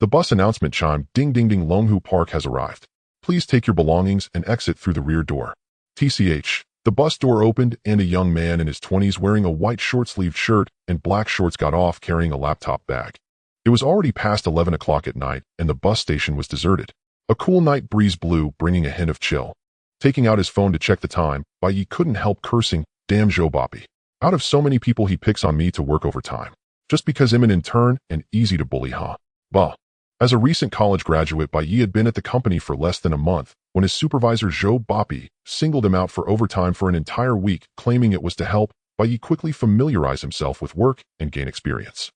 The bus announcement chimed, "Ding ding ding, Longhu Park has arrived. Please take your belongings and exit through the rear door." TCH. The bus door opened and a young man in his 20s wearing a white short-sleeved shirt and black shorts got off carrying a laptop bag. It was already past 11 o'clock at night and the bus station was deserted. A cool night breeze blew, bringing a hint of chill. Taking out his phone to check the time, Bai Ye couldn't help cursing, "Damn Joe Boppy. Out of so many people he picks on me to work overtime. Just because I'm an intern and easy to bully, huh? Bah." As a recent college graduate, Bai Ye had been at the company for less than a month when his supervisor Joe Boppy singled him out for overtime for an entire week, claiming it was to help Bai Ye quickly familiarize himself with work and gain experience.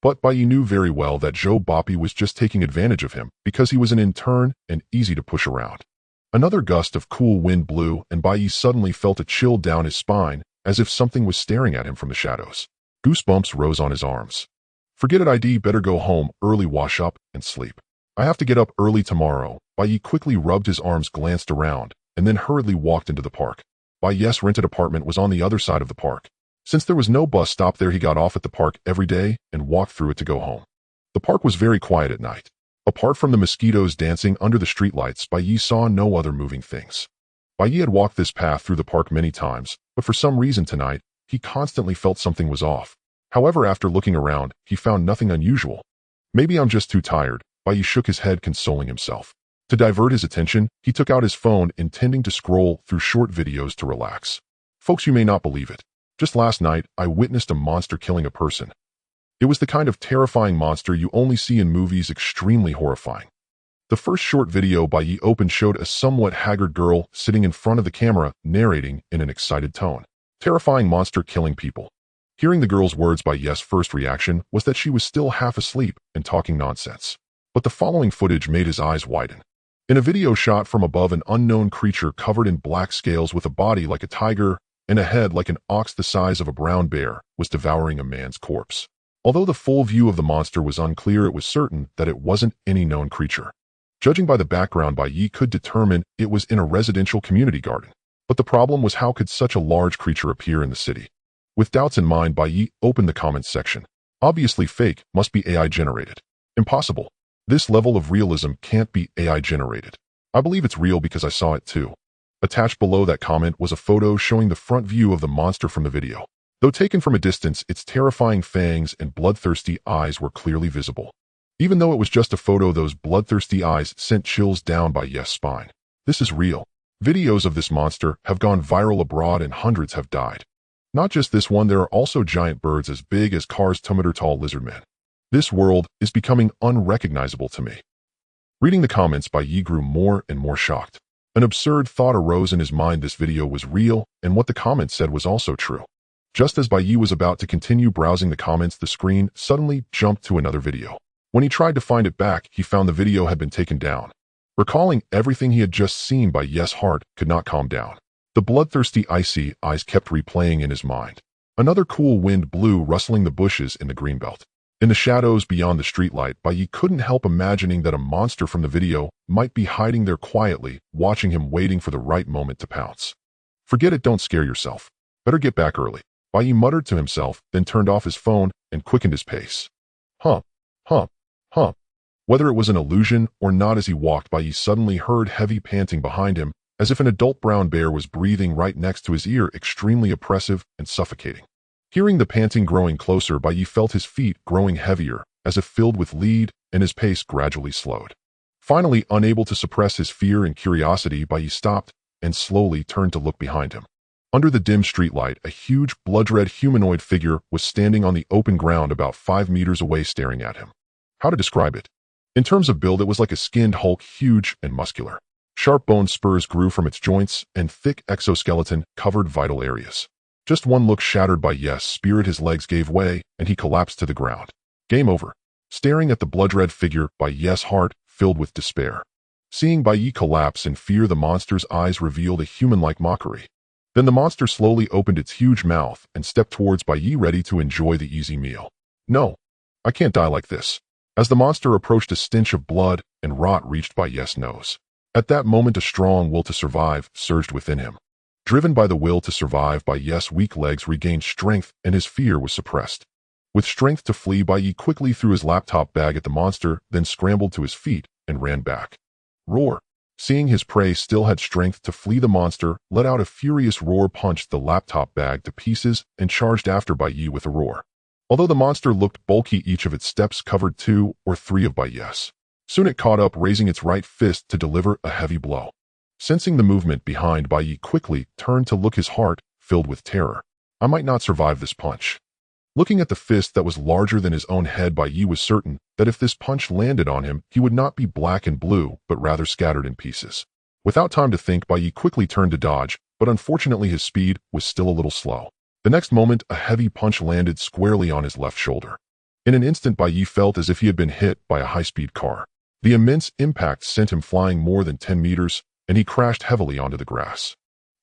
But Bai Ye knew very well that Joe Boppy was just taking advantage of him because he was an intern and easy to push around. Another gust of cool wind blew and Bai Ye suddenly felt a chill down his spine as if something was staring at him from the shadows. Goosebumps rose on his arms. "Forget it, ID, better go home, early, wash up, and sleep. I have to get up early tomorrow." Bai Ye quickly rubbed his arms, glanced around, and then hurriedly walked into the park. Bai Ye's rented apartment was on the other side of the park. Since there was no bus stop there, he got off at the park every day and walked through it to go home. The park was very quiet at night. Apart from the mosquitoes dancing under the streetlights, Bai Ye saw no other moving things. Bai Ye had walked this path through the park many times, but for some reason tonight, he constantly felt something was off. However, after looking around, he found nothing unusual. "Maybe I'm just too tired," Bai Ye shook his head, consoling himself. To divert his attention, he took out his phone, intending to scroll through short videos to relax. "Folks, you may not believe it. Just last night, I witnessed a monster killing a person. It was the kind of terrifying monster you only see in movies, extremely horrifying." The first short video Bai Ye opened showed a somewhat haggard girl sitting in front of the camera, narrating in an excited tone. "Terrifying monster killing people." Hearing the girl's words, Bai Ye's first reaction was that she was still half asleep and talking nonsense. But the following footage made his eyes widen. In a video shot from above, an unknown creature covered in black scales with a body like a tiger and a head like an ox the size of a brown bear was devouring a man's corpse. Although the full view of the monster was unclear, it was certain that it wasn't any known creature. Judging by the background, Bai Ye could determine it was in a residential community garden. But the problem was, how could such a large creature appear in the city? With doubts in mind, Bai Ye opened the comments section. "Obviously fake, must be AI generated. Impossible. This level of realism can't be AI generated. I believe it's real because I saw it too." Attached below that comment was a photo showing the front view of the monster from the video. Though taken from a distance, its terrifying fangs and bloodthirsty eyes were clearly visible. Even though it was just a photo, those bloodthirsty eyes sent chills down Bai Ye's spine. This is real. Videos of this monster have gone viral abroad and hundreds have died. Not just this one, there are also giant birds as big as cars, 2-meter tall lizard men. This world is becoming unrecognizable to me. Reading the comments, Bai Ye grew more and more shocked. An absurd thought arose in his mind: this video was real, and what the comments said was also true. Just as Bai Ye was about to continue browsing the comments, the screen suddenly jumped to another video. When he tried to find it back, he found the video had been taken down. Recalling everything he had just seen, Bai Ye's heart could not calm down. The bloodthirsty, icy eyes kept replaying in his mind. Another cool wind blew, rustling the bushes in the greenbelt. In the shadows beyond the streetlight, Bai Ye couldn't help imagining that a monster from the video might be hiding there quietly, watching him, waiting for the right moment to pounce. "Forget it, don't scare yourself. Better get back early," Bai Ye muttered to himself, then turned off his phone and quickened his pace. Huh. Whether it was an illusion or not, as he walked, Bai Ye suddenly heard heavy panting behind him, as if an adult brown bear was breathing right next to his ear, extremely oppressive and suffocating. Hearing the panting growing closer, Bai Ye felt his feet growing heavier, as if filled with lead, and his pace gradually slowed. Finally, unable to suppress his fear and curiosity, Bai Ye stopped and slowly turned to look behind him. Under the dim streetlight, a huge, blood-red humanoid figure was standing on the open ground about 5 meters away, staring at him. How to describe it? In terms of build, it was like a skinned Hulk, huge and muscular. Sharp bone spurs grew from its joints, and thick exoskeleton covered vital areas. Just one look shattered Bai Ye's spirit. His legs gave way, and he collapsed to the ground. Game over. Staring at the blood-red figure, Bai Ye's heart filled with despair. Seeing Bai Ye collapse in fear, the monster's eyes revealed a human-like mockery. Then the monster slowly opened its huge mouth and stepped towards Bai Ye, ready to enjoy the easy meal. "No, I can't die like this." As the monster approached, a stench of blood and rot reached Bai Ye's nose. At that moment, a strong will to survive surged within him. Driven by the will to survive, Bai Ye's weak legs regained strength and his fear was suppressed. With strength to flee, Bai Ye quickly threw his laptop bag at the monster, then scrambled to his feet and ran back. Roar! Seeing his prey still had strength to flee, the monster let out a furious roar, punched the laptop bag to pieces, and charged after Bai Ye with a roar. Although the monster looked bulky, each of its steps covered 2 or 3 of Bai Ye's. Soon it caught up, raising its right fist to deliver a heavy blow. Sensing the movement behind, Bai Ye quickly turned to look, his heart filled with terror. I might not survive this punch. Looking at the fist that was larger than his own head, Bai Ye was certain that if this punch landed on him, he would not be black and blue, but rather scattered in pieces. Without time to think, Bai Ye quickly turned to dodge, but unfortunately his speed was still a little slow. The next moment, a heavy punch landed squarely on his left shoulder. In an instant, Bai Ye felt as if he had been hit by a high-speed car. The immense impact sent him flying more than 10 meters, and he crashed heavily onto the grass.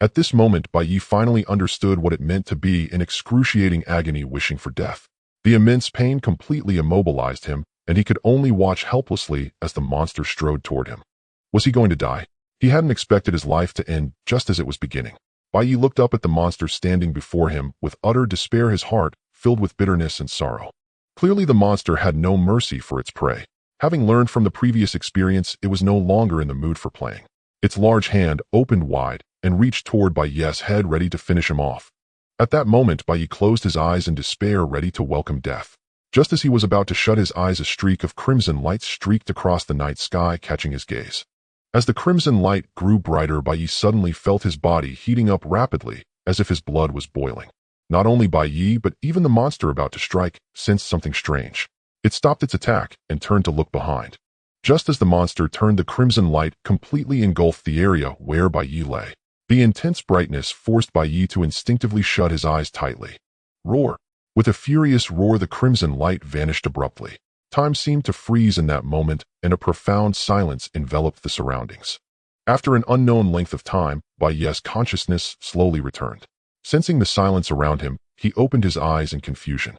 At this moment, Bai Ye finally understood what it meant to be in excruciating agony, wishing for death. The immense pain completely immobilized him, and he could only watch helplessly as the monster strode toward him. Was he going to die? He hadn't expected his life to end just as it was beginning. Bai Ye looked up at the monster standing before him with utter despair, his heart filled with bitterness and sorrow. Clearly the monster had no mercy for its prey. Having learned from the previous experience, it was no longer in the mood for playing. Its large hand opened wide and reached toward Bai Ye's head, ready to finish him off. At that moment, Bai Ye closed his eyes in despair, ready to welcome death. Just as he was about to shut his eyes, a streak of crimson light streaked across the night sky, catching his gaze. As the crimson light grew brighter, Bai Ye suddenly felt his body heating up rapidly, as if his blood was boiling. Not only Bai Ye, but even the monster about to strike sensed something strange. It stopped its attack and turned to look behind. Just as the monster turned, the crimson light completely engulfed the area where Bai Ye lay. The intense brightness forced Bai Ye to instinctively shut his eyes tightly. Roar! With a furious roar, the crimson light vanished abruptly. Time seemed to freeze in that moment, and a profound silence enveloped the surroundings. After an unknown length of time, Bai Ye's consciousness slowly returned. Sensing the silence around him, he opened his eyes in confusion.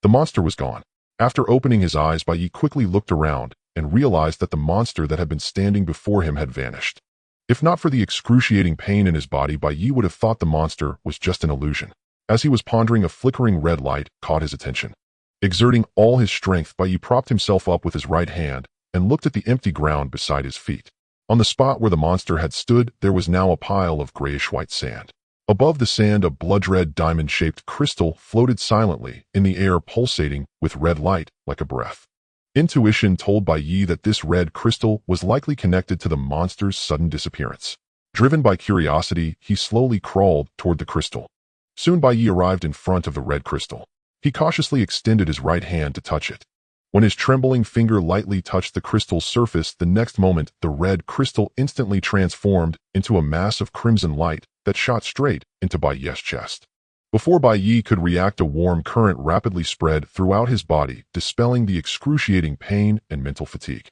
The monster was gone. After opening his eyes, Bai Ye quickly looked around and realized that the monster that had been standing before him had vanished. If not for the excruciating pain in his body, Bai Ye would have thought the monster was just an illusion. As he was pondering, a flickering red light caught his attention. Exerting all his strength, Bai Ye propped himself up with his right hand and looked at the empty ground beside his feet. On the spot where the monster had stood, there was now a pile of grayish-white sand. Above the sand, a blood-red diamond-shaped crystal floated silently in the air, pulsating with red light like a breath. Intuition told Bai Ye that this red crystal was likely connected to the monster's sudden disappearance. Driven by curiosity, he slowly crawled toward the crystal. Soon Bai Ye arrived in front of the red crystal. He cautiously extended his right hand to touch it. When his trembling finger lightly touched the crystal's surface, the next moment the red crystal instantly transformed into a mass of crimson light that shot straight into Bai Ye's chest. Before Bai Ye could react, a warm current rapidly spread throughout his body, dispelling the excruciating pain and mental fatigue.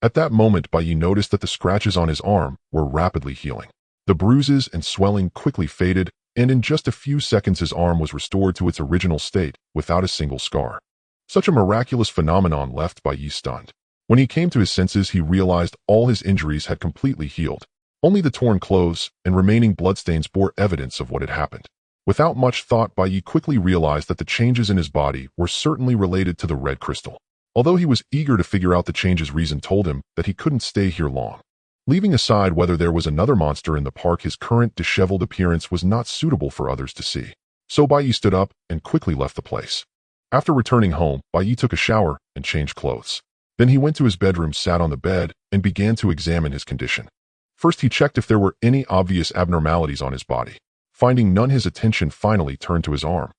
At that moment, Bai Ye noticed that the scratches on his arm were rapidly healing. The bruises and swelling quickly faded, and in just a few seconds his arm was restored to its original state without a single scar. Such a miraculous phenomenon left Bai Ye stunned. When he came to his senses, he realized all his injuries had completely healed. Only the torn clothes and remaining bloodstains bore evidence of what had happened. Without much thought, Bai Ye quickly realized that the changes in his body were certainly related to the red crystal. Although he was eager to figure out the changes, reason told him that he couldn't stay here long. Leaving aside whether there was another monster in the park, his current disheveled appearance was not suitable for others to see. So Bai Ye stood up and quickly left the place. After returning home, Bai Ye took a shower and changed clothes. Then he went to his bedroom, sat on the bed, and began to examine his condition. First, he checked if there were any obvious abnormalities on his body. Finding none, his attention finally turned to his arm.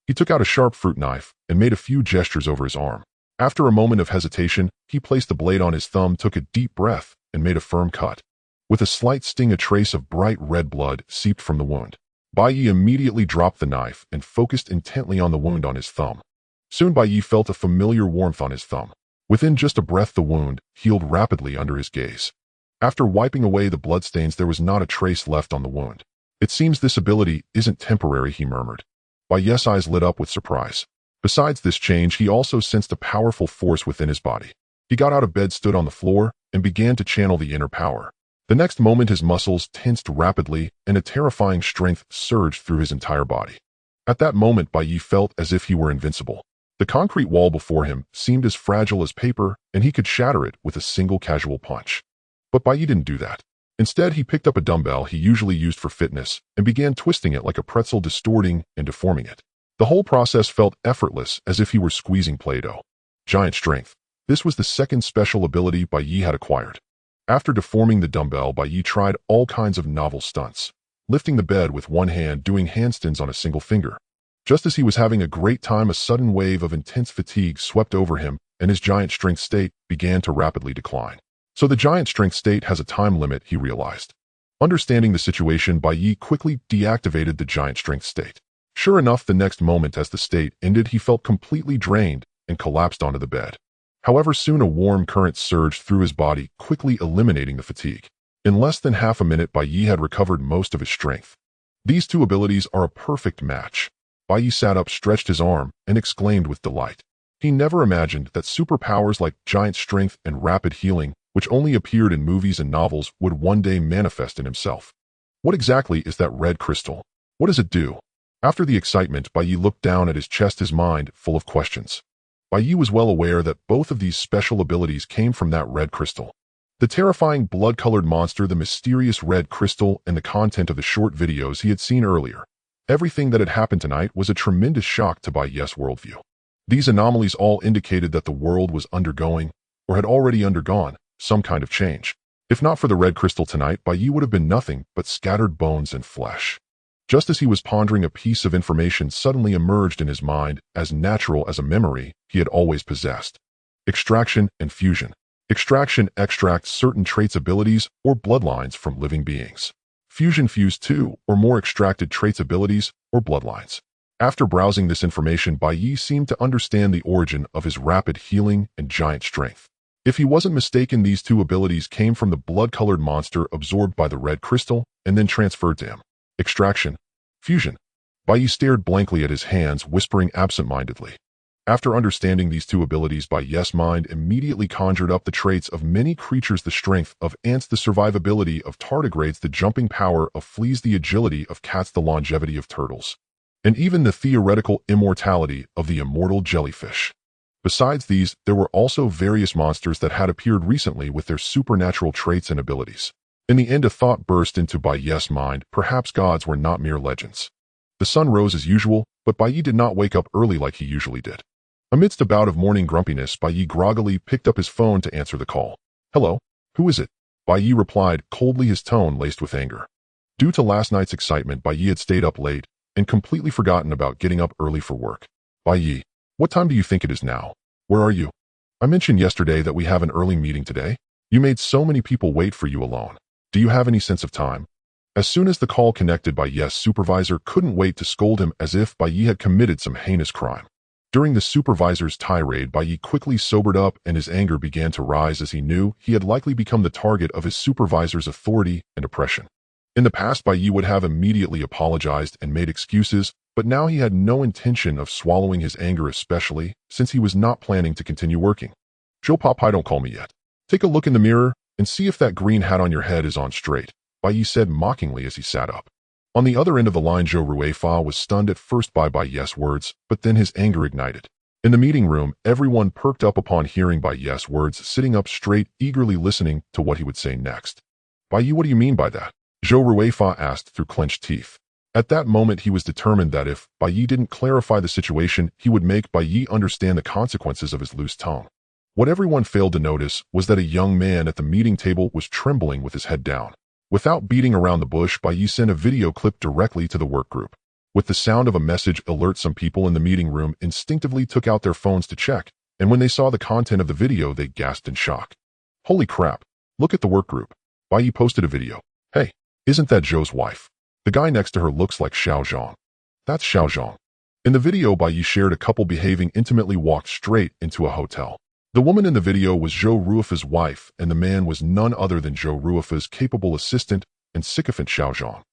He took out a sharp fruit knife and made a few gestures over his arm. After a moment of hesitation, he placed the blade on his thumb, took a deep breath, and made a firm cut. With a slight sting, a trace of bright red blood seeped from the wound. Bai Ye immediately dropped the knife and focused intently on the wound on his thumb. Soon Bai Ye felt a familiar warmth on his thumb. Within just a breath, the wound healed rapidly under his gaze. After wiping away the bloodstains, there was not a trace left on the wound. "It seems this ability isn't temporary," he murmured. Bai Ye's eyes lit up with surprise. Besides this change, he also sensed a powerful force within his body. He got out of bed, stood on the floor, and began to channel the inner power. The next moment, his muscles tensed rapidly, and a terrifying strength surged through his entire body. At that moment, Bai Ye felt as if he were invincible. The concrete wall before him seemed as fragile as paper, and he could shatter it with a single casual punch. But Bai Ye didn't do that. Instead, he picked up a dumbbell he usually used for fitness and began twisting it like a pretzel, distorting and deforming it. The whole process felt effortless, as if he were squeezing Play-Doh. Giant strength. This was the second special ability Bai Ye had acquired. After deforming the dumbbell, Bai Ye tried all kinds of novel stunts, lifting the bed with one hand, doing handstands on a single finger. Just as he was having a great time, a sudden wave of intense fatigue swept over him, and his giant strength state began to rapidly decline. So the giant strength state has a time limit, he realized. Understanding the situation, Bai Ye quickly deactivated the giant strength state. Sure enough, the next moment as the state ended, he felt completely drained and collapsed onto the bed. However, soon a warm current surged through his body, quickly eliminating the fatigue. In less than half a minute, Bai Ye had recovered most of his strength. These two abilities are a perfect match. Bai Ye sat up, stretched his arm, and exclaimed with delight. He never imagined that superpowers like giant strength and rapid healing, which only appeared in movies and novels, would one day manifest in himself. What exactly is that red crystal? What does it do? After the excitement, Bai Ye looked down at his chest, his mind full of questions. Bai Ye was well aware that both of these special abilities came from that red crystal. The terrifying blood-colored monster, the mysterious red crystal, and the content of the short videos he had seen earlier. Everything that had happened tonight was a tremendous shock to Bai Ye's worldview. These anomalies all indicated that the world was undergoing, or had already undergone, some kind of change. If not for the red crystal tonight, Bai Ye would have been nothing but scattered bones and flesh. Just as he was pondering, a piece of information suddenly emerged in his mind, as natural as a memory he had always possessed. Extraction and fusion. Extraction extracts certain traits, abilities, or bloodlines from living beings. Fusion fuse two or more extracted traits, abilities, or bloodlines. After browsing this information, Bai Ye seemed to understand the origin of his rapid healing and giant strength. If he wasn't mistaken, these two abilities came from the blood-colored monster absorbed by the red crystal and then transferred to him. Extraction. Fusion. Bai Ye stared blankly at his hands, whispering absent-mindedly. After understanding these two abilities, Bai Ye's mind immediately conjured up the traits of many creatures: the strength of ants, the survivability of tardigrades, the jumping power of fleas, the agility of cats, the longevity of turtles, and even the theoretical immortality of the immortal jellyfish. Besides these, there were also various monsters that had appeared recently with their supernatural traits and abilities. In the end, a thought burst into Bai Ye's mind: perhaps gods were not mere legends. The sun rose as usual, but Bai Ye did not wake up early like he usually did. Amidst a bout of morning grumpiness, Bai Ye groggily picked up his phone to answer the call. "Hello? Who is it?" Bai Ye replied coldly, his tone laced with anger. Due to last night's excitement, Bai Ye had stayed up late and completely forgotten about getting up early for work. "Bai Ye, what time do you think it is now? Where are you? I mentioned yesterday that we have an early meeting today. You made so many people wait for you alone. Do you have any sense of time?" As soon as the call connected, Bai Ye's supervisor couldn't wait to scold him as if Bai Ye had committed some heinous crime. During the supervisor's tirade, Bai Ye quickly sobered up and his anger began to rise, as he knew he had likely become the target of his supervisor's authority and oppression. In the past, Bai Ye would have immediately apologized and made excuses, but now he had no intention of swallowing his anger, especially since he was not planning to continue working. "Joe Popeye, don't call me yet. Take a look in the mirror and see if that green hat on your head is on straight," Bai Ye said mockingly as he sat up. On the other end of the line, Zhou Ruifa was stunned at first by Bai Ye's words, but then his anger ignited. In the meeting room, everyone perked up upon hearing Bai Ye's words, sitting up straight, eagerly listening to what he would say next. "Bai Ye, what do you mean by that?" Zhou Ruifa asked through clenched teeth. At that moment, he was determined that if Bai Ye didn't clarify the situation, he would make Bai Ye understand the consequences of his loose tongue. What everyone failed to notice was that a young man at the meeting table was trembling with his head down. Without beating around the bush, Bai Ye sent a video clip directly to the work group. With the sound of a message alert, some people in the meeting room instinctively took out their phones to check, and when they saw the content of the video, they gasped in shock. "Holy crap, look at the work group." Bai Ye posted a video. "Hey, isn't that Zhou's wife? The guy next to her looks like Xiao Zhang. That's Xiao Zhang." In the video, Bai Ye shared a couple behaving intimately walked straight into a hotel. The woman in the video was Zhou Ruifa's wife, and the man was none other than Zhou Ruifa's capable assistant and sycophant Xiao Zhang.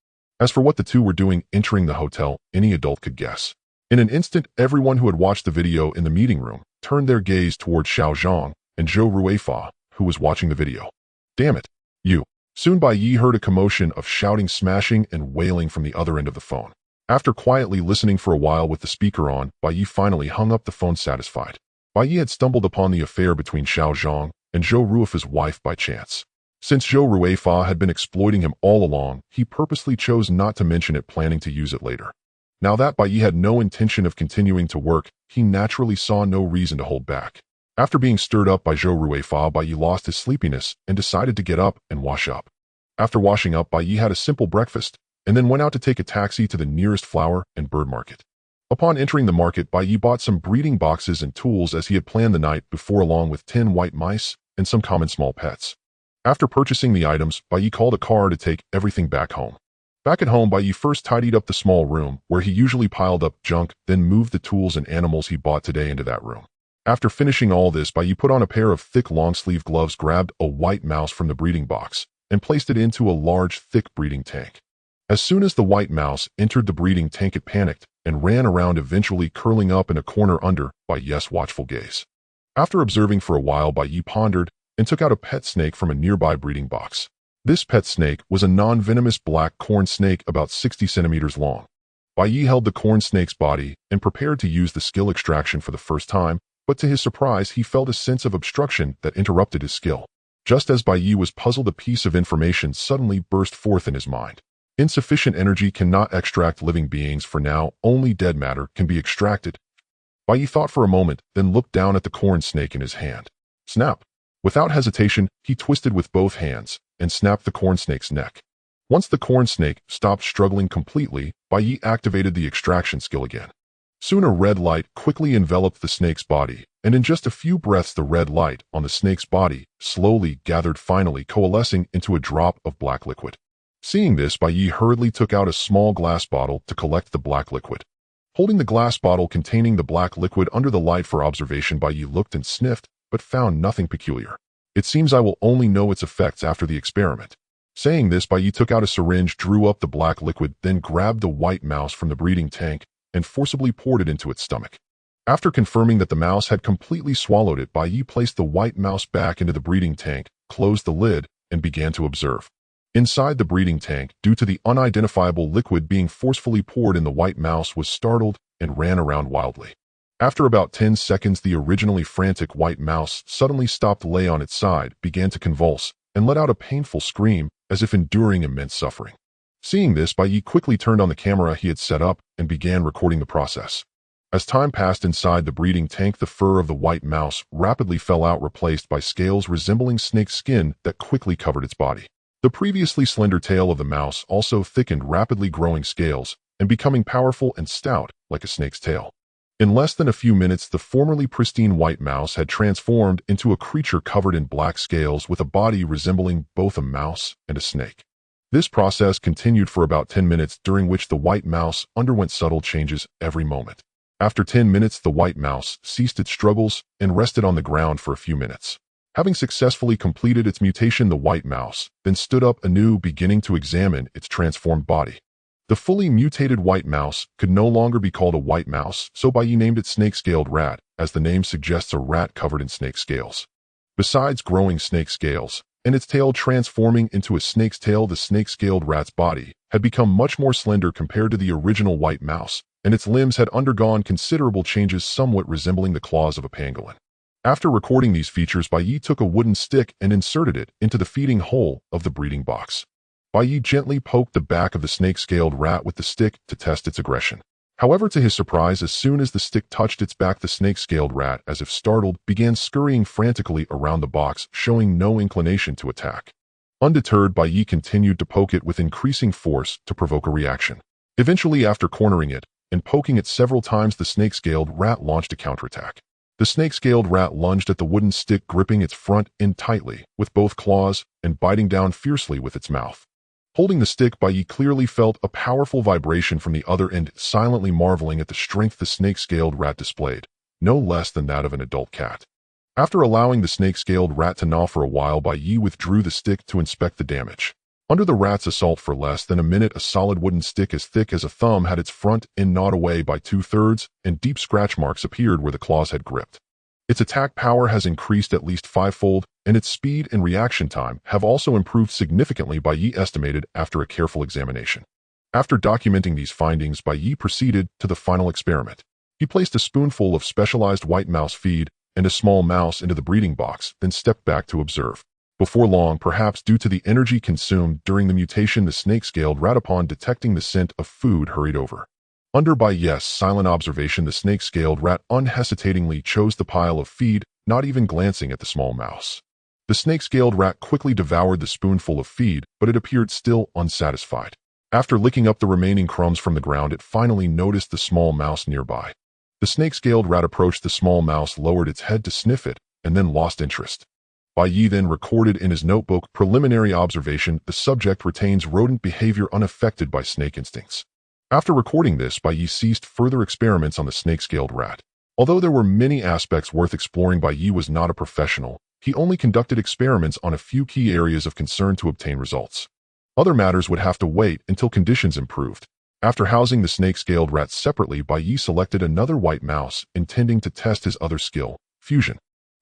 As for what the two were doing entering the hotel, any adult could guess. In an instant, everyone who had watched the video in the meeting room turned their gaze toward Xiao Zhang and Zhou Ruifa, who was watching the video. "Damn it, you." Soon Bai Ye heard a commotion of shouting, smashing, and wailing from the other end of the phone. After quietly listening for a while with the speaker on, Bai Ye finally hung up the phone satisfied. Bai Ye had stumbled upon the affair between Xiao Zhang and Zhou Ruifa's wife by chance. Since Zhou Ruifa had been exploiting him all along, he purposely chose not to mention it, planning to use it later. Now that Bai Ye had no intention of continuing to work, he naturally saw no reason to hold back. After being stirred up by Zhou Ruifa, Bai Ye lost his sleepiness and decided to get up and wash up. After washing up, Bai Ye had a simple breakfast and then went out to take a taxi to the nearest flower and bird market. Upon entering the market, Bai Ye bought some breeding boxes and tools as he had planned the night before, along with 10 white mice and some common small pets. After purchasing the items, Bai Ye called a car to take everything back home. Back at home, Bai Ye first tidied up the small room where he usually piled up junk, then moved the tools and animals he bought today into that room. After finishing all this, Bai Ye put on a pair of thick long-sleeve gloves, grabbed a white mouse from the breeding box, and placed it into a large, thick breeding tank. As soon as the white mouse entered the breeding tank, it panicked and ran around, eventually curling up in a corner under Bai Ye's watchful gaze. After observing for a while, Bai Ye pondered and took out a pet snake from a nearby breeding box. This pet snake was a non-venomous black corn snake about 60 centimeters long. Bai Ye held the corn snake's body and prepared to use the skill extraction for the first time, but to his surprise, he felt a sense of obstruction that interrupted his skill. Just as Bai Ye was puzzled, a piece of information suddenly burst forth in his mind. Insufficient energy cannot extract living beings. For now, only dead matter can be extracted. Bai Ye thought for a moment, then looked down at the corn snake in his hand. Snap! Without hesitation, he twisted with both hands and snapped the corn snake's neck. Once the corn snake stopped struggling completely, Bai Ye activated the extraction skill again. Soon a red light quickly enveloped the snake's body, and in just a few breaths the red light on the snake's body slowly gathered, finally coalescing into a drop of black liquid. Seeing this, Bai Ye hurriedly took out a small glass bottle to collect the black liquid. Holding the glass bottle containing the black liquid under the light for observation, Bai Ye looked and sniffed, but found nothing peculiar. It seems I will only know its effects after the experiment. Saying this, Bai Ye took out a syringe, drew up the black liquid, then grabbed the white mouse from the breeding tank and forcibly poured it into its stomach. After confirming that the mouse had completely swallowed it, Bai Ye placed the white mouse back into the breeding tank, closed the lid, and began to observe. Inside the breeding tank, due to the unidentifiable liquid being forcefully poured in, the white mouse was startled and ran around wildly. After about 10 seconds, the originally frantic white mouse suddenly stopped, lay on its side, began to convulse, and let out a painful scream as if enduring immense suffering. Seeing this, Bai Ye quickly turned on the camera he had set up and began recording the process. As time passed inside the breeding tank, the fur of the white mouse rapidly fell out, replaced by scales resembling snake skin that quickly covered its body. The previously slender tail of the mouse also thickened, rapidly growing scales and becoming powerful and stout like a snake's tail. In less than a few minutes, the formerly pristine white mouse had transformed into a creature covered in black scales with a body resembling both a mouse and a snake. This process continued for about 10 minutes, during which the white mouse underwent subtle changes every moment. After 10 minutes, the white mouse ceased its struggles and rested on the ground for a few minutes. Having successfully completed its mutation, the white mouse then stood up anew, beginning to examine its transformed body. The fully mutated white mouse could no longer be called a white mouse, so Bai Ye named it snake-scaled rat, as the name suggests, a rat covered in snake scales. Besides growing snake scales and its tail transforming into a snake's tail, the snake-scaled rat's body had become much more slender compared to the original white mouse, and its limbs had undergone considerable changes, somewhat resembling the claws of a pangolin. After recording these features, Bai Ye took a wooden stick and inserted it into the feeding hole of the breeding box. Bai Ye gently poked the back of the snake-scaled rat with the stick to test its aggression. However, to his surprise, as soon as the stick touched its back, the snake-scaled rat, as if startled, began scurrying frantically around the box, showing no inclination to attack. Undeterred, Bai Ye continued to poke it with increasing force to provoke a reaction. Eventually, after cornering it and poking it several times, the snake-scaled rat launched a counterattack. The snake-scaled rat lunged at the wooden stick, gripping its front end tightly with both claws and biting down fiercely with its mouth. Holding the stick, Bai Ye clearly felt a powerful vibration from the other end, silently marveling at the strength the snake-scaled rat displayed, no less than that of an adult cat. After allowing the snake-scaled rat to gnaw for a while, Bai Ye withdrew the stick to inspect the damage. Under the rat's assault for less than a minute, a solid wooden stick as thick as a thumb had its front end gnawed away by 2/3, and deep scratch marks appeared where the claws had gripped. Its attack power has increased at least 5-fold, and its speed and reaction time have also improved significantly, Bai Ye estimated after a careful examination. After documenting these findings, Bai Ye proceeded to the final experiment. He placed a spoonful of specialized white mouse feed and a small mouse into the breeding box, then stepped back to observe. Before long, perhaps due to the energy consumed during the mutation, the snake-scaled rat, upon detecting the scent of food, hurried over. Under Bai Ye's silent observation, the snake-scaled rat unhesitatingly chose the pile of feed, not even glancing at the small mouse. The snake-scaled rat quickly devoured the spoonful of feed, but it appeared still unsatisfied. After licking up the remaining crumbs from the ground, it finally noticed the small mouse nearby. The snake-scaled rat approached the small mouse, lowered its head to sniff it, and then lost interest. Bai Ye then recorded in his notebook, preliminary observation: the subject retains rodent behavior unaffected by snake instincts. After recording this, Bai Ye ceased further experiments on the snake-scaled rat. Although there were many aspects worth exploring, Bai Ye was not a professional. He only conducted experiments on a few key areas of concern to obtain results. Other matters would have to wait until conditions improved. After housing the snake-scaled rat separately, Bai Ye selected another white mouse, intending to test his other skill, fusion.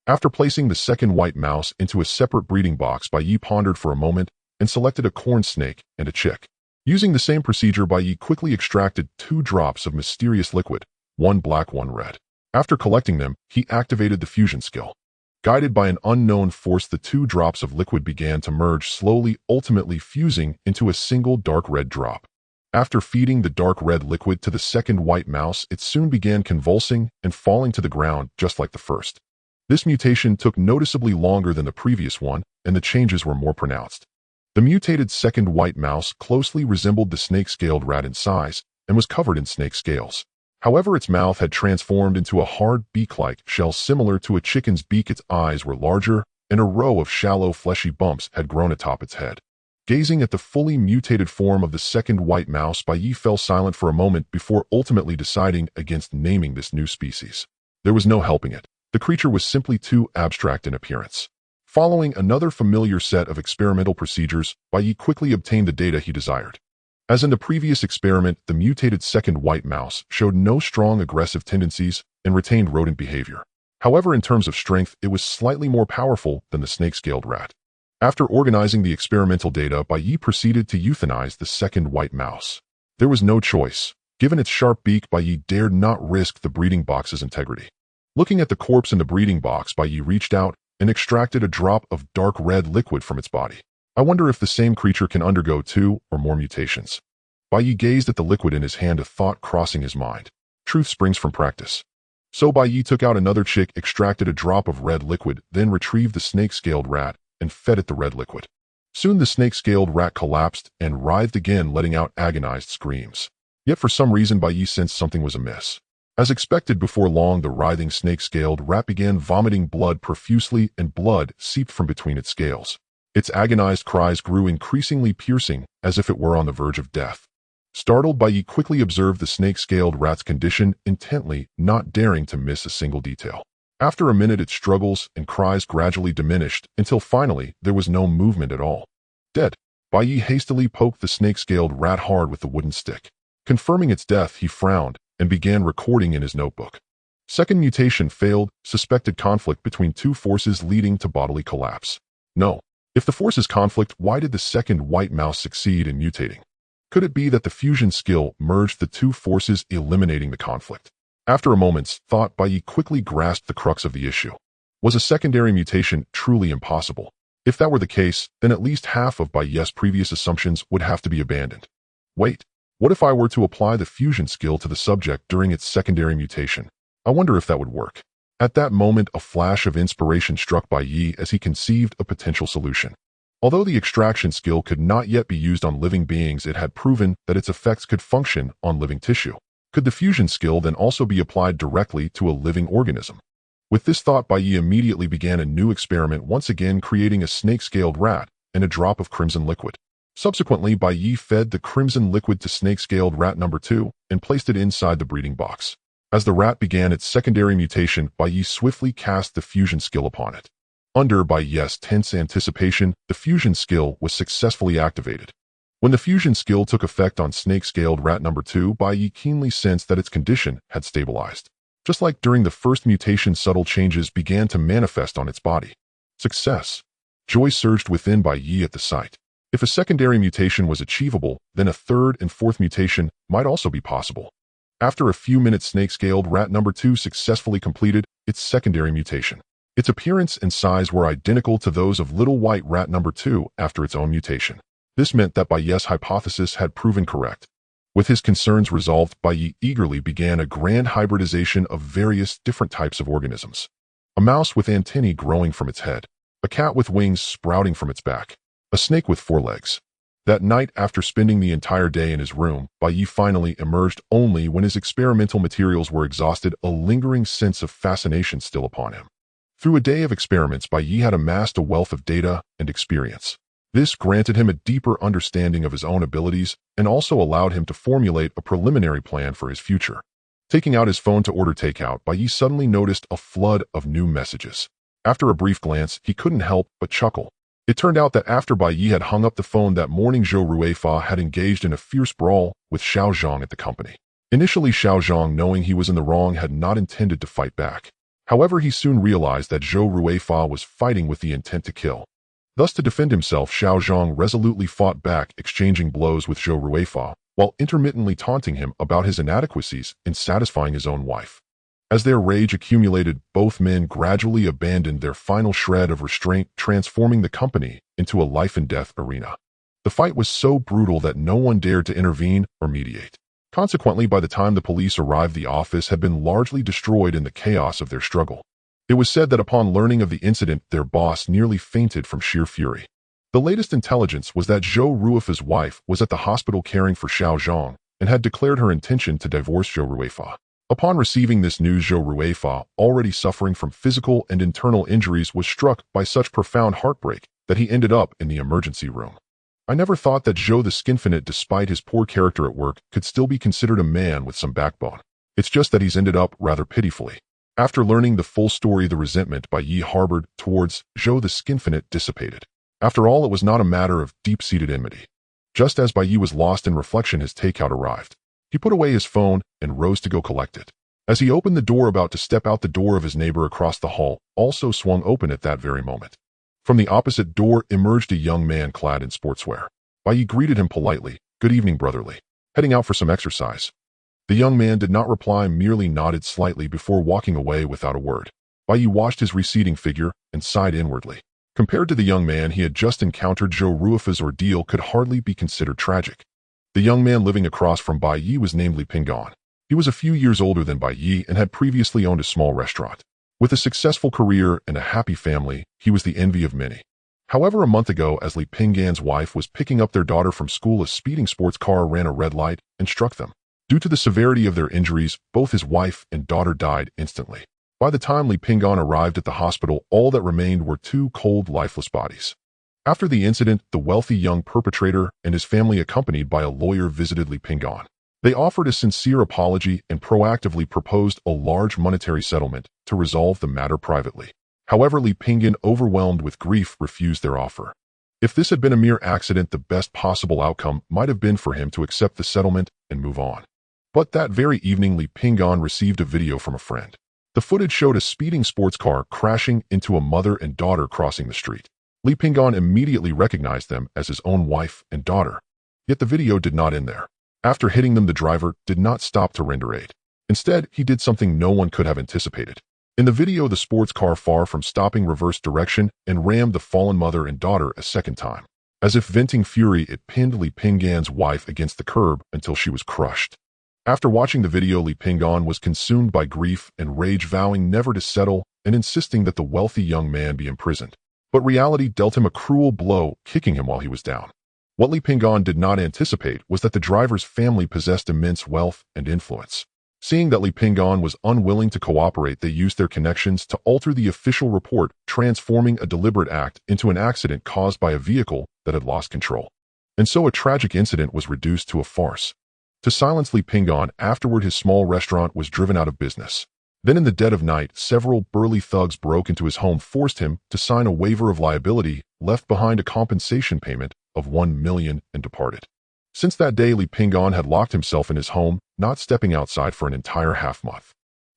After placing the second white mouse into a separate breeding box, Bai Ye pondered for a moment and selected a corn snake and a chick. Using the same procedure, Bai Ye quickly extracted 2 drops of mysterious liquid, one black, one red. After collecting them, he activated the fusion skill. Guided by an unknown force, the 2 drops of liquid began to merge slowly, ultimately fusing into a single dark red drop. After feeding the dark red liquid to the second white mouse, it soon began convulsing and falling to the ground just like the first. This mutation took noticeably longer than the previous one, and the changes were more pronounced. The mutated second white mouse closely resembled the snake-scaled rat in size and was covered in snake scales. However, its mouth had transformed into a hard beak-like shell similar to a chicken's beak. Its eyes were larger, and a row of shallow fleshy bumps had grown atop its head. Gazing at the fully mutated form of the second white mouse, Bai Ye fell silent for a moment before ultimately deciding against naming this new species. There was no helping it. The creature was simply too abstract in appearance. Following another familiar set of experimental procedures, Bai Ye quickly obtained the data he desired. As in the previous experiment, the mutated second white mouse showed no strong aggressive tendencies and retained rodent behavior. However, in terms of strength, it was slightly more powerful than the snake-scaled rat. After organizing the experimental data, Bai Ye proceeded to euthanize the second white mouse. There was no choice. Given its sharp beak, Bai Ye dared not risk the breeding box's integrity. Looking at the corpse in the breeding box, Bai Ye reached out and extracted a drop of dark red liquid from its body. I wonder if the same creature can undergo 2 or more mutations. Bai Ye gazed at the liquid in his hand, a thought crossing his mind. Truth springs from practice. So Bai Ye took out another chick, extracted a drop of red liquid, then retrieved the snake-scaled rat and fed it the red liquid. Soon the snake-scaled rat collapsed and writhed again, letting out agonized screams. Yet for some reason, Bai Ye sensed something was amiss. As expected, before long, the writhing snake-scaled rat began vomiting blood profusely, and blood seeped from between its scales. Its agonized cries grew increasingly piercing, as if it were on the verge of death. Startled, Bai Ye quickly observed the snake-scaled rat's condition intently, not daring to miss a single detail. After a minute, its struggles and cries gradually diminished, until finally there was no movement at all. Dead. Bai Ye hastily poked the snake-scaled rat hard with the wooden stick. Confirming its death, he frowned and began recording in his notebook. Second mutation failed, suspected conflict between 2 forces leading to bodily collapse. No. If the forces conflict, why did the second white mouse succeed in mutating? Could it be that the fusion skill merged the 2 forces, eliminating the conflict? After a moment's thought, Bai Ye quickly grasped the crux of the issue. Was a secondary mutation truly impossible? If that were the case, then at least half of Bai Ye's previous assumptions would have to be abandoned. Wait. What if I were to apply the fusion skill to the subject during its secondary mutation? I wonder if that would work. At that moment, a flash of inspiration struck Bai Ye as he conceived a potential solution. Although the extraction skill could not yet be used on living beings, it had proven that its effects could function on living tissue. Could the fusion skill then also be applied directly to a living organism? With this thought, Bai Ye immediately began a new experiment, once again creating a snake-scaled rat and a drop of crimson liquid. Subsequently, Bai Ye fed the crimson liquid to snake-scaled rat number 2 and placed it inside the breeding box. As the rat began its secondary mutation, Bai Ye swiftly cast the fusion skill upon it. Under Bai Ye's tense anticipation, the fusion skill was successfully activated. When the fusion skill took effect on snake-scaled rat number 2, Bai Ye keenly sensed that its condition had stabilized. Just like during the first mutation, subtle changes began to manifest on its body. Success! Joy surged within Bai Ye at the sight. If a secondary mutation was achievable, then a third and fourth mutation might also be possible. After a few minutes, snake-scaled rat number 2 successfully completed its secondary mutation. Its appearance and size were identical to those of little white rat number 2 after its own mutation. This meant that Bai Ye's hypothesis had proven correct. With his concerns resolved, Bai Ye eagerly began a grand hybridization of various different types of organisms. A mouse with antennae growing from its head, a cat with wings sprouting from its back, a snake with 4 legs. That night, after spending the entire day in his room, Bai Ye finally emerged only when his experimental materials were exhausted, a lingering sense of fascination still upon him. Through a day of experiments, Bai Ye had amassed a wealth of data and experience. This granted him a deeper understanding of his own abilities and also allowed him to formulate a preliminary plan for his future. Taking out his phone to order takeout, Bai Ye suddenly noticed a flood of new messages. After a brief glance, he couldn't help but chuckle. It turned out that after Bai Ye had hung up the phone that morning, Zhou Ruifa had engaged in a fierce brawl with Xiao Zhang at the company. Initially, Xiao Zhang, knowing he was in the wrong, had not intended to fight back. However, he soon realized that Zhou Ruifa was fighting with the intent to kill. Thus, to defend himself, Xiao Zhang resolutely fought back, exchanging blows with Zhou Ruifa, while intermittently taunting him about his inadequacies in satisfying his own wife. As their rage accumulated, both men gradually abandoned their final shred of restraint, transforming the company into a life-and-death arena. The fight was so brutal that no one dared to intervene or mediate. Consequently, by the time the police arrived, the office had been largely destroyed in the chaos of their struggle. It was said that upon learning of the incident, their boss nearly fainted from sheer fury. The latest intelligence was that Zhou Ruifa's wife was at the hospital caring for Xiao Zhang and had declared her intention to divorce Zhou Ruifa. Upon receiving this news, Zhou Ruifa, already suffering from physical and internal injuries, was struck by such profound heartbreak that he ended up in the emergency room. I never thought that Zhou the Skinfinite, despite his poor character at work, could still be considered a man with some backbone. It's just that he's ended up rather pitifully. After learning the full story, the resentment Bai Ye harbored towards Zhou the Skinfinite dissipated. After all, it was not a matter of deep-seated enmity. Just as Bai Ye was lost in reflection, his takeout arrived. He put away his phone and rose to go collect it. As he opened the door, about to step out, the door of his neighbor across the hall also swung open at that very moment. From the opposite door emerged a young man clad in sportswear. Bai Ye greeted him politely. "Good evening, brotherly. Heading out for some exercise?" The young man did not reply, merely nodded slightly before walking away without a word. Bai Ye watched his receding figure and sighed inwardly. Compared to the young man he had just encountered, Zhou Ruifa's ordeal could hardly be considered tragic. The young man living across from Bai Ye was named Li Pinggan. He was a few years older than Bai Ye and had previously owned a small restaurant. With a successful career and a happy family, he was the envy of many. However, a month ago, as Li Pinggan's wife was picking up their daughter from school, a speeding sports car ran a red light and struck them. Due to the severity of their injuries, both his wife and daughter died instantly. By the time Li Pinggan arrived at the hospital, all that remained were 2 cold, lifeless bodies. After the incident, the wealthy young perpetrator and his family, accompanied by a lawyer, visited Li Pinggan. They offered a sincere apology and proactively proposed a large monetary settlement to resolve the matter privately. However, Li Pinggan, overwhelmed with grief, refused their offer. If this had been a mere accident, the best possible outcome might have been for him to accept the settlement and move on. But that very evening, Li Pinggan received a video from a friend. The footage showed a speeding sports car crashing into a mother and daughter crossing the street. Li Pinggan immediately recognized them as his own wife and daughter. Yet the video did not end there. After hitting them, the driver did not stop to render aid. Instead, he did something no one could have anticipated. In the video, the sports car, far from stopping, reversed direction and rammed the fallen mother and daughter a second time. As if venting fury, it pinned Li Pinggan's wife against the curb until she was crushed. After watching the video, Li Pinggan was consumed by grief and rage, vowing never to settle and insisting that the wealthy young man be imprisoned. But reality dealt him a cruel blow, kicking him while he was down. What Li Pinggan did not anticipate was that the driver's family possessed immense wealth and influence. Seeing that Li Pinggan was unwilling to cooperate, they used their connections to alter the official report, transforming a deliberate act into an accident caused by a vehicle that had lost control. And so a tragic incident was reduced to a farce. To silence Li Pinggan, afterward his small restaurant was driven out of business. Then in the dead of night, several burly thugs broke into his home, forced him to sign a waiver of liability, left behind a compensation payment of 1 million, and departed. Since that day, Li Pinggan had locked himself in his home, not stepping outside for an entire half-month.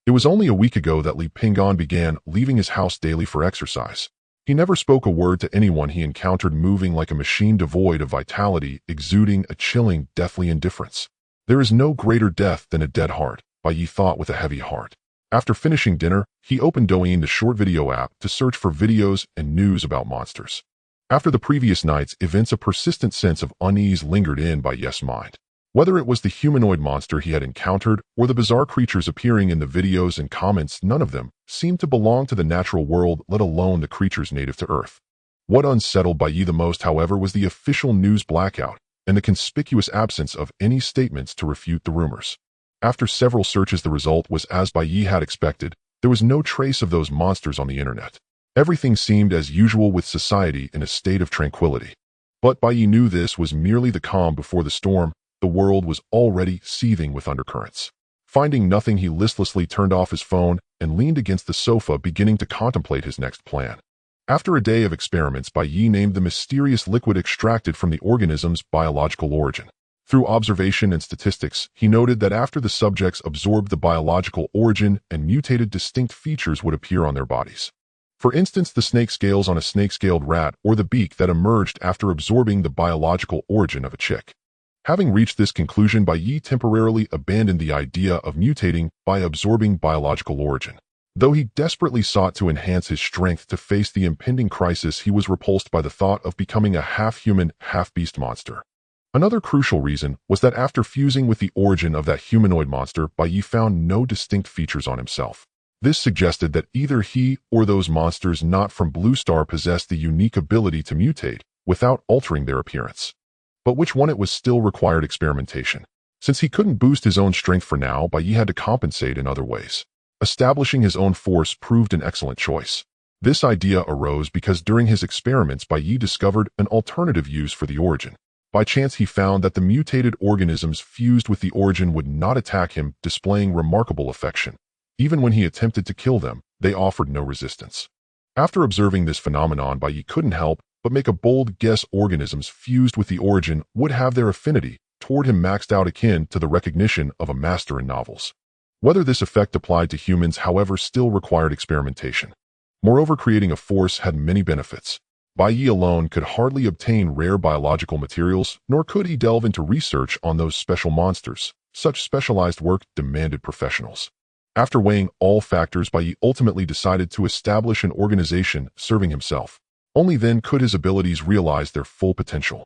It was only a week ago that Li Pinggan began leaving his house daily for exercise. He never spoke a word to anyone he encountered, moving like a machine devoid of vitality, exuding a chilling, deathly indifference. There is no greater death than a dead heart, Bai Ye thought with a heavy heart. After finishing dinner, he opened Douyin, the short video app, to search for videos and news about monsters. After the previous night's events, a persistent sense of unease lingered in Bai Ye's mind. Whether it was the humanoid monster he had encountered or the bizarre creatures appearing in the videos and comments, none of them seemed to belong to the natural world, let alone the creatures native to Earth. What unsettled Bai Ye the most, however, was the official news blackout and the conspicuous absence of any statements to refute the rumors. After several searches, the result was as Bai Ye had expected. There was no trace of those monsters on the internet. Everything seemed as usual, with society in a state of tranquility. But Bai Ye knew this was merely the calm before the storm. The world was already seething with undercurrents. Finding nothing, he listlessly turned off his phone and leaned against the sofa, beginning to contemplate his next plan. After a day of experiments, Bai Ye named the mysterious liquid extracted from the organism's biological origin. Through observation and statistics, he noted that after the subjects absorbed the biological origin and mutated, distinct features would appear on their bodies. For instance, the snake scales on a snake-scaled rat, or the beak that emerged after absorbing the biological origin of a chick. Having reached this conclusion, Bai Ye temporarily abandoned the idea of mutating by absorbing biological origin. Though he desperately sought to enhance his strength to face the impending crisis, he was repulsed by the thought of becoming a half-human, half-beast monster. Another crucial reason was that after fusing with the origin of that humanoid monster, Bai Ye found no distinct features on himself. This suggested that either he or those monsters not from Blue Star possessed the unique ability to mutate without altering their appearance. But which one? It was still required experimentation. Since he couldn't boost his own strength for now, Bai Ye had to compensate in other ways. Establishing his own force proved an excellent choice. This idea arose because during his experiments, Bai Ye discovered an alternative use for the origin. By chance, he found that the mutated organisms fused with the origin would not attack him, displaying remarkable affection. Even when he attempted to kill them, they offered no resistance. After observing this phenomenon, Bai Ye couldn't help but make a bold guess: organisms fused with the origin would have their affinity toward him maxed out, akin to the recognition of a master in novels. Whether this effect applied to humans, however, still required experimentation. Moreover, creating a force had many benefits. Bai Ye alone could hardly obtain rare biological materials, nor could he delve into research on those special monsters. Such specialized work demanded professionals. After weighing all factors, Bai Ye ultimately decided to establish an organization serving himself. Only then could his abilities realize their full potential.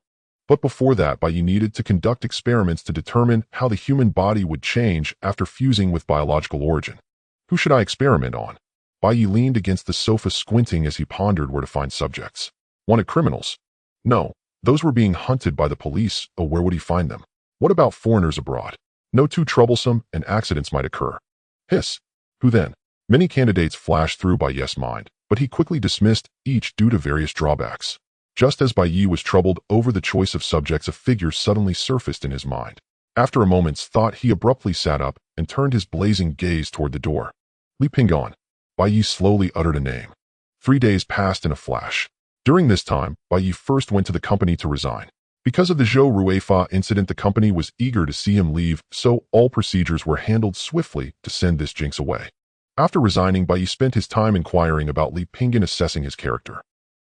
But before that, Bai Ye needed to conduct experiments to determine how the human body would change after fusing with biological origin. Who should I experiment on? Bai Ye leaned against the sofa, squinting as he pondered where to find subjects. Wanted criminals? No, those were being hunted by the police. Oh, where would he find them? What about foreigners abroad? No, too troublesome, and accidents might occur. Hiss. Who then? Many candidates flashed through Bai Ye's mind, but he quickly dismissed each due to various drawbacks. Just as Bai Ye was troubled over the choice of subjects, a figure suddenly surfaced in his mind. After a moment's thought, he abruptly sat up and turned his blazing gaze toward the door. Li Pingon. Bai Ye slowly uttered a name. 3 days passed in a flash. During this time, Bai Ye first went to the company to resign. Because of the Zhou Ruifa incident, the company was eager to see him leave, so all procedures were handled swiftly to send this jinx away. After resigning, Bai Ye spent his time inquiring about Li Pingon, assessing his character.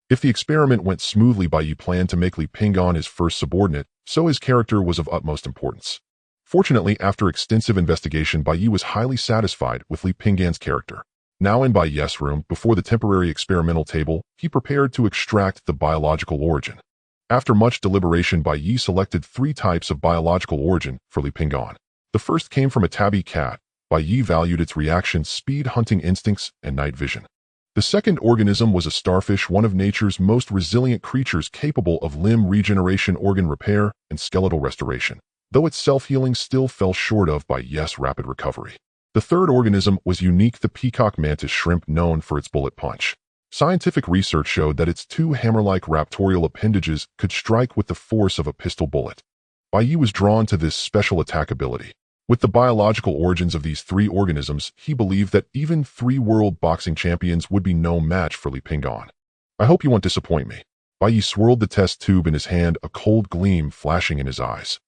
If the experiment went smoothly, Bai Ye planned to make Li Pingon his first subordinate, so his character was of utmost importance. Fortunately, after extensive investigation, Bai Ye was highly satisfied with Li Pingon's character. Now in Bai Ye's room, before the temporary experimental table, he prepared to extract the biological origin. After much deliberation, Bai Ye selected 3 types of biological origin for Li Pingon. The first came from a tabby cat. Bai Ye valued its reaction speed, hunting instincts, and night vision. The second organism was a starfish, one of nature's most resilient creatures, capable of limb regeneration, organ repair, and skeletal restoration, though its self-healing still fell short of Bai Ye's rapid recovery. The third organism was unique, the peacock mantis shrimp, known for its bullet punch. Scientific research showed that its 2 hammer-like raptorial appendages could strike with the force of a pistol bullet. Bai Ye was drawn to this special attack ability. With the biological origins of these 3 organisms, he believed that even 3 world boxing champions would be no match for Li Pingon. I hope you won't disappoint me. Bai Ye swirled the test tube in his hand, a cold gleam flashing in his eyes.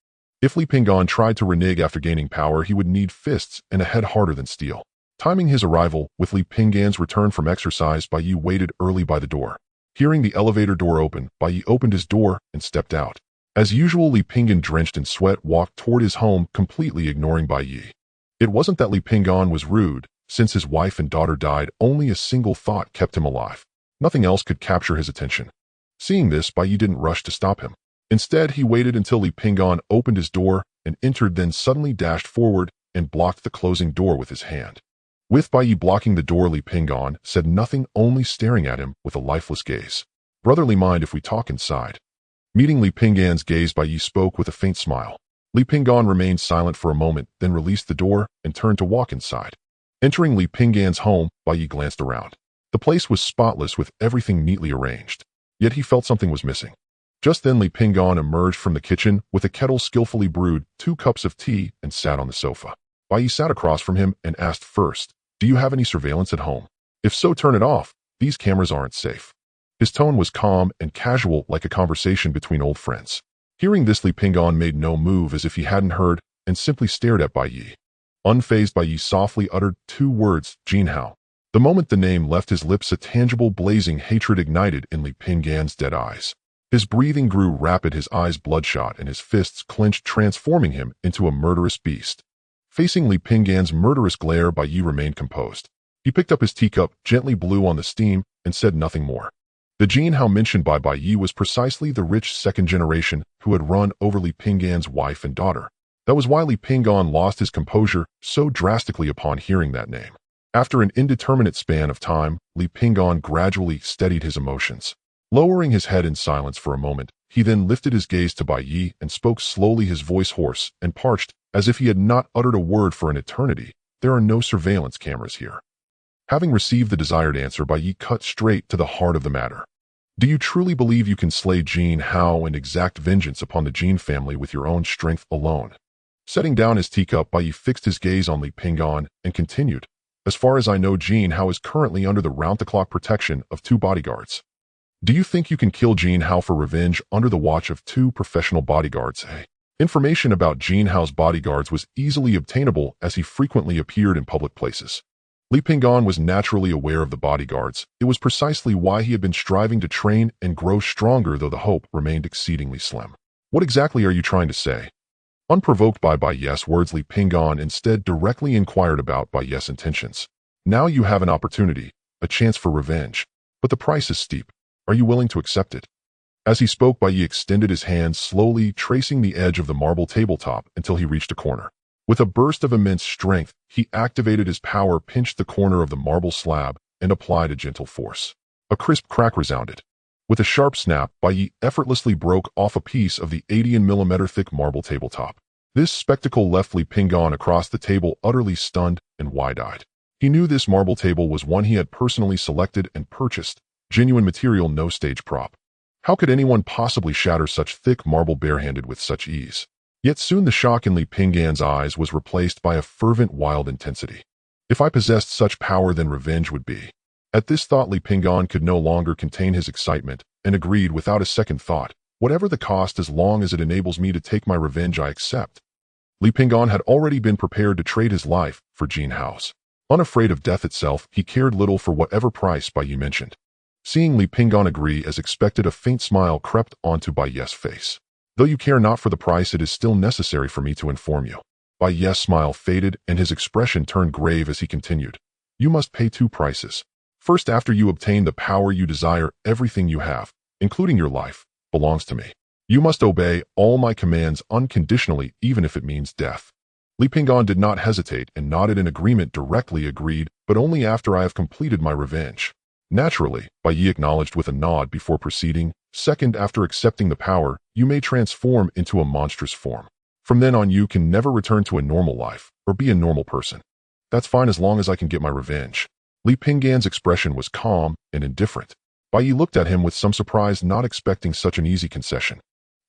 If Li Pingon tried to renege after gaining power, he would need fists and a head harder than steel. Timing his arrival with Li Pingon's return from exercise, Bai Ye waited early by the door. Hearing the elevator door open, Bai Ye opened his door and stepped out. As usual, Li Pingan, drenched in sweat, walked toward his home, completely ignoring Bai Ye. It wasn't that Li Pingan was rude. Since his wife and daughter died, only a single thought kept him alive. Nothing else could capture his attention. Seeing this, Bai Ye didn't rush to stop him. Instead, he waited until Li Pingan opened his door and entered, then suddenly dashed forward and blocked the closing door with his hand. With Bai Ye blocking the door, Li Pingan said nothing, only staring at him with a lifeless gaze. "Brotherly, mind if we talk inside?" Meeting Li Pingan's gaze, Bai Ye spoke with a faint smile. Li Pingan remained silent for a moment, then released the door and turned to walk inside. Entering Li Pingan's home, Bai Ye glanced around. The place was spotless with everything neatly arranged. Yet he felt something was missing. Just then Li Pingan emerged from the kitchen with a kettle skillfully brewed, 2 cups of tea, and sat on the sofa. Bai Ye sat across from him and asked, "First, do you have any surveillance at home? If so, turn it off. These cameras aren't safe." His tone was calm and casual, like a conversation between old friends. Hearing this, Li Pingan made no move, as if he hadn't heard, and simply stared at Bai Ye. Unfazed, Bai Ye softly uttered 2 words, "Jin Hao." The moment the name left his lips, a tangible, blazing hatred ignited in Li Pingan's dead eyes. His breathing grew rapid, his eyes bloodshot, and his fists clenched, transforming him into a murderous beast. Facing Li Pingan's murderous glare, Bai Ye remained composed. He picked up his teacup, gently blew on the steam, and said nothing more. The Jin Hao mentioned by Bai Ye was precisely the rich second generation who had run over Li Pingan's wife and daughter. That was why Li Pingan lost his composure so drastically upon hearing that name. After an indeterminate span of time, Li Pingan gradually steadied his emotions. Lowering his head in silence for a moment, he then lifted his gaze to Bai Ye and spoke slowly, his voice hoarse and parched, as if he had not uttered a word for an eternity. "There are no surveillance cameras here." Having received the desired answer, Bai Ye cut straight to the heart of the matter. "Do you truly believe you can slay Jin Hao and exact vengeance upon the Jin family with your own strength alone?" Setting down his teacup, Bai Ye fixed his gaze on Li Pingan and continued, "As far as I know, Jin Hao is currently under the round-the-clock protection of 2 bodyguards. Do you think you can kill Jin Hao for revenge under the watch of 2 professional bodyguards?" Information about Jin Hao's bodyguards was easily obtainable, as he frequently appeared in public places. Li Pingan was naturally aware of the bodyguards. It was precisely why he had been striving to train and grow stronger, though the hope remained exceedingly slim. "What exactly are you trying to say?" Unprovoked by Bai Ye's words, Li Pingan instead directly inquired about Bai Ye's intentions. "Now you have an opportunity, a chance for revenge. But the price is steep. Are you willing to accept it?" As he spoke, Bai Ye extended his hand, slowly tracing the edge of the marble tabletop until he reached a corner. With a burst of immense strength, he activated his power, pinched the corner of the marble slab, and applied a gentle force. A crisp crack resounded. With a sharp snap, Bai Ye effortlessly broke off a piece of the 80mm thick marble tabletop. This spectacle left Li Pingan across the table utterly stunned and wide-eyed. He knew this marble table was one he had personally selected and purchased, genuine material, no stage prop. How could anyone possibly shatter such thick marble barehanded with such ease? Yet soon the shock in Li Pingan's eyes was replaced by a fervent, wild intensity. "If I possessed such power, then revenge would be." At this thought, Li Pingan could no longer contain his excitement and agreed without a second thought, "Whatever the cost, as long as it enables me to take my revenge, I accept." Li Pingan had already been prepared to trade his life for Jin Hao's. Unafraid of death itself, he cared little for whatever price Bai Ye mentioned. Seeing Li Pingan agree as expected, a faint smile crept onto Bai Ye's face. "Though you care not for the price, it is still necessary for me to inform you." Bai Ye's smile faded and his expression turned grave as he continued, "You must pay 2 prices. First, after you obtain the power you desire, everything you have, including your life, belongs to me. You must obey all my commands unconditionally, even if it means death." Li Pingan did not hesitate and nodded in agreement. "Directly agreed, but only after I have completed my revenge." "Naturally," Bai Ye acknowledged with a nod before proceeding. "Second, after accepting the power, you may transform into a monstrous form. From then on, you can never return to a normal life or be a normal person." "That's fine as long as I can get my revenge." Li Pingan's expression was calm and indifferent. Bai Ye looked at him with some surprise, not expecting such an easy concession.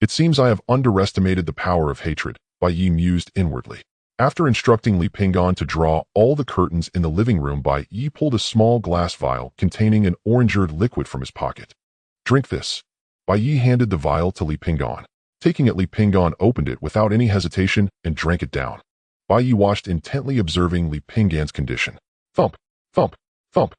"It seems I have underestimated the power of hatred," Bai Ye mused inwardly. After instructing Li Pingan to draw all the curtains in the living room, Bai Ye pulled a small glass vial containing an orangered liquid from his pocket. "Drink this." Bai Ye handed the vial to Li Pingan. Taking it, Li Pingan opened it without any hesitation and drank it down. Bai Ye watched intently, observing Li Pingan's condition. Thump, thump, thump.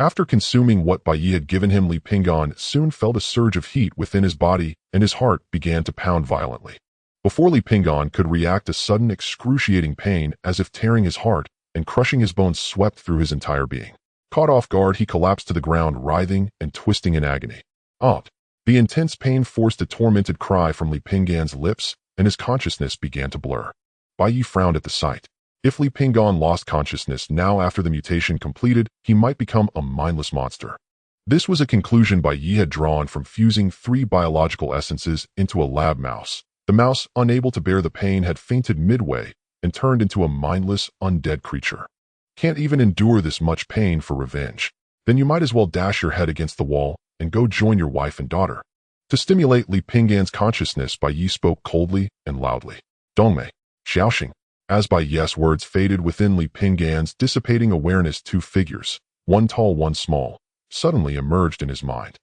After consuming what Bai Ye had given him, Li Pinggan soon felt a surge of heat within his body, and his heart began to pound violently. Before Li Pinggan could react, a sudden excruciating pain, as if tearing his heart and crushing his bones, swept through his entire being. Caught off guard, he collapsed to the ground, writhing and twisting in agony. The intense pain forced a tormented cry from Li Pinggan's lips, and his consciousness began to blur. Bai Ye frowned at the sight. If Li Pinggan lost consciousness now after the mutation completed, he might become a mindless monster. This was a conclusion Bai Ye had drawn from fusing 3 biological essences into a lab mouse. The mouse, unable to bear the pain, had fainted midway and turned into a mindless, undead creature. Can't even endure this much pain for revenge? Then you might as well dash your head against the wall and go join your wife and daughter. To stimulate Li Pinggan's consciousness, Bai Ye spoke coldly and loudly. Dongmei, Xiaoxing. As Bai Ye's words faded within Li Pinggan's dissipating awareness, 2 figures, one tall, one small, suddenly emerged in his mind.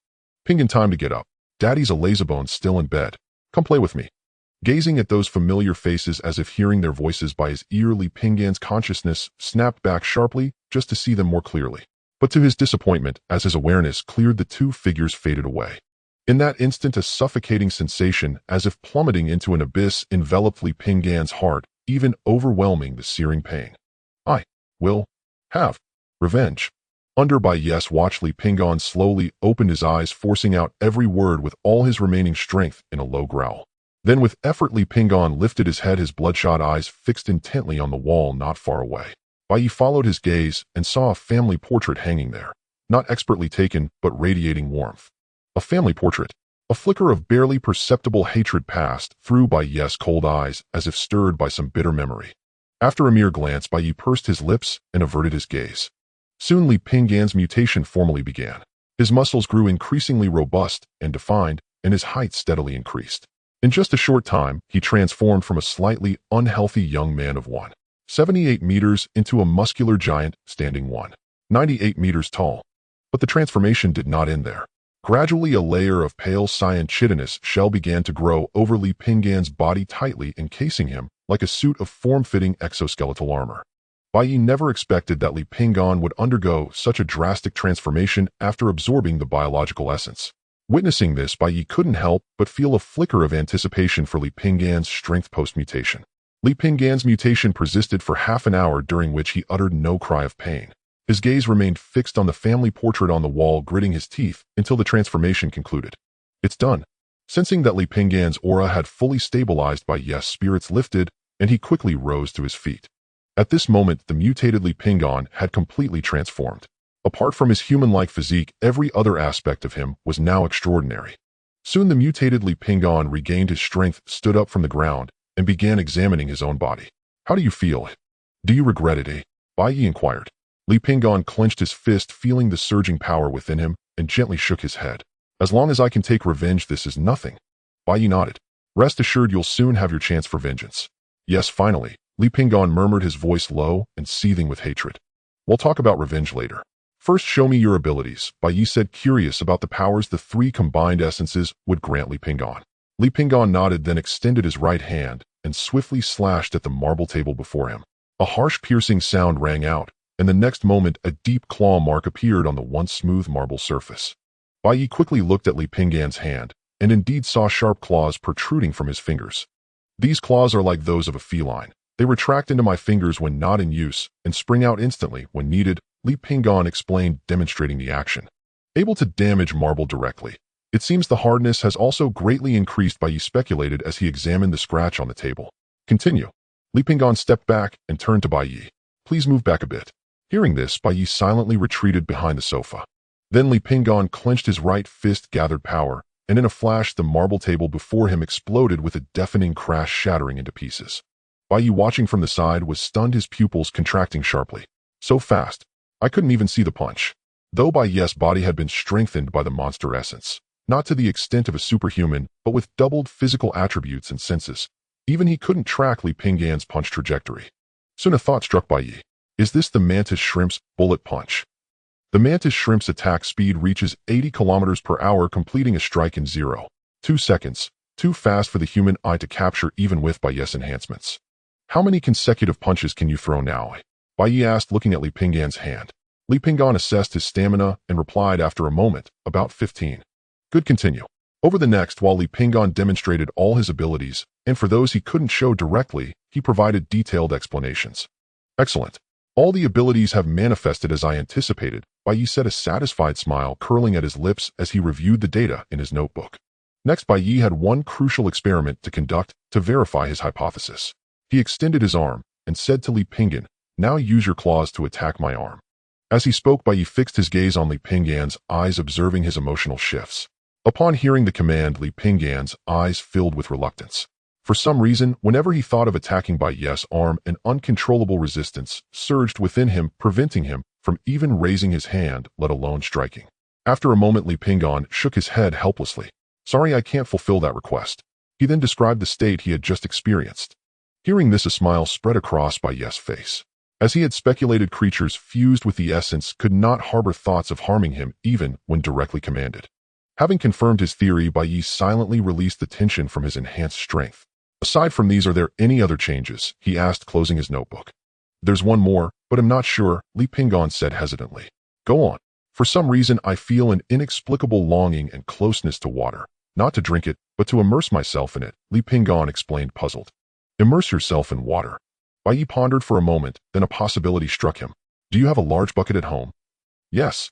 Pinggan, time to get up. Daddy's a lazybone still in bed. Come play with me. Gazing at those familiar faces as if hearing their voices by his ear, Li Pinggan's consciousness snapped back sharply just to see them more clearly. But to his disappointment, as his awareness cleared, the 2 figures faded away. In that instant, a suffocating sensation, as if plummeting into an abyss, enveloped Li Pinggan's heart, even overwhelming the searing pain. I will have revenge. Under Bai Ye's watch, Li Pinggan slowly opened his eyes, forcing out every word with all his remaining strength in a low growl. Then with effort, Li Pinggan lifted his head, his bloodshot eyes fixed intently on the wall not far away. Bai Ye followed his gaze and saw a family portrait hanging there, not expertly taken, but radiating warmth. A family portrait. A flicker of barely perceptible hatred passed through Bai Ye's cold eyes, as if stirred by some bitter memory. After a mere glance, Bai Ye pursed his lips and averted his gaze. Soon Li Pinggan's mutation formally began. His muscles grew increasingly robust and defined, and his height steadily increased. In just a short time, he transformed from a slightly unhealthy young man of 1.78 meters into a muscular giant standing 1.98 meters tall. But the transformation did not end there. Gradually, a layer of pale cyan chitinous shell began to grow over Li Pinggan's body, tightly encasing him like a suit of form-fitting exoskeletal armor. Bai Ye never expected that Li Pinggan would undergo such a drastic transformation after absorbing the biological essence. Witnessing this, Bai Ye couldn't help but feel a flicker of anticipation for Li Pinggan's strength post-mutation. Li Pinggan's mutation persisted for half an hour, during which he uttered no cry of pain. His gaze remained fixed on the family portrait on the wall, gritting his teeth until the transformation concluded. It's done. Sensing that Li Pinggan's aura had fully stabilized, Bai Ye's spirits lifted, and he quickly rose to his feet. At this moment, the mutated Li Pinggan had completely transformed. Apart from his human-like physique, every other aspect of him was now extraordinary. Soon the mutated Li Pinggan regained his strength, stood up from the ground, and began examining his own body. How do you feel? Do you regret it, eh? Bai Ye inquired. Li Pinggan clenched his fist, feeling the surging power within him, and gently shook his head. As long as I can take revenge, this is nothing. Bai Ye nodded. Rest assured, you'll soon have your chance for vengeance. Yes, finally, Li Pinggan murmured, his voice low and seething with hatred. We'll talk about revenge later. First, show me your abilities, Bai Ye said, curious about the powers the 3 combined essences would grant Li Pinggan. Li Pinggan nodded, then extended his right hand and swiftly slashed at the marble table before him. A harsh, piercing sound rang out, and the next moment a deep claw mark appeared on the once smooth marble surface. Bai Ye quickly looked at Li Pinggan's hand, and indeed saw sharp claws protruding from his fingers. These claws are like those of a feline. They retract into my fingers when not in use, and spring out instantly when needed, Li Pinggan explained, demonstrating the action. Able to damage marble directly. It seems the hardness has also greatly increased, Bai Ye speculated as he examined the scratch on the table. Continue. Li Pinggan stepped back and turned to Bai Ye. Please move back a bit. Hearing this, Bai Ye silently retreated behind the sofa. Then Li Pinggan clenched his right fist, gathered power, and in a flash the marble table before him exploded with a deafening crash, shattering into pieces. Bai Ye, watching from the side, was stunned, his pupils contracting sharply. So fast. I couldn't even see the punch. Though Bai Ye's body had been strengthened by the monster essence, not to the extent of a superhuman, but with doubled physical attributes and senses, even he couldn't track Li Pinggan's punch trajectory. Soon a thought struck Bai Ye. Is this the mantis shrimp's bullet punch? The mantis shrimp's attack speed reaches 80 kilometers per hour, completing a strike in 0.2 seconds, too fast for the human eye to capture even with Bai Ye's enhancements. How many consecutive punches can you throw now? Bai Ye asked, looking at Li Pinggan's hand. Li Pinggan assessed his stamina and replied after a moment, about 15. Good, continue. Over the next, while Li Pinggan demonstrated all his abilities, and for those he couldn't show directly, he provided detailed explanations. Excellent. All the abilities have manifested as I anticipated, Bai Ye said, a satisfied smile curling at his lips as he reviewed the data in his notebook. Next, Bai Ye had one crucial experiment to conduct to verify his hypothesis. He extended his arm and said to Li Pinggan, "Now use your claws to attack my arm." As he spoke, Bai Ye fixed his gaze on Li Pinggan's eyes, observing his emotional shifts. Upon hearing the command, Li Pinggan's eyes filled with reluctance. For some reason, whenever he thought of attacking Bai Ye's arm, an uncontrollable resistance surged within him, preventing him from even raising his hand, let alone striking. After a moment, Li Pinggan shook his head helplessly. "Sorry, I can't fulfill that request." He then described the state he had just experienced. Hearing this, a smile spread across Bai Ye's face. As he had speculated, creatures fused with the essence could not harbor thoughts of harming him even when directly commanded. Having confirmed his theory, Bai Ye silently released the tension from his enhanced strength. "Aside from these, are there any other changes?" he asked, closing his notebook. "There's one more, but I'm not sure," Li Pinggan said hesitantly. "Go on." "For some reason, I feel an inexplicable longing and closeness to water. Not to drink it, but to immerse myself in it," Li Pinggan explained, puzzled. "Immerse yourself in water." Bai Ye pondered for a moment, then a possibility struck him. "Do you have a large bucket at home?" "Yes."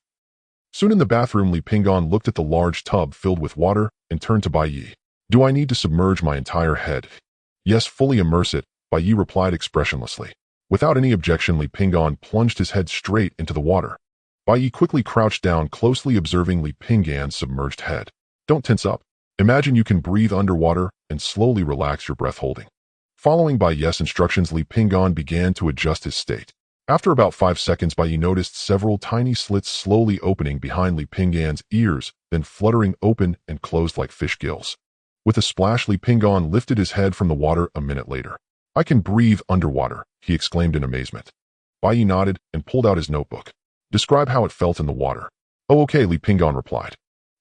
Soon in the bathroom, Li Pinggan looked at the large tub filled with water and turned to Bai Ye. "Do I need to submerge my entire head?" "Yes, fully immerse it," Bai Ye replied expressionlessly. Without any objection, Li Pinggan plunged his head straight into the water. Bai Ye quickly crouched down, closely observing Li Pinggan's submerged head. "Don't tense up. Imagine you can breathe underwater and slowly relax your breath holding." Following Bai Ye's instructions, Li Pinggan began to adjust his state. After about 5 seconds, Bai Ye noticed several tiny slits slowly opening behind Li Pinggan's ears, then fluttering open and closed like fish gills. With a splash, Li Pinggan lifted his head from the water a minute later. "I can breathe underwater," he exclaimed in amazement. Bai Ye nodded and pulled out his notebook. "Describe how it felt in the water." "Oh, okay," Li Pinggan replied.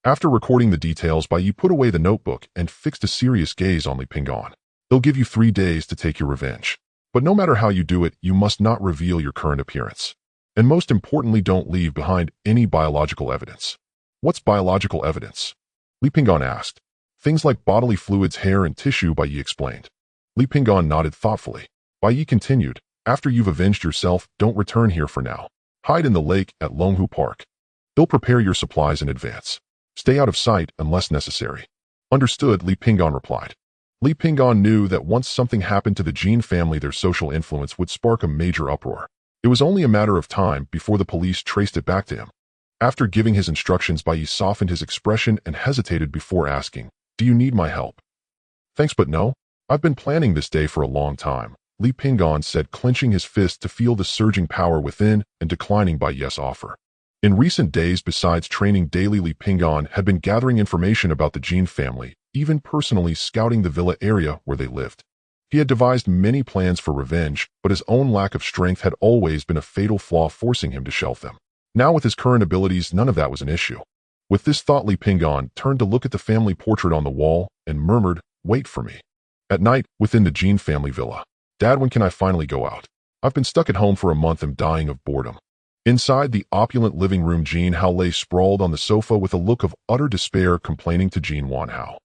After recording the details, Bai Ye put away the notebook and fixed a serious gaze on Li Pinggan. "They'll give you 3 days to take your revenge. But no matter how you do it, you must not reveal your current appearance. And most importantly, don't leave behind any biological evidence." "What's biological evidence?" Li Pinggan asked. "Things like bodily fluids, hair, and tissue," Bai Ye explained. Li Pinggan nodded thoughtfully. Bai Ye continued, "After you've avenged yourself, don't return here for now. Hide in the lake at Longhu Park. They'll prepare your supplies in advance. Stay out of sight unless necessary." "Understood," Li Pinggan replied. Li Pinggan knew that once something happened to the Jin family, their social influence would spark a major uproar. It was only a matter of time before the police traced it back to him. After giving his instructions, Bai Ye softened his expression and hesitated before asking, "Do you need my help?" "Thanks, but no. I've been planning this day for a long time," Li Pinggan said, clenching his fist to feel the surging power within and declining Bai Ye's offer. In recent days, besides training daily, Li Pinggan had been gathering information about the Jin family, even personally scouting the villa area where they lived. He had devised many plans for revenge, but his own lack of strength had always been a fatal flaw, forcing him to shelve them. Now, with his current abilities, none of that was an issue. With this thought, Li Pinggan turned to look at the family portrait on the wall and murmured, "Wait for me." At night, within the Jin family villa. "Dad, when can I finally go out? I've been stuck at home for a month and dying of boredom." Inside the opulent living room, Jin Hao lay sprawled on the sofa with a look of utter despair, complaining to Jin Wanhao.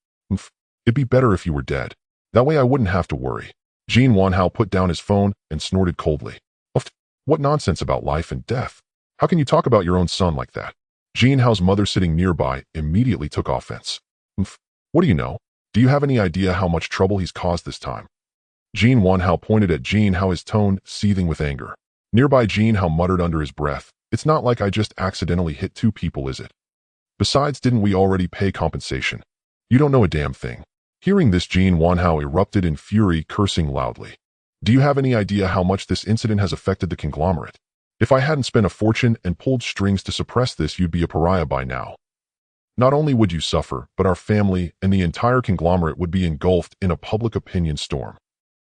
"It'd be better if you were dead. That way I wouldn't have to worry." Jin Wanhao put down his phone and snorted coldly. "What nonsense about life and death? How can you talk about your own son like that?" Jin Hao's mother, sitting nearby, immediately took offense. "What do you know? Do you have any idea how much trouble he's caused this time?" Jin Wanhao pointed at Jin Hao, his tone seething with anger. Nearby, Jin Hao muttered under his breath, "It's not like I just accidentally hit 2 people, is it? Besides, didn't we already pay compensation? You don't know a damn thing." Hearing this, Jin Wanhao erupted in fury, cursing loudly. "Do you have any idea how much this incident has affected the conglomerate? If I hadn't spent a fortune and pulled strings to suppress this, you'd be a pariah by now. Not only would you suffer, but our family and the entire conglomerate would be engulfed in a public opinion storm."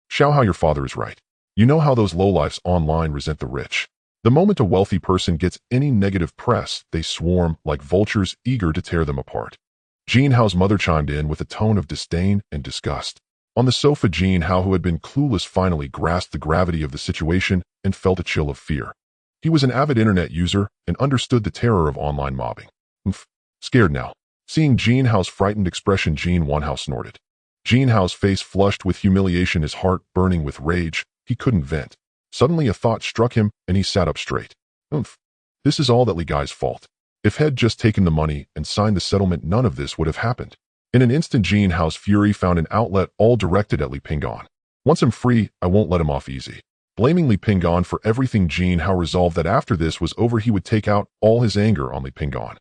"Xiao Hao, your father is right. You know how those lowlifes online resent the rich. The moment a wealthy person gets any negative press, they swarm like vultures, eager to tear them apart." Jin Hao's mother chimed in with a tone of disdain and disgust. On the sofa, Jin Hao, who had been clueless, finally grasped the gravity of the situation and felt a chill of fear. He was an avid internet user and understood the terror of online mobbing. Oof. Scared now. Seeing Jin Hao's frightened expression, Jin Wanhao snorted. Jin Hao's face flushed with humiliation, his heart burning with rage. He couldn't vent. Suddenly a thought struck him, and he sat up straight. Oomph. This is all that Li Gai's fault. If he'd just taken the money and signed the settlement, none of this would have happened. In an instant, Jin Hao's fury found an outlet, all directed at Li Pinggan. Once I'm free, I won't let him off easy. Blaming Li Pinggan for everything, Jin Hao resolved that after this was over, he would take out all his anger on Li Pinggan.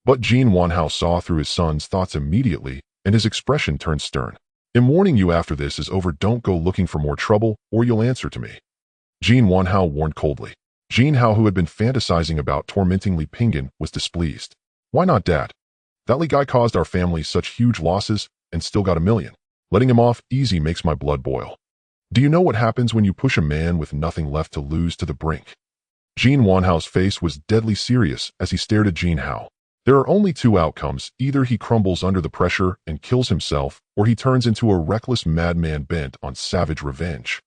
But Jin Wanhao saw through his son's thoughts immediately, and his expression turned stern. I'm warning you, after this is over, don't go looking for more trouble, or you'll answer to me. Jin Wanhao warned coldly. Jin Hao, who had been fantasizing about tormenting Li Pinggan, was displeased. Why not, Dad? That Li Gai caused our family such huge losses and still got $1 million. Letting him off easy makes my blood boil. Do you know what happens when you push a man with nothing left to lose to the brink? Jin Wanhao's face was deadly serious as he stared at Jin Hao. There are only two outcomes: either he crumbles under the pressure and kills himself, or he turns into a reckless madman bent on savage revenge.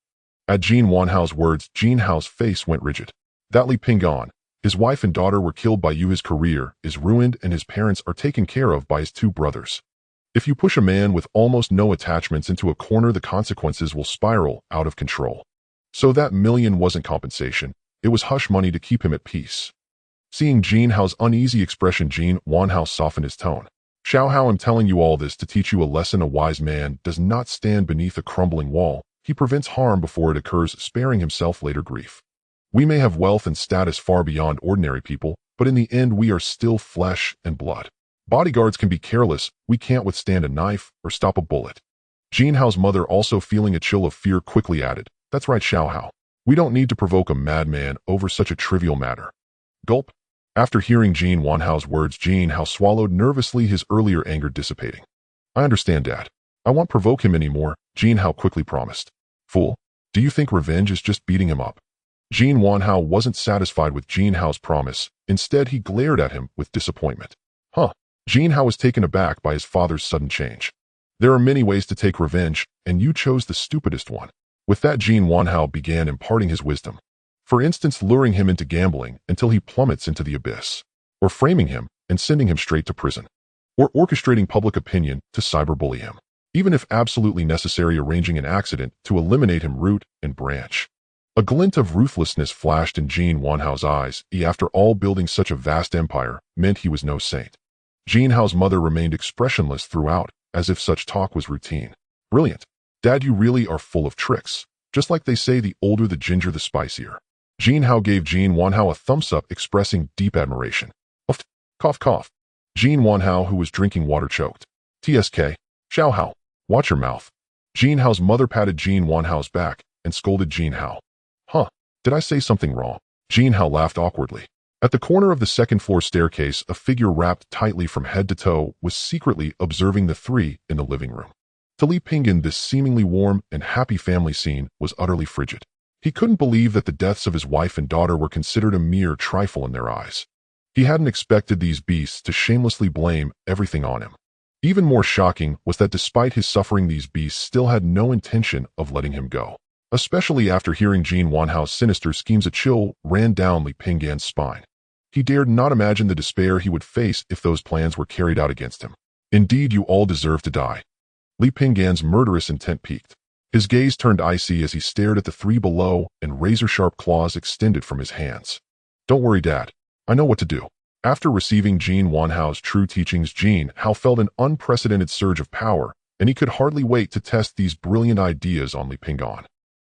At Jin Wanhao's words, Jin Hao's face went rigid. That Li Pinggan, his wife and daughter were killed by you, his career is ruined, and his parents are taken care of by his 2 brothers. If you push a man with almost no attachments into a corner, the consequences will spiral out of control. So that $1 million wasn't compensation, it was hush money to keep him at peace. Seeing Jin Hao's uneasy expression, Jin Wanhao softened his tone. Xiao Hao, I'm telling you all this to teach you a lesson. A wise man does not stand beneath a crumbling wall. He prevents harm before it occurs, sparing himself later grief. We may have wealth and status far beyond ordinary people, but in the end we are still flesh and blood. Bodyguards can be careless, we can't withstand a knife or stop a bullet. Jin Hao's mother, also feeling a chill of fear, quickly added, That's right, Xiao Hao. We don't need to provoke a madman over such a trivial matter. Gulp. After hearing Jin Wanhao's words, Jin Hao swallowed nervously, his earlier anger dissipating. I understand, Dad. I won't provoke him anymore, Jin Hao quickly promised. Fool. Do you think revenge is just beating him up? Jin Wanhao wasn't satisfied with Jin Hao's promise. Instead, he glared at him with disappointment. Huh. Jin Hao was taken aback by his father's sudden change. There are many ways to take revenge, and you chose the stupidest one. With that, Jin Wanhao began imparting his wisdom. For instance, luring him into gambling until he plummets into the abyss, or framing him and sending him straight to prison, or orchestrating public opinion to cyberbully him, even if absolutely necessary, arranging an accident to eliminate him root and branch. A glint of ruthlessness flashed in Jin Wanhao's eyes. After all, building such a vast empire meant he was no saint. Jin Hao's mother remained expressionless throughout, as if such talk was routine. Brilliant. Dad, you really are full of tricks. Just like they say, the older the ginger, the spicier. Jin Hao gave Jin Wanhao a thumbs up, expressing deep admiration. Uft, cough, cough. Jin Wanhao, who was drinking water, choked. TSK, Xiao Hao, watch your mouth. Jin Hao's mother patted Jin Wanhao's back and scolded Jin Hao. Huh, did I say something wrong? Jin Hao laughed awkwardly. At the corner of the second-floor staircase, a figure wrapped tightly from head to toe was secretly observing the three in the living room. To Li Pinggan, this seemingly warm and happy family scene was utterly frigid. He couldn't believe that the deaths of his wife and daughter were considered a mere trifle in their eyes. He hadn't expected these beasts to shamelessly blame everything on him. Even more shocking was that despite his suffering, these beasts still had no intention of letting him go. Especially after hearing Jin Wanhao's sinister schemes, a chill ran down Li Pinggan's spine. He dared not imagine the despair he would face if those plans were carried out against him. Indeed, you all deserve to die. Li Pinggan's murderous intent peaked. His gaze turned icy as he stared at the three below, and razor-sharp claws extended from his hands. Don't worry, Dad. I know what to do. After receiving Jin Wanhao's true teachings, Jin Hao felt an unprecedented surge of power, and he could hardly wait to test these brilliant ideas on Li Pinggan.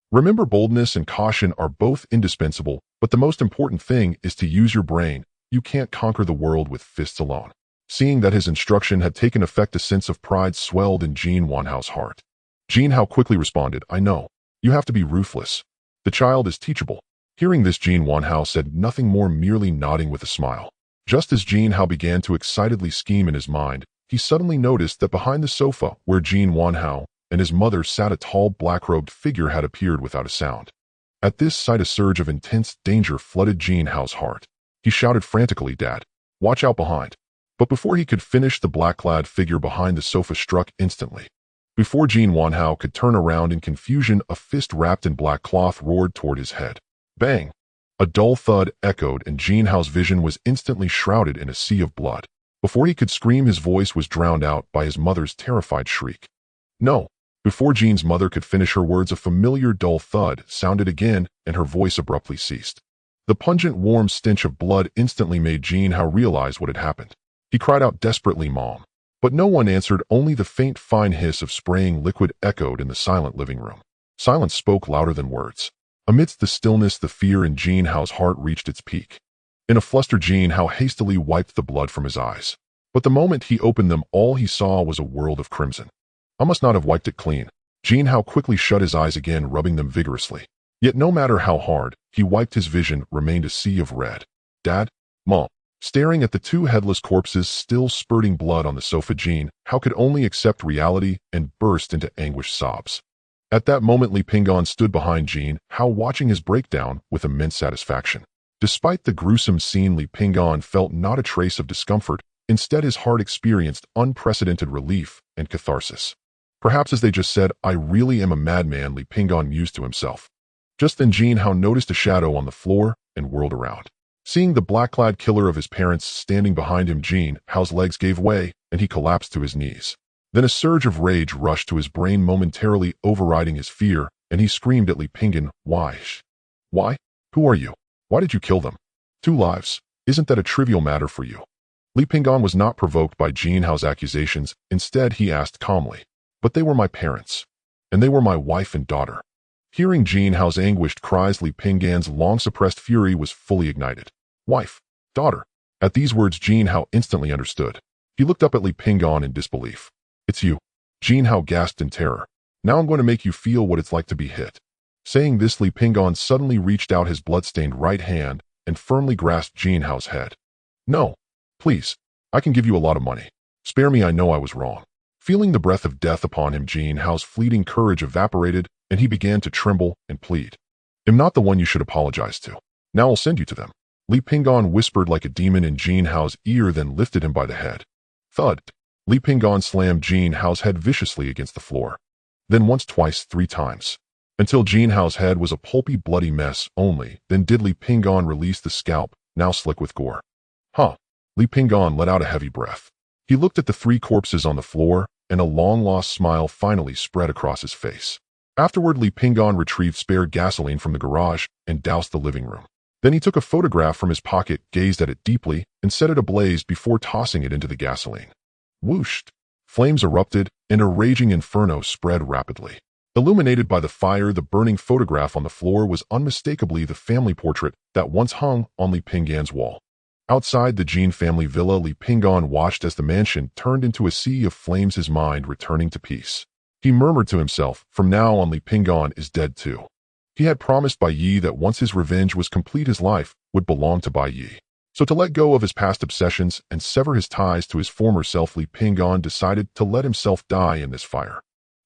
Remember, boldness and caution are both indispensable, but the most important thing is to use your brain. You can't conquer the world with fists alone. Seeing that his instruction had taken effect, a sense of pride swelled in Jin Wanhao's heart. Jin Hao quickly responded, I know. You have to be ruthless. The child is teachable. Hearing this, Jin Wanhao said nothing more, merely nodding with a smile. Just as Jin Hao began to excitedly scheme in his mind, he suddenly noticed that behind the sofa where Jin Wanhao and his mother sat, a tall black-robed figure had appeared without a sound. At this sight, a surge of intense danger flooded Jin Hao's heart. He shouted frantically, Dad, watch out behind. But before he could finish, the black-clad figure behind the sofa struck instantly. Before Jin Wanhao could turn around in confusion, a fist wrapped in black cloth roared toward his head. Bang! A dull thud echoed and Jin Hao's vision was instantly shrouded in a sea of blood. Before he could scream, his voice was drowned out by his mother's terrified shriek. No! Before Jin's mother could finish her words, a familiar dull thud sounded again and her voice abruptly ceased. The pungent, warm stench of blood instantly made Jin Hao realize what had happened. He cried out desperately, "Mom!" But no one answered, only the faint, fine hiss of spraying liquid echoed in the silent living room. Silence spoke louder than words. Amidst the stillness, the fear in Jin Hao's heart reached its peak. In a fluster, Jin Hao hastily wiped the blood from his eyes. But the moment he opened them, all he saw was a world of crimson. I must not have wiped it clean. Jin Hao quickly shut his eyes again, rubbing them vigorously. Yet no matter how hard he wiped, his vision remained a sea of red. Dad? Mom? Staring at the two headless corpses still spurting blood on the sofa, Jin Hao could only accept reality and burst into anguished sobs. At that moment, Li Pinggan stood behind Jin Hao, watching his breakdown with immense satisfaction. Despite the gruesome scene, Li Pinggan felt not a trace of discomfort. Instead, his heart experienced unprecedented relief and catharsis. Perhaps as they just said, "I really am a madman," Li Pinggan mused to himself. Just then, Jin Hao noticed a shadow on the floor and whirled around. Seeing the black-clad killer of his parents standing behind him, Jin Hao's legs gave way and he collapsed to his knees. Then a surge of rage rushed to his brain, momentarily overriding his fear, and he screamed at Li Pinggan, "Why? Why? Who are you? Why did you kill them? 2 lives. Isn't that a trivial matter for you?" Li Pinggan was not provoked by Jin Hao's accusations. Instead, he asked calmly, "But they were my parents, and they were my wife and daughter." Hearing Jin Hao's anguished cries, Li Pinggan's long-suppressed fury was fully ignited. "Wife, daughter." At these words, Jin Hao instantly understood. He looked up at Li Pinggan in disbelief. "It's you." Jin Hao gasped in terror. "Now I'm going to make you feel what it's like to be hit." Saying this, Li Pinggan suddenly reached out his blood-stained right hand and firmly grasped Jin Hao's head. "No. Please. I can give you a lot of money. Spare me, I know I was wrong." Feeling the breath of death upon him, Jin Hao's fleeting courage evaporated and he began to tremble and plead. "I'm not the one you should apologize to. Now I'll send you to them." Li Pinggan whispered like a demon in Jin Hao's ear, then lifted him by the head. Thud! Li Pinggan slammed Jin Hao's head viciously against the floor. Then once, twice, 3 times. Until Jin Hao's head was a pulpy, bloody mess only. Then did Li Pinggan release the scalp, now slick with gore. "Huh." Li Pinggan let out a heavy breath. He looked at the 3 corpses on the floor, and a long-lost smile finally spread across his face. Afterward, Li Pinggan retrieved spare gasoline from the garage and doused the living room. Then he took a photograph from his pocket, gazed at it deeply, and set it ablaze before tossing it into the gasoline. Whoosh! Flames erupted, and a raging inferno spread rapidly. Illuminated by the fire, the burning photograph on the floor was unmistakably the family portrait that once hung on Li Pinggan's wall. Outside the Jin family villa, Li Pinggan watched as the mansion turned into a sea of flames, his mind returning to peace. He murmured to himself, from now on Li Pinggan is dead too. He had promised Bai Ye that once his revenge was complete, his life would belong to Bai Ye. So to let go of his past obsessions and sever his ties to his former self, Li Pinggan decided to let himself die in this fire.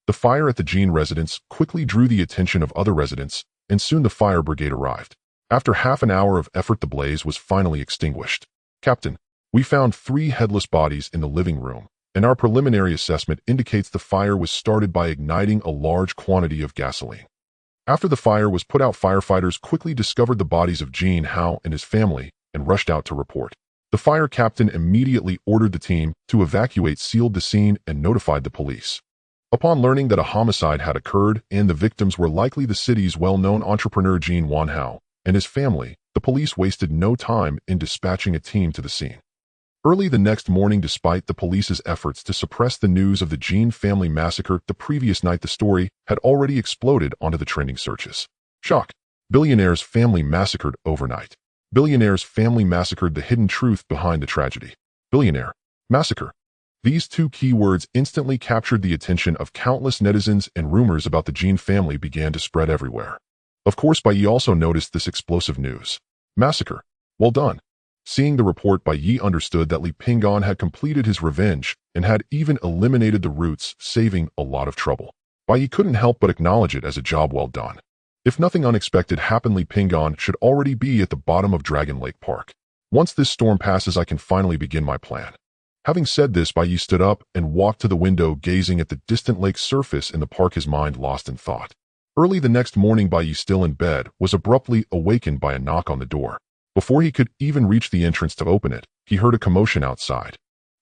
The fire at the Jin residence quickly drew the attention of other residents, and soon the fire brigade arrived. After half an hour of effort, the blaze was finally extinguished. "Captain, we found 3 headless bodies in the living room, and our preliminary assessment indicates the fire was started by igniting a large quantity of gasoline." After the fire was put out, firefighters quickly discovered the bodies of Jin Hao and his family and rushed out to report. The fire captain immediately ordered the team to evacuate, sealed the scene, and notified the police. Upon learning that a homicide had occurred and the victims were likely the city's well-known entrepreneur Jin Wanhao and his family, the police wasted no time in dispatching a team to the scene. Early the next morning, despite the police's efforts to suppress the news of the Jin family massacre the previous night, the story had already exploded onto the trending searches. Shock! Billionaire's family massacred overnight. Billionaire's family massacred, the hidden truth behind the tragedy. Billionaire. Massacre. These 2 keywords instantly captured the attention of countless netizens, and rumors about the Jin family began to spread everywhere. Of course, Bai Ye also noticed this explosive news. Massacre. Well done. Seeing the report, Bai Ye understood that Li Pinggan had completed his revenge and had even eliminated the roots, saving a lot of trouble. Bai Ye couldn't help but acknowledge it as a job well done. If nothing unexpected happened, Li Pinggan should already be at the bottom of Dragon Lake Park. Once this storm passes, I can finally begin my plan. Having said this, Bai Ye stood up and walked to the window, gazing at the distant lake's surface in the park, his mind lost in thought. Early the next morning, Bai Ye, still in bed, was abruptly awakened by a knock on the door. Before he could even reach the entrance to open it, he heard a commotion outside.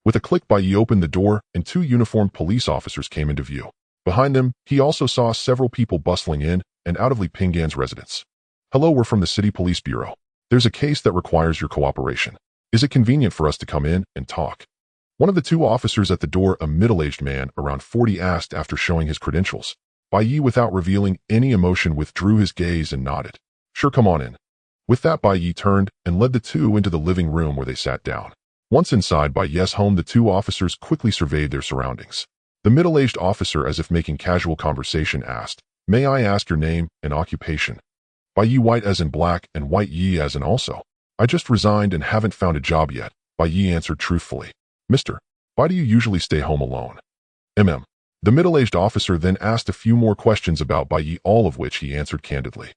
With a click, Bai Ye opened the door, and two uniformed police officers came into view. Behind them, he also saw several people bustling in and out of Li Pinggan's residence. "Hello, we're from the City Police Bureau. There's a case that requires your cooperation. Is it convenient for us to come in and talk?" One of the two officers at the door, a middle-aged man around 40, asked after showing his credentials. Bai Ye, without revealing any emotion, withdrew his gaze and nodded. "Sure, come on in." With that, Bai Ye turned and led the two into the living room where they sat down. Once inside Bai Ye's home, the two officers quickly surveyed their surroundings. The middle-aged officer, as if making casual conversation, asked, "May I ask your name and occupation?" Bai Ye, white as in black and white Ye as in also. "I just resigned and haven't found a job yet," Bai Ye answered truthfully. "Mister, why do you usually stay home alone?" The middle-aged officer then asked a few more questions about Bai Ye, all of which he answered candidly.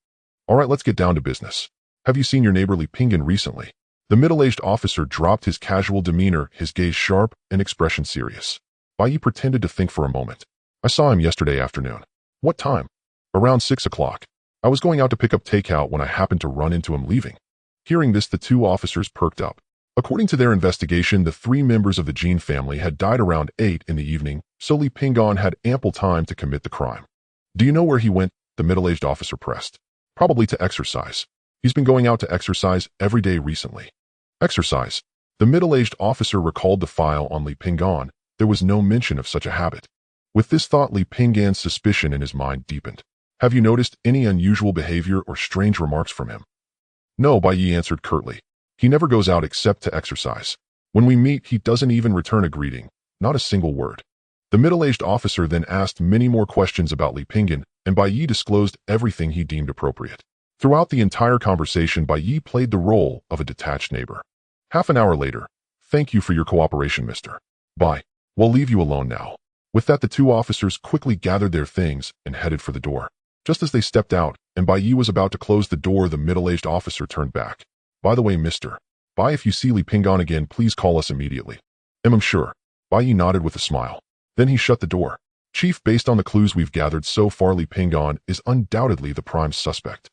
"All right, let's get down to business. Have you seen your neighbor Li Pinggan recently?" The middle-aged officer dropped his casual demeanor, his gaze sharp and expression serious. Bai Ye pretended to think for a moment. "I saw him yesterday afternoon." "What time?" "Around 6 o'clock. I was going out to pick up takeout when I happened to run into him leaving." Hearing this, the two officers perked up. According to their investigation, the three members of the Jean family had died around 8 in the evening, so Li Pinggan had ample time to commit the crime. "Do you know where he went?" the middle-aged officer pressed. "Probably to exercise. He's been going out to exercise every day recently." "Exercise?" The middle-aged officer recalled the file on Li Pinggan. There was no mention of such a habit. With this thought, Li Pinggan's suspicion in his mind deepened. "Have you noticed any unusual behavior or strange remarks from him?" "No," Bai Ye answered curtly. "He never goes out except to exercise. When we meet, he doesn't even return a greeting, not a single word." The middle-aged officer then asked many more questions about Li Pinggan, and Bai Ye disclosed everything he deemed appropriate. Throughout the entire conversation, Bai Ye played the role of a detached neighbor. Half an hour later, "Thank you for your cooperation, Mr. Bai. We'll leave you alone now." With that, the two officers quickly gathered their things and headed for the door. Just as they stepped out, and Bai Ye was about to close the door, the middle-aged officer turned back. "By the way, Mr. Bai, if you see Li Pinggan again, please call us immediately." "I'm sure." Bai Ye nodded with a smile. Then he shut the door. "Chief, based on the clues we've gathered so far, Li Pinggan is undoubtedly the prime suspect.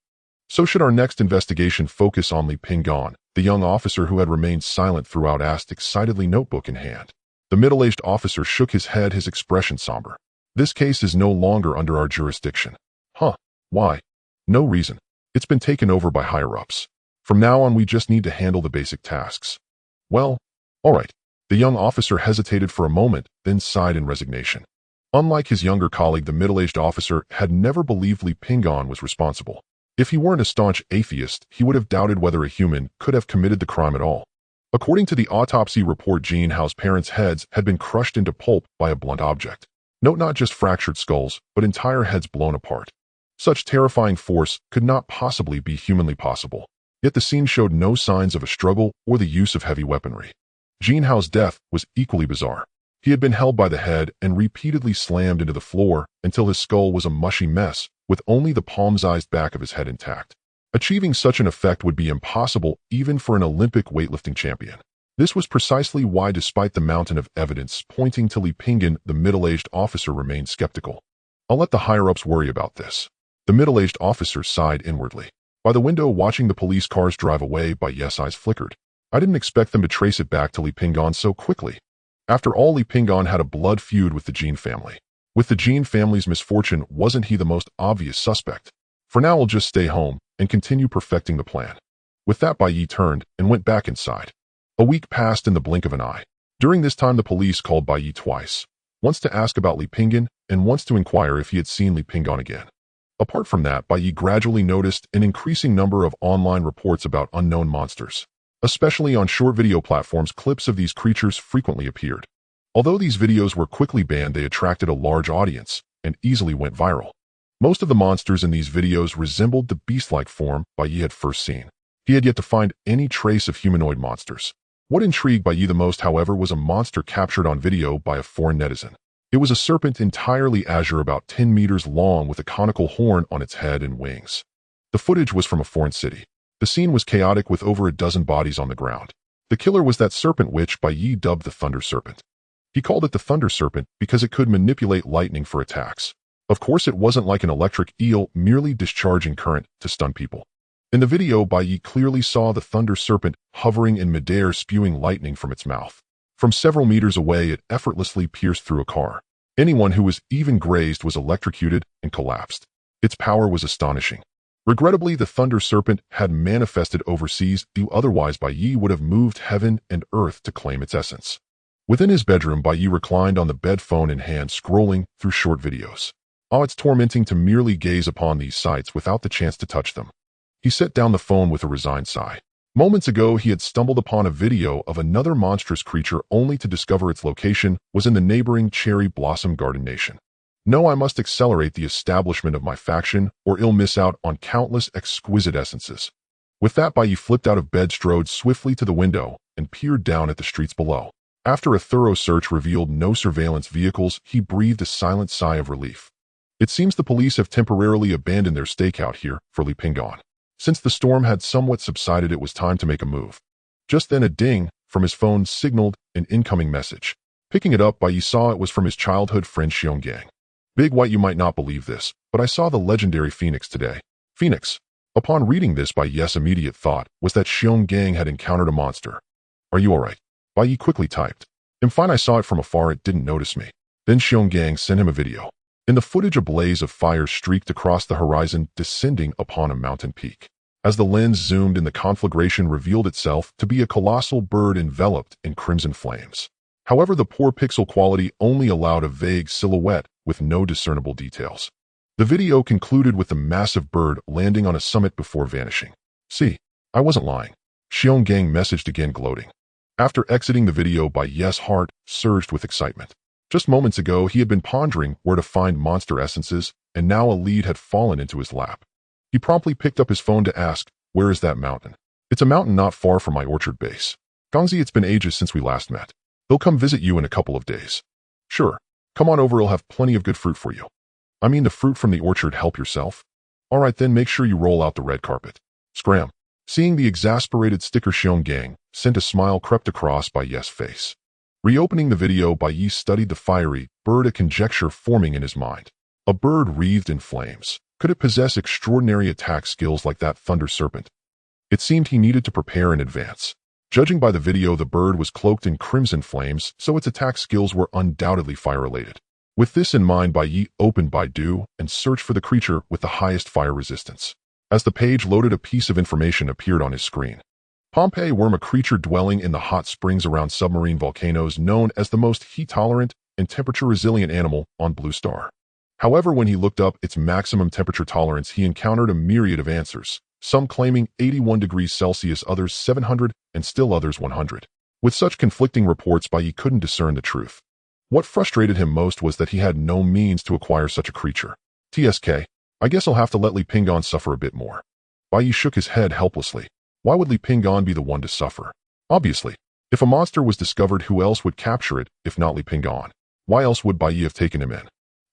So should our next investigation focus on Li Pinggan?" The young officer, who had remained silent throughout, asked excitedly, notebook in hand. The middle-aged officer shook his head, his expression somber. "This case is no longer under our jurisdiction." "Huh? Why?" "No reason. It's been taken over by higher-ups. From now on, we just need to handle the basic tasks." "Well, all right." The young officer hesitated for a moment, then sighed in resignation. Unlike his younger colleague, the middle-aged officer had never believed Li Pinggan was responsible. If he weren't a staunch atheist, he would have doubted whether a human could have committed the crime at all. According to the autopsy report, Jean Hao's parents' heads had been crushed into pulp by a blunt object. Note, not just fractured skulls, but entire heads blown apart. Such terrifying force could not possibly be humanly possible. Yet the scene showed no signs of a struggle or the use of heavy weaponry. Jean Hao's death was equally bizarre. He had been held by the head and repeatedly slammed into the floor until his skull was a mushy mess, with only the palm-sized back of his head intact. Achieving such an effect would be impossible even for an Olympic weightlifting champion. This was precisely why, despite the mountain of evidence pointing to Li Pinggan, the middle-aged officer remained skeptical. "I'll let the higher-ups worry about this." The middle-aged officer sighed inwardly. By the window, watching the police cars drive away, Bai Ye's eyes flickered. "I didn't expect them to trace it back to Li Pinggan so quickly." After all, Li Pinggan had a blood feud with the Jean family. With the Jean family's misfortune, wasn't he the most obvious suspect? "For now, I'll just stay home and continue perfecting the plan." With that, Bai Ye turned and went back inside. A week passed in the blink of an eye. During this time, the police called Bai Ye twice, once to ask about Li Pinggan and once to inquire if he had seen Li Pinggan again. Apart from that, Bai Ye gradually noticed an increasing number of online reports about unknown monsters. Especially on short video platforms, clips of these creatures frequently appeared. Although these videos were quickly banned, they attracted a large audience and easily went viral. Most of the monsters in these videos resembled the beast-like form Bai Ye had first seen. He had yet to find any trace of humanoid monsters. What intrigued Bai Ye the most, however, was a monster captured on video by a foreign netizen. It was a serpent entirely azure, about 10 meters long, with a conical horn on its head and wings. The footage was from a foreign city. The scene was chaotic, with over a dozen bodies on the ground. The killer was that serpent which Bai Ye dubbed the Thunder Serpent. He called it the Thunder Serpent because it could manipulate lightning for attacks. Of course, it wasn't like an electric eel merely discharging current to stun people. In the video, Bai Ye clearly saw the thunder serpent hovering in midair, spewing lightning from its mouth. From several meters away, it effortlessly pierced through a car. Anyone who was even grazed was electrocuted and collapsed. Its power was astonishing. Regrettably, the thunder serpent had manifested overseas, otherwise Bai Ye would have moved heaven and earth to claim its essence. Within his bedroom, Bai Ye reclined on the bed, phone in hand, scrolling through short videos. Oh, it's tormenting to merely gaze upon these sites without the chance to touch them. He set down the phone with a resigned sigh. Moments ago, he had stumbled upon a video of another monstrous creature only to discover its location was in the neighboring cherry blossom garden nation. No, I must accelerate the establishment of my faction or I'll miss out on countless exquisite essences. With that, Bai Ye flipped out of bed, strode swiftly to the window, and peered down at the streets below. After a thorough search revealed no surveillance vehicles, he breathed a silent sigh of relief. It seems the police have temporarily abandoned their stakeout here for Li Pingon. Since the storm had somewhat subsided, it was time to make a move. Just then a ding from his phone signaled an incoming message. Picking it up, Bai Ye saw it was from his childhood friend Xionggang. Big White, you might not believe this, but I saw the legendary Phoenix today. Phoenix. Upon reading this, Bai Ye's immediate thought was that Xionggang had encountered a monster. Are you alright? Bai Ye quickly typed. I'm fine, I saw it from afar, it didn't notice me. Then Xionggang sent him a video. In the footage, a blaze of fire streaked across the horizon, descending upon a mountain peak. As the lens zoomed in, the conflagration revealed itself to be a colossal bird enveloped in crimson flames. However, the poor pixel quality only allowed a vague silhouette with no discernible details. The video concluded with the massive bird landing on a summit before vanishing. See, I wasn't lying. Xionggang messaged again, gloating. After exiting the video, Bai Ye's heart surged with excitement. Just moments ago, he had been pondering where to find monster essences, and now a lead had fallen into his lap. He promptly picked up his phone to ask, where is that mountain? It's a mountain not far from my orchard base. Gongzi, it's been ages since we last met. They'll come visit you in a couple of days. Sure. Come on over, I'll have plenty of good fruit for you. I mean the fruit from the orchard, help yourself. Alright then, make sure you roll out the red carpet. Scram. Seeing the exasperated sticker, Xionggang sent a smile crept across Bai Ye's face. Reopening the video, Bai Ye studied the fiery bird, a conjecture forming in his mind. A bird wreathed in flames. Could it possess extraordinary attack skills like that thunder serpent? It seemed he needed to prepare in advance. Judging by the video, the bird was cloaked in crimson flames, so its attack skills were undoubtedly fire-related. With this in mind, Bai Ye opened Baidu and searched for the creature with the highest fire resistance. As the page loaded, a piece of information appeared on his screen. Pompeii worm, a creature dwelling in the hot springs around submarine volcanoes, known as the most heat-tolerant and temperature-resilient animal on Blue Star. However, when he looked up its maximum temperature tolerance, he encountered a myriad of answers, some claiming 81 degrees Celsius, others 700, and still others 100. With such conflicting reports, Bai Ye couldn't discern the truth. What frustrated him most was that he had no means to acquire such a creature. TSK, I guess I'll have to let Li Pingon suffer a bit more. Bai Ye shook his head helplessly. Why would Li Pingon be the one to suffer? Obviously. If a monster was discovered, who else would capture it if not Li Pingon? Why else would Bai Ye have taken him in?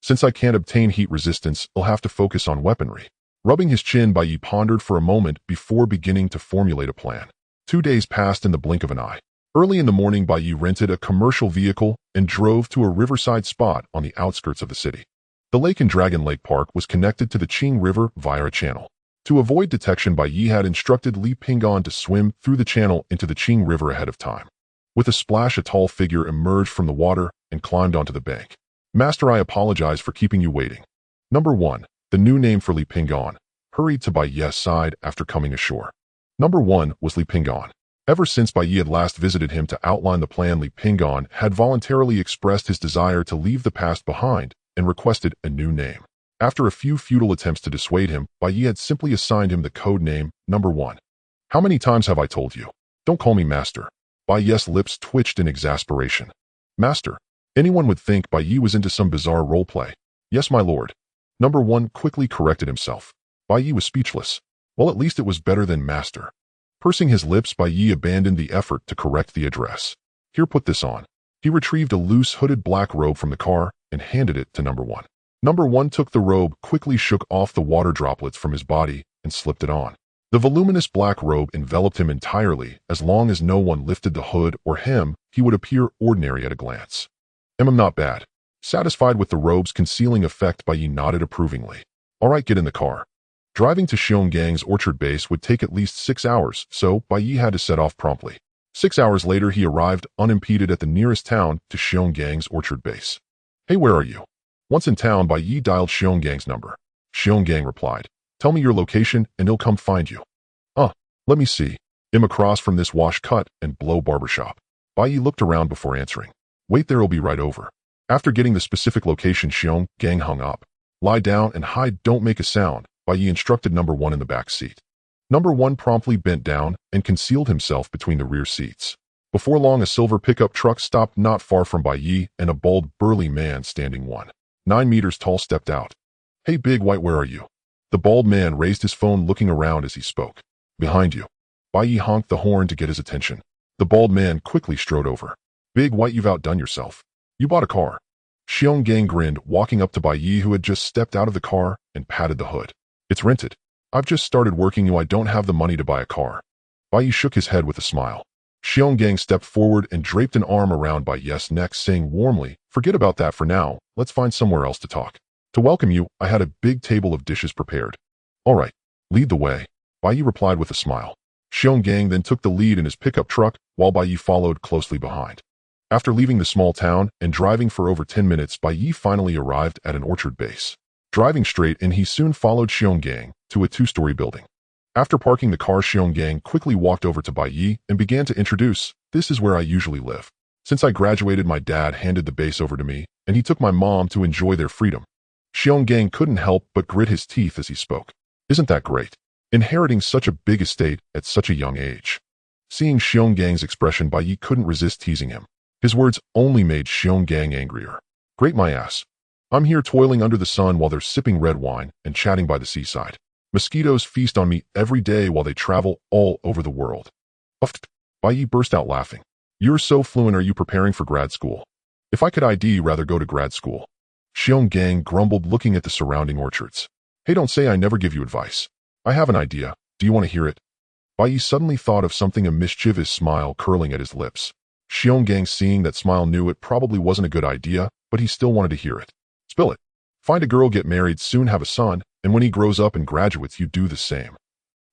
Since I can't obtain heat resistance, I'll have to focus on weaponry. Rubbing his chin, Bai Ye pondered for a moment before beginning to formulate a plan. 2 days passed in the blink of an eye. Early in the morning, Bai Ye rented a commercial vehicle and drove to a riverside spot on the outskirts of the city. The lake in Dragon Lake Park was connected to the Qing River via a channel. To avoid detection, Bai Ye had instructed Li Pingon to swim through the channel into the Qing River ahead of time. With a splash, a tall figure emerged from the water and climbed onto the bank. Master, I apologize for keeping you waiting. Number 1, the new name for Li Pingon, hurried to Bai Ye's side after coming ashore. Number 1 was Li Pingon. Ever since Bai Ye had last visited him to outline the plan, Li Pingon had voluntarily expressed his desire to leave the past behind and requested a new name. After a few futile attempts to dissuade him, Bai Ye had simply assigned him the code name, Number 1. How many times have I told you? Don't call me Master. Bai Ye's lips twitched in exasperation. Master. Anyone would think Bai Ye was into some bizarre roleplay. Yes, my lord. Number 1 quickly corrected himself. Bai Ye was speechless. Well, at least it was better than Master. Pursing his lips, Bai Ye abandoned the effort to correct the address. Here, put this on. He retrieved a loose hooded black robe from the car and handed it to Number 1. Number 1 took the robe, quickly shook off the water droplets from his body, and slipped it on. The voluminous black robe enveloped him entirely. As long as no one lifted the hood or hem, he would appear ordinary at a glance. I'm not bad. Satisfied with the robe's concealing effect, Bai Ye nodded approvingly. All right, get in the car. Driving to Xiongang's orchard base would take at least 6 hours, so Bai Ye had to set off promptly. 6 hours later, he arrived unimpeded at the nearest town to Xiongang's orchard base. Hey, where are you? Once in town, Bai Ye dialed Xiongang's number. Xionggang replied, tell me your location and he'll come find you. Let me see. I'm across from this wash cut and blow barbershop. Bai Ye looked around before answering. Wait there, I'll be right over. After getting the specific location, Xionggang hung up. Lie down and hide, don't make a sound, Bai Ye instructed number 1 in the back seat. Number 1 promptly bent down and concealed himself between the rear seats. Before long, a silver pickup truck stopped not far from Bai Ye, and a bald, burly man standing 9 meters tall stepped out. Hey, big white, where are you? The bald man raised his phone, looking around as he spoke. Behind you. Bai Ye honked the horn to get his attention. The bald man quickly strode over. Big white, you've outdone yourself. You bought a car. Xionggang grinned, walking up to Bai Ye, who had just stepped out of the car, and patted the hood. It's rented. I've just started working, I don't have the money to buy a car. Bai Ye shook his head with a smile. Xionggang stepped forward and draped an arm around Bai Ye's neck, saying warmly, forget about that for now, let's find somewhere else to talk. To welcome you, I had a big table of dishes prepared. All right, lead the way, Bai Ye replied with a smile. Xionggang then took the lead in his pickup truck, while Bai Ye followed closely behind. After leaving the small town and driving for over 10 minutes, Bai Ye finally arrived at an orchard base. Driving straight in, he soon followed Xionggang to a 2-story building. After parking the car, Xionggang quickly walked over to Bai Ye and began to introduce, this is where I usually live. Since I graduated, my dad handed the base over to me, and he took my mom to enjoy their freedom. Xionggang couldn't help but grit his teeth as he spoke. Isn't that great? Inheriting such a big estate at such a young age. Seeing Xiongang's expression, Bai Ye couldn't resist teasing him. His words only made Xionggang angrier. Great my ass. I'm here toiling under the sun while they're sipping red wine and chatting by the seaside. Mosquitoes feast on me every day while they travel all over the world. Uffed. Bai Ye burst out laughing. You're so fluent, are you preparing for grad school? If I could, I'd rather go to grad school. Xionggang grumbled, looking at the surrounding orchards. Hey, don't say I never give you advice. I have an idea. Do you want to hear it? Bai Ye suddenly thought of something, a mischievous smile curling at his lips. Xionggang, seeing that smile, knew it probably wasn't a good idea, but he still wanted to hear it. Spill it. Find a girl, get married, soon have a son, and when he grows up and graduates, you do the same.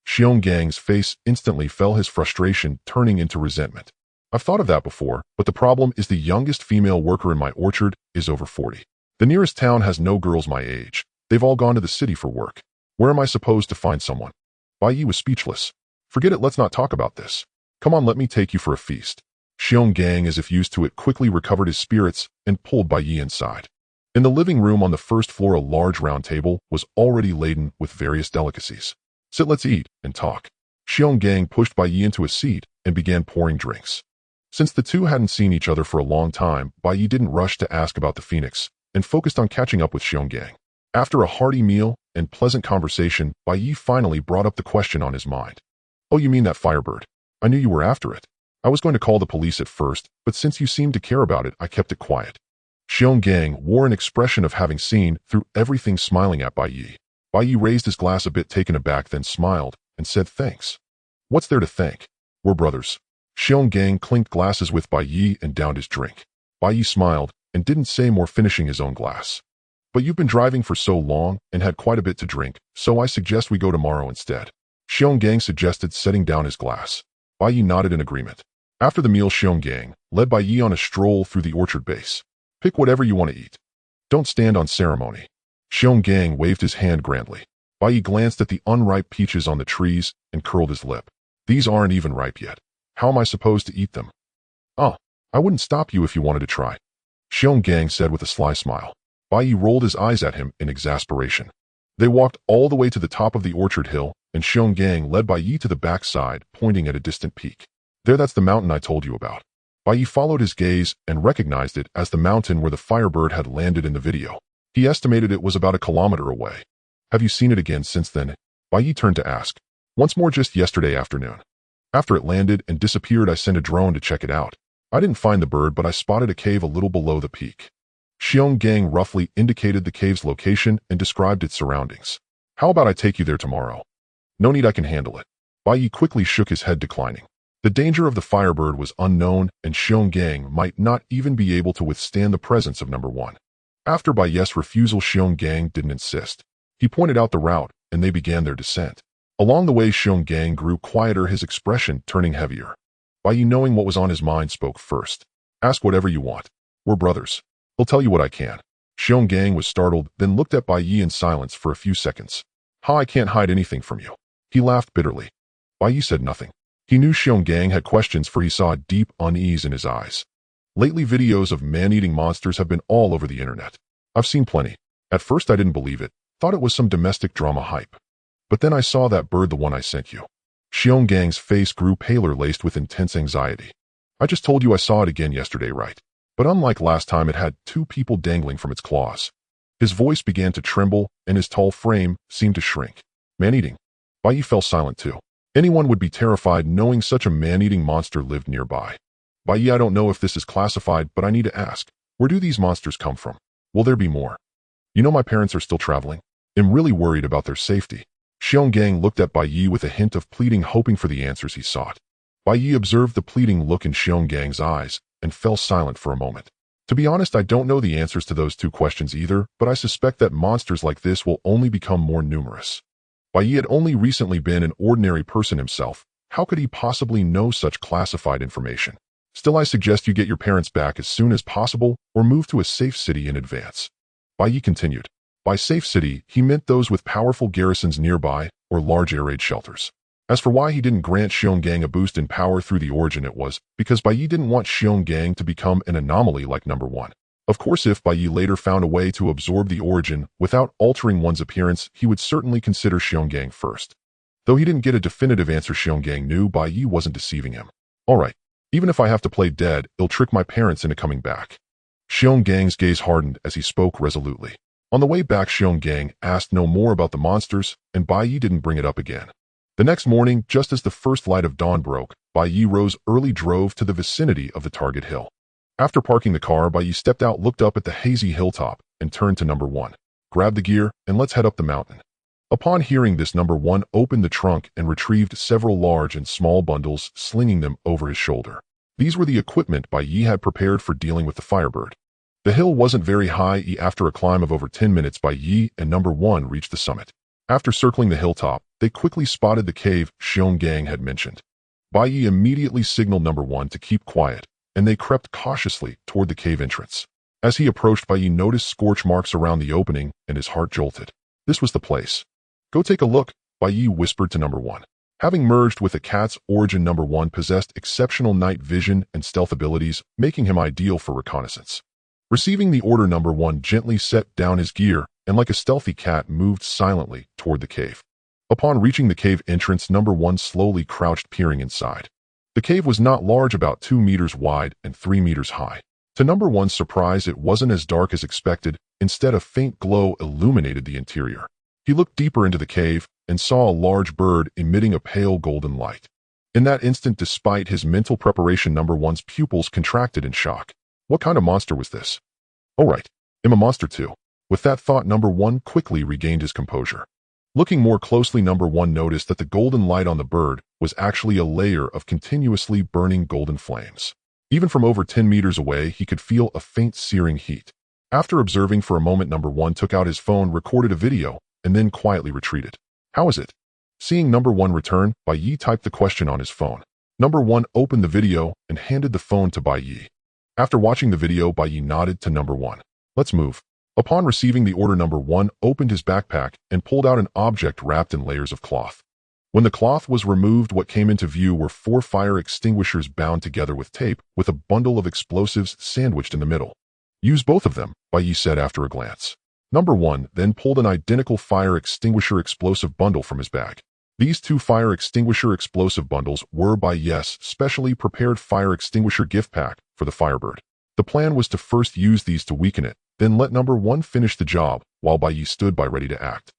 Xiongang's face instantly fell, his frustration turning into resentment. I've thought of that before, but the problem is the youngest female worker in my orchard is over 40. The nearest town has no girls my age. They've all gone to the city for work. Where am I supposed to find someone? Bai Ye was speechless. Forget it, let's not talk about this. Come on, let me take you for a feast. Xionggang, as if used to it, quickly recovered his spirits and pulled Bai Ye inside. In the living room on the first floor, a large round table was already laden with various delicacies. Sit, let's eat and talk. Xionggang pushed Bai Ye into a seat and began pouring drinks. Since the two hadn't seen each other for a long time, Bai Ye didn't rush to ask about the phoenix and focused on catching up with Xionggang. After a hearty meal and pleasant conversation, Bai Ye finally brought up the question on his mind. Oh, you mean that firebird? I knew you were after it. I was going to call the police at first, but since you seemed to care about it, I kept it quiet. Xionggang wore an expression of having seen through everything, smiling at Bai Ye. Bai Ye raised his glass a bit taken aback, then smiled and said thanks. What's there to thank? We're brothers. Xionggang clinked glasses with Bai Ye and downed his drink. Bai Ye smiled and didn't say more, finishing his own glass. But you've been driving for so long and had quite a bit to drink, so I suggest we go tomorrow instead. Xionggang suggested, setting down his glass. Bai Ye nodded in agreement. After the meal, Xionggang led Bai Ye on a stroll through the orchard base. Pick whatever you want to eat. Don't stand on ceremony. Xionggang waved his hand grandly. Bai Ye glanced at the unripe peaches on the trees and curled his lip. These aren't even ripe yet. How am I supposed to eat them? Oh, I wouldn't stop you if you wanted to try. Xionggang said with a sly smile. Bai Ye rolled his eyes at him in exasperation. They walked all the way to the top of the orchard hill, and Xionggang led Bai Ye to the back side, pointing at a distant peak. There, that's the mountain I told you about. Bai Ye followed his gaze and recognized it as the mountain where the firebird had landed in the video. He estimated it was about 1 kilometer away. Have you seen it again since then? Bai Ye turned to ask. Once more, just yesterday afternoon. After it landed and disappeared, I sent a drone to check it out. I didn't find the bird, but I spotted a cave a little below the peak. Xionggang roughly indicated the cave's location and described its surroundings. How about I take you there tomorrow? No need, I can handle it. Bai Ye quickly shook his head, declining. The danger of the firebird was unknown, and Xionggang might not even be able to withstand the presence of number 1. After Bai Ye's refusal, Xiong Gang didn't insist. He pointed out the route, and they began their descent. Along the way, Xiong Gang grew quieter, his expression turning heavier. Bai Ye, knowing what was on his mind, spoke first. Ask whatever you want. We're brothers. He'll tell you what I can. Xiong Gang was startled, then looked at Bai Ye in silence for a few seconds. I can't hide anything from you. He laughed bitterly. Bai Ye said nothing. He knew Xiong Gang had questions, for he saw a deep unease in his eyes. Lately, videos of man-eating monsters have been all over the internet. I've seen plenty. At first I didn't believe it, thought it was some domestic drama hype. But then I saw that bird, the one I sent you. Xiong Gang's face grew paler, laced with intense anxiety. I just told you I saw it again yesterday, right? But unlike last time, it had 2 people dangling from its claws. His voice began to tremble, and his tall frame seemed to shrink. Man-eating. Bai Ye fell silent too. Anyone would be terrified knowing such a man-eating monster lived nearby. Bai Ye, I don't know if this is classified, but I need to ask. Where do these monsters come from? Will there be more? You know my parents are still traveling. I'm really worried about their safety. Xiong Gang looked at Bai Ye with a hint of pleading, hoping for the answers he sought. Bai Ye observed the pleading look in Xiong Gang's eyes and fell silent for a moment. To be honest, I don't know the answers to those 2 questions either, but I suspect that monsters like this will only become more numerous. Bai Ye had only recently been an ordinary person himself. How could he possibly know such classified information? Still, I suggest you get your parents back as soon as possible or move to a safe city in advance. Bai Ye continued. By safe city, he meant those with powerful garrisons nearby or large air raid shelters. As for why he didn't grant Xiong Gang a boost in power through the origin, it was because Bai Ye didn't want Xiong Gang to become an anomaly like number 1. Of course, if Bai Ye later found a way to absorb the origin without altering one's appearance, he would certainly consider Xiong Gang first. Though he didn't get a definitive answer, Xiong Gang knew Bai Ye wasn't deceiving him. Alright, even if I have to play dead, it'll trick my parents into coming back. Xiong Gang's gaze hardened as he spoke resolutely. On the way back, Xiong Gang asked no more about the monsters, and Bai Ye didn't bring it up again. The next morning, just as the first light of dawn broke, Bai Ye rose early, drove to the vicinity of the target hill. After parking the car, Bai Ye stepped out, looked up at the hazy hilltop, and turned to number 1. Grab the gear, and let's head up the mountain. Upon hearing this, number 1 opened the trunk and retrieved several large and small bundles, slinging them over his shoulder. These were the equipment Bai Ye had prepared for dealing with the Firebird. The hill wasn't very high. After a climb of over 10 minutes, Bai Ye and number 1 reached the summit. After circling the hilltop, they quickly spotted the cave Xiong Gang had mentioned. Bai Ye immediately signaled number 1 to keep quiet, and they crept cautiously toward the cave entrance. As he approached, Bai Ye noticed scorch marks around the opening, and his heart jolted. This was the place. Go take a look, Bai Ye whispered to number 1. Having merged with the cat's origin, number 1 possessed exceptional night vision and stealth abilities, making him ideal for reconnaissance. Receiving the order, number 1 gently set down his gear and like a stealthy cat moved silently toward the cave. Upon reaching the cave entrance, number 1 slowly crouched, peering inside. The cave was not large, about 2 meters wide and 3 meters high. To number 1's surprise, it wasn't as dark as expected. Instead, a faint glow illuminated the interior. He looked deeper into the cave and saw a large bird emitting a pale golden light. In that instant, despite his mental preparation, number 1's pupils contracted in shock. What kind of monster was this? Oh right, I'm a monster too. With that thought, number 1 quickly regained his composure. Looking more closely, number 1 noticed that the golden light on the bird was actually a layer of continuously burning golden flames. Even from over 10 meters away, he could feel a faint searing heat. After observing for a moment, number 1 took out his phone, recorded a video, and then quietly retreated. How is it? Seeing number 1 return, Bai Ye typed the question on his phone. Number 1 opened the video and handed the phone to Bai Ye. After watching the video, Bai Ye nodded to number 1. Let's move. Upon receiving the order, number 1 opened his backpack and pulled out an object wrapped in layers of cloth. When the cloth was removed, what came into view were 4 fire extinguishers bound together with tape, with a bundle of explosives sandwiched in the middle. Use both of them, Bai Ye said after a glance. Number 1 then pulled an identical fire extinguisher explosive bundle from his bag. These 2 fire extinguisher explosive bundles were Bai Ye's specially prepared fire extinguisher gift pack for the Firebird. The plan was to first use these to weaken it, then let number 1 finish the job, while Bai Ye stood by ready to act.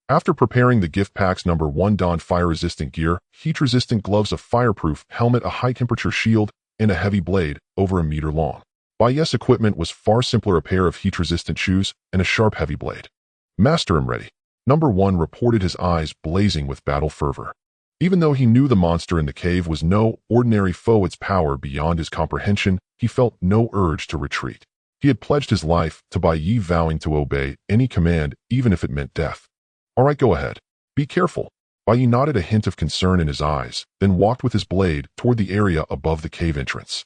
After preparing the gift packs, number 1 donned fire-resistant gear, heat-resistant gloves, a fireproof helmet, a high-temperature shield, and a heavy blade, over a meter long. Bai Ye's equipment was far simpler: a pair of heat-resistant shoes and a sharp, heavy blade. Master, I'm ready. Number 1 reported, his eyes blazing with battle fervor. Even though he knew the monster in the cave was no ordinary foe, its power beyond his comprehension, he felt no urge to retreat. He had pledged his life to Bai Ye, vowing to obey any command, even if it meant death. All right, go ahead. Be careful. Bai Ye nodded, a hint of concern in his eyes, then walked with his blade toward the area above the cave entrance.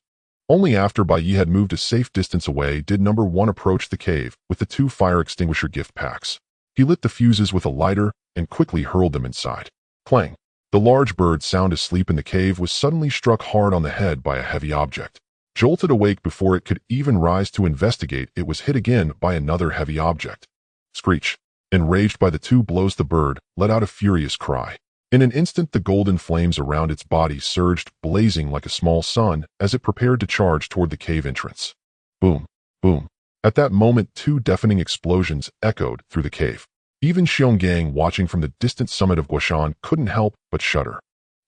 Only after Bai Ye had moved a safe distance away did number 1 approach the cave with the 2 fire extinguisher gift packs. He lit the fuses with a lighter and quickly hurled them inside. Clang! The large bird, sound asleep in the cave, was suddenly struck hard on the head by a heavy object. Jolted awake before it could even rise to investigate, it was hit again by another heavy object. Screech! Enraged by the 2 blows, the bird let out a furious cry. In an instant, the golden flames around its body surged, blazing like a small sun as it prepared to charge toward the cave entrance. Boom! Boom! At that moment, 2 deafening explosions echoed through the cave. Even Xionggang, watching from the distant summit of Guoshan, couldn't help but shudder.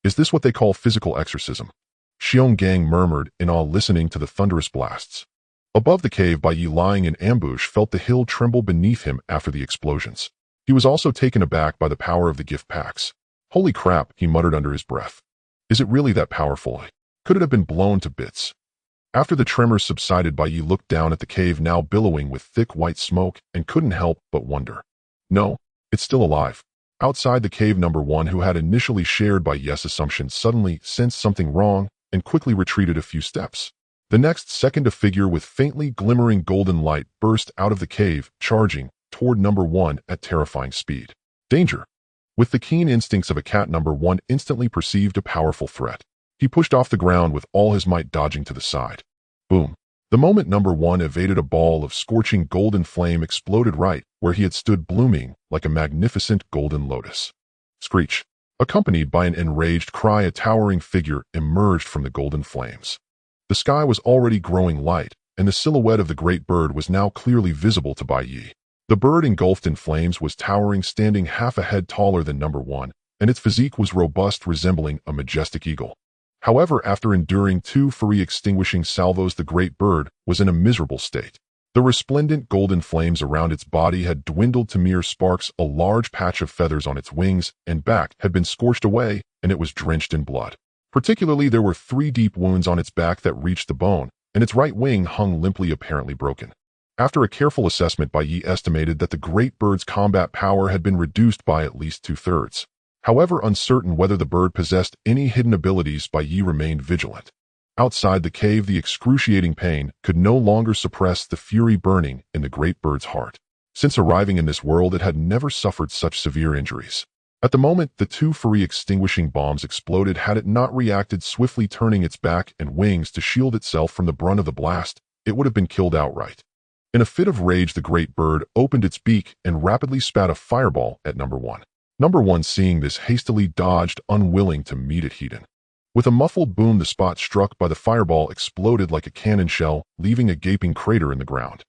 Is this what they call physical exorcism? Xionggang murmured in awe, listening to the thunderous blasts. Above the cave, Bai Ye, lying in ambush, felt the hill tremble beneath him after the explosions. He was also taken aback by the power of the gift packs. Holy crap, he muttered under his breath. Is it really that powerful? Could it have been blown to bits? After the tremors subsided, Bai Ye looked down at the cave, now billowing with thick white smoke, and couldn't help but wonder. No, it's still alive. Outside the cave, number 1, who had initially shared Bai Ye's assumption, suddenly sensed something wrong and quickly retreated a few steps. The next second, a figure with faintly glimmering golden light burst out of the cave, charging toward number 1 at terrifying speed. Danger! With the keen instincts of a cat, number 1 instantly perceived a powerful threat. He pushed off the ground with all his might, dodging to the side. Boom! The moment number 1 evaded, a ball of scorching golden flame exploded right where he had stood, blooming like a magnificent golden lotus. Screech! Accompanied by an enraged cry, a towering figure emerged from the golden flames. The sky was already growing light, and the silhouette of the great bird was now clearly visible to Bai Ye. The bird, engulfed in flames, was towering, standing half a head taller than number 1, and its physique was robust, resembling a majestic eagle. However, after enduring 2 fiery extinguishing salvos, the great bird was in a miserable state. The resplendent golden flames around its body had dwindled to mere sparks, a large patch of feathers on its wings and back had been scorched away, and it was drenched in blood. Particularly, there were 3 deep wounds on its back that reached the bone, and its right wing hung limply, apparently broken. After a careful assessment, Bai Ye estimated that the great bird's combat power had been reduced by at least 2/3. However, uncertain whether the bird possessed any hidden abilities, Bai Ye remained vigilant. Outside the cave, the excruciating pain could no longer suppress the fury burning in the great bird's heart. Since arriving in this world, it had never suffered such severe injuries. At the moment the 2 fiery extinguishing bombs exploded, had it not reacted swiftly, turning its back and wings to shield itself from the brunt of the blast, it would have been killed outright. In a fit of rage, the great bird opened its beak and rapidly spat a fireball at number 1. Number 1, seeing this, hastily dodged, unwilling to meet it head on. With a muffled boom, the spot struck by the fireball exploded like a cannon shell, leaving a gaping crater in the ground.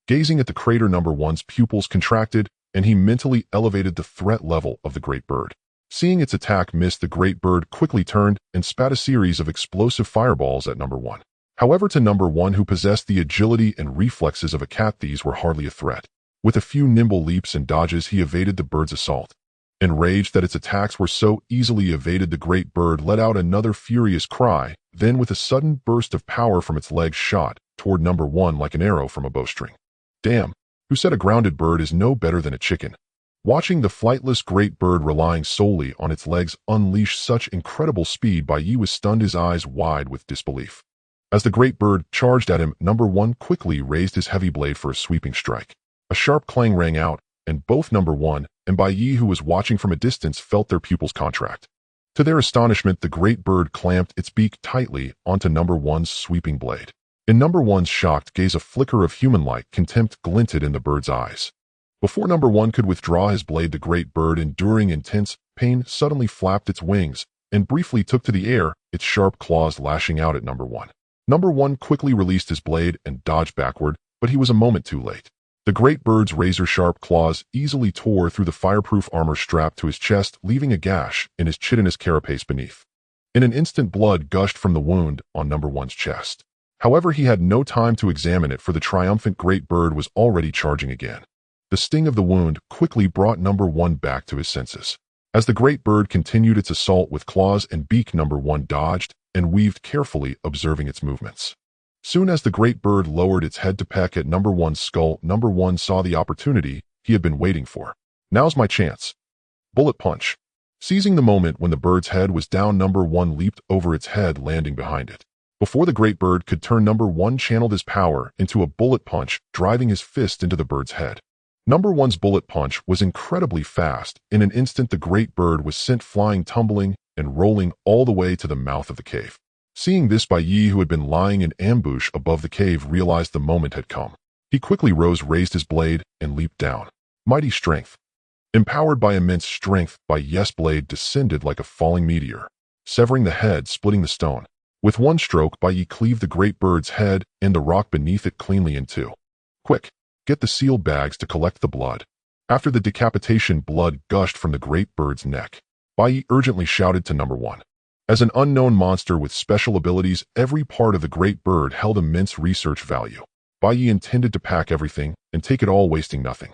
Gazing at the crater, number 1's pupils contracted, and he mentally elevated the threat level of the great bird. Seeing its attack miss, the great bird quickly turned and spat a series of explosive fireballs at number 1. However, to number 1, who possessed the agility and reflexes of a cat, these were hardly a threat. With a few nimble leaps and dodges, he evaded the bird's assault. Enraged that its attacks were so easily evaded, the great bird let out another furious cry, then with a sudden burst of power from its legs shot toward number 1 like an arrow from a bowstring. Damn! Who said a grounded bird is no better than a chicken? Watching the flightless great bird relying solely on its legs unleash such incredible speed, Bai Ye was stunned, his eyes wide with disbelief. As the great bird charged at him, number 1 quickly raised his heavy blade for a sweeping strike. A sharp clang rang out, and both number 1 and Bai Ye, who was watching from a distance, felt their pupils contract. To their astonishment, the great bird clamped its beak tightly onto number 1's sweeping blade. In number 1's shocked gaze, a flicker of human-like contempt glinted in the bird's eyes. Before number 1 could withdraw his blade, the great bird, enduring intense pain, suddenly flapped its wings and briefly took to the air, its sharp claws lashing out at number 1. Number 1 quickly released his blade and dodged backward, but he was a moment too late. The great bird's razor-sharp claws easily tore through the fireproof armor strapped to his chest, leaving a gash in his chitinous carapace beneath. In an instant, blood gushed from the wound on number 1's chest. However, he had no time to examine it, for the triumphant great bird was already charging again. The sting of the wound quickly brought number 1 back to his senses. As the great bird continued its assault with claws and beak, number 1 dodged and weaved carefully, observing its movements. Soon as the great bird lowered its head to peck at number one's skull, number one saw the opportunity he had been waiting for. Now's my chance. Bullet punch. Seizing the moment when the bird's head was down, number one leaped over its head, landing behind it. Before the great bird could turn, number one channeled his power into a bullet punch, driving his fist into the bird's head. Number one's bullet punch was incredibly fast. In an instant, the great bird was sent flying, tumbling, and rolling all the way to the mouth of the cave. Seeing this, Bai Ye, who had been lying in ambush above the cave, realized the moment had come. He quickly rose, raised his blade, and leaped down. Mighty strength. Empowered by immense strength, Bai Ye's blade descended like a falling meteor, severing the head, splitting the stone. With one stroke, Bai Ye cleaved the great bird's head and the rock beneath it cleanly in two. Quick, get the sealed bags to collect the blood. After the decapitation, blood gushed from the great bird's neck. Bai Ye urgently shouted to number one. As an unknown monster with special abilities, every part of the great bird held immense research value. Bai Ye intended to pack everything and take it all, wasting nothing.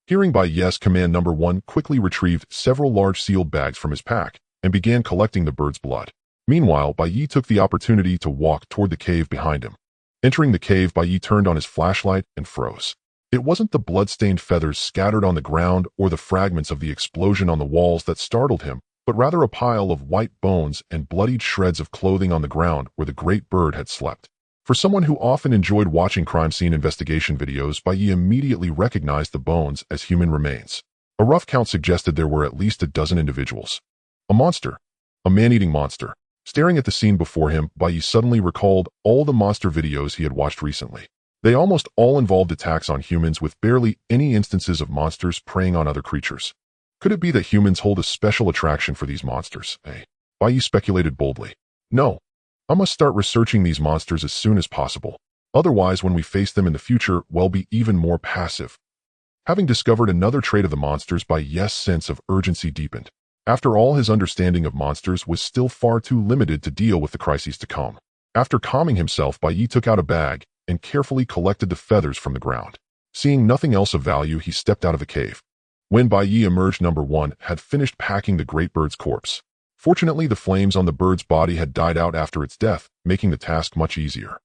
Hearing Bai Ye's command, number one quickly retrieved several large sealed bags from his pack and began collecting the bird's blood. Meanwhile, Bai Ye took the opportunity to walk toward the cave behind him. Entering the cave, Bai Ye turned on his flashlight and froze. It wasn't the blood-stained feathers scattered on the ground or the fragments of the explosion on the walls that startled him, but rather a pile of white bones and bloodied shreds of clothing on the ground where the great bird had slept. For someone who often enjoyed watching crime scene investigation videos, Bai Ye immediately recognized the bones as human remains. A rough count suggested there were at least a dozen individuals. A monster. A man-eating monster. Staring at the scene before him, Bai Ye suddenly recalled all the monster videos he had watched recently. They almost all involved attacks on humans, with barely any instances of monsters preying on other creatures. Could it be that humans hold a special attraction for these monsters? Bai Ye speculated boldly. No. I must start researching these monsters as soon as possible. Otherwise, when we face them in the future, we'll be even more passive. Having discovered another trait of the monsters, Bai Ye's sense of urgency deepened. After all, his understanding of monsters was still far too limited to deal with the crises to come. After calming himself, Bai Ye took out a bag and carefully collected the feathers from the ground. Seeing nothing else of value, he stepped out of the cave. When Bai Ye emerged, number one had finished packing the great bird's corpse. Fortunately, the flames on the bird's body had died out after its death, making the task much easier.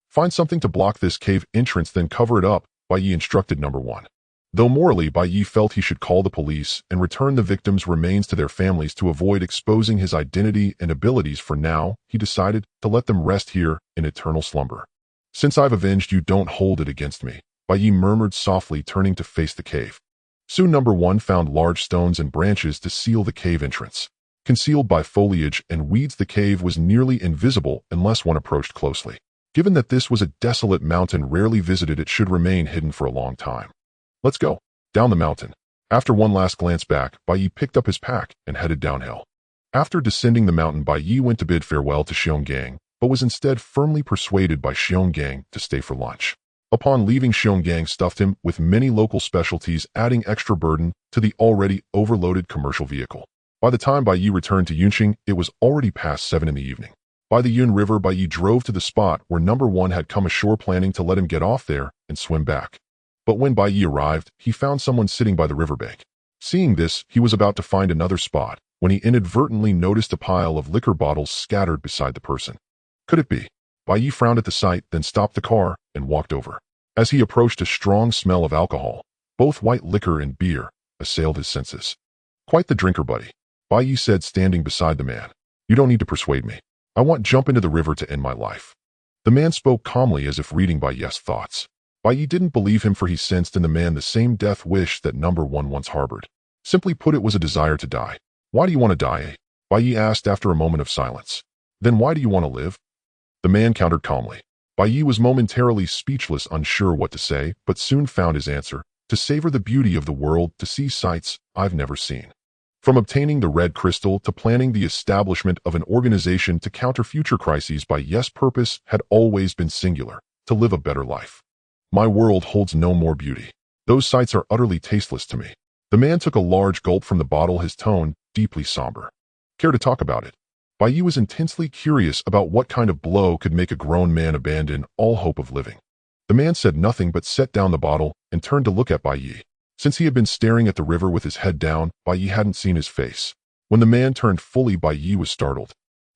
Find something to block this cave entrance, then cover it up, Bai Ye instructed number one. Though morally, Bai Ye felt he should call the police and return the victims' remains to their families to avoid exposing his identity and abilities. For now, he decided to let them rest here in eternal slumber. Since I've avenged you, don't hold it against me, Bai Ye murmured softly, turning to face the cave. Soon number one found large stones and branches to seal the cave entrance. Concealed by foliage and weeds, the cave was nearly invisible unless one approached closely. Given that this was a desolate mountain rarely visited, it should remain hidden for a long time. Let's go. Down the mountain. After one last glance back, Bai Ye picked up his pack and headed downhill. After descending the mountain, Bai Ye went to bid farewell to Xionggang, but was instead firmly persuaded by Xionggang to stay for lunch. Upon leaving, Xionggang stuffed him with many local specialties, adding extra burden to the already overloaded commercial vehicle. By the time Bai Ye returned to Yunqing, it was already past 7 in the evening. By the Yun River, Bai Ye drove to the spot where number one had come ashore, planning to let him get off there and swim back. But when Bai Ye arrived, he found someone sitting by the riverbank. Seeing this, he was about to find another spot when he inadvertently noticed a pile of liquor bottles scattered beside the person. Could it be? Bai Ye frowned at the sight, then stopped the car and walked over. As he approached, a strong smell of alcohol, both white liquor and beer, assailed his senses. Quite the drinker, buddy, Bai Ye said, standing beside the man. You don't need to persuade me. I want to jump into the river to end my life. The man spoke calmly, as if reading Bai Ye's thoughts. Bai Ye didn't believe him, for he sensed in the man the same death wish that number one once harbored. Simply put, it was a desire to die. Why do you want to die, Bai Ye asked after a moment of silence. Then why do you want to live? The man countered calmly. Bai Ye was momentarily speechless, unsure what to say, but soon found his answer. To savor the beauty of the world, to see sights I've never seen. From obtaining the red crystal to planning the establishment of an organization to counter future crises, Bai Ye's purpose had always been singular: to live a better life. My world holds no more beauty. Those sights are utterly tasteless to me. The man took a large gulp from the bottle, his tone deeply somber. Care to talk about it? Bai Ye was intensely curious about what kind of blow could make a grown man abandon all hope of living. The man said nothing but set down the bottle and turned to look at Bai Ye. Since he had been staring at the river with his head down, Bai Ye hadn't seen his face. When the man turned fully, Bai Ye was startled.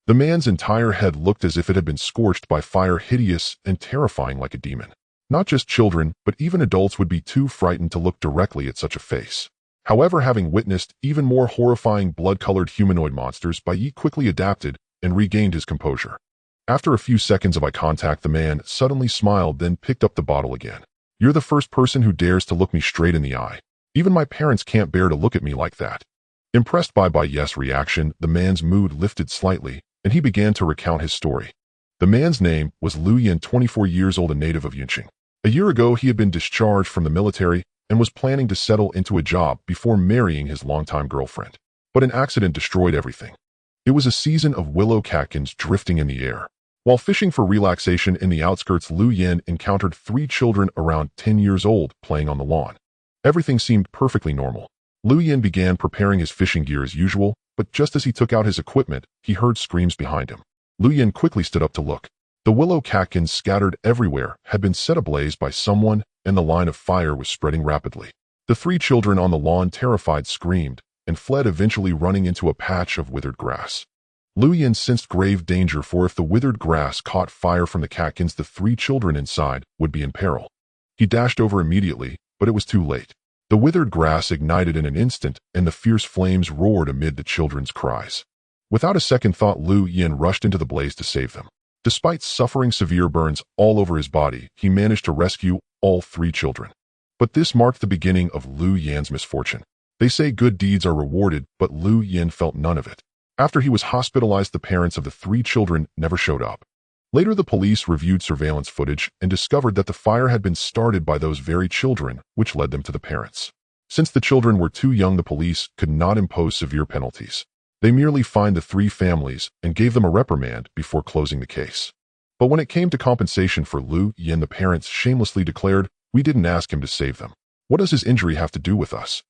The man's entire head looked as if it had been scorched by fire, hideous and terrifying like a demon. Not just children, but even adults would be too frightened to look directly at such a face. However, having witnessed even more horrifying blood-colored humanoid monsters, Bai Ye quickly adapted and regained his composure. After a few seconds of eye contact, the man suddenly smiled, then picked up the bottle again. "You're the first person who dares to look me straight in the eye. Even my parents can't bear to look at me like that." Impressed by Bai Ye's reaction, the man's mood lifted slightly, and he began to recount his story. The man's name was Lu Yan, 24 years old, a native of Yunqing. A year ago, he had been discharged from the military and was planning to settle into a job before marrying his longtime girlfriend. But an accident destroyed everything. It was a season of willow catkins drifting in the air. While fishing for relaxation in the outskirts, Lu Yan encountered 3 children around 10 years old playing on the lawn. Everything seemed perfectly normal. Lu Yan began preparing his fishing gear as usual, but just as he took out his equipment, he heard screams behind him. Lu Yan quickly stood up to look. The willow catkins scattered everywhere had been set ablaze by someone, and the line of fire was spreading rapidly. The 3 children on the lawn, terrified, screamed and fled, eventually running into a patch of withered grass. Lu Yan sensed grave danger, for if the withered grass caught fire from the catkins, the 3 children inside would be in peril. He dashed over immediately, but it was too late. The withered grass ignited in an instant, and the fierce flames roared amid the children's cries. Without a second thought, Lu Yan rushed into the blaze to save them. Despite suffering severe burns all over his body, he managed to rescue all 3 children. But this marked the beginning of Lu Yan's misfortune. They say good deeds are rewarded, but Lu Yan felt none of it. After he was hospitalized, the parents of the 3 children never showed up. Later, the police reviewed surveillance footage and discovered that the fire had been started by those very children, which led them to the parents. Since the children were too young, the police could not impose severe penalties. They merely fined the 3 families and gave them a reprimand before closing the case. But when it came to compensation for Lu Yan, the parents shamelessly declared, "We didn't ask him to save them. What does his injury have to do with us?"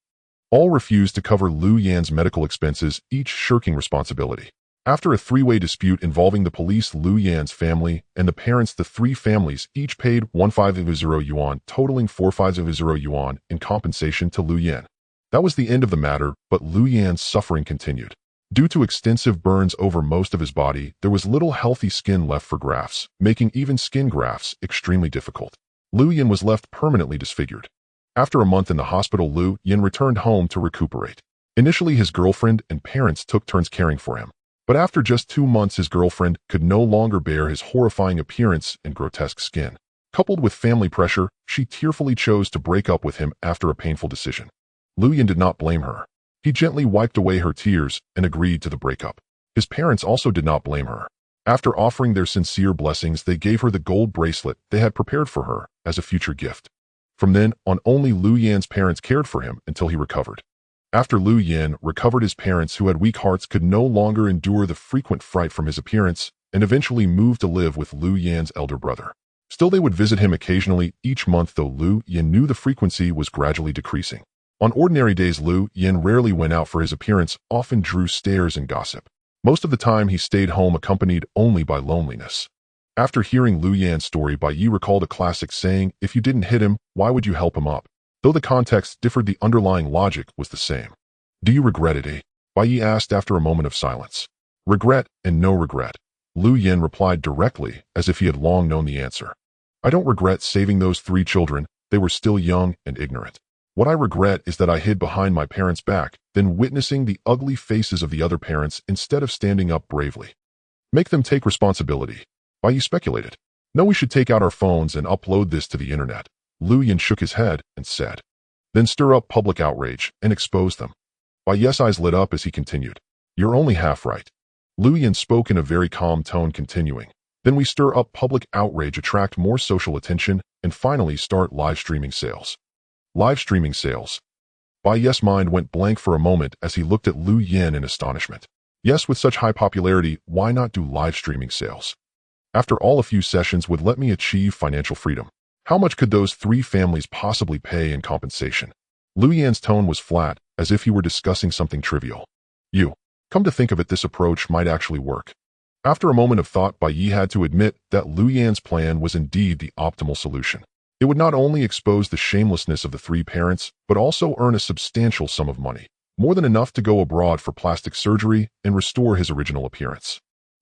All refused to cover Lu Yan's medical expenses, each shirking responsibility. After a 3-way dispute involving the police, Lu Yan's family, and the parents, the 3 families each paid 150 yuan, totaling 450 yuan in compensation to Lu Yan. That was the end of the matter, but Lu Yan's suffering continued. Due to extensive burns over most of his body, there was little healthy skin left for grafts, making even skin grafts extremely difficult. Lu Yan was left permanently disfigured. After a month in the hospital, Lu Yan returned home to recuperate. Initially, his girlfriend and parents took turns caring for him. But after just 2 months, his girlfriend could no longer bear his horrifying appearance and grotesque skin. Coupled with family pressure, she tearfully chose to break up with him after a painful decision. Lu Yan did not blame her. He gently wiped away her tears and agreed to the breakup. His parents also did not blame her. After offering their sincere blessings, they gave her the gold bracelet they had prepared for her as a future gift. From then on, only Lu Yan's parents cared for him until he recovered. After Lu Yan recovered, his parents, who had weak hearts, could no longer endure the frequent fright from his appearance and eventually moved to live with Lu Yan's elder brother. Still, they would visit him occasionally each month, though Lu Yan knew the frequency was gradually decreasing. On ordinary days, Lu Yan rarely went out, for his appearance often drew stares and gossip. Most of the time, he stayed home, accompanied only by loneliness. After hearing Lu Yan's story, Bai Ye recalled a classic saying, "If you didn't hit him, why would you help him up?" Though the context differed, the underlying logic was the same. "Do you regret it, eh?" Bai Ye asked after a moment of silence. "Regret and no regret," Lu Yan replied directly, as if he had long known the answer. "I don't regret saving those 3 children. They were still young and ignorant. What I regret is that I hid behind my parents' back, then witnessing the ugly faces of the other parents instead of standing up bravely. Make them take responsibility." Bai Ye speculated. "No, we should take out our phones and upload this to the internet." Lu Yan shook his head and said, "Then stir up public outrage and expose them." Bai Ye's eyes lit up as he continued. "You're only half right." Lu Yan spoke in a very calm tone, continuing, "Then we stir up public outrage, attract more social attention, and finally start live streaming sales." Live streaming sales. Bai Ye's mind went blank for a moment as he looked at Lu Yan in astonishment. Yes, with such high popularity, why not do live streaming sales? After all, a few sessions would let me achieve financial freedom. How much could those 3 families possibly pay in compensation? Lu Yan's tone was flat, as if he were discussing something trivial. Come to think of it, this approach might actually work. After a moment of thought, Bai Ye had to admit that Lu Yan's plan was indeed the optimal solution. It would not only expose the shamelessness of the 3 parents, but also earn a substantial sum of money, more than enough to go abroad for plastic surgery and restore his original appearance.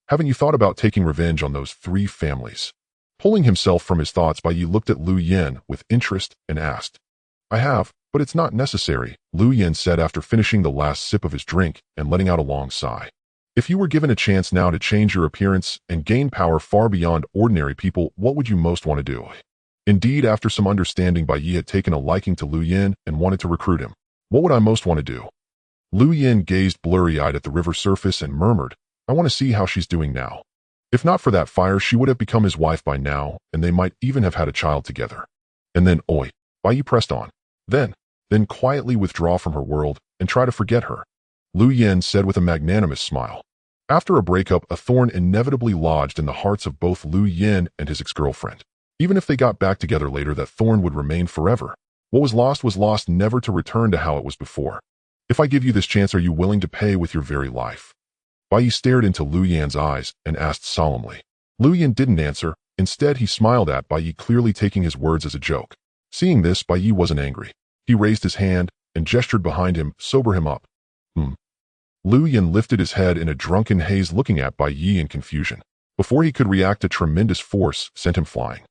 Haven't you thought about taking revenge on those 3 families? Pulling himself from his thoughts, Bai Ye looked at Lu Yen with interest and asked. I have, but it's not necessary, Lu Yen said after finishing the last sip of his drink and letting out a long sigh. If you were given a chance now to change your appearance and gain power far beyond ordinary people, what would you most want to do? Indeed, after some understanding, Bai Ye had taken a liking to Lu Yen and wanted to recruit him. What would I most want to do? Lu Yen gazed blurry-eyed at the river surface and murmured, I want to see how she's doing now. If not for that fire, she would have become his wife by now, and they might even have had a child together. And then, oi, Bai Ye pressed on. Then quietly withdraw from her world and try to forget her, Lu Yen said with a magnanimous smile. After a breakup, a thorn inevitably lodged in the hearts of both Lu Yen and his ex-girlfriend. Even if they got back together later, that thorn would remain forever. What was lost, never to return to how it was before. If I give you this chance, are you willing to pay with your very life? Bai Ye stared into Lu Yan's eyes and asked solemnly. Lu Yan didn't answer. Instead, he smiled at Bai Ye, clearly taking his words as a joke. Seeing this, Bai Ye wasn't angry. He raised his hand and gestured behind him, sober him up. Lu Yan lifted his head in a drunken haze, looking at Bai Ye in confusion. Before he could react, a tremendous force sent him flying.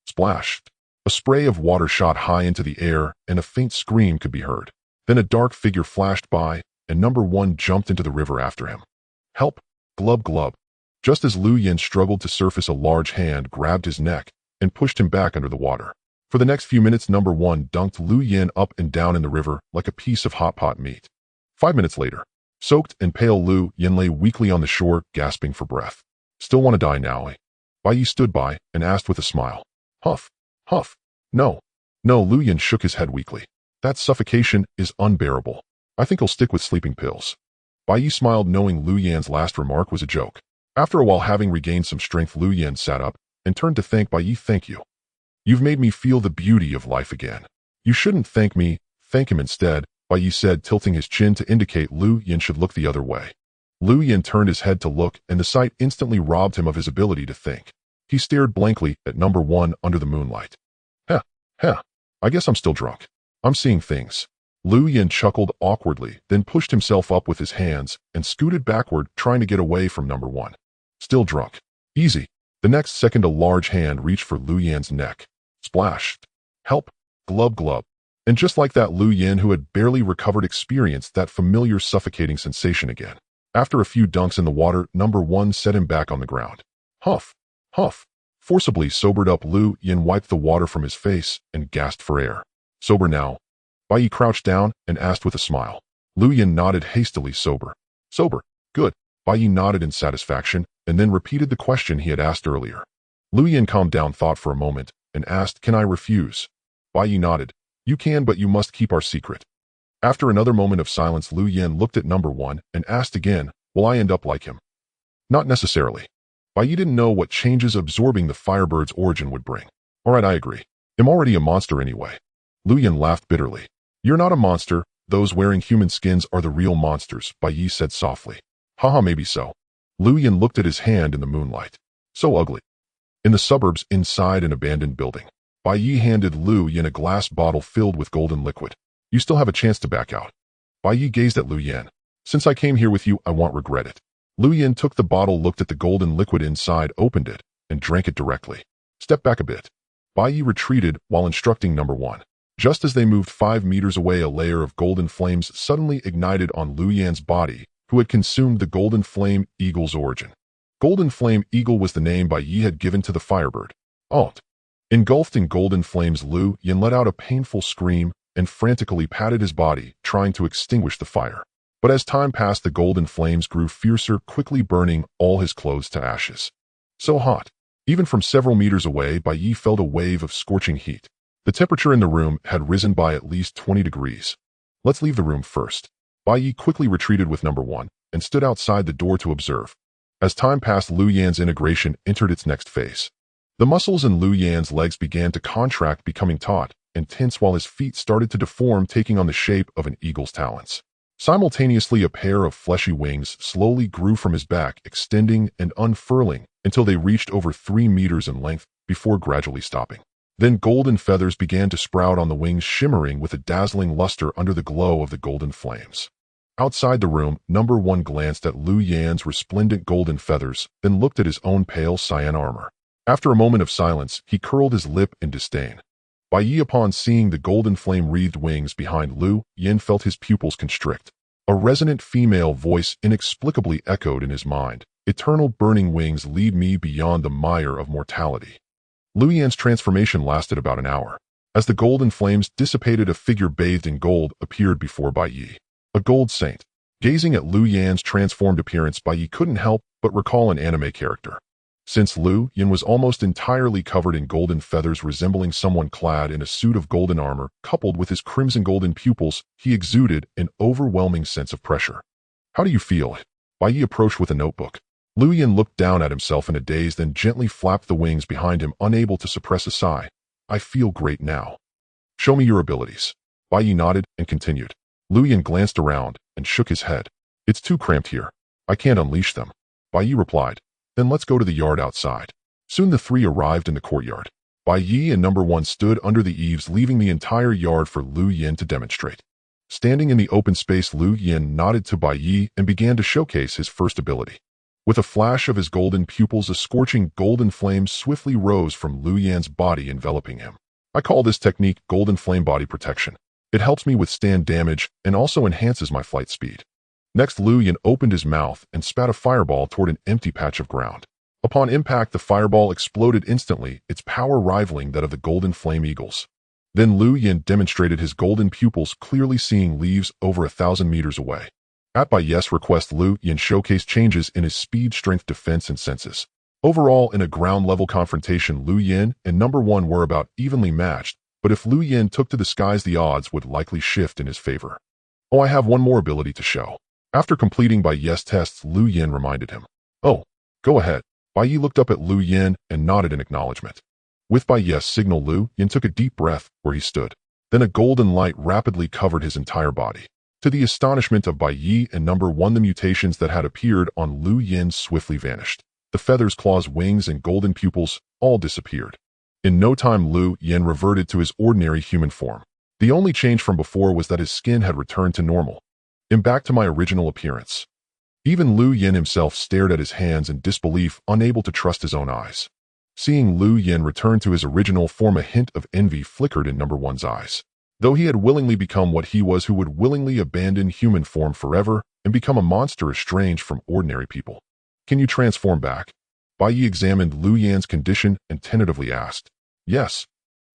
Splash! A spray of water shot high into the air, and a faint scream could be heard. Then a dark figure flashed by, and number 1 jumped into the river after him. Help! Glub glub. Just as Lu Yan struggled to surface, a large hand grabbed his neck and pushed him back under the water. For the next few minutes, number 1 dunked Lu Yan up and down in the river like a piece of hot pot meat. 5 minutes later, soaked and pale Lu Yan lay weakly on the shore, gasping for breath. Still want to die now, eh? Bai Ye stood by and asked with a smile. Huff, huff. No, Lu Yan shook his head weakly. That suffocation is unbearable. I think I'll stick with sleeping pills. Bai Ye smiled, knowing Lu Yan's last remark was a joke. After a while, having regained some strength, Lu Yan sat up and turned to thank Bai Ye. Thank you. You've made me feel the beauty of life again. You shouldn't thank me, thank him instead, Bai Ye said, tilting his chin to indicate Lu Yan should look the other way. Lu Yan turned his head to look, and the sight instantly robbed him of his ability to think. He stared blankly at number 1 under the moonlight. Heh, I guess I'm still drunk. I'm seeing things. Lu Yan chuckled awkwardly, then pushed himself up with his hands and scooted backward, trying to get away from number 1. Still drunk. Easy. The next second, a large hand reached for Lu Yan's neck. Splashed. Help. Glub glub. And just like that, Lu Yan, who had barely recovered, experienced that familiar suffocating sensation again. After a few dunks in the water, number 1 set him back on the ground. Huff. Huff. Forcibly sobered up, Lu Yan wiped the water from his face and gasped for air. Sober now? Bai Ye crouched down and asked with a smile. Lu Yan nodded hastily. Sober. Sober. Good. Bai Ye nodded in satisfaction and then repeated the question he had asked earlier. Lu Yan calmed down, thought for a moment, and asked, Can I refuse? Bai Ye nodded. You can, but you must keep our secret. After another moment of silence, Lu Yan looked at number 1 and asked again, Will I end up like him? Not necessarily. Bai Ye didn't know what changes absorbing the Firebird's origin would bring. Alright, I agree. I'm already a monster anyway. Lu Yan laughed bitterly. You're not a monster. Those wearing human skins are the real monsters, Bai Ye said softly. Haha, maybe so. Lu Yan looked at his hand in the moonlight. So ugly. In the suburbs, inside an abandoned building, Bai Ye handed Lu Yan a glass bottle filled with golden liquid. You still have a chance to back out. Bai Ye gazed at Lu Yan. Since I came here with you, I won't regret it. Lu Yan took the bottle, looked at the golden liquid inside, opened it, and drank it directly. Step back a bit. Bai Ye retreated while instructing number 1. Just as they moved 5 meters away, a layer of golden flames suddenly ignited on Lu Yan's body, who had consumed the Golden Flame Eagle's origin. Golden Flame Eagle was the name Bai Ye had given to the Firebird. Alt. Engulfed in golden flames, Lu Yan let out a painful scream and frantically patted his body, trying to extinguish the fire. But as time passed, the golden flames grew fiercer, quickly burning all his clothes to ashes. So hot. Even from several meters away, Bai Ye felt a wave of scorching heat. The temperature in the room had risen by at least 20 degrees. Let's leave the room first. Bai Ye quickly retreated with number 1 and stood outside the door to observe. As time passed, Lu Yan's integration entered its next phase. The muscles in Lu Yan's legs began to contract, becoming taut and tense, while his feet started to deform, taking on the shape of an eagle's talons. Simultaneously, a pair of fleshy wings slowly grew from his back, extending and unfurling until they reached over 3 meters in length before gradually stopping. Then golden feathers began to sprout on the wings, shimmering with a dazzling luster under the glow of the golden flames. Outside the room, number 1 glanced at Lu Yan's resplendent golden feathers, then looked at his own pale cyan armor. After a moment of silence, he curled his lip in disdain. Bai Ye, upon seeing the golden flame-wreathed wings behind Lu Yan, felt his pupils constrict. A resonant female voice inexplicably echoed in his mind. Eternal burning wings lead me beyond the mire of mortality. Lu Yan's transformation lasted about an hour. As the golden flames dissipated, a figure bathed in gold appeared before Bai Ye. A gold saint. Gazing at Lu Yan's transformed appearance, Bai Ye couldn't help but recall an anime character. Since Lu Yan was almost entirely covered in golden feathers, resembling someone clad in a suit of golden armor, coupled with his crimson golden pupils, he exuded an overwhelming sense of pressure. How do you feel? Bai Ye approached with a notebook. Lu Yan looked down at himself in a daze, then gently flapped the wings behind him, unable to suppress a sigh. I feel great now. Show me your abilities. Bai Ye nodded and continued. Lu Yan glanced around and shook his head. It's too cramped here. I can't unleash them. Bai Ye replied. Then let's go to the yard outside. Soon the three arrived in the courtyard. Bai Ye and number 1 stood under the eaves, leaving the entire yard for Lu Yan to demonstrate. Standing in the open space, Lu Yan nodded to Bai Ye and began to showcase his first ability. With a flash of his golden pupils, a scorching golden flame swiftly rose from Lu Yan's body, enveloping him. I call this technique golden flame body protection. It helps me withstand damage and also enhances my flight speed. Next, Lu Yan opened his mouth and spat a fireball toward an empty patch of ground. Upon impact, the fireball exploded instantly, its power rivaling that of the golden flame eagles. Then Lu Yan demonstrated his golden pupils, clearly seeing leaves over 1,000 meters away. At Bai Ye's request, Lu Yan showcased changes in his speed, strength, defense, and senses. Overall, in a ground-level confrontation, Lu Yan and number 1 were about evenly matched, but if Lu Yan took to the skies, the odds would likely shift in his favor. Oh, I have one more ability to show. After completing Bai Ye's tests, Lu Yan reminded him. Oh, go ahead. Bai Ye looked up at Lu Yan and nodded in acknowledgement. With Bai Ye's signal, Lu Yan took a deep breath where he stood. Then a golden light rapidly covered his entire body. To the astonishment of Bai Ye and number 1, the mutations that had appeared on Lu Yan swiftly vanished. The feathers, claws, wings, and golden pupils all disappeared. In no time, Lu Yan reverted to his ordinary human form. The only change from before was that his skin had returned to normal. I'm back to my original appearance. Even Lu Yan himself stared at his hands in disbelief, unable to trust his own eyes. Seeing Lu Yan return to his original form, a hint of envy flickered in number 1's eyes. Though he had willingly become what he was, who would willingly abandon human form forever and become a monster estranged from ordinary people. Can you transform back? Bai Ye examined Lu Yan's condition and tentatively asked. Yes.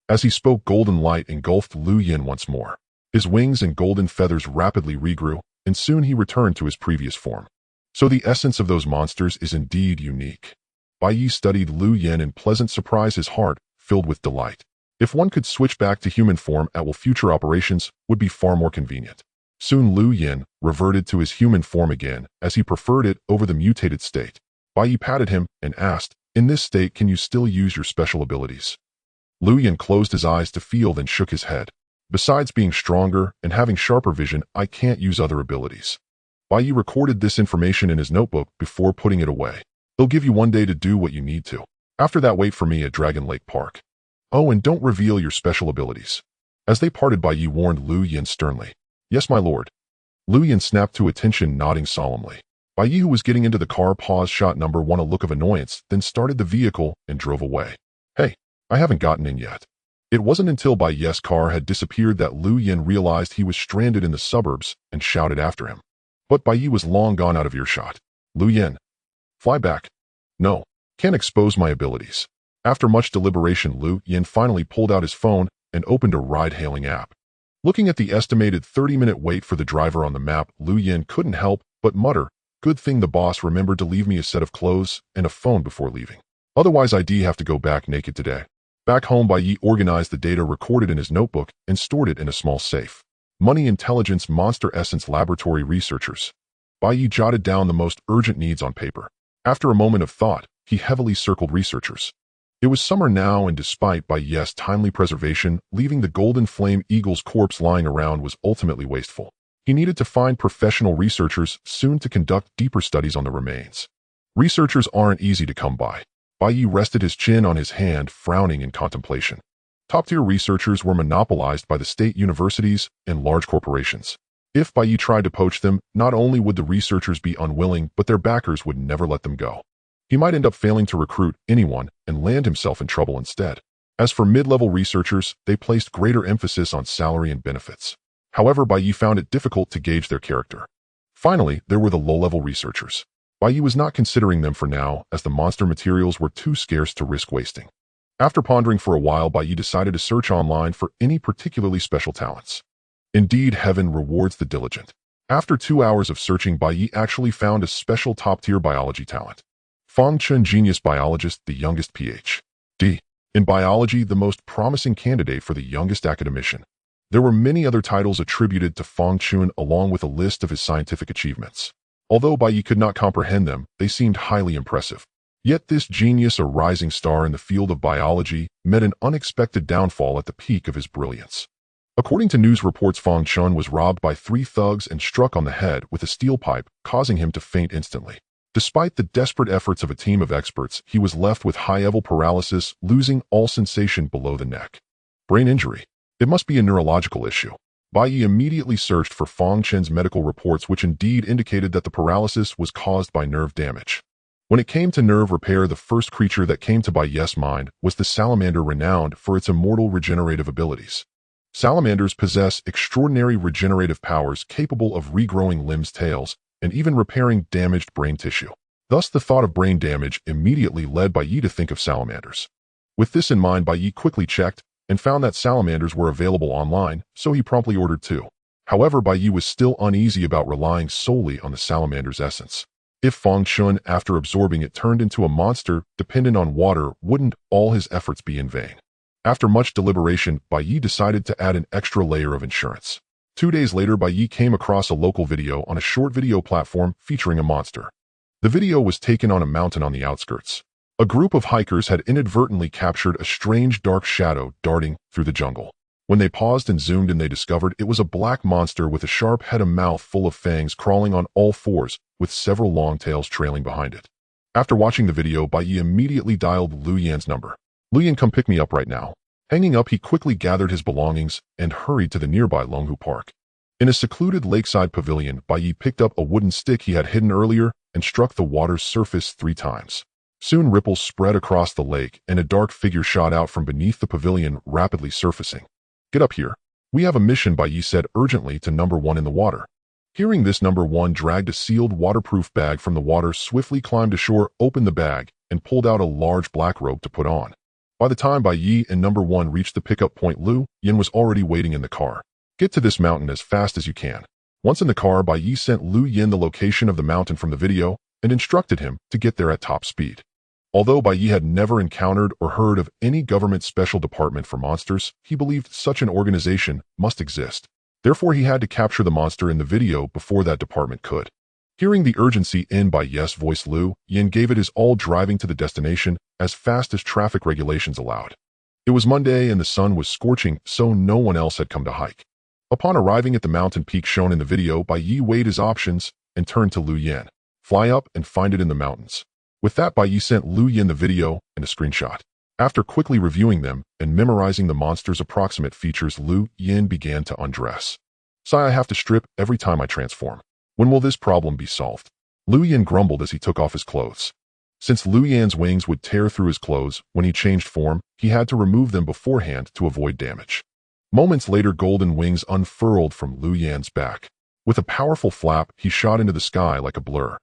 As he spoke, golden light engulfed Lu Yan once more. His wings and golden feathers rapidly regrew, and soon he returned to his previous form. So the essence of those monsters is indeed unique. Bai Ye studied Lu Yan in pleasant surprise, his heart filled with delight. If one could switch back to human form at will, future operations would be far more convenient. Soon Lu Yan reverted to his human form again, as he preferred it over the mutated state. Bai Ye patted him and asked, in this state, can you still use your special abilities? Lu Yan closed his eyes to feel, then shook his head. Besides being stronger and having sharper vision, I can't use other abilities. Bai Ye recorded this information in his notebook before putting it away. They'll give you 1 day to do what you need to. After that, wait for me at Dragon Lake Park. Oh, and don't reveal your special abilities. As they parted, Bai Ye warned Lu Yan sternly. Yes, my lord. Lu Yan snapped to attention, nodding solemnly. Bai Ye, who was getting into the car, paused, shot number 1 a look of annoyance, then started the vehicle and drove away. Hey, I haven't gotten in yet. It wasn't until Bai Ye's car had disappeared that Lu Yan realized he was stranded in the suburbs and shouted after him. But Bai Ye was long gone out of earshot. Lu Yan. Fly back. No, can't expose my abilities. After much deliberation, Lu Yan finally pulled out his phone and opened a ride-hailing app. Looking at the estimated 30-minute wait for the driver on the map, Lu Yan couldn't help but mutter, good thing the boss remembered to leave me a set of clothes and a phone before leaving. Otherwise, I'd have to go back naked today. Back home, Bai Ye organized the data recorded in his notebook and stored it in a small safe. Money, intelligence, monster essence, laboratory, researchers. Bai Ye jotted down the most urgent needs on paper. After a moment of thought, he heavily circled researchers. It was summer now, and despite Bai Ye's timely preservation, leaving the golden flame eagle's corpse lying around was ultimately wasteful. He needed to find professional researchers soon to conduct deeper studies on the remains. Researchers aren't easy to come by. Bai Ye rested his chin on his hand, frowning in contemplation. Top-tier researchers were monopolized by the state universities and large corporations. If Bai Ye tried to poach them, not only would the researchers be unwilling, but their backers would never let them go. He might end up failing to recruit anyone and land himself in trouble instead. As for mid-level researchers, they placed greater emphasis on salary and benefits. However, Bai Ye found it difficult to gauge their character. Finally, there were the low-level researchers. Bai Ye was not considering them for now, as the monster materials were too scarce to risk wasting. After pondering for a while, Bai Ye decided to search online for any particularly special talents. Indeed, heaven rewards the diligent. After 2 hours of searching, Bai Ye actually found a special top-tier biology talent. Fang Chun, genius biologist, the youngest Ph.D. in biology, the most promising candidate for the youngest academician. There were many other titles attributed to Fang Chun along with a list of his scientific achievements. Although Bai Ye could not comprehend them, they seemed highly impressive. Yet this genius, a rising star in the field of biology, met an unexpected downfall at the peak of his brilliance. According to news reports, Fang Chun was robbed by 3 thugs and struck on the head with a steel pipe, causing him to faint instantly. Despite the desperate efforts of a team of experts, he was left with high-level paralysis, losing all sensation below the neck. Brain injury. It must be a neurological issue. Bai Ye immediately searched for Fang Chun's medical reports, which indeed indicated that the paralysis was caused by nerve damage. When it came to nerve repair, the first creature that came to Bai Ye's mind was the salamander, renowned for its immortal regenerative abilities. Salamanders possess extraordinary regenerative powers capable of regrowing limbs, tails, and even repairing damaged brain tissue. Thus, the thought of brain damage immediately led Bai Ye to think of salamanders. With this in mind, Bai Ye quickly checked and found that salamanders were available online, so he promptly ordered 2. However, Bai Ye was still uneasy about relying solely on the salamander's essence. If Fang Chun, after absorbing it, turned into a monster dependent on water, wouldn't all his efforts be in vain? After much deliberation, Bai Ye decided to add an extra layer of insurance. 2 days later, Bai Ye came across a local video on a short video platform featuring a monster. The video was taken on a mountain on the outskirts. A group of hikers had inadvertently captured a strange dark shadow darting through the jungle. When they paused and zoomed in, they discovered it was a black monster with a sharp head and mouth full of fangs, crawling on all 4s, with several long tails trailing behind it. After watching the video, Bai Ye immediately dialed Lu Yan's number. "Lu Yan, come pick me up right now." Hanging up, he quickly gathered his belongings and hurried to the nearby Longhu Park. In a secluded lakeside pavilion, Bai Ye picked up a wooden stick he had hidden earlier and struck the water's surface 3 times. Soon ripples spread across the lake and a dark figure shot out from beneath the pavilion, rapidly surfacing. "Get up here. We have a mission," Bai Ye said urgently to number 1 in the water. Hearing this, number 1 dragged a sealed waterproof bag from the water, swiftly climbed ashore, opened the bag, and pulled out a large black robe to put on. By the time Bai Ye and number 1 reached the pickup point, Lu Yan was already waiting in the car. "Get to this mountain as fast as you can." Once in the car, Bai Ye sent Lu Yan the location of the mountain from the video and instructed him to get there at top speed. Although Bai Ye had never encountered or heard of any government special department for monsters, he believed such an organization must exist. Therefore, he had to capture the monster in the video before that department could. Hearing the urgency in Bai Ye's voice, Lu Yan gave it his all, driving to the destination as fast as traffic regulations allowed. It was Monday and the sun was scorching, so no one else had come to hike. Upon arriving at the mountain peak shown in the video, Bai Ye weighed his options and turned to Lu Yan. "Fly up and find it in the mountains." With that, Bai Ye sent Lu Yan the video and a screenshot. After quickly reviewing them and memorizing the monster's approximate features, Lu Yan began to undress. "Sai, I have to strip every time I transform. When will this problem be solved?" Lu Yan grumbled as he took off his clothes. Since Lu Yan's wings would tear through his clothes when he changed form, he had to remove them beforehand to avoid damage. Moments later, golden wings unfurled from Lu Yan's back. With a powerful flap, he shot into the sky like a blur.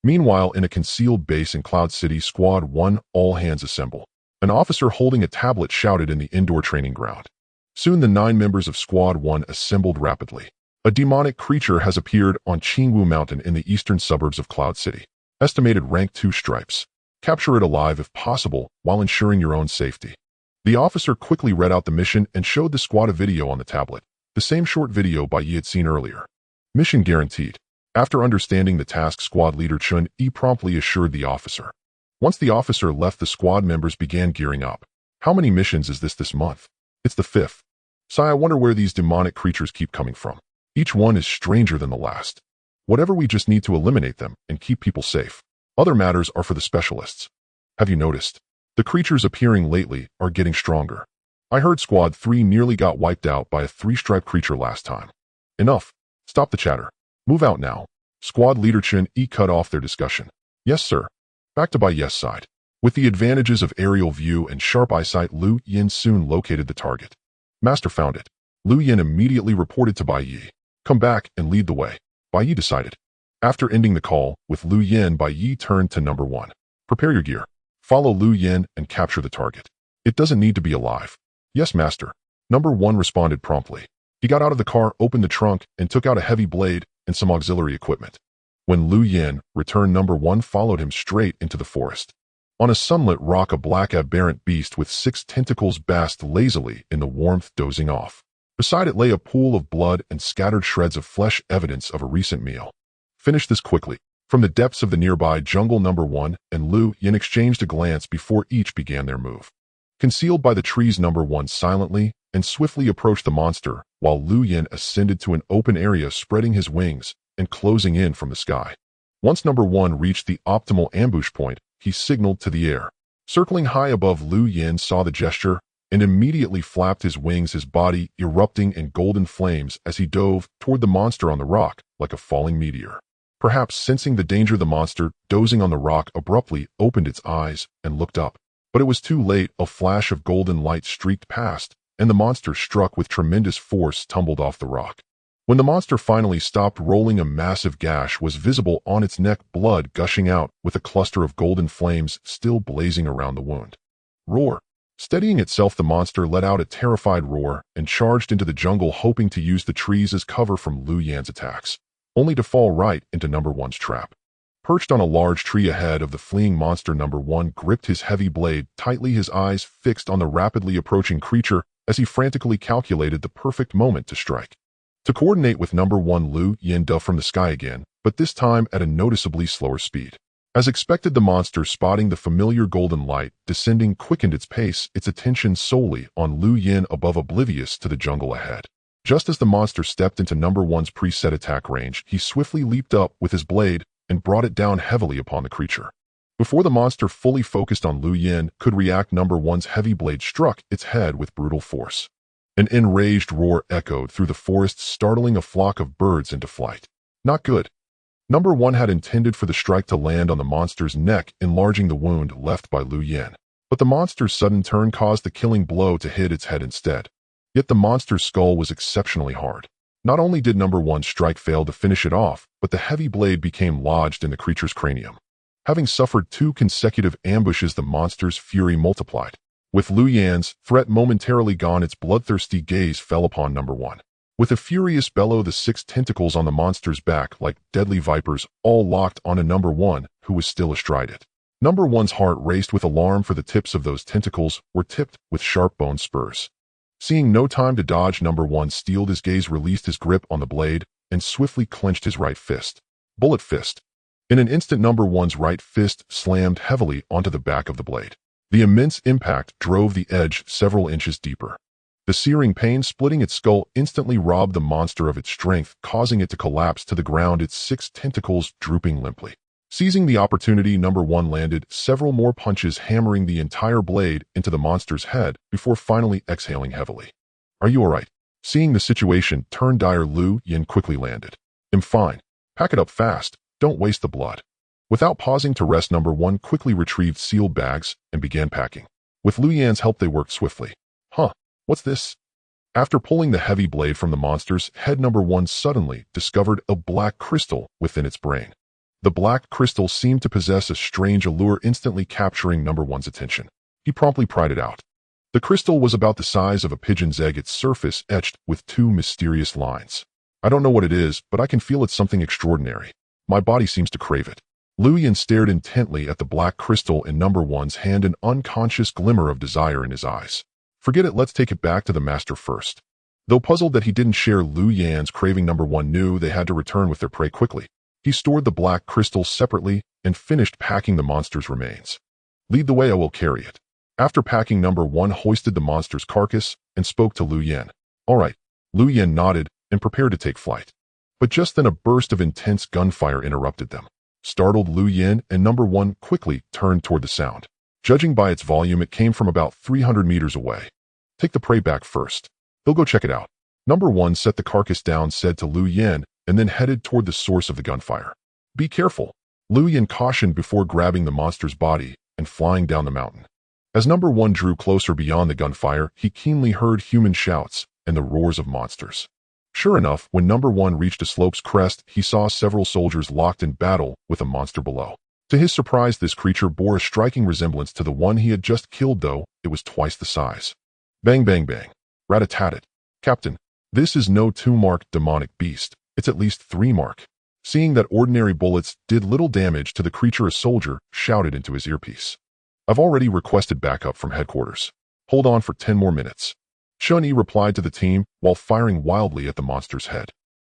Meanwhile, in a concealed base in Cloud City, Squad 1, all hands assemble. An officer holding a tablet shouted in the indoor training ground. Soon the 9 members of Squad 1 assembled rapidly. A demonic creature has appeared on Qingwu Mountain in the eastern suburbs of Cloud City. Estimated rank 2 stripes. Capture it alive if possible, while ensuring your own safety. The officer quickly read out the mission and showed the squad a video on the tablet, the same short video Bai Ye had seen earlier. Mission guaranteed. After understanding the task, squad leader Chun Yi promptly assured the officer. Once the officer left, the squad members began gearing up. "How many missions is this month?" "It's the 5th. Sai, I wonder where these demonic creatures keep coming from. Each one is stranger than the last. Whatever, we just need to eliminate them and keep people safe. Other matters are for the specialists." "Have you noticed? The creatures appearing lately are getting stronger. I heard Squad 3 nearly got wiped out by a 3-stripe creature last time." "Enough. Stop the chatter. Move out now. Squad leader Chen Yi cut off their discussion. Yes, sir. Back to Bai Ye's side. With the advantages of aerial view and sharp eyesight, Lu Yin soon located the target. Master found it. Lu Yin immediately reported to Bai Ye. Come back and lead the way. Bai Ye decided. After ending the call with Lu Yin, Bai Ye turned to number 1. Prepare your gear. Follow Lu Yin and capture the target. It doesn't need to be alive. Yes, master. Number 1 responded promptly. He got out of the car, opened the trunk, and took out a heavy blade and some auxiliary equipment. When Lu Yin returned, number 1 followed him straight into the forest. On a sunlit rock, a black aberrant beast with 6 tentacles basked lazily in the warmth, dozing off. Beside it lay a pool of blood and scattered shreds of flesh, evidence of a recent meal. Finish this quickly. From the depths of the nearby jungle, number 1 and Lu Yin exchanged a glance before each began their move. Concealed by the trees, number 1 silently and swiftly approached the monster, while Lu Yin ascended to an open area, spreading his wings and closing in from the sky. Once number 1 reached the optimal ambush point, he signaled to the air. Circling high above, Lu Yin saw the gesture and immediately flapped his wings, his body erupting in golden flames as he dove toward the monster on the rock like a falling meteor. Perhaps sensing the danger, the monster, dozing on the rock, abruptly opened its eyes and looked up. But it was too late. A flash of golden light streaked past, and the monster, struck with tremendous force, tumbled off the rock. When the monster finally stopped rolling, a massive gash was visible on its neck, blood gushing out, with a cluster of golden flames still blazing around the wound. Roar! Steadying itself, the monster let out a terrified roar and charged into the jungle, hoping to use the trees as cover from Lu Yin's attacks, only to fall right into number 1's trap. Perched on a large tree ahead of the fleeing monster, number 1 gripped his heavy blade tightly, his eyes fixed on the rapidly approaching creature as he frantically calculated the perfect moment to strike. To coordinate with number 1, Lu Yin dove from the sky again, but this time at a noticeably slower speed. As expected, the monster, spotting the familiar golden light descending, quickened its pace, its attention solely on Lu Yin above, oblivious to the jungle ahead. Just as the monster stepped into number 1's preset attack range, he swiftly leaped up with his blade and brought it down heavily upon the creature. Before the monster, fully focused on Lu Yin, could react, number 1's heavy blade struck its head with brutal force. An enraged roar echoed through the forest, startling a flock of birds into flight. Not good. Number 1 had intended for the strike to land on the monster's neck, enlarging the wound left by Lu Yin. But the monster's sudden turn caused the killing blow to hit its head instead. Yet the monster's skull was exceptionally hard. Not only did number 1's strike fail to finish it off, but the heavy blade became lodged in the creature's cranium. Having suffered 2 consecutive ambushes, the monster's fury multiplied. With Lu Yin's threat momentarily gone, its bloodthirsty gaze fell upon number 1. With a furious bellow, the 6 tentacles on the monster's back, like deadly vipers, all locked onto number 1, who was still astride it. Number 1's heart raced with alarm, for the tips of those tentacles were tipped with sharp bone spurs. Seeing no time to dodge, number 1 steeled his gaze, released his grip on the blade, and swiftly clenched his right fist. Bullet fist. In an instant, number 1's right fist slammed heavily onto the back of the blade. The immense impact drove the edge several inches deeper. The searing pain splitting its skull instantly robbed the monster of its strength, causing it to collapse to the ground, its 6 tentacles drooping limply. Seizing the opportunity, number 1 landed several more punches, hammering the entire blade into the monster's head before finally exhaling heavily. Are you alright? Seeing the situation turn dire, Lu Yin quickly landed. I'm fine. Pack it up fast. Don't waste the blood. Without pausing to rest, number 1 quickly retrieved sealed bags and began packing. With Lu Yin's help, they worked swiftly. What's this? After pulling the heavy blade from the monster's head, number 1 suddenly discovered a black crystal within its brain. The black crystal seemed to possess a strange allure, instantly capturing number 1's attention. He promptly pried it out. The crystal was about the size of a pigeon's egg, its surface etched with 2 mysterious lines. I don't know what it is, but I can feel it's something extraordinary. My body seems to crave it. Lu Yin stared intently at the black crystal in number 1's hand, an unconscious glimmer of desire in his eyes. Forget it, let's take it back to the master first. Though puzzled that he didn't share Lu Yin's craving, number 1 knew they had to return with their prey quickly. He stored the black crystal separately and finished packing the monster's remains. Lead the way, I will carry it. After packing, number 1 hoisted the monster's carcass and spoke to Lu Yin. All right. Lu Yin nodded and prepared to take flight. But just then a burst of intense gunfire interrupted them. Startled, Lu Yin and number 1 quickly turned toward the sound. Judging by its volume, it came from about 300 meters away. Take the prey back first. They'll go check it out. Number 1 set the carcass down, said to Lu Yin, and then headed toward the source of the gunfire. Be careful, Lu Yin cautioned before grabbing the monster's body and flying down the mountain. As number 1 drew closer beyond the gunfire, he keenly heard human shouts and the roars of monsters. Sure enough, when number 1 reached a slope's crest, he saw several soldiers locked in battle with a monster below. To his surprise, this creature bore a striking resemblance to the one he had just killed, though it was twice the size. Bang bang bang. Rat-a-tat-tat. Captain, this is no 2-mark demonic beast, it's at least 3-mark. Seeing that ordinary bullets did little damage to the creature, a soldier shouted into his earpiece. I've already requested backup from headquarters. Hold on for 10 more minutes. Chun-Yi replied to the team while firing wildly at the monster's head.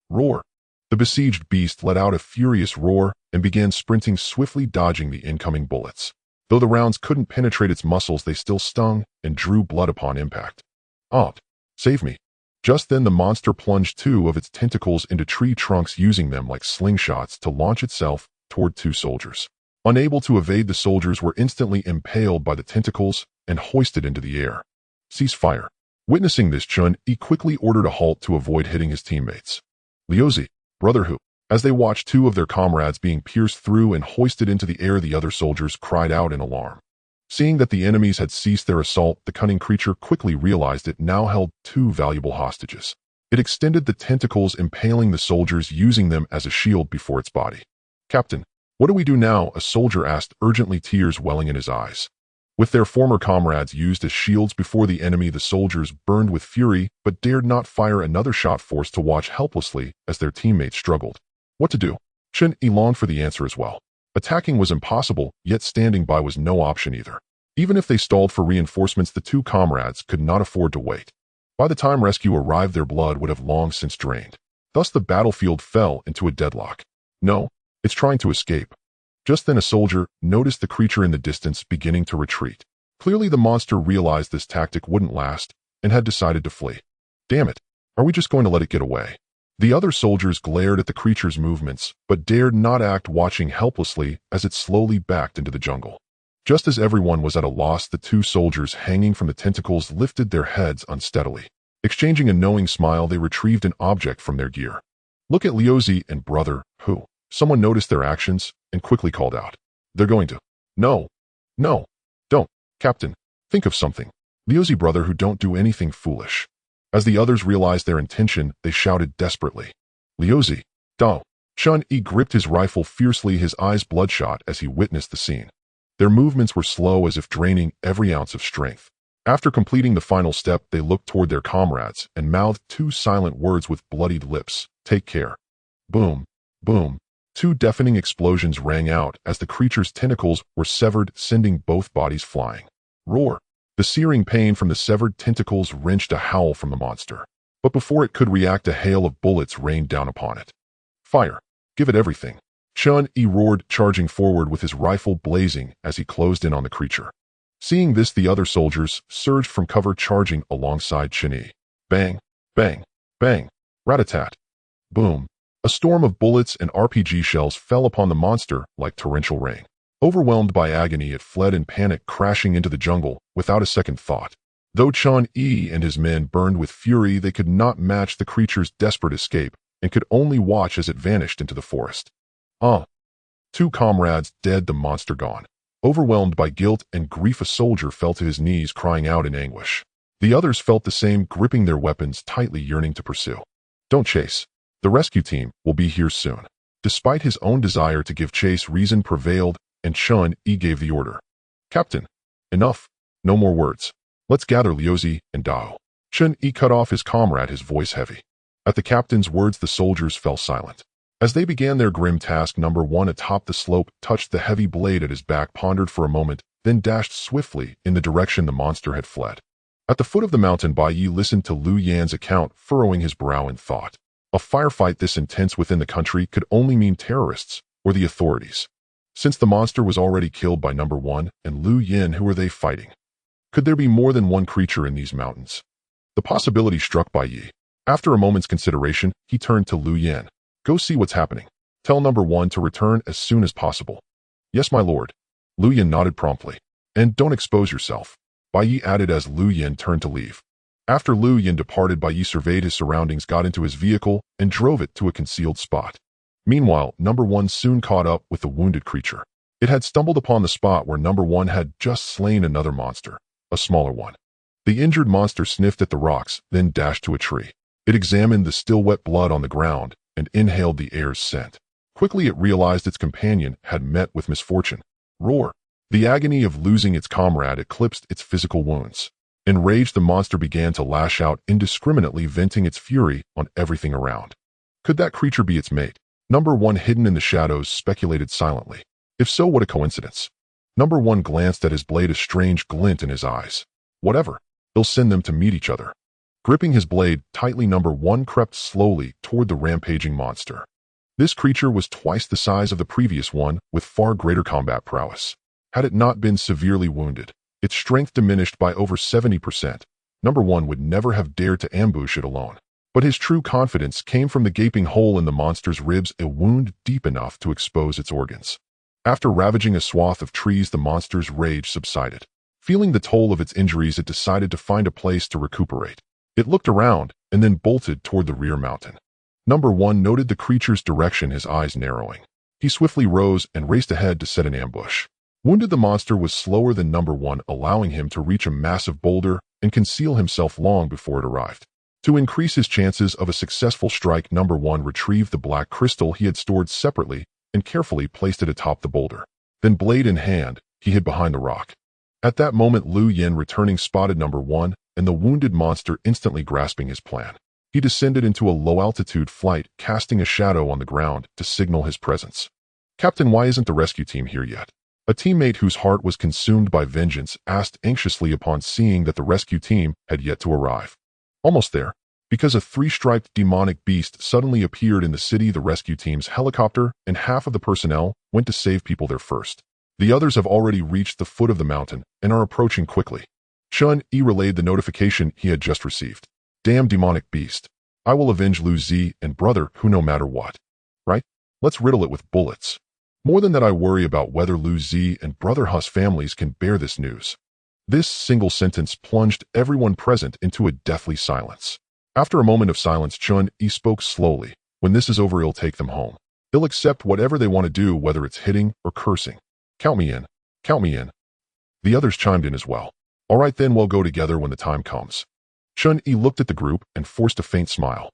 Roar. The besieged beast let out a furious roar and began sprinting, swiftly dodging the incoming bullets. Though the rounds couldn't penetrate its muscles, they still stung and drew blood upon impact. "Aunt, save me." Just then the monster plunged 2 of its tentacles into tree trunks, using them like slingshots to launch itself toward 2 soldiers. Unable to evade, the soldiers were instantly impaled by the tentacles and hoisted into the air. Cease fire. Witnessing this, Chun-Yi quickly ordered a halt to avoid hitting his teammates. Liuzi, brother Hu. As they watched 2 of their comrades being pierced through and hoisted into the air, the other soldiers cried out in alarm. Seeing that the enemies had ceased their assault, the cunning creature quickly realized it now held 2 valuable hostages. It extended the tentacles, impaling the soldiers, using them as a shield before its body. Captain, what do we do now? A soldier asked, urgently, tears welling in his eyes. With their former comrades used as shields before the enemy, the soldiers burned with fury but dared not fire another shot, forced to watch helplessly as their teammates struggled. What to do? Chun-Yi longed for the answer as well. Attacking was impossible, yet standing by was no option either. Even if they stalled for reinforcements, the 2 comrades could not afford to wait. By the time rescue arrived, their blood would have long since drained. Thus the battlefield fell into a deadlock. No, it's trying to escape. Just then a soldier noticed the creature in the distance beginning to retreat. Clearly the monster realized this tactic wouldn't last and had decided to flee. Damn it, are we just going to let it get away? The other soldiers glared at the creature's movements, but dared not act, watching helplessly as it slowly backed into the jungle. Just as everyone was at a loss, the 2 soldiers hanging from the tentacles lifted their heads unsteadily. Exchanging a knowing smile, they retrieved an object from their gear. Look at Liuzi and brother Hu. Someone noticed their actions and quickly called out. They're going to. No, don't. Captain, think of something. Liuzi, brother Hu, don't do anything foolish. As the others realized their intention, they shouted desperately. Liuzi, Dao. Chun-Yi gripped his rifle fiercely, his eyes bloodshot as he witnessed the scene. Their movements were slow, as if draining every ounce of strength. After completing the final step, they looked toward their comrades and mouthed 2 silent words with bloodied lips. Take care. Boom, boom. 2 deafening explosions rang out as the creature's tentacles were severed, sending both bodies flying. Roar. The searing pain from the severed tentacles wrenched a howl from the monster. But before it could react, a hail of bullets rained down upon it. Fire. Give it everything. Chun-Yi roared, charging forward with his rifle blazing as he closed in on the creature. Seeing this, the other soldiers surged from cover, charging alongside Chun-Yi. Bang, bang, bang, rat-a-tat. Boom. A storm of bullets and RPG shells fell upon the monster like torrential rain. Overwhelmed by agony, it fled in panic, crashing into the jungle without a second thought. Though Chun-Yi and his men burned with fury, they could not match the creature's desperate escape and could only watch as it vanished into the forest. 2 comrades dead, the monster gone. Overwhelmed by guilt and grief, a soldier fell to his knees, crying out in anguish. The others felt the same, gripping their weapons tightly, yearning to pursue. Don't chase. The rescue team will be here soon. Despite his own desire to give chase, reason prevailed, and Chun-Yi gave the order. Captain, enough. No more words. Let's gather Liuzi and Dao. Chun-Yi cut off his comrade, his voice heavy. At the captain's words, the soldiers fell silent. As they began their grim task, number 1 atop the slope touched the heavy blade at his back, pondered for a moment, then dashed swiftly in the direction the monster had fled. At the foot of the mountain, Bai Ye listened to Lu Yan's account, furrowing his brow in thought. A firefight this intense within the country could only mean terrorists or the authorities. Since the monster was already killed by number 1 and Lu Yan, who were they fighting? Could there be more than one creature in these mountains? The possibility struck Bai Ye. After a moment's consideration, he turned to Lu Yan. Go see what's happening. Tell number 1 to return as soon as possible. Yes, my lord. Lu Yan nodded promptly. And don't expose yourself, Bai Ye added as Lu Yan turned to leave. After Lu Yin departed, Bai Ye surveyed his surroundings, got into his vehicle, and drove it to a concealed spot. Meanwhile, Number 1 soon caught up with the wounded creature. It had stumbled upon the spot where Number 1 had just slain another monster, a smaller one. The injured monster sniffed at the rocks, then dashed to a tree. It examined the still wet blood on the ground and inhaled the air's scent. Quickly it realized its companion had met with misfortune. Roar! The agony of losing its comrade eclipsed its physical wounds. Enraged, the monster began to lash out indiscriminately, venting its fury on everything around. Could that creature be its mate? Number 1, hidden in the shadows, speculated silently. If so, what a coincidence. Number 1 glanced at his blade, a strange glint in his eyes. Whatever. He'll send them to meet each other. Gripping his blade tightly, Number 1 crept slowly toward the rampaging monster. This creature was twice the size of the previous one, with far greater combat prowess. Had it not been severely wounded, its strength diminished by over 70%, Number 1 would never have dared to ambush it alone. But his true confidence came from the gaping hole in the monster's ribs, a wound deep enough to expose its organs. After ravaging a swath of trees, the monster's rage subsided. Feeling the toll of its injuries, it decided to find a place to recuperate. It looked around and then bolted toward the rear mountain. Number 1 noted the creature's direction, his eyes narrowing. He swiftly rose and raced ahead to set an ambush. Wounded, the monster was slower than Number 1, allowing him to reach a massive boulder and conceal himself long before it arrived. To increase his chances of a successful strike, Number 1 retrieved the black crystal he had stored separately and carefully placed it atop the boulder. Then, blade in hand, he hid behind the rock. At that moment, Lu Yin, returning, spotted Number 1 and the wounded monster, instantly grasping his plan. He descended into a low-altitude flight, casting a shadow on the ground to signal his presence. "Captain, why isn't the rescue team here yet?" A teammate whose heart was consumed by vengeance asked anxiously upon seeing that the rescue team had yet to arrive. "Almost there. Because a 3-striped demonic beast suddenly appeared in the city, the rescue team's helicopter and half of the personnel went to save people there first. The others have already reached the foot of the mountain and are approaching quickly." Chun Yi relayed the notification he had just received. "Damn demonic beast. I will avenge Lu Zi and brother Hu no matter what. Right? Let's riddle it with bullets. More than that, I worry about whether Lu Zi and brother Hu's families can bear this news." This single sentence plunged everyone present into a deathly silence. After a moment of silence, Chun Yi spoke slowly. "When this is over, he'll take them home. They'll accept whatever they want to do, whether it's hitting or cursing. Count me in. Count me in." The others chimed in as well. "All right then, we'll go together when the time comes." Chun Yi looked at the group and forced a faint smile.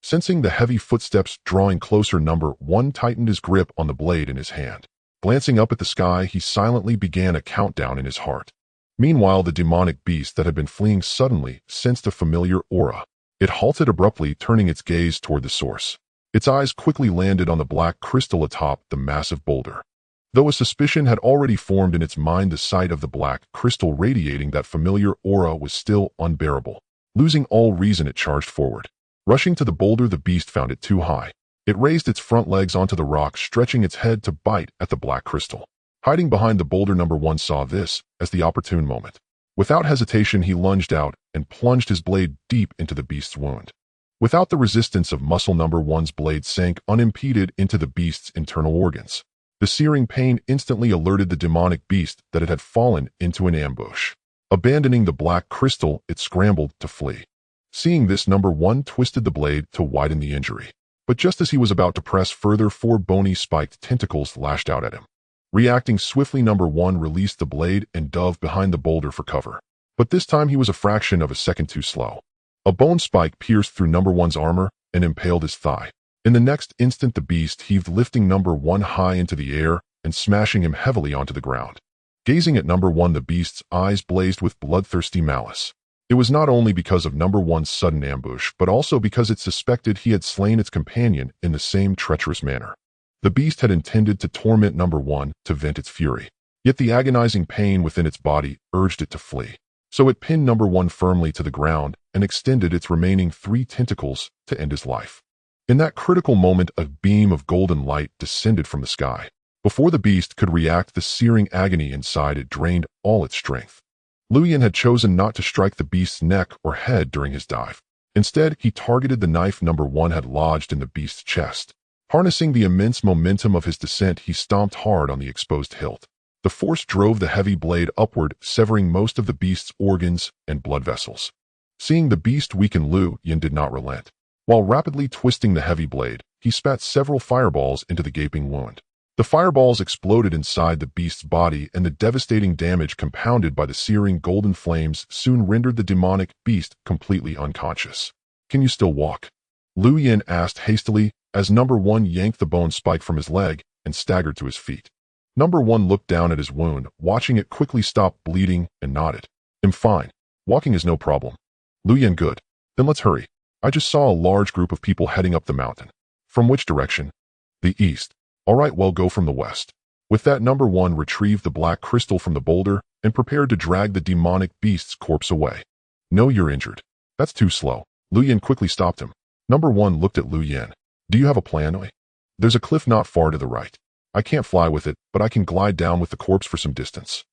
Sensing the heavy footsteps drawing closer, Number 1 tightened his grip on the blade in his hand. Glancing up at the sky, he silently began a countdown in his heart. Meanwhile, the demonic beast that had been fleeing suddenly sensed a familiar aura. It halted abruptly, turning its gaze toward the source. Its eyes quickly landed on the black crystal atop the massive boulder. Though a suspicion had already formed in its mind, the sight of the black crystal radiating that familiar aura was still unbearable. Losing all reason, it charged forward. Rushing to the boulder, the beast found it too high. It raised its front legs onto the rock, stretching its head to bite at the black crystal. Hiding behind the boulder, Number 1 saw this as the opportune moment. Without hesitation, he lunged out and plunged his blade deep into the beast's wound. Without the resistance of muscle, Number 1's blade sank unimpeded into the beast's internal organs. The searing pain instantly alerted the demonic beast that it had fallen into an ambush. Abandoning the black crystal, it scrambled to flee. Seeing this, Number 1 twisted the blade to widen the injury. But just as he was about to press further, 4 bony spiked tentacles lashed out at him. Reacting swiftly, Number 1 released the blade and dove behind the boulder for cover. But this time he was a fraction of a second too slow. A bone spike pierced through Number 1's armor and impaled his thigh. In the next instant, the beast heaved, lifting Number 1 high into the air and smashing him heavily onto the ground. Gazing at Number 1, the beast's eyes blazed with bloodthirsty malice. It was not only because of Number 1's sudden ambush, but also because it suspected he had slain its companion in the same treacherous manner. The beast had intended to torment Number 1 to vent its fury. Yet the agonizing pain within its body urged it to flee. So it pinned Number 1 firmly to the ground and extended its remaining 3 tentacles to end his life. In that critical moment, a beam of golden light descended from the sky. Before the beast could react, the searing agony inside it drained all its strength. Lu Yin had chosen not to strike the beast's neck or head during his dive. Instead, he targeted the knife Number 1 had lodged in the beast's chest. Harnessing the immense momentum of his descent, he stomped hard on the exposed hilt. The force drove the heavy blade upward, severing most of the beast's organs and blood vessels. Seeing the beast weaken, Lu Yin did not relent. While rapidly twisting the heavy blade, he spat several fireballs into the gaping wound. The fireballs exploded inside the beast's body, and the devastating damage compounded by the searing golden flames soon rendered the demonic beast completely unconscious. "Can you still walk?" Lu Yin asked hastily as Number 1 yanked the bone spike from his leg and staggered to his feet. Number 1 looked down at his wound, watching it quickly stop bleeding, and nodded. "I'm fine. Walking is no problem." Lu Yin, "Good. Then let's hurry. I just saw a large group of people heading up the mountain." "From which direction?" "The east." "All right, well, go from the west." With that, Number 1 retrieved the black crystal from the boulder and prepared to drag the demonic beast's corpse away. "No, you're injured." "That's too slow." Lu Yin quickly stopped him. Number 1 looked at Lu Yin. "Do you have a plan?" "There's a cliff not far to the right. I can't fly with it, but I can glide down with the corpse for some distance.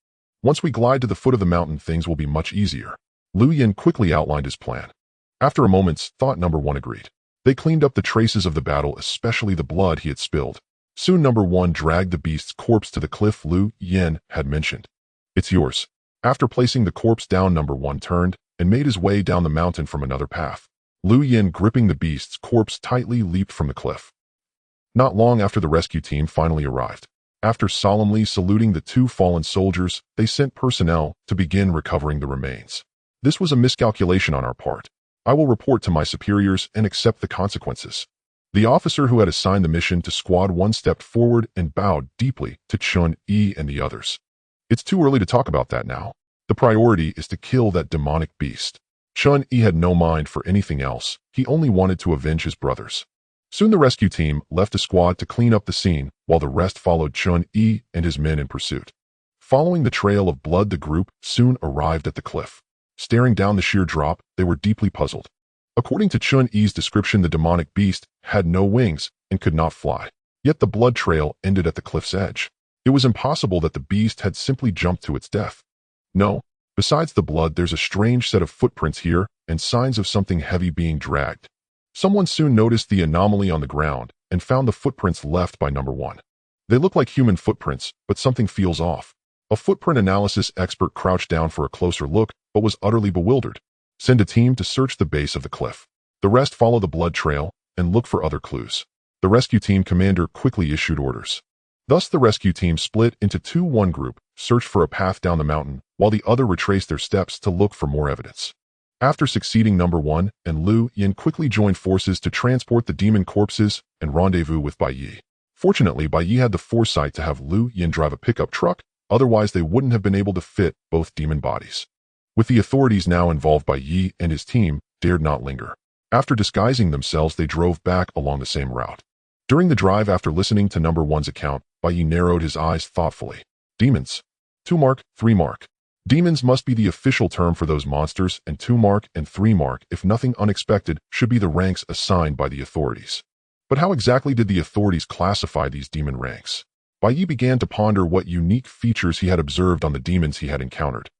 Once we glide to the foot of the mountain, things will be much easier." Lu Yin quickly outlined his plan. After a moment's thought, Number 1 agreed. They cleaned up the traces of the battle, especially the blood he had spilled. Soon Number 1 dragged the beast's corpse to the cliff Lu Yin had mentioned. "It's yours." After placing the corpse down, Number 1 turned and made his way down the mountain from another path. Lu Yin, gripping the beast's corpse tightly, leaped from the cliff. Not long after, the rescue team finally arrived. After solemnly saluting the 2 fallen soldiers, they sent personnel to begin recovering the remains. "This was a miscalculation on our part. I will report to my superiors and accept the consequences." The officer who had assigned the mission to Squad 1 stepped forward and bowed deeply to Chun-Yi and the others. "It's too early to talk about that now. The priority is to kill that demonic beast." Chun-Yi had no mind for anything else. He only wanted to avenge his brothers. Soon the rescue team left a squad to clean up the scene, while the rest followed Chun-Yi and his men in pursuit. Following the trail of blood, the group soon arrived at the cliff. Staring down the sheer drop, they were deeply puzzled. According to Chun-Yi's description, the demonic beast had no wings and could not fly. Yet the blood trail ended at the cliff's edge. It was impossible that the beast had simply jumped to its death. No, besides the blood, there's a strange set of footprints here and signs of something heavy being dragged. Someone soon noticed the anomaly on the ground and found the footprints left by Number 1. They look like human footprints, but something feels off. A footprint analysis expert crouched down for a closer look, but was utterly bewildered. "Send a team to search the base of the cliff. The rest follow the blood trail and look for other clues." The rescue team commander quickly issued orders. Thus the rescue team split into 2. One group searched for a path down the mountain, while the other retraced their steps to look for more evidence. After succeeding, Number 1 and Lu Yin quickly joined forces to transport the demon corpses and rendezvous with Bai Ye. Fortunately, Bai Ye had the foresight to have Lu Yin drive a pickup truck, otherwise they wouldn't have been able to fit both demon bodies. With the authorities now involved, Bai Ye and his team dared not linger. After disguising themselves, they drove back along the same route. During the drive, after listening to Number 1's account, Bai Ye narrowed his eyes thoughtfully. "Demons. 2 mark, 3 mark. Demons must be the official term for those monsters, and 2 mark and 3 mark, if nothing unexpected, should be the ranks assigned by the authorities." But how exactly did the authorities classify these demon ranks? Bai Ye began to ponder what unique features he had observed on the demons he had encountered.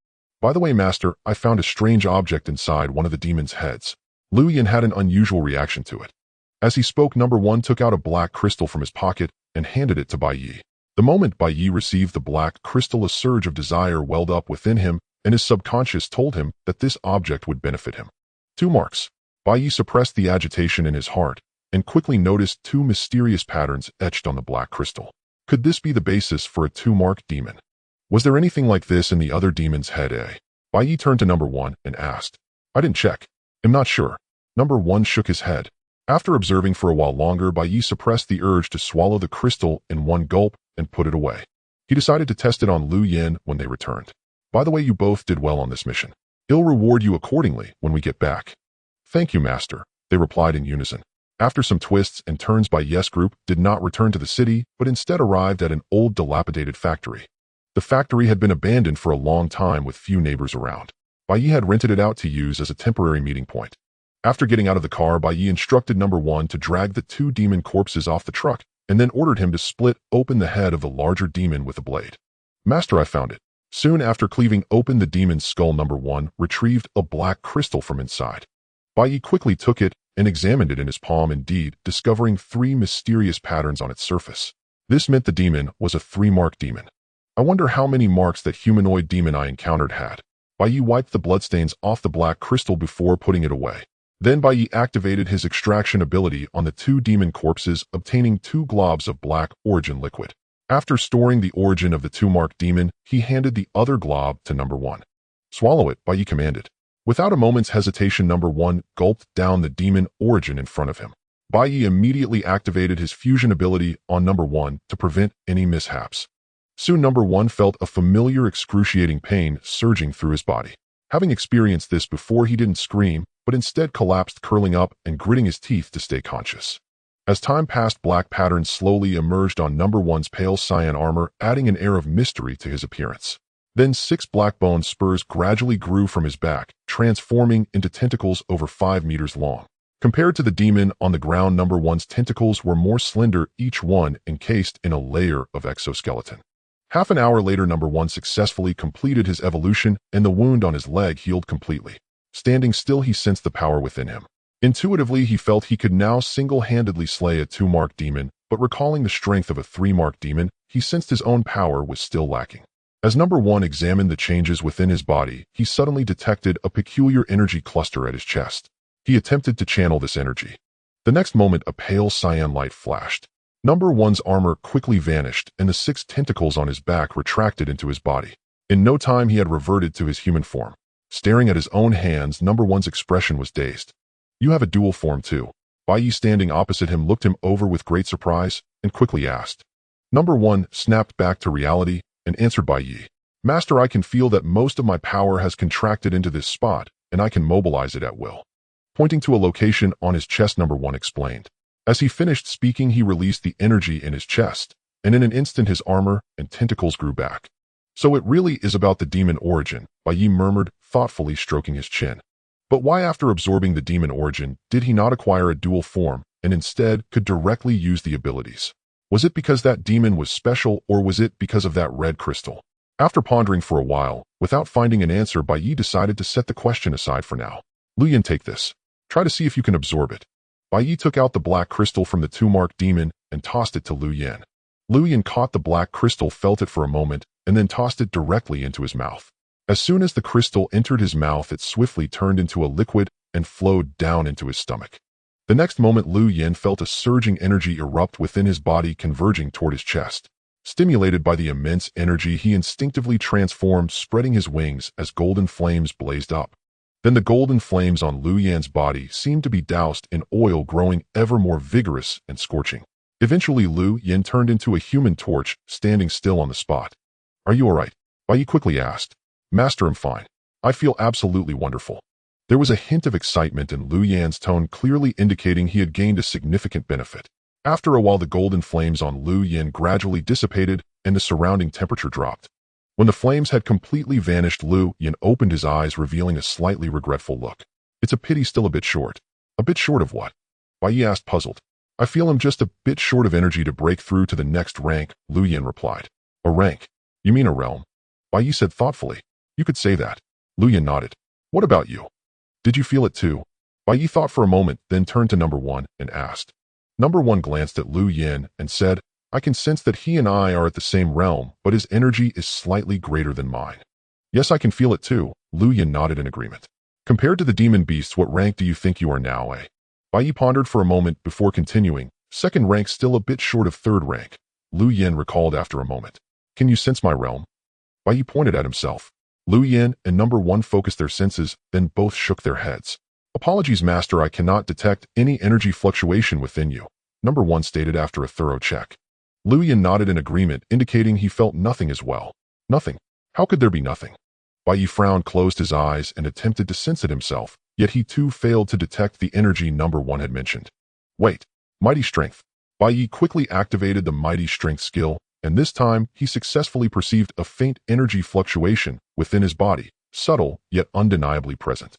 "By the way, Master, I found a strange object inside one of the demons' heads." Lu Yin had an unusual reaction to it. As he spoke, Number 1 took out a black crystal from his pocket and handed it to Bai Ye. The moment Bai Ye received the black crystal, a surge of desire welled up within him, and his subconscious told him that this object would benefit him. 2 marks. Bai Ye suppressed the agitation in his heart and quickly noticed 2 mysterious patterns etched on the black crystal. Could this be the basis for a 2-mark demon? Was there anything like this in the other demon's head? Bai Ye turned to Number 1 and asked. "I didn't check. I'm not sure." Number 1 shook his head. After observing for a while longer, Bai Ye suppressed the urge to swallow the crystal in one gulp and put it away. He decided to test it on Lu Yin when they returned. "By the way, you both did well on this mission. He'll reward you accordingly when we get back." "Thank you, Master," they replied in unison. After some twists and turns, Bai Ye's group did not return to the city, but instead arrived at an old dilapidated factory. The factory had been abandoned for a long time with few neighbors around. Bai Ye had rented it out to use as a temporary meeting point. After getting out of the car, Bai Ye instructed Number 1 to drag the 2 demon corpses off the truck, and then ordered him to split open the head of the larger demon with a blade. "Master, I found it." Soon after cleaving open the demon's skull, Number 1 retrieved a black crystal from inside. Bai Ye quickly took it and examined it in his palm, indeed, discovering 3 mysterious patterns on its surface. This meant the demon was a 3-mark demon. "I wonder how many marks that humanoid demon I encountered had." Bai Ye wiped the bloodstains off the black crystal before putting it away. Then Bai Ye activated his extraction ability on the two demon corpses, obtaining 2 globs of black origin liquid. After storing the origin of the 2-marked demon, he handed the other glob to number 1. Swallow it, Bai Ye commanded. Without a moment's hesitation, number 1 gulped down the demon origin in front of him. Bai Ye immediately activated his fusion ability on number 1 to prevent any mishaps. Soon number 1 felt a familiar excruciating pain surging through his body. Having experienced this before, he didn't scream, but instead collapsed, curling up and gritting his teeth to stay conscious. As time passed, black patterns slowly emerged on number 1's pale cyan armor, adding an air of mystery to his appearance. Then 6 black bone spurs gradually grew from his back, transforming into tentacles over 5 meters long. Compared to the demon on the ground, number 1's tentacles were more slender, each one encased in a layer of exoskeleton. Half an hour later, number 1 successfully completed his evolution, and the wound on his leg healed completely. Standing still, he sensed the power within him. Intuitively, he felt he could now single-handedly slay a 2-marked demon, but recalling the strength of a 3-marked demon, he sensed his own power was still lacking. As number 1 examined the changes within his body, he suddenly detected a peculiar energy cluster at his chest. He attempted to channel this energy. The next moment, a pale cyan light flashed. Number 1's armor quickly vanished, and the 6 tentacles on his back retracted into his body. In no time, he had reverted to his human form. Staring at his own hands, number 1's expression was dazed. "You have a dual form too." Bai Ye, standing opposite him, looked him over with great surprise and quickly asked. Number 1 snapped back to reality and answered Bai Ye, "Master, I can feel that most of my power has contracted into this spot, and I can mobilize it at will." Pointing to a location on his chest, number 1 explained. As he finished speaking, he released the energy in his chest, and in an instant his armor and tentacles grew back. "So it really is about the demon origin," Bai Ye murmured, thoughtfully stroking his chin. But why, after absorbing the demon origin, did he not acquire a dual form and instead could directly use the abilities? Was it because that demon was special, or was it because of that red crystal? After pondering for a while, without finding an answer, Bai Ye decided to set the question aside for now. "Lu Yin, take this. Try to see if you can absorb it." Bai Ye took out the black crystal from the 2-marked demon and tossed it to Lu Yin. Lu Yin caught the black crystal, felt it for a moment, and then tossed it directly into his mouth. As soon as the crystal entered his mouth, it swiftly turned into a liquid and flowed down into his stomach. The next moment, Lu Yin felt a surging energy erupt within his body, converging toward his chest. Stimulated by the immense energy, he instinctively transformed, spreading his wings as golden flames blazed up. Then the golden flames on Lu Yin's body seemed to be doused in oil, growing ever more vigorous and scorching. Eventually, Lu Yin turned into a human torch, standing still on the spot. "Are you all right?" Bai Ye quickly asked. "Master, I'm fine. I feel absolutely wonderful." There was a hint of excitement in Lu Yin's tone, clearly indicating he had gained a significant benefit. After a while, the golden flames on Lu Yin gradually dissipated and the surrounding temperature dropped. When the flames had completely vanished, Lu Yin opened his eyes, revealing a slightly regretful look. "It's a pity, still a bit short." "A bit short of what?" Bai Ye asked, puzzled. "I feel I'm just a bit short of energy to break through to the next rank," Lu Yin replied. "A rank? You mean a realm?" Bai Ye said thoughtfully. "You could say that." Lu Yin nodded. "What about you? Did you feel it too?" Bai Ye thought for a moment, then turned to number 1 and asked. Number 1 glanced at Lu Yin and said, "I can sense that he and I are at the same realm, but his energy is slightly greater than mine." "Yes, I can feel it too." Lu Yin nodded in agreement. "Compared to the demon beasts, what rank do you think you are now, eh?" Bai Ye pondered for a moment before continuing. "Second rank, still a bit short of third rank." Lu Yin recalled after a moment. "Can you sense my realm?" Bai Ye pointed at himself. Lu Yin and number 1 focused their senses, then both shook their heads. "Apologies, Master, I cannot detect any energy fluctuation within you," number 1 stated after a thorough check. Lu Yin nodded in agreement, indicating he felt nothing as well. "Nothing? How could there be nothing?" Bai Ye frowned, closed his eyes, and attempted to sense it himself, yet he too failed to detect the energy number 1 had mentioned. "Wait. Mighty Strength." Bai Ye quickly activated the Mighty Strength skill, and this time he successfully perceived a faint energy fluctuation within his body, subtle yet undeniably present.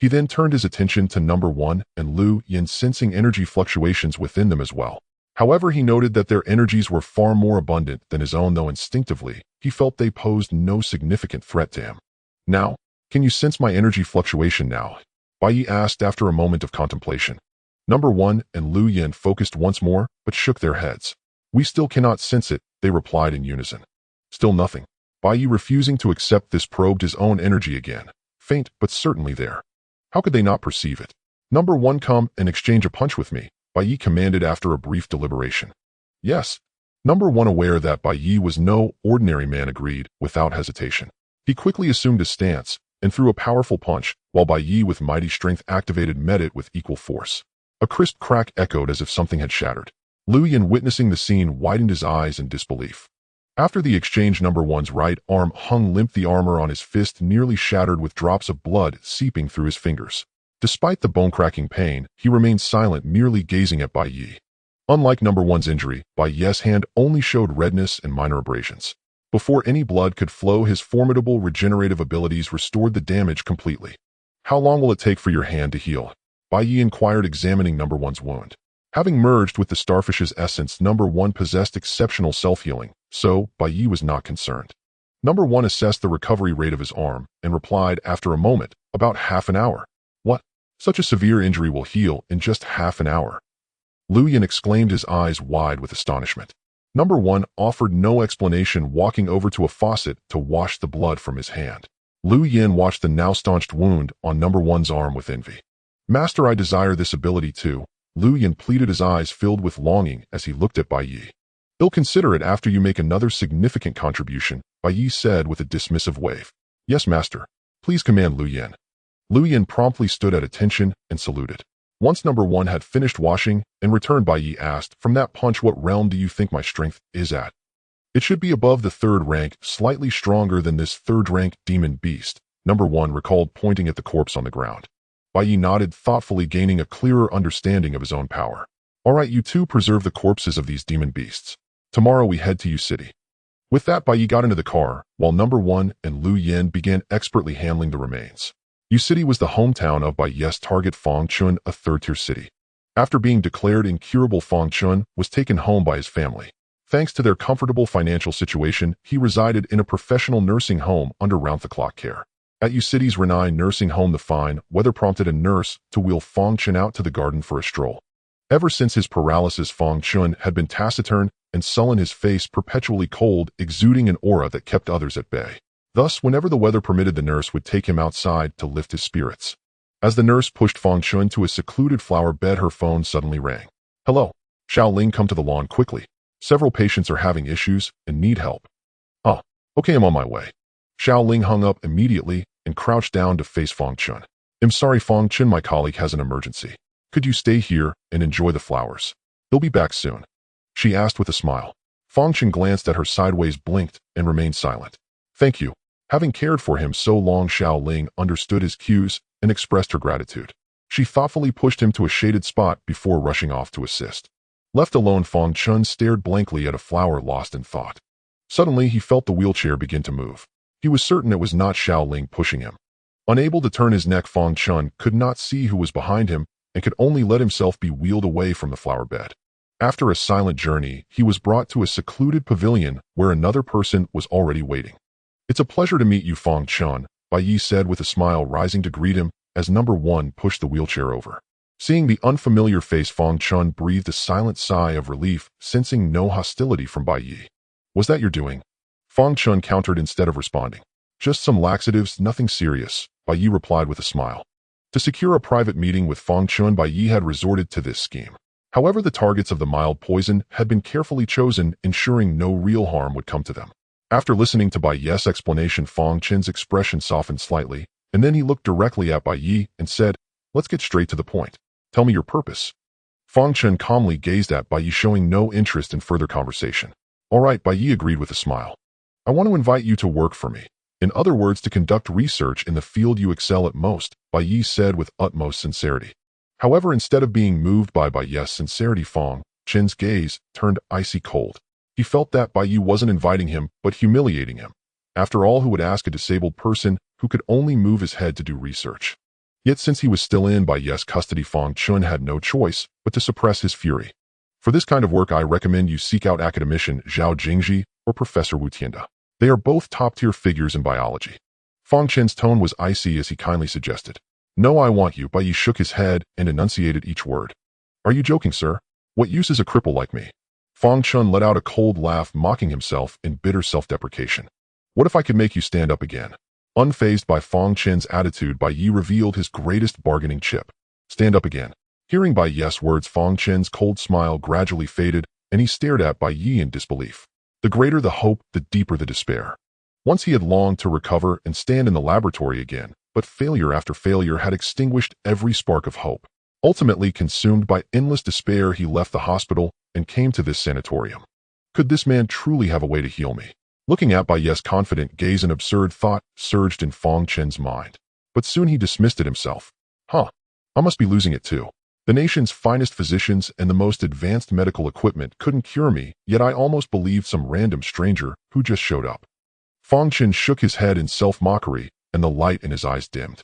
He then turned his attention to number 1 and Lu Yin, sensing energy fluctuations within them as well. However, he noted that their energies were far more abundant than his own, though instinctively he felt they posed no significant threat to him. "Now, can you sense my energy fluctuation now?" Bai Ye asked after a moment of contemplation. Number 1 and Lu Yin focused once more, but shook their heads. "We still cannot sense it," they replied in unison. "Still nothing." Bai Ye, refusing to accept this, probed his own energy again. Faint, but certainly there. How could they not perceive it? Number 1, come and exchange a punch with me, Bai Ye commanded after a brief deliberation. Yes. Number 1, aware that Bai Ye was no ordinary man, agreed without hesitation. He quickly assumed his stance and threw a powerful punch, while Bai Ye, with mighty strength activated, met it with equal force. A crisp crack echoed as if something had shattered. Lu Yin, witnessing the scene, widened his eyes in disbelief. After the exchange, Number 1's right arm hung limp, the armor on his fist nearly shattered with drops of blood seeping through his fingers. Despite the bone-cracking pain, he remained silent, merely gazing at Bai Ye. Unlike Number 1's injury, Bai Ye's hand only showed redness and minor abrasions. Before any blood could flow, his formidable regenerative abilities restored the damage completely. How long will it take for your hand to heal? Bai Ye inquired, examining Number 1's wound. Having merged with the starfish's essence, Number 1 possessed exceptional self-healing, so Bai Ye was not concerned. Number 1 assessed the recovery rate of his arm and replied after a moment, about half an hour. What? Such a severe injury will heal in just half an hour? Lu Yin exclaimed, his eyes wide with astonishment. Number 1 offered no explanation, walking over to a faucet to wash the blood from his hand. Lu Yin watched the now staunched wound on Number 1's arm with envy. Master, I desire this ability too, Lu Yin pleaded, his eyes filled with longing as he looked at Bai Ye. You'll consider it after you make another significant contribution, Bai Ye said with a dismissive wave. Yes, master. Please command Lu Yin. Lu Yin promptly stood at attention and saluted. Once Number 1 had finished washing and returned, Bai Ye asked, from that punch, what realm do you think my strength is at? It should be above the 3rd rank, slightly stronger than this 3rd rank demon beast, Number 1 recalled, pointing at the corpse on the ground. Bai Ye nodded thoughtfully, gaining a clearer understanding of his own power. All right, you two preserve the corpses of these demon beasts. Tomorrow we head to Yu City. With that, Bai Ye got into the car, while Number 1 and Lu Yin began expertly handling the remains. Yu City was the hometown of Bai Ye's target, Fong Chun, a 3rd-tier city. After being declared incurable, Fong Chun was taken home by his family. Thanks to their comfortable financial situation, he resided in a professional nursing home under round-the-clock care. At Yu City's renowned nursing home, the fine weather prompted a nurse to wheel Fong Chun out to the garden for a stroll. Ever since his paralysis, Fong Chun had been taciturn and sullen, his face perpetually cold, exuding an aura that kept others at bay. Thus, whenever the weather permitted, the nurse would take him outside to lift his spirits. As the nurse pushed Fong Chun to a secluded flower bed, her phone suddenly rang. Hello. Xiao Ling, come to the lawn quickly. Several patients are having issues and need help. Oh, okay, I'm on my way. Xiao Ling hung up immediately and crouched down to face Fong Chun. I'm sorry, Fong Chun, my colleague has an emergency. Could you stay here and enjoy the flowers? He'll be back soon. She asked with a smile. Fong Chun glanced at her sideways, blinked, and remained silent. Thank you. Having cared for him so long, Xiao Ling understood his cues and expressed her gratitude. She thoughtfully pushed him to a shaded spot before rushing off to assist. Left alone, Fong Chun stared blankly at a flower, lost in thought. Suddenly, he felt the wheelchair begin to move. He was certain it was not Xiao Ling pushing him. Unable to turn his neck, Fong Chun could not see who was behind him and could only let himself be wheeled away from the flower bed. After a silent journey, he was brought to a secluded pavilion where another person was already waiting. It's a pleasure to meet you, Fong Chun, Bai Ye said with a smile, rising to greet him as Number 1 pushed the wheelchair over. Seeing the unfamiliar face, Fong Chun breathed a silent sigh of relief, sensing no hostility from Bai Ye. Was that your doing? Fong Chun countered instead of responding. Just some laxatives, nothing serious, Bai Ye replied with a smile. To secure a private meeting with Fong Chun, Bai Ye had resorted to this scheme. However, the targets of the mild poison had been carefully chosen, ensuring no real harm would come to them. After listening to Bai Ye's explanation, Fong Chun's expression softened slightly, and then he looked directly at Bai Ye and said, Let's get straight to the point. Tell me your purpose. Fong Chun calmly gazed at Bai Ye, showing no interest in further conversation. All right, Bai Ye agreed with a smile. I want to invite you to work for me. In other words, to conduct research in the field you excel at most, Bai Ye said with utmost sincerity. However, instead of being moved by Bai Ye's sincerity, Fong Chun's gaze turned icy cold. He felt that Bai Ye wasn't inviting him, but humiliating him. After all, who would ask a disabled person who could only move his head to do research? Yet since he was still in Bai Ye's custody, Fong Chun had no choice but to suppress his fury. For this kind of work, I recommend you seek out academician Zhao Jingji or Professor Wu Tianda. They are both top-tier figures in biology. Fong Chun's tone was icy as he kindly suggested. No, I want you. Bai Ye shook his head and enunciated each word. Are you joking, sir? What use is a cripple like me? Fong Chun let out a cold laugh, mocking himself in bitter self-deprecation. What if I could make you stand up again? Unfazed by Fong Chen's attitude, Bai Ye revealed his greatest bargaining chip. Stand up again. Hearing Bai Ye's words, Fong Chen's cold smile gradually faded, and he stared at Bai Ye in disbelief. The greater the hope, the deeper the despair. Once he had longed to recover and stand in the laboratory again, but failure after failure had extinguished every spark of hope. Ultimately, consumed by endless despair, he left the hospital and came to this sanatorium. Could this man truly have a way to heal me? Looking at Bai Ye's confident gaze, an absurd thought surged in Fong Chen's mind. But soon he dismissed it himself. I must be losing it too. The nation's finest physicians and the most advanced medical equipment couldn't cure me, yet I almost believed some random stranger who just showed up. Fong Chen shook his head in self-mockery, and the light in his eyes dimmed.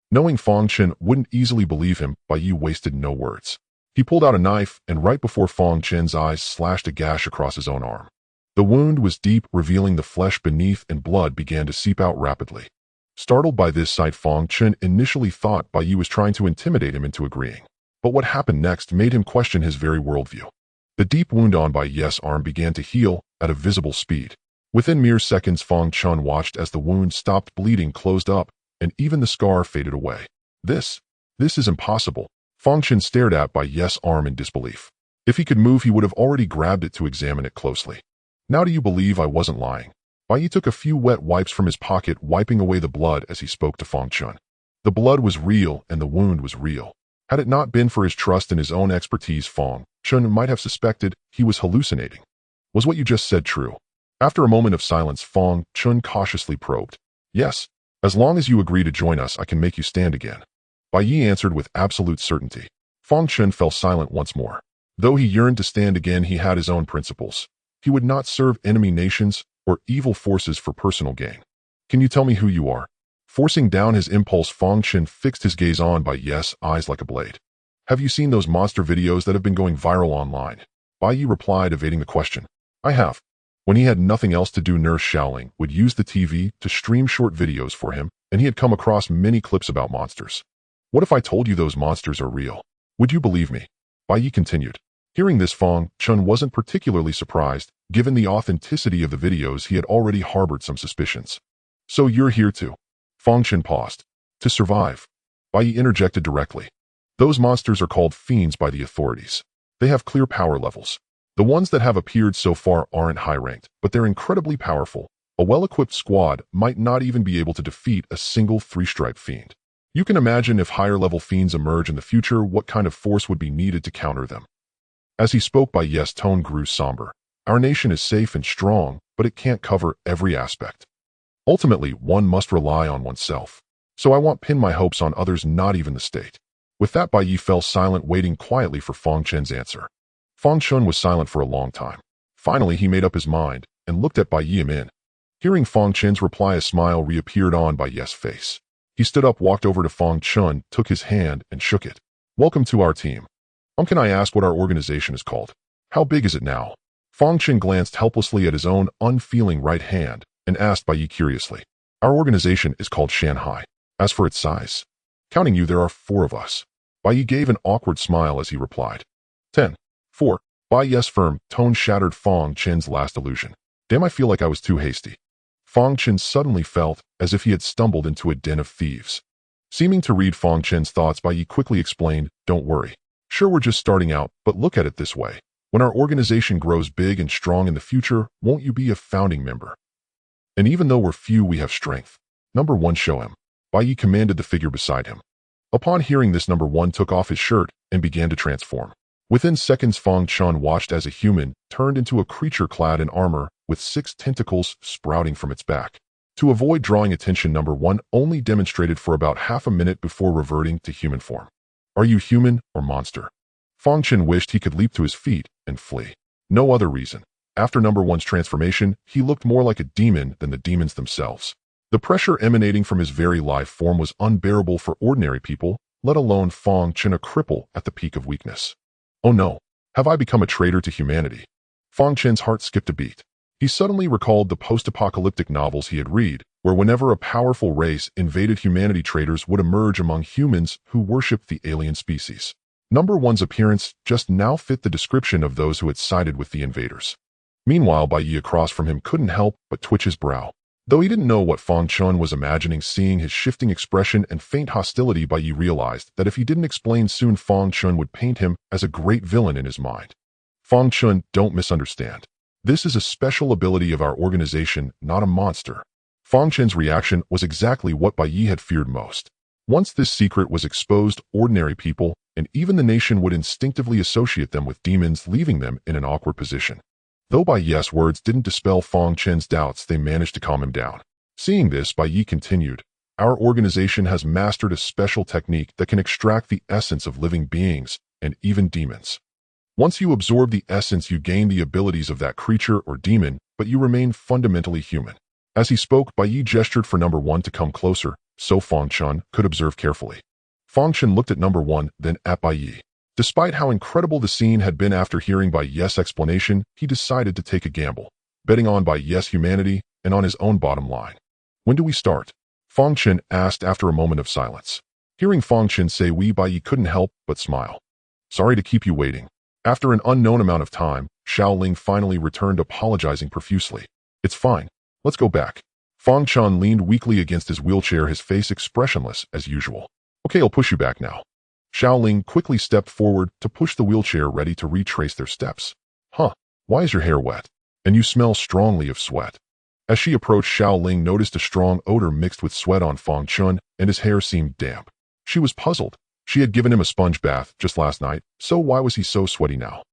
Knowing Fong Chen wouldn't easily believe him, Bai Ye wasted no words. He pulled out a knife, and right before Fong Chen's eyes, slashed a gash across his own arm. The wound was deep, revealing the flesh beneath, and blood began to seep out rapidly. Startled by this sight, Fong Chen initially thought Bai Ye was trying to intimidate him into agreeing. But what happened next made him question his very worldview. The deep wound on Bai Ye's arm began to heal at a visible speed. Within mere seconds, Fong Chen watched as the wound stopped bleeding, closed up, and even the scar faded away. This is impossible. Fong Chen stared at Bai Ye's arm in disbelief. If he could move, he would have already grabbed it to examine it closely. Now do you believe I wasn't lying? Bai Ye took a few wet wipes from his pocket, wiping away the blood as he spoke to Fong Chen. The blood was real and the wound was real. Had it not been for his trust in his own expertise, Fong Chen might have suspected he was hallucinating. Was what you just said true? After a moment of silence, Fong Chen cautiously probed. Yes. As long as you agree to join us, I can make you stand again. Bai Ye answered with absolute certainty. Fong Chen fell silent once more. Though he yearned to stand again, he had his own principles. He would not serve enemy nations or evil forces for personal gain. Can you tell me who you are? Forcing down his impulse, Fong Chen fixed his gaze on Bai Ye's eyes like a blade. Have you seen those monster videos that have been going viral online? Bai Ye replied, evading the question. I have. When he had nothing else to do, Nurse Xiaoling would use the TV to stream short videos for him, and he had come across many clips about monsters. What if I told you those monsters are real? Would you believe me? Bai Ye continued. Hearing this, Fong Chen wasn't particularly surprised. Given the authenticity of the videos, he had already harbored some suspicions. So you're here too? Fong Chen paused. To survive. Bai Ye interjected directly. Those monsters are called fiends by the authorities. They have clear power levels. The ones that have appeared so far aren't high-ranked, but they're incredibly powerful. A well-equipped squad might not even be able to defeat a single three-stripe fiend. You can imagine if higher-level fiends emerge in the future, what kind of force would be needed to counter them. As he spoke, Bai Ye's tone grew somber. Our nation is safe and strong, but it can't cover every aspect. Ultimately, one must rely on oneself. So I won't pin my hopes on others, not even the state. With that, Bai Ye fell silent, waiting quietly for Fong Chen's answer. Fong Chen was silent for a long time. Finally, he made up his mind and looked at Bai Ye. Hearing Fong Chen's reply, a smile reappeared on Bai Ye's face. He stood up, walked over to Fong Chen, took his hand, and shook it. Welcome to our team. Can I ask what our organization is called? How big is it now? Fong Chen glanced helplessly at his own unfeeling right hand and asked Bai Ye curiously. Our organization is called Shanghai. As for its size, counting you, there are 4 of us. Bai Ye gave an awkward smile as he replied. 10. 4. Bai Ye's firm tone shattered Fong Chen's last illusion. Damn, I feel like I was too hasty. Fong Chen suddenly felt as if he had stumbled into a den of thieves. Seeming to read Fong Chen's thoughts, Bai Ye quickly explained, don't worry. Sure, we're just starting out, but look at it this way. When our organization grows big and strong in the future, won't you be a founding member? And even though we're few, we have strength. Number 1, show him. Bai Ye commanded the figure beside him. Upon hearing this, Number 1 took off his shirt and began to transform. Within seconds, Fong Chen watched as a human turned into a creature clad in armor with 6 tentacles sprouting from its back. To avoid drawing attention, Number 1 only demonstrated for about half a minute before reverting to human form. Are you human or monster? Fong Chen wished he could leap to his feet and flee. No other reason. After Number 1's transformation, he looked more like a demon than the demons themselves. The pressure emanating from his very life form was unbearable for ordinary people, let alone Fong Chen, a cripple at the peak of weakness. Oh no, have I become a traitor to humanity? Fong Chen's heart skipped a beat. He suddenly recalled the post-apocalyptic novels he had read, where whenever a powerful race invaded humanity, traitors would emerge among humans who worshipped the alien species. Number 1's appearance just now fit the description of those who had sided with the invaders. Meanwhile, Bai Ye across from him couldn't help but twitch his brow. Though he didn't know what Fang Chun was imagining, seeing his shifting expression and faint hostility, Bai Ye realized that if he didn't explain soon, Fang Chun would paint him as a great villain in his mind. Fang Chun, don't misunderstand. This is a special ability of our organization, not a monster. Fang Chun's reaction was exactly what Bai Ye had feared most. Once this secret was exposed, ordinary people, and even the nation would instinctively associate them with demons, leaving them in an awkward position. Though Bai Ye's words didn't dispel Fang Chen's doubts, they managed to calm him down. Seeing this, Bai Ye continued, "Our organization has mastered a special technique that can extract the essence of living beings, and even demons. Once you absorb the essence, you gain the abilities of that creature or demon, but you remain fundamentally human." As he spoke, Bai Ye gestured for number 1 to come closer, so Fang Chun could observe carefully. Fang Chun looked at number 1, then at Bai Ye. Despite how incredible the scene had been, after hearing Bai Ye's explanation, he decided to take a gamble, betting on Bai Ye's humanity and on his own bottom line. "When do we start?" Fang Chun asked after a moment of silence. Hearing Fang Chun say "we," Bai Ye couldn't help but smile. "Sorry to keep you waiting." After an unknown amount of time, Xiao Ling finally returned, apologizing profusely. "It's fine. Let's go back." Fang Chun leaned weakly against his wheelchair, his face expressionless as usual. "Okay, I'll push you back now." Xiao Ling quickly stepped forward to push the wheelchair, ready to retrace their steps. "Huh, why is your hair wet? And you smell strongly of sweat." As she approached, Xiao Ling noticed a strong odor mixed with sweat on Fang Chun, and his hair seemed damp. She was puzzled. She had given him a sponge bath just last night, so why was he so sweaty now?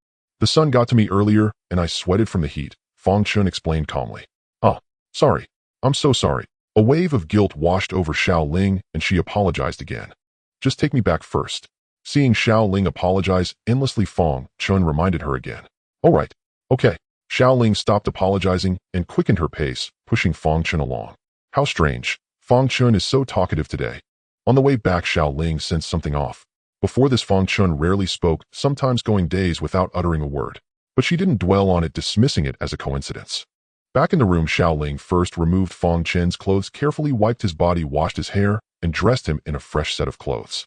"The sun got to me earlier, and I sweated from the heat," Fang Chun explained calmly. "Oh, sorry. I'm so sorry." A wave of guilt washed over Xiao Ling, and she apologized again. "Just take me back first." Seeing Xiao Ling apologize endlessly, Fang Chun reminded her again. "All right. Okay." Xiao Ling stopped apologizing and quickened her pace, pushing Fang Chun along. How strange. Fang Chun is so talkative today. On the way back, Xiao Ling sensed something off. Before this, Fang Chun rarely spoke, sometimes going days without uttering a word. But she didn't dwell on it, dismissing it as a coincidence. Back in the room, Xiao Ling first removed Fang Chun's clothes, carefully wiped his body, washed his hair, and dressed him in a fresh set of clothes.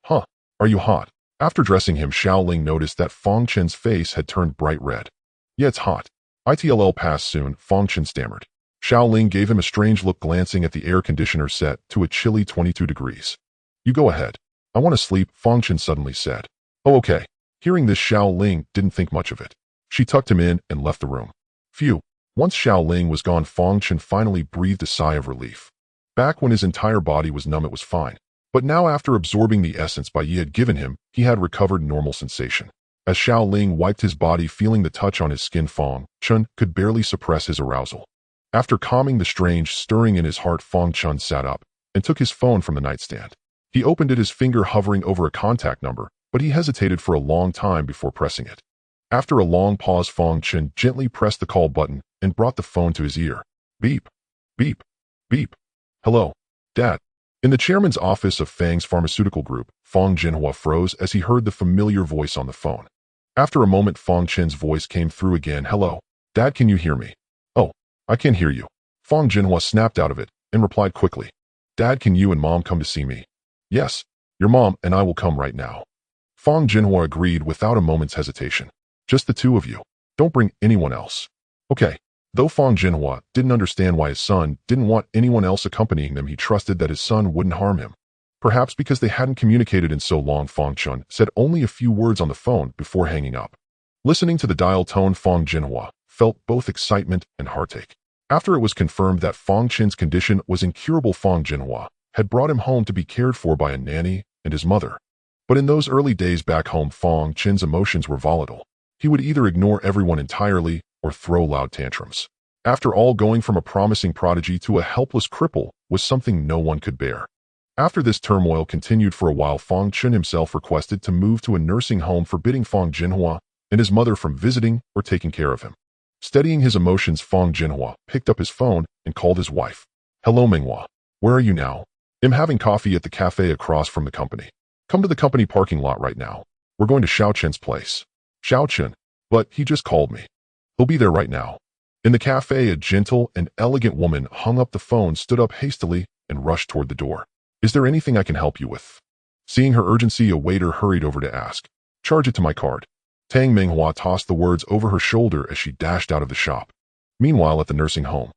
"Huh, are you hot?" After dressing him, Xiao Ling noticed that Fang Chun's face had turned bright red. "Yeah, it's hot. It'll pass soon," Fang Chun stammered. Xiao Ling gave him a strange look, glancing at the air conditioner set to a chilly 22 degrees. "You go ahead. I want to sleep," Fang Chun suddenly said. "Oh, okay." Hearing this, Xiao Ling didn't think much of it. She tucked him in and left the room. Phew. Once Xiao Ling was gone, Fang Chun finally breathed a sigh of relief. Back when his entire body was numb, it was fine. But now, after absorbing the essence Bai Ye had given him, he had recovered normal sensation. As Xiao Ling wiped his body, feeling the touch on his skin, Fang Chun could barely suppress his arousal. After calming the strange stirring in his heart, Fang Chun sat up and took his phone from the nightstand. He opened it, his finger hovering over a contact number, but he hesitated for a long time before pressing it. After a long pause, Fang Chun gently pressed the call button and brought the phone to his ear. Beep, beep, beep. "Hello, Dad." In the chairman's office of Fang's pharmaceutical group, Fang Jinhua froze as he heard the familiar voice on the phone. After a moment, Fang Chen's voice came through again. "Hello, Dad, can you hear me?" "Oh, I can hear you." Fang Jinhua snapped out of it and replied quickly. "Dad, can you and Mom come to see me?" "Yes, your mom and I will come right now." Fang Jinhua agreed without a moment's hesitation. "Just the two of you. Don't bring anyone else." "Okay." Though Fang Jinhua didn't understand why his son didn't want anyone else accompanying them, he trusted that his son wouldn't harm him. Perhaps because they hadn't communicated in so long, Fang Chun said only a few words on the phone before hanging up. Listening to the dial tone, Fang Jinhua felt both excitement and heartache. After it was confirmed that Fang Chen's condition was incurable, Fang Jinhua had brought him home to be cared for by a nanny and his mother. But in those early days back home, Fang Chen's emotions were volatile. He would either ignore everyone entirely or throw loud tantrums. After all, going from a promising prodigy to a helpless cripple was something no one could bear. After this turmoil continued for a while, Fang Chun himself requested to move to a nursing home, forbidding Fang Jinhua and his mother from visiting or taking care of him. Steadying his emotions, Fang Jinhua picked up his phone and called his wife. "Hello, Minghua. Where are you now?" "I'm having coffee at the cafe across from the company. Come to the company parking lot right now. We're going to Xiao Chen's place." "Xiao Chen? But he just called me." "He'll be there right now." In the cafe, a gentle and elegant woman hung up the phone, stood up hastily, and rushed toward the door. "Is there anything I can help you with?" Seeing her urgency, a waiter hurried over to ask. "Charge it to my card." Tang Minghua tossed the words over her shoulder as she dashed out of the shop. Meanwhile, at the nursing home,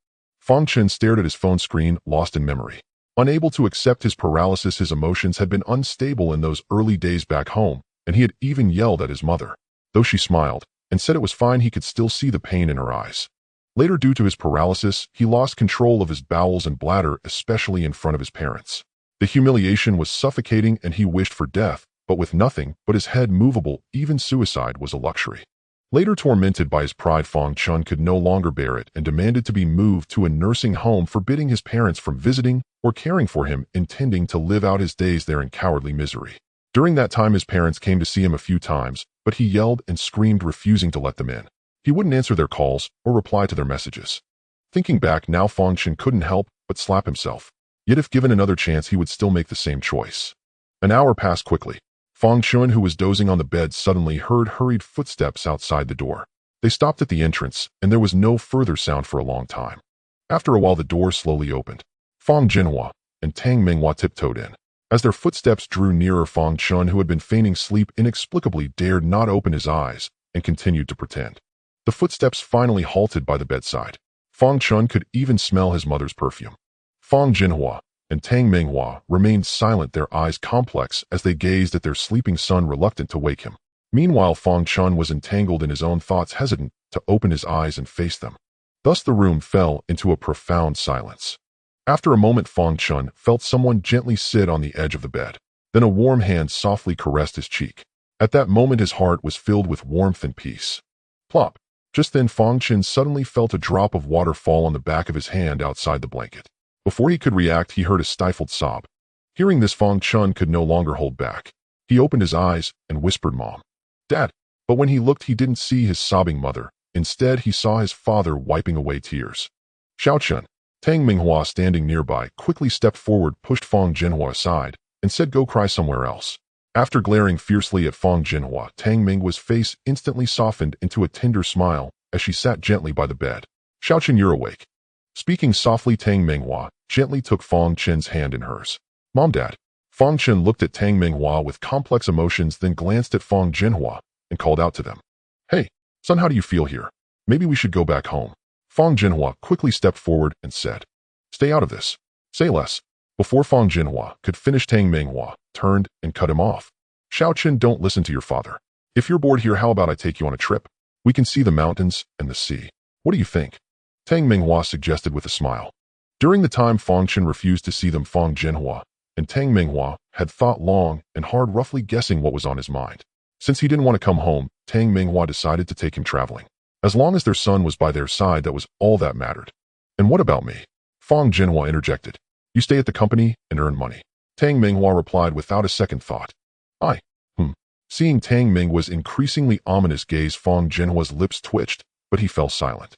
Fong Chen stared at his phone screen, lost in memory. Unable to accept his paralysis, his emotions had been unstable in those early days back home, and he had even yelled at his mother. Though she smiled and said it was fine, he could still see the pain in her eyes. Later, due to his paralysis, he lost control of his bowels and bladder, especially in front of his parents. The humiliation was suffocating and he wished for death, but with nothing but his head movable, even suicide was a luxury. Later, tormented by his pride, Fong Chen could no longer bear it and demanded to be moved to a nursing home, forbidding his parents from visiting or caring for him, intending to live out his days there in cowardly misery. During that time, his parents came to see him a few times, but he yelled and screamed, refusing to let them in. He wouldn't answer their calls or reply to their messages. Thinking back now, Fong Chen couldn't help but slap himself. Yet if given another chance, he would still make the same choice. An hour passed quickly. Fong Chen, who was dozing on the bed, suddenly heard hurried footsteps outside the door. They stopped at the entrance, and there was no further sound for a long time. After a while, the door slowly opened. Fong Jinhua and Tang Minghua tiptoed in. As their footsteps drew nearer, Fong Chen, who had been feigning sleep, inexplicably dared not open his eyes and continued to pretend. The footsteps finally halted by the bedside. Fong Chen could even smell his mother's perfume. Fong Jinhua and Tang Minghua remained silent, their eyes complex as they gazed at their sleeping son, reluctant to wake him. Meanwhile, Fong Chen was entangled in his own thoughts, hesitant to open his eyes and face them. Thus the room fell into a profound silence. After a moment, Fong Chen felt someone gently sit on the edge of the bed. Then a warm hand softly caressed his cheek. At that moment, his heart was filled with warmth and peace. Plop! Just then, Fong Chen suddenly felt a drop of water fall on the back of his hand outside the blanket. Before he could react, he heard a stifled sob. Hearing this, Fong Chen could no longer hold back. He opened his eyes and whispered, "Mom. Dad." But when he looked, he didn't see his sobbing mother. Instead, he saw his father wiping away tears. Xiao Chen, Tang Minghua, standing nearby, quickly stepped forward, pushed Fong Jinhua aside, and said, "Go cry somewhere else." After glaring fiercely at Fong Jinhua, Tang Minghua's face instantly softened into a tender smile as she sat gently by the bed. "Xiao Chen, you're awake." Speaking softly, Tang Minghua gently took Fong Chen's hand in hers. "Mom, Dad." Fong Chen looked at Tang Minghua with complex emotions, then glanced at Fong Jinhua and called out to them. "Hey, son, how do you feel here? Maybe we should go back home." Fong Jinhua quickly stepped forward and said, "Stay out of this. Say less." Before Fong Jinhua could finish, Tang Minghua turned and cut him off. "Xiao Chen, don't listen to your father. If you're bored here, how about I take you on a trip? We can see the mountains and the sea. What do you think?" Tang Minghua suggested with a smile. During the time Fong Chen refused to see them, Fong Jinhua and Tang Minghua had thought long and hard, roughly guessing what was on his mind. Since he didn't want to come home, Tang Minghua decided to take him traveling. As long as their son was by their side, that was all that mattered. "And what about me?" Fong Jinhua interjected. "You stay at the company and earn money." Tang Minghua replied without a second thought. "I, Seeing Tang Minghua's increasingly ominous gaze, Fong Jinhua's lips twitched, but he fell silent.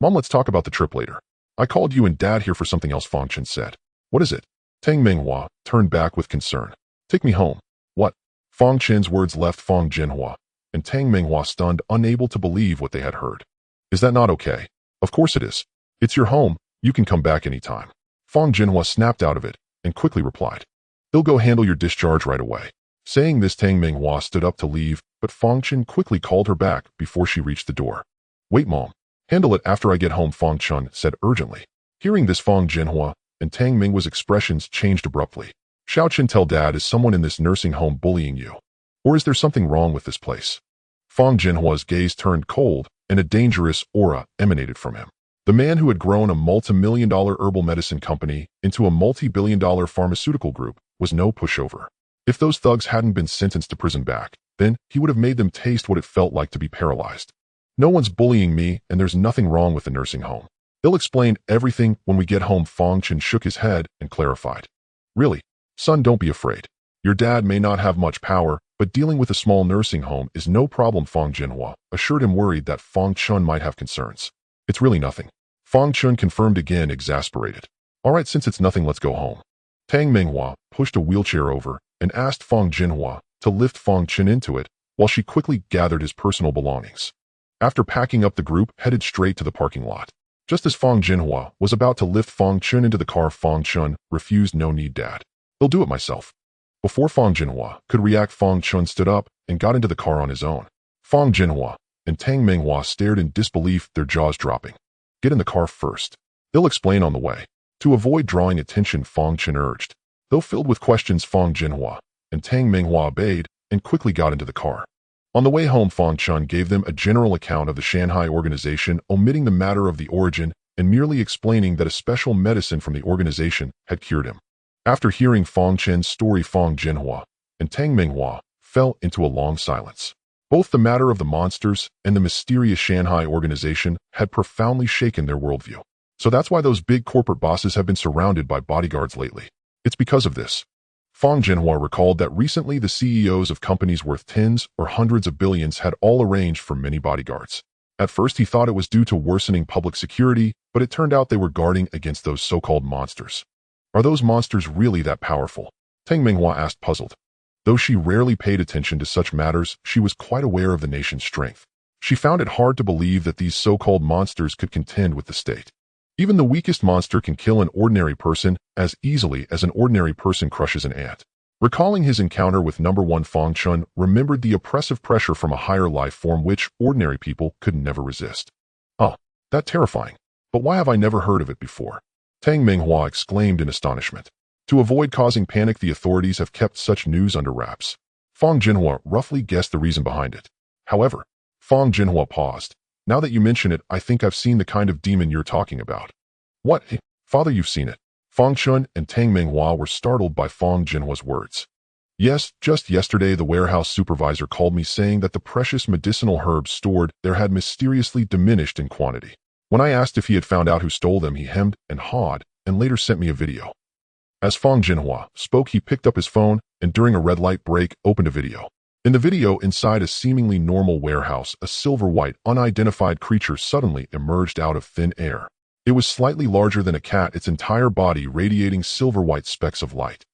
"Mom, let's talk about the trip later. I called you and Dad here for something else," Fong Chen said. "What is it?" Tang Minghua turned back with concern. "Take me home." "What?" Fong Chen's words left Fong Jinhua and Tang Minghua stunned, unable to believe what they had heard. "Is that not okay?" "Of course it is. It's your home. You can come back anytime." Fong Jinhua snapped out of it and quickly replied, "They'll go handle your discharge right away." Saying this, Tang Minghua stood up to leave, but Fong Chen quickly called her back before she reached the door. "Wait, Mom. Handle it after I get home," Fong Chen said urgently. Hearing this, Fong Jinhua and Tang Minghua's expressions changed abruptly. "Xiao Chen, tell Dad, is someone in this nursing home bullying you? Or is there something wrong with this place?" Fong Jinhua's gaze turned cold, and a dangerous aura emanated from him. The man who had grown a multi-million-dollar herbal medicine company into a multi-billion-dollar pharmaceutical group was no pushover. If those thugs hadn't been sentenced to prison back, then he would have made them taste what it felt like to be paralyzed. "No one's bullying me, and there's nothing wrong with the nursing home. They'll explain everything when we get home." Fong Chen shook his head and clarified. "Really? Son, don't be afraid. Your dad may not have much power, but dealing with a small nursing home is no problem," Fong Jinhua assured him, worried that Fong Chen might have concerns. "It's really nothing." Fong Chen confirmed again, exasperated. "All right, since it's nothing, let's go home." Tang Minghua pushed a wheelchair over and asked Fong Jinhua to lift Fong Chen into it, while she quickly gathered his personal belongings. After packing up, the group headed straight to the parking lot. Just as Fong Jinhua was about to lift Fong Chen into the car, Fong Chen refused. "No need, Dad. I'll do it myself." Before Fong Jinhua could react, Fong Chen stood up and got into the car on his own. Fong Jinhua and Tang Minghua stared in disbelief, their jaws dropping. "Get in the car first." They'll explain on the way. To avoid drawing attention, Fong Chen urged. Though filled with questions, Fong Jinhua and Tang Minghua obeyed and quickly got into the car. On the way home, Fong Chen gave them a general account of the Shanghai organization, omitting the matter of the origin and merely explaining that a special medicine from the organization had cured him. After hearing Fong Chen's story, Fong Jinhua and Tang Minghua fell into a long silence. Both the matter of the monsters and the mysterious Shanghai organization had profoundly shaken their worldview. So that's why those big corporate bosses have been surrounded by bodyguards lately. It's because of this. Fong Jinhua recalled that recently the CEOs of companies worth tens or hundreds of billions had all arranged for many bodyguards. At first he thought it was due to worsening public security, but it turned out they were guarding against those so-called monsters. Are those monsters really that powerful? Tang Minghua asked, puzzled. Though she rarely paid attention to such matters, she was quite aware of the nation's strength. She found it hard to believe that these so-called monsters could contend with the state. Even the weakest monster can kill an ordinary person as easily as an ordinary person crushes an ant. Recalling his encounter with number 1, Fong Chen remembered the oppressive pressure from a higher life form which ordinary people could never resist. Oh, that's terrifying. But why have I never heard of it before? Tang Minghua exclaimed in astonishment. To avoid causing panic, the authorities have kept such news under wraps. Fong Jinhua roughly guessed the reason behind it. However, Fong Jinhua paused. Now that you mention it, I think I've seen the kind of demon you're talking about. What? Father, you've seen it. Fong Chen and Tang Minghua were startled by Fong Jinhua's words. Yes, just yesterday the warehouse supervisor called me saying that the precious medicinal herbs stored there had mysteriously diminished in quantity. When I asked if he had found out who stole them, he hemmed and hawed and later sent me a video. As Fong Jinhua spoke, he picked up his phone and during a red light break opened a video. In the video, inside a seemingly normal warehouse, a silver-white, unidentified creature suddenly emerged out of thin air. It was slightly larger than a cat, its entire body radiating silver-white specks of light.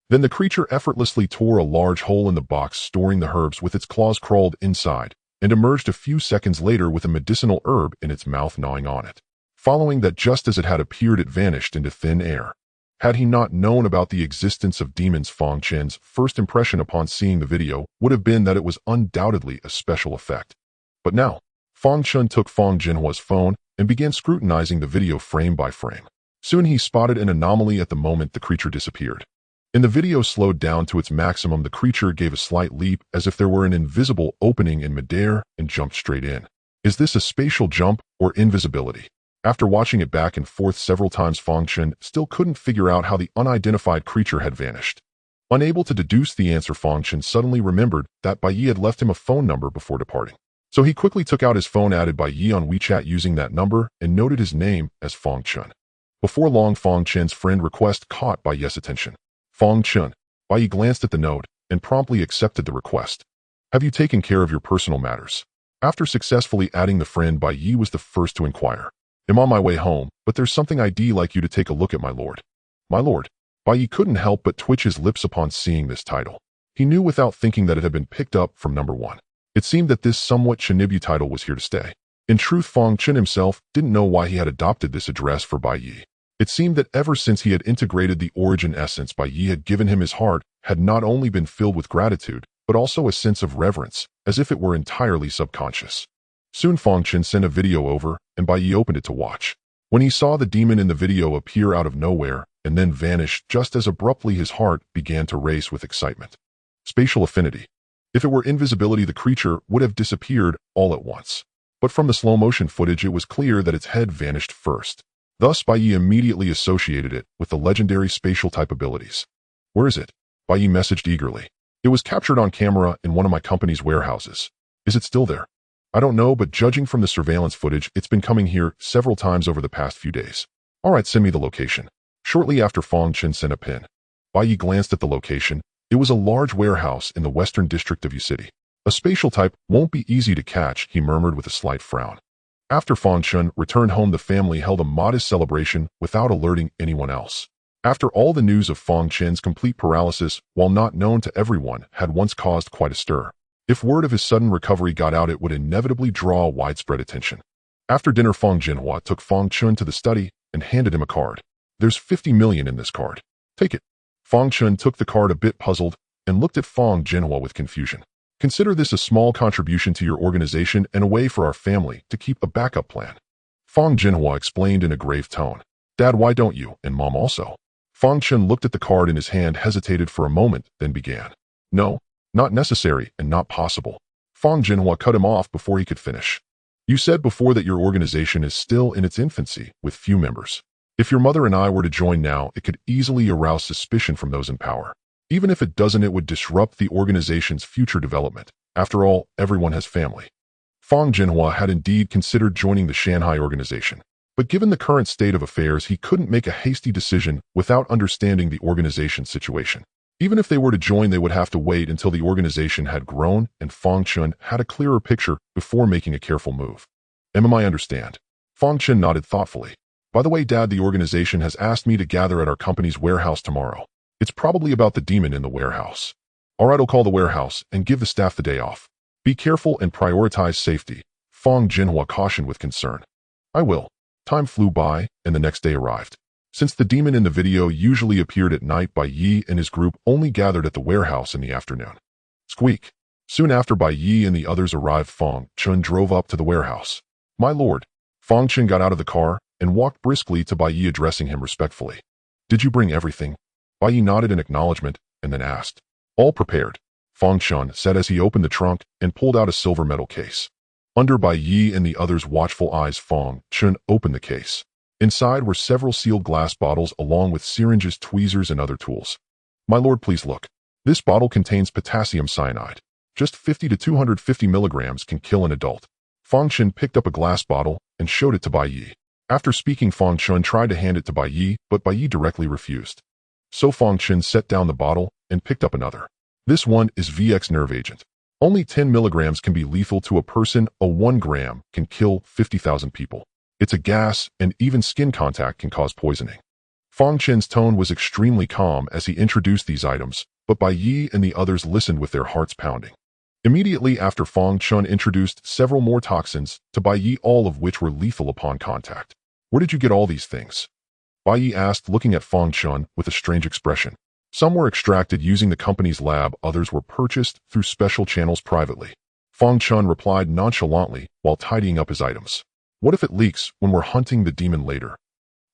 Then the creature effortlessly tore a large hole in the box storing the herbs with its claws, crawled inside, and emerged a few seconds later with a medicinal herb in its mouth, gnawing on it. Following that, just as it had appeared, it vanished into thin air. Had he not known about the existence of demons, Fong Chen's first impression upon seeing the video would have been that it was undoubtedly a special effect. But now, Fong Chen took Fong Jinhua's phone and began scrutinizing the video frame by frame. Soon he spotted an anomaly at the moment the creature disappeared. In the video slowed down to its maximum, the creature gave a slight leap as if there were an invisible opening in midair and jumped straight in. Is this a spatial jump or invisibility? After watching it back and forth several times, Fong Chen still couldn't figure out how the unidentified creature had vanished. Unable to deduce the answer, Fong Chen suddenly remembered that Bai Ye had left him a phone number before departing. So he quickly took out his phone, added Bai Ye on WeChat using that number, and noted his name as Fong Chen. Before long, Fong Chen's friend request caught Bai Ye's attention. Fong Chen. Bai Ye glanced at the note and promptly accepted the request. Have you taken care of your personal matters? After successfully adding the friend, Bai Ye was the first to inquire. I'm on my way home, but there's something I'd like you to take a look at, my lord. My lord. Bai Ye couldn't help but twitch his lips upon seeing this title. He knew without thinking that it had been picked up from number 1. It seemed that this somewhat Shinibu title was here to stay. In truth, Fong Chen himself didn't know why he had adopted this address for Bai Ye. It seemed that ever since he had integrated the origin essence Bai Ye had given him, his heart had not only been filled with gratitude, but also a sense of reverence, as if it were entirely subconscious. Soon Fong Chen sent a video over, and Bai Ye opened it to watch. When he saw the demon in the video appear out of nowhere and then vanish just as abruptly, his heart began to race with excitement. Spatial affinity. If it were invisibility, the creature would have disappeared all at once. But from the slow-motion footage, it was clear that its head vanished first. Thus, Bai Ye immediately associated it with the legendary spatial type abilities. Where is it? Bai Ye messaged eagerly. It was captured on camera in one of my company's warehouses. Is it still there? I don't know, but judging from the surveillance footage, it's been coming here several times over the past few days. All right, send me the location. Shortly after, Fong Chen sent a pin. Bai Ye glanced at the location. It was a large warehouse in the western district of Yu City. A spatial type won't be easy to catch, he murmured with a slight frown. After Fong Chen returned home, the family held a modest celebration without alerting anyone else. After all, the news of Fong Chen's complete paralysis, while not known to everyone, had once caused quite a stir. If word of his sudden recovery got out, it would inevitably draw widespread attention. After dinner, Fong Jinhua took Fong Chen to the study and handed him a card. There's 50 million in this card. Take it. Fong Chen took the card, a bit puzzled, and looked at Fong Jinhua with confusion. Consider this a small contribution to your organization and a way for our family to keep a backup plan. Fong Jinhua explained in a grave tone. Dad, why don't you? And Mom also. Fang Chun looked at the card in his hand, hesitated for a moment, then began. No, not necessary and not possible. Fang Jinhua cut him off before he could finish. You said before that your organization is still in its infancy, with few members. If your mother and I were to join now, it could easily arouse suspicion from those in power. Even if it doesn't, it would disrupt the organization's future development. After all, everyone has family. Fang Jinhua had indeed considered joining the Shanghai organization. But given the current state of affairs, he couldn't make a hasty decision without understanding the organization's situation. Even if they were to join, they would have to wait until the organization had grown and Fang Chun had a clearer picture before making a careful move. I understand. Fang Chun nodded thoughtfully. By the way, Dad, the organization has asked me to gather at our company's warehouse tomorrow. It's probably about the demon in the warehouse. All right, I'll call the warehouse and give the staff the day off. Be careful and prioritize safety, Fang Jinhua cautioned with concern. I will. Time flew by, and the next day arrived. Since the demon in the video usually appeared at night, Bai Ye and his group only gathered at the warehouse in the afternoon. Squeak. Soon after Bai Ye and the others arrived, Fang Chun drove up to the warehouse. My lord. Fang Chun got out of the car and walked briskly to Bai Ye, addressing him respectfully. Did you bring everything? Bai Ye nodded in acknowledgement and then asked. All prepared, Fang Chun said as he opened the trunk and pulled out a silver metal case. Under Bai Ye and the others' watchful eyes, Fang Chun opened the case. Inside were several sealed glass bottles along with syringes, tweezers, and other tools. My lord, please look. This bottle contains potassium cyanide. Just 50 to 250 milligrams can kill an adult. Fang Chun picked up a glass bottle and showed it to Bai Ye. After speaking, Fang Chun tried to hand it to Bai Ye, but Bai Ye directly refused. So Fang Chun set down the bottle and picked up another. This one is VX nerve agent. Only 10 milligrams can be lethal to a person. A 1 gram can kill 50,000 people. It's a gas, and even skin contact can cause poisoning. Fang Chun's tone was extremely calm as he introduced these items, but Bai Ye and the others listened with their hearts pounding. Immediately after, Fang Chun introduced several more toxins to Bai Ye, all of which were lethal upon contact. Where did you get all these things? Bai Ye asked, looking at Fang Chun with a strange expression. Some were extracted using the company's lab, others were purchased through special channels privately. Fang Chun replied nonchalantly while tidying up his items. What if it leaks when we're hunting the demon later?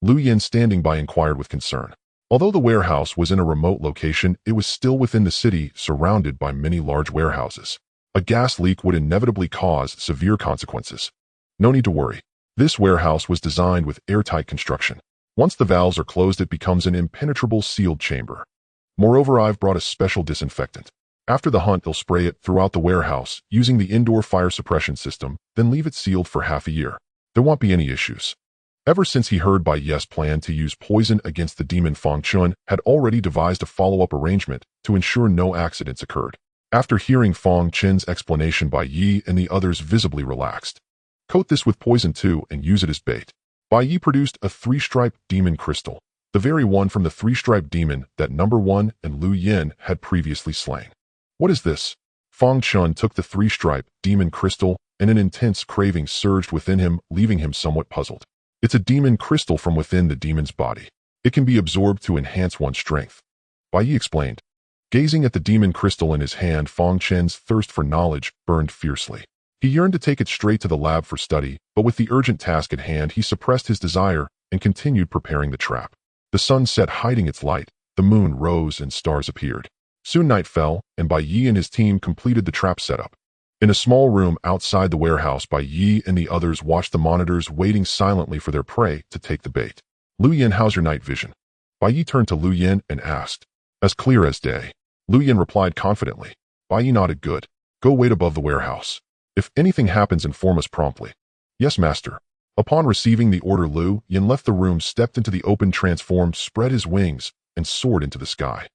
Lu Yin, standing by, inquired with concern. Although the warehouse was in a remote location, it was still within the city, surrounded by many large warehouses. A gas leak would inevitably cause severe consequences. No need to worry. This warehouse was designed with airtight construction. Once the valves are closed, it becomes an impenetrable sealed chamber. Moreover, I've brought a special disinfectant. After the hunt, they'll spray it throughout the warehouse using the indoor fire suppression system, then leave it sealed for half a year. There won't be any issues. Ever since he heard Bai Ye's plan to use poison against the demon, Fang Chun had already devised a follow-up arrangement to ensure no accidents occurred. After hearing Fang Chun's explanation, Bai Ye and the others visibly relaxed. Coat this with poison too and use it as bait. Bai Ye produced a 3-striped demon crystal, the very one from the 3-striped demon that No. 1 and Lu Yin had previously slain. What is this? Fang Chun took the 3-striped demon crystal, and an intense craving surged within him, leaving him somewhat puzzled. It's a demon crystal from within the demon's body. It can be absorbed to enhance one's strength. Bai Ye explained. Gazing at the demon crystal in his hand, Fang Chun's thirst for knowledge burned fiercely. He yearned to take it straight to the lab for study, but with the urgent task at hand, he suppressed his desire and continued preparing the trap. The sun set, hiding its light. The moon rose and stars appeared. Soon night fell, and Bai Ye and his team completed the trap setup. In a small room outside the warehouse, Bai Ye and the others watched the monitors, waiting silently for their prey to take the bait. Lu Yin, how's your night vision? Bai Ye turned to Lu Yin and asked. As clear as day. Lu Yin replied confidently. Bai Ye nodded. Good. Go wait above the warehouse. If anything happens, inform us promptly. Yes, master. Upon receiving the order, Lu Yin left the room, stepped into the open, transformed, spread his wings, and soared into the sky.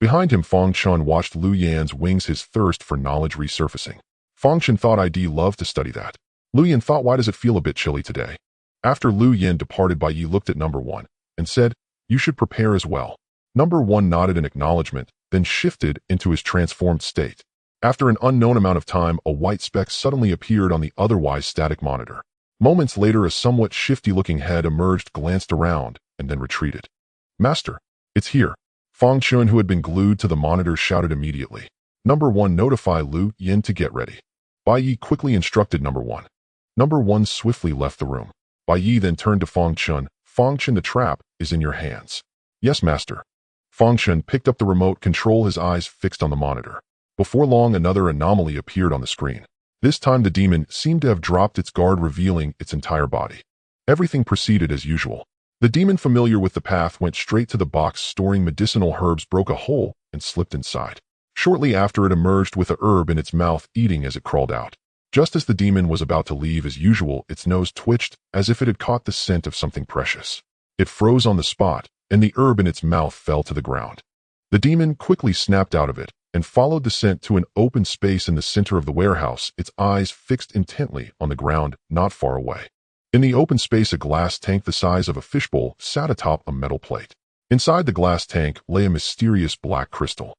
Behind him, Fang Chun watched Lu Yin's wings, his thirst for knowledge resurfacing. Fang Chun thought, I'd love to study that. Lu Yin thought, why does it feel a bit chilly today? After Lu Yin departed, Bai Ye looked at No. 1 and said, you should prepare as well. No. 1 nodded in acknowledgement, then shifted into his transformed state. After an unknown amount of time, a white speck suddenly appeared on the otherwise static monitor. Moments later, a somewhat shifty-looking head emerged, glanced around, and then retreated. Master, it's here. Fang Chun, who had been glued to the monitor, shouted immediately. No. 1, notify Lu Yin to get ready. Bai Ye quickly instructed No. 1. No. 1 swiftly left the room. Bai Ye then turned to Fang Chun. Fangchen, the trap is in your hands. Yes, master. Fangchen picked up the remote control, his eyes fixed on the monitor. Before long, another anomaly appeared on the screen. This time the demon seemed to have dropped its guard, revealing its entire body. Everything proceeded as usual. The demon, familiar with the path, went straight to the box storing medicinal herbs, broke a hole, and slipped inside. Shortly after, it emerged with a herb in its mouth, eating as it crawled out. Just as the demon was about to leave as usual, its nose twitched as if it had caught the scent of something precious. It froze on the spot, and the herb in its mouth fell to the ground. The demon quickly snapped out of it and followed the scent to an open space in the center of the warehouse, its eyes fixed intently on the ground not far away. In the open space, a glass tank the size of a fishbowl sat atop a metal plate. Inside the glass tank lay a mysterious black crystal.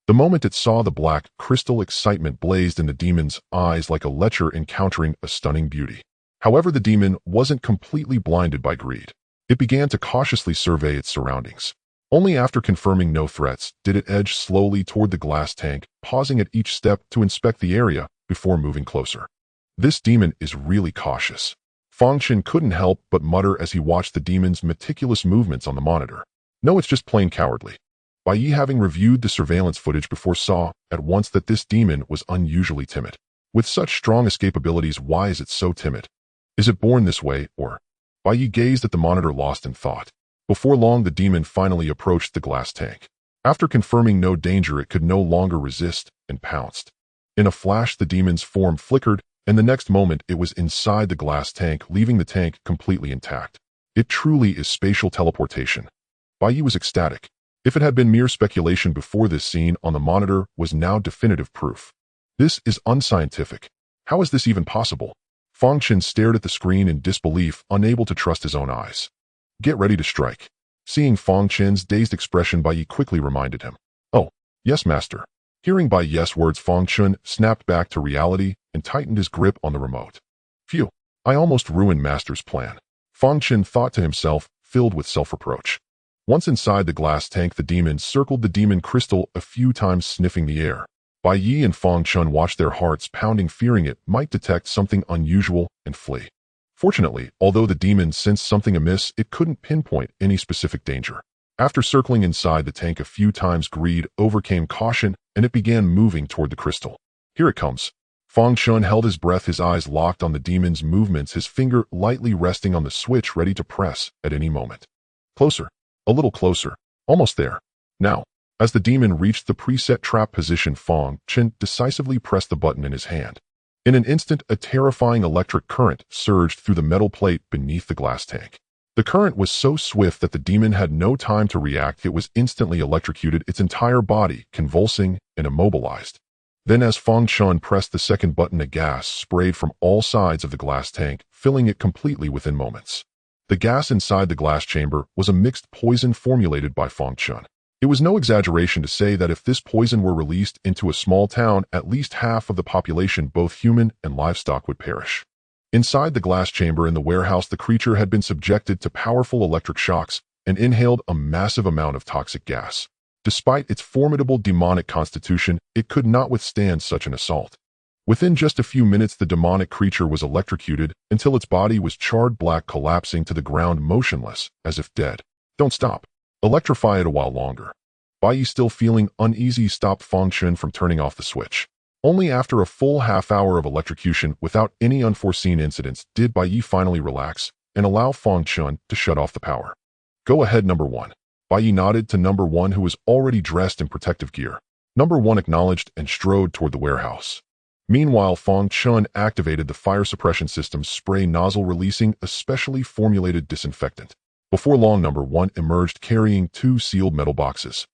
The moment it saw the black crystal, excitement blazed in the demon's eyes like a lecher encountering a stunning beauty. However, the demon wasn't completely blinded by greed. It began to cautiously survey its surroundings. Only after confirming no threats did it edge slowly toward the glass tank, pausing at each step to inspect the area before moving closer. This demon is really cautious. Fangchen couldn't help but mutter as he watched the demon's meticulous movements on the monitor. No, it's just plain cowardly. Bai Ye, having reviewed the surveillance footage before, saw at once that this demon was unusually timid. With such strong escape abilities, why is it so timid? Is it born this way, or? Bai Ye gazed at the monitor, lost in thought. Before long, the demon finally approached the glass tank. After confirming no danger, it could no longer resist and pounced. In a flash, the demon's form flickered, and the next moment it was inside the glass tank, leaving the tank completely intact. It truly is spatial teleportation. Bai Ye was ecstatic. If it had been mere speculation before, this scene on the monitor was now definitive proof. This is unscientific. How is this even possible? Fangchen stared at the screen in disbelief, unable to trust his own eyes. Get ready to strike. Seeing Fangchen's dazed expression, Bai Ye quickly reminded him. Oh, yes, master. Hearing Bai Ye's words, Fangchen snapped back to reality and tightened his grip on the remote. Phew, I almost ruined master's plan. Fangchen thought to himself, filled with self-reproach. Once inside the glass tank, the demon circled the demon crystal a few times, sniffing the air. Bai Ye and Fangchen watched, their hearts pounding, fearing it might detect something unusual and flee. Fortunately, although the demon sensed something amiss, it couldn't pinpoint any specific danger. After circling inside the tank a few times, greed overcame caution, and it began moving toward the crystal. Here it comes. Fangchen held his breath, his eyes locked on the demon's movements, his finger lightly resting on the switch, ready to press at any moment. Closer. A little closer. Almost there. Now. As the demon reached the preset trap position, Fangchen decisively pressed the button in his hand. In an instant, a terrifying electric current surged through the metal plate beneath the glass tank. The current was so swift that the demon had no time to react. It was instantly electrocuted, its entire body convulsing and immobilized. Then, as Fangchen pressed the second button, a gas sprayed from all sides of the glass tank, filling it completely within moments. The gas inside the glass chamber was a mixed poison formulated by Fangchen. It was no exaggeration to say that if this poison were released into a small town, at least half of the population, both human and livestock, would perish. Inside the glass chamber in the warehouse, the creature had been subjected to powerful electric shocks and inhaled a massive amount of toxic gas. Despite its formidable demonic constitution, it could not withstand such an assault. Within just a few minutes, the demonic creature was electrocuted until its body was charred black, collapsing to the ground motionless, as if dead. Don't stop. Electrify it a while longer. Bai Ye, still feeling uneasy, stopped Fangchen from turning off the switch. Only after a full half-hour of electrocution, without any unforeseen incidents, did Bai Ye finally relax and allow Fangchen to shut off the power. Go ahead, number one. Bai Ye nodded to number one, who was already dressed in protective gear. Number one acknowledged and strode toward the warehouse. Meanwhile, Fangchen activated the fire suppression system's spray nozzle, releasing a specially formulated disinfectant. Before long, number one emerged carrying 2 sealed metal boxes.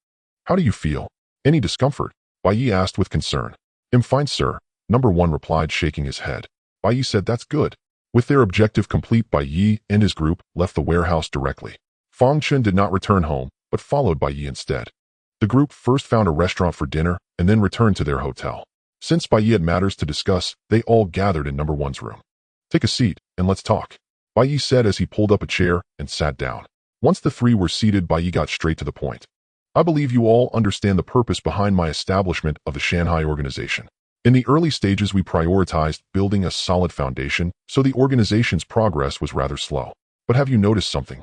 How do you feel? Any discomfort? Bai Ye asked with concern. I'm fine, sir, number one replied, shaking his head. Bai Ye said, that's good. With their objective complete, Bai Ye and his group left the warehouse directly. Fangchen did not return home, but followed Bai Ye instead. The group first found a restaurant for dinner and then returned to their hotel. Since Bai Ye had matters to discuss, they all gathered in number one's room. Take a seat and let's talk, Bai Ye said as he pulled up a chair and sat down. Once the three were seated, Bai Ye got straight to the point. I believe you all understand the purpose behind my establishment of the Shanghai organization. In the early stages, we prioritized building a solid foundation, so the organization's progress was rather slow. But have you noticed something?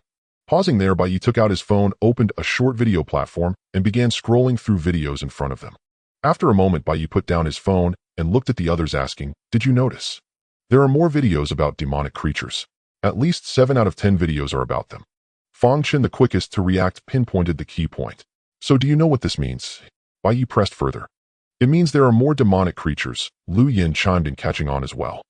Pausing there, Bai Ye took out his phone, opened a short video platform, and began scrolling through videos in front of them. After a moment, Bai Ye put down his phone and looked at the others, asking, "Did you notice? There are more videos about demonic creatures. At least 7 out of 10 videos are about them." Fang Chen, the quickest to react, pinpointed the key point. "So do you know what this means?" Bai Ye pressed further. "It means there are more demonic creatures," Lu Yin chimed in, catching on as well.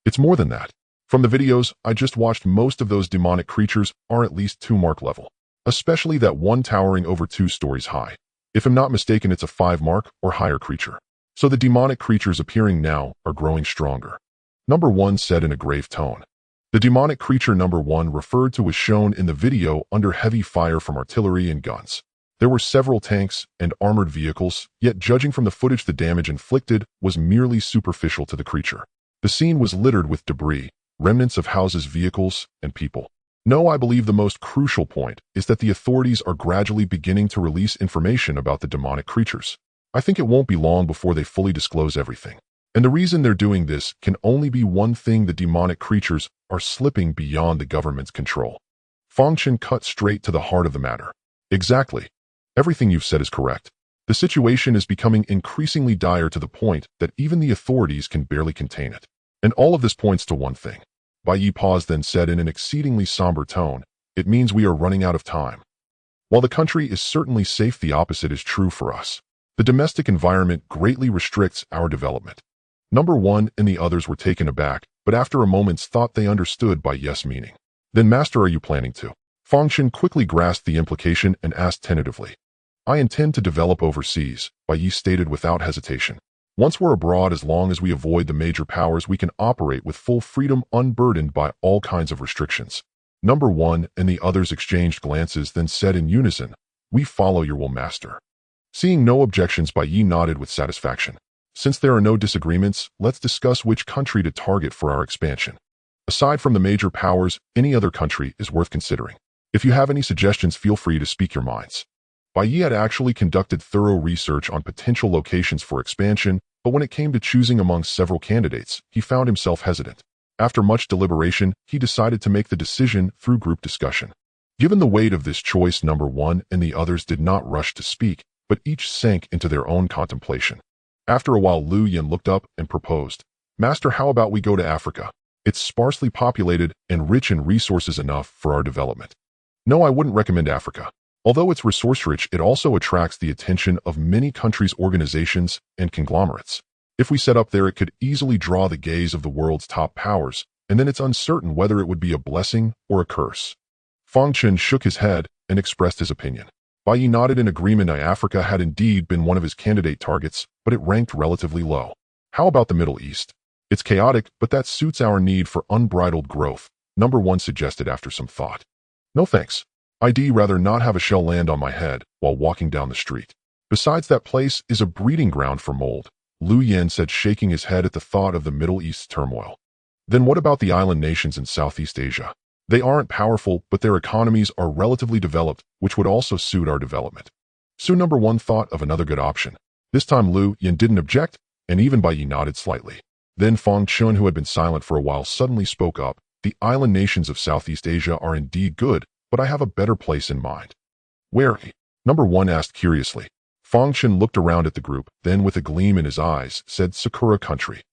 "It's more than that. From the videos I just watched, most of those demonic creatures are at least 2-mark level, especially that one towering over 2 stories high. If I'm not mistaken, it's a 5-mark or higher creature. So the demonic creatures appearing now are growing stronger." Number 1 said in a grave tone. The demonic creature number 1 referred to was shown in the video under heavy fire from artillery and guns. There were several tanks and armored vehicles, yet judging from the footage, the damage inflicted was merely superficial to the creature. The scene was littered with debris, remnants of houses, vehicles, and people. No, I believe the most crucial point is that the authorities are gradually beginning to release information about the demonic creatures. I think it won't be long before they fully disclose everything. And the reason they're doing this can only be one thing: the demonic creatures are slipping beyond the government's control. Fang Chen cut straight to the heart of the matter. "Exactly. Everything you've said is correct. The situation is becoming increasingly dire to the point that even the authorities can barely contain it. And all of this points to one thing." Bai Ye paused, then said in an exceedingly somber tone, "It means we are running out of time. While the country is certainly safe, the opposite is true for us. The domestic environment greatly restricts our development." Number 1 and the others were taken aback, but after a moment's thought they understood Bai Ye's meaning. "Then, Master, are you planning to?" Fang Chen quickly grasped the implication and asked tentatively. "I intend to develop overseas," Bai Ye stated without hesitation. "Once we're abroad, as long as we avoid the major powers, we can operate with full freedom, unburdened by all kinds of restrictions." Number 1 and the others exchanged glances, then said in unison, "We follow your will, Master." Seeing no objections, Bai Ye nodded with satisfaction. "Since there are no disagreements, let's discuss which country to target for our expansion. Aside from the major powers, any other country is worth considering. If you have any suggestions, feel free to speak your minds." Bai Ye had actually conducted thorough research on potential locations for expansion, but when it came to choosing among several candidates, he found himself hesitant. After much deliberation, he decided to make the decision through group discussion. Given the weight of this choice, Number 1 and the others did not rush to speak, but each sank into their own contemplation. After a while, Lu Yin looked up and proposed, "Master, how about we go to Africa? It's sparsely populated and rich in resources enough for our development." "No, I wouldn't recommend Africa. Although it's resource-rich, it also attracts the attention of many countries, organizations, and conglomerates. If we set up there, it could easily draw the gaze of the world's top powers, and then it's uncertain whether it would be a blessing or a curse." Fang Chen shook his head and expressed his opinion. Bai Ye nodded in agreement. Africa had indeed been one of his candidate targets, but it ranked relatively low. "How about the Middle East? It's chaotic, but that suits our need for unbridled growth," Number 1 suggested after some thought. "No thanks. I'd rather not have a shell land on my head while walking down the street. Besides, that place is a breeding ground for mold," Lu Yin said, shaking his head at the thought of the Middle East's turmoil. "Then what about the island nations in Southeast Asia? They aren't powerful, but their economies are relatively developed, which would also suit our development." Soon Number 1 thought of another good option. This time Lu Yin didn't object, and even Bai Ye nodded slightly. Then Fang Chen, who had been silent for a while, suddenly spoke up. "The island nations of Southeast Asia are indeed good, but I have a better place in mind." "Where?" Number 1 asked curiously. Fang Chen looked around at the group, then with a gleam in his eyes, said, "Sakura country."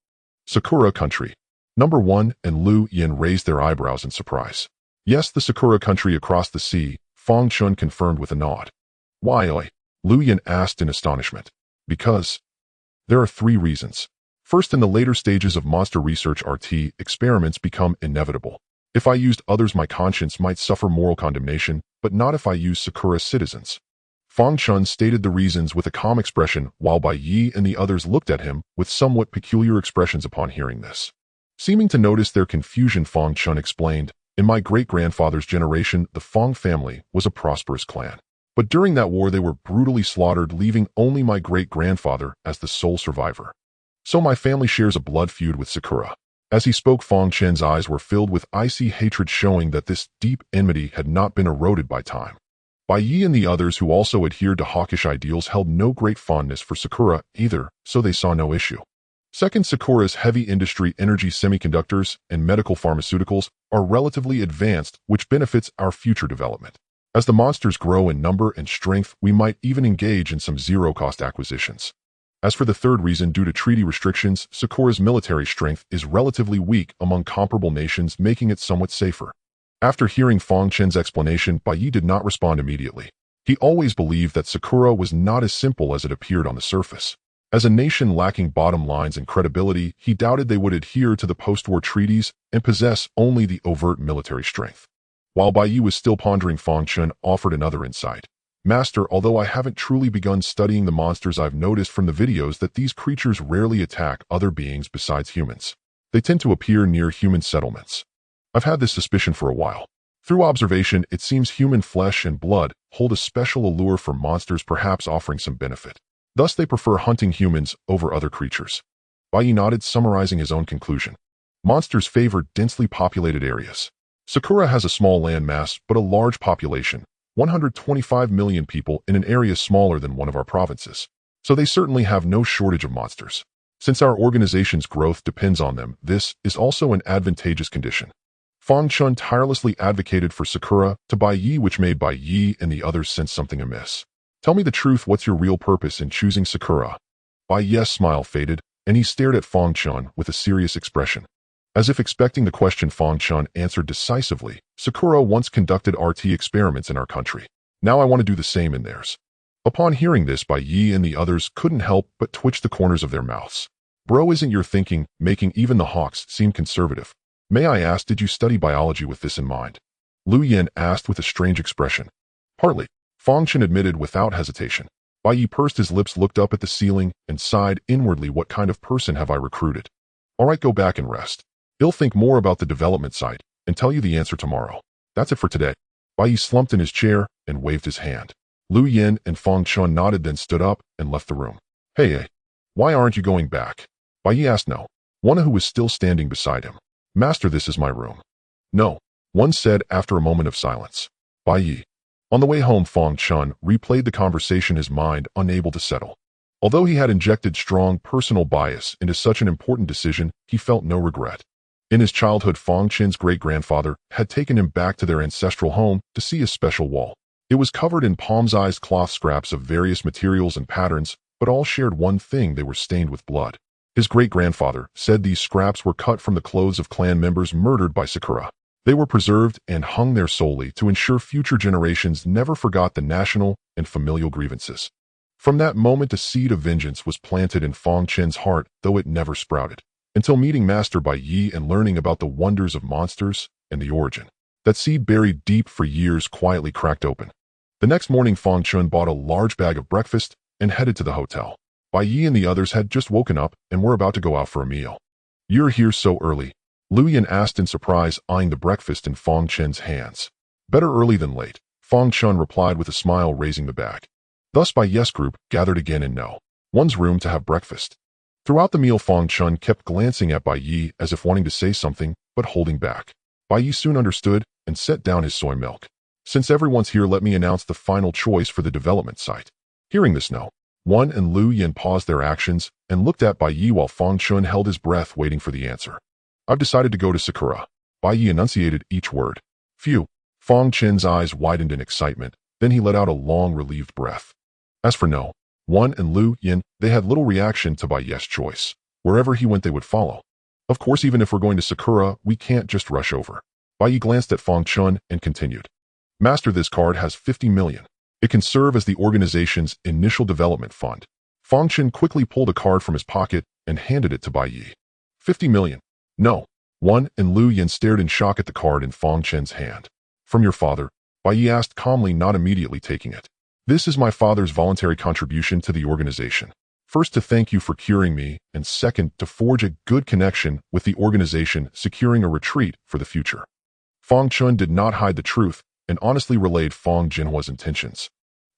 "Sakura country?" Number 1 and Lu Yin raised their eyebrows in surprise. "Yes, the Sakura country across the sea," Fang Chen confirmed with a nod. "Why?" Lu Yin asked in astonishment. "Because there are 3 reasons. First, in the later stages of monster research, RT experiments become inevitable. If I used others, my conscience might suffer moral condemnation, but not if I use Sakura citizens." Fang Chen stated the reasons with a calm expression, while Bai Ye and the others looked at him with somewhat peculiar expressions upon hearing this. Seeming to notice their confusion, Fang Chen explained, "In my great-grandfather's generation, the Fang family was a prosperous clan. But during that war, they were brutally slaughtered, leaving only my great-grandfather as the sole survivor. So my family shares a blood feud with Sakura." As he spoke, Fang Chen's eyes were filled with icy hatred, showing that this deep enmity had not been eroded by time. Bai Ye and the others, who also adhered to hawkish ideals, held no great fondness for Sakura either, so they saw no issue. Second, Sakura's heavy industry energy semiconductors and medical pharmaceuticals are relatively advanced, which benefits our future development. As the monsters grow in number and strength, we might even engage in some zero-cost acquisitions. As for the third reason, due to treaty restrictions, Sakura's military strength is relatively weak among comparable nations, making it somewhat safer. After hearing Fang Chen's explanation, Bai Ye did not respond immediately. He always believed that Sakura was not as simple as it appeared on the surface. As a nation lacking bottom lines and credibility, he doubted they would adhere to the post-war treaties and possess only the overt military strength. While Bai Ye was still pondering, Fang Chen offered another insight. Master, although I haven't truly begun studying the monsters, I've noticed from the videos that these creatures rarely attack other beings besides humans. They tend to appear near human settlements. I've had this suspicion for a while. Through observation, it seems human flesh and blood hold a special allure for monsters, perhaps offering some benefit. Thus, they prefer hunting humans over other creatures. Bai Ye nodded, summarizing his own conclusion. Monsters favor densely populated areas. Sakura has a small land mass, but a large population, 125 million people in an area smaller than one of our provinces. So they certainly have no shortage of monsters. Since our organization's growth depends on them, this is also an advantageous condition. Fang Chen tirelessly advocated for Sakura to Bai Ye, which made Bai Ye and the others sense something amiss. Tell me the truth, what's your real purpose in choosing Sakura? Bai Ye's smile faded, and he stared at Fang Chen with a serious expression. As if expecting the question, Fang Chen answered decisively, Sakura once conducted RT experiments in our country. Now I want to do the same in theirs. Upon hearing this, Bai Ye and the others couldn't help but twitch the corners of their mouths. Bro, isn't your thinking making even the Hawks seem conservative? May I ask, did you study biology with this in mind? Lu Yen asked with a strange expression. Partly, Fang Chen admitted without hesitation. Bai Ye pursed his lips, looked up at the ceiling, and sighed inwardly, what kind of person have I recruited? All right, go back and rest. He'll think more about the development site and tell you the answer tomorrow. That's it for today. Bai Ye slumped in his chair and waved his hand. Lu Yen and Fang Chen nodded, then stood up and left the room. Hey, why aren't you going back? Bai Ye asked one who was still standing beside him. Master, this is my room. No, one said after a moment of silence. Bai Ye. On the way home, Fang Chen replayed the conversation, his mind unable to settle. Although he had injected strong personal bias into such an important decision, he felt no regret. In his childhood, Fang Chen's great-grandfather had taken him back to their ancestral home to see a special wall. It was covered in palm-sized cloth scraps of various materials and patterns, but all shared one thing: they were stained with blood. His great-grandfather said these scraps were cut from the clothes of clan members murdered by Sakura. They were preserved and hung there solely to ensure future generations never forgot the national and familial grievances. From that moment, a seed of vengeance was planted in Fang Chen's heart, though it never sprouted. Until meeting Master Bai Ye and learning about the wonders of monsters and the origin. That seed, buried deep for years, quietly cracked open. The next morning, Fang Chen bought a large bag of breakfast and headed to the hotel. Bai Ye and the others had just woken up and were about to go out for a meal. You're here so early? Lu Yen asked in surprise, eyeing the breakfast in Fang Chen's hands. Better early than late, Fang Chen replied with a smile, raising the bag. Thus Bai Ye's group gathered again in one's room to have breakfast. Throughout the meal, Fang Chen kept glancing at Bai Ye as if wanting to say something, but holding back. Bai Ye soon understood and set down his soy milk. Since everyone's here, let me announce the final choice for the development site. Hearing this, one and Lu Yen paused their actions and looked at Bai Ye while Fang Chen held his breath, waiting for the answer. I've decided to go to Sakura. Bai Ye enunciated each word. Phew. Fang Chen's eyes widened in excitement, then he let out a long, relieved breath. As for one and Lu Yen, they had little reaction to Bai Ye's choice. Wherever he went, they would follow. Of course, even if we're going to Sakura, we can't just rush over. Bai Ye glanced at Fang Chen and continued. Master, this card has 50 million. It can serve as the organization's initial development fund. Fang Chen quickly pulled a card from his pocket and handed it to Bai Ye. 50 million. No. One and Lu Yen stared in shock at the card in Fang Chen's hand. From your father? Bai Ye asked calmly, not immediately taking it. This is my father's voluntary contribution to the organization. First, to thank you for curing me, and second, to forge a good connection with the organization, securing a retreat for the future. Fang Chen did not hide the truth and honestly relayed Fang Jinhua's intentions.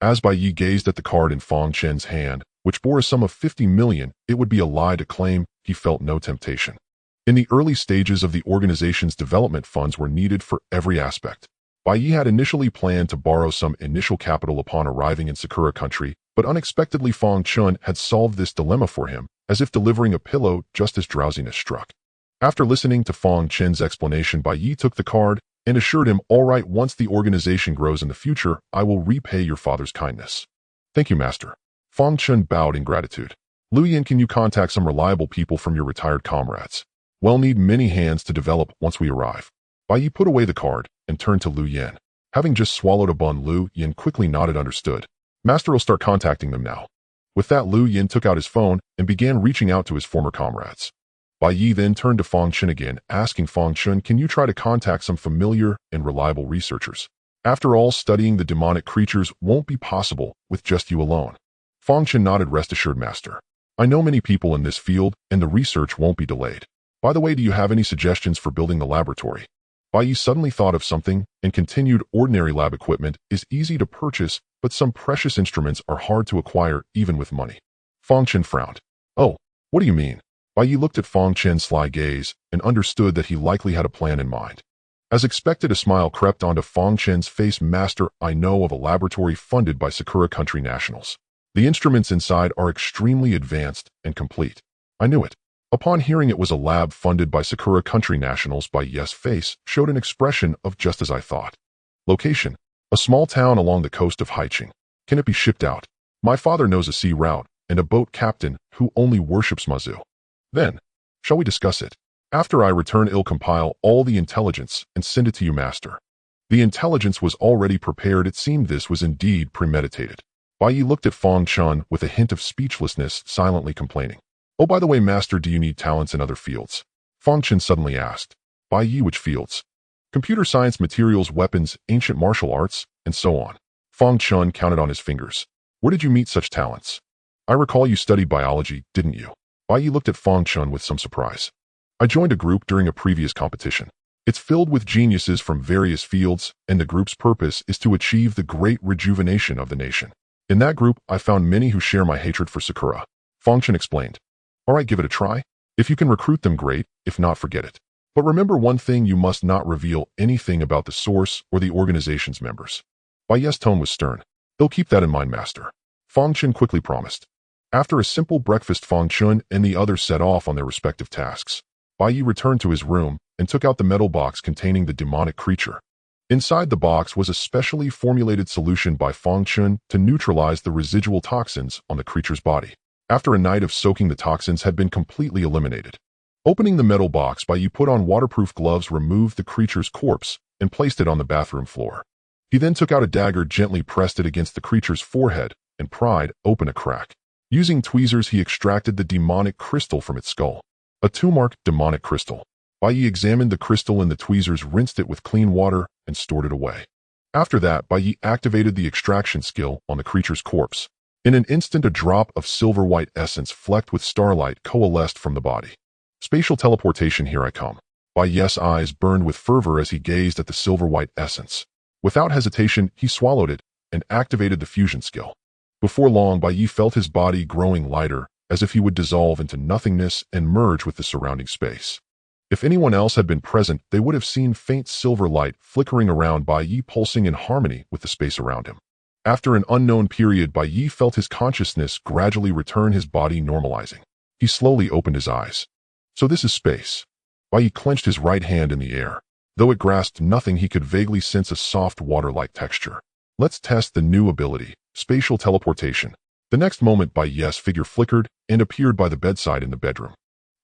As Bai Ye gazed at the card in Fang Chen's hand, which bore a sum of 50 million, it would be a lie to claim he felt no temptation. In the early stages of the organization's development, funds were needed for every aspect. Bai Ye had initially planned to borrow some initial capital upon arriving in Sakura country, But unexpectedly Fong Chun had solved this dilemma for him, as if delivering a pillow just as drowsiness struck. After listening to Fong Chen's explanation, Bai Ye took the card and assured him, "All right, once the organization grows in the future, I will repay your father's kindness." "Thank you, master." Fong Chun bowed in gratitude. "Lu Yin, can you contact some reliable people from your retired comrades? We'll need many hands to develop once we arrive." Bai Ye put away the card and turned to Lu Yin. Having just swallowed a bun, Lu Yin quickly nodded understood. "Master will start contacting them now." With that, Lu Yin took out his phone and began reaching out to his former comrades. Bai Ye then turned to Fong Chun again, asking Fong Chun, "Can you try to contact some familiar and reliable researchers? After all, studying the demonic creatures won't be possible with just you alone." Fong Chun nodded. "Rest assured, master. I know many people in this field, and the research won't be delayed. By the way, do you have any suggestions for building the laboratory?" Bai Ye suddenly thought of something and continued, "Ordinary lab equipment is easy to purchase, but some precious instruments are hard to acquire even with money." Fong Chun frowned. "Oh, what do you mean?" Bai Ye looked at Fong Chen's sly gaze and understood that he likely had a plan in mind. As expected, a smile crept onto Fong Chen's face. "Master, I know of a laboratory funded by Sakura country nationals. The instruments inside are extremely advanced and complete." "I knew it." Upon hearing it was a lab funded by Sakura country nationals, Bai Ye's face showed an expression of "just as I thought." "Location: a small town along the coast of Haicheng. Can it be shipped out? My father knows a sea route and a boat captain who only worships Mazu." "Then, shall we discuss it? After I return, I'll compile all the intelligence and send it to you, master." The intelligence was already prepared. It seemed this was indeed premeditated. Bai Ye looked at Fong Chun with a hint of speechlessness, silently complaining. "Oh, by the way, master, do you need talents in other fields?" Fong Chun suddenly asked. "Bai Ye, which fields?" "Computer science, materials, weapons, ancient martial arts, and so on." Fong Chun counted on his fingers. "Where did you meet such talents?" "I recall you studied biology, didn't you?" Bai Ye looked at Fong Chun with some surprise. "I joined a group during a previous competition. It's filled with geniuses from various fields, and the group's purpose is to achieve the great rejuvenation of the nation. In that group, I found many who share my hatred for Sakura." Fong Chun explained. "All right, give it a try. If you can recruit them, great. If not, forget it. But remember one thing, you must not reveal anything about the source or the organization's members." Bai Ye's tone was stern. "They'll keep that in mind, master." Fong Chun quickly promised. After a simple breakfast, Fong Chun and the others set off on their respective tasks. Bai Ye returned to his room and took out the metal box containing the demonic creature. Inside the box was a specially formulated solution by Fong Chun to neutralize the residual toxins on the creature's body. After a night of soaking, the toxins had been completely eliminated. Opening the metal box, Bai Ye put on waterproof gloves, removed the creature's corpse, and placed it on the bathroom floor. He then took out a dagger, gently pressed it against the creature's forehead, and pried open a crack. Using tweezers, he extracted the demonic crystal from its skull. A two-marked demonic crystal. Bai Ye examined the crystal in the tweezers, rinsed it with clean water, and stored it away. After that, Bai Ye activated the extraction skill on the creature's corpse. In an instant, a drop of silver-white essence flecked with starlight coalesced from the body. "Spatial teleportation, here I come." Bai Ye's eyes burned with fervor as he gazed at the silver-white essence. Without hesitation, he swallowed it and activated the fusion skill. Before long, Bai Ye felt his body growing lighter, as if he would dissolve into nothingness and merge with the surrounding space. If anyone else had been present, they would have seen faint silver light flickering around Bai Ye, pulsing in harmony with the space around him. After an unknown period, Bai Ye felt his consciousness gradually return, his body normalizing. He slowly opened his eyes. "So this is space." Bai Ye clenched his right hand in the air. Though it grasped nothing, he could vaguely sense a soft water-like texture. "Let's test the new ability, spatial teleportation." The next moment, Bai Ye's figure flickered and appeared by the bedside in the bedroom.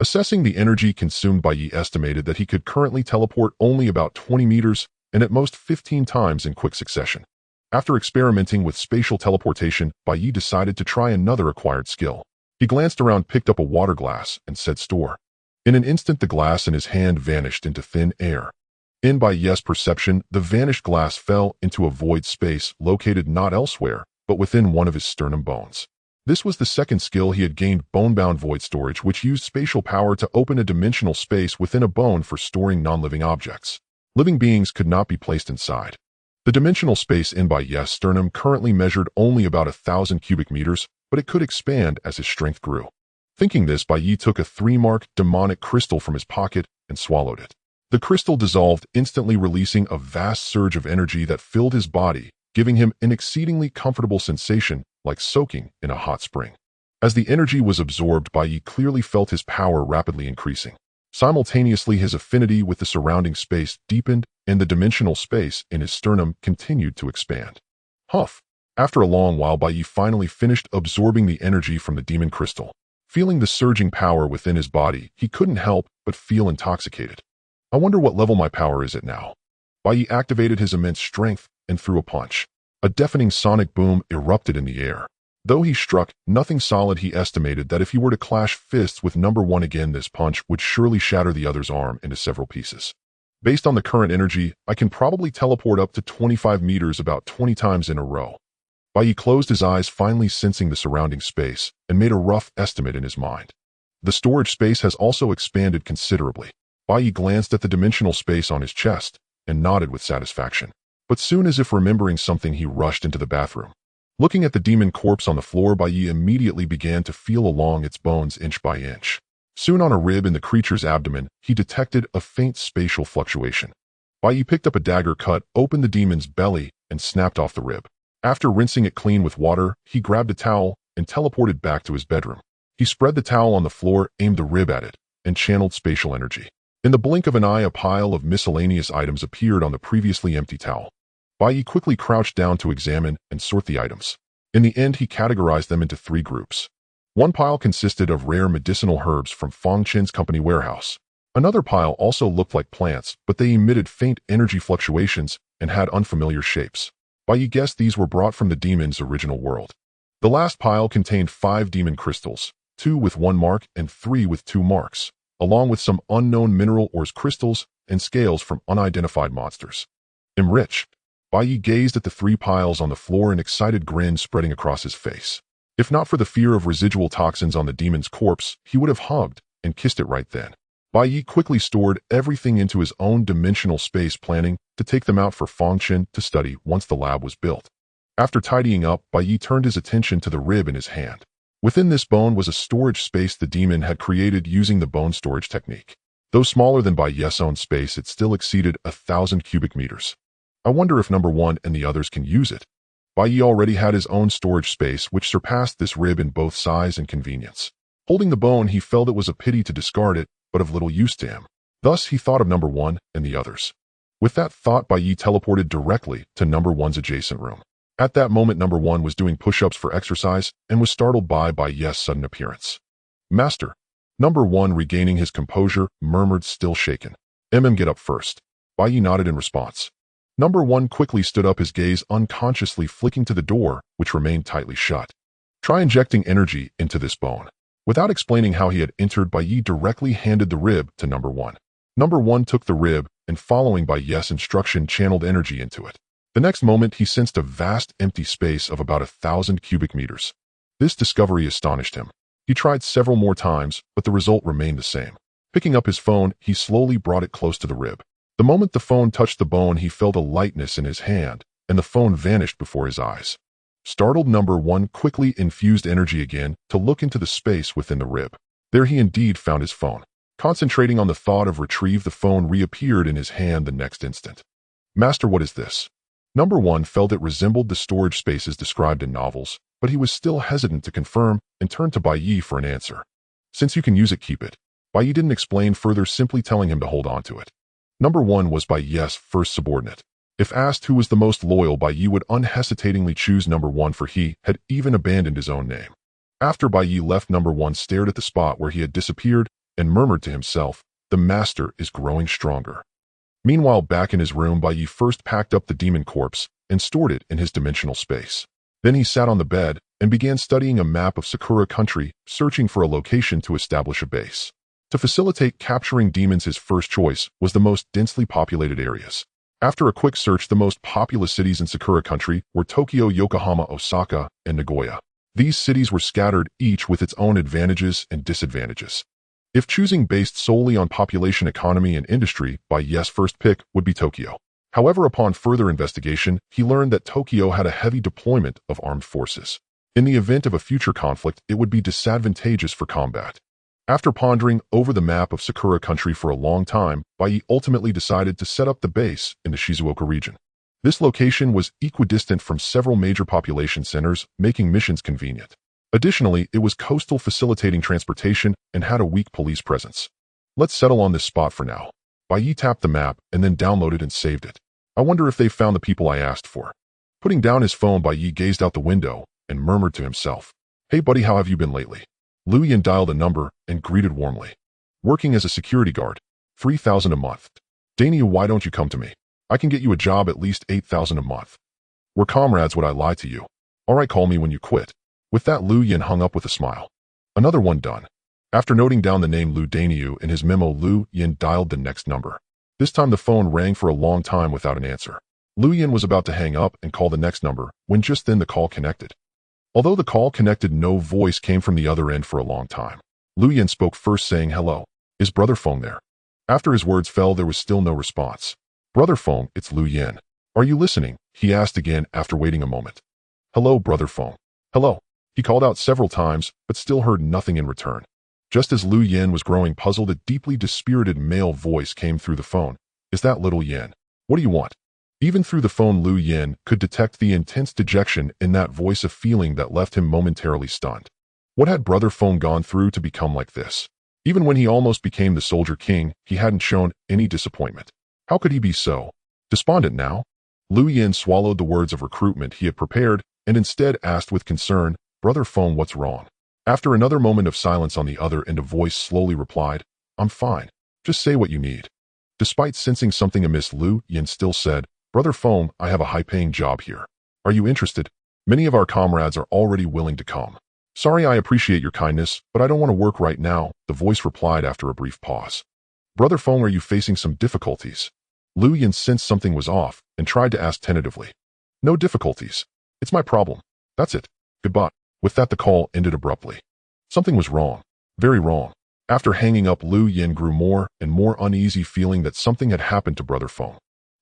Assessing the energy consumed, Bai Ye estimated that he could currently teleport only about 20 meters and at most 15 times in quick succession. After experimenting with spatial teleportation, Bai Ye decided to try another acquired skill. He glanced around, picked up a water glass, and said, "Store." In an instant, the glass in his hand vanished into thin air. In Bai Ye's perception, the vanished glass fell into a void space located not elsewhere, but within one of his sternum bones. This was the second skill he had gained, bone-bound void storage, which used spatial power to open a dimensional space within a bone for storing non-living objects. Living beings could not be placed inside. The dimensional space in Bai Ye's sternum currently measured only about 1,000 cubic meters, but it could expand as his strength grew. Thinking this, Bai Ye took a 3-marked demonic crystal from his pocket and swallowed it. The crystal dissolved, instantly releasing a vast surge of energy that filled his body, giving him an exceedingly comfortable sensation like soaking in a hot spring. As the energy was absorbed, Bai Ye clearly felt his power rapidly increasing. Simultaneously, his affinity with the surrounding space deepened, and the dimensional space in his sternum continued to expand. Huff! After a long while, Bai Ye finally finished absorbing the energy from the demon crystal. Feeling the surging power within his body, he couldn't help but feel intoxicated. I wonder what level my power is at now. Bai Ye activated his immense strength and threw a punch. A deafening sonic boom erupted in the air. Though he struck nothing solid, he estimated that if he were to clash fists with number one again, this punch would surely shatter the other's arm into several pieces. Based on the current energy, I can probably teleport up to 25 meters about 20 times in a row. Bai Ye closed his eyes, finally sensing the surrounding space, and made a rough estimate in his mind. The storage space has also expanded considerably. Bai Ye glanced at the dimensional space on his chest and nodded with satisfaction. But soon, as if remembering something, he rushed into the bathroom. Looking at the demon corpse on the floor, Bai Ye immediately began to feel along its bones inch by inch. Soon, on a rib in the creature's abdomen, he detected a faint spatial fluctuation. Bai Ye picked up a dagger, cut open the demon's belly, and snapped off the rib. After rinsing it clean with water, he grabbed a towel and teleported back to his bedroom. He spread the towel on the floor, aimed the rib at it, and channeled spatial energy. In the blink of an eye, a pile of miscellaneous items appeared on the previously empty towel. Bai Ye quickly crouched down to examine and sort the items. In the end, he categorized them into 3 groups. One pile consisted of rare medicinal herbs from Fong Chen's company warehouse. Another pile also looked like plants, but they emitted faint energy fluctuations and had unfamiliar shapes. Bai Ye guessed these were brought from the demon's original world. The last pile contained 5 demon crystals, 2 with 1 mark and 3 with 2 marks, along with some unknown mineral ores, crystals, and scales from unidentified monsters. Enriched, Bai Ye gazed at the 3 piles on the floor, an excited grin spreading across his face. If not for the fear of residual toxins on the demon's corpse, he would have hugged and kissed it right then. Bai Ye quickly stored everything into his own dimensional space, planning to take them out for Fong Chen to study once the lab was built. After tidying up, Bai Ye turned his attention to the rib in his hand. Within this bone was a storage space the demon had created using the bone storage technique. Though smaller than Bai Ye's own space, it still exceeded 1,000 cubic meters. I wonder if number 1 and the others can use it. Bai Ye already had his own storage space, which surpassed this rib in both size and convenience. Holding the bone, he felt it was a pity to discard it, but of little use to him. Thus, he thought of number 1 and the others. With that thought, Bai Ye teleported directly to number 1's adjacent room. At that moment, number 1 was doing push-ups for exercise and was startled by Bai Ye's sudden appearance. "Master." Number 1, regaining his composure, murmured, still shaken. Get up first." Bai Ye nodded in response. Number 1 quickly stood up, his gaze unconsciously flicking to the door, which remained tightly shut. "Try injecting energy into this bone." Without explaining how he had entered, Bai Ye directly handed the rib to number 1. Number 1 took the rib and, following Bai Ye's instruction, channeled energy into it. The next moment, he sensed a vast empty space of about 1,000 cubic meters. This discovery astonished him. He tried several more times, but the result remained the same. Picking up his phone, he slowly brought it close to the rib. The moment the phone touched the bone, he felt a lightness in his hand, and the phone vanished before his eyes. Startled, number 1 quickly infused energy again to look into the space within the rib. There he indeed found his phone. Concentrating on the thought of retrieve, the phone reappeared in his hand the next instant. "Master, what is this?" Number 1 felt it resembled the storage spaces described in novels, but he was still hesitant to confirm and turned to Bai Ye for an answer. "Since you can use it, keep it." Bai Ye didn't explain further, simply telling him to hold on to it. Number 1 was Bai Ye's first subordinate. If asked who was the most loyal, Bai Ye would unhesitatingly choose number 1, for he had even abandoned his own name. After Bai Ye left, number 1 stared at the spot where he had disappeared and murmured to himself, "The master is growing stronger." Meanwhile, back in his room, Bai Ye first packed up the demon corpse and stored it in his dimensional space. Then he sat on the bed and began studying a map of Sakura country, searching for a location to establish a base. To facilitate capturing demons, his first choice was the most densely populated areas. After a quick search, the most populous cities in Sakura country were Tokyo, Yokohama, Osaka, and Nagoya. These cities were scattered, each with its own advantages and disadvantages. If choosing based solely on population, economy, and industry, Bai Ye's first pick would be Tokyo. However, upon further investigation, he learned that Tokyo had a heavy deployment of armed forces. In the event of a future conflict, it would be disadvantageous for combat. After pondering over the map of Sakura country for a long time, Bai Ye ultimately decided to set up the base in the Shizuoka region. This location was equidistant from several major population centers, making missions convenient. Additionally, it was coastal, facilitating transportation and had a weak police presence. Let's settle on this spot for now. Bai Ye tapped the map and then downloaded and saved it. I wonder if they found the people I asked for. Putting down his phone, Bai Ye gazed out the window and murmured to himself, "Hey buddy, how have you been lately?" Lu Yan dialed a number and greeted warmly. "Working as a security guard. 3,000 a month. Daniel, why don't you come to me? I can get you a job at least 8,000 a month. We're comrades, would I lie to you? All right, call me when you quit." With that, Lu Yan hung up with a smile. Another one done. After noting down the name Lu Daniu in his memo, Lu Yan dialed the next number. This time the phone rang for a long time without an answer. Lu Yan was about to hang up and call the next number when just then the call connected. Although the call connected, no voice came from the other end for a long time. Lu Yan spoke first, saying, "Hello. Is Brother Feng there?" After his words fell, there was still no response. "Brother Feng, it's Lu Yan. Are you listening?" he asked again after waiting a moment. "Hello, Brother Feng. Hello." He called out several times, but still heard nothing in return. Just as Lu Yan was growing puzzled, a deeply dispirited male voice came through the phone. "Is that little Yan? What do you want?" Even through the phone, Lu Yan could detect the intense dejection in that voice, a feeling that left him momentarily stunned. What had Brother Feng gone through to become like this? Even when he almost became the Soldier King, he hadn't shown any disappointment. How could he be so despondent now? Lu Yan swallowed the words of recruitment he had prepared and instead asked with concern, "Brother Feng, what's wrong?" After another moment of silence on the other end, a voice slowly replied, "I'm fine. Just say what you need." Despite sensing something amiss, Lu Yan still said, "Brother Feng, I have a high-paying job here. Are you interested? Many of our comrades are already willing to come." "Sorry, I appreciate your kindness, but I don't want to work right now," the voice replied after a brief pause. "Brother Feng, are you facing some difficulties?" Lu Yan sensed something was off and tried to ask tentatively. "No difficulties. It's my problem. That's it. Goodbye." With that, the call ended abruptly. Something was wrong. Very wrong. After hanging up, Lu Yan grew more and more uneasy, feeling that something had happened to Brother Feng.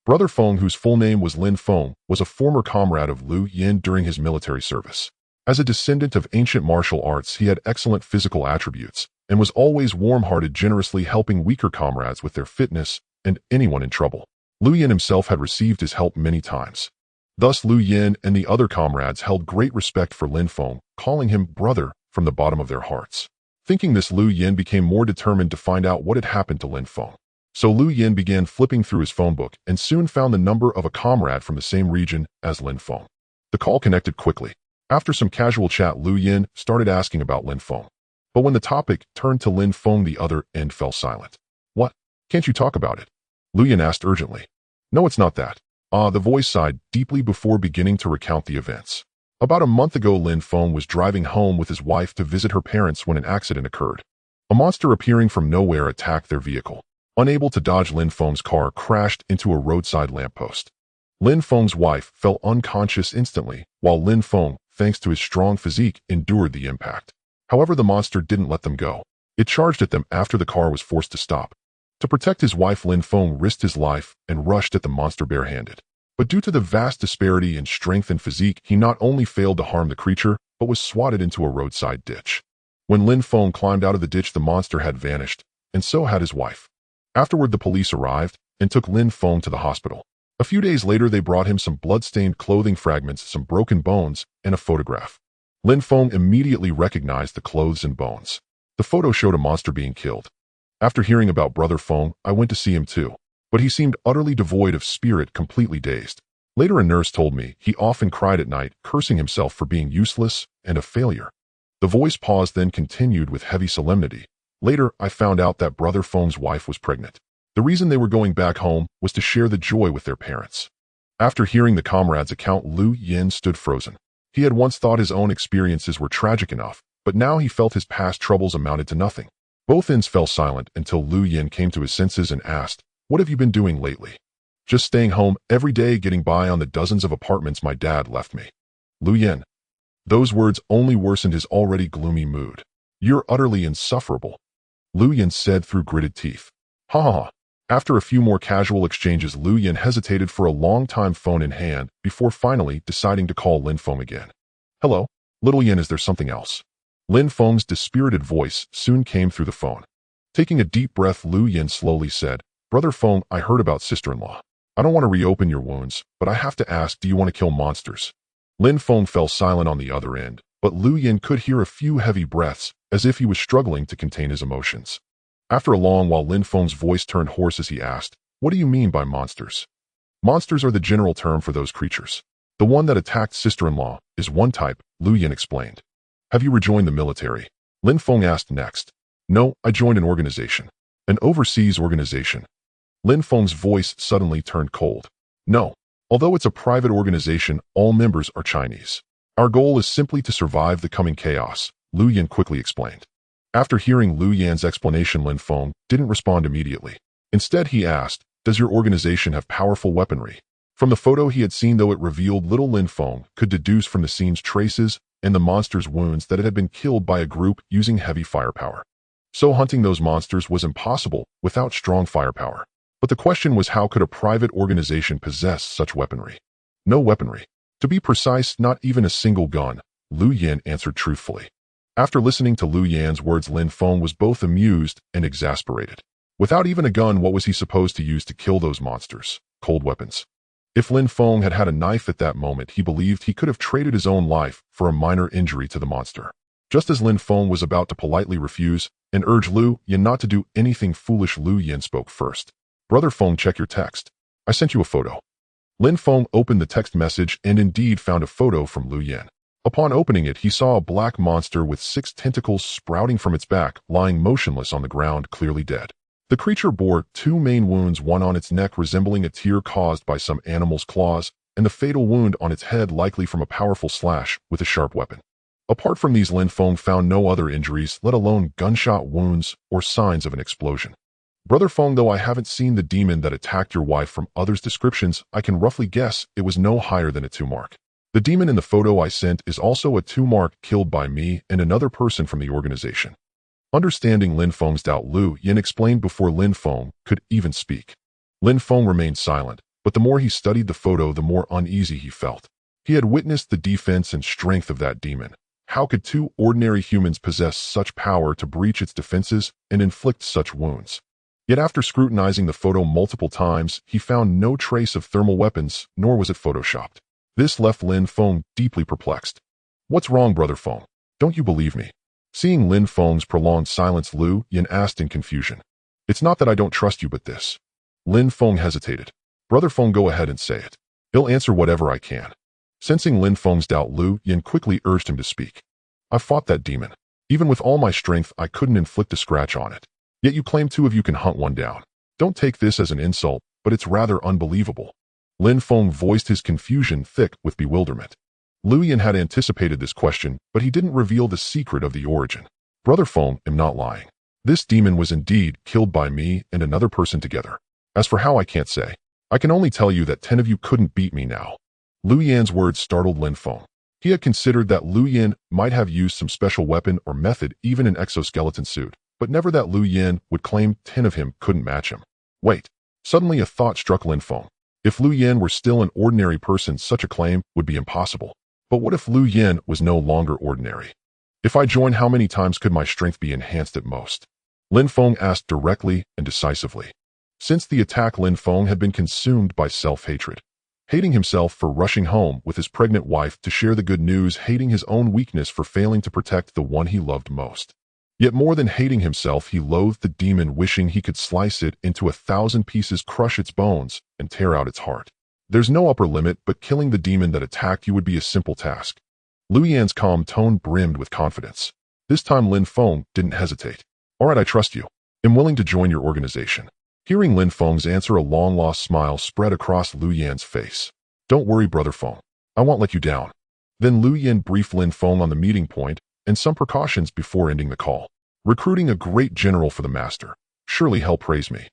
Brother Feng, whose full name was Lin Feng, was a former comrade of Lu Yan during his military service. As a descendant of ancient martial arts, he had excellent physical attributes and was always warm-hearted, generously helping weaker comrades with their fitness and anyone in trouble. Lu Yan himself had received his help many times. Thus, Lu Yan and the other comrades held great respect for Lin Feng, calling him brother from the bottom of their hearts. Thinking this, Lu Yan became more determined to find out what had happened to Lin Feng. So Lu Yan began flipping through his phone book and soon found the number of a comrade from the same region as Lin Feng. The call connected quickly. After some casual chat, Lu Yan started asking about Lin Feng. But when the topic turned to Lin Feng, the other end fell silent. "What? Can't you talk about it?" Lu Yan asked urgently. "No, it's not that." The voice sighed deeply before beginning to recount the events. About a month ago, Lin Feng was driving home with his wife to visit her parents when an accident occurred. A monster appearing from nowhere attacked their vehicle. Unable to dodge, Lin Feng's car crashed into a roadside lamppost. Lin Feng's wife fell unconscious instantly, while Lin Feng, thanks to his strong physique, endured the impact. However, the monster didn't let them go. It charged at them after the car was forced to stop. To protect his wife, Lin Feng risked his life and rushed at the monster barehanded. But due to the vast disparity in strength and physique, he not only failed to harm the creature, but was swatted into a roadside ditch. When Lin Feng climbed out of the ditch, the monster had vanished, and so had his wife. Afterward, the police arrived and took Lin Feng to the hospital. A few days later, they brought him some blood-stained clothing fragments, some broken bones, and a photograph. Lin Feng immediately recognized the clothes and bones. The photo showed a monster being killed. After hearing about Brother Feng, I went to see him too, but he seemed utterly devoid of spirit, completely dazed. Later, a nurse told me he often cried at night, cursing himself for being useless and a failure. The voice paused, then continued with heavy solemnity. Later, I found out that Brother Feng's wife was pregnant. The reason they were going back home was to share the joy with their parents. After hearing the comrade's account, Lu Yan stood frozen. He had once thought his own experiences were tragic enough, but now he felt his past troubles amounted to nothing. Both ends fell silent until Lu Yan came to his senses and asked, "What have you been doing lately?" "Just staying home every day, getting by on the dozens of apartments my dad left me." Lu Yan. Those words only worsened his already gloomy mood. "You're utterly insufferable," Lu Yan said through gritted teeth. "Ha ha ha." After a few more casual exchanges, Lu Yan hesitated for a long time, phone in hand, before finally deciding to call Lin Feng again. "Hello, little Yan, is there something else?" Lin Feng's dispirited voice soon came through the phone. Taking a deep breath, Lu Yan slowly said, "Brother Feng, I heard about sister-in-law. I don't want to reopen your wounds, but I have to ask, do you want to kill monsters? Lin Feng fell silent on the other end, but Lu Yin could hear a few heavy breaths, as if he was struggling to contain his emotions. After a long while, Lin Feng's voice turned hoarse as he asked, "What do you mean by monsters?" "Monsters are the general term for those creatures. The one that attacked sister-in-law is one type," Lu Yin explained. "Have you rejoined the military?" Lin Feng asked next. "No, I joined an organization." "An overseas organization?" Lin Feng's voice suddenly turned cold. "No. Although it's a private organization, all members are Chinese. Our goal is simply to survive the coming chaos," Lu Yin quickly explained. After hearing Lu Yan's explanation, Lin Feng didn't respond immediately. Instead, he asked, "Does your organization have powerful weaponry?" From the photo he had seen, though it revealed little, Lin Feng could deduce from the scene's traces and the monster's wounds that it had been killed by a group using heavy firepower. So hunting those monsters was impossible without strong firepower. But the question was, how could a private organization possess such weaponry? No weaponry. To be precise, not even a single gun, Lu Yin answered truthfully. After listening to Lu Yan's words, Lin Feng was both amused and exasperated. Without even a gun, what was he supposed to use to kill those monsters? Cold weapons. If Lin Feng had had a knife at that moment, he believed he could have traded his own life for a minor injury to the monster. Just as Lin Feng was about to politely refuse and urge Lu Yin not to do anything foolish, Lu Yin spoke first. "Brother Feng, check your text. I sent you a photo." Lin Feng opened the text message and indeed found a photo from Lu Yin. Upon opening it, he saw a black monster with 6 tentacles sprouting from its back, lying motionless on the ground, clearly dead. The creature bore 2 main wounds, one on its neck resembling a tear caused by some animal's claws, and the fatal wound on its head likely from a powerful slash with a sharp weapon. Apart from these, Lin Feng found no other injuries, let alone gunshot wounds or signs of an explosion. "Brother Feng, though I haven't seen the demon that attacked your wife from others' descriptions, I can roughly guess it was no higher than a 2 mark. The demon in the photo I sent is also a 2 mark, killed by me and another person from the organization." Understanding Lin Feng's doubt, Lu Yin explained before Lin Feng could even speak. Lin Feng remained silent, but the more he studied the photo, the more uneasy he felt. He had witnessed the defense and strength of that demon. How could 2 ordinary humans possess such power to breach its defenses and inflict such wounds? Yet after scrutinizing the photo multiple times, he found no trace of thermal weapons, nor was it photoshopped. This left Lin Feng deeply perplexed. "What's wrong, Brother Feng? Don't you believe me?" Seeing Lin Feng's prolonged silence, Lu Yin asked in confusion. "It's not that I don't trust you, but this." Lin Feng hesitated. "Brother Feng, go ahead and say it. He'll answer whatever I can." Sensing Lin Feng's doubt, Lu Yin quickly urged him to speak. "I fought that demon. Even with all my strength, I couldn't inflict a scratch on it. Yet you claim 2 of you can hunt one down. Don't take this as an insult, but it's rather unbelievable." Lin Feng voiced his confusion thick with bewilderment. Lu Yin had anticipated this question, but he didn't reveal the secret of the origin. "Brother Feng, am not lying. This demon was indeed killed by me and another person together. As for how, I can't say. I can only tell you that 10 of you couldn't beat me now." Lu Yan's words startled Lin Feng. He had considered that Lu Yin might have used some special weapon or method, even an exoskeleton suit, but never that Lu Yin would claim 10 of him couldn't match him. Wait. Suddenly a thought struck Lin Feng. If Lu Yin were still an ordinary person, such a claim would be impossible. But what if Lu Yin was no longer ordinary? "If I join, how many times could my strength be enhanced at most?" Lin Feng asked directly and decisively. Since the attack, Lin Feng had been consumed by self-hatred. Hating himself for rushing home with his pregnant wife to share the good news, hating his own weakness for failing to protect the one he loved most. Yet more than hating himself, he loathed the demon, wishing he could slice it into 1,000 pieces, crush its bones, and tear out its heart. There's no upper limit, but killing the demon that attacked you would be a simple task. Lu Yan's calm tone brimmed with confidence. This time Lin Feng didn't hesitate. "All right, I trust you. I'm willing to join your organization." Hearing Lin Feng's answer, a long-lost smile spread across Lu Yan's face. "Don't worry, Brother Feng. I won't let you down." Then Lu Yan briefed Lin Feng on the meeting point and some precautions before ending the call. "Recruiting a great general for the master. Surely hell praise me."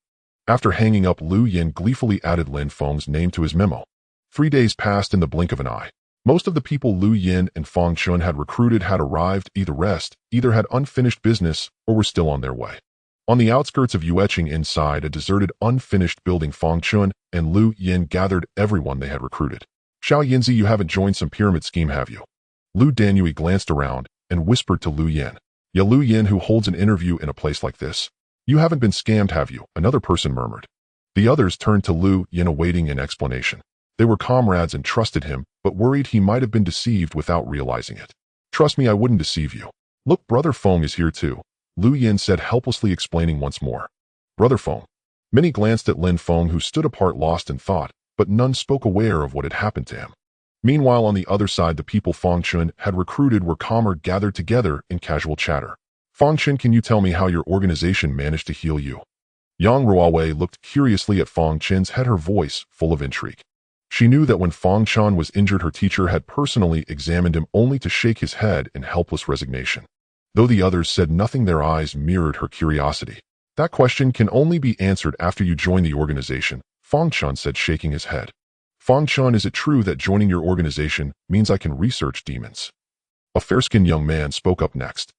After hanging up, Lu Yin gleefully added Lin Feng's name to his memo. 3 days passed in the blink of an eye. Most of the people Lu Yin and Fang Chun had recruited had arrived, either had unfinished business or were still on their way. On the outskirts of Yueching, inside a deserted, unfinished building, Fang Chun and Lu Yin gathered everyone they had recruited. "Xiao Yinzi, you haven't joined some pyramid scheme, have you?" Lu Danyue glanced around and whispered to Lu Yin. "Yeah, Lu Yin, who holds an interview in a place like this? You haven't been scammed, have you?" Another person murmured. The others turned to Lu Yin awaiting an explanation. They were comrades and trusted him, but worried he might have been deceived without realizing it. Trust me, I wouldn't deceive you. Look, Brother Feng is here too, Lu Yin said, helplessly explaining once more. Brother Feng. Many glanced at Lin Feng, who stood apart lost in thought, but none spoke aware of what had happened to him. Meanwhile, on the other side, the people Feng Chun had recruited were calmer, gathered together in casual chatter. Feng Chun, can you tell me how your organization managed to heal you? Yang Ruowei looked curiously at Feng Chen's head, her voice full of intrigue. She knew that when Feng Chan was injured, her teacher had personally examined him, only to shake his head in helpless resignation. Though the others said nothing, their eyes mirrored her curiosity. That question can only be answered after you join the organization, Feng Chan said, shaking his head. Feng Chan, is it true that joining your organization means I can research demons? A fair-skinned young man spoke up next.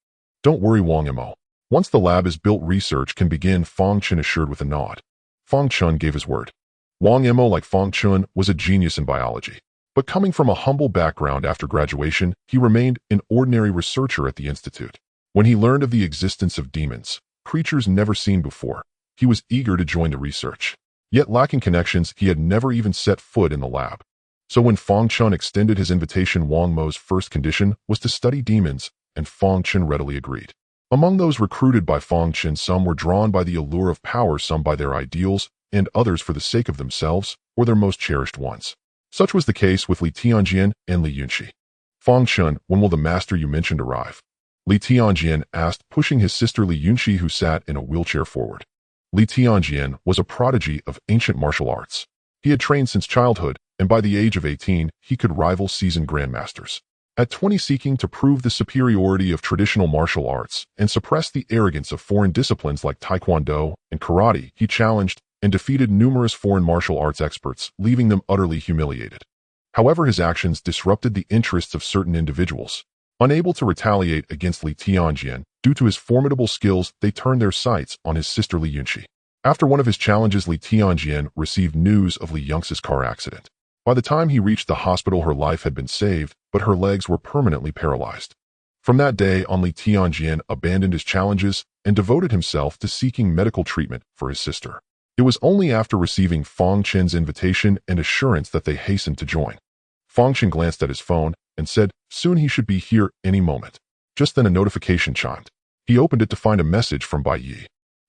Don't worry, Wang Mo. Once the lab is built, research can begin, Feng Chen assured with a nod. Feng Chun gave his word. Wang Mo, like Feng Chun, was a genius in biology. But coming from a humble background after graduation, he remained an ordinary researcher at the institute. When he learned of the existence of demons, creatures never seen before, he was eager to join the research. Yet lacking connections, he had never even set foot in the lab. So when Feng Chun extended his invitation, Wang Mo's first condition was to study demons, and Feng Chun readily agreed. Among those recruited by Feng Chun, some were drawn by the allure of power, some by their ideals, and others for the sake of themselves or their most cherished ones. Such was the case with Li Tianjian and Li Yunxi. Feng Chun, when will the master you mentioned arrive? Li Tianjian asked, pushing his sister Li Yunxi, who sat in a wheelchair, forward. Li Tianjian was a prodigy of ancient martial arts. He had trained since childhood, and by the age of 18, he could rival seasoned grandmasters. At 20, seeking to prove the superiority of traditional martial arts and suppress the arrogance of foreign disciplines like taekwondo and karate, he challenged and defeated numerous foreign martial arts experts, leaving them utterly humiliated. However, his actions disrupted the interests of certain individuals. Unable to retaliate against Li Tianjian due to his formidable skills, they turned their sights on his sister Li Yunxi. After one of his challenges, Li Tianjian received news of Li Yunxi's car accident. By the time he reached the hospital, her life had been saved, but her legs were permanently paralyzed. From that day on, Li Tianjian abandoned his challenges and devoted himself to seeking medical treatment for his sister. It was only after receiving Feng Chen's invitation and assurance that they hastened to join. Feng Chen glanced at his phone and said, soon he should be here any moment. Just then a notification chimed. He opened it to find a message from Bai Ye.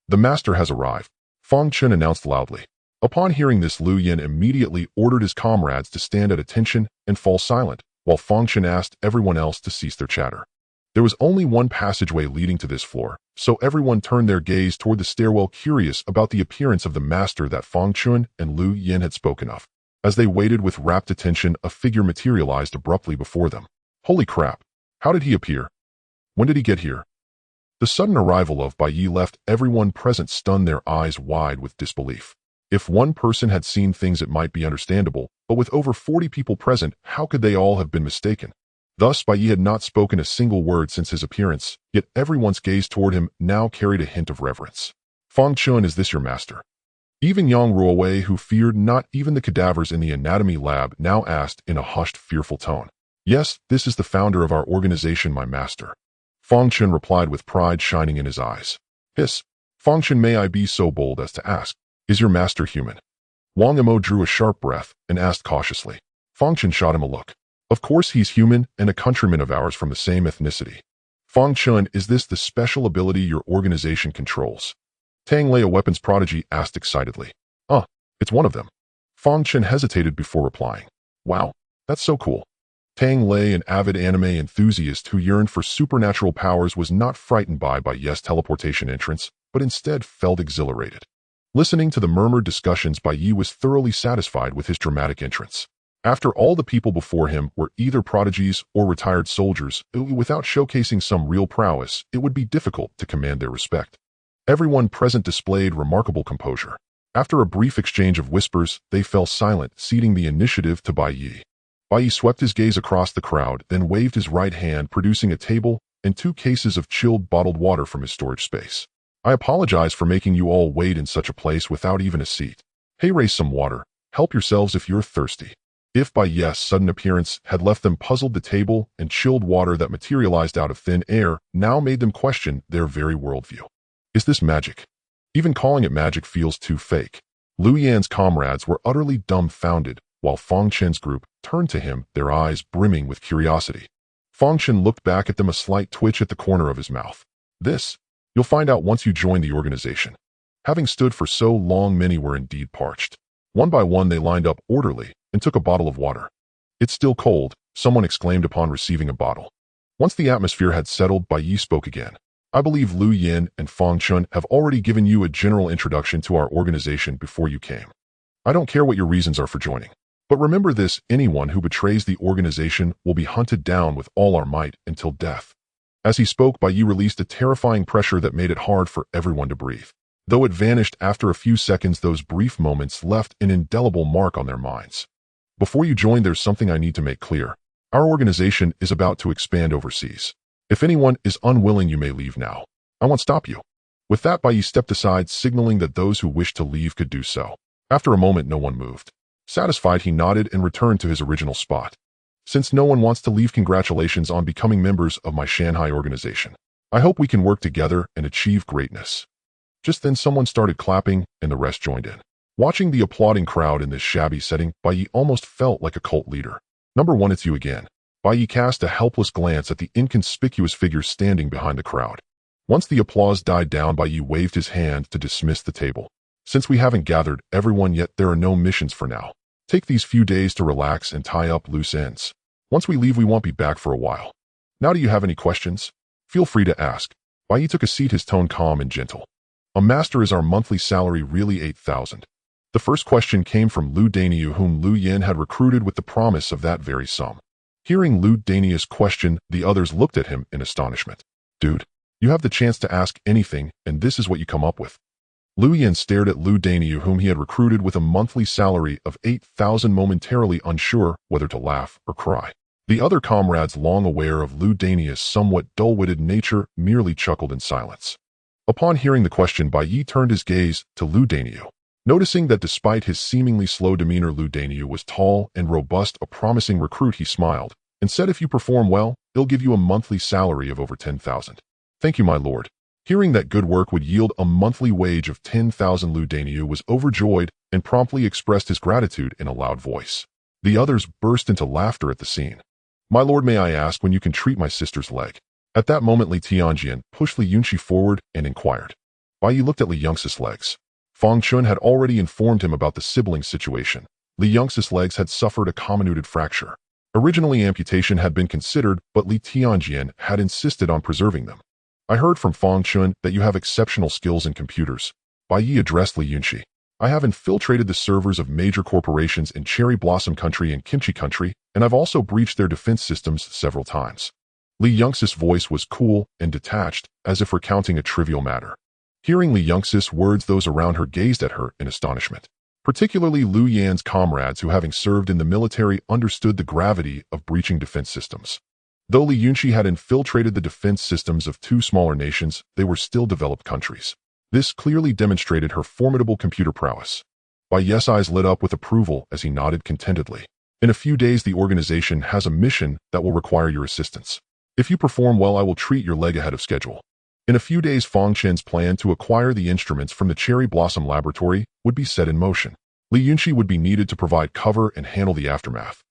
The master has arrived, Feng Chen announced loudly. Upon hearing this, Lu Yin immediately ordered his comrades to stand at attention and fall silent, while Feng Chen asked everyone else to cease their chatter. There was only one passageway leading to this floor, so everyone turned their gaze toward the stairwell, curious about the appearance of the master that Feng Chun and Lu Yin had spoken of. As they waited with rapt attention, a figure materialized abruptly before them. Holy crap! How did he appear? When did he get here? The sudden arrival of Bai Ye left everyone present stunned, their eyes wide with disbelief. If one person had seen things, it might be understandable, but with over 40 people present, how could they all have been mistaken? Thus, Bai Ye had not spoken a single word since his appearance, yet everyone's gaze toward him now carried a hint of reverence. Feng Chun, is this your master? Even Yang Ruowei, who feared not even the cadavers in the anatomy lab, now asked in a hushed, fearful tone. Yes, this is the founder of our organization, my master. Feng Chun replied with pride shining in his eyes. Hiss. Feng Chun, may I be so bold as to ask, is your master human? Wang Mo drew a sharp breath and asked cautiously. Feng Chun shot him a look. Of course he's human and a countryman of ours from the same ethnicity. Feng Chun, is this the special ability your organization controls? Tang Lei, a weapons prodigy, asked excitedly. It's one of them. Feng Chun hesitated before replying. Wow, that's so cool. Tang Lei, an avid anime enthusiast who yearned for supernatural powers, was not frightened by Ye's teleportation entrance, but instead felt exhilarated. Listening to the murmured discussions, Bai Ye was thoroughly satisfied with his dramatic entrance. After all, the people before him were either prodigies or retired soldiers. Without showcasing some real prowess, it would be difficult to command their respect. Everyone present displayed remarkable composure. After a brief exchange of whispers, they fell silent, ceding the initiative to Bai Ye. Bai Ye swept his gaze across the crowd, then waved his right hand, producing a table and 2 cases of chilled bottled water from his storage space. I apologize for making you all wait in such a place without even a seat. Hey, raise some water. Help yourselves if you're thirsty. If Bai Ye's sudden appearance had left them puzzled, the table and chilled water that materialized out of thin air now made them question their very worldview. Is this magic? Even calling it magic feels too fake. Lu Yan's comrades were utterly dumbfounded, while Fang Chen's group turned to him, their eyes brimming with curiosity. Fang Chen looked back at them, a slight twitch at the corner of his mouth. This, you'll find out once you join the organization. Having stood for so long, many were indeed parched. One by one they lined up orderly and took a bottle of water. It's still cold, someone exclaimed upon receiving a bottle. Once the atmosphere had settled, Bai Ye spoke again. I believe Lu Yan and Fang Chen have already given you a general introduction to our organization before you came. I don't care what your reasons are for joining. But remember this, anyone who betrays the organization will be hunted down with all our might until death. As he spoke, Bai Ye released a terrifying pressure that made it hard for everyone to breathe. Though it vanished after a few seconds, those brief moments left an indelible mark on their minds. Before you join, there's something I need to make clear. Our organization is about to expand overseas. If anyone is unwilling, you may leave now. I won't stop you. With that, Bai Ye stepped aside, signaling that those who wished to leave could do so. After a moment, no one moved. Satisfied, he nodded and returned to his original spot. Since no one wants to leave, congratulations on becoming members of my Shanghai organization. I hope we can work together and achieve greatness. Just then someone started clapping and the rest joined in. Watching the applauding crowd in this shabby setting, Bai Ye almost felt like a cult leader. Number one, it's you again. Bai Ye cast a helpless glance at the inconspicuous figure standing behind the crowd. Once the applause died down, Bai Ye waved his hand to dismiss the table. Since we haven't gathered everyone yet, there are no missions for now. Take these few days to relax and tie up loose ends. Once we leave, we won't be back for a while. Now, do you have any questions? Feel free to ask. Bai Ye took a seat, his tone calm and gentle. A master, is our monthly salary really 8,000? The first question came from Lu Daniu, whom Lu Yan had recruited with the promise of that very sum. Hearing Lu Daniu's question, the others looked at him in astonishment. Dude, you have the chance to ask anything, and this is what you come up with. Lu Yan stared at Lu Daniu, whom he had recruited with a monthly salary of 8,000, momentarily unsure whether to laugh or cry. The other comrades, long aware of Lu Daniu's somewhat dull-witted nature, merely chuckled in silence. Upon hearing the question, Bai Ye turned his gaze to Lu Daniu. Noticing that despite his seemingly slow demeanor, Lu Daniu was tall and robust, a promising recruit, he smiled and said, if you perform well, he'll give you a monthly salary of over 10,000. Thank you, my lord. Hearing that good work would yield a monthly wage of 10,000, Lu Daniu was overjoyed and promptly expressed his gratitude in a loud voice. The others burst into laughter at the scene. My lord, may I ask when you can treat my sister's leg? At that moment, Li Tianjian pushed Li Yunqi forward and inquired. Bai Ye looked at Li Yunxi's legs. Fang Chun had already informed him about the sibling situation. Li Yunxi's legs had suffered a comminuted fracture. Originally, amputation had been considered, but Li Tianjian had insisted on preserving them. I heard from Fang Chun that you have exceptional skills in computers. Bai Ye addressed Li Yunqi. I have infiltrated the servers of major corporations in Cherry Blossom Country and Kimchi Country, and I've also breached their defense systems several times. Li Yunxi's voice was cool and detached, as if recounting a trivial matter. Hearing Li Yunxi's words, those around her gazed at her in astonishment. Particularly Lu Yan's comrades, who, having served in the military, understood the gravity of breaching defense systems. Though Li Yunqi had infiltrated the defense systems of two smaller nations, they were still developed countries. This clearly demonstrated her formidable computer prowess. Bai Ye's eyes lit up with approval as he nodded contentedly. In a few days, the organization has a mission that will require your assistance. If you perform well, I will treat your leg ahead of schedule. In a few days, Fang Chen's plan to acquire the instruments from the Cherry Blossom Laboratory would be set in motion. Li Yunqi would be needed to provide cover and handle the aftermath.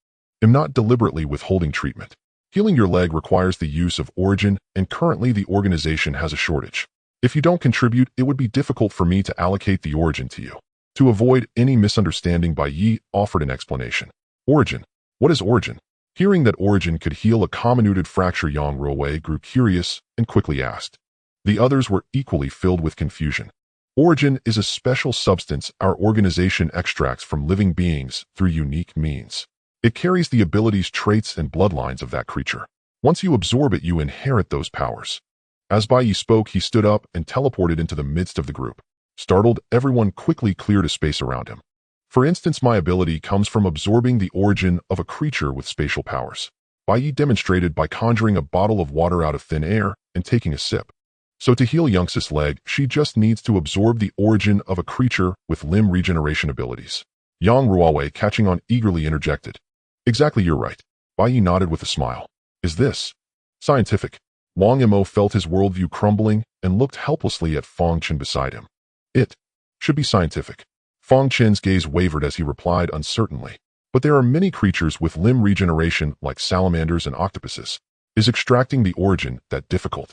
I'm not deliberately withholding treatment. Healing your leg requires the use of origin, and currently the organization has a shortage. If you don't contribute, it would be difficult for me to allocate the origin to you. To avoid any misunderstanding, Bai Ye offered an explanation. Origin? What is origin? Hearing that origin could heal a comminuted fracture, Yang Ruowei grew curious and quickly asked. The others were equally filled with confusion. Origin is a special substance our organization extracts from living beings through unique means. It carries the abilities, traits, and bloodlines of that creature. Once you absorb it, you inherit those powers. As Bai Ye spoke, he stood up and teleported into the midst of the group. Startled, everyone quickly cleared a space around him. For instance, my ability comes from absorbing the origin of a creature with spatial powers. Bai Ye demonstrated by conjuring a bottle of water out of thin air and taking a sip. So to heal Yunxi's leg, she just needs to absorb the origin of a creature with limb regeneration abilities. Yang Ruowei, catching on, eagerly interjected. Exactly, you're right. Bai Ye nodded with a smile. Is this scientific? Wang Mo felt his worldview crumbling and looked helplessly at Fang Chen beside him. It should be scientific. Fong Chen's gaze wavered as he replied uncertainly. But there are many creatures with limb regeneration like salamanders and octopuses. Is extracting the origin that difficult?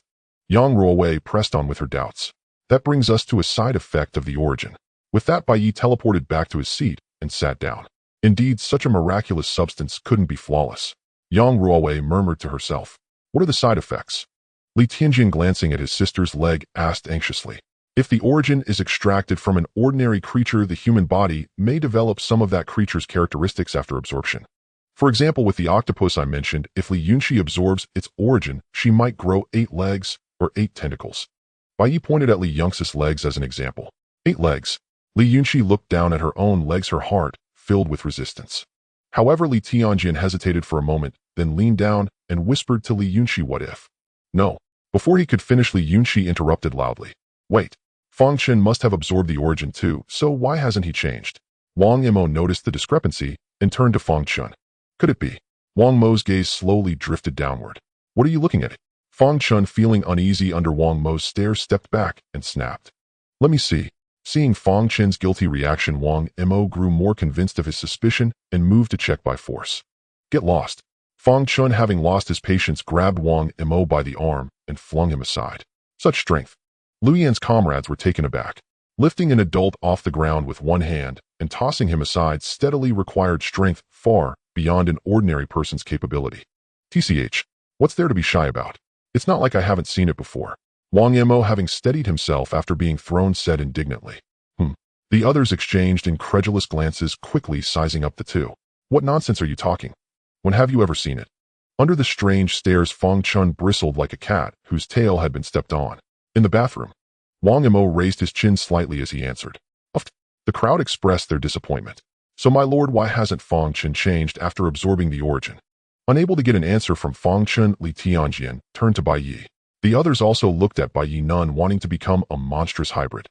Yang Ruowei pressed on with her doubts. That brings us to a side effect of the origin. With that, Bai Ye teleported back to his seat and sat down. Indeed, such a miraculous substance couldn't be flawless. Yang Ruowei murmured to herself. What are the side effects? Li Tianjin, glancing at his sister's leg, asked anxiously. If the origin is extracted from an ordinary creature, the human body may develop some of that creature's characteristics after absorption. For example, with the octopus I mentioned, if Li Yunxi absorbs its origin, she might grow 8 legs or 8 tentacles. Bai Ye pointed at Li Yunxi's legs as an example. 8 legs. Li Yunxi looked down at her own legs, her heart filled with resistance. However, Li Tianjin hesitated for a moment, then leaned down and whispered to Li Yunxi, what if? No. Before he could finish, Li Yunxi interrupted loudly. Wait. Fong Chen must have absorbed the origin too, so why hasn't he changed? Wang Mo noticed the discrepancy and turned to Fong Chen. Could it be? Wang Mo's gaze slowly drifted downward. What are you looking at? Fong Chen, feeling uneasy under Wang Mo's stare, stepped back and snapped. Let me see. Seeing Fong Chen's guilty reaction, Wang Mo grew more convinced of his suspicion and moved to check by force. Get lost. Fong Chen, having lost his patience, grabbed Wang Mo by the arm and flung him aside. Such strength. Lu Yan's comrades were taken aback. Lifting an adult off the ground with one hand and tossing him aside steadily required strength far beyond an ordinary person's capability. TCH, what's there to be shy about? It's not like I haven't seen it before. Wang Mo, having steadied himself after being thrown, said indignantly. The others exchanged incredulous glances, quickly sizing up the two. What nonsense are you talking? When have you ever seen it? Under the strange stares, Fong Chen bristled like a cat whose tail had been stepped on. In the bathroom. Wang Mo raised his chin slightly as he answered. The crowd expressed their disappointment. So my lord, why hasn't Fong Chen changed after absorbing the origin? Unable to get an answer from Fong Chen, Li Tianjin turned to Bai Ye. The others also looked at Bai Ye, none wanting to become a monstrous hybrid.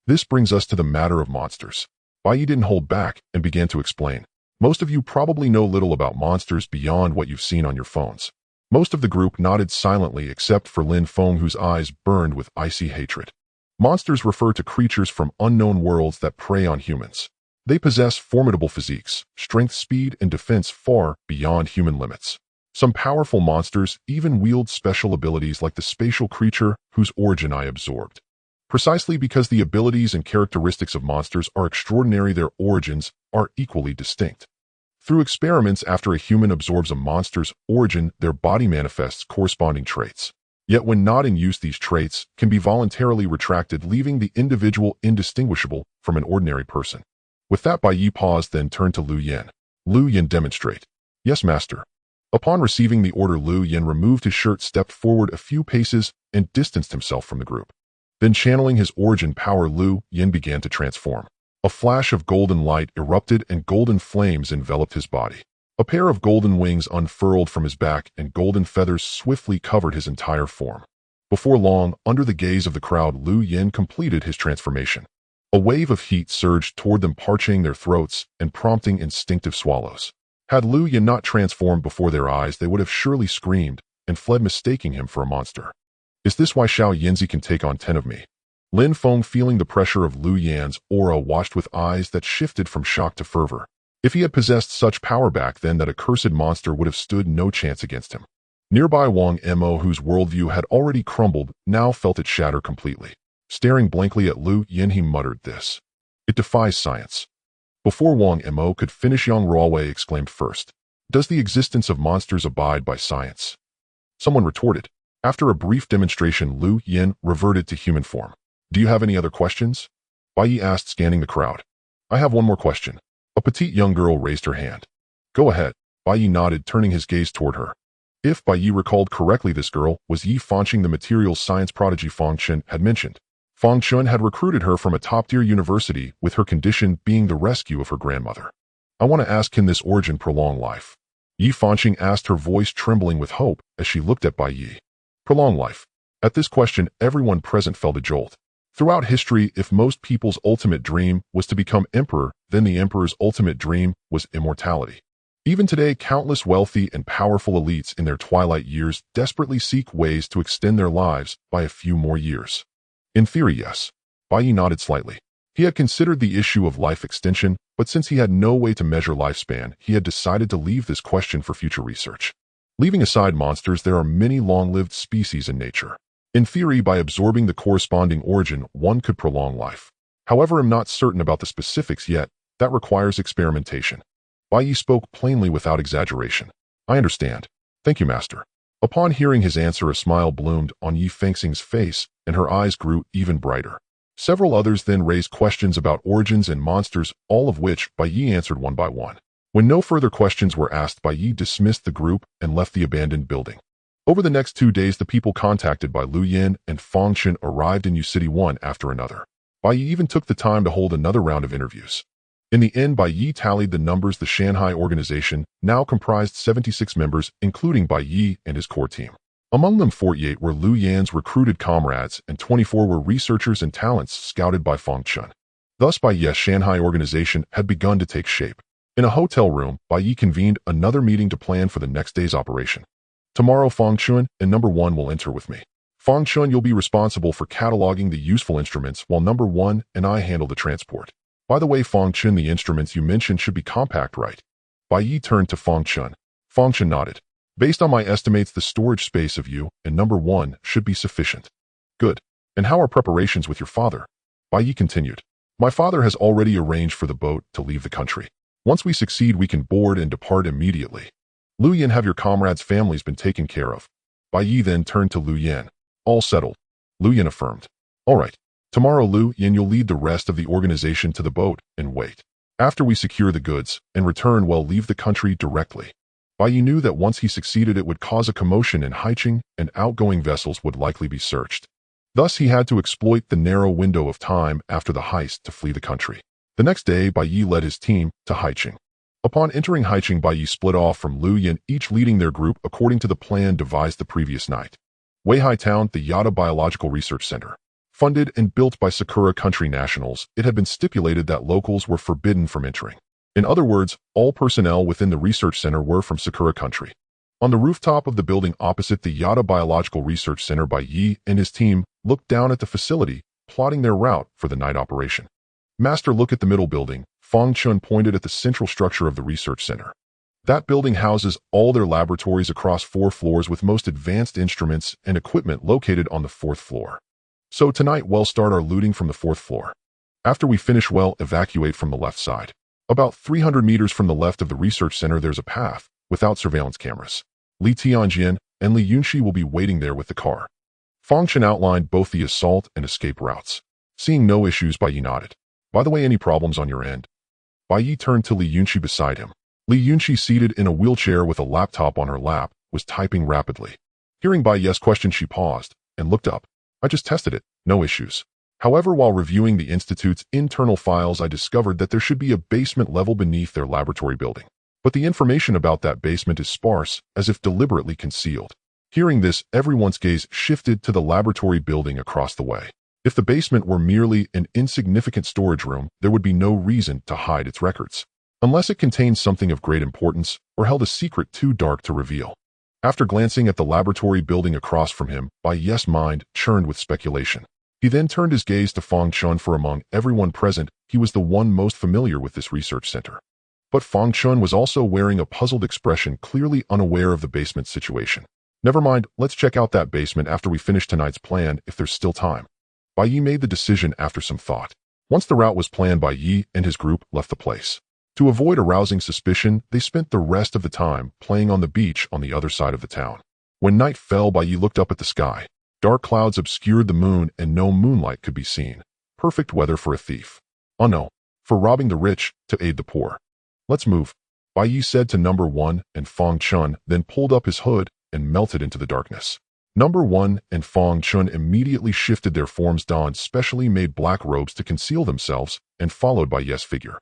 This brings us to the matter of monsters. Bai Ye didn't hold back and began to explain. Most of you probably know little about monsters beyond what you've seen on your phones. Most of the group nodded silently except for Lin Feng, whose eyes burned with icy hatred. Monsters refer to creatures from unknown worlds that prey on humans. They possess formidable physiques, strength, speed, and defense far beyond human limits. Some powerful monsters even wield special abilities like the spatial creature whose origin I absorbed. Precisely because the abilities and characteristics of monsters are extraordinary, their origins are equally distinct. Through experiments, after a human absorbs a monster's origin, their body manifests corresponding traits. Yet when not in use, these traits can be voluntarily retracted, leaving the individual indistinguishable from an ordinary person. With that, Bai Ye paused, then turned to Lu Yan. Lu Yan, demonstrate. Yes, master. Upon receiving the order, Lu Yan removed his shirt, stepped forward a few paces, and distanced himself from the group. Then, channeling his origin power, Lu Yan began to transform. A flash of golden light erupted and golden flames enveloped his body. A pair of golden wings unfurled from his back and golden feathers swiftly covered his entire form. Before long, under the gaze of the crowd, Lu Yan completed his transformation. A wave of heat surged toward them, parching their throats and prompting instinctive swallows. Had Lu Yan not transformed before their eyes, they would have surely screamed and fled, mistaking him for a monster. Is this why Xiao Yanzi can take on 10 of me? Lin Feng, feeling the pressure of Lu Yan's aura, watched with eyes that shifted from shock to fervor. If he had possessed such power back then, that accursed monster would have stood no chance against him. Nearby, Wang Mo, whose worldview had already crumbled, now felt it shatter completely. Staring blankly at Lu Yan, he muttered, "This. It defies science." Before Wang Mo could finish, Yang Ruowei exclaimed first, "Does the existence of monsters abide by science?" Someone retorted. After a brief demonstration, Lu Yan reverted to human form. "Do you have any other questions?" Bai Ye asked, scanning the crowd. "I have one more question." A petite young girl raised her hand. "Go ahead." Bai Ye nodded, turning his gaze toward her. If Bai Ye recalled correctly, this girl was Yi Fanqing, the materials science prodigy Fong Chen had mentioned. Fong Chen had recruited her from a top-tier university, with her condition being the rescue of her grandmother. "I want to ask, can this origin prolong life?" Yi Fanqing asked, her voice trembling with hope as she looked at Bai Ye. Prolong life. At this question, everyone present felt a jolt. Throughout history, if most people's ultimate dream was to become emperor, then the emperor's ultimate dream was immortality. Even today, countless wealthy and powerful elites in their twilight years desperately seek ways to extend their lives by a few more years. In theory, yes. Bai Ye nodded slightly. He had considered the issue of life extension, but since he had no way to measure lifespan, he had decided to leave this question for future research. Leaving aside monsters, there are many long-lived species in nature. In theory, by absorbing the corresponding origin, one could prolong life. However, I'm not certain about the specifics yet. That requires experimentation. Bai Ye spoke plainly without exaggeration. I understand. Thank you, Master. Upon hearing his answer, a smile bloomed on Yi Fengxing's face, and her eyes grew even brighter. Several others then raised questions about origins and monsters, all of which Bai Ye answered one by one. When no further questions were asked, Bai Ye dismissed the group and left the abandoned building. Over the next 2 days, the people contacted by Lu Yin and Fang Chen arrived in U City one after another. Bai Ye even took the time to hold another round of interviews. In the end, Bai Ye tallied the numbers. The Shanghai organization now comprised 76 members, including Bai Ye and his core team. Among them, 48 were Lu Yan's recruited comrades, and 24 were researchers and talents scouted by Fang Chen. Thus, Bai Ye's Shanghai organization had begun to take shape. In a hotel room, Bai Ye convened another meeting to plan for the next day's operation. Tomorrow, Fang Chen and Number 1 will enter with me. Fang Chen, you'll be responsible for cataloging the useful instruments, while Number 1 and I handle the transport. By the way, Fang Chen, the instruments you mentioned should be compact, right? Bai Ye turned to Fang Chen. Fang Chen nodded. Based on my estimates, the storage space of you and Number 1 should be sufficient. Good. And how are preparations with your father? Bai Ye continued. My father has already arranged for the boat to leave the country. Once we succeed, we can board and depart immediately. Lu Yan, have your comrades' families been taken care of? Bai Ye then turned to Lu Yan. All settled. Lu Yan affirmed. All right. Tomorrow, Lu Yan, you'll lead the rest of the organization to the boat and wait. After we secure the goods and return, we'll leave the country directly. Bai Ye knew that once he succeeded, it would cause a commotion in Haicheng, and outgoing vessels would likely be searched. Thus, he had to exploit the narrow window of time after the heist to flee the country. The next day, Bai Ye led his team to Haicheng. Upon entering Haicheng, Bai Ye split off from Lu Yan, each leading their group according to the plan devised the previous night. Weihai Town, the Yada Biological Research Center. Funded and built by Sakura country nationals, it had been stipulated that locals were forbidden from entering. In other words, all personnel within the research center were from Sakura country. On the rooftop of the building opposite the Yada Biological Research Center, Bai Ye and his team looked down at the facility, plotting their route for the night operation. Master, look at the middle building. Fang Chen pointed at the central structure of the research center. That building houses all their laboratories across 4 floors, with most advanced instruments and equipment located on the 4th floor. So tonight we'll start our looting from the 4th floor. After we finish, we'll evacuate from the left side. About 300 meters from the left of the research center, there's a path, without surveillance cameras. Li Tianjian and Li Yunxi will be waiting there with the car. Fang Chen outlined both the assault and escape routes. Seeing no issues, Bai Ye nodded. By the way, any problems on your end? Bai Ye turned to Li Yunxi beside him. Li Yunxi, seated in a wheelchair with a laptop on her lap, was typing rapidly. Hearing Bai Ye's question, she paused and looked up. I just tested it, no issues. However, while reviewing the Institute's internal files, I discovered that there should be a basement level beneath their laboratory building. But the information about that basement is sparse, as if deliberately concealed. Hearing this, everyone's gaze shifted to the laboratory building across the way. If the basement were merely an insignificant storage room, there would be no reason to hide its records, unless it contained something of great importance or held a secret too dark to reveal. After glancing at the laboratory building across from him, Bai Ye's mind churned with speculation. He then turned his gaze to Fang Chen, for among everyone present, he was the one most familiar with this research center. But Fang Chen was also wearing a puzzled expression, clearly unaware of the basement situation. Never mind, let's check out that basement after we finish tonight's plan, if there's still time. Bai Ye made the decision after some thought. Once the route was planned, Bai Ye and his group left the place. To avoid arousing suspicion, they spent the rest of the time playing on the beach on the other side of the town. When night fell, Bai Ye looked up at the sky. Dark clouds obscured the moon and no moonlight could be seen. Perfect weather for a thief. Oh no, for robbing the rich to aid the poor. Let's move, Bai Ye said to Number 1 and Fang Chen, then pulled up his hood and melted into the darkness. Number 1 and Fang Chen immediately shifted their forms, donned specially made black robes to conceal themselves, and followed Bai Ye's figure.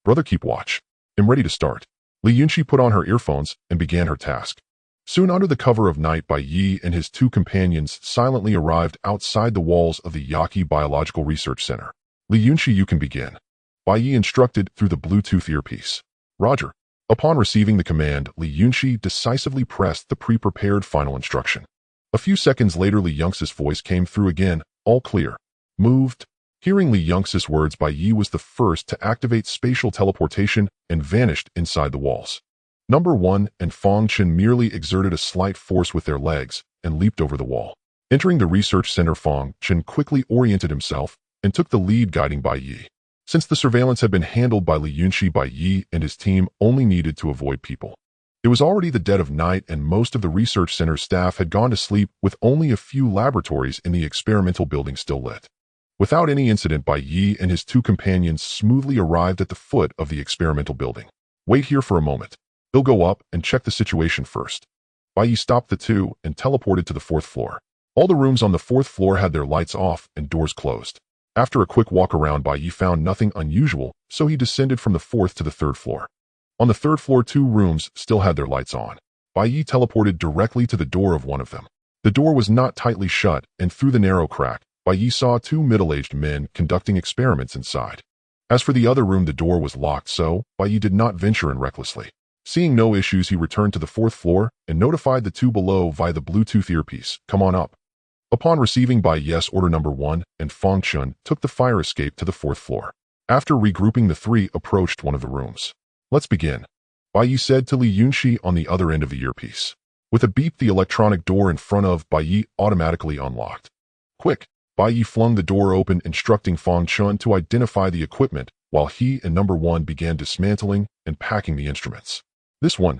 Brother, keep watch. I'm ready to start. Li Yunxi put on her earphones and began her task. Soon, under the cover of night, Bai Ye and his 2 companions silently arrived outside the walls of the Yaki Biological Research Center. Li Yunxi, you can begin, Bai Ye instructed through the Bluetooth earpiece. Roger. Upon receiving the command, Li Yunxi decisively pressed the pre-prepared final instruction. A few seconds later, Li Yunxi's voice came through again, all clear. Moved. Hearing Li Yunxi's words, Bai Ye was the first to activate spatial teleportation and vanished inside the walls. Number 1 and Fong Chen merely exerted a slight force with their legs and leaped over the wall. Entering the research center, Fong Chen quickly oriented himself and took the lead, guiding Bai Ye. Since the surveillance had been handled by Li Yunxi, Bai Ye and his team only needed to avoid people. It was already the dead of night and most of the research center's staff had gone to sleep, with only a few laboratories in the experimental building still lit. Without any incident, Bai Ye and his two companions smoothly arrived at the foot of the experimental building. Wait here for a moment. They'll go up and check the situation first. Bai Ye stopped the two and teleported to the 4th floor. All the rooms on the 4th floor had their lights off and doors closed. After a quick walk around, Bai Ye found nothing unusual, so he descended from the 4th to the 3rd floor. On the 3rd floor, 2 rooms still had their lights on. Bai Ye teleported directly to the door of one of them. The door was not tightly shut, and through the narrow crack, Bai Ye saw 2 middle-aged men conducting experiments inside. As for the other room, the door was locked, so Bai Ye did not venture in recklessly. Seeing no issues, he returned to the 4th floor and notified the 2 below via the Bluetooth earpiece. Come on up. Upon receiving Bai Ye's order, Number 1 and Fong Chen took the fire escape to the 4th floor. After regrouping, the 3 approached one of the rooms. Let's begin, Bai Ye said to Li Yunxi on the other end of the earpiece. With a beep, the electronic door in front of Bai Ye automatically unlocked. Quick! Bai Ye flung the door open, instructing Fong Chen to identify the equipment, while he and Number 1 began dismantling and packing the instruments. This one,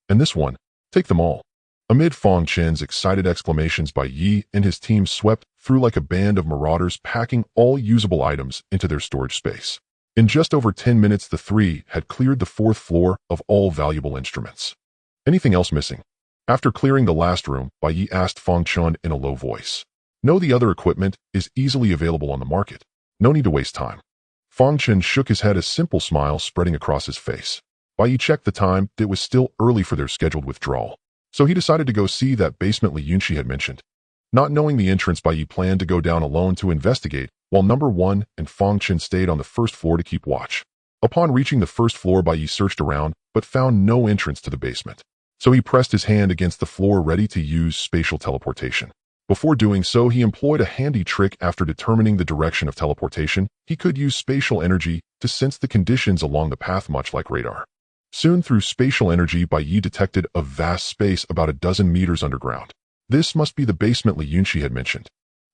and this one. Take them all. Amid Fong Chen's excited exclamations, Bai Ye and his team swept through like a band of marauders, packing all usable items into their storage space. In just over 10 minutes, the 3 had cleared the 4th floor of all valuable instruments. Anything else missing? After clearing the last room, Bai Ye asked Fong Chen in a low voice. No, the other equipment is easily available on the market. No need to waste time. Fong Chen shook his head, a simple smile spreading across his face. Bai Ye checked the time. It was still early for their scheduled withdrawal, so he decided to go see that basement Li Yunxi had mentioned. Not knowing the entrance, Bai Ye planned to go down alone to investigate, while Number 1 and Fong Chen stayed on the 1st floor to keep watch. Upon reaching the 1st floor, Bai Ye searched around, but found no entrance to the basement. So he pressed his hand against the floor, ready to use spatial teleportation. Before doing so, he employed a handy trick. After determining the direction of teleportation, he could use spatial energy to sense the conditions along the path, much like radar. Soon, through spatial energy, Bai Ye detected a vast space about a dozen meters underground. This must be the basement Li Yunxi had mentioned.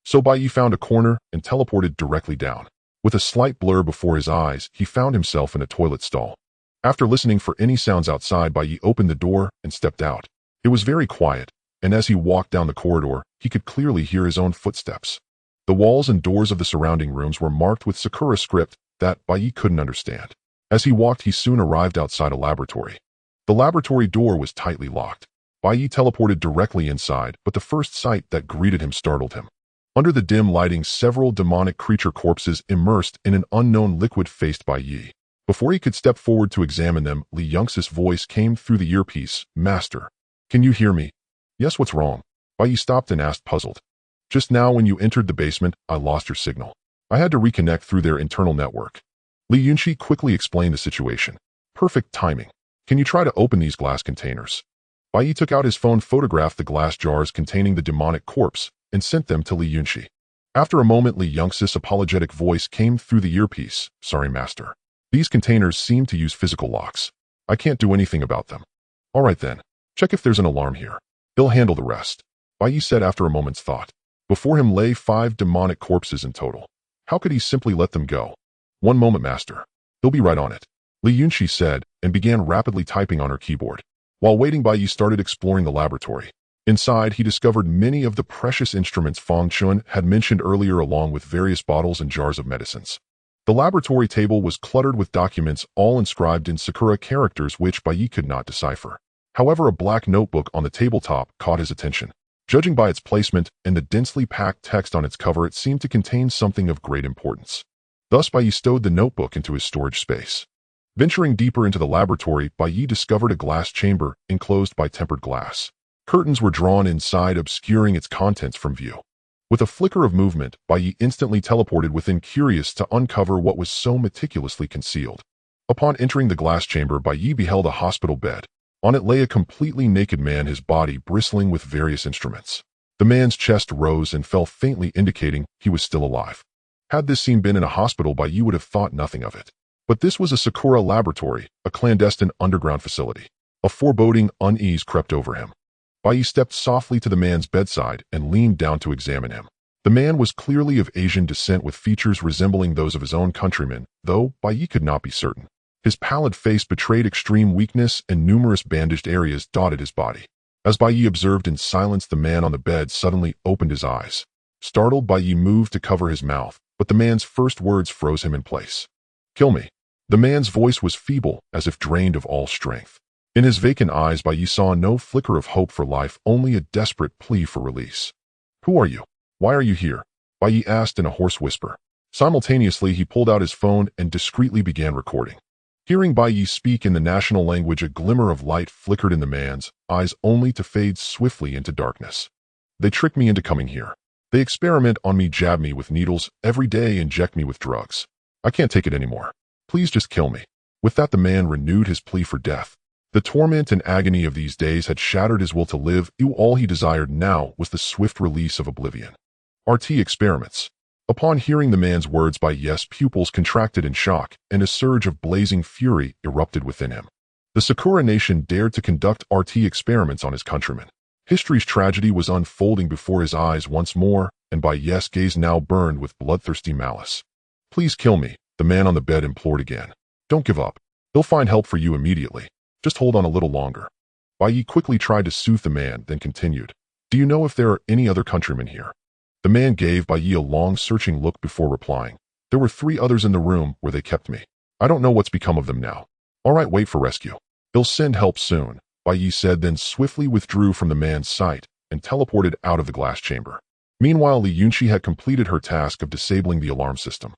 So Bai Ye found a corner and teleported directly down. With a slight blur before his eyes, he found himself in a toilet stall. After listening for any sounds outside, Bai Ye opened the door and stepped out. It was very quiet, and as he walked down the corridor, he could clearly hear his own footsteps. The walls and doors of the surrounding rooms were marked with Sakura script that Bai Ye couldn't understand. As he walked, he soon arrived outside a laboratory. The laboratory door was tightly locked. Bai Ye teleported directly inside, but the first sight that greeted him startled him. Under the dim lighting, several demonic creature corpses immersed in an unknown liquid faced Bai Ye. Before he could step forward to examine them, Li Yunxi's voice came through the earpiece. Master, can you hear me? Yes, what's wrong? Bai Ye stopped and asked, puzzled. Just now when you entered the basement, I lost your signal. I had to reconnect through their internal network. Li Yunxi quickly explained the situation. Perfect timing. Can you try to open these glass containers? Bai Ye took out his phone, photographed the glass jars containing the demonic corpse, and sent them to Li Yunxi. After a moment, Li Yunxi's apologetic voice came through the earpiece. Sorry, master. These containers seem to use physical locks. I can't do anything about them. All right then. Check if there's an alarm here. They'll handle the rest, Bai Ye said after a moment's thought. Before him lay 5 demonic corpses in total. How could he simply let them go? One moment, master. He'll be right on it, Li Yunxi said, and began rapidly typing on her keyboard. While waiting, Bai Ye started exploring the laboratory. Inside, he discovered many of the precious instruments Fong Chen had mentioned earlier, along with various bottles and jars of medicines. The laboratory table was cluttered with documents, all inscribed in Sakura characters which Bai Ye could not decipher. However, a black notebook on the tabletop caught his attention. Judging by its placement and the densely packed text on its cover, it seemed to contain something of great importance. Thus, Bai Ye stowed the notebook into his storage space. Venturing deeper into the laboratory, Bai Ye discovered a glass chamber enclosed by tempered glass. Curtains were drawn inside, obscuring its contents from view. With a flicker of movement, Bai Ye instantly teleported within, curious to uncover what was so meticulously concealed. Upon entering the glass chamber, Bai Ye beheld a hospital bed. On it lay a completely naked man, his body bristling with various instruments. The man's chest rose and fell faintly, indicating he was still alive. Had this scene been in a hospital, Bai Ye would have thought nothing of it. But this was a Sakura laboratory, a clandestine underground facility. A foreboding unease crept over him. Bai Ye stepped softly to the man's bedside and leaned down to examine him. The man was clearly of Asian descent with features resembling those of his own countrymen, though Bai Ye could not be certain. His pallid face betrayed extreme weakness and numerous bandaged areas dotted his body. As Bai Ye observed in silence, the man on the bed suddenly opened his eyes. Startled, Bai Ye moved to cover his mouth, but the man's first words froze him in place. "Kill me." The man's voice was feeble, as if drained of all strength. In his vacant eyes, Bai Ye saw no flicker of hope for life, only a desperate plea for release. "Who are you? Why are you here?" Bai Ye asked in a hoarse whisper. Simultaneously, he pulled out his phone and discreetly began recording. Hearing Bai Ye speak in the national language, a glimmer of light flickered in the man's eyes, only to fade swiftly into darkness. "They tricked me into coming here. They experiment on me, jab me with needles every day, inject me with drugs. I can't take it anymore. Please just kill me." With that, the man renewed his plea for death. The torment and agony of these days had shattered his will to live. All he desired now was the swift release of oblivion. RT experiments. Upon hearing the man's words, Bai Ye's pupils contracted in shock, and a surge of blazing fury erupted within him. The Sakura nation dared to conduct RT experiments on his countrymen. History's tragedy was unfolding before his eyes once more, and Bai Ye's gaze now burned with bloodthirsty malice. "Please kill me," the man on the bed implored again. "Don't give up. They'll find help for you immediately. Just hold on a little longer." Bai Ye quickly tried to soothe the man, then continued. "Do you know if there are any other countrymen here?" The man gave Bai Ye a long, searching look before replying. "There were 3 others in the room where they kept me. I don't know what's become of them now." "All right, wait for rescue. They'll send help soon," Bai Ye said, then swiftly withdrew from the man's sight and teleported out of the glass chamber. Meanwhile, Li Yunqi had completed her task of disabling the alarm system.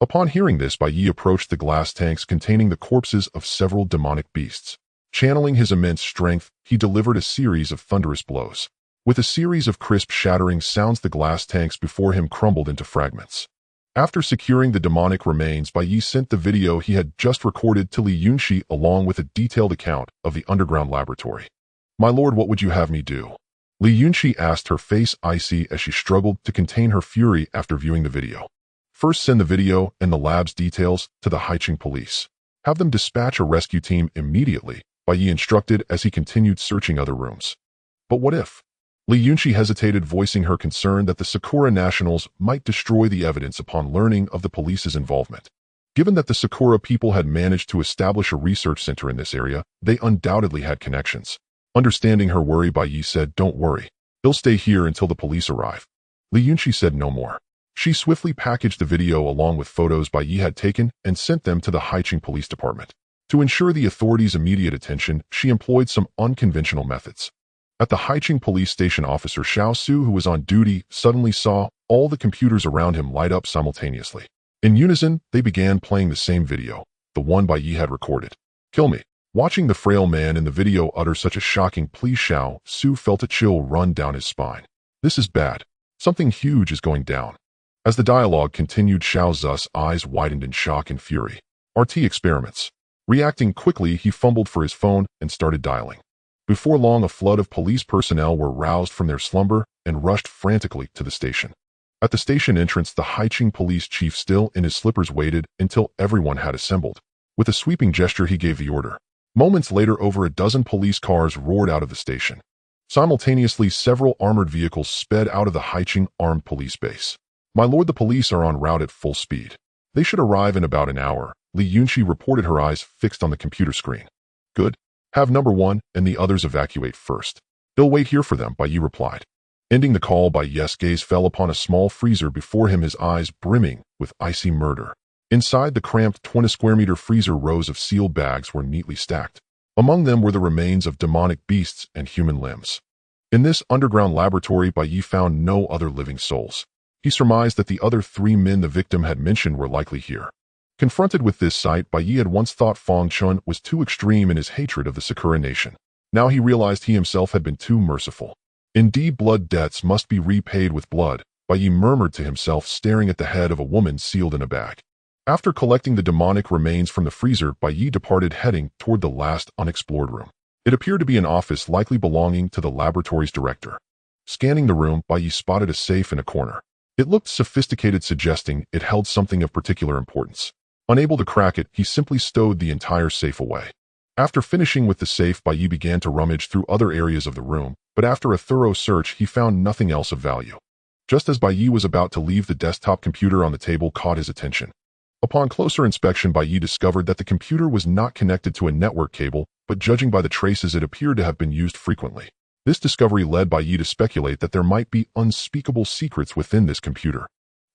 Upon hearing this, Bai Ye approached the glass tanks containing the corpses of several demonic beasts. Channeling his immense strength, he delivered a series of thunderous blows. With a series of crisp, shattering sounds, the glass tanks before him crumbled into fragments. After securing the demonic remains, Bai Ye sent the video he had just recorded to Li Yunqi along with a detailed account of the underground laboratory. "My lord, what would you have me do?" Li Yunqi asked, her face icy as she struggled to contain her fury after viewing the video. "First, send the video and the lab's details to the Haiqing police. Have them dispatch a rescue team immediately," Bai Ye instructed as he continued searching other rooms. "But what if?" Li Yunqi hesitated, voicing her concern that the Sakura nationals might destroy the evidence upon learning of the police's involvement. Given that the Sakura people had managed to establish a research center in this area, they undoubtedly had connections. Understanding her worry, Bai Ye said, "Don't worry. They'll stay here until the police arrive." Li Yunqi said no more. She swiftly packaged the video along with photos Bai Ye had taken and sent them to the Haiqing Police Department. To ensure the authorities' immediate attention, she employed some unconventional methods. At the Haiqing police station, Officer Xiao Su, who was on duty, suddenly saw all the computers around him light up simultaneously. In unison, they began playing the same video, the one Bai Ye had recorded. "Kill me." Watching the frail man in the video utter such a shocking plea, Xiao Su felt a chill run down his spine. This is bad. Something huge is going down. As the dialogue continued, Xiao Zu's eyes widened in shock and fury. RT experiments. Reacting quickly, he fumbled for his phone and started dialing. Before long, a flood of police personnel were roused from their slumber and rushed frantically to the station. At the station entrance, the Haiqing police chief, still in his slippers, waited until everyone had assembled. With a sweeping gesture, he gave the order. Moments later, over a dozen police cars roared out of the station. Simultaneously, several armored vehicles sped out of the Haiqing armed police base. "My lord, the police are en route at full speed. They should arrive in about an hour," Li Yunqi reported, her eyes fixed on the computer screen. "Good. Have number 1 and the others evacuate first. They'll wait here for them," Bai Ye replied. Ending the call, Bai Ye's gaze fell upon a small freezer before him, his eyes brimming with icy murder. Inside the cramped 20-square-meter freezer, rows of sealed bags were neatly stacked. Among them were the remains of demonic beasts and human limbs. In this underground laboratory, Bai Ye found no other living souls. He surmised that the other 3 men the victim had mentioned were likely here. Confronted with this sight, Bai Ye had once thought Fang Chun was too extreme in his hatred of the Sakura nation. Now he realized he himself had been too merciful. Indeed, blood debts must be repaid with blood, Bai Ye murmured to himself, staring at the head of a woman sealed in a bag. After collecting the demonic remains from the freezer, Bai Ye departed, heading toward the last unexplored room. It appeared to be an office likely belonging to the laboratory's director. Scanning the room, Bai Ye spotted a safe in a corner. It looked sophisticated, suggesting it held something of particular importance. Unable to crack it, he simply stowed the entire safe away. After finishing with the safe, Bai Ye began to rummage through other areas of the room, but after a thorough search, he found nothing else of value. Just as Bai Ye was about to leave, the desktop computer on the table caught his attention. Upon closer inspection, Bai Ye discovered that the computer was not connected to a network cable, but judging by the traces, it appeared to have been used frequently. This discovery led Bai Ye to speculate that there might be unspeakable secrets within this computer.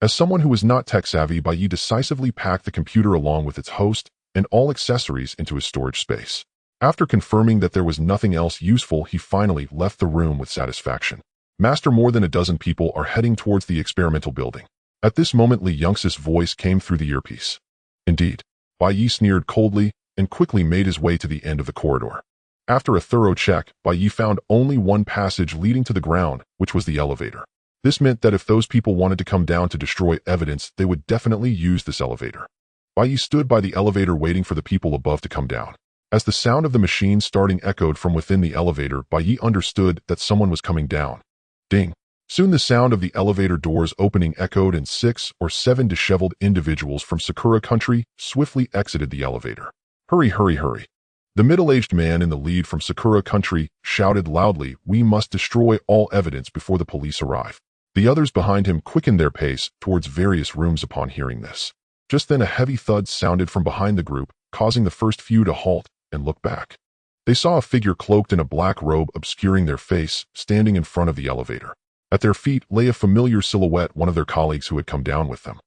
As someone who was not tech-savvy, Bai Ye decisively packed the computer along with its host and all accessories into his storage space. After confirming that there was nothing else useful, he finally left the room with satisfaction. Master, more than a dozen people are heading towards the experimental building. At this moment, Li Yunx's voice came through the earpiece. Indeed. Bai Ye sneered coldly and quickly made his way to the end of the corridor. After a thorough check, Bai Ye found only one passage leading to the ground, which was the elevator. This meant that if those people wanted to come down to destroy evidence, they would definitely use this elevator. Bai Ye stood by the elevator waiting for the people above to come down. As the sound of the machine starting echoed from within the elevator, Bai Ye understood that someone was coming down. Ding! Soon the sound of the elevator doors opening echoed, and 6 or 7 disheveled individuals from Sakura country swiftly exited the elevator. Hurry, hurry, hurry! The middle-aged man in the lead from Sakura country shouted loudly, "We must destroy all evidence before the police arrive." The others behind him quickened their pace towards various rooms upon hearing this. Just then a heavy thud sounded from behind the group, causing the first few to halt and look back. They saw a figure cloaked in a black robe obscuring their face, standing in front of the elevator. At their feet lay a familiar silhouette, one of their colleagues who had come down with them.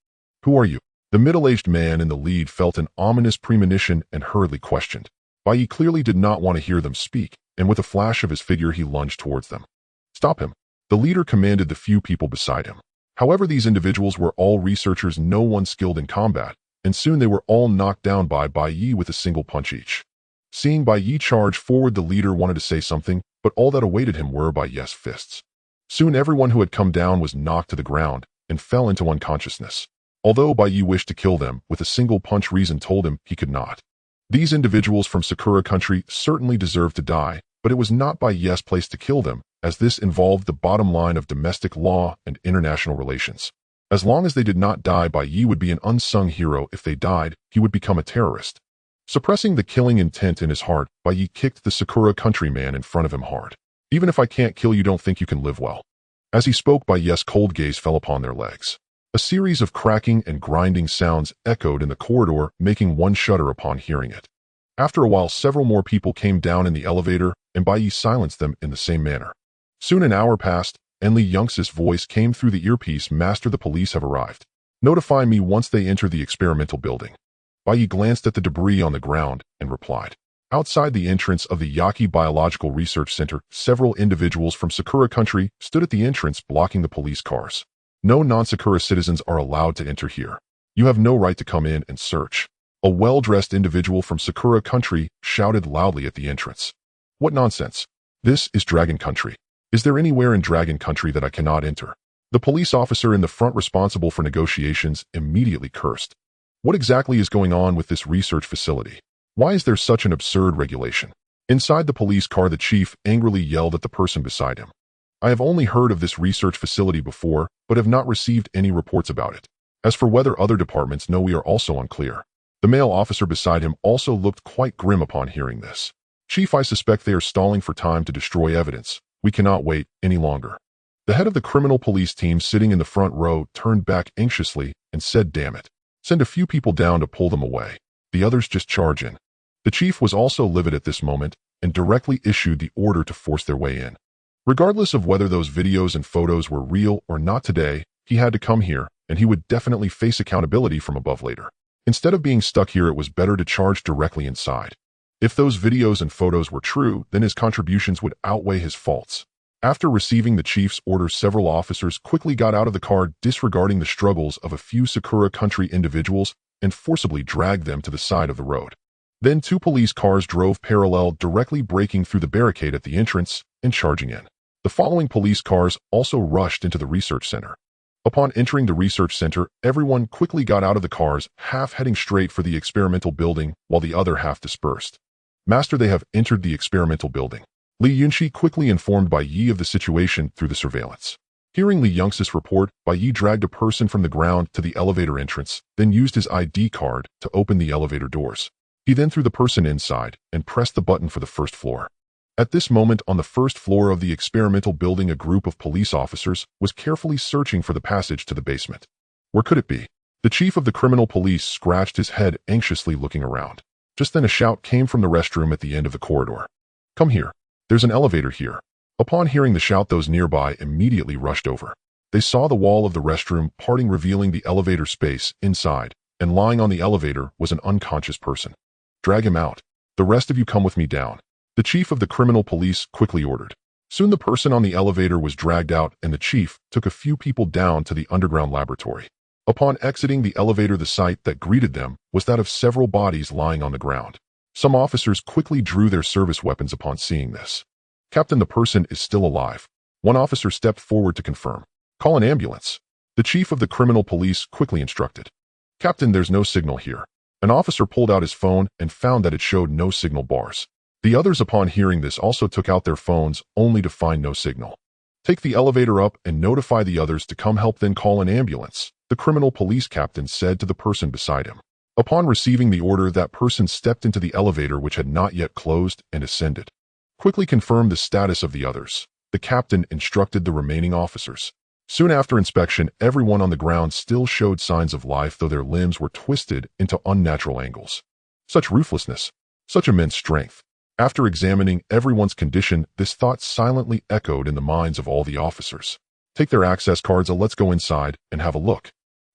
"Who are you?" The middle-aged man in the lead felt an ominous premonition and hurriedly questioned. Bai Ye clearly did not want to hear them speak, and with a flash of his figure he lunged towards them. "Stop him!" The leader commanded the few people beside him. However, these individuals were all researchers, no one skilled in combat, and soon they were all knocked down by Bai Ye with a single punch each. Seeing Bai Ye charge forward, the leader wanted to say something, but all that awaited him were Bai Ye's fists. Soon everyone who had come down was knocked to the ground and fell into unconsciousness. Although Bai Ye wished to kill them, with a single punch reason told him he could not. These individuals from Sakura country certainly deserved to die, but it was not Bai Ye's place to kill them, as this involved the bottom line of domestic law and international relations. As long as they did not die, Bai Ye would be an unsung hero. If they died, he would become a terrorist. Suppressing the killing intent in his heart, Bai Ye kicked the Sakura country man in front of him hard. "Even if I can't kill you, don't think you can live well." As he spoke, Bai Ye's cold gaze fell upon their legs. A series of cracking and grinding sounds echoed in the corridor, making one shudder upon hearing it. After a while, several more people came down in the elevator, and Bai Ye silenced them in the same manner. Soon an hour passed, and Li Yunx's voice came through the earpiece. "Master, the police have arrived. Notify me once they enter the experimental building." Bai Ye glanced at the debris on the ground and replied. Outside the entrance of the Yaki Biological Research Center, several individuals from Sakura country stood at the entrance blocking the police cars. "No non-Sakura citizens are allowed to enter here. You have no right to come in and search." A well-dressed individual from Sakura country shouted loudly at the entrance. "What nonsense! This is Dragon Country. Is there anywhere in Dragon Country that I cannot enter?" The police officer in the front responsible for negotiations immediately cursed. "What exactly is going on with this research facility? Why is there such an absurd regulation?" Inside the police car, the chief angrily yelled at the person beside him. "I have only heard of this research facility before, but have not received any reports about it. As for whether other departments know, we are also unclear." The male officer beside him also looked quite grim upon hearing this. "Chief, I suspect they are stalling for time to destroy evidence. We cannot wait any longer." The head of the criminal police team sitting in the front row turned back anxiously and said, "Damn it. Send a few people down to pull them away. The others just charge in." The chief was also livid at this moment and directly issued the order to force their way in. Regardless of whether those videos and photos were real or not today, he had to come here, and he would definitely face accountability from above later. Instead of being stuck here, it was better to charge directly inside. If those videos and photos were true, then his contributions would outweigh his faults. After receiving the chief's order, several officers quickly got out of the car, disregarding the struggles of a few Sakura country individuals, and forcibly dragged them to the side of the road. Then 2 police cars drove parallel, directly breaking through the barricade at the entrance and charging in. The following police cars also rushed into the research center. Upon entering the research center, everyone quickly got out of the cars, half heading straight for the experimental building, while the other half dispersed. "Master, they have entered the experimental building." Li Yunxi quickly informed Bai Ye of the situation through the surveillance. Hearing Li Yong's report, Bai Ye dragged a person from the ground to the elevator entrance, then used his ID card to open the elevator doors. He then threw the person inside and pressed the button for the first floor. At this moment, on the first floor of the experimental building, a group of police officers was carefully searching for the passage to the basement. Where could it be? The chief of the criminal police scratched his head, anxiously looking around. Just then a shout came from the restroom at the end of the corridor. "Come here. There's an elevator here." Upon hearing the shout, those nearby immediately rushed over. They saw the wall of the restroom parting, revealing the elevator space inside, and lying on the elevator was an unconscious person. "Drag him out. The rest of you come with me down," the chief of the criminal police quickly ordered. Soon the person on the elevator was dragged out, and the chief took a few people down to the underground laboratory. Upon exiting the elevator, the sight that greeted them was that of several bodies lying on the ground. Some officers quickly drew their service weapons upon seeing this. "Captain, the person is still alive." One officer stepped forward to confirm. "Call an ambulance," the chief of the criminal police quickly instructed. "Captain, there's no signal here." An officer pulled out his phone and found that it showed no signal bars. The others, upon hearing this, also took out their phones, only to find no signal. "Take the elevator up and notify the others to come help, then call an ambulance," the criminal police captain said to the person beside him. Upon receiving the order, that person stepped into the elevator, which had not yet closed, and ascended. "Quickly confirm the status of the others," the captain instructed the remaining officers. Soon after inspection, everyone on the ground still showed signs of life, though their limbs were twisted into unnatural angles. Such ruthlessness, such immense strength. After examining everyone's condition, this thought silently echoed in the minds of all the officers. "Take their access cards, let's go inside and have a look,"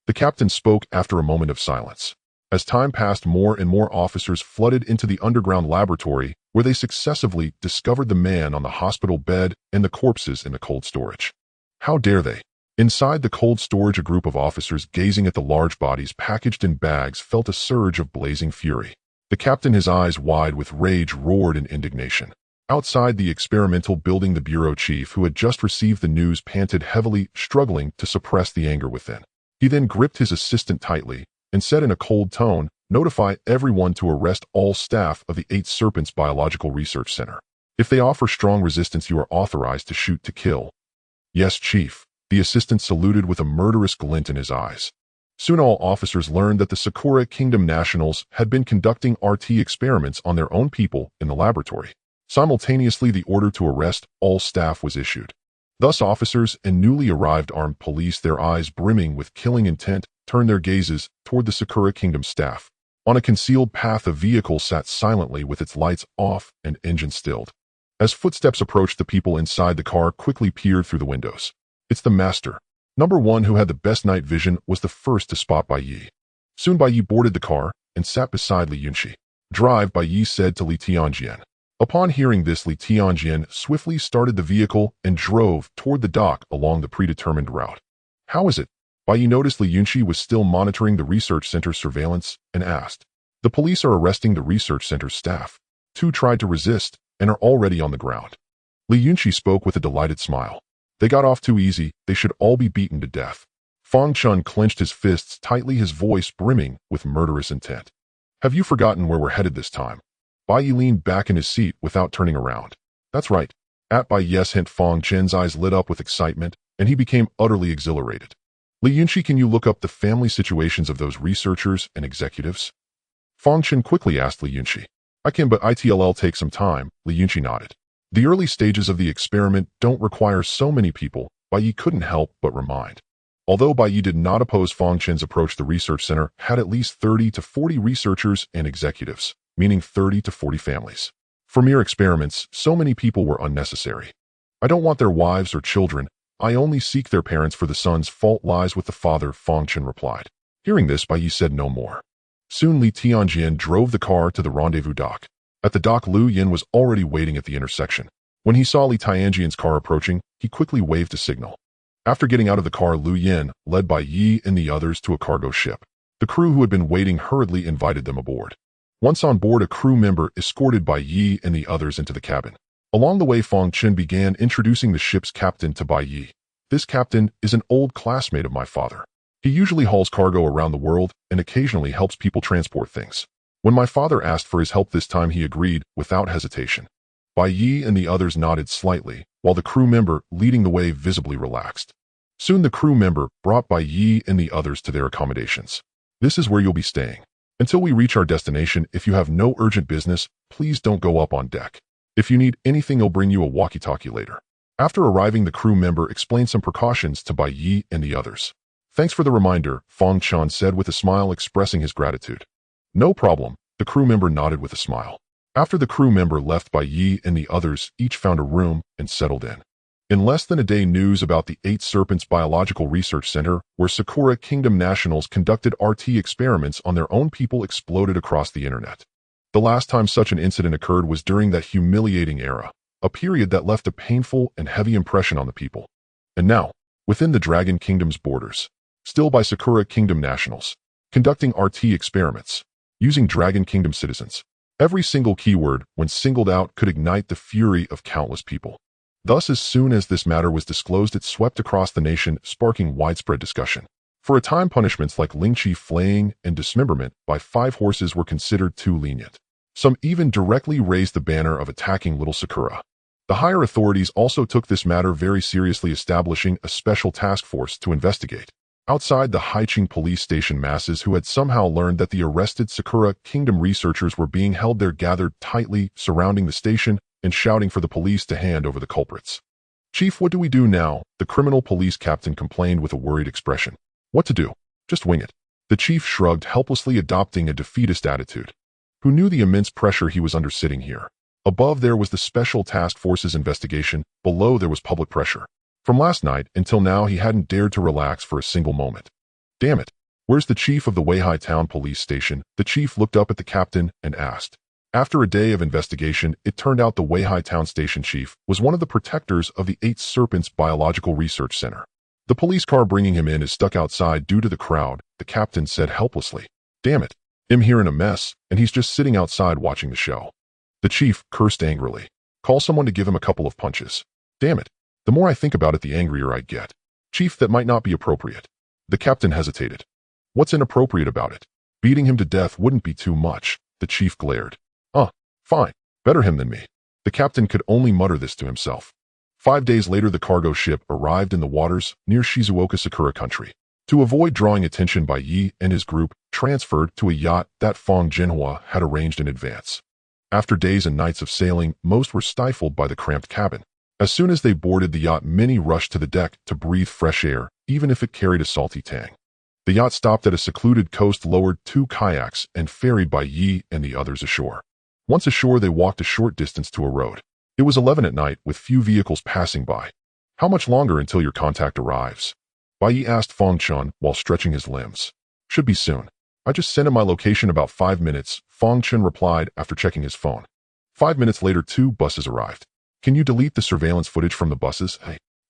the captain spoke after a moment of silence. As time passed, more and more officers flooded into the underground laboratory, where they successively discovered the man on the hospital bed and the corpses in the cold storage. How dare they? Inside the cold storage, a group of officers gazing at the large bodies packaged in bags felt a surge of blazing fury. The captain, his eyes wide with rage, roared in indignation. Outside the experimental building, the bureau chief, who had just received the news, panted heavily, struggling to suppress the anger within. He then gripped his assistant tightly and said in a cold tone, "Notify everyone to arrest all staff of the 8 Serpents Biological Research Center. If they offer strong resistance, you are authorized to shoot to kill." "Yes, Chief," the assistant saluted with a murderous glint in his eyes. Soon all officers learned that the Sakura Kingdom nationals had been conducting RT experiments on their own people in the laboratory. Simultaneously, the order to arrest all staff was issued. Thus officers and newly arrived armed police, their eyes brimming with killing intent, turned their gazes toward the Sakura Kingdom staff. On a concealed path, a vehicle sat silently with its lights off and engine stilled. As footsteps approached, the people inside the car quickly peered through the windows. "It's the master." Number 1, who had the best night vision, was the first to spot Bai Ye. Soon Bai Ye boarded the car and sat beside Li Yunxi. "Drive," Bai Ye said to Li Tianjian. Upon hearing this, Li Tianjian swiftly started the vehicle and drove toward the dock along the predetermined route. "How is it?" Bai Ye noticed Li Yunxi was still monitoring the research center's surveillance and asked. "The police are arresting the research center's staff. 2 tried to resist and are already on the ground." Li Yunxi spoke with a delighted smile. "They got off too easy. They should all be beaten to death." Fang Chun clenched his fists tightly, his voice brimming with murderous intent. "Have you forgotten where we're headed this time?" Bai Ye leaned back in his seat without turning around. "That's right." At Bai Ye's hint, Fang Chen's eyes lit up with excitement, and he became utterly exhilarated. "Li Yunxi, can you look up the family situations of those researchers and executives?" Fang Chen quickly asked Li Yunxi. "I can, but it'll take some time," Li Yunxi nodded. "The early stages of the experiment don't require so many people," Bai Ye couldn't help but remind. Although Bai Ye did not oppose Fang Chen's approach, the research center had at least 30 to 40 researchers and executives, meaning 30 to 40 families. For mere experiments, so many people were unnecessary. "I don't want their wives or children. I only seek their parents, for the son's fault lies with the father," Fang Chen replied. Hearing this, Bai Ye said no more. Soon Li Tianjian drove the car to the rendezvous dock. At the dock, Lu Yin was already waiting at the intersection. When he saw Li Tianjian's car approaching, he quickly waved a signal. After getting out of the car, Lu Yin led Bai Ye and the others to a cargo ship. The crew who had been waiting hurriedly invited them aboard. Once on board, a crew member escorted Bai Ye and the others into the cabin. Along the way, Fang Chen began introducing the ship's captain to Bai Ye. "This captain is an old classmate of my father. He usually hauls cargo around the world and occasionally helps people transport things. When my father asked for his help this time, he agreed without hesitation." Bai Ye and the others nodded slightly, while the crew member leading the way visibly relaxed. Soon the crew member brought Bai Ye and the others to their accommodations. This is where you'll be staying. Until we reach our destination, if you have no urgent business, please don't go up on deck. If you need anything, I'll bring you a walkie-talkie later. After arriving, the crew member explained some precautions to Bai Ye and the others. Thanks for the reminder, Fong Chan said with a smile, expressing his gratitude. No problem, the crew member nodded with a smile. After the crew member left, Bai Ye and the others each found a room and settled in. In less than a day, news about the Eight Serpents Biological Research Center, where Sakura Kingdom nationals conducted RT experiments on their own people, exploded across the internet. The last time such an incident occurred was during that humiliating era, a period that left a painful and heavy impression on the people. And now, within the Dragon Kingdom's borders, still by Sakura Kingdom nationals, conducting RT experiments, using Dragon Kingdom citizens. Every single keyword, when singled out, could ignite the fury of countless people. Thus, as soon as this matter was disclosed, it swept across the nation, sparking widespread discussion. For a time, punishments like lynching, flaying, and dismemberment by 5 horses were considered too lenient. Some even directly raised the banner of attacking little Sakura. The higher authorities also took this matter very seriously, establishing a special task force to investigate. Outside the Haiching police station, masses who had somehow learned that the arrested Sakura Kingdom researchers were being held there gathered tightly surrounding the station and shouting for the police to hand over the culprits. "Chief, what do we do now?" the criminal police captain complained with a worried expression. "What to do? Just wing it." The chief shrugged helplessly, adopting a defeatist attitude. Who knew the immense pressure he was under sitting here? Above there was the special task force's investigation, below there was public pressure. From last night until now he hadn't dared to relax for a single moment. "Damn it, where's the chief of the Weihai Town police station?" The chief looked up at the captain and asked. After a day of investigation, it turned out the Weihai Town station chief was one of the protectors of the Eight Serpents Biological Research Center. "The police car bringing him in is stuck outside due to the crowd," the captain said helplessly. "Damn it, I'm here in a mess, and he's just sitting outside watching the show." The chief cursed angrily. "Call someone to give him a couple of punches." "Damn it, the more I think about it, the angrier I get." "Chief, that might not be appropriate." The captain hesitated. "What's inappropriate about it? Beating him to death wouldn't be too much," the chief glared. Fine. Better him than me." The captain could only mutter this to himself. 5 days later, the cargo ship arrived in the waters near Shizuoka Sakura country. To avoid drawing attention, Bai Ye and his group transferred to a yacht that Fong Jinhua had arranged in advance. After days and nights of sailing, most were stifled by the cramped cabin. As soon as they boarded the yacht, many rushed to the deck to breathe fresh air, even if it carried a salty tang. The yacht stopped at a secluded coast, lowered 2 kayaks, and ferried Bai Ye and the others ashore. Once ashore, they walked a short distance to a road. It was 11 at night, with few vehicles passing by. "How much longer until your contact arrives?" Bai Ye asked Fong Chun while stretching his limbs. "Should be soon. I just sent him my location about 5 minutes, Fong Chun replied after checking his phone. 5 minutes later, 2 buses arrived. "Can you delete the surveillance footage from the buses?"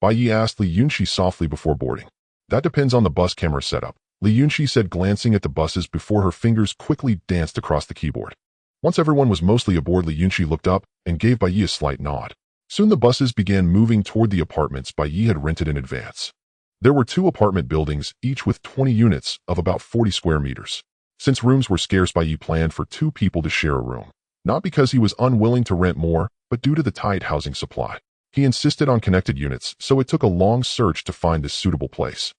Bai Ye asked Li Yunxi softly before boarding. "That depends on the bus camera setup," Li Yunxi said, glancing at the buses before her fingers quickly danced across the keyboard. Once everyone was mostly aboard, Li Yunxi looked up and gave Bai Ye a slight nod. Soon the buses began moving toward the apartments Bai Ye had rented in advance. There were 2 apartment buildings, each with 20 units of about 40 square meters. Since rooms were scarce, Bai Ye planned for 2 people to share a room. Not because he was unwilling to rent more, but due to the tight housing supply. He insisted on connected units, so it took a long search to find this suitable place.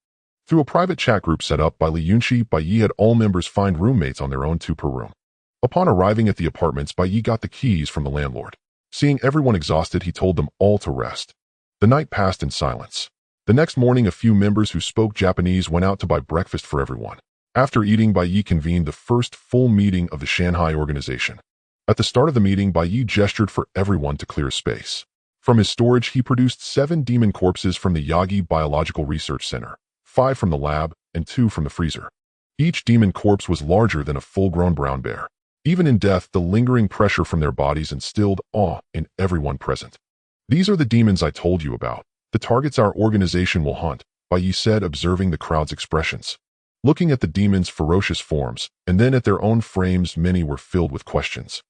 Through a private chat group set up by Li Yunxi, Bai Ye had all members find roommates on their own, 2 per room. Upon arriving at the apartments, Bai Ye got the keys from the landlord. Seeing everyone exhausted, he told them all to rest. The night passed in silence. The next morning, a few members who spoke Japanese went out to buy breakfast for everyone. After eating, Bai Ye convened the first full meeting of the Shanghai organization. At the start of the meeting, Bai Ye gestured for everyone to clear a space. From his storage, he produced 7 demon corpses from the Yagi Biological Research Center, 5 from the lab, and 2 from the freezer. Each demon corpse was larger than a full-grown brown bear. Even in death, the lingering pressure from their bodies instilled awe in everyone present. "These are the demons I told you about, the targets our organization will hunt," Bai Ye said, observing the crowd's expressions. Looking at the demons' ferocious forms, and then at their own frames, many were filled with questions.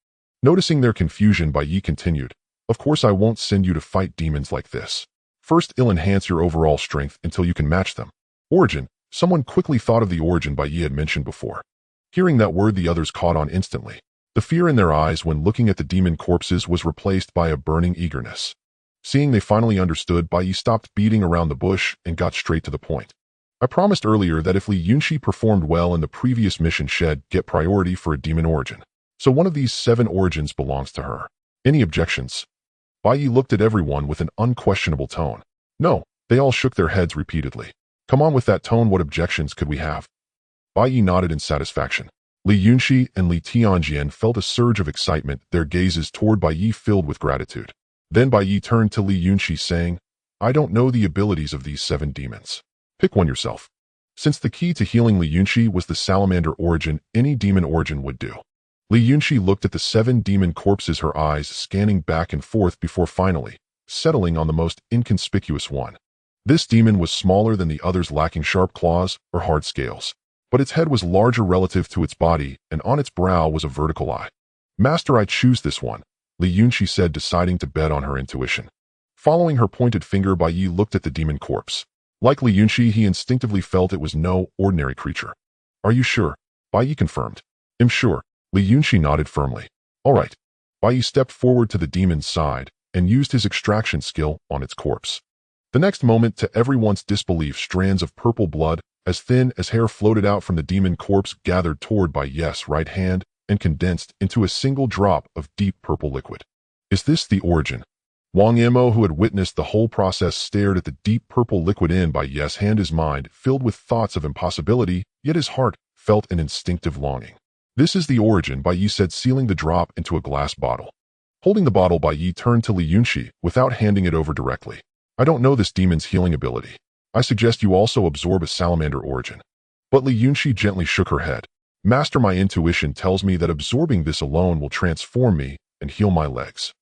Noticing their confusion, Bai Ye continued, "Of course I won't send you to fight demons like this. First, it'll enhance your overall strength until you can match them." Origin. Someone quickly thought of the origin Bai Ye had mentioned before. Hearing that word, the others caught on instantly. The fear in their eyes when looking at the demon corpses was replaced by a burning eagerness. Seeing they finally understood, Bai Ye stopped beating around the bush and got straight to the point. I promised earlier that if Li Yunxi performed well in the previous mission, she'd get priority for a demon origin. So one of these 7 origins belongs to her. Any objections? Bai Ye looked at everyone with an unquestionable tone. No, they all shook their heads repeatedly. Come on with that tone, what objections could we have? Bai Ye nodded in satisfaction. Li Yunxi and Li Tianjian felt a surge of excitement, their gazes toward Bai Ye filled with gratitude. Then Bai Ye turned to Li Yunxi saying, I don't know the abilities of these 7 demons. Pick one yourself. Since the key to healing Li Yunxi was the salamander origin, any demon origin would do. Li Yunxi looked at the 7 demon corpses, her eyes scanning back and forth before finally settling on the most inconspicuous one. This demon was smaller than the others, lacking sharp claws or hard scales, but its head was larger relative to its body, and on its brow was a vertical eye. Master, I choose this one, Li Yunxi said, deciding to bet on her intuition. Following her pointed finger, Bai Ye looked at the demon corpse. Like Li Yunxi, he instinctively felt it was no ordinary creature. Are you sure? Bai Ye confirmed. I'm sure. Li Yunxi nodded firmly. All right. Bai Ye stepped forward to the demon's side and used his extraction skill on its corpse. The next moment, to everyone's disbelief, strands of purple blood, as thin as hair, floated out from the demon corpse, gathered toward Bai Ye's right hand, and condensed into a single drop of deep purple liquid. Is this the origin? Wang Yimo, who had witnessed the whole process, stared at the deep purple liquid in Bai Ye's hand, his mind filled with thoughts of impossibility, yet his heart felt an instinctive longing. This is the origin, Bai Ye said, sealing the drop into a glass bottle. Holding the bottle, Bai Ye turned to Li Yunxi without handing it over directly. I don't know this demon's healing ability. I suggest you also absorb a salamander origin. But Li Yunxi gently shook her head. Master, my intuition tells me that absorbing this alone will transform me and heal my legs.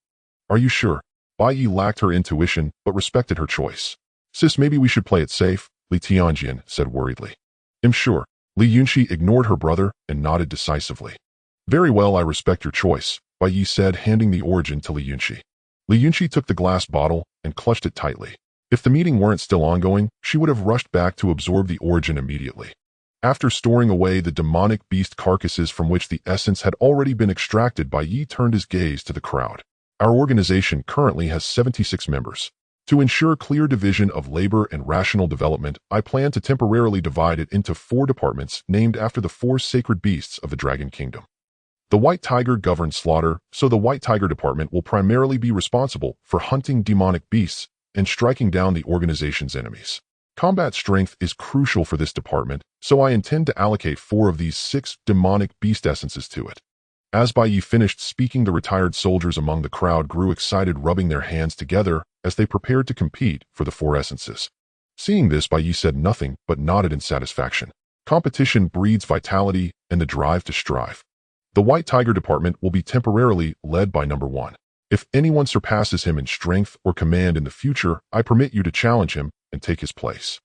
Are you sure? Bai Ye lacked her intuition, but respected her choice. Sis, maybe we should play it safe, Li Tianjian said worriedly. I'm sure. Li Yunxi ignored her brother and nodded decisively. Very well, I respect your choice, Bai Ye said, handing the origin to Li Yunxi. Li Yunxi took the glass bottle and clutched it tightly. If the meeting weren't still ongoing, she would have rushed back to absorb the origin immediately. After storing away the demonic beast carcasses from which the essence had already been extracted, Bai Ye turned his gaze to the crowd. Our organization currently has 76 members. To ensure clear division of labor and rational development, I plan to temporarily divide it into 4 departments named after the 4 sacred beasts of the Dragon Kingdom. The White Tiger governs slaughter, so the White Tiger Department will primarily be responsible for hunting demonic beasts and striking down the organization's enemies. Combat strength is crucial for this department, so I intend to allocate 4 of these 6 demonic beast essences to it. As Bai Ye finished speaking, the retired soldiers among the crowd grew excited, rubbing their hands together as they prepared to compete for the 4 essences. Seeing this, Bai Ye said nothing but nodded in satisfaction. Competition breeds vitality and the drive to strive. The White Tiger Department will be temporarily led by number 1. If anyone surpasses him in strength or command in the future, I permit you to challenge him and take his place.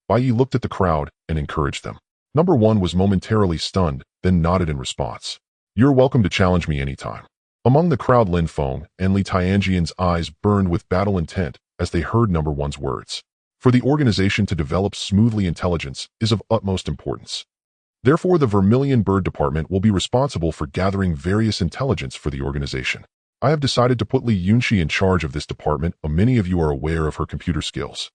Bai Ye looked at the crowd and encouraged them. Number 1 was momentarily stunned, then nodded in response. You're welcome to challenge me anytime. Among the crowd, Lin Feng and Li Tianjian's eyes burned with battle intent as they heard number 1's words. For the organization to develop smoothly, intelligence is of utmost importance. Therefore, the Vermilion Bird Department will be responsible for gathering various intelligence for the organization. I have decided to put Li Yunxi in charge of this department. Many of you are aware of her computer skills.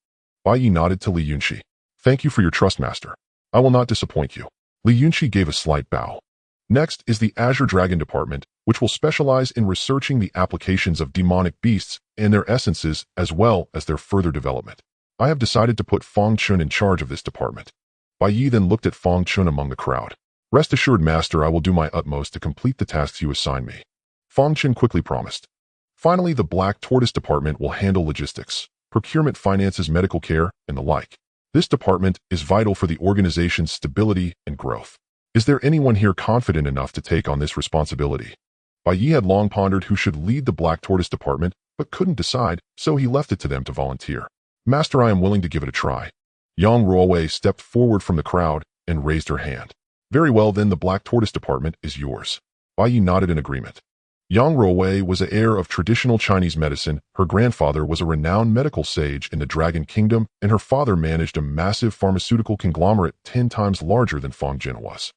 Bai Ye nodded to Li Yunxi. Thank you for your trust, Master. I will not disappoint you. Li Yunxi gave a slight bow. Next is the Azure Dragon Department, which will specialize in researching the applications of demonic beasts and their essences as well as their further development. I have decided to put Feng Chun in charge of this department. Bai Ye then looked at Feng Chun among the crowd. Rest assured, Master, I will do my utmost to complete the tasks you assign me. Feng Chun quickly promised. Finally, the Black Tortoise Department will handle logistics, procurement, finances, medical care, and the like. This department is vital for the organization's stability and growth. Is there anyone here confident enough to take on this responsibility? Bai Ye had long pondered who should lead the Black Tortoise Department, but couldn't decide, so he left it to them to volunteer. Master, I am willing to give it a try. Yang Ruowei stepped forward from the crowd and raised her hand. Very well, then the Black Tortoise Department is yours. Bai Ye nodded in agreement. Yang Ruowei was an heir of traditional Chinese medicine. Her grandfather was a renowned medical sage in the Dragon Kingdom, and her father managed a massive pharmaceutical conglomerate 10 times larger than Feng Jin was.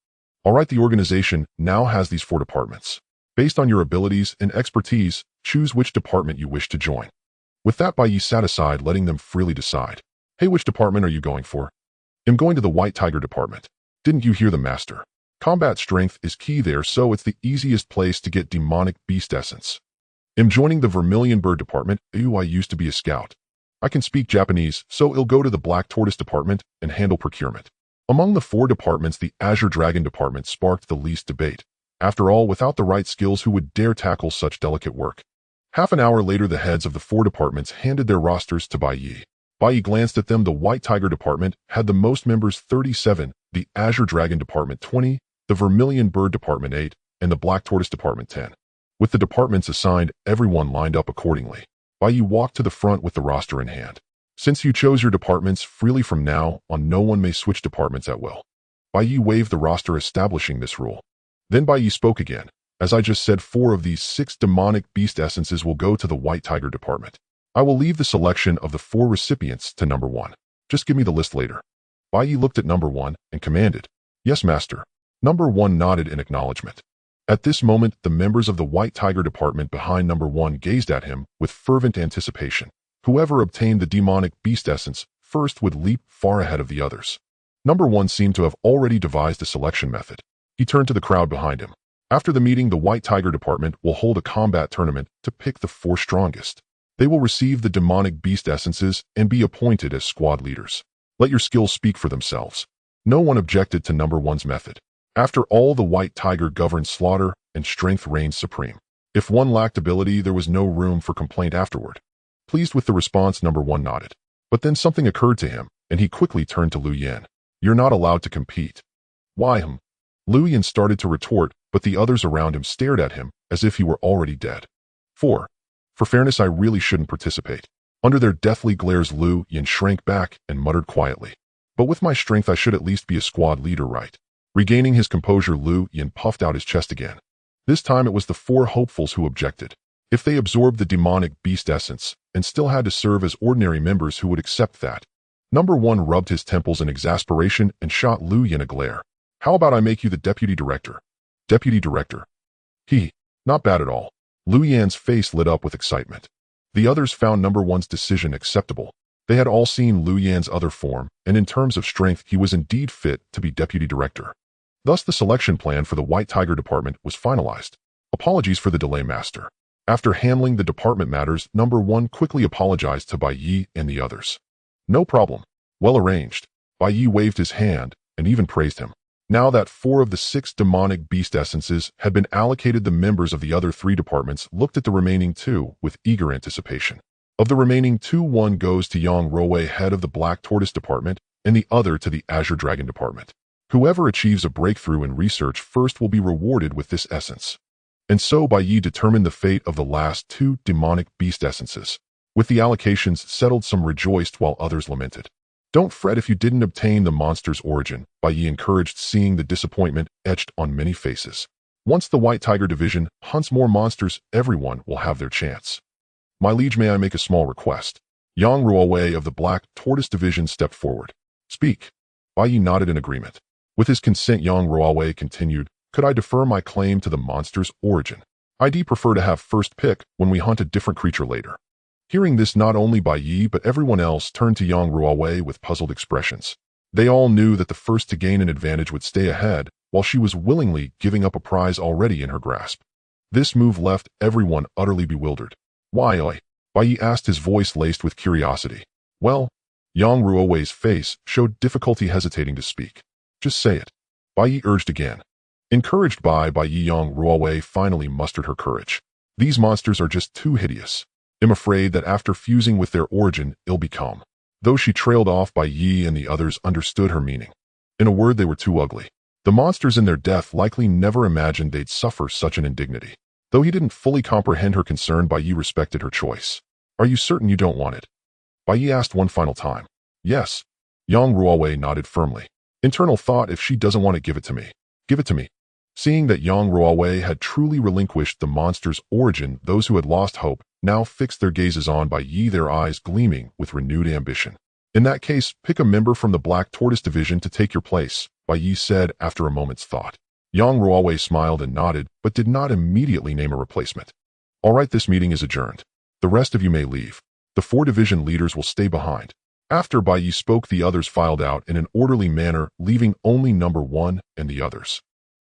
All right, the organization now has these 4 departments. Based on your abilities and expertise, choose which department you wish to join. With that, Bai Ye sat aside, letting them freely decide. Hey, which department are you going for? I'm going to the White Tiger department. Didn't you hear the master? Combat strength is key there, so it's the easiest place to get demonic beast essence. I'm joining the Vermilion Bird department. Ew, I used to be a scout. I can speak Japanese, so I'll go to the Black Tortoise department and handle procurement. Among the 4 departments, the Azure Dragon department sparked the least debate. After all, without the right skills, who would dare tackle such delicate work? Half an hour later, the heads of the 4 departments handed their rosters to Bai Ye. Bai Ye glanced at them. The White Tiger department had the most members, 37, the Azure Dragon department, 20, the Vermilion Bird department, 8, and the Black Tortoise department, 10. With the departments assigned, everyone lined up accordingly. Bai Ye walked to the front with the roster in hand. Since you chose your departments freely from now on, no one may switch departments at will. Bai Ye waved the roster establishing this rule. Then Bai Ye spoke again. As I just said, 4 of these 6 demonic beast essences will go to the White Tiger department. I will leave the selection of the 4 recipients to number 1. Just give me the list later. Bai Ye looked at number 1 and commanded, Yes, master. Number 1 nodded in acknowledgement. At this moment, the members of the White Tiger department behind number 1 gazed at him with fervent anticipation. Whoever obtained the demonic beast essence first would leap far ahead of the others. Number 1 seemed to have already devised a selection method. He turned to the crowd behind him. After the meeting, the White Tiger department will hold a combat tournament to pick the 4 strongest. They will receive the demonic beast essences and be appointed as squad leaders. Let your skills speak for themselves. No one objected to number 1's method. After all, the White Tiger governed slaughter and strength reigned supreme. If one lacked ability, there was no room for complaint afterward. Pleased with the response, number 1 nodded. But then something occurred to him, and he quickly turned to Liu Yan. You're not allowed to compete. Why him? Liu Yan started to retort, but the others around him stared at him as if he were already dead. 4. For fairness, I really shouldn't participate. Under their deathly glares, Liu Yan shrank back and muttered quietly. But with my strength, I should at least be a squad leader, right? Regaining his composure, Liu Yan puffed out his chest again. This time it was the 4 hopefuls who objected. If they absorbed the demonic beast essence and still had to serve as ordinary members, who would accept that? Number 1 rubbed his temples in exasperation and shot Liu Yan a glare. How about I make you the deputy director? Deputy director? Not bad at all. Liu Yan's face lit up with excitement. The others found number 1's decision acceptable. They had all seen Liu Yan's other form, and in terms of strength, he was indeed fit to be deputy director. Thus, the selection plan for the White Tiger department was finalized. Apologies for the delay, master. After handling the department matters, number 1 quickly apologized to Bai Ye and the others. No problem. Well arranged. Bai Ye waved his hand and even praised him. Now that 4 of the 6 demonic beast essences had been allocated, the members of the other 3 departments looked at the remaining 2 with eager anticipation. Of the remaining 2, 1 goes to Yang Ruowei, head of the Black Tortoise department, and the other to the Azure Dragon department. Whoever achieves a breakthrough in research first will be rewarded with this essence. And so Bai Ye determined the fate of the last 2 demonic beast essences. With the allocations settled, some rejoiced while others lamented. Don't fret if you didn't obtain the monster's origin, Bai Ye encouraged, seeing the disappointment etched on many faces. Once the White Tiger division hunts more monsters, everyone will have their chance. My liege, may I make a small request? Yang Ruowei of the Black Tortoise division stepped forward. Speak. Bai Ye nodded in agreement. With his consent, Yang Ruowei continued, Could I defer my claim to the monster's origin? I'd prefer to have first pick when we hunt a different creature later. Hearing this, not only Bai Ye but everyone else turned to Yang Ruowei with puzzled expressions. They all knew that the first to gain an advantage would stay ahead, while she was willingly giving up a prize already in her grasp. This move left everyone utterly bewildered. Why? Bai Ye asked, his voice laced with curiosity. Well, Yang Ruowei's face showed difficulty, hesitating to speak. Just say it. Bai Ye urged again. Encouraged by Bai Ye, Yang Ruowei finally mustered her courage. These monsters are just too hideous. I'm afraid that after fusing with their origin, it'll become. Though she trailed off, Bai Ye and the others understood her meaning. In a word, they were too ugly. The monsters in their death likely never imagined they'd suffer such an indignity. Though he didn't fully comprehend her concern, Bai Ye respected her choice. Are you certain you don't want it? Bai Ye asked one final time. Yes. Yang Ruowei nodded firmly. Internal thought, if she doesn't want it, give it to me. Give it to me. Seeing that Yang Ruowei had truly relinquished the monster's origin, those who had lost hope now fixed their gazes on Bai Ye, their eyes gleaming with renewed ambition. In that case, pick a member from the Black Tortoise division to take your place, Bai Ye said after a moment's thought. Yang Ruowei smiled and nodded, but did not immediately name a replacement. All right, this meeting is adjourned. The rest of you may leave. The 4 division leaders will stay behind. After Bai Ye spoke, the others filed out in an orderly manner, leaving only number 1 and the others.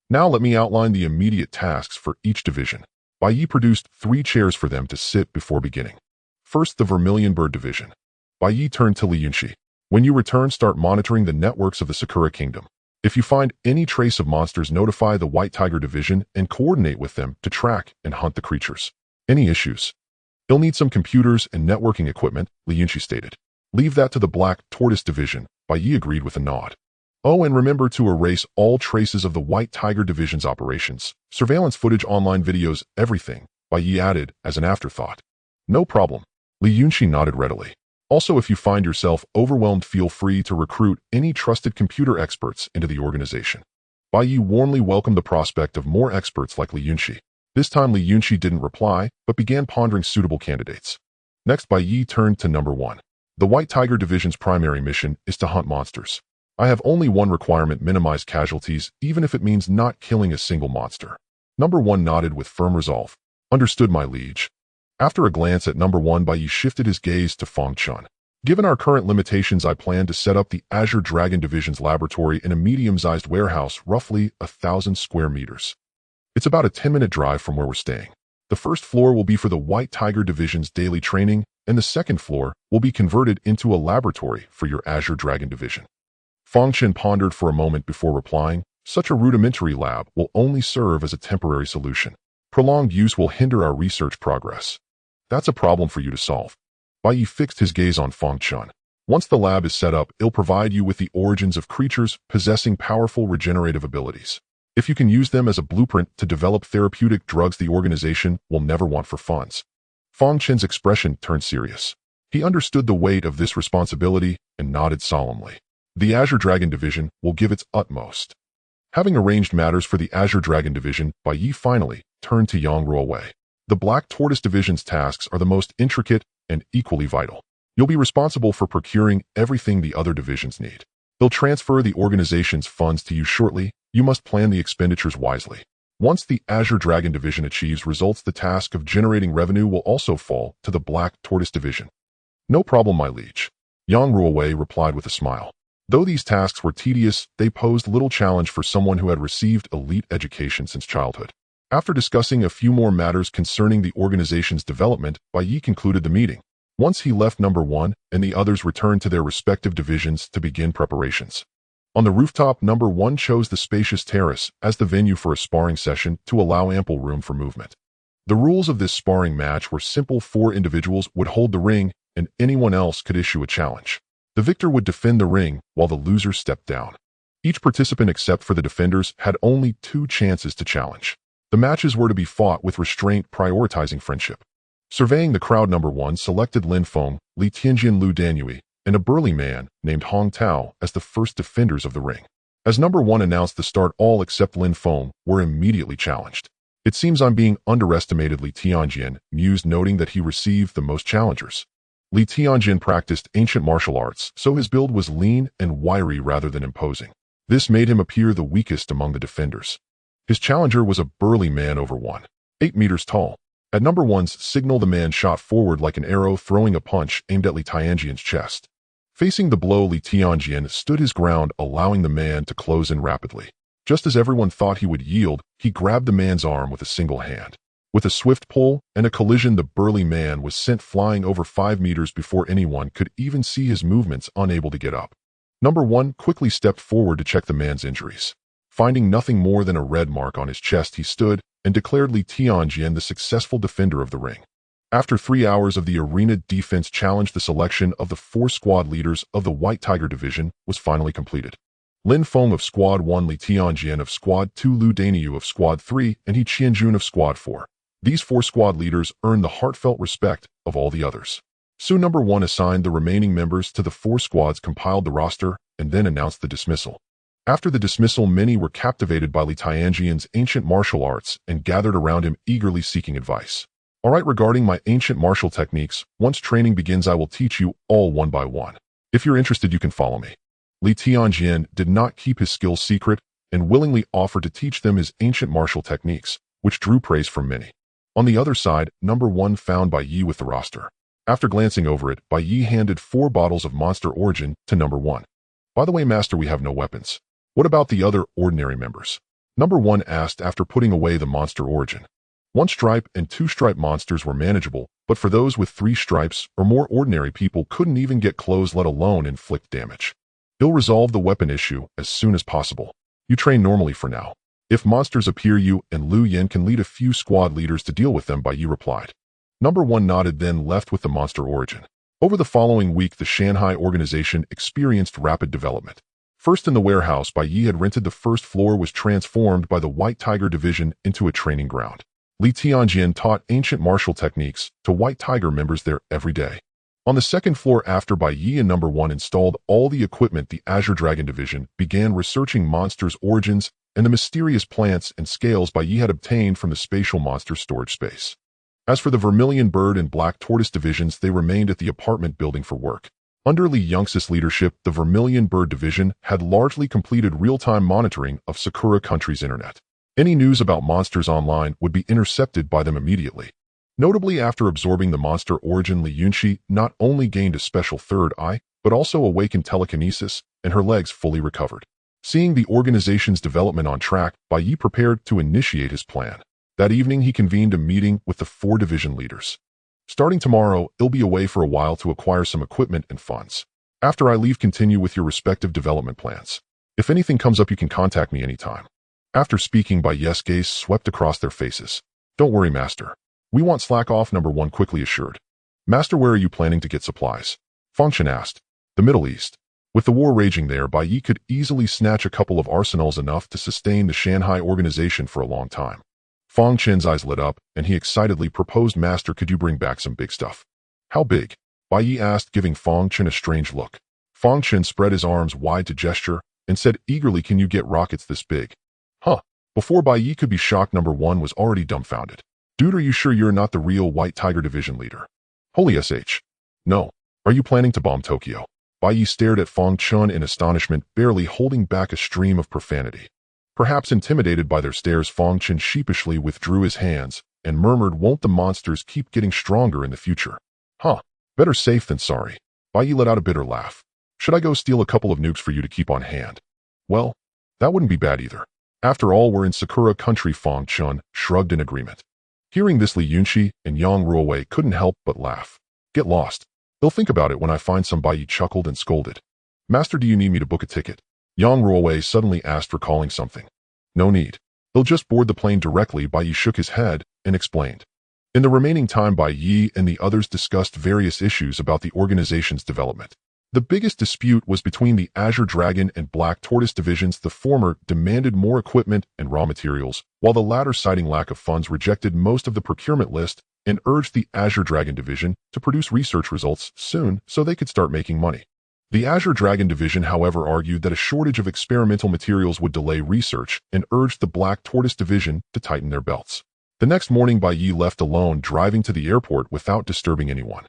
Now let me outline the immediate tasks for each division. Bai Ye produced 3 chairs for them to sit before beginning. First, the Vermilion Bird Division. Bai Ye turned to Li Yunxi. When you return, start monitoring the networks of the Sakura Kingdom. If you find any trace of monsters, notify the White Tiger Division and coordinate with them to track and hunt the creatures. Any issues? You'll need some computers and networking equipment, Li Yunxi stated. Leave that to the Black Tortoise Division, Bai Ye agreed with a nod. Oh, and remember to erase all traces of the White Tiger Division's operations. Surveillance footage, online videos, everything, Bai Ye added as an afterthought. No problem. Li Yunxi nodded readily. Also, if you find yourself overwhelmed, feel free to recruit any trusted computer experts into the organization. Bai Ye warmly welcomed the prospect of more experts like Li Yunxi. This time Li Yunxi didn't reply, but began pondering suitable candidates. Next, Bai Ye turned to number 1. The White Tiger Division's primary mission is to hunt monsters. I have only one requirement: minimize casualties, even if it means not killing a single monster. Number 1 nodded with firm resolve. Understood, my liege. After a glance at number 1, Bai Ye shifted his gaze to Feng Chun. Given our current limitations, I plan to set up the Azure Dragon Division's laboratory in a medium-sized warehouse, roughly 1,000 square meters. It's about a 10-minute drive from where we're staying. The first floor will be for the White Tiger Division's daily training, and the second floor will be converted into a laboratory for your Azure Dragon Division. Feng Chun pondered for a moment before replying. Such a rudimentary lab will only serve as a temporary solution. Prolonged use will hinder our research progress. That's a problem for you to solve. Bai Ye fixed his gaze on Feng Chun. Once the lab is set up, it'll provide you with the origins of creatures possessing powerful regenerative abilities. If you can use them as a blueprint to develop therapeutic drugs, the organization will never want for funds. Feng Chun's expression turned serious. He understood the weight of this responsibility and nodded solemnly. The Azure Dragon Division will give its utmost. Having arranged matters for the Azure Dragon Division, Bai Ye finally turned to Yang Ruowei. The Black Tortoise Division's tasks are the most intricate and equally vital. You'll be responsible for procuring everything the other divisions need. They'll transfer the organization's funds to you shortly. You must plan the expenditures wisely. Once the Azure Dragon Division achieves results, the task of generating revenue will also fall to the Black Tortoise Division. No problem, my liege. Yang Ruowei replied with a smile. Though these tasks were tedious, they posed little challenge for someone who had received elite education since childhood. After discussing a few more matters concerning the organization's development, Bai Ye concluded the meeting. Once he left number 1 and the others returned to their respective divisions to begin preparations. On the rooftop, number 1 chose the spacious terrace as the venue for a sparring session to allow ample room for movement. The rules of this sparring match were simple. 4 individuals would hold the ring, and anyone else could issue a challenge. The victor would defend the ring, while the loser stepped down. Each participant except for the defenders had only 2 chances to challenge. The matches were to be fought with restraint, prioritizing friendship. Surveying the crowd, number 1 selected Lin Feng, Li Tianjian, Lu Danyue, and a burly man named Hong Tao as the first defenders of the ring. As number 1 announced the start, all except Lin Feng were immediately challenged. It seems I'm being underestimated, Li Tianjian mused, noting that he received the most challengers. Li Tianjian practiced ancient martial arts, so his build was lean and wiry rather than imposing. This made him appear the weakest among the defenders. His challenger was a burly man over 1.8 meters tall. At number 1's signal, the man shot forward like an arrow, throwing a punch aimed at Li Tianjian's chest. Facing the blow, Li Tianjian stood his ground, allowing the man to close in rapidly. Just as everyone thought he would yield, he grabbed the man's arm with a single hand. With a swift pull and a collision, the burly man was sent flying over 5 meters before anyone could even see his movements, unable to get up. Number 1 quickly stepped forward to check the man's injuries. Finding nothing more than a red mark on his chest, he stood and declared Li Tianjian the successful defender of the ring. After 3 hours of the arena defense challenge, the selection of the 4 squad leaders of the White Tiger Division was finally completed. Lin Feng of Squad 1, Li Tianjian of Squad 2, Lu Danyue of Squad 3, and He Qianjun of Squad 4. These 4 squad leaders earned the heartfelt respect of all the others. Soon number 1 assigned the remaining members to the 4 squads, compiled the roster, and then announced the dismissal. After the dismissal, many were captivated by Li Tianjian's ancient martial arts and gathered around him, eagerly seeking advice. All right, regarding my ancient martial techniques, once training begins, I will teach you all one by one. If you're interested, you can follow me. Li Tianjian did not keep his skills secret and willingly offered to teach them his ancient martial techniques, which drew praise from many. On the other side, number 1 found Bai Ye with the roster. After glancing over it, Bai Ye handed 4 bottles of Monster Origin to number 1. By the way, Master, we have no weapons. What about the other ordinary members? Number 1 asked after putting away the Monster Origin. 1 stripe and 2 stripe monsters were manageable, but for those with 3 stripes or more, ordinary people couldn't even get close, let alone inflict damage. He'll resolve the weapon issue as soon as possible. You train normally for now. If monsters appear, you and Liu Yan can lead a few squad leaders to deal with them, Bai Ye replied. Number 1 nodded, then left with the Monster Origin. Over the following week, the Shanghai organization experienced rapid development. First, in the warehouse Bai Ye had rented, the first floor was transformed by the White Tiger Division into a training ground. Li Tianjian taught ancient martial techniques to White Tiger members there every day. On the second floor, after Bai Ye and number 1 installed all the equipment, the Azure Dragon Division began researching monsters' origins and the mysterious plants and scales Bai Ye had obtained from the spatial monster storage space. As for the Vermilion Bird and Black Tortoise divisions, they remained at the apartment building for work. Under Li Yongxi's leadership, the Vermilion Bird division had largely completed real-time monitoring of Sakura Country's internet. Any news about monsters online would be intercepted by them immediately. Notably, after absorbing the Monster Origin, Li Yunxi not only gained a special third eye, but also awakened telekinesis, and her legs fully recovered. Seeing the organization's development on track, Bai Ye prepared to initiate his plan. That evening, he convened a meeting with the 4 division leaders. Starting tomorrow, I'll be away for a while to acquire some equipment and funds. After I leave, continue with your respective development plans. If anything comes up, you can contact me anytime. After speaking, Bai Ye's gaze swept across their faces. Don't worry, Master. We won't slack off, number 1 quickly assured. Master, where are you planning to get supplies? Feng Chen asked. The Middle East. With the war raging there, Bai Ye could easily snatch a couple of arsenals, enough to sustain the Shanghai organization for a long time. Feng Chen's eyes lit up, and he excitedly proposed, Master, could you bring back some big stuff? How big? Bai Ye asked, giving Feng Chen a strange look. Feng Chen spread his arms wide to gesture and said eagerly, can you get rockets this big? Huh. Before Bai Ye could be shocked, number 1 was already dumbfounded. Dude, are you sure you're not the real White Tiger Division leader? Holy sh. No. Are you planning to bomb Tokyo? Bai Ye stared at Feng Chen in astonishment, barely holding back a stream of profanity. Perhaps intimidated by their stares, Feng Chen sheepishly withdrew his hands and murmured, won't the monsters keep getting stronger in the future? Huh. Better safe than sorry. Bai Ye let out a bitter laugh. Should I go steal a couple of nukes for you to keep on hand? Well, that wouldn't be bad either. After all, we're in Sakura Country. Feng Chen shrugged in agreement. Hearing this, Li Yunxi and Yang Ruowei couldn't help but laugh. Get lost. They'll think about it when I find some. Bai Ye chuckled and scolded. Master, do you need me to book a ticket? Yang Ruowei suddenly asked, recalling something. No need. They'll just board the plane directly. Bai Ye shook his head and explained. In the remaining time, Bai Ye and the others discussed various issues about the organization's development. The biggest dispute was between the Azure Dragon and Black Tortoise divisions. The former demanded more equipment and raw materials, while the latter, citing lack of funds, rejected most of the procurement list and urged the Azure Dragon division to produce research results soon so they could start making money. The Azure Dragon division, however, argued that a shortage of experimental materials would delay research and urged the Black Tortoise division to tighten their belts. The next morning, Bai Ye left alone, driving to the airport without disturbing anyone.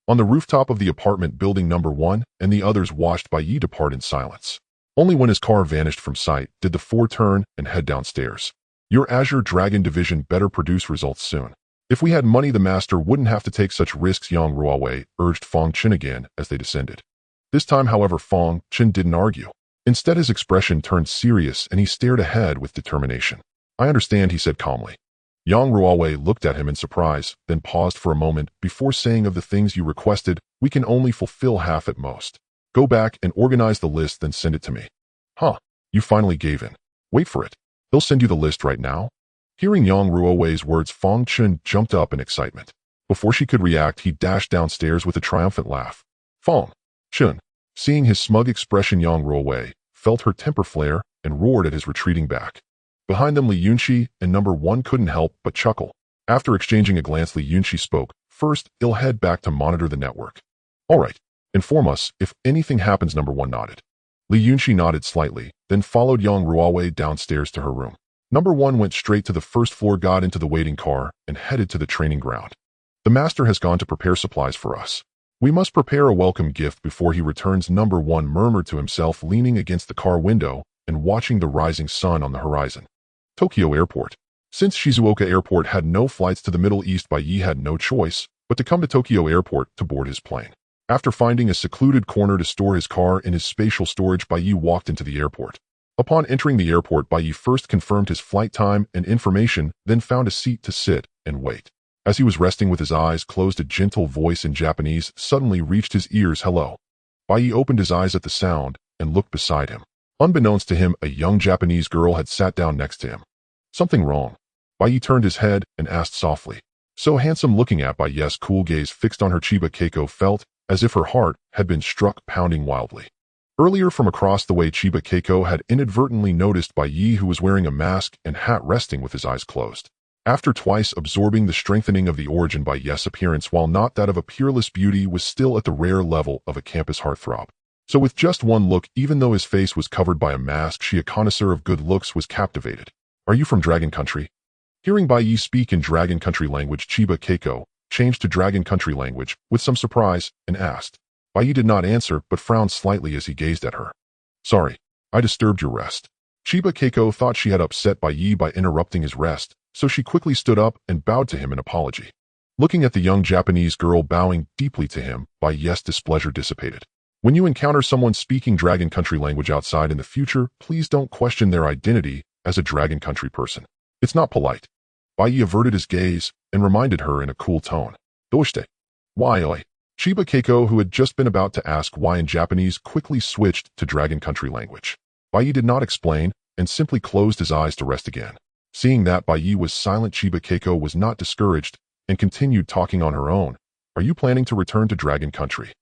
On the rooftop of the apartment building, number 1 and the others watched Bai Ye depart in silence. Only when his car vanished from sight did the 4 turn and head downstairs. Your Azure Dragon division better produce results soon. If we had money, the master wouldn't have to take such risks, Yang Ruowei urged Feng Chen again as they descended. This time, however, Feng Chen didn't argue. Instead, his expression turned serious and he stared ahead with determination. I understand, he said calmly. Yang Ruowei looked at him in surprise, then paused for a moment before saying, of the things you requested, we can only fulfill half at most. Go back and organize the list, then send it to me. Huh, you finally gave in. Wait for it. They'll send you the list right now. Hearing Yang Ruowei's words, Feng Chen jumped up in excitement. Before she could react, he dashed downstairs with a triumphant laugh. Feng Chen, seeing his smug expression, Yang Ruowei felt her temper flare and roared at his retreating back. Behind them, Li Yunxi and number 1 couldn't help but chuckle. After exchanging a glance, Li Yunxi spoke. First, I'll head back to monitor the network. All right. Inform us if anything happens, number 1 nodded. Li Yunxi nodded slightly, then followed Yang Ruowei downstairs to her room. Number 1 went straight to the first floor, got into the waiting car, and headed to the training ground. The master has gone to prepare supplies for us. We must prepare a welcome gift before he returns, number 1 murmured to himself, leaning against the car window and watching the rising sun on the horizon. Tokyo Airport. Since Shizuoka Airport had no flights to the Middle East, Bai Ye had no choice but but to come to Tokyo Airport to board his plane. After finding a secluded corner to store his car in his spatial storage, Bai Ye walked into the airport. Upon entering the airport, Bai Ye first confirmed his flight time and information, then found a seat to sit and wait. As he was resting with his eyes closed, a gentle voice in Japanese suddenly reached his ears. Hello. Bai Ye opened his eyes at the sound and looked beside him. Unbeknownst to him, a young Japanese girl had sat down next to him. Something wrong? Bai Ye turned his head and asked softly. So handsome. Looking at Bai Ye's cool gaze fixed on her, Chiba Keiko felt as if her heart had been struck, pounding wildly. Earlier, from across the way, Chiba Keiko had inadvertently noticed Bai Ye, who was wearing a mask and hat, resting with his eyes closed. After twice absorbing the strengthening of the origin, Bai Ye's appearance, while not that of a peerless beauty, was still at the rare level of a campus heartthrob. So with just one look, even though his face was covered by a mask, she, a connoisseur of good looks, was captivated. Are you from Dragon Country? Hearing Bai Ye speak in Dragon Country language, Chiba Keiko changed to Dragon Country language with some surprise and asked. Bai Ye did not answer, but frowned slightly as he gazed at her. Sorry, I disturbed your rest. Chiba Keiko thought she had upset Bai Ye by interrupting his rest, so she quickly stood up and bowed to him in apology. Looking at the young Japanese girl bowing deeply to him, Bai Ye's displeasure dissipated. When you encounter someone speaking Dragon Country language outside in the future, please don't question their identity as a Dragon Country person. It's not polite. Bai Ye averted his gaze and reminded her in a cool tone. Doshite? Why, oi? Chiba Keiko, who had just been about to ask why in Japanese, quickly switched to Dragon Country language. Bai Ye did not explain and simply closed his eyes to rest again. Seeing that Bai Ye was silent, Chiba Keiko was not discouraged and continued talking on her own. Are you planning to return to Dragon Country?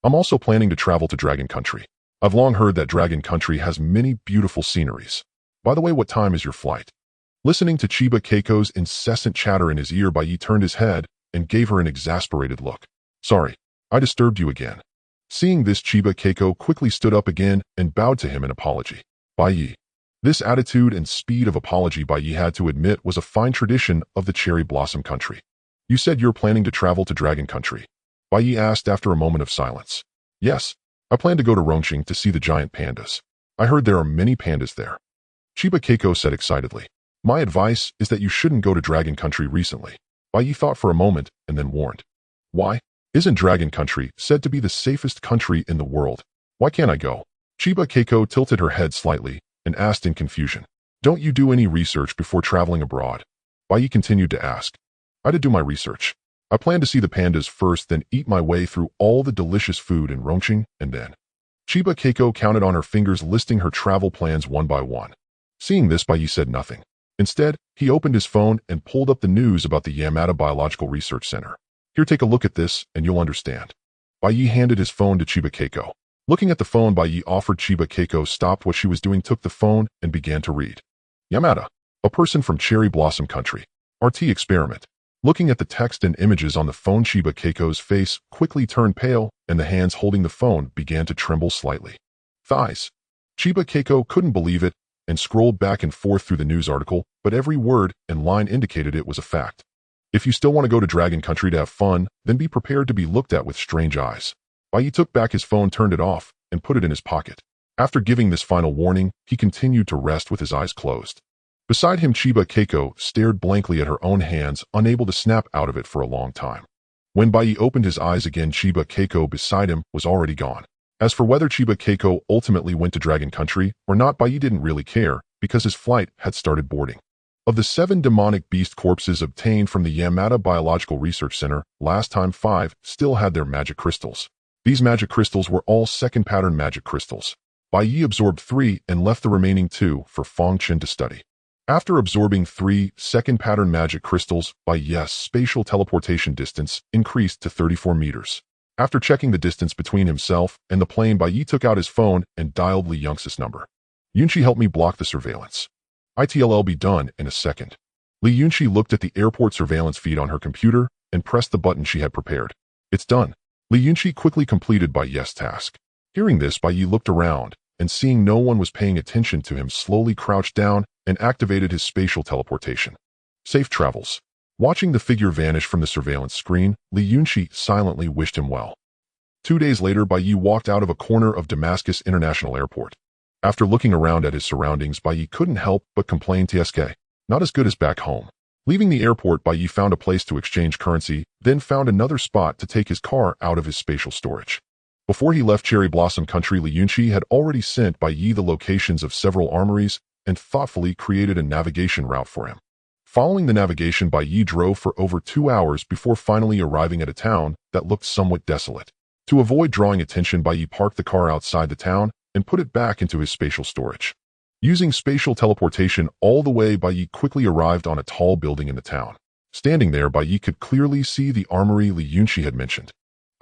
I'm also planning to travel to Dragon Country. I've long heard that Dragon Country has many beautiful sceneries. By the way, what time is your flight? Listening to Chiba Keiko's incessant chatter in his ear, Bai Ye turned his head and gave her an exasperated look. Sorry, I disturbed you again. Seeing this, Chiba Keiko quickly stood up again and bowed to him in apology. Bai Ye. This attitude and speed of apology, Bai Ye had to admit, was a fine tradition of the Cherry Blossom Country. You said you're planning to travel to Dragon Country? Bai Ye asked after a moment of silence. Yes, I plan to go to Rongqing to see the giant pandas. I heard there are many pandas there. Chiba Keiko said excitedly. My advice is that you shouldn't go to Dragon Country recently. Bai Ye thought for a moment and then warned. Why? Isn't Dragon Country said to be the safest country in the world? Why can't I go? Chiba Keiko tilted her head slightly and asked in confusion. Don't you do any research before traveling abroad? Bai Ye continued to ask. I did do my research. I plan to see the pandas first, then eat my way through all the delicious food in Rongqing, and then. Chiba Keiko counted on her fingers, listing her travel plans one by one. Seeing this, Bai Ye said nothing. Instead, he opened his phone and pulled up the news about the Yamada Biological Research Center. Here, take a look at this, and you'll understand. Bai Ye handed his phone to Chiba Keiko. Looking at the phone, Bai Ye offered. Chiba Keiko stopped what she was doing, took the phone, and began to read. Yamada, a person from Cherry Blossom Country. RT experiment. Looking at the text and images on the phone, Chiba Keiko's face quickly turned pale, and the hands holding the phone began to tremble slightly. Thighs. Chiba Keiko couldn't believe it and scrolled back and forth through the news article, but every word and line indicated it was a fact. If you still want to go to Dragon Country to have fun, then be prepared to be looked at with strange eyes. Bai Ye took back his phone, turned it off, and put it in his pocket. After giving this final warning, he continued to rest with his eyes closed. Beside him, Chiba Keiko stared blankly at her own hands, unable to snap out of it for a long time. When Bai Ye opened his eyes again, Chiba Keiko beside him was already gone. As for whether Chiba Keiko ultimately went to Dragon Country or not, Bai Ye didn't really care, because his flight had started boarding. Of the 7 demonic beast corpses obtained from the Yamada Biological Research Center, last time 5 still had their magic crystals. These magic crystals were all second pattern magic crystals. Bai Ye absorbed 3 and left the remaining 2 for Fong Chen to study. After absorbing 3 second pattern magic crystals, Bai Ye's spatial teleportation distance increased to 34 meters. After checking the distance between himself and the plane, Bai Ye took out his phone and dialed Li Yunxi's number. Yunxi, help me block the surveillance. It'll be done in a second. Li Yunxi looked at the airport surveillance feed on her computer and pressed the button she had prepared. It's done. Li Yunxi quickly completed Bai Ye's task. Hearing this, Bai Ye looked around and seeing no one was paying attention to him, slowly crouched down and activated his spatial teleportation. Safe travels. Watching the figure vanish from the surveillance screen, Li Yunxi silently wished him well. 2 days later, Bai Ye walked out of a corner of Damascus International Airport. After looking around at his surroundings, Bai Ye couldn't help but complain, TSK, not as good as back home. Leaving the airport, Bai Ye found a place to exchange currency, then found another spot to take his car out of his spatial storage. Before he left Cherry Blossom Country, Li Yunqi had already sent Bai Ye the locations of several armories and thoughtfully created a navigation route for him. Following the navigation, Bai Ye drove for over 2 hours before finally arriving at a town that looked somewhat desolate. To avoid drawing attention, Bai Ye parked the car outside the town and put it back into his spatial storage. Using spatial teleportation all the way, Bai Ye quickly arrived on a tall building in the town. Standing there, Bai Ye could clearly see the armory Li Yunqi had mentioned.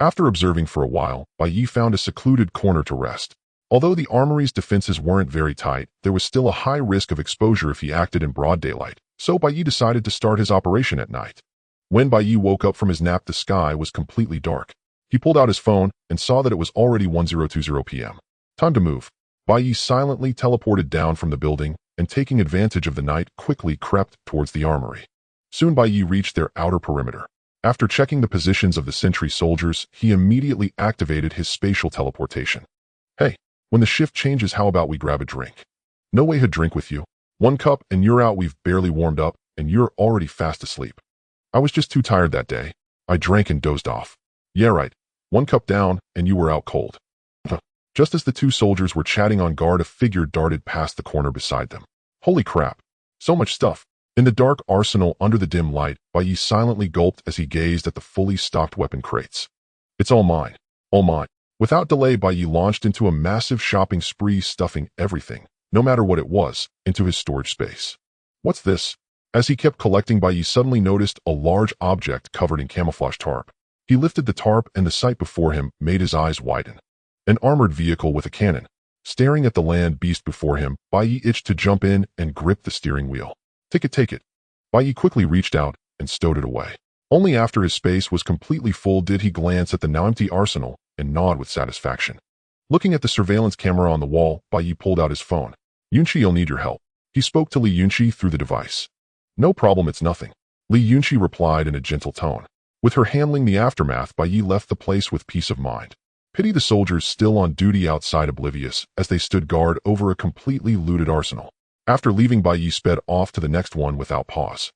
After observing for a while, Bai Ye found a secluded corner to rest. Although the armory's defenses weren't very tight, there was still a high risk of exposure if he acted in broad daylight, so Bai Ye decided to start his operation at night. When Bai Ye woke up from his nap, the sky was completely dark. He pulled out his phone and saw that it was already 10:20 p.m. Time to move. Bai Ye silently teleported down from the building and, taking advantage of the night, quickly crept towards the armory. Soon Bai Ye reached their outer perimeter. After checking the positions of the sentry soldiers, he immediately activated his spatial teleportation. Hey, when the shift changes, how about we grab a drink? No way to drink with you. 1 cup and you're out. We've barely warmed up and you're already fast asleep. I was just too tired that day. I drank and dozed off. Yeah, right. 1 cup down and you were out cold. Just as the 2 soldiers were chatting on guard, a figure darted past the corner beside them. Holy crap. So much stuff. In the dark arsenal under the dim light, Bai Ye silently gulped as he gazed at the fully stocked weapon crates. It's all mine. All mine. Without delay, Bai Ye launched into a massive shopping spree, stuffing everything, no matter what it was, into his storage space. What's this? As he kept collecting, Bai Ye suddenly noticed a large object covered in camouflage tarp. He lifted the tarp and the sight before him made his eyes widen. An armored vehicle with a cannon. Staring at the land beast before him, Bai Ye itched to jump in and grip the steering wheel. Take it, take it. Bai Ye quickly reached out and stowed it away. Only after his space was completely full did he glance at the now empty arsenal and nod with satisfaction. Looking at the surveillance camera on the wall, Bai Ye pulled out his phone. Yunqi, you'll need your help. He spoke to Li Yunqi through the device. No problem, it's nothing. Li Yunqi replied in a gentle tone. With her handling the aftermath, Bai Ye left the place with peace of mind. Pity the soldiers still on duty outside, oblivious as they stood guard over a completely looted arsenal. After leaving, Bai Ye sped off to the next one without pause.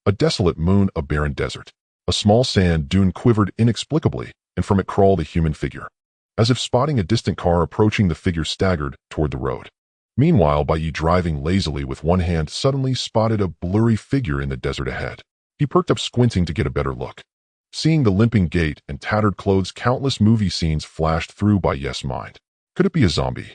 A desolate moon, a barren desert. A small sand dune quivered inexplicably, and from it crawled a human figure. As if spotting a distant car approaching, the figure staggered toward the road. Meanwhile, Bai Ye, driving lazily with one hand, suddenly spotted a blurry figure in the desert ahead. He perked up, squinting to get a better look. Seeing the limping gait and tattered clothes, countless movie scenes flashed through Bai Ye's mind. Could it be a zombie?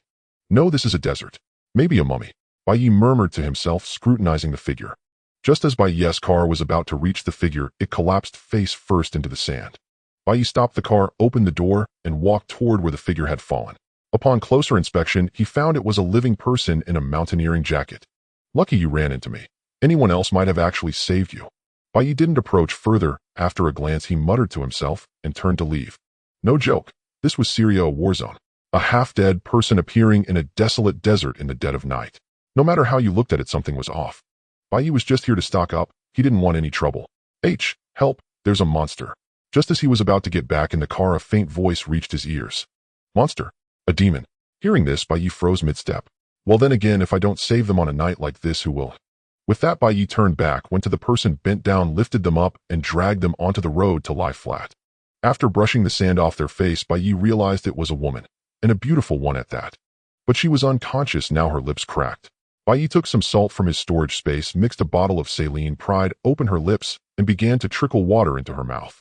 No, this is a desert. Maybe a mummy. Bai Ye murmured to himself, scrutinizing the figure. Just as Bai Ye's car was about to reach the figure, it collapsed face first into the sand. Bai Ye stopped the car, opened the door, and walked toward where the figure had fallen. Upon closer inspection, he found it was a living person in a mountaineering jacket. Lucky you ran into me. Anyone else might have actually saved you. Bai Ye didn't approach further. After a glance, he muttered to himself and turned to leave. No joke. This was Syria, a war zone. A half-dead person appearing in a desolate desert in the dead of night. No matter how you looked at it, something was off. Bai Ye was just here to stock up. He didn't want any trouble. Help, there's a monster. Just as he was about to get back in the car, a faint voice reached his ears. Monster? A demon. Hearing this, Bai Ye froze mid-step. Well, then again, if I don't save them on a night like this, who will? With that, Bai Ye turned back, went to the person, bent down, lifted them up, and dragged them onto the road to lie flat. After brushing the sand off their face, Bai Ye realized it was a woman, and a beautiful one at that. But she was unconscious now, her lips cracked. Bai Ye took some salt from his storage space, mixed a bottle of saline, pried open her lips, and began to trickle water into her mouth.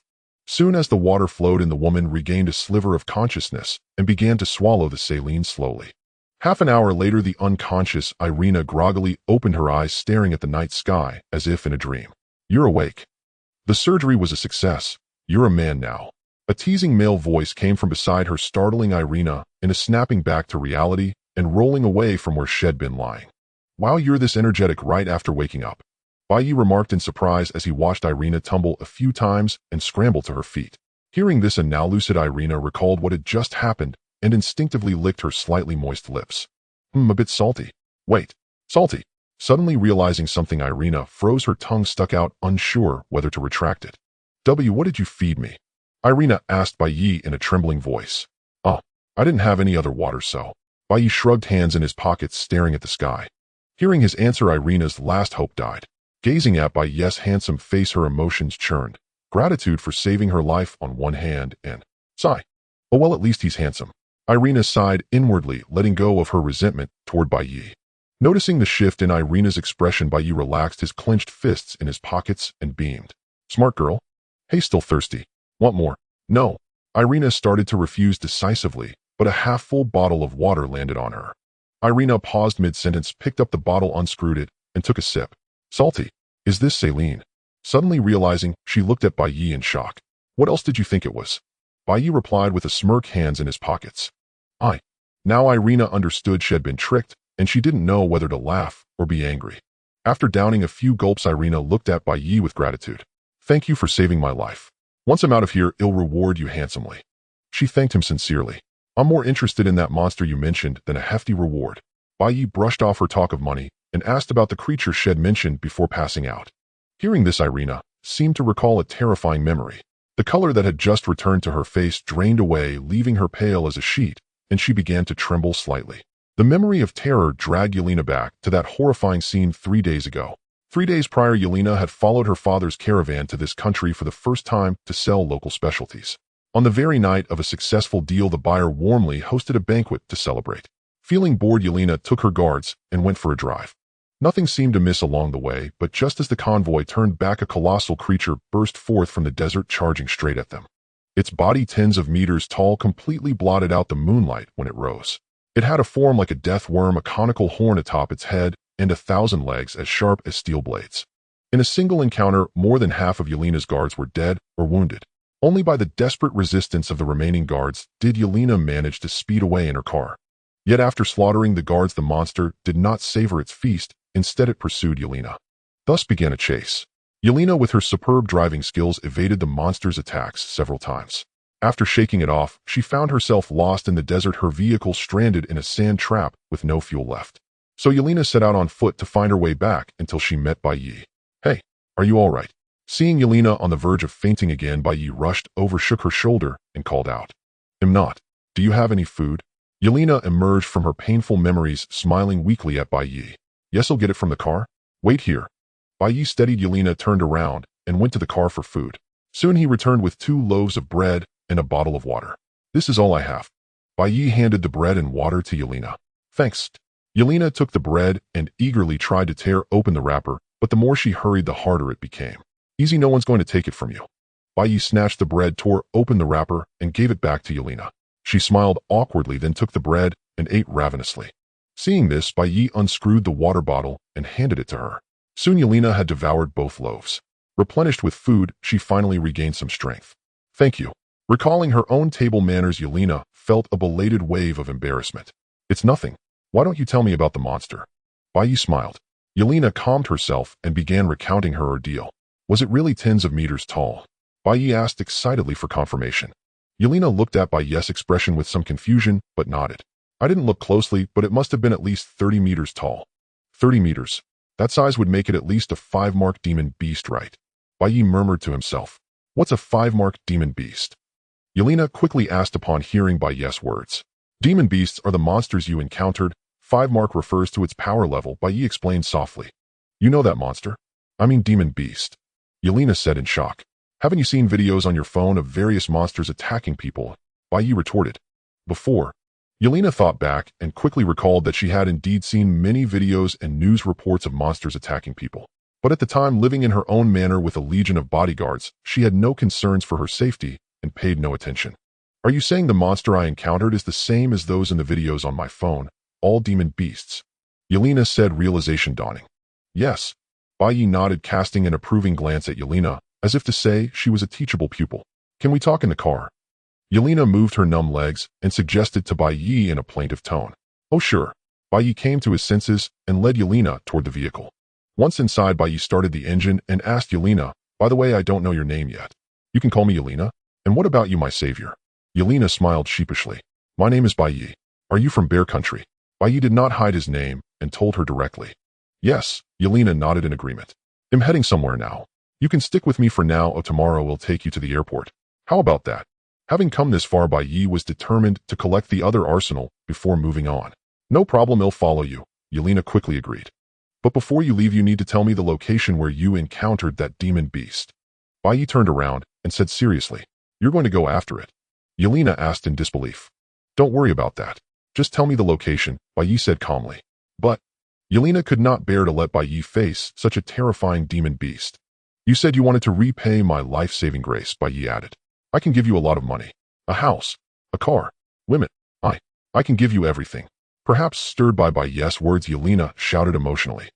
Soon as the water flowed in, the woman regained a sliver of consciousness and began to swallow the saline slowly. Half an hour later, the unconscious Irina groggily opened her eyes, staring at the night sky as if in a dream. You're awake. The surgery was a success. You're a man now. A teasing male voice came from beside her, startling Irina into snapping back to reality and rolling away from where she'd been lying. Wow, you're this energetic right after waking up. Bai Ye remarked in surprise as he watched Irina tumble a few times and scramble to her feet. Hearing this, a now lucid Irina recalled what had just happened and instinctively licked her slightly moist lips. A bit salty. Wait, salty. Suddenly realizing something, Irina froze, her tongue stuck out, unsure whether to retract it. What did you feed me? Irina asked Bai Ye in a trembling voice. Oh, I didn't have any other water, so. Bai Ye shrugged, hands in his pockets, staring at the sky. Hearing his answer, Irina's last hope died. Gazing at Bai Ye's handsome face, her emotions churned. Gratitude for saving her life on one hand and sigh. Oh well, at least he's handsome. Irina sighed inwardly, letting go of her resentment toward Bai Ye. Noticing the shift in Irina's expression, Bai Ye relaxed his clenched fists in his pockets and beamed. Smart girl. Hey, still thirsty? Want more? No. Irina started to refuse decisively, but a half-full bottle of water landed on her. Irina paused mid-sentence, picked up the bottle, unscrewed it, and took a sip. Salty. Is this saline? Suddenly realizing, she looked at Bai Ye in shock. What else did you think it was? Bai Ye replied with a smirk, hands in his pockets. Now Irina understood she had been tricked, and she didn't know whether to laugh or be angry. After downing a few gulps, Irina looked at Bai Ye with gratitude. Thank you for saving my life. Once I'm out of here, I'll reward you handsomely. She thanked him sincerely. I'm more interested in that monster you mentioned than a hefty reward. Bai Ye brushed off her talk of money and asked about the creature she had mentioned before passing out. Hearing this, Irina seemed to recall a terrifying memory. The color that had just returned to her face drained away, leaving her pale as a sheet, and she began to tremble slightly. The memory of terror dragged Yelena back to that horrifying scene 3 days ago. 3 days prior, Yelena had followed her father's caravan to this country for the first time to sell local specialties. On the very night of a successful deal, the buyer warmly hosted a banquet to celebrate. Feeling bored, Yelena took her guards and went for a drive. Nothing seemed amiss along the way, but just as the convoy turned back, a colossal creature burst forth from the desert, charging straight at them. Its body, tens of meters tall, completely blotted out the moonlight when it rose. It had a form like a death worm, a conical horn atop its head, and 1,000 legs as sharp as steel blades. In a single encounter, more than half of Yelena's guards were dead or wounded. Only by the desperate resistance of the remaining guards did Yelena manage to speed away in her car. Yet after slaughtering the guards, the monster did not savor its feast. Instead, it pursued Yelena. Thus began a chase. Yelena, with her superb driving skills, evaded the monster's attacks several times. After shaking it off, she found herself lost in the desert, her vehicle stranded in a sand trap with no fuel left. So Yelena set out on foot to find her way back until she met Bai Ye. Hey, are you all right? Seeing Yelena on the verge of fainting again, Bai Ye rushed over, shook her shoulder, and called out. I'm not. Do you have any food? Yelena emerged from her painful memories, smiling weakly at Bai Ye. Yes, I'll get it from the car. Wait here. Bai Ye steadied Yelena, turned around, and went to the car for food. Soon he returned with 2 loaves of bread and a bottle of water. This is all I have. Bai Ye handed the bread and water to Yelena. Thanks. Yelena took the bread and eagerly tried to tear open the wrapper, but the more she hurried, the harder it became. Easy, no one's going to take it from you. Bai Ye snatched the bread, tore open the wrapper, and gave it back to Yelena. She smiled awkwardly, then took the bread and ate ravenously. Seeing this, Bai Ye unscrewed the water bottle and handed it to her. Soon Yelena had devoured both loaves. Replenished with food, she finally regained some strength. Thank you. Recalling her own table manners, Yelena felt a belated wave of embarrassment. It's nothing. Why don't you tell me about the monster? Bai Ye smiled. Yelena calmed herself and began recounting her ordeal. Was it really tens of meters tall? Bai Ye asked excitedly for confirmation. Yelena looked at Bai Ye's expression with some confusion, but nodded. I didn't look closely, but it must have been at least 30 meters tall. 30 meters. That size would make it at least a 5-mark demon beast, right? Bai Ye murmured to himself. What's a 5-mark demon beast? Yelena quickly asked upon hearing Bai Ye's words. Demon beasts are the monsters you encountered. 5-mark refers to its power level, Bai Ye explained softly. You know that monster? I mean demon beast. Yelena said in shock. Haven't you seen videos on your phone of various monsters attacking people? Bai Ye retorted. Before. Yelena thought back and quickly recalled that she had indeed seen many videos and news reports of monsters attacking people. But at the time, living in her own manor with a legion of bodyguards, she had no concerns for her safety and paid no attention. Are you saying the monster I encountered is the same as those in the videos on my phone, all demon beasts? Yelena said, realization dawning. Yes. Bai Ye nodded, casting an approving glance at Yelena, as if to say she was a teachable pupil. Can we talk in the car? Yelena moved her numb legs and suggested to Bai Ye in a plaintive tone. Oh sure. Bai Ye came to his senses and led Yelena toward the vehicle. Once inside, Bai Ye started the engine and asked Yelena, by the way, I don't know your name yet. You can call me Yelena? And what about you, my savior? Yelena smiled sheepishly. My name is Bai Ye. Are you from Bear Country? Bai Ye did not hide his name and told her directly. Yes, Yelena nodded in agreement. I'm heading somewhere now. You can stick with me for now, or tomorrow we'll take you to the airport. How about that? Having come this far, Bai Ye was determined to collect the other arsenal before moving on. No problem, I'll follow you, Yelena quickly agreed. But before you leave, you need to tell me the location where you encountered that demon beast. Bai Ye turned around and said seriously, "You're going to go after it?" Yelena asked in disbelief. "Don't worry about that. Just tell me the location," Bai Ye said calmly. But Yelena could not bear to let Bai Ye face such a terrifying demon beast. "You said you wanted to repay my life-saving grace," Bai Ye added. "I can give you a lot of money. A house, a car, women. I can give you everything." Perhaps stirred by Bai Ye's words, Yelena shouted emotionally.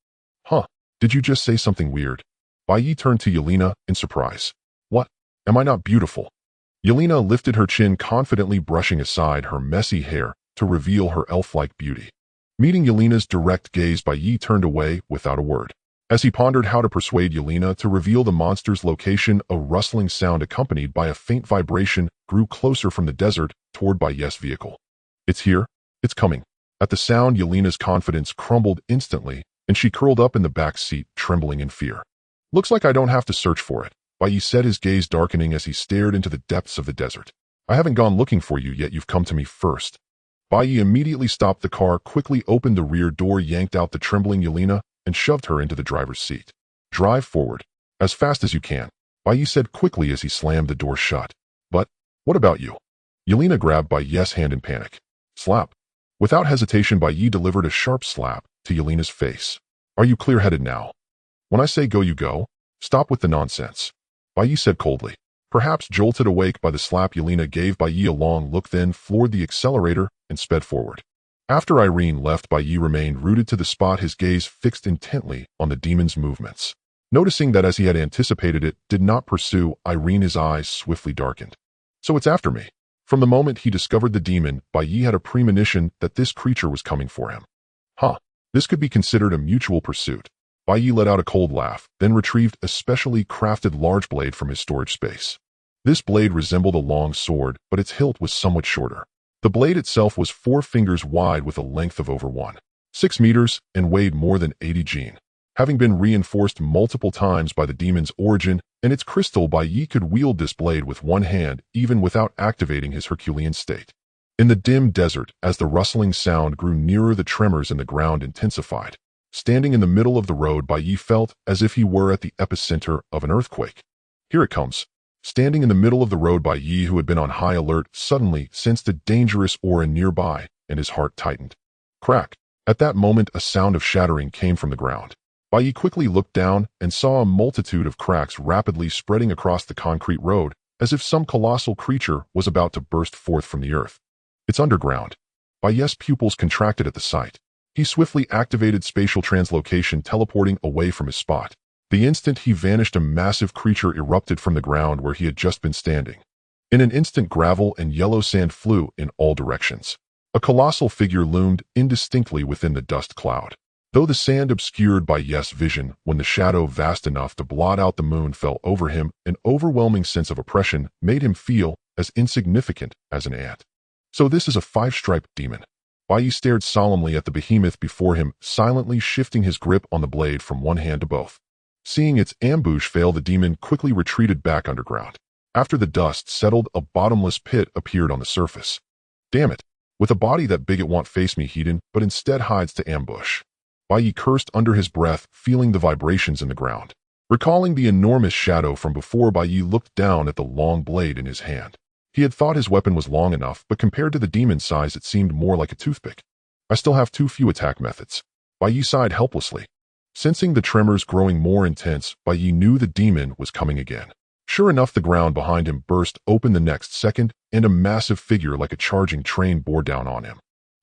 "Huh, did you just say something weird?" Bai Ye turned to Yelena in surprise. "What? Am I not beautiful?" Yelena lifted her chin, confidently brushing aside her messy hair to reveal her elf-like beauty. Meeting Yelena's direct gaze, Bai Ye turned away without a word. As he pondered how to persuade Yelena to reveal the monster's location, a rustling sound accompanied by a faint vibration grew closer from the desert toward Bai Ye's vehicle. "It's here. It's coming." At the sound, Yelena's confidence crumbled instantly, and she curled up in the back seat, trembling in fear. "Looks like I don't have to search for it," Bai Ye said, his gaze darkening as he stared into the depths of the desert. "I haven't gone looking for you yet. You've come to me first." Bai Ye immediately stopped the car, quickly opened the rear door, yanked out the trembling Yelena, and shoved her into the driver's seat. "Drive forward, as fast as you can," Bai Ye said quickly as he slammed the door shut. "But what about you?" Yelena grabbed Bai Ye's hand in panic. "Slap." Without hesitation, Bai Ye delivered a sharp slap to Yelena's face. "Are you clear-headed now? When I say go, you go? Stop with the nonsense," Bai Ye said coldly. Perhaps jolted awake by the slap, Yelena gave Bai Ye a long look, then floored the accelerator and sped forward. After Irene left, Bai Ye remained rooted to the spot, his gaze fixed intently on the demon's movements. Noticing that, as he had anticipated, it did not pursue Irene, his eyes swiftly darkened. "So it's after me." From the moment he discovered the demon, Bai Ye had a premonition that this creature was coming for him. Huh, this could be considered a mutual pursuit. Bai Ye let out a cold laugh, then retrieved a specially crafted large blade from his storage space. This blade resembled a long sword, but its hilt was somewhat shorter. The blade itself was 4 fingers wide with a length of over 1.6 meters and weighed more than 80 gene. Having been reinforced multiple times by the demon's origin and its crystal, Bai Ye could wield this blade with one hand even without activating his Herculean state. In the dim desert, as the rustling sound grew nearer, the tremors in the ground intensified. Standing in the middle of the road, Bai Ye felt as if he were at the epicenter of an earthquake. "Here it comes." Standing in the middle of the road, Bai Ye, who had been on high alert, suddenly sensed a dangerous aura nearby, and his heart tightened. Crack! At that moment, a sound of shattering came from the ground. Bai Ye quickly looked down and saw a multitude of cracks rapidly spreading across the concrete road, as if some colossal creature was about to burst forth from the earth. "It's underground." Bai Ye's pupils contracted at the sight. He swiftly activated spatial translocation, teleporting away from his spot. The instant he vanished, a massive creature erupted from the ground where he had just been standing. In an instant, gravel and yellow sand flew in all directions. A colossal figure loomed indistinctly within the dust cloud. Though the sand obscured Bai Ye's vision, when the shadow vast enough to blot out the moon fell over him, an overwhelming sense of oppression made him feel as insignificant as an ant. "So this is a 5-striped demon." Bai Ye stared solemnly at the behemoth before him, silently shifting his grip on the blade from one hand to both. Seeing its ambush fail, the demon quickly retreated back underground. After the dust settled, a bottomless pit appeared on the surface. "Damn it! With a body that big, it won't face me hidden, but instead hides to ambush." Bai Ye cursed under his breath, feeling the vibrations in the ground. Recalling the enormous shadow from before, Bai Ye looked down at the long blade in his hand. He had thought his weapon was long enough, but compared to the demon's size, it seemed more like a toothpick. "I still have too few attack methods." Bai Ye sighed helplessly. Sensing the tremors growing more intense, Bai Ye knew the demon was coming again. Sure enough, the ground behind him burst open the next second, and a massive figure like a charging train bore down on him.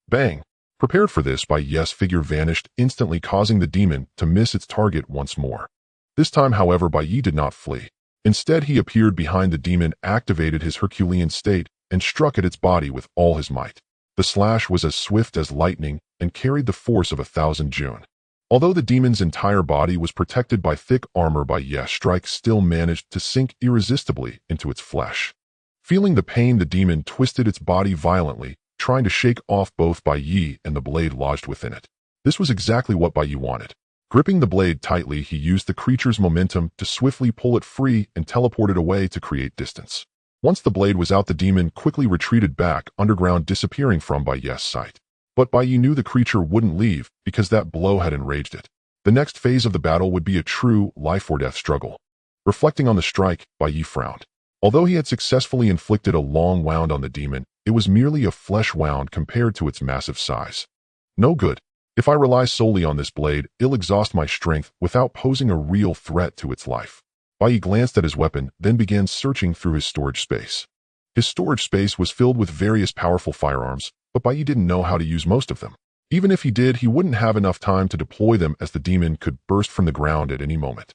Bang! Prepared for this, Bai Ye's figure vanished, instantly causing the demon to miss its target once more. This time, however, Bai Ye did not flee. Instead, he appeared behind the demon, activated his Herculean state, and struck at its body with all his might. The slash was as swift as lightning and carried the force of 1,000 June. Although the demon's entire body was protected by thick armor, Bai Ye's strike still managed to sink irresistibly into its flesh. Feeling the pain, the demon twisted its body violently, trying to shake off both Bai Ye and the blade lodged within it. This was exactly what Bai Ye wanted. Gripping the blade tightly, he used the creature's momentum to swiftly pull it free and teleport it away to create distance. Once the blade was out, the demon quickly retreated back underground, disappearing from Bai Ye's sight. But Bai Ye knew the creature wouldn't leave because that blow had enraged it. The next phase of the battle would be a true life-or-death struggle. Reflecting on the strike, Bai Ye frowned. Although he had successfully inflicted a long wound on the demon, it was merely a flesh wound compared to its massive size. No good. If I rely solely on this blade, it'll exhaust my strength without posing a real threat to its life. Bai Ye glanced at his weapon, then began searching through his storage space. His storage space was filled with various powerful firearms, but Bai Ye didn't know how to use most of them. Even if he did, he wouldn't have enough time to deploy them as the demon could burst from the ground at any moment.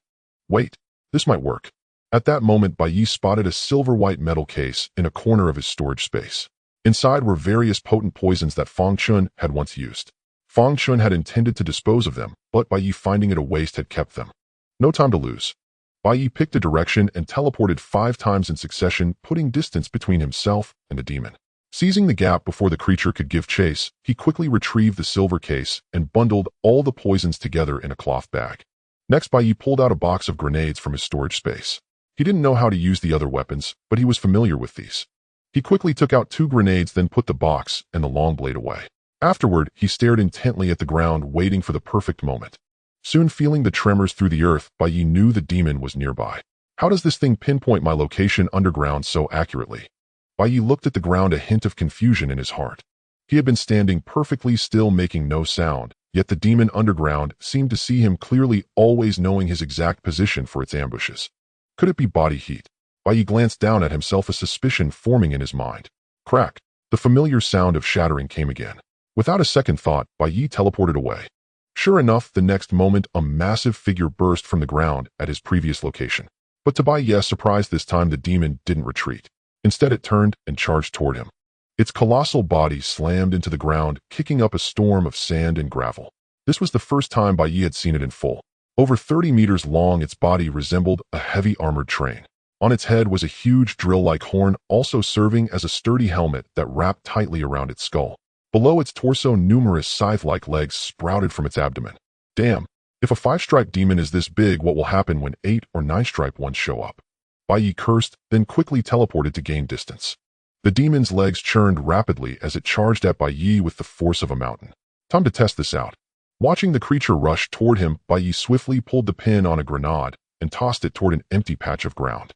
Wait, this might work. At that moment, Bai Ye spotted a silver-white metal case in a corner of his storage space. Inside were various potent poisons that Fang Chun had once used. Fang Chun had intended to dispose of them, but Bai Ye, finding it a waste, had kept them. No time to lose. Bai Ye picked a direction and teleported 5 times in succession, putting distance between himself and the demon. Seizing the gap before the creature could give chase, he quickly retrieved the silver case and bundled all the poisons together in a cloth bag. Next, Bai Ye pulled out a box of grenades from his storage space. He didn't know how to use the other weapons, but he was familiar with these. He quickly took out 2 grenades, then put the box and the long blade away. Afterward, he stared intently at the ground, waiting for the perfect moment. Soon, feeling the tremors through the earth, Bai Ye knew the demon was nearby. How does this thing pinpoint my location underground so accurately? Bai Ye looked at the ground, a hint of confusion in his heart. He had been standing perfectly still, making no sound, yet the demon underground seemed to see him clearly, always knowing his exact position for its ambushes. Could it be body heat? Bai Ye glanced down at himself, a suspicion forming in his mind. Crack! The familiar sound of shattering came again. Without a second thought, Bai Ye teleported away. Sure enough, the next moment, a massive figure burst from the ground at his previous location. But to Bai Ye's surprise, this time the demon didn't retreat. Instead, it turned and charged toward him. Its colossal body slammed into the ground, kicking up a storm of sand and gravel. This was the first time Bai Ye had seen it in full. Over 30 meters long, its body resembled a heavy armored train. On its head was a huge drill-like horn, also serving as a sturdy helmet that wrapped tightly around its skull. Below its torso, numerous scythe-like legs sprouted from its abdomen. Damn, if a 5-stripe demon is this big, what will happen when 8 or 9-stripe ones show up? Bai Ye cursed, then quickly teleported to gain distance. The demon's legs churned rapidly as it charged at Bai Ye with the force of a mountain. Time to test this out. Watching the creature rush toward him, Bai Ye swiftly pulled the pin on a grenade and tossed it toward an empty patch of ground.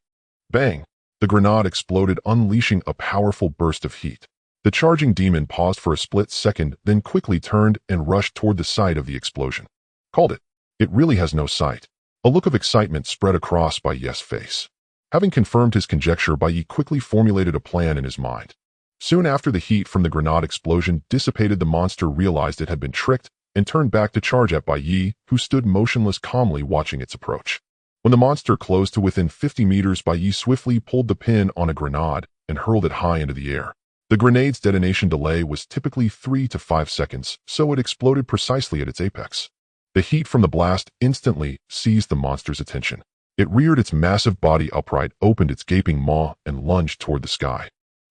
Bang! The grenade exploded, unleashing a powerful burst of heat. The charging demon paused for a split second, then quickly turned and rushed toward the site of the explosion. Called it. It really has no sight. A look of excitement spread across Bai Ye's face. Having confirmed his conjecture, Bai Ye quickly formulated a plan in his mind. Soon after the heat from the grenade explosion dissipated, the monster realized it had been tricked and turned back to charge at Bai Ye, who stood motionless, calmly watching its approach. When the monster closed to within 50 meters, Bai Ye swiftly pulled the pin on a grenade and hurled it high into the air. The grenade's detonation delay was typically 3 to 5 seconds, so it exploded precisely at its apex. The heat from the blast instantly seized the monster's attention. It reared its massive body upright, opened its gaping maw, and lunged toward the sky.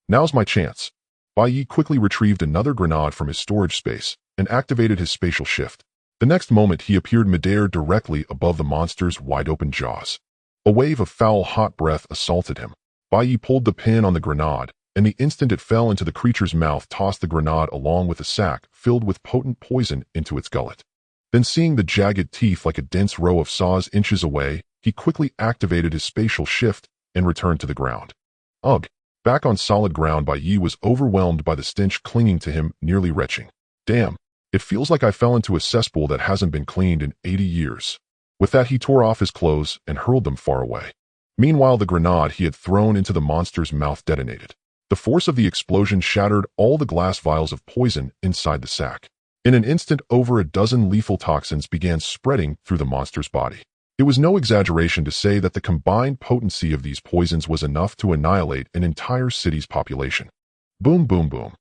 Now's my chance. Bai Ye quickly retrieved another grenade from his storage space and activated his spatial shift. The next moment, he appeared midair directly above the monster's wide-open jaws. A wave of foul, hot breath assaulted him. Bai Ye pulled the pin on the grenade, and the instant it fell into the creature's mouth, tossed the grenade along with a sack filled with potent poison into its gullet. Then, seeing the jagged teeth like a dense row of saws inches away, he quickly activated his spatial shift and returned to the ground. Ugh! Back on solid ground, Bai Ye was overwhelmed by the stench clinging to him, nearly retching. Damn! It feels like I fell into a cesspool that hasn't been cleaned in 80 years. With that, he tore off his clothes and hurled them far away. Meanwhile, the grenade he had thrown into the monster's mouth detonated. The force of the explosion shattered all the glass vials of poison inside the sack. In an instant, over a dozen lethal toxins began spreading through the monster's body. It was no exaggeration to say that the combined potency of these poisons was enough to annihilate an entire city's population. Boom, boom, boom.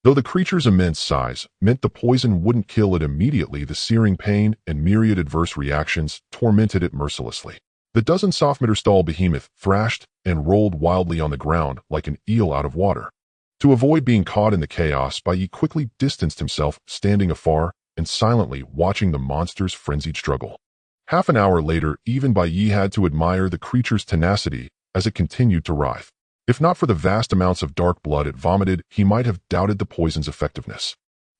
Though the creature's immense size meant the poison wouldn't kill it immediately, the searing pain and myriad adverse reactions tormented it mercilessly. The dozen soft-meter-stall behemoth thrashed and rolled wildly on the ground like an eel out of water. To avoid being caught in the chaos, Bai Ye quickly distanced himself, standing afar and silently watching the monster's frenzied struggle. Half an hour later, even Bai Ye had to admire the creature's tenacity as it continued to writhe. If not for the vast amounts of dark blood it vomited, he might have doubted the poison's effectiveness.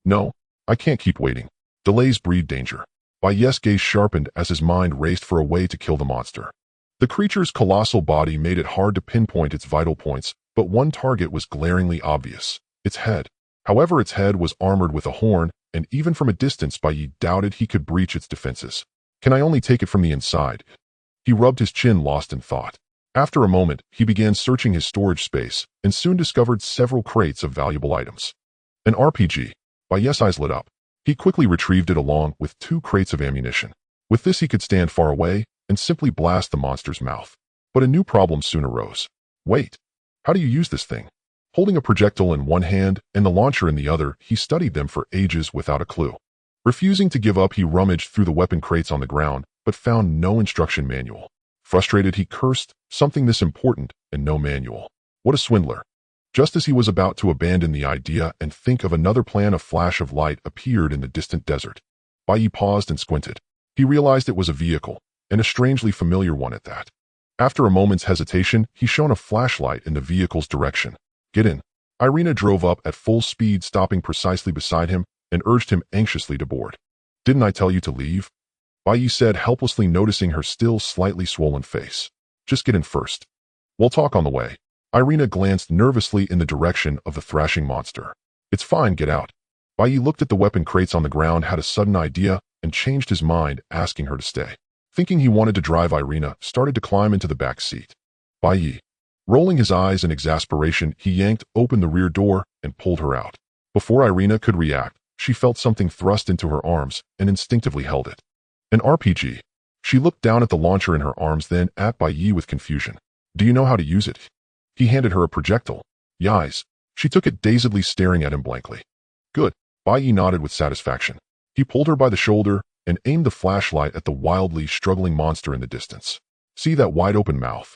No, I can't keep waiting. Delays breed danger. Bai Ye's gaze sharpened as his mind raced for a way to kill the monster. The creature's colossal body made it hard to pinpoint its vital points, but one target was glaringly obvious: its head. However, its head was armored with a horn, and even from a distance Bai Ye doubted he could breach its defenses. Can I only take it from the inside? He rubbed his chin, lost in thought. After a moment, he began searching his storage space, and soon discovered several crates of valuable items. An RPG. Bai Ye's eyes lit up. He quickly retrieved it along with 2 crates of ammunition. With this he could stand far away and simply blast the monster's mouth. But a new problem soon arose. Wait. How do you use this thing? Holding a projectile in one hand and the launcher in the other, he studied them for ages without a clue. Refusing to give up, he rummaged through the weapon crates on the ground, but found no instruction manual. Frustrated, he cursed, something this important and no manual. What a swindler. Just as he was about to abandon the idea and think of another plan, a flash of light appeared in the distant desert. Bai Ye paused and squinted. He realized it was a vehicle, and a strangely familiar one at that. After a moment's hesitation, he shone a flashlight in the vehicle's direction. Get in. Irina drove up at full speed, stopping precisely beside him, and urged him anxiously to board. Didn't I tell you to leave? Bai Ye said, helplessly, noticing her still slightly swollen face. Just get in first. We'll talk on the way. Irina glanced nervously in the direction of the thrashing monster. It's fine, get out. Bai Ye looked at the weapon crates on the ground, had a sudden idea, and changed his mind, asking her to stay. Thinking he wanted to drive, Irina started to climb into the back seat. Bai Ye, rolling his eyes in exasperation, he yanked open the rear door and pulled her out. Before Irina could react, she felt something thrust into her arms and instinctively held it. An RPG. She looked down at the launcher in her arms, then at Bai Ye with confusion. Do you know how to use it? He handed her a projectile. Yes. She took it, dazedly staring at him blankly. Good. Bai Ye nodded with satisfaction. He pulled her by the shoulder and aimed the flashlight at the wildly struggling monster in the distance. See that wide-open mouth?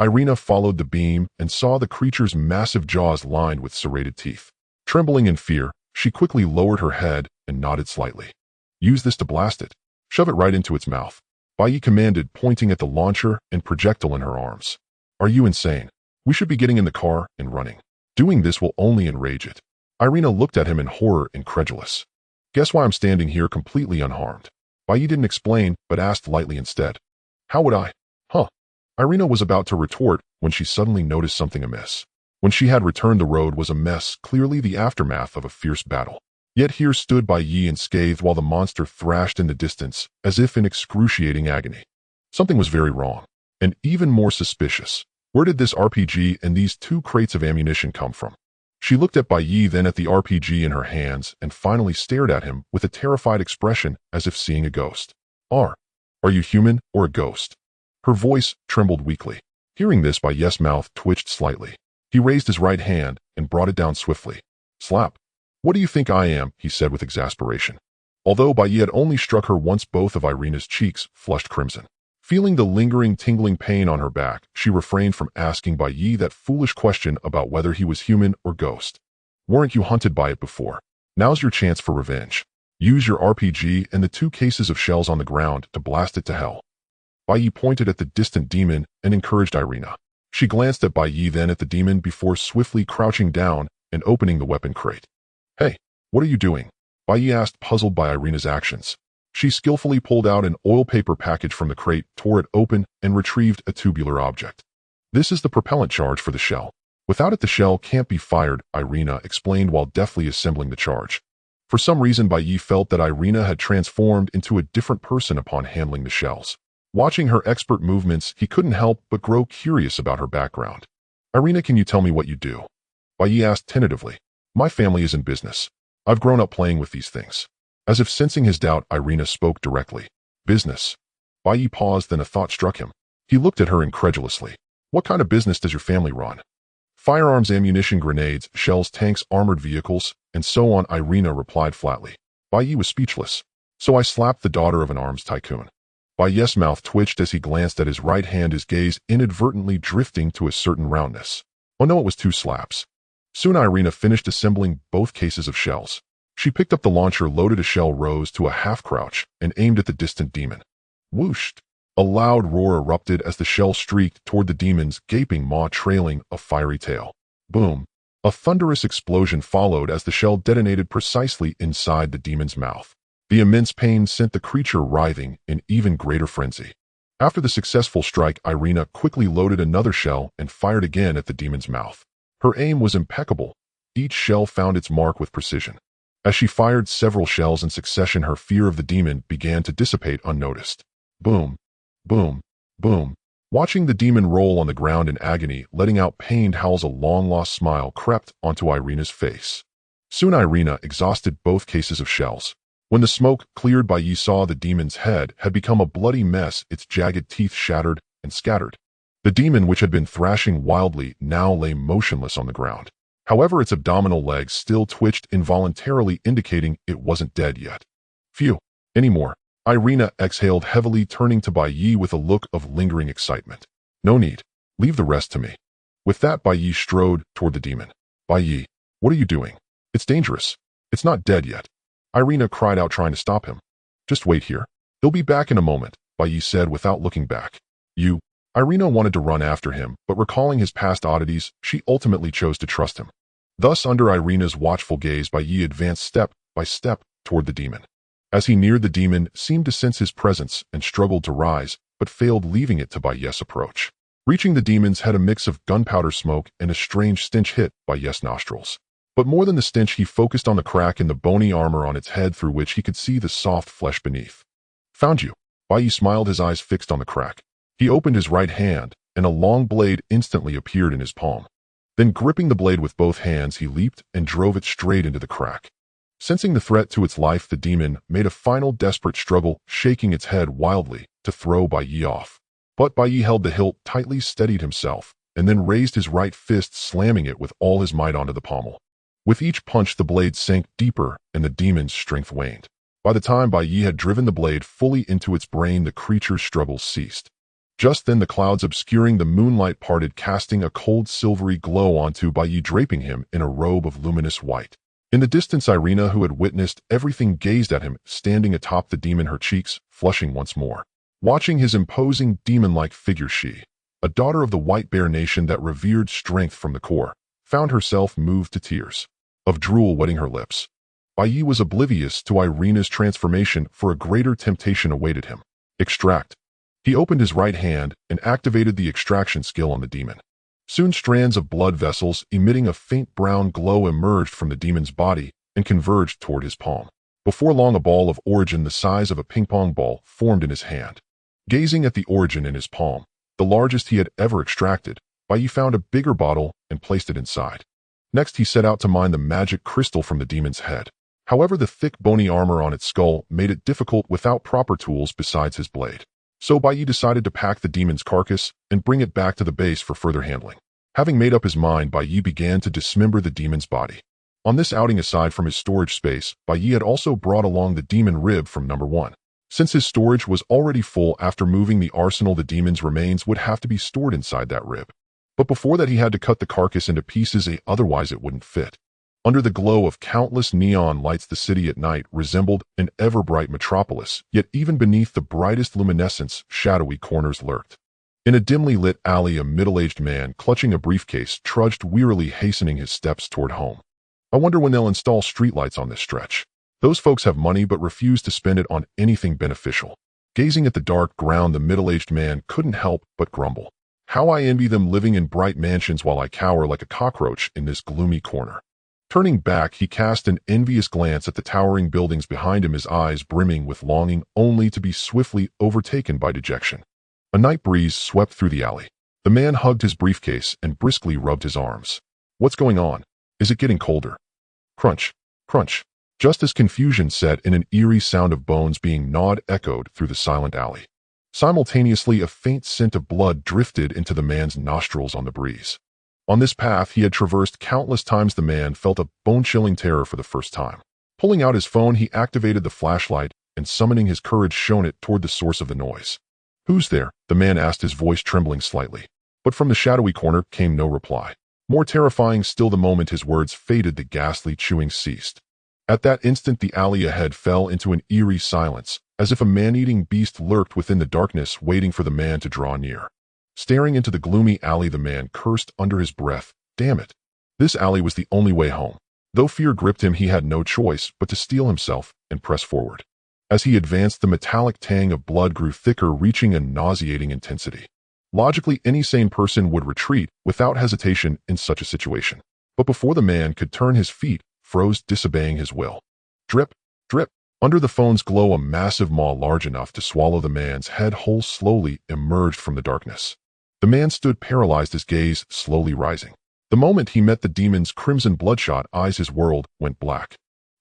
Irina followed the beam and saw the creature's massive jaws lined with serrated teeth. Trembling in fear, she quickly lowered her head and nodded slightly. Use this to blast it. Shove it right into its mouth. Bai Ye commanded, pointing at the launcher and projectile in her arms. Are you insane? We should be getting in the car and running. Doing this will only enrage it. Irina looked at him in horror, incredulous. Guess why I'm standing here completely unharmed? Bai Ye didn't explain, but asked lightly instead. How would I? Huh? Irina was about to retort when she suddenly noticed something amiss. When she had returned, the road was a mess, clearly the aftermath of a fierce battle. Yet here stood Bai Ye unscathed while the monster thrashed in the distance, as if in excruciating agony. Something was very wrong, and even more suspicious. Where did this RPG and these 2 crates of ammunition come from? She looked at Bai Ye, then at the RPG in her hands, and finally stared at him with a terrified expression, as if seeing a ghost. Are you human or a ghost? Her voice trembled weakly. Hearing this, Bai Ye's mouth twitched slightly. He raised his right hand and brought it down swiftly. Slap. What do you think I am? He said with exasperation. Although Bai Ye had only struck her once, both of Irina's cheeks flushed crimson. Feeling the lingering tingling pain on her back, she refrained from asking Bai Ye that foolish question about whether he was human or ghost. Weren't you hunted by it before? Now's your chance for revenge. Use your RPG and the 2 cases of shells on the ground to blast it to hell. Bai Ye pointed at the distant demon and encouraged Irina. She glanced at Bai Ye, then at the demon, before swiftly crouching down and opening the weapon crate. Hey, what are you doing? Bai Ye asked, puzzled by Irina's actions. She skillfully pulled out an oil paper package from the crate, tore it open, and retrieved a tubular object. This is the propellant charge for the shell. Without it, the shell can't be fired, Irina explained while deftly assembling the charge. For some reason, Bai Ye felt that Irina had transformed into a different person upon handling the shells. Watching her expert movements, he couldn't help but grow curious about her background. Irina, can you tell me what you do? Bai Ye asked tentatively. My family is in business. I've grown up playing with these things. As if sensing his doubt, Irina spoke directly. Business. Bai Ye paused, then a thought struck him. He looked at her incredulously. What kind of business does your family run? Firearms, ammunition, grenades, shells, tanks, armored vehicles, and so on, Irina replied flatly. Bai Ye was speechless. So I slapped the daughter of an arms tycoon. Bai Ye's mouth twitched as he glanced at his right hand, his gaze inadvertently drifting to a certain roundness. Oh no, it was 2 slaps. Soon Irina finished assembling both cases of shells. She picked up the launcher, loaded a shell, rose to a half-crouch, and aimed at the distant demon. Whooshed! A loud roar erupted as the shell streaked toward the demon's gaping maw, trailing a fiery tail. Boom! A thunderous explosion followed as the shell detonated precisely inside the demon's mouth. The immense pain sent the creature writhing in even greater frenzy. After the successful strike, Irina quickly loaded another shell and fired again at the demon's mouth. Her aim was impeccable. Each shell found its mark with precision. As she fired several shells in succession, her fear of the demon began to dissipate unnoticed. Boom, boom, boom. Watching the demon roll on the ground in agony, letting out pained howls, a long-lost smile crept onto Irina's face. Soon Irina exhausted both cases of shells. When the smoke cleared, Bai Ye saw the demon's head had become a bloody mess, its jagged teeth shattered and scattered. The demon, which had been thrashing wildly, now lay motionless on the ground. However, its abdominal legs still twitched involuntarily, indicating it wasn't dead yet. Phew, anymore. Irina exhaled heavily, turning to Bai Ye with a look of lingering excitement. No need. Leave the rest to me. With that, Bai Ye strode toward the demon. Bai Ye, what are you doing? It's dangerous. It's not dead yet. Irina cried out, trying to stop him. Just wait here. He'll be back in a moment, Bai Ye said without looking back. Irina wanted to run after him, but recalling his past oddities, she ultimately chose to trust him. Thus, under Irina's watchful gaze, Bai Ye advanced step by step toward the demon. As he neared, the demon seemed to sense his presence and struggled to rise, but failed, leaving it to Bai Ye's approach. Reaching the demon's head, a mix of gunpowder smoke and a strange stench hit Bai Ye's nostrils. But more than the stench, he focused on the crack in the bony armor on its head, through which he could see the soft flesh beneath. Found you. Bai Ye smiled, his eyes fixed on the crack. He opened his right hand, and a long blade instantly appeared in his palm. Then, gripping the blade with both hands, he leaped and drove it straight into the crack. Sensing the threat to its life, the demon made a final desperate struggle, shaking its head wildly to throw Bai Ye off. But Bai Ye held the hilt tightly, steadied himself, and then raised his right fist, slamming it with all his might onto the pommel. With each punch, the blade sank deeper and the demon's strength waned. By the time Bai Ye had driven the blade fully into its brain, the creature's struggles ceased. Just then, the clouds obscuring the moonlight parted, casting a cold silvery glow onto Bai Ye, draping him in a robe of luminous white. In the distance, Irina, who had witnessed everything, gazed at him, standing atop the demon, her cheeks flushing once more. Watching his imposing demon-like figure, she, a daughter of the White Bear Nation that revered strength from the core, found herself moved to tears of drool wetting her lips. Bai Ye was oblivious to Irina's transformation, for a greater temptation awaited him. Extract. He opened his right hand and activated the extraction skill on the demon. Soon, strands of blood vessels emitting a faint brown glow emerged from the demon's body and converged toward his palm. Before long, a ball of origin the size of a ping-pong ball formed in his hand. Gazing at the origin in his palm, the largest he had ever extracted, Bai Ye found a bigger bottle and placed it inside. Next, he set out to mine the magic crystal from the demon's head. However, the thick bony armor on its skull made it difficult without proper tools besides his blade. So Bai Ye decided to pack the demon's carcass and bring it back to the base for further handling. Having made up his mind, Bai Ye began to dismember the demon's body. On this outing, aside from his storage space, Bai Ye had also brought along the demon rib from number 1. Since his storage was already full after moving the arsenal, the demon's remains would have to be stored inside that rib. But before that, he had to cut the carcass into pieces, otherwise it wouldn't fit. Under the glow of countless neon lights, the city at night resembled an ever-bright metropolis, yet even beneath the brightest luminescence, shadowy corners lurked. In a dimly lit alley, a middle-aged man, clutching a briefcase, trudged wearily, hastening his steps toward home. I wonder when they'll install streetlights on this stretch. Those folks have money but refuse to spend it on anything beneficial. Gazing at the dark ground, the middle-aged man couldn't help but grumble. How I envy them, living in bright mansions while I cower like a cockroach in this gloomy corner. Turning back, he cast an envious glance at the towering buildings behind him, his eyes brimming with longing, only to be swiftly overtaken by dejection. A night breeze swept through the alley. The man hugged his briefcase and briskly rubbed his arms. What's going on? Is it getting colder? Crunch, crunch. Just as confusion set in, an eerie sound of bones being gnawed echoed through the silent alley. Simultaneously, a faint scent of blood drifted into the man's nostrils on the breeze. On this path he had traversed countless times, the man felt a bone-chilling terror for the first time. Pulling out his phone, he activated the flashlight and, summoning his courage, shone it toward the source of the noise. Who's there? The man asked, his voice trembling slightly. But from the shadowy corner came no reply. More terrifying still, the moment his words faded, the ghastly chewing ceased. At that instant, the alley ahead fell into an eerie silence, as if a man-eating beast lurked within the darkness, waiting for the man to draw near. Staring into the gloomy alley, the man cursed under his breath. Damn it. This alley was the only way home. Though fear gripped him, he had no choice but to steel himself and press forward. As he advanced, the metallic tang of blood grew thicker, reaching a nauseating intensity. Logically, any sane person would retreat without hesitation in such a situation. But before the man could turn, his feet froze, disobeying his will. Drip, drip. Under the phone's glow, a massive maw large enough to swallow the man's head whole slowly emerged from the darkness. The man stood paralyzed, his gaze slowly rising. The moment he met the demon's crimson bloodshot eyes, his world went black.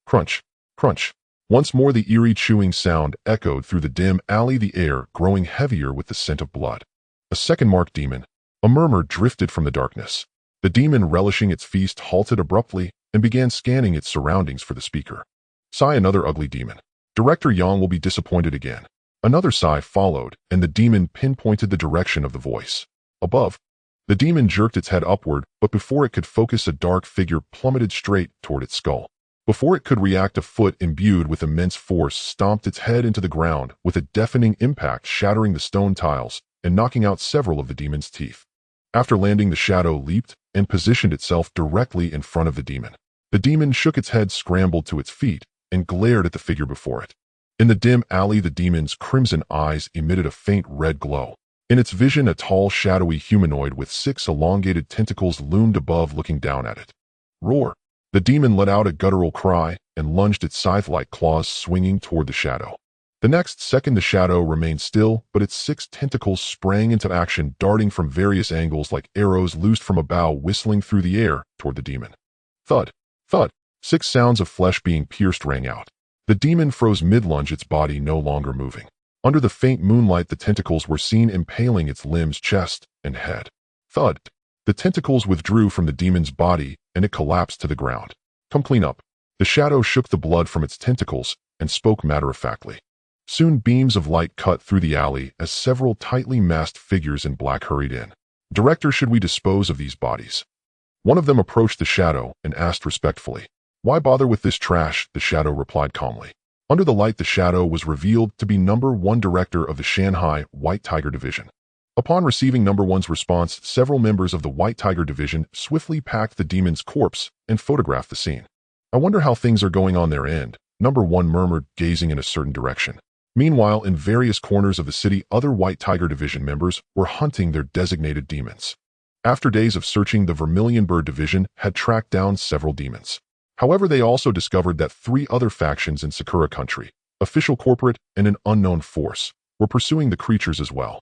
Crunch, crunch. Once more the eerie chewing sound echoed through the dim alley, the air growing heavier with the scent of blood. A second marked demon. A murmur drifted from the darkness. The demon, relishing its feast, halted abruptly and began scanning its surroundings for the speaker. Sigh, another ugly demon. Director Yang will be disappointed again. Another sigh followed, and the demon pinpointed the direction of the voice. Above. The demon jerked its head upward, but before it could focus, a dark figure plummeted straight toward its skull. Before it could react, a foot imbued with immense force stomped its head into the ground with a deafening impact, shattering the stone tiles and knocking out several of the demon's teeth. After landing, the shadow leaped and positioned itself directly in front of the demon. The demon shook its head, scrambled to its feet, and glared at the figure before it. In the dim alley, the demon's crimson eyes emitted a faint red glow. In its vision, a tall, shadowy humanoid with 6 elongated tentacles loomed above, looking down at it. Roar! The demon let out a guttural cry and lunged, its scythe-like claws swinging toward the shadow. The next second, the shadow remained still, but its 6 tentacles sprang into action, darting from various angles like arrows loosed from a bow, whistling through the air toward the demon. Thud! Thud! 6 sounds of flesh being pierced rang out. The demon froze mid-lunge, its body no longer moving. Under the faint moonlight, the tentacles were seen impaling its limbs, chest, and head. Thud! The tentacles withdrew from the demon's body, and it collapsed to the ground. Come clean up. The shadow shook the blood from its tentacles and spoke matter-of-factly. Soon beams of light cut through the alley as several tightly masked figures in black hurried in. Director, should we dispose of these bodies? One of them approached the shadow and asked respectfully. Why bother with this trash? The shadow replied calmly. Under the light, the shadow was revealed to be number 1 director of the Shanghai White Tiger Division. Upon receiving number 1's response, several members of the White Tiger Division swiftly packed the demon's corpse and photographed the scene. I wonder how things are going on their end, number 1 murmured, gazing in a certain direction. Meanwhile, in various corners of the city, other White Tiger Division members were hunting their designated demons. After days of searching, the Vermilion Bird Division had tracked down several demons. However, they also discovered that 3 other factions in Sakura Country, official, corporate, and an unknown force, were pursuing the creatures as well.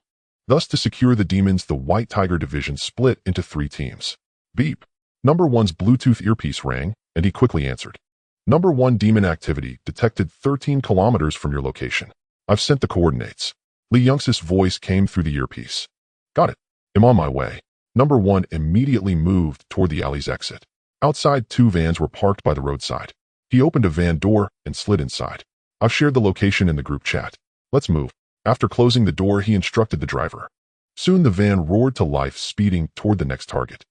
Thus, to secure the demons, the White Tiger Division split into 3 teams. Beep. Number 1's Bluetooth earpiece rang, and he quickly answered. Number 1, demon activity detected 13 kilometers from your location. I've sent the coordinates. Li Yunx's voice came through the earpiece. Got it. I'm on my way. Number 1 immediately moved toward the alley's exit. Outside, 2 vans were parked by the roadside. He opened a van door and slid inside. I've shared the location in the group chat. Let's move. After closing the door, he instructed the driver. Soon the van roared to life, speeding toward the next target.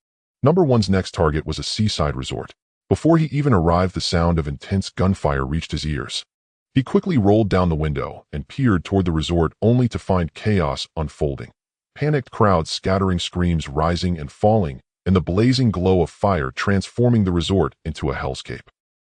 Number 1's next target was a seaside resort. Before he even arrived, the sound of intense gunfire reached his ears. He quickly rolled down the window and peered toward the resort, only to find chaos unfolding. Panicked crowds scattering, screams rising and falling, and the blazing glow of fire transforming the resort into a hellscape.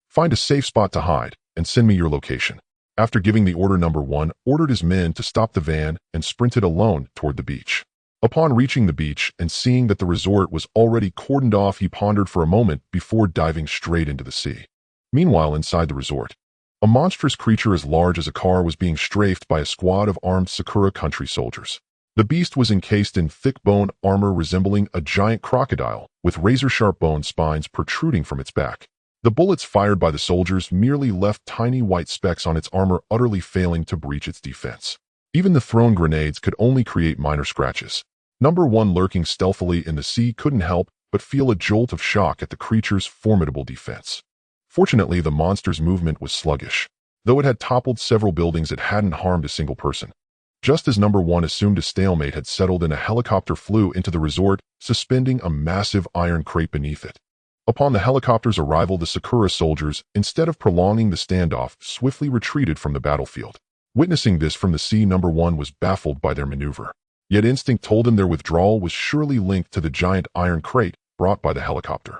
Find a safe spot to hide and send me your location. After giving the order, number 1 ordered his men to stop the van and sprinted alone toward the beach. Upon reaching the beach and seeing that the resort was already cordoned off, he pondered for a moment before diving straight into the sea. Meanwhile, inside the resort, a monstrous creature as large as a car was being strafed by a squad of armed Sakura Country soldiers. The beast was encased in thick bone armor resembling a giant crocodile, with razor-sharp bone spines protruding from its back. The bullets fired by the soldiers merely left tiny white specks on its armor, utterly failing to breach its defense. Even the thrown grenades could only create minor scratches. Number 1, lurking stealthily in the sea, couldn't help but feel a jolt of shock at the creature's formidable defense. Fortunately, the monster's movement was sluggish. Though it had toppled several buildings, it hadn't harmed a single person. Just as number 1 assumed a stalemate had settled in, a helicopter flew into the resort, suspending a massive iron crate beneath it. Upon the helicopter's arrival, the Sakura soldiers, instead of prolonging the standoff, swiftly retreated from the battlefield. Witnessing this from the sea, number 1 was baffled by their maneuver. Yet instinct told him their withdrawal was surely linked to the giant iron crate brought by the helicopter.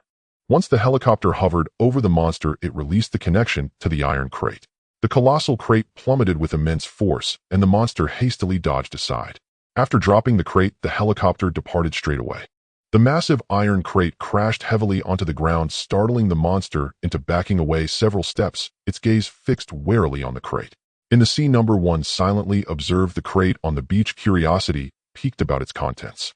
Once the helicopter hovered over the monster, it released the connection to the iron crate. The colossal crate plummeted with immense force, and the monster hastily dodged aside. After dropping the crate, the helicopter departed straight away. The massive iron crate crashed heavily onto the ground, startling the monster into backing away several steps, its gaze fixed warily on the crate. In the sea, number one silently observed the crate on the beach. Curiosity piqued about its contents.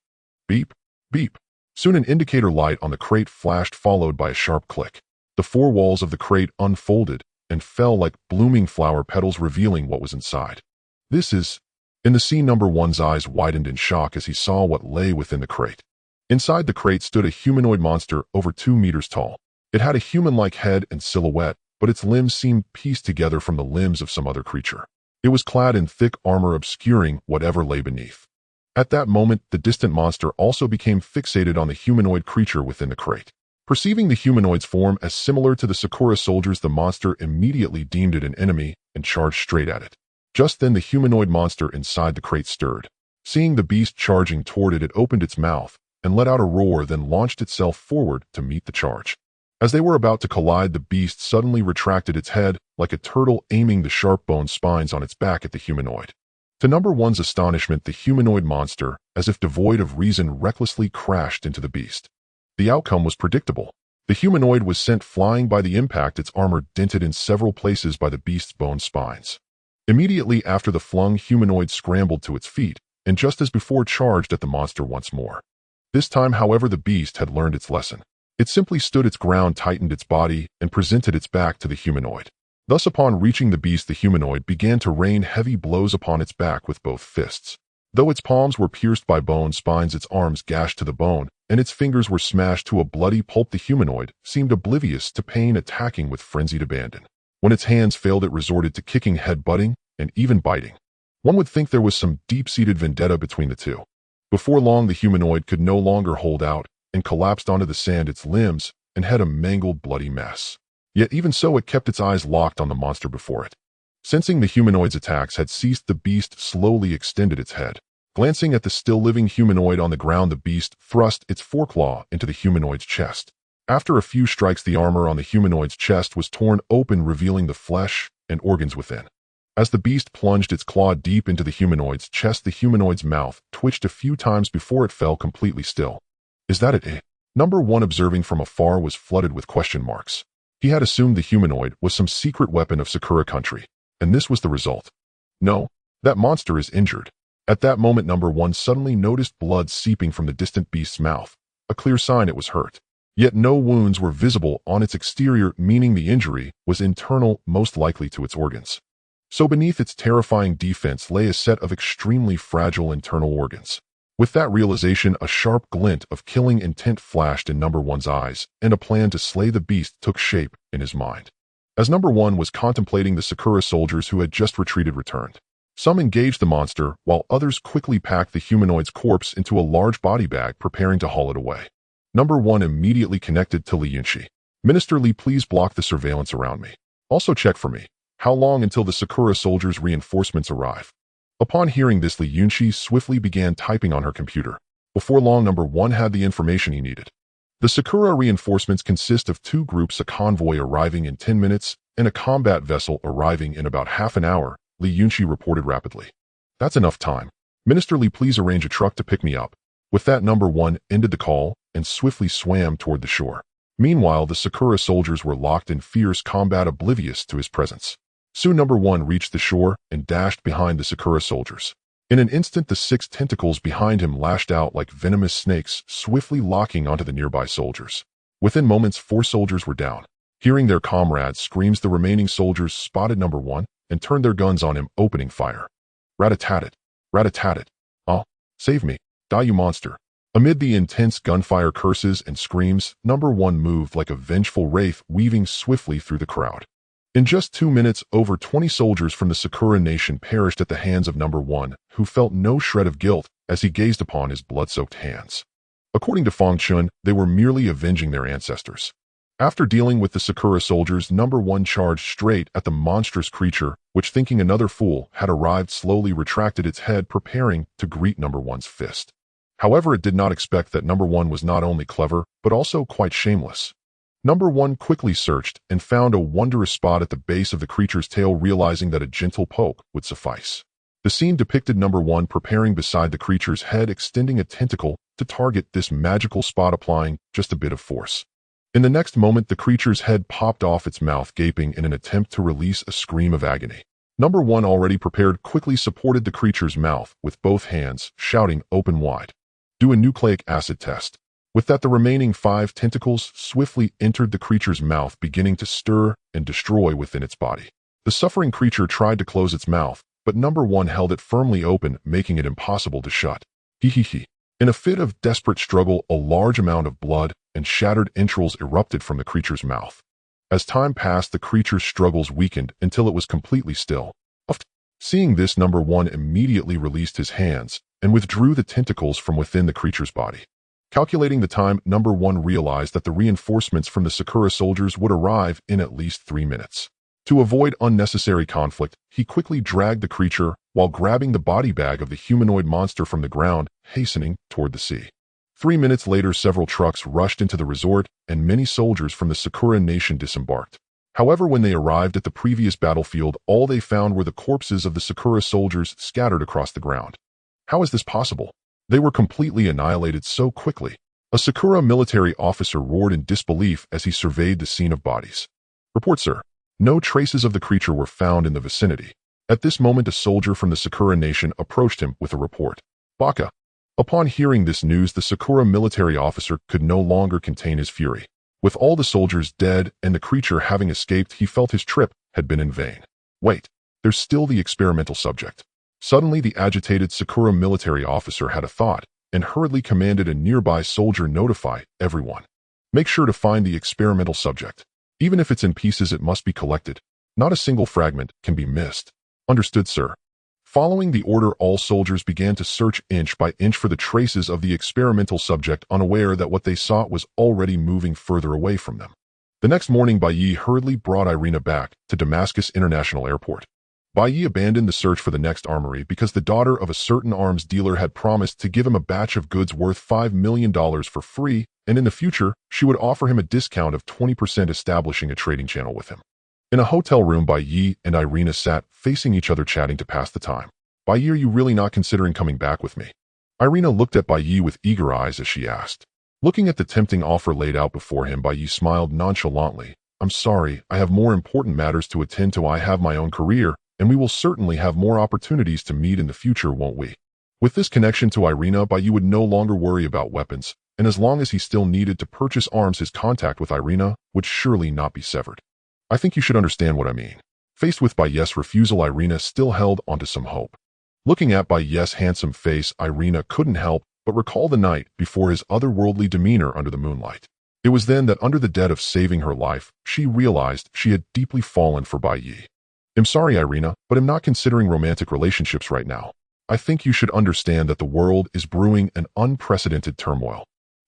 Beep, beep. Soon an indicator light on the crate flashed, followed by a sharp click. The four walls of the crate unfolded and fell like blooming flower petals, revealing what was inside. This is... In the sea, number one's eyes widened in shock as he saw what lay within the crate. Inside the crate stood a humanoid monster over 2 meters tall. It had a human-like head and silhouette, but its limbs seemed pieced together from the limbs of some other creature. It was clad in thick armor, obscuring whatever lay beneath. At that moment, the distant monster also became fixated on the humanoid creature within the crate. Perceiving the humanoid's form as similar to the Sakura soldiers, the monster immediately deemed it an enemy and charged straight at it. Just then, the humanoid monster inside the crate stirred. Seeing the beast charging toward it, it opened its mouth and let out a roar, then launched itself forward to meet the charge. As they were about to collide, the beast suddenly retracted its head like a turtle, aiming the sharp bone spines on its back at the humanoid. To number one's astonishment, the humanoid monster, as if devoid of reason, recklessly crashed into the beast. The outcome was predictable. The humanoid was sent flying by the impact, its armor dented in several places by the beast's bone spines. Immediately after, the flung humanoid scrambled to its feet, and just as before, charged at the monster once more. This time, however, the beast had learned its lesson. It simply stood its ground, tightened its body, and presented its back to the humanoid. Thus, upon reaching the beast, the humanoid began to rain heavy blows upon its back with both fists. Though its palms were pierced by bone spines, its arms gashed to the bone, and its fingers were smashed to a bloody pulp, the humanoid seemed oblivious to pain, attacking with frenzied abandon. When its hands failed, it resorted to kicking, head-butting, and even biting. One would think there was some deep-seated vendetta between the two. Before long, the humanoid could no longer hold out and collapsed onto the sand, its limbs and head a mangled, bloody mess. Yet even so, it kept its eyes locked on the monster before it. Sensing the humanoid's attacks had ceased, the beast slowly extended its head. Glancing at the still-living humanoid on the ground, the beast thrust its foreclaw into the humanoid's chest. After a few strikes, the armor on the humanoid's chest was torn open, revealing the flesh and organs within. As the beast plunged its claw deep into the humanoid's chest, the humanoid's mouth twitched a few times before it fell completely still. Is that it, eh? Number one, observing from afar, was flooded with question marks. He had assumed the humanoid was some secret weapon of Sakura country, and this was the result. No, that monster is injured. At that moment, number one suddenly noticed blood seeping from the distant beast's mouth, a clear sign it was hurt. Yet no wounds were visible on its exterior, meaning the injury was internal, most likely to its organs. So beneath its terrifying defense lay a set of extremely fragile internal organs. With that realization, a sharp glint of killing intent flashed in number one's eyes, and a plan to slay the beast took shape in his mind. As number one was contemplating, the Sakura soldiers who had just retreated returned. Some engaged the monster, while others quickly packed the humanoid's corpse into a large body bag, preparing to haul it away. Number one immediately connected to Li Yunshi. Minister Li, please block the surveillance around me. Also check for me. How long until the Sakura soldiers' reinforcements arrive? Upon hearing this, Li Yunshi swiftly began typing on her computer. Before long, number one had the information he needed. The Sakura reinforcements consist of 2 groups, a convoy arriving in 10 minutes and a combat vessel arriving in about half an hour, Li Yunshi reported rapidly. That's enough time. Minister Li, please arrange a truck to pick me up. With that, number one ended the call and swiftly swam toward the shore. Meanwhile, the Sakura soldiers were locked in fierce combat, oblivious to his presence. Soon number one reached the shore and dashed behind the Sakura soldiers. In an instant, the 6 tentacles behind him lashed out like venomous snakes, swiftly locking onto the nearby soldiers. Within moments, 4 soldiers were down. Hearing their comrades' screams, the remaining soldiers spotted number one and turned their guns on him, opening fire. Rat-a-tat-tat, rat-a-tat-tat. Oh, save me, die you monster. Amid the intense gunfire, curses, and screams, number one moved like a vengeful wraith, weaving swiftly through the crowd. In just 2 minutes, over 20 soldiers from the Sakura nation perished at the hands of number one, who felt no shred of guilt as he gazed upon his blood-soaked hands. According to Fang Chun, they were merely avenging their ancestors. After dealing with the Sakura soldiers, number one charged straight at the monstrous creature, which, thinking another fool had arrived, slowly retracted its head, preparing to greet number one's fist. However, it did not expect that number one was not only clever, but also quite shameless. Number 1 quickly searched and found a wondrous spot at the base of the creature's tail, realizing that a gentle poke would suffice. The scene depicted Number 1 preparing beside the creature's head, extending a tentacle to target this magical spot, applying just a bit of force. In the next moment, the creature's head popped off its mouth, gaping in an attempt to release a scream of agony. Number 1, already prepared, quickly supported the creature's mouth with both hands, shouting, "Open wide. Do a nucleic acid test." With that, the remaining 5 tentacles swiftly entered the creature's mouth, beginning to stir and destroy within its body. The suffering creature tried to close its mouth, but Number 1 held it firmly open, making it impossible to shut. He. In a fit of desperate struggle, a large amount of blood and shattered entrails erupted from the creature's mouth. As time passed, the creature's struggles weakened until it was completely still. Seeing this, Number 1 immediately released his hands and withdrew the tentacles from within the creature's body. Calculating the time, Number 1 realized that the reinforcements from the Sakura soldiers would arrive in at least 3 minutes. To avoid unnecessary conflict, he quickly dragged the creature while grabbing the body bag of the humanoid monster from the ground, hastening toward the sea. 3 minutes later, several trucks rushed into the resort, and many soldiers from the Sakura nation disembarked. However, when they arrived at the previous battlefield, all they found were the corpses of the Sakura soldiers scattered across the ground. How is this possible? They were completely annihilated so quickly. A Sakura military officer roared in disbelief as he surveyed the scene of bodies. "Report, sir. No traces of the creature were found in the vicinity." At this moment, a soldier from the Sakura nation approached him with a report. "Baka." Upon hearing this news, the Sakura military officer could no longer contain his fury. With all the soldiers dead and the creature having escaped, he felt his trip had been in vain. Wait, there's still the experimental subject. Suddenly, the agitated Sakura military officer had a thought and hurriedly commanded a nearby soldier, "Notify everyone. Make sure to find the experimental subject. Even if it's in pieces, it must be collected. Not a single fragment can be missed." "Understood, sir." Following the order, all soldiers began to search inch by inch for the traces of the experimental subject, unaware that what they sought was already moving further away from them. The next morning, Bai Ye hurriedly brought Irina back to Damascus International Airport. Bai Ye abandoned the search for the next armory because the daughter of a certain arms dealer had promised to give him a batch of goods worth $5 million for free, and in the future, she would offer him a discount of 20%, establishing a trading channel with him. In a hotel room, Bai Ye and Irina sat facing each other, chatting to pass the time. "Bai Ye, are you really not considering coming back with me?" Irina looked at Bai Ye with eager eyes as she asked. Looking at the tempting offer laid out before him, Bai Ye smiled nonchalantly. "I'm sorry, I have more important matters to attend to. I have my own career, and we will certainly have more opportunities to meet in the future, won't we?" With this connection to Irina, Bai Ye would no longer worry about weapons, and as long as he still needed to purchase arms, his contact with Irina would surely not be severed. "I think you should understand what I mean." Faced with Bai Ye's refusal, Irina still held onto some hope. Looking at Bai Ye's handsome face, Irina couldn't help but recall the night before, his otherworldly demeanor under the moonlight. It was then that, under the debt of saving her life, she realized she had deeply fallen for Bai Ye. "I'm sorry, Irina, but I'm not considering romantic relationships right now. I think you should understand that the world is brewing an unprecedented turmoil."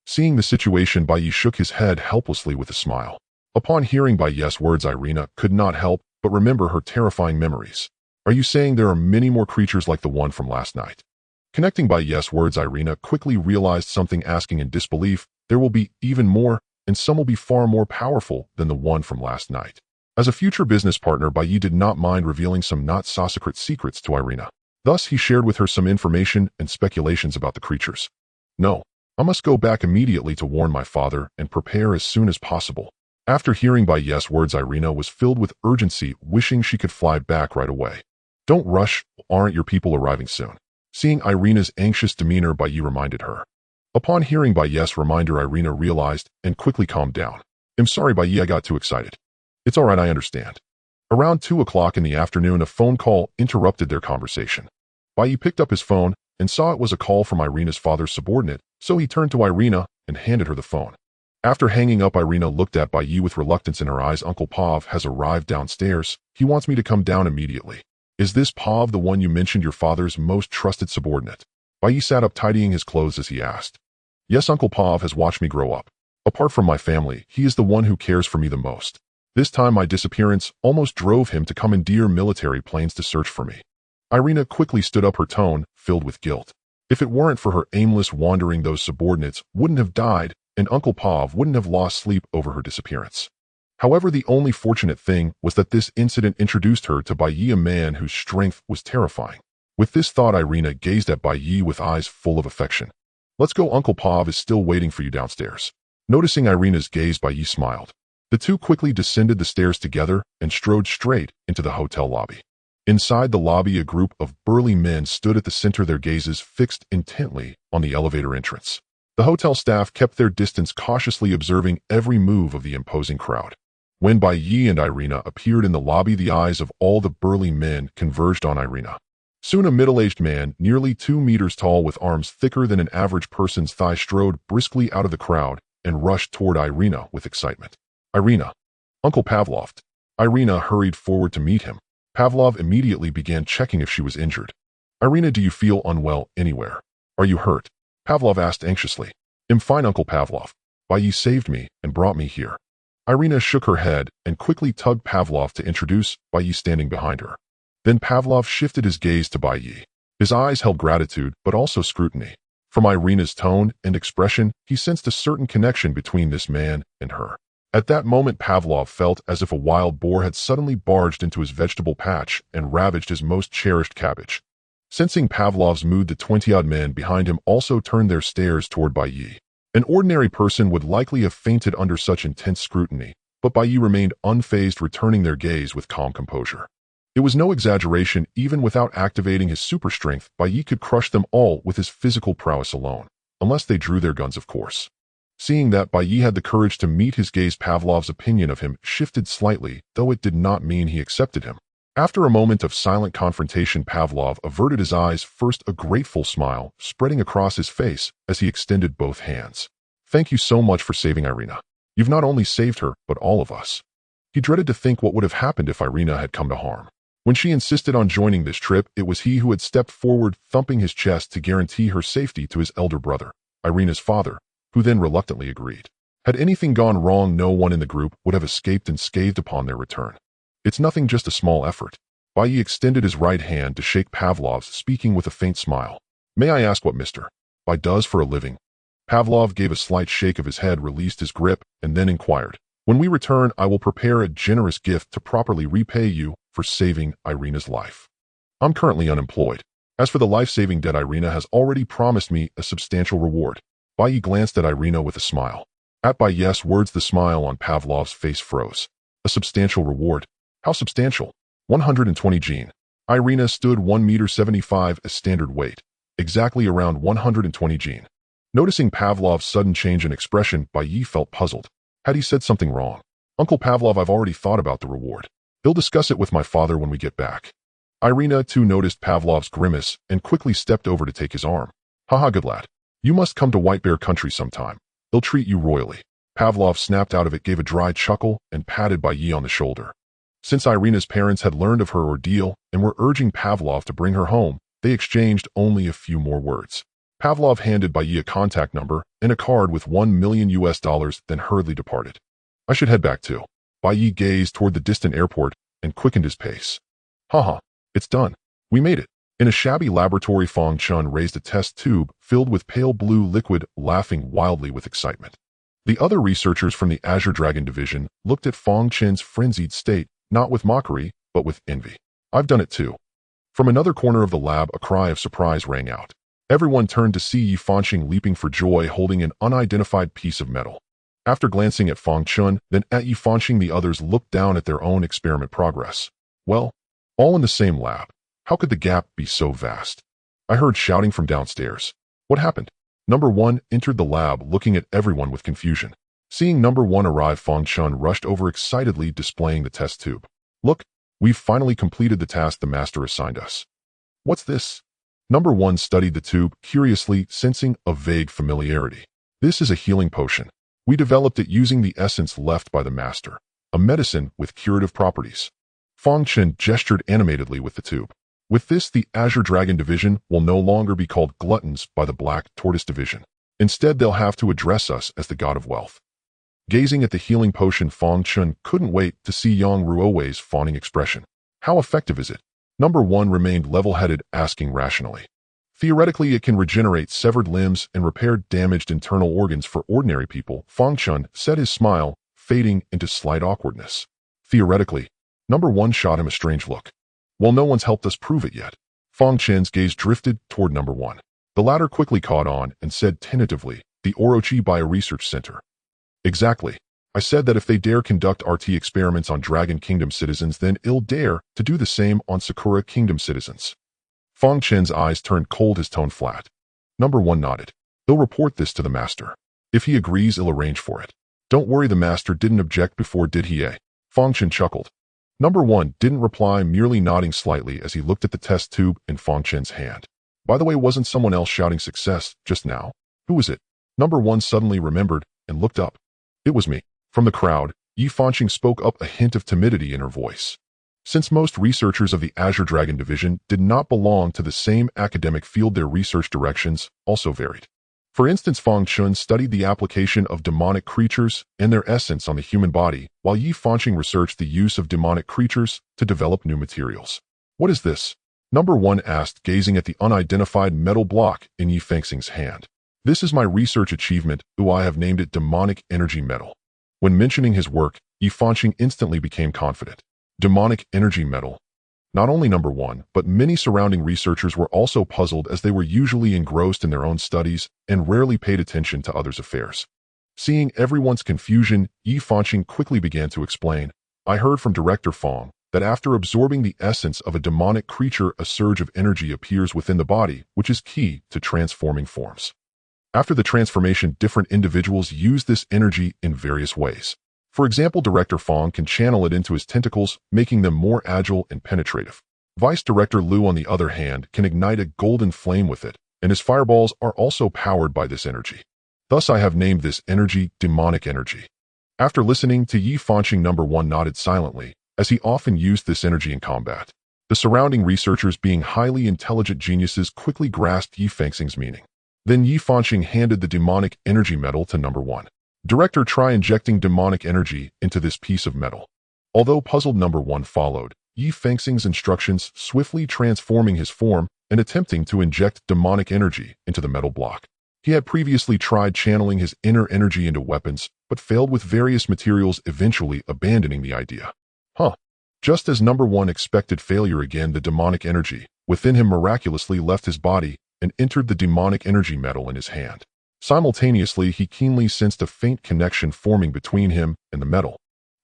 Seeing the situation, Bai Ye shook his head helplessly with a smile. Upon hearing Bai Ye's words, Irina could not help but remember her terrifying memories. "Are you saying there are many more creatures like the one from last night?" Connecting Bai Ye's words, Irina quickly realized something, asking in disbelief, "There will be even more, and some will be far more powerful than the one from last night." As a future business partner, Bai Ye did not mind revealing some not-so-secret secrets to Irina. Thus, he shared with her some information and speculations about the creatures. "No, I must go back immediately to warn my father and prepare as soon as possible." After hearing Bai Ye's words, Irina was filled with urgency, wishing she could fly back right away. "Don't rush, aren't your people arriving soon?" Seeing Irina's anxious demeanor, Bai Ye reminded her. Upon hearing Bai Ye's reminder, Irina realized and quickly calmed down. "I'm sorry, Bai Ye, I got too excited." "It's all right, I understand." Around 2 o'clock in the afternoon, a phone call interrupted their conversation. Bai Ye picked up his phone and saw it was a call from Irina's father's subordinate, so he turned to Irina and handed her the phone. After hanging up, Irina looked at Bai Ye with reluctance in her eyes. "Uncle Pav has arrived downstairs. He wants me to come down immediately." "Is this Pav the one you mentioned, your father's most trusted subordinate?" Bai Ye sat up, tidying his clothes as he asked. "Yes, Uncle Pav has watched me grow up. Apart from my family, he is the one who cares for me the most. This time my disappearance almost drove him to commandeer military planes to search for me." Irina quickly stood up, her tone filled with guilt. If it weren't for her aimless wandering, those subordinates wouldn't have died, and Uncle Pav wouldn't have lost sleep over her disappearance. However, the only fortunate thing was that this incident introduced her to Bai Ye, a man whose strength was terrifying. With this thought, Irina gazed at Bai Ye with eyes full of affection. "Let's go, Uncle Pav is still waiting for you downstairs." Noticing Irina's gaze, Bai Ye smiled. The two quickly descended the stairs together and strode straight into the hotel lobby. Inside the lobby, a group of burly men stood at the center, their gazes fixed intently on the elevator entrance. The hotel staff kept their distance, cautiously observing every move of the imposing crowd. When Bai Ye and Irina appeared in the lobby, the eyes of all the burly men converged on Irina. Soon a middle-aged man, nearly 2 meters tall with arms thicker than an average person's thigh, strode briskly out of the crowd and rushed toward Irina with excitement. "Irina, Uncle Pavlov." Irina hurried forward to meet him. Pavlov immediately began checking if she was injured. "Irina, do you feel unwell anywhere? Are you hurt?" Pavlov asked anxiously. "I'm fine, Uncle Pavlov. Bai Ye saved me and brought me here." Irina shook her head and quickly tugged Pavlov to introduce Bai Ye standing behind her. Then Pavlov shifted his gaze to Bai Ye. His eyes held gratitude but also scrutiny. From Irina's tone and expression, he sensed a certain connection between this man and her. At that moment, Pavlov felt as if a wild boar had suddenly barged into his vegetable patch and ravaged his most cherished cabbage. Sensing Pavlov's mood, the 20-odd men behind him also turned their stares toward Bai Ye. An ordinary person would likely have fainted under such intense scrutiny, but Bai Ye remained unfazed, returning their gaze with calm composure. It was no exaggeration. Even without activating his super strength, Bai Ye could crush them all with his physical prowess alone, unless they drew their guns, of course. Seeing that Bai Ye had the courage to meet his gaze, Pavlov's opinion of him shifted slightly, though it did not mean he accepted him. After a moment of silent confrontation, Pavlov averted his eyes, first a grateful smile spreading across his face as he extended both hands. "Thank you so much for saving Irina. You've not only saved her, but all of us." He dreaded to think what would have happened if Irina had come to harm. When she insisted on joining this trip, it was he who had stepped forward, thumping his chest to guarantee her safety to his elder brother, Irina's father, who then reluctantly agreed. Had anything gone wrong, no one in the group would have escaped unscathed upon their return. "It's nothing, just a small effort." Bai Ye extended his right hand to shake Pavlov's, speaking with a faint smile. "May I ask what Mr. Bai does for a living?" Pavlov gave a slight shake of his head, released his grip, and then inquired. "When we return, I will prepare a generous gift to properly repay you for saving Irina's life. I'm currently unemployed. As for the life-saving debt, Irina has already promised me a substantial reward." Bai Ye glanced at Irina with a smile. At Bai Ye's words, the smile on Pavlov's face froze. "A substantial reward? How substantial?" 120 gene. Irina stood 1.75 m as standard weight, exactly around 120 gene. Noticing Pavlov's sudden change in expression, Bai Ye felt puzzled. Had he said something wrong? "Uncle Pavlov, I've already thought about the reward. He'll discuss it with my father when we get back." Irina too noticed Pavlov's grimace and quickly stepped over to take his arm. "Haha, good lad. You must come to White Bear Country sometime. They'll treat you royally." Pavlov snapped out of it, gave a dry chuckle, and patted Bai Ye on the shoulder. Since Irina's parents had learned of her ordeal and were urging Pavlov to bring her home, they exchanged only a few more words. Pavlov handed Bai Ye a contact number and a card with $1 million, then hurriedly departed. "I should head back too." Bai Ye gazed toward the distant airport and quickened his pace. "Haha, it's done. We made it." In a shabby laboratory, Fong Chun raised a test tube filled with pale blue liquid, laughing wildly with excitement. The other researchers from the Azure Dragon division looked at Fong Chen's frenzied state, not with mockery, but with envy. "I've done it too." From another corner of the lab, a cry of surprise rang out. Everyone turned to see Yi Fanqing leaping for joy, holding an unidentified piece of metal. After glancing at Fong Chun, then at Yi Fanqing, the others looked down at their own experiment progress. Well, all in the same lab. How could the gap be so vast? I heard shouting from downstairs. What happened? Number 1 entered the lab, looking at everyone with confusion. Seeing Number 1 arrive, Fong Chun rushed over excitedly, displaying the test tube. "Look, we've finally completed the task the master assigned us." "What's this?" Number 1 studied the tube curiously, sensing a vague familiarity. "This is a healing potion. We developed it using the essence left by the master, a medicine with curative properties." Fong Chun gestured animatedly with the tube. "With this, the Azure Dragon division will no longer be called gluttons by the Black Tortoise division. Instead, they'll have to address us as the god of wealth." Gazing at the healing potion, Fong Chun couldn't wait to see Yang Ruowei's fawning expression. "How effective is it?" Number 1 remained level-headed, asking rationally. Theoretically, it can regenerate severed limbs and repair damaged internal organs for ordinary people. Fang Chun said, his smile fading into slight awkwardness. Theoretically, number one shot him a strange look. Well, no one's helped us prove it yet. Fang Chen's gaze drifted toward number one. The latter quickly caught on and said tentatively, the Orochi Bioresearch Center. Exactly. I said that if they dare conduct RT experiments on Dragon Kingdom citizens, then they'll dare to do the same on Sakura Kingdom citizens. Fang Chen's eyes turned cold, his tone flat. Number one nodded. They'll report this to the master. If he agrees, he'll arrange for it. Don't worry, the master didn't object before, did he? Fang Chen chuckled. Number one didn't reply, merely nodding slightly as he looked at the test tube in Fang Chen's hand. By the way, wasn't someone else shouting success just now? Who was it? Number one suddenly remembered and looked up. It was me. From the crowd, Yi Fanqing spoke up, a hint of timidity in her voice. Since most researchers of the Azure Dragon Division did not belong to the same academic field, their research directions also varied. For instance, Fang Chun studied the application of demonic creatures and their essence on the human body, while Yi Fanqing researched the use of demonic creatures to develop new materials. What is this? Number one asked, gazing at the unidentified metal block in Yi Fanqing's hand. This is my research achievement, I have named it Demonic Energy Metal. When mentioning his work, Yi Fanqing instantly became confident. Demonic Energy Metal. Not only number one, but many surrounding researchers were also puzzled, as they were usually engrossed in their own studies and rarely paid attention to others' affairs. Seeing everyone's confusion, Yi Fanqing quickly began to explain. I heard from Director Fang that after absorbing the essence of a demonic creature, a surge of energy appears within the body, which is key to transforming forms. After the transformation, different individuals use this energy in various ways. For example, Director Fang can channel it into his tentacles, making them more agile and penetrative. Vice Director Liu, on the other hand, can ignite a golden flame with it, and his fireballs are also powered by this energy. Thus, I have named this energy Demonic Energy. After listening to Yi Fanqing, number one nodded silently, as he often used this energy in combat. The surrounding researchers, being highly intelligent geniuses, quickly grasped Yi Fanqing's meaning. Then Yi Fanqing handed the demonic energy metal to number one. Director, try injecting demonic energy into this piece of metal. Although puzzled, number one followed Yi Fanqing's instructions, swiftly transforming his form and attempting to inject demonic energy into the metal block. He had previously tried channeling his inner energy into weapons, but failed with various materials, eventually abandoning the idea. Just as number one expected failure again, the demonic energy within him miraculously left his body and entered the demonic energy metal in his hand. Simultaneously, he keenly sensed a faint connection forming between him and the metal.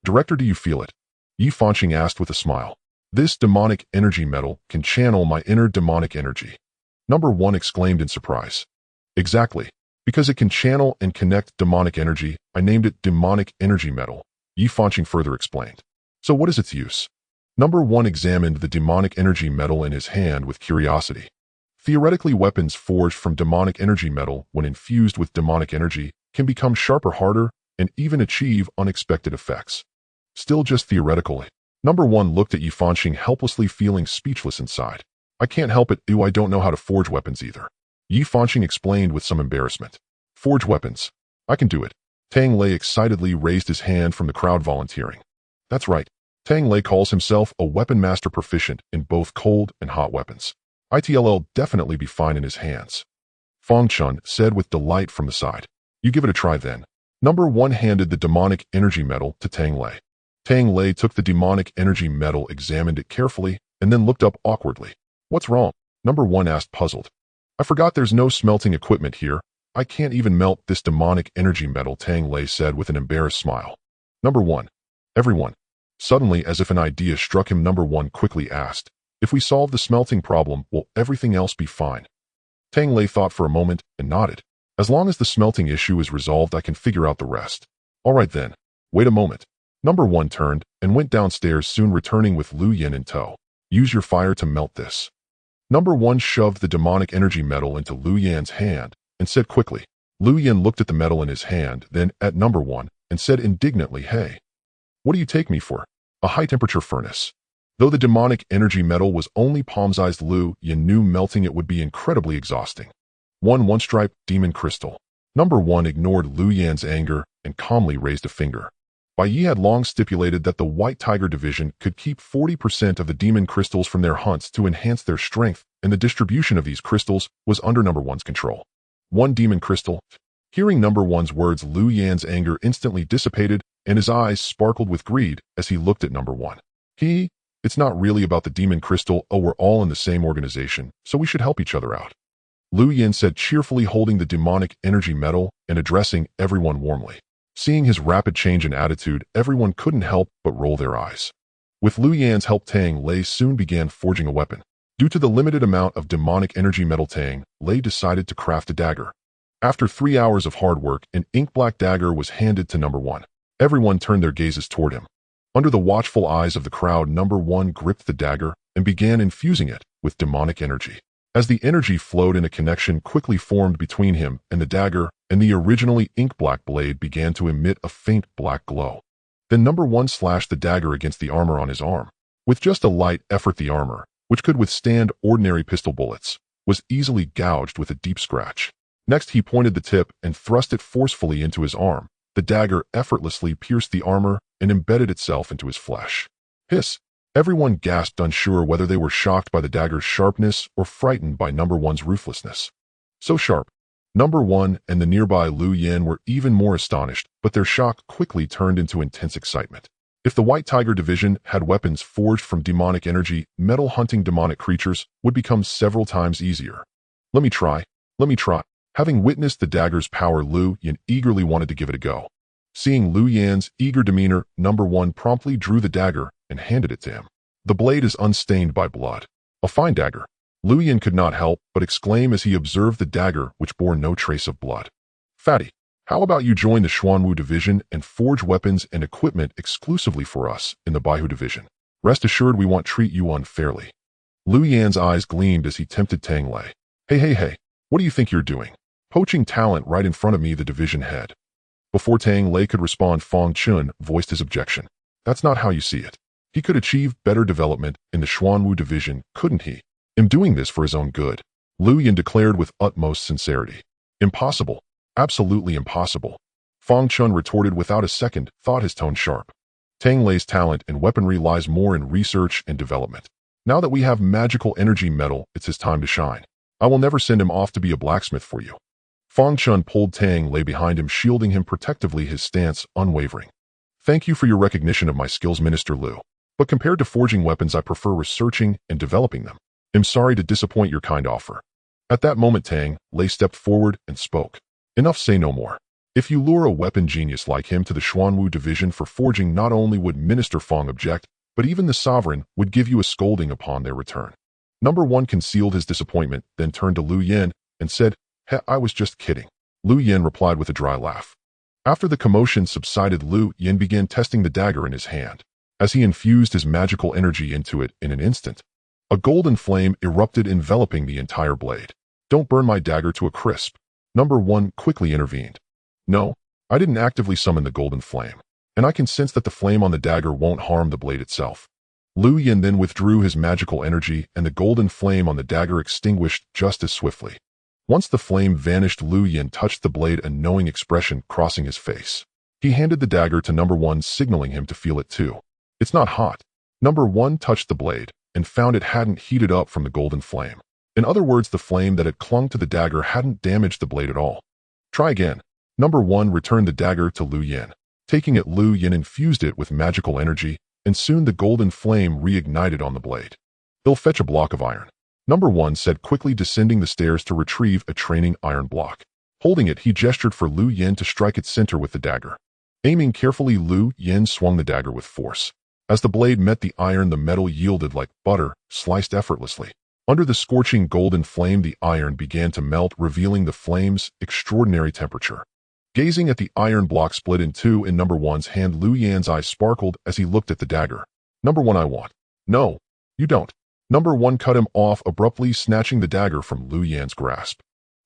Director, do you feel it? Yi Fanqing asked with a smile. This demonic energy metal can channel my inner demonic energy. Number one exclaimed in surprise. Exactly. Because it can channel and connect demonic energy, I named it Demonic Energy Metal, Yi Fanqing further explained. So what is its use? Number one examined the demonic energy metal in his hand with curiosity. Theoretically, weapons forged from demonic energy metal, when infused with demonic energy, can become sharper, harder, and even achieve unexpected effects. Still just theoretically. Number one looked at Yi Fanqing helplessly, feeling speechless inside. I can't help it, I don't know how to forge weapons either. Yi Fanqing explained with some embarrassment. Forge weapons. I can do it. Tang Lei excitedly raised his hand from the crowd, volunteering. That's right. Tang Lei calls himself a weapon master, proficient in both cold and hot weapons. It'll definitely be fine in his hands. Fang Chun said with delight from the side. You give it a try then. Number one handed the demonic energy metal to Tang Lei. Tang Lei took the demonic energy metal, examined it carefully, and then looked up awkwardly. What's wrong? Number one asked, puzzled. I forgot there's no smelting equipment here. I can't even melt this demonic energy metal, Tang Lei said with an embarrassed smile. Number one. Everyone. Suddenly, as if an idea struck him, number one quickly asked, if we solve the smelting problem, will everything else be fine? Tang Lei thought for a moment and nodded. As long as the smelting issue is resolved, I can figure out the rest. All right then. Wait a moment. Number one turned and went downstairs, soon returning with Lu Yin in tow. Use your fire to melt this. Number one shoved the demonic energy metal into Lu Yan's hand and said quickly. Lu Yin looked at the metal in his hand, then at number one, and said indignantly, Hey, what do you take me for? A high-temperature furnace. Though the demonic energy metal was only palm-sized, Lu Yin knew melting it would be incredibly exhausting. One-stripe demon crystal. Number one ignored Lu Yan's anger and calmly raised a finger. Bai Ye had long stipulated that the White Tiger Division could keep 40% of the demon crystals from their hunts to enhance their strength, and the distribution of these crystals was under Number One's control. One demon crystal. Hearing Number One's words, Lu Yan's anger instantly dissipated, and his eyes sparkled with greed as he looked at Number One. It's not really about the demon crystal. Oh, we're all in the same organization, so we should help each other out. Lu Yan said, cheerfully, holding the demonic energy medal and addressing everyone warmly. Seeing his rapid change in attitude, everyone couldn't help but roll their eyes. With Lu Yan's help, Tang Lei soon began forging a weapon. Due to the limited amount of demonic energy metal, Tang Lei decided to craft a dagger. After 3 hours of hard work, an ink-black dagger was handed to Number One. Everyone turned their gazes toward him. Under the watchful eyes of the crowd, Number One gripped the dagger and began infusing it with demonic energy. As the energy flowed in, a connection quickly formed between him and the dagger, and the originally ink-black blade began to emit a faint black glow. Then Number One slashed the dagger against the armor on his arm. With just a light effort, the armor, which could withstand ordinary pistol bullets, was easily gouged with a deep scratch. Next, he pointed the tip and thrust it forcefully into his arm. The dagger effortlessly pierced the armor and embedded itself into his flesh. Hiss! Everyone gasped, unsure whether they were shocked by the dagger's sharpness or frightened by Number One's ruthlessness. So sharp! Number One and the nearby Lu Yan were even more astonished, but their shock quickly turned into intense excitement. If the White Tiger Division had weapons forged from demonic energy, metal hunting demonic creatures would become several times easier. Let me try. Having witnessed the dagger's power, Lu Yan eagerly wanted to give it a go. Seeing Lu Yan's eager demeanor, Number One promptly drew the dagger and handed it to him. The blade is unstained by blood. A fine dagger. Lu Yan could not help but exclaim as he observed the dagger, which bore no trace of blood. Fatty, how about you join the Xuanwu Division and forge weapons and equipment exclusively for us in the Baihu Division? Rest assured we won't treat you unfairly. Lu Yan's eyes gleamed as he tempted Tang Lei. Hey, what do you think you're doing? Poaching talent right in front of me, the division head. Before Tang Lei could respond, Fang Chun voiced his objection. That's not how you see it. He could achieve better development in the Xuanwu Division, couldn't he? I'm doing this for his own good, Lu Yan declared with utmost sincerity. Impossible. Absolutely impossible. Fang Chun retorted without a second thought, his tone sharp. Tang Lei's talent in weaponry lies more in research and development. Now that we have magical energy metal, it's his time to shine. I will never send him off to be a blacksmith for you. Fang Chun pulled Tang Lei behind him, shielding him protectively, his stance unwavering. Thank you for your recognition of my skills, Minister Lu. But compared to forging weapons, I prefer researching and developing them. I'm sorry to disappoint your kind offer. At that moment, Tang Lei stepped forward and spoke. Enough, say no more. If you lure a weapon genius like him to the Xuanwu Division for forging, not only would Minister Fang object, but even the sovereign would give you a scolding upon their return. Number One concealed his disappointment, then turned to Lu Yan and said, I was just kidding. Lu Yan replied with a dry laugh. After the commotion subsided, Lu Yan began testing the dagger in his hand. As he infused his magical energy into it, in an instant, a golden flame erupted, enveloping the entire blade. Don't burn my dagger to a crisp. Number One quickly intervened. No, I didn't actively summon the golden flame, and I can sense that the flame on the dagger won't harm the blade itself. Lu Yan then withdrew his magical energy, and the golden flame on the dagger extinguished just as swiftly. Once the flame vanished, Lu Yan touched the blade, a knowing expression crossing his face. He handed the dagger to Number One, signaling him to feel it too. It's not hot. Number One touched the blade and found it hadn't heated up from the golden flame. In other words, the flame that had clung to the dagger hadn't damaged the blade at all. Try again. Number One returned the dagger to Lu Yan. Taking it, Lu Yan infused it with magical energy, and soon the golden flame reignited on the blade. They'll fetch a block of iron. Number One said, quickly descending the stairs to retrieve a training iron block. Holding it, he gestured for Lu Yan to strike its center with the dagger. Aiming carefully, Lu Yan swung the dagger with force. As the blade met the iron, the metal yielded like butter, sliced effortlessly. Under the scorching golden flame, the iron began to melt, revealing the flame's extraordinary temperature. Gazing at the iron block split in two in Number One's hand, Lu Yan's eyes sparkled as he looked at the dagger. Number One, I want. No, you don't. Number One cut him off abruptly, snatching the dagger from Lu Yan's grasp.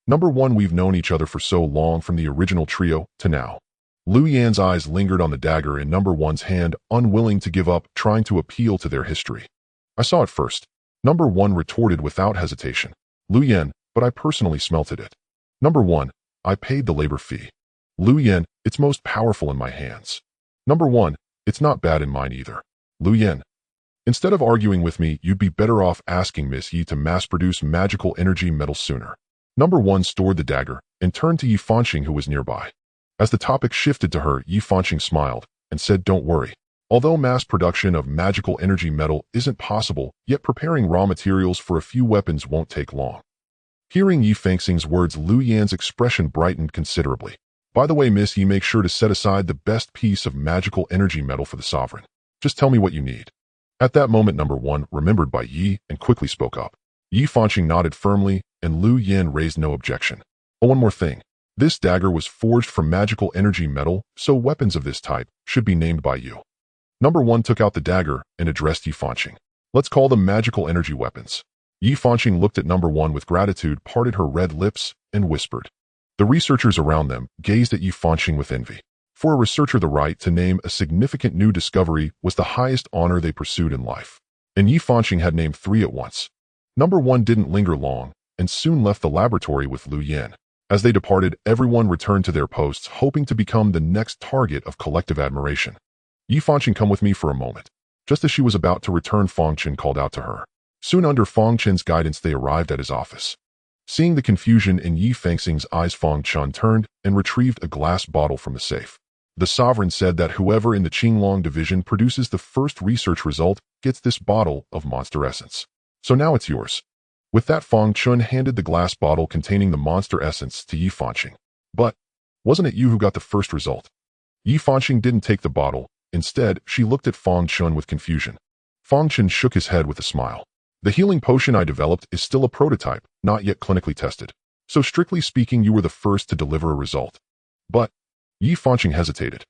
Number One, we've known each other for so long, from the original trio to now. Lu Yan's eyes lingered on the dagger in Number One's hand, unwilling to give up, trying to appeal to their history. I saw it first. Number One retorted without hesitation. Lu Yan, but I personally smelted it. Number One, I paid the labor fee. Lu Yan, it's most powerful in my hands. Number 1. It's not bad in mine either. Lu Yan. Instead of arguing with me, you'd be better off asking Miss Yi to mass-produce magical energy metal sooner. Number 1 stored the dagger and turned to Yi Fanqing, who was nearby. As the topic shifted to her, Yi Fanqing smiled and said, "Don't worry. Although mass production of magical energy metal isn't possible, yet preparing raw materials for a few weapons won't take long." Hearing Yi Fanqing's words, Lu Yan's expression brightened considerably. "By the way, Miss Yi, make sure to set aside the best piece of magical energy metal for the sovereign. Just tell me what you need." At that moment, Number 1 remembered Bai Ye and quickly spoke up. Yi Fanqing nodded firmly, and Lu Yan raised no objection. "Oh, one more thing. This dagger was forged from magical energy metal, so weapons of this type should be named by you." Number 1 took out the dagger and addressed Yi Fanqing. "Let's call them magical energy weapons." Yi Fanqing looked at Number 1 with gratitude, parted her red lips, and whispered. The researchers around them gazed at Yi Fanqing with envy. For a researcher, the right to name a significant new discovery was the highest honor they pursued in life. And Yi Fanqing had named 3 at once. Number 1 didn't linger long, and soon left the laboratory with Lu Yan. As they departed, everyone returned to their posts, hoping to become the next target of collective admiration. "Yi Fanqing, come with me for a moment." Just as she was about to return, Fang Chen called out to her. Soon under Fang Chen's guidance, they arrived at his office. Seeing the confusion in Yi Fanqing's eyes, Fang Chen turned and retrieved a glass bottle from the safe. The sovereign said that whoever in the Qinglong division produces the first research result gets this bottle of monster essence. So now it's yours. With that, Fang Chen handed the glass bottle containing the monster essence to Yi Fanqing. "But wasn't it you who got the first result?" Yi Fanqing didn't take the bottle. Instead, she looked at Fang Chen with confusion. Fang Chen shook his head with a smile. "The healing potion I developed is still a prototype, not yet clinically tested. So strictly speaking, you were the first to deliver a result." "But..." Yi Fanqing hesitated.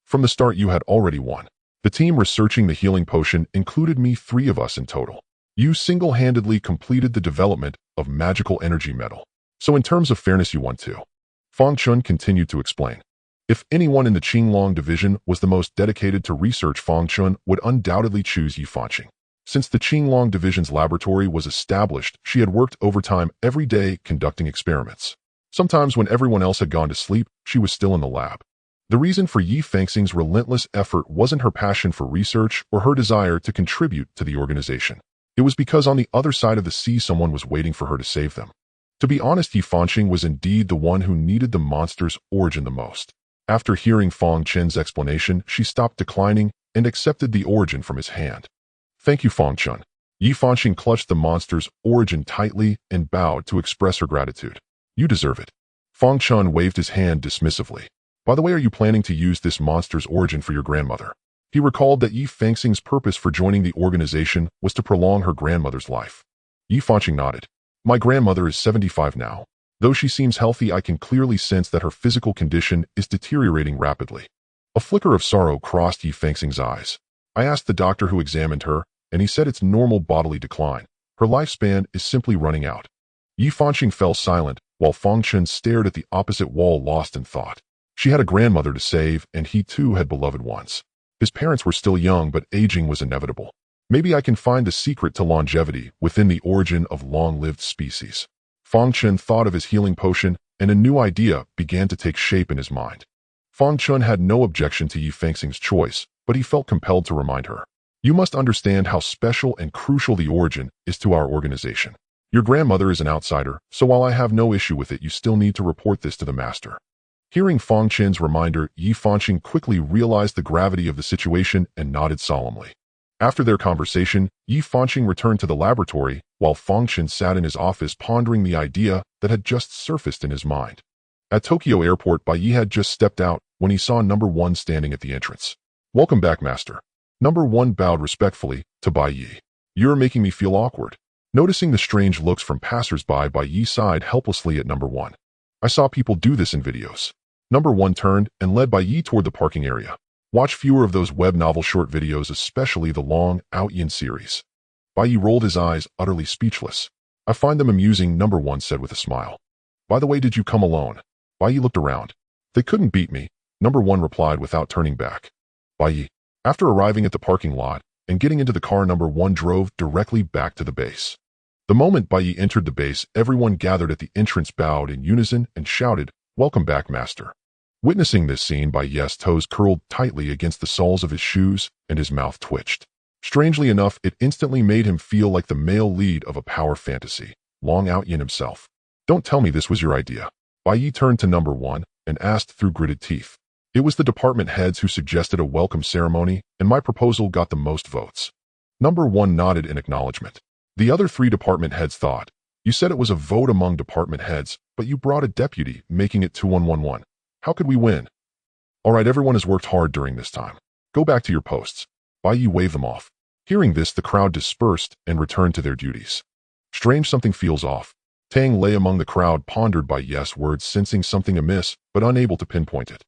"From the start, you had already won. The team researching the healing potion included me, 3 of us in total. You single-handedly completed the development of magical energy metal. So in terms of fairness, you won too." Fang Chen continued to explain. If anyone in the Qinglong division was the most dedicated to research, Fang Chen would undoubtedly choose Yi Fanqing. Since the Qinglong division's laboratory was established, she had worked overtime every day conducting experiments. Sometimes when everyone else had gone to sleep, she was still in the lab. The reason for Yi Fanqing's relentless effort wasn't her passion for research or her desire to contribute to the organization. It was because on the other side of the sea, someone was waiting for her to save them. To be honest, Yi Fanqing was indeed the one who needed the monster's origin the most. After hearing Fang Chen's explanation, she stopped declining and accepted the origin from his hand. "Thank you, Fang Chen." Yi Fanqing clutched the monster's origin tightly and bowed to express her gratitude. "You deserve it." Fang Chen waved his hand dismissively. "By the way, are you planning to use this monster's origin for your grandmother?" He recalled that Yi Fanqing's purpose for joining the organization was to prolong her grandmother's life. Yi Fanqing nodded. "My grandmother is 75 now. Though she seems healthy, I can clearly sense that her physical condition is deteriorating rapidly." A flicker of sorrow crossed Yi Fanqing's eyes. "I asked the doctor who examined her, and he said it's normal bodily decline. Her lifespan is simply running out." Yi Fanqing fell silent, while Fang Chen stared at the opposite wall, lost in thought. She had a grandmother to save, and he too had beloved ones. His parents were still young, but aging was inevitable. Maybe I can find the secret to longevity within the origin of long-lived species. Fang Chen thought of his healing potion, and a new idea began to take shape in his mind. Fang Chen had no objection to Yi Fanqing's choice, but he felt compelled to remind her. "You must understand how special and crucial the origin is to our organization. Your grandmother is an outsider, so while I have no issue with it, you still need to report this to the master." Hearing Fang Chen's reminder, Yi Fanqing quickly realized the gravity of the situation and nodded solemnly. After their conversation, Yi Fanqing returned to the laboratory, while Fang Chen sat in his office pondering the idea that had just surfaced in his mind. At Tokyo Airport, Bai Ye had just stepped out when he saw Number 1 standing at the entrance. "Welcome back, Master." Number 1 bowed respectfully to Bai Ye. "You're making me feel awkward." Noticing the strange looks from passers-by, Bai Ye sighed helplessly at Number 1. "I saw people do this in videos." Number 1 turned and led Bai Ye toward the parking area. "Watch fewer of those web novel short videos, especially the long Outyin series." Bai Ye rolled his eyes, utterly speechless. "I find them amusing," Number 1 said with a smile. "By the way, did you come alone?" Bai Ye looked around. "They couldn't beat me," Number 1 replied without turning back. Bai Ye. After arriving at the parking lot and getting into the car, Number 1 drove directly back to the base. The moment Bai Ye entered the base, everyone gathered at the entrance bowed in unison and shouted, "Welcome back, Master." Witnessing this scene, Bai Ye's toes curled tightly against the soles of his shoes and his mouth twitched. Strangely enough, it instantly made him feel like the male lead of a power fantasy, Long Out Yin himself. Don't tell me this was your idea. Bai Ye turned to number one and asked through gritted teeth. It was the department heads who suggested a welcome ceremony, and my proposal got the most votes. Number one nodded in acknowledgement. The other three department heads thought, you said it was a vote among department heads, but you brought a deputy, making it 2-1-1-1. How could we win? All right, everyone has worked hard during this time. Go back to your posts. Bai Ye waved them off. Hearing this, the crowd dispersed and returned to their duties. Strange, something feels off. Tang lay among the crowd, pondered Bai Ye's words, sensing something amiss, but unable to pinpoint it.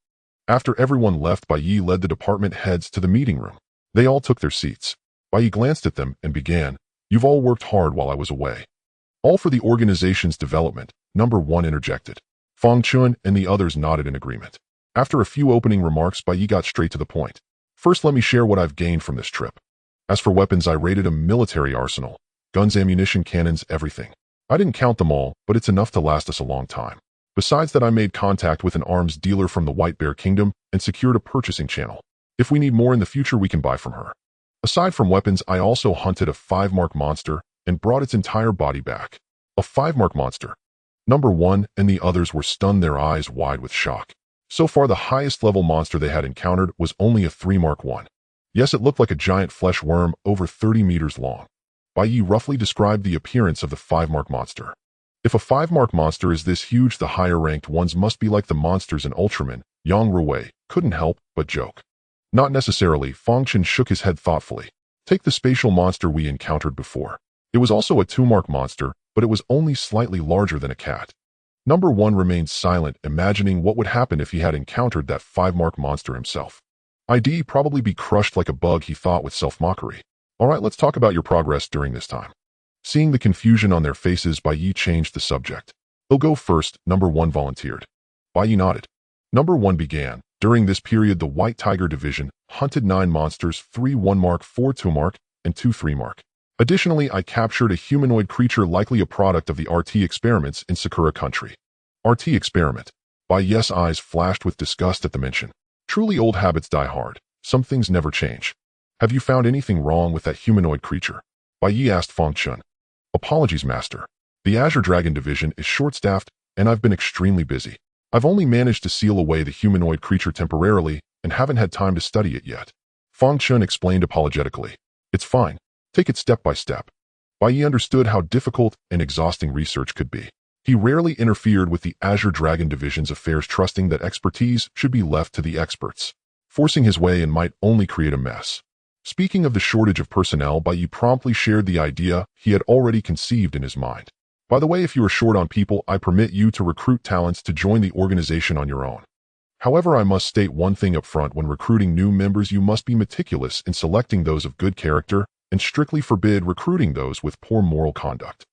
After everyone left, Bai Ye led the department heads to the meeting room. They all took their seats. Bai Ye glanced at them and began, "You've all worked hard while I was away. All for the organization's development," number one interjected. Fang Chun and the others nodded in agreement. After a few opening remarks, Bai Ye got straight to the point. First, let me share what I've gained from this trip. As for weapons, I raided a military arsenal. Guns, ammunition, cannons, everything. I didn't count them all, but it's enough to last us a long time. Besides that, I made contact with an arms dealer from the White Bear Kingdom and secured a purchasing channel. If we need more in the future, we can buy from her. Aside from weapons, I also hunted a 5-mark monster and brought its entire body back. A 5-mark monster? Number one and the others were stunned, their eyes wide with shock. So far, the highest level monster they had encountered was only a 3-mark one. Yes, it looked like a giant flesh worm over 30 meters long. Bai Ye roughly described the appearance of the 5-mark monster. If a 5-mark monster is this huge, the higher-ranked ones must be like the monsters in Ultraman. Yang Ruwei couldn't help but joke. Not necessarily. Fang Chen shook his head thoughtfully. Take the spatial monster we encountered before. It was also a 2-mark monster, but it was only slightly larger than a cat. Number one remained silent, imagining what would happen if he had encountered that 5-mark monster himself. I'd probably be crushed like a bug, he thought with self-mockery. All right, let's talk about your progress during this time. Seeing the confusion on their faces, Bai Ye changed the subject. He'll go first, number one volunteered. Bai Ye nodded. Number one began. During this period, the White Tiger Division hunted 9 monsters, 3 1-mark, 4 2-mark, and 2 3-mark. Additionally, I captured a humanoid creature likely a product of the RT experiments in Sakura country. RT experiment. Bai Ye's eyes flashed with disgust at the mention. Truly, old habits die hard. Some things never change. Have you found anything wrong with that humanoid creature? Bai Ye asked Fang Chun. Apologies, Master. The Azure Dragon Division is short-staffed, and I've been extremely busy. I've only managed to seal away the humanoid creature temporarily and haven't had time to study it yet. Fang Chun explained apologetically. It's fine. Take it step by step. Bai Ye understood how difficult and exhausting research could be. He rarely interfered with the Azure Dragon Division's affairs, trusting that expertise should be left to the experts. Forcing his way in might only create a mess. Speaking of the shortage of personnel, Bai Ye promptly shared the idea he had already conceived in his mind. By the way, if you are short on people, I permit you to recruit talents to join the organization on your own. However, I must state one thing up front: when recruiting new members, you must be meticulous in selecting those of good character and strictly forbid recruiting those with poor moral conduct.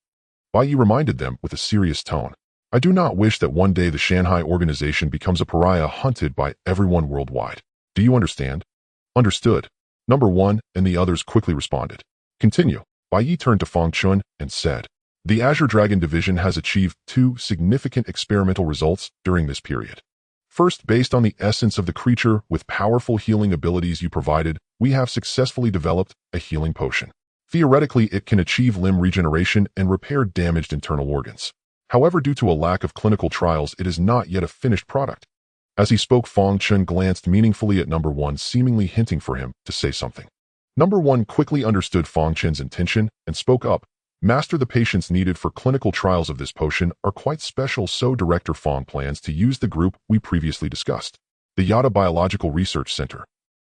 Bai Ye reminded them with a serious tone. I do not wish that one day the Shanghai organization becomes a pariah hunted by everyone worldwide. Do you understand? Understood. Number one and the others quickly responded. Continue. Bai Ye turned to Fang Chun and said, the Azure Dragon Division has achieved 2 significant experimental results during this period. First, based on the essence of the creature with powerful healing abilities you provided, we have successfully developed a healing potion. Theoretically, it can achieve limb regeneration and repair damaged internal organs. However, due to a lack of clinical trials, it is not yet a finished product. As he spoke, Fang Chun glanced meaningfully at number one, seemingly hinting for him to say something. Number one quickly understood Fang Chun's intention and spoke up. Master, the patients needed for clinical trials of this potion are quite special, so Director Fang plans to use the group we previously discussed, the Yada Biological Research Center.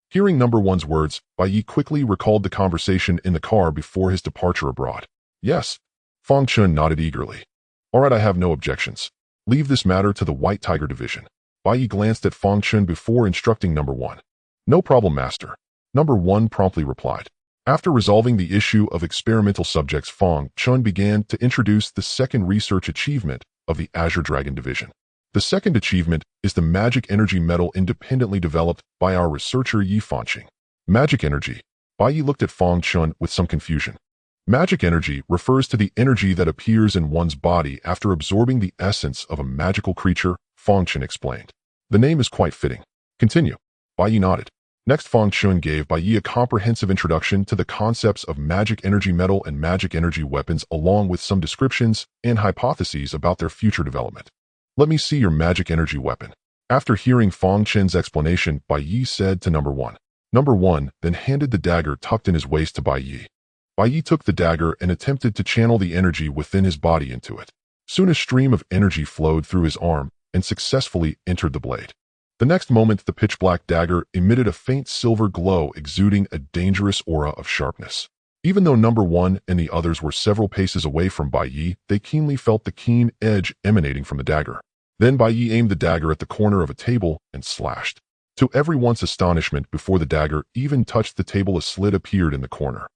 Hearing number one's words, Bai Ye quickly recalled the conversation in the car before his departure abroad. Yes. Fang Chun nodded eagerly. All right, I have no objections. Leave this matter to the White Tiger Division. Bai Ye glanced at Fang Chun before instructing number one. No problem, Master. Number one promptly replied. After resolving the issue of experimental subjects, Fang Chun began to introduce the second research achievement of the Azure Dragon Division. The second achievement is the magic energy metal independently developed by our researcher Yi Fanqing. Magic energy. Bai Ye looked at Fang Chun with some confusion. Magic energy refers to the energy that appears in one's body after absorbing the essence of a magical creature, Fang Chun explained. The name is quite fitting. Continue. Bai Ye nodded. Next, Fang Chun gave Bai Ye a comprehensive introduction to the concepts of magic energy metal and magic energy weapons, along with some descriptions and hypotheses about their future development. Let me see your magic energy weapon. After hearing Fang Chen's explanation, Bai Ye said to number one. Number one then handed the dagger tucked in his waist to Bai Ye. Bai Ye took the dagger and attempted to channel the energy within his body into it. Soon a stream of energy flowed through his arm and successfully entered the blade. The next moment, the pitch-black dagger emitted a faint silver glow, exuding a dangerous aura of sharpness. Even though number one and the others were several paces away from Bai Ye, they keenly felt the keen edge emanating from the dagger. Then Bai Ye aimed the dagger at the corner of a table and slashed. To everyone's astonishment, before the dagger even touched the table, a slit appeared in the corner.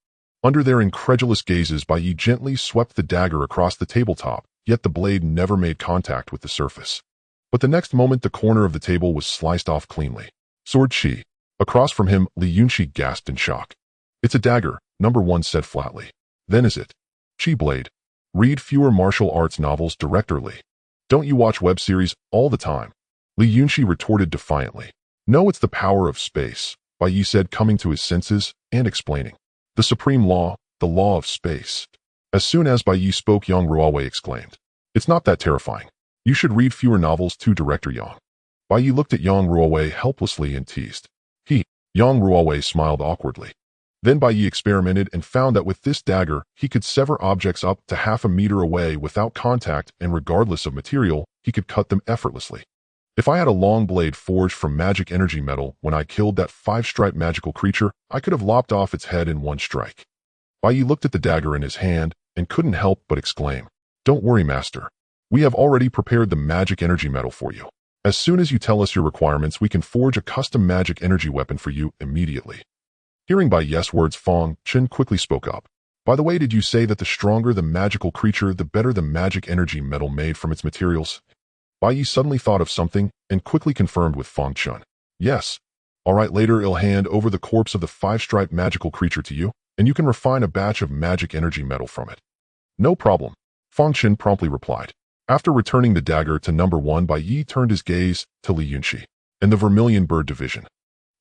Under their incredulous gazes, Bai Ye gently swept the dagger across the tabletop, yet the blade never made contact with the surface. But the next moment, the corner of the table was sliced off cleanly. Sword Chi. Across from him, Li Yunqi gasped in shock. It's a dagger, number one said flatly. Then is it? Chi blade. Read fewer martial arts novels, Director Li. Don't you watch web series all the time? Li Yunqi retorted defiantly. No, it's the power of space, Bai Ye said, coming to his senses and explaining. The supreme law, the law of space. As soon as Bai Ye spoke, Yang Ruowei exclaimed. It's not that terrifying. You should read fewer novels too, Director Yang. Bai Ye looked at Yang Ruowei helplessly and teased. Yang Ruowei smiled awkwardly. Then Bai Ye experimented and found that with this dagger, he could sever objects up to half a meter away without contact, and regardless of material, he could cut them effortlessly. If I had a long blade forged from magic energy metal, when I killed that 5-stripe magical creature, I could have lopped off its head in one strike. Bai Ye looked at the dagger in his hand and couldn't help but exclaim. Don't worry, Master. We have already prepared the magic energy metal for you. As soon as you tell us your requirements, we can forge a custom magic energy weapon for you immediately. Hearing Bai Ye's words, Fang Chen quickly spoke up. By the way, did you say that the stronger the magical creature, the better the magic energy metal made from its materials? Bai Ye suddenly thought of something and quickly confirmed with Fang Chen. Yes. All right, later I'll hand over the corpse of the 5-striped magical creature to you, and you can refine a batch of magic energy metal from it. No problem, Fang Chen promptly replied. After returning the dagger to number one, Bai Ye turned his gaze to Li Yunqi and the Vermilion Bird Division.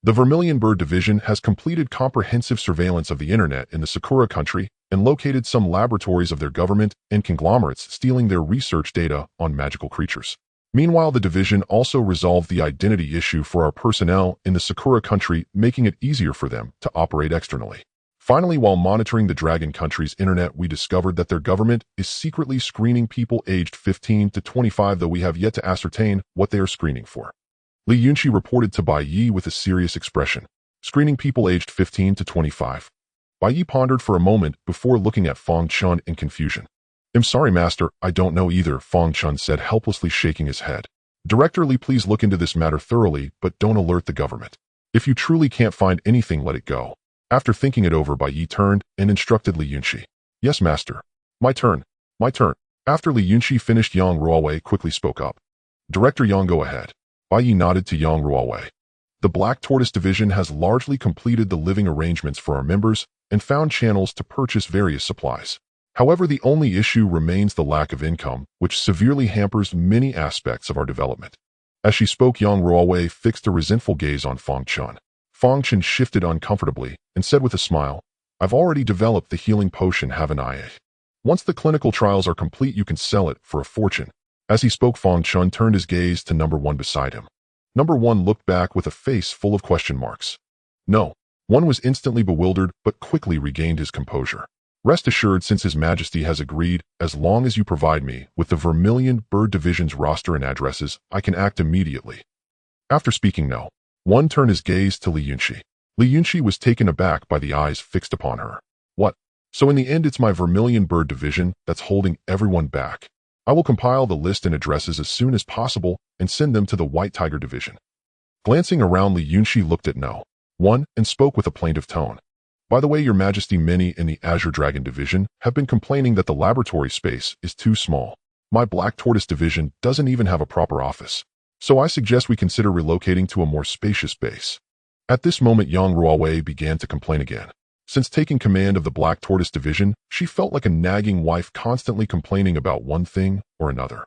The Vermilion Bird Division has completed comprehensive surveillance of the internet in the Sakura country and located some laboratories of their government and conglomerates stealing their research data on magical creatures. Meanwhile, the division also resolved the identity issue for our personnel in the Sakura country, making it easier for them to operate externally. Finally, while monitoring the Dragon country's internet, we discovered that their government is secretly screening people aged 15 to 25, though we have yet to ascertain what they are screening for. Li Yunqi reported to Bai Ye with a serious expression. Screening people aged 15 to 25. Bai Ye pondered for a moment before looking at Fang Chen in confusion. I'm sorry, Master, I don't know either, Fang Chen said, helplessly shaking his head. Director Li, please look into this matter thoroughly, but don't alert the government. If you truly can't find anything, let it go. After thinking it over, Bai Ye turned and instructed Li Yunqi. Yes, Master. My turn. My turn. After Li Yunqi finished, Yang Ruowei quickly spoke up. Director Yang, go ahead. Bai Ye nodded to Yang Ruowei. The Black Tortoise Division has largely completed the living arrangements for our members and found channels to purchase various supplies. However, the only issue remains the lack of income, which severely hampers many aspects of our development. As she spoke, Yang Ruowei fixed a resentful gaze on Fang Chen. Fang Chen shifted uncomfortably and said with a smile, I've already developed the healing potion, haven't I? Once the clinical trials are complete, you can sell it for a fortune. As he spoke, Fang Chen turned his gaze to number one beside him. Number one looked back with a face full of question marks. No. One was instantly bewildered, but quickly regained his composure. Rest assured, since His Majesty has agreed, as long as you provide me with the Vermilion Bird Division's roster and addresses, I can act immediately. After speaking no, one turned his gaze to Li Yunqi. Li Yunqi was taken aback by the eyes fixed upon her. What? So in the end, it's my Vermilion Bird Division that's holding everyone back. I will compile the list and addresses as soon as possible and send them to the White Tiger Division. Glancing around, Li Yunqi looked at No. One and spoke with a plaintive tone. By the way, Your Majesty, many in the Azure Dragon Division have been complaining that the laboratory space is too small. My Black Tortoise Division doesn't even have a proper office. So I suggest we consider relocating to a more spacious base. At this moment, Yang Ruowei began to complain again. Since taking command of the Black Tortoise Division, she felt like a nagging wife constantly complaining about one thing or another.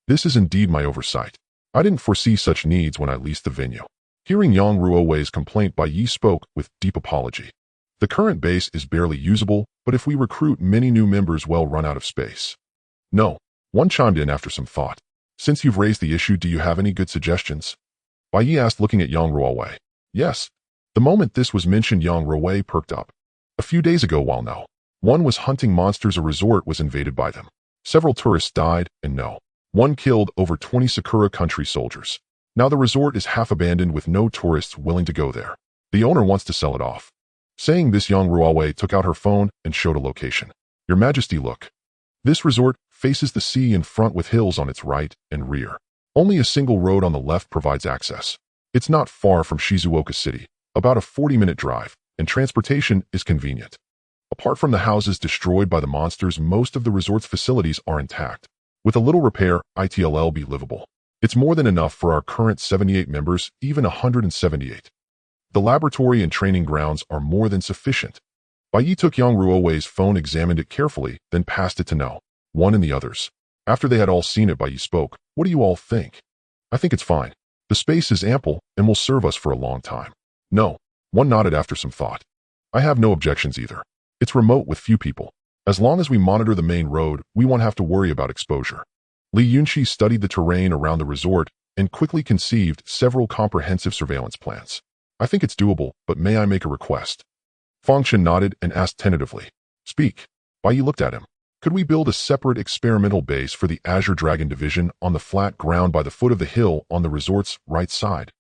This is indeed my oversight. I didn't foresee such needs when I leased the venue. Hearing Yang Ruowei's complaint, Bai Ye spoke with deep apology. The current base is barely usable, but if we recruit many new members, we'll run out of space. No. One chimed in after some thought. Since you've raised the issue, do you have any good suggestions? Bai Ye asked, looking at Yang Ruowei. Yes. The moment this was mentioned, Yang Ruowei perked up. A few days ago, while no one was hunting monsters, a resort was invaded by them. Several tourists died, and no one killed over 20 Sakura country soldiers. Now the resort is half abandoned with no tourists willing to go there. The owner wants to sell it off. Saying this, Yang Ruowei took out her phone and showed a location. Your Majesty, look. This resort faces the sea in front with hills on its right and rear. Only a single road on the left provides access. It's not far from Shizuoka City, about a 40-minute drive, and transportation is convenient. Apart from the houses destroyed by the monsters, most of the resort's facilities are intact. With a little repair, it'll be livable. It's more than enough for our current 78 members, even 178. The laboratory and training grounds are more than sufficient. Bai Ye took Yang Ruowei's phone, examined it carefully, then passed it to No one and the others. After they had all seen it, Bai Ye spoke. What do you all think? I think it's fine. The space is ample and will serve us for a long time. No one nodded after some thought. I have no objections either. It's remote with few people. As long as we monitor the main road, we won't have to worry about exposure. Li Yunqi studied the terrain around the resort and quickly conceived several comprehensive surveillance plans. I think it's doable, but may I make a request? Fang Chen nodded and asked tentatively. Speak. Bai Ye looked at him. Could we build a separate experimental base for the Azure Dragon Division on the flat ground by the foot of the hill on the resort's right side?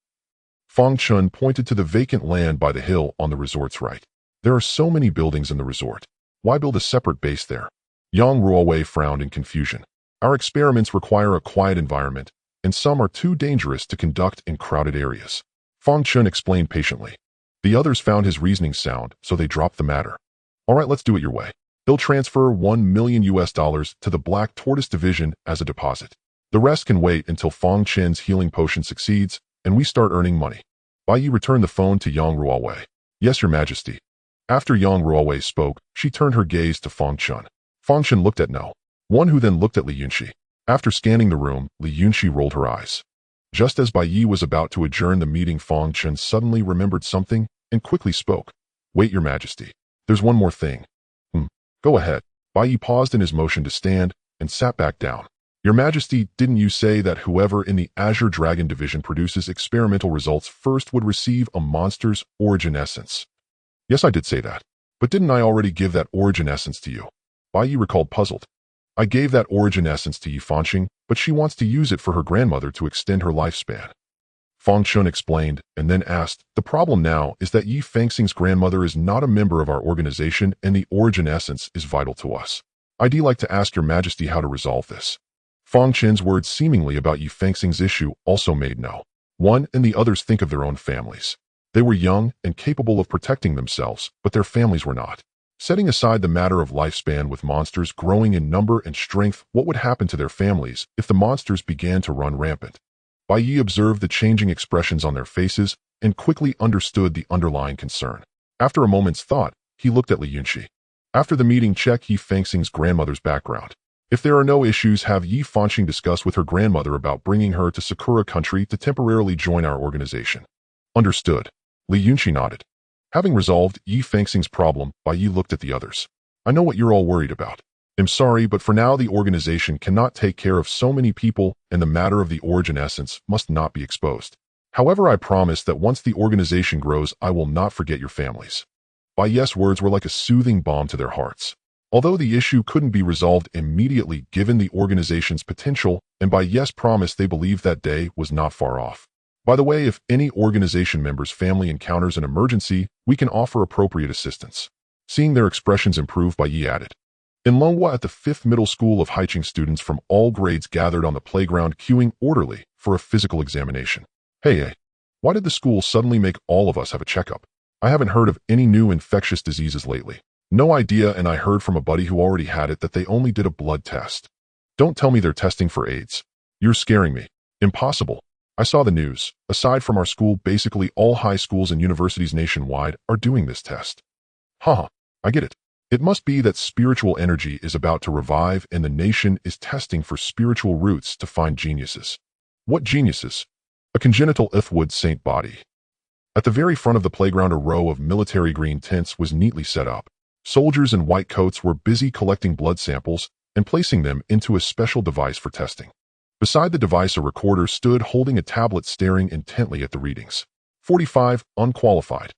Fang Chen pointed to the vacant land by the hill on the resort's right. There are so many buildings in the resort. Why build a separate base there? Yang Ruowei frowned in confusion. Our experiments require a quiet environment, and some are too dangerous to conduct in crowded areas. Fang Chen explained patiently. The others found his reasoning sound, so they dropped the matter. All right, let's do it your way. He'll transfer $1 million to the Black Tortoise Division as a deposit. The rest can wait until Fang Chen's healing potion succeeds and we start earning money. Bai Ye returned the phone to Yang Ruowei. Yes, Your Majesty. After Yang Ruowei spoke, she turned her gaze to Fang Chen. Fang Chen looked at No one, who then looked at Li Yunqi. After scanning the room, Li Yunqi rolled her eyes. Just as Bai Ye was about to adjourn the meeting, Fang Chen suddenly remembered something and quickly spoke. Wait, Your Majesty. There's one more thing. Go ahead. Bai Ye paused in his motion to stand and sat back down. Your Majesty, didn't you say that whoever in the Azure Dragon Division produces experimental results first would receive a monster's origin essence? Yes, I did say that. But didn't I already give that origin essence to you? Bai Ye recalled, puzzled. I gave that origin essence to Yi Fanqing, but she wants to use it for her grandmother to extend her lifespan. Fang Chen explained and then asked, the problem now is that Yi Fanqing's grandmother is not a member of our organization and the origin essence is vital to us. I'd like to ask Your Majesty how to resolve this. Fang Chen's words seemingly about Yi Fanqing's issue also made No one and the others think of their own families. They were young and capable of protecting themselves, but their families were not. Setting aside the matter of lifespan, with monsters growing in number and strength, what would happen to their families if the monsters began to run rampant? Bai Ye observed the changing expressions on their faces and quickly understood the underlying concern. After a moment's thought, he looked at Li Yunqi. After the meeting, check Yi Fanqing's grandmother's background. If there are no issues, have Yi Fanqing discuss with her grandmother about bringing her to Sakura Country to temporarily join our organization. Understood. Li Yunqi nodded. Having resolved Yi Fanqing's problem, Bai Ye looked at the others. I know what you're all worried about. I'm sorry, but for now the organization cannot take care of so many people and the matter of the origin essence must not be exposed. However, I promise that once the organization grows, I will not forget your families. Bai Ye's words were like a soothing balm to their hearts. Although the issue couldn't be resolved immediately given the organization's potential, and Bai Ye's promise, they believed that day was not far off. By the way, if any organization member's family encounters an emergency, we can offer appropriate assistance. Seeing their expressions improve, Bai Ye added. In Longhua, at the 5th Middle School of Haiqing, students from all grades gathered on the playground queuing orderly for a physical examination. Hey, why did the school suddenly make all of us have a checkup? I haven't heard of any new infectious diseases lately. No idea, and I heard from a buddy who already had it that they only did a blood test. Don't tell me they're testing for AIDS. You're scaring me. Impossible. I saw the news. Aside from our school, basically all high schools and universities nationwide are doing this test. Haha, I get it. It must be that spiritual energy is about to revive and the nation is testing for spiritual roots to find geniuses. What geniuses! A congenital Ithwood saint body. At the very front of the playground, a row of military green tents was neatly set up. Soldiers in white coats were busy collecting blood samples and placing them into a special device for testing. Beside the device, a recorder stood holding a tablet staring intently at the readings. 45, unqualified.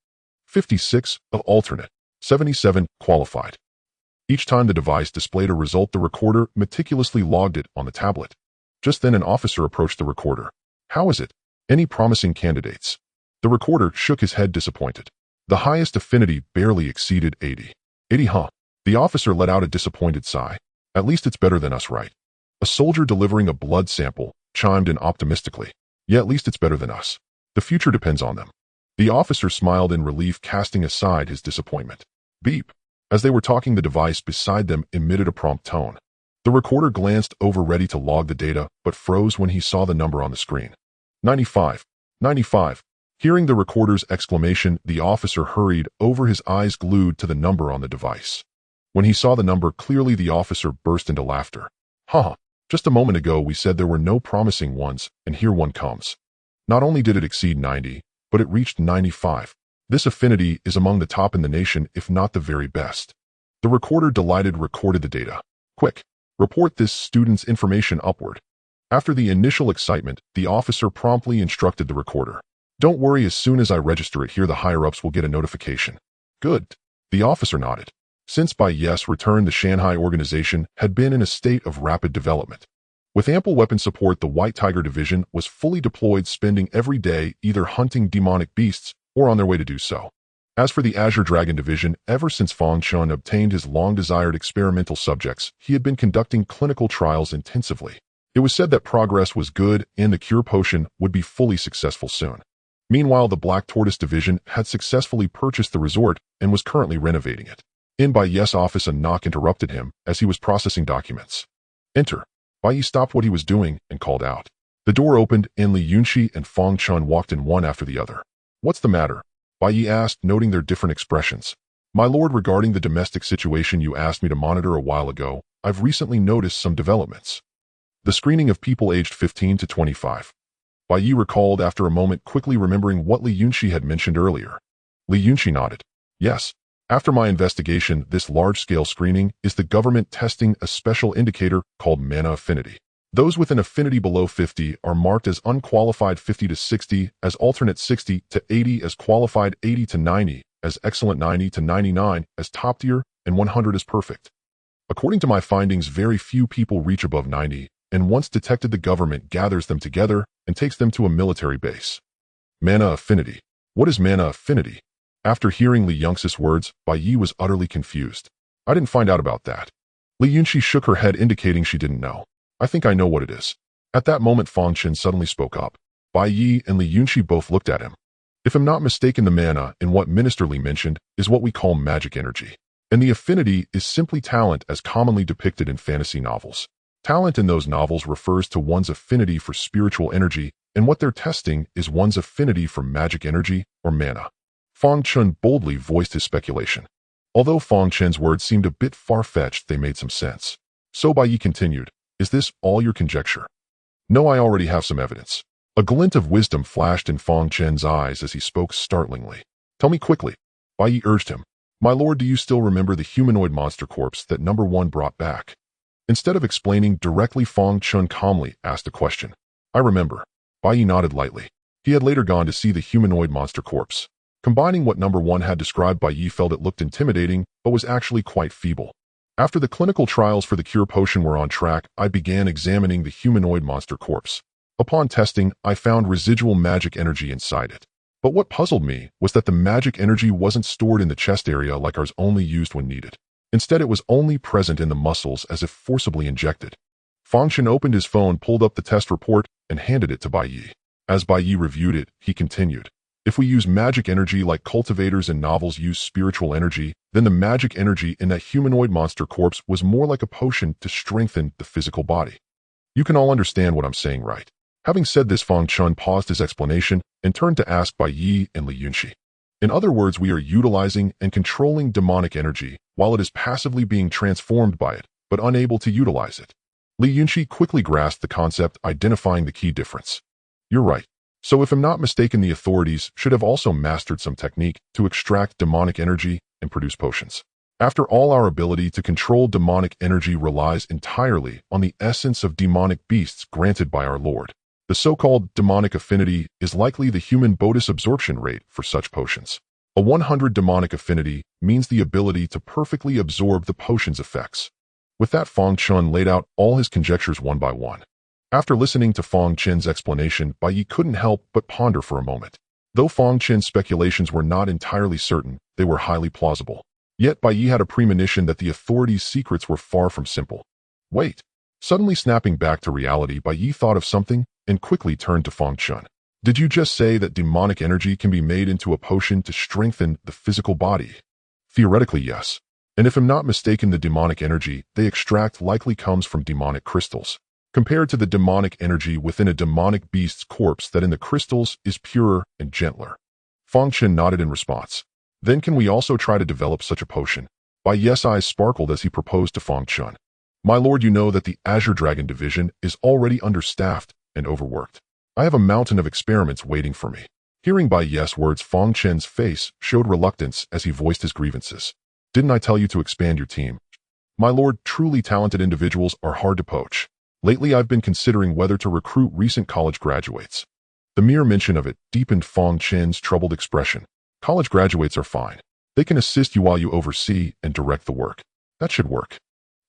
56, of alternate. 77, qualified. Each time the device displayed a result, the recorder meticulously logged it on the tablet. Just then an officer approached the recorder. How is it? Any promising candidates? The recorder shook his head disappointed. The highest affinity barely exceeded 80. 80, huh? The officer let out a disappointed sigh. At least it's better than us, right? A soldier delivering a blood sample chimed in optimistically. Yeah, at least it's better than us. The future depends on them. The officer smiled in relief, casting aside his disappointment. Beep. As they were talking, the device beside them emitted a prompt tone. The recorder glanced over, ready to log the data, but froze when he saw the number on the screen. 95. 95. Hearing the recorder's exclamation, the officer hurried over, his eyes glued to the number on the device. When he saw the number clearly, the officer burst into laughter. Haha, just a moment ago we said there were no promising ones, and here one comes. Not only did it exceed 90, but it reached 95. This affinity is among the top in the nation, if not the very best. The recorder, delighted, recorded the data. Quick, report this student's information upward. After the initial excitement, the officer promptly instructed the recorder. Don't worry, as soon as I register it here, the higher-ups will get a notification. Good. The officer nodded. Since Bai Ye's return, the Shanghai organization had been in a state of rapid development. With ample weapon support, the White Tiger Division was fully deployed, spending every day either hunting demonic beasts or on their way to do so. As for the Azure Dragon Division, ever since Fang Chun obtained his long-desired experimental subjects, he had been conducting clinical trials intensively. It was said that progress was good and the cure potion would be fully successful soon. Meanwhile, the Black Tortoise Division had successfully purchased the resort and was currently renovating it. In Bai Ye's office, a knock interrupted him as he was processing documents. Enter. Bai Ye stopped what he was doing and called out. The door opened and Li Yunxi and Fang Chun walked in one after the other. What's the matter? Bai Ye asked, noting their different expressions. My lord, regarding the domestic situation you asked me to monitor a while ago, I've recently noticed some developments. The screening of people aged 15 to 25. Bai Ye recalled after a moment, quickly remembering what Li Yunxi had mentioned earlier. Li Yunxi nodded. Yes. After my investigation, this large-scale screening is the government testing a special indicator called mana affinity. Those with an affinity below 50 are marked as unqualified, 50 to 60 as alternate, 60 to 80 as qualified, 80 to 90 as excellent, 90 to 99 as top tier, and 100 as perfect. According to my findings, very few people reach above 90, and once detected, the government gathers them together and takes them to a military base. Mana affinity. What is mana affinity? After hearing Li Yunxi's words, Bai Ye was utterly confused. I didn't find out about that. Li Yunxi shook her head, indicating she didn't know. I think I know what it is. At that moment, Fang Chen suddenly spoke up. Bai Ye and Li Yunxi both looked at him. If I'm not mistaken, the mana in what Minister Li mentioned is what we call magic energy. And the affinity is simply talent as commonly depicted in fantasy novels. Talent in those novels refers to one's affinity for spiritual energy, and what they're testing is one's affinity for magic energy or mana. Fang Chen boldly voiced his speculation. Although Fang Chen's words seemed a bit far-fetched, they made some sense. So Bai Ye continued, is this all your conjecture? No, I already have some evidence. A glint of wisdom flashed in Fang Chen's eyes as he spoke startlingly. Tell me quickly. Bai Ye urged him. My lord, do you still remember the humanoid monster corpse that number 1 brought back? Instead of explaining directly, Fang Chen calmly asked a question. I remember. Bai Ye nodded lightly. He had later gone to see the humanoid monster corpse. Combining what number 1 had described, Bai Ye felt it looked intimidating, but was actually quite feeble. After the clinical trials for the cure potion were on track, I began examining the humanoid monster corpse. Upon testing, I found residual magic energy inside it. But what puzzled me was that the magic energy wasn't stored in the chest area like ours, only used when needed. Instead, it was only present in the muscles, as if forcibly injected. Fang Chen opened his phone, pulled up the test report, and handed it to Bai Ye. As Bai Ye reviewed it, he continued. If we use magic energy like cultivators in novels use spiritual energy, then the magic energy in that humanoid monster corpse was more like a potion to strengthen the physical body. You can all understand what I'm saying, right? Having said this, Fang Chen paused his explanation and turned to ask Bai Ye and Li Yunxi. In other words, we are utilizing and controlling demonic energy while it is passively being transformed by it, but unable to utilize it. Li Yunxi quickly grasped the concept, identifying the key difference. You're right. So if I'm not mistaken, the authorities should have also mastered some technique to extract demonic energy and produce potions. After all, our ability to control demonic energy relies entirely on the essence of demonic beasts granted by our Lord. The so-called demonic affinity is likely the human bodis absorption rate for such potions. A 100 demonic affinity means the ability to perfectly absorb the potion's effects. With that, Feng Chun laid out all his conjectures one by one. After listening to Feng Chen's explanation, Bai Ye couldn't help but ponder for a moment. Though Feng Chen's speculations were not entirely certain, they were highly plausible. Yet Bai Ye had a premonition that the authorities' secrets were far from simple. Wait. Suddenly snapping back to reality, Bai Ye thought of something and quickly turned to Feng Chun. Did you just say that demonic energy can be made into a potion to strengthen the physical body? Theoretically, yes. And if I'm not mistaken, the demonic energy they extract likely comes from demonic crystals, compared to the demonic energy within a demonic beast's corpse that in the crystals is purer and gentler. Feng Chen nodded in response. Then can we also try to develop such a potion? Bai Ye's eyes sparkled as he proposed to Feng Chun. My lord, you know that the Azure Dragon Division is already understaffed and overworked. I have a mountain of experiments waiting for me. Hearing Bai Ye's words, Feng Chen's face showed reluctance as he voiced his grievances. Didn't I tell you to expand your team? My lord, truly talented individuals are hard to poach. Lately, I've been considering whether to recruit recent college graduates. The mere mention of it deepened Feng Chen's troubled expression. College graduates are fine. They can assist you while you oversee and direct the work. That should work.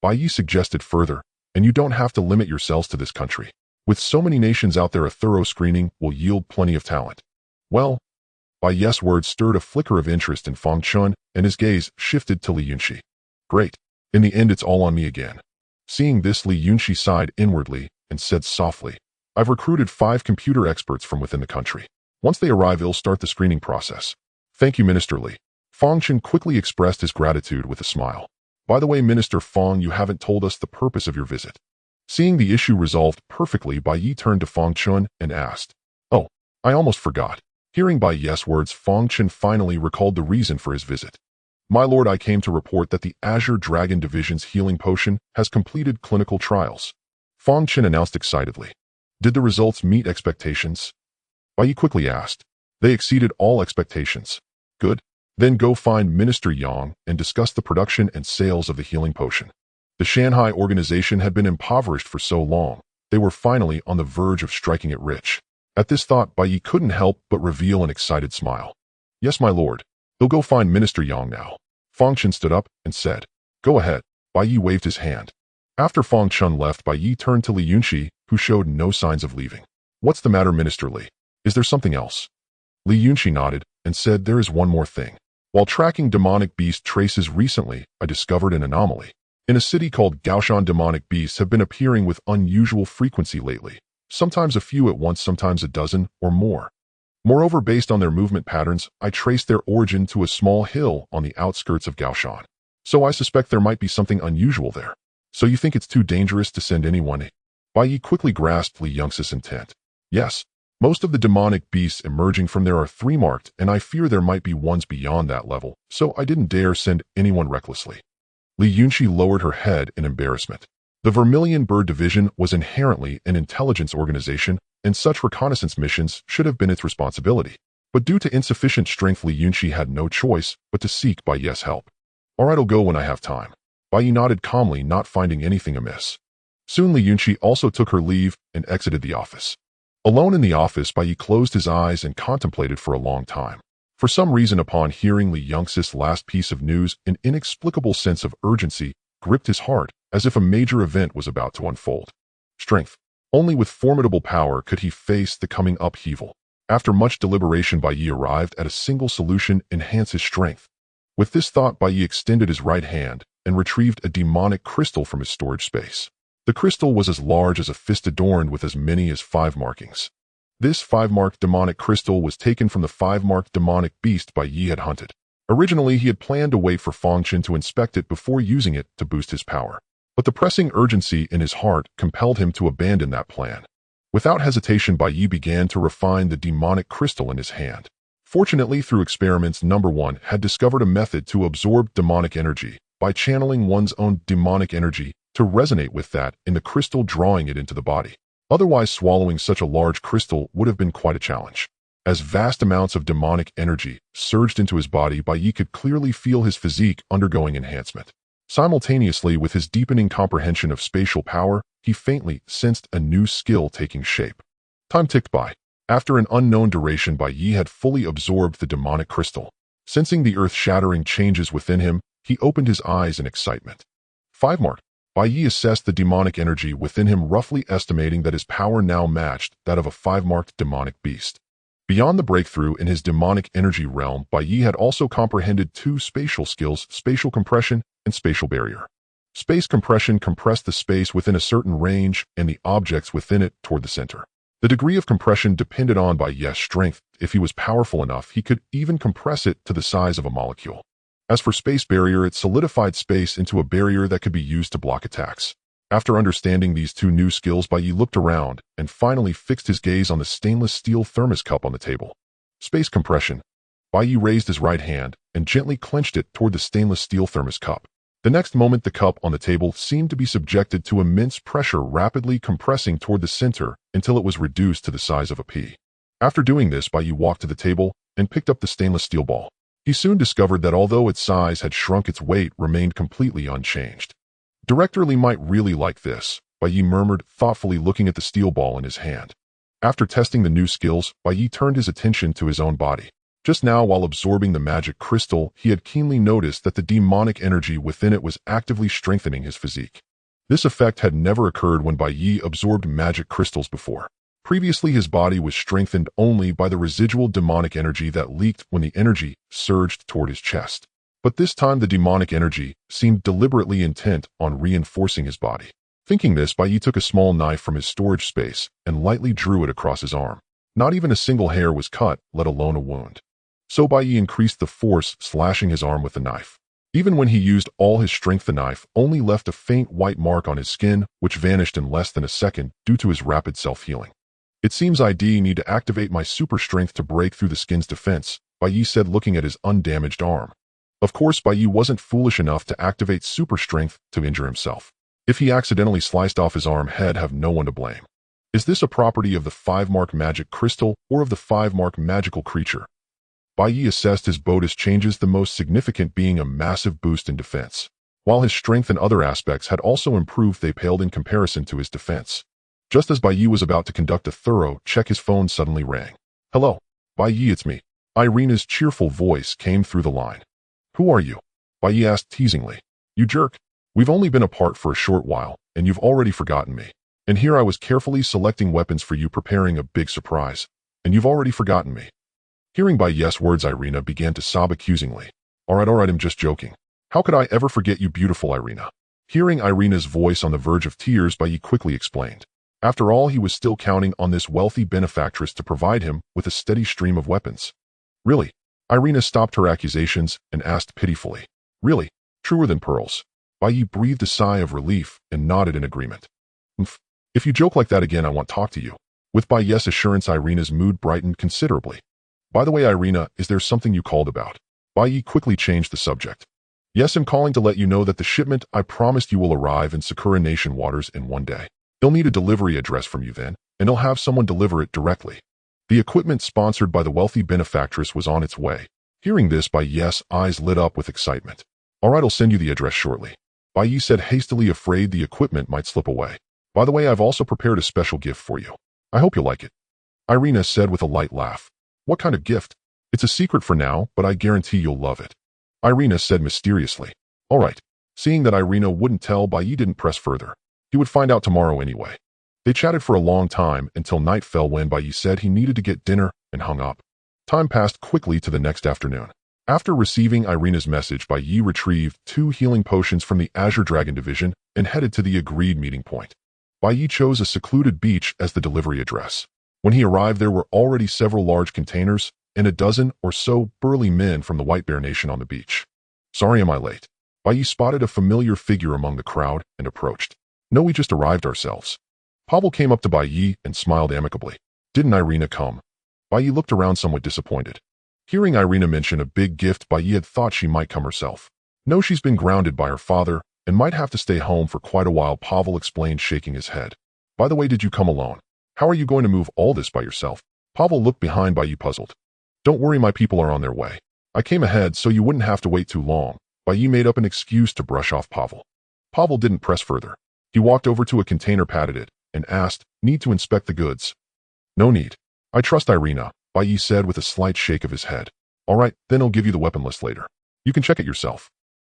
Bai Ye suggested further, and you don't have to limit yourselves to this country. With so many nations out there, a thorough screening will yield plenty of talent. Well, Bai Ye's words stirred a flicker of interest in Feng Chun, and his gaze shifted to Li Yunxi. Great. In the end, it's all on me again. Seeing this, Li Yunxi sighed inwardly and said softly, I've recruited 5 computer experts from within the country. Once they arrive, I'll start the screening process. Thank you, Minister Li. Feng Chen quickly expressed his gratitude with a smile. By the way, Minister Feng, you haven't told us the purpose of your visit. Seeing the issue resolved perfectly, Bai Ye turned to Feng Chun and asked, Oh, I almost forgot. Hearing Bai Ye's words, Feng Chen finally recalled the reason for his visit. My lord, I came to report that the Azure Dragon Division's healing potion has completed clinical trials. Feng Chen announced excitedly. Did the results meet expectations? Bai Ye quickly asked. They exceeded all expectations. Good. Then go find Minister Yang and discuss the production and sales of the healing potion. The Shanghai organization had been impoverished for so long, they were finally on the verge of striking it rich. At this thought, Bai Ye couldn't help but reveal an excited smile. Yes, my lord. They'll go find Minister Yang now. Feng Chen stood up and said, Go ahead. Bai Ye waved his hand. After Feng Chen left, Bai Ye turned to Li Yunxi, who showed no signs of leaving. What's the matter, Minister Li? Is there something else? Li Yunxi nodded and said, There is one more thing. While tracking demonic beast traces recently, I discovered an anomaly. In a city called Gaoshan, demonic beasts have been appearing with unusual frequency lately. Sometimes a few at once, sometimes a dozen or more. Moreover, based on their movement patterns, I traced their origin to a small hill on the outskirts of Gaoshan. So I suspect there might be something unusual there. So you think it's too dangerous to send anyone? Bai Ye quickly grasped Li Yunxi's intent. Yes. Most of the demonic beasts emerging from there are 3 marked, and I fear there might be ones beyond that level, so I didn't dare send anyone recklessly. Li Yunxi lowered her head in embarrassment. The Vermilion Bird Division was inherently an intelligence organization, and such reconnaissance missions should have been its responsibility. But due to insufficient strength, Li Yunxi had no choice but to seek Bai Ye's help. All right, I'll go when I have time. Bai Ye nodded calmly, not finding anything amiss. Soon Li Yunxi also took her leave and exited the office. Alone in the office, Bai Ye closed his eyes and contemplated for a long time. For some reason, upon hearing Li Yunxi's last piece of news, an inexplicable sense of urgency gripped his heart, as if a major event was about to unfold. Strength. Only with formidable power could he face the coming upheaval. After much deliberation, Bai Ye arrived at a single solution: enhance his strength. With this thought, Bai Ye extended his right hand and retrieved a demonic crystal from his storage space. The crystal was as large as a fist, adorned with as many as 5 markings. This 5-marked demonic crystal was taken from the 5-marked demonic beast Bai Ye had hunted. Originally, he had planned to wait for Feng Chen to inspect it before using it to boost his power. But the pressing urgency in his heart compelled him to abandon that plan. Without hesitation, Bai Ye began to refine the demonic crystal in his hand. Fortunately, through experiments, number 1 had discovered a method to absorb demonic energy by channeling one's own demonic energy to resonate with that in the crystal, drawing it into the body. Otherwise, swallowing such a large crystal would have been quite a challenge. As vast amounts of demonic energy surged into his body, Bai Ye could clearly feel his physique undergoing enhancement. Simultaneously with his deepening comprehension of spatial power, he faintly sensed a new skill taking shape. Time ticked by. After an unknown duration, Bai Ye had fully absorbed the demonic crystal. Sensing the earth-shattering changes within him, he opened his eyes in excitement. 5 mark. Bai Ye assessed the demonic energy within him, roughly estimating that his power now matched that of a 5-marked demonic beast. Beyond the breakthrough in his demonic energy realm, Bai Ye had also comprehended 2 spatial skills: spatial compression and spatial barrier. Space compression compressed the space within a certain range and the objects within it toward the center. The degree of compression depended on Bai Ye's strength. If he was powerful enough, he could even compress it to the size of a molecule. As for space barrier, it solidified space into a barrier that could be used to block attacks. After understanding these 2 new skills, Bai Ye looked around and finally fixed his gaze on the stainless steel thermos cup on the table. Space compression. Bai Ye raised his right hand and gently clenched it toward the stainless steel thermos cup. The next moment, the cup on the table seemed to be subjected to immense pressure, rapidly compressing toward the center until it was reduced to the size of a pea. After doing this, Bai Ye walked to the table and picked up the stainless steel ball. He soon discovered that although its size had shrunk, its weight remained completely unchanged. Director Lee might really like this, Bai Ye murmured, thoughtfully looking at the steel ball in his hand. After testing the new skills, Bai Ye turned his attention to his own body. Just now, while absorbing the magic crystal, he had keenly noticed that the demonic energy within it was actively strengthening his physique. This effect had never occurred when Bai Ye absorbed magic crystals before. Previously, his body was strengthened only by the residual demonic energy that leaked when the energy surged toward his chest. But this time, the demonic energy seemed deliberately intent on reinforcing his body. Thinking this, Bai Ye took a small knife from his storage space and lightly drew it across his arm. Not even a single hair was cut, let alone a wound. So Bai Ye increased the force, slashing his arm with the knife. Even when he used all his strength, the knife only left a faint white mark on his skin, which vanished in less than a second due to his rapid self-healing. It seems I need to activate my super strength to break through the skin's defense, Bai Ye said, looking at his undamaged arm. Of course, Bai Ye wasn't foolish enough to activate super strength to injure himself. If he accidentally sliced off his arm, he'd have no one to blame. Is this a property of the 5-mark magic crystal or of the 5-mark magical creature? Bai Ye assessed his bonus changes, the most significant being a massive boost in defense. While his strength and other aspects had also improved, they paled in comparison to his defense. Just as Bai Ye was about to conduct a thorough check, his phone suddenly rang. "Hello, Bai Ye, it's me." Irina's cheerful voice came through the line. "Who are you?" Bai Ye asked teasingly. "You jerk. We've only been apart for a short while, and you've already forgotten me. And here I was carefully selecting weapons for you, preparing a big surprise, and you've already forgotten me." Hearing Bai Ye's words, Irina began to sob accusingly. All right, I'm just joking. How could I ever forget you, beautiful Irina?" Hearing Irina's voice on the verge of tears, Bai Ye quickly explained. After all, he was still counting on this wealthy benefactress to provide him with a steady stream of weapons. "Really?" Irina stopped her accusations and asked pitifully. "Really? Truer than pearls?" Bai Ye breathed a sigh of relief and nodded in agreement. If you joke like that again, I won't talk to you." With Bai Ye's assurance, Irina's mood brightened considerably. "By the way, Irina, is there something you called about?" Bai Ye quickly changed the subject. "Yes, I'm calling to let you know that the shipment I promised you will arrive in Sakura Nation waters in 1 day. They'll need a delivery address from you then, and they'll have someone deliver it directly." The equipment sponsored by the wealthy benefactress was on its way. Hearing this, Bai Ye's eyes lit up with excitement. "All right, I'll send you the address shortly," Bai Ye said hastily, afraid the equipment might slip away. "By the way, I've also prepared a special gift for you. I hope you'll like it," Irina said with a light laugh. "What kind of gift?" "It's a secret for now, but I guarantee you'll love it," Irina said mysteriously. All right. Seeing that Irina wouldn't tell, Bai Ye didn't press further. He would find out tomorrow anyway. They chatted for a long time until night fell, when Bai Ye said he needed to get dinner and hung up. Time passed quickly to the next afternoon. After receiving Irina's message, Bai Ye retrieved 2 healing potions from the Azure Dragon division and headed to the agreed meeting point. Bai Ye chose a secluded beach as the delivery address. When he arrived, there were already several large containers and a dozen or so burly men from the White Bear Nation on the beach. "Sorry, am I late?" Bai Ye spotted a familiar figure among the crowd and approached. "No, we just arrived ourselves." Pavel came up to Bai Ye and smiled amicably. "Didn't Irina come?" Bai Ye looked around somewhat disappointed. Hearing Irina mention a big gift, Bai Ye had thought she might come herself. "No, she's been grounded by her father, and might have to stay home for quite a while, Pavel explained, shaking his head. By the way, did you come alone? How are you going to move all this by yourself? Pavel looked behind, Bai Ye puzzled. Don't worry, my people are on their way. I came ahead so you wouldn't have to wait too long. Bai Ye made up an excuse to brush off Pavel. Pavel didn't press further. He walked over to a container, patted it, and asked, need to inspect the goods? No need. I trust Irina, Bai Ye said with a slight shake of his head. All right, then I'll give you the weapon list later. You can check it yourself.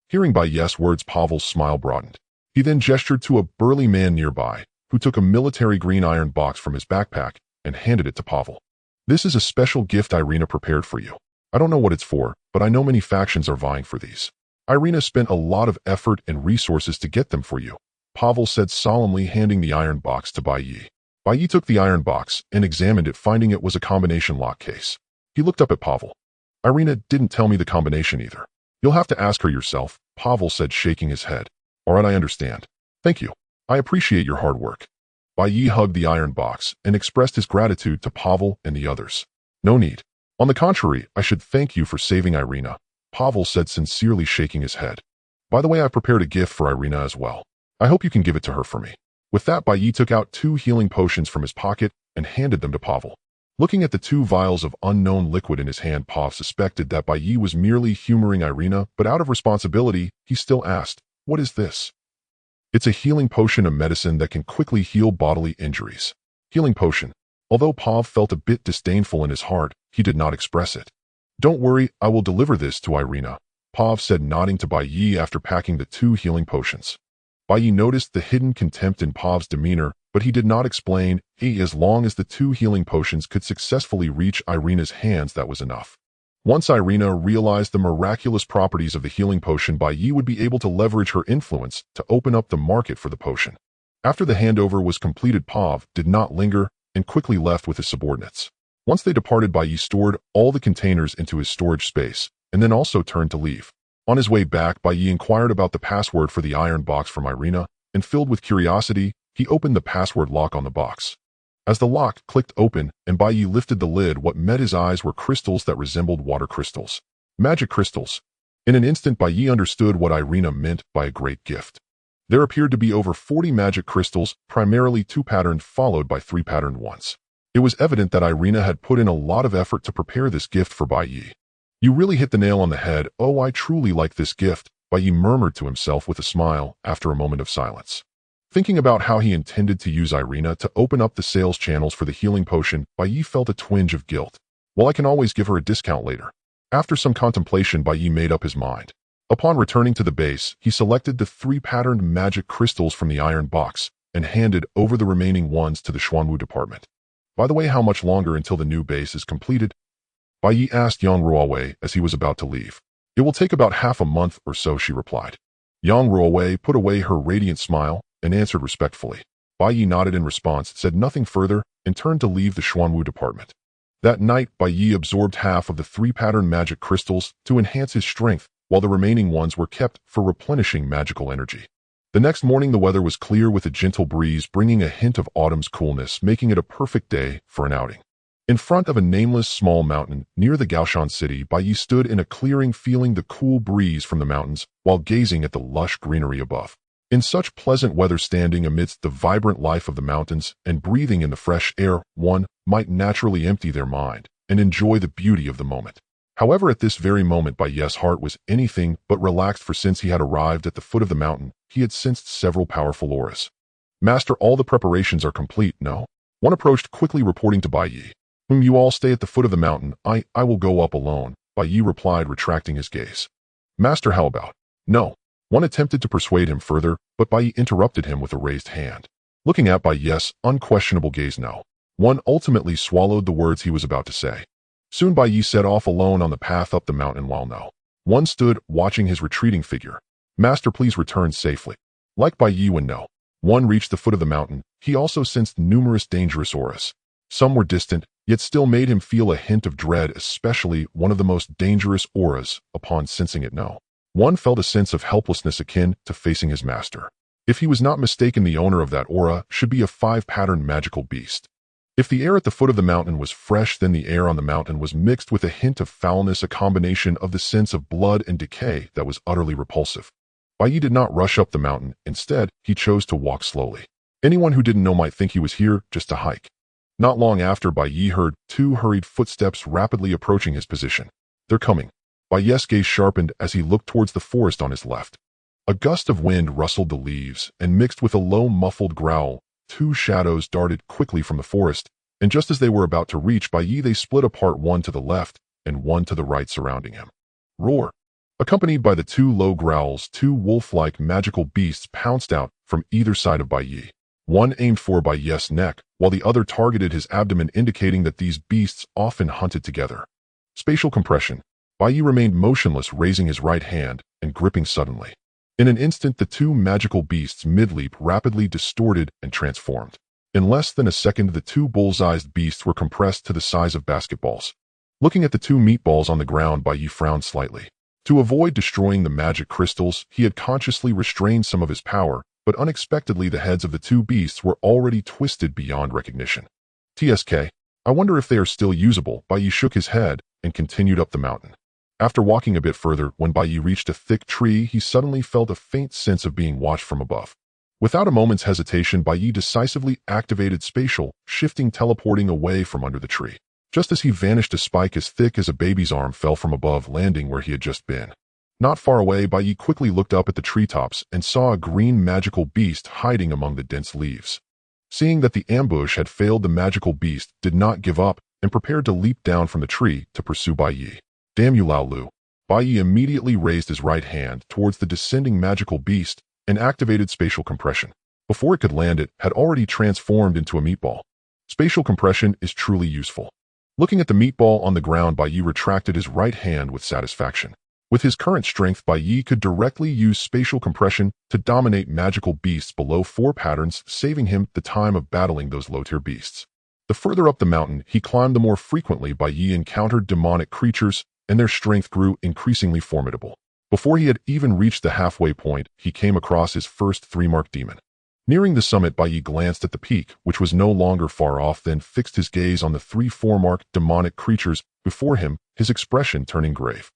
Hearing Bai Ye's words, Pavel's smile broadened. He then gestured to a burly man nearby, who took a military green iron box from his backpack and handed it to Pavel. This is a special gift Irina prepared for you. I don't know what it's for, but I know many factions are vying for these. Irina spent a lot of effort and resources to get them for you, Pavel said solemnly, handing the iron box to Bai Ye. Bai Ye took the iron box and examined it, finding it was a combination lock case. He looked up at Pavel. Irina didn't tell me the combination either. You'll have to ask her yourself, Pavel said, shaking his head. All right, I understand. Thank you. I appreciate your hard work. Bai Ye hugged the iron box and expressed his gratitude to Pavel and the others. No need. On the contrary, I should thank you for saving Irina, Pavel said, sincerely, shaking his head. By the way, I prepared a gift for Irina as well. I hope you can give it to her for me. With that, Bai Ye took out 2 healing potions from his pocket and handed them to Pavel. Looking at the 2 vials of unknown liquid in his hand, Pavel suspected that Bai Ye was merely humoring Irina, but out of responsibility, he still asked, what is this? It's a healing potion, a medicine that can quickly heal bodily injuries. Healing potion. Although Pavel felt a bit disdainful in his heart, he did not express it. Don't worry, I will deliver this to Irina, Pavel said, nodding to Bai Ye after packing the 2 healing potions. Bai Ye noticed the hidden contempt in Pavel's demeanor, but he did not explain. As long as the 2 healing potions could successfully reach Irina's hands, that was enough. Once Irina realized the miraculous properties of the healing potion, Bai Ye would be able to leverage her influence to open up the market for the potion. After the handover was completed, Pavel did not linger and quickly left with his subordinates. Once they departed, Bai Ye stored all the containers into his storage space and then also turned to leave. On his way back, Bai Ye inquired about the password for the iron box from Irina, and filled with curiosity, he opened the password lock on the box. As the lock clicked open and Bai Ye lifted the lid, what met his eyes were crystals that resembled water crystals. Magic crystals. In an instant, Bai Ye understood what Irina meant by a great gift. There appeared to be over 40 magic crystals, primarily 2-patterned, followed by 3-patterned ones. It was evident that Irina had put in a lot of effort to prepare this gift for Bai Ye. You really hit the nail on the head. Oh, I truly like this gift, Bai Ye murmured to himself with a smile after a moment of silence. Thinking about how he intended to use Irina to open up the sales channels for the healing potion, Bai Ye felt a twinge of guilt. Well, I can always give her a discount later. After some contemplation, Bai Ye made up his mind. Upon returning to the base, he selected the 3-patterned magic crystals from the iron box and handed over the remaining ones to the Xuanwu department. By the way, how much longer until the new base is completed? Bai Ye asked Yang Ruowei as he was about to leave. It will take about half a month or so, she replied. Yang Ruowei put away her radiant smile and answered respectfully. Bai Ye nodded in response, said nothing further, and turned to leave the Xuanwu department. That night, Bai Ye absorbed half of the 3-pattern magic crystals to enhance his strength, while the remaining ones were kept for replenishing magical energy. The next morning, the weather was clear with a gentle breeze bringing a hint of autumn's coolness, making it a perfect day for an outing. In front of a nameless small mountain near the Gaoshan city, Bai Ye stood in a clearing, feeling the cool breeze from the mountains while gazing at the lush greenery above. In such pleasant weather, standing amidst the vibrant life of the mountains and breathing in the fresh air, one might naturally empty their mind and enjoy the beauty of the moment. However, at this very moment, Bai Ye's heart was anything but relaxed, for since he had arrived at the foot of the mountain, he had sensed several powerful auras. Master, all the preparations are complete, no? One approached quickly, reporting to Bai Ye. You all stay at the foot of the mountain. I will go up alone, Bai Ye replied, retracting his gaze. Master, how about? No. One attempted to persuade him further, but Bai Ye interrupted him with a raised hand. Looking at Bai Ye's unquestionable gaze, no. One ultimately swallowed the words he was about to say. Soon Bai Ye set off alone on the path up the mountain, while no one stood watching his retreating figure. Master, please return safely. Like Bai Ye, when no one reached the foot of the mountain, he also sensed numerous dangerous auras. Some were distant, yet still made him feel a hint of dread, especially one of the most dangerous auras. Upon sensing it, no one felt a sense of helplessness akin to facing his master. If he was not mistaken, the owner of that aura should be a 5-pattern magical beast. If the air at the foot of the mountain was fresh, then the air on the mountain was mixed with a hint of foulness, a combination of the sense of blood and decay that was utterly repulsive. Bai Ye did not rush up the mountain. Instead, he chose to walk slowly. Anyone who didn't know might think he was here just to hike. Not long after, Bai Ye heard 2 hurried footsteps rapidly approaching his position. "They're coming." Bai Ye's gaze sharpened as he looked towards the forest on his left. A gust of wind rustled the leaves, and mixed with a low, muffled growl, 2 shadows darted quickly from the forest, and just as they were about to reach Bai Ye, they split apart, one to the left and one to the right surrounding him. Roar! Accompanied by the 2 low growls, 2 wolf-like magical beasts pounced out from either side of Bai Ye. One aimed for Bai Ye's neck, while the other targeted his abdomen, indicating that these beasts often hunted together. Spatial compression. Bai Ye remained motionless, raising his right hand and gripping suddenly. In an instant, the 2 magical beasts mid-leap rapidly distorted and transformed. In less than a second, the 2 bull's-eyed beasts were compressed to the size of basketballs. Looking at the 2 meatballs on the ground, Bai Ye frowned slightly. To avoid destroying the magic crystals, he had consciously restrained some of his power, but unexpectedly the heads of the 2 beasts were already twisted beyond recognition. "TSK, I wonder if they are still usable." Bai Ye shook his head and continued up the mountain. After walking a bit further, when Bai Ye reached a thick tree, he suddenly felt a faint sense of being watched from above. Without a moment's hesitation, Bai Ye decisively activated spatial, shifting, teleporting away from under the tree. Just as he vanished, a spike as thick as a baby's arm fell from above, landing where he had just been. Not far away, Bai Ye quickly looked up at the treetops and saw a green magical beast hiding among the dense leaves. Seeing that the ambush had failed, the magical beast did not give up and prepared to leap down from the tree to pursue Bai Ye. "Damn you, Lao Lu." Bai Ye immediately raised his right hand towards the descending magical beast and activated spatial compression. Before it could land, it had already transformed into a meatball. Spatial compression is truly useful. Looking at the meatball on the ground, Bai Ye retracted his right hand with satisfaction. With his current strength, Bai Ye could directly use spatial compression to dominate magical beasts below 4 patterns, saving him the time of battling those low-tier beasts. The further up the mountain he climbed, the more frequently Bai Ye encountered demonic creatures, and their strength grew increasingly formidable. Before he had even reached the halfway point, he came across his first 3-marked demon. Nearing the summit, Bai Ye glanced at the peak, which was no longer far off, then fixed his gaze on the 3 4-marked demonic creatures before him, his expression turning grave.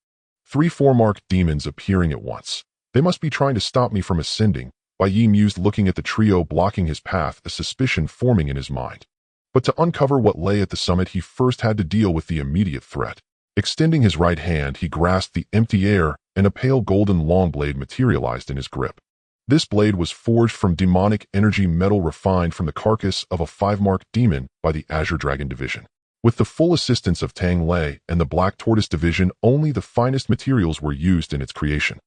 3 4-marked demons appearing at once. "They must be trying to stop me from ascending," Bai Ye mused, looking at the trio blocking his path, a suspicion forming in his mind. But to uncover what lay at the summit, he first had to deal with the immediate threat. Extending his right hand, he grasped the empty air, and a pale golden long blade materialized in his grip. This blade was forged from demonic energy metal refined from the carcass of a 5-marked demon by the Azure Dragon Division. With the full assistance of Tang Lei and the Black Tortoise Division, only the finest materials were used in its creation.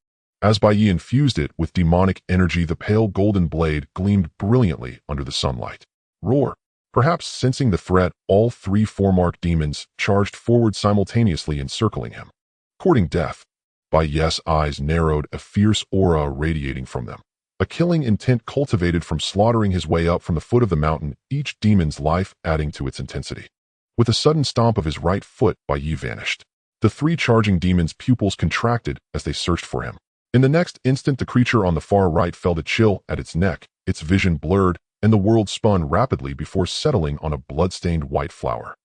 As Bai Ye infused it with demonic energy, the pale golden blade gleamed brilliantly under the sunlight. Roar! Perhaps sensing the threat, all 3 4-marked demons charged forward simultaneously, encircling him. Courting death. Bai Ye's eyes narrowed, a fierce aura radiating from them. A killing intent cultivated from slaughtering his way up from the foot of the mountain, each demon's life adding to its intensity. With a sudden stomp of his right foot, Bai Ye vanished. The 3 charging demons' pupils contracted as they searched for him. In the next instant, the creature on the far right felt a chill at its neck, its vision blurred, and the world spun rapidly before settling on a blood-stained white flower.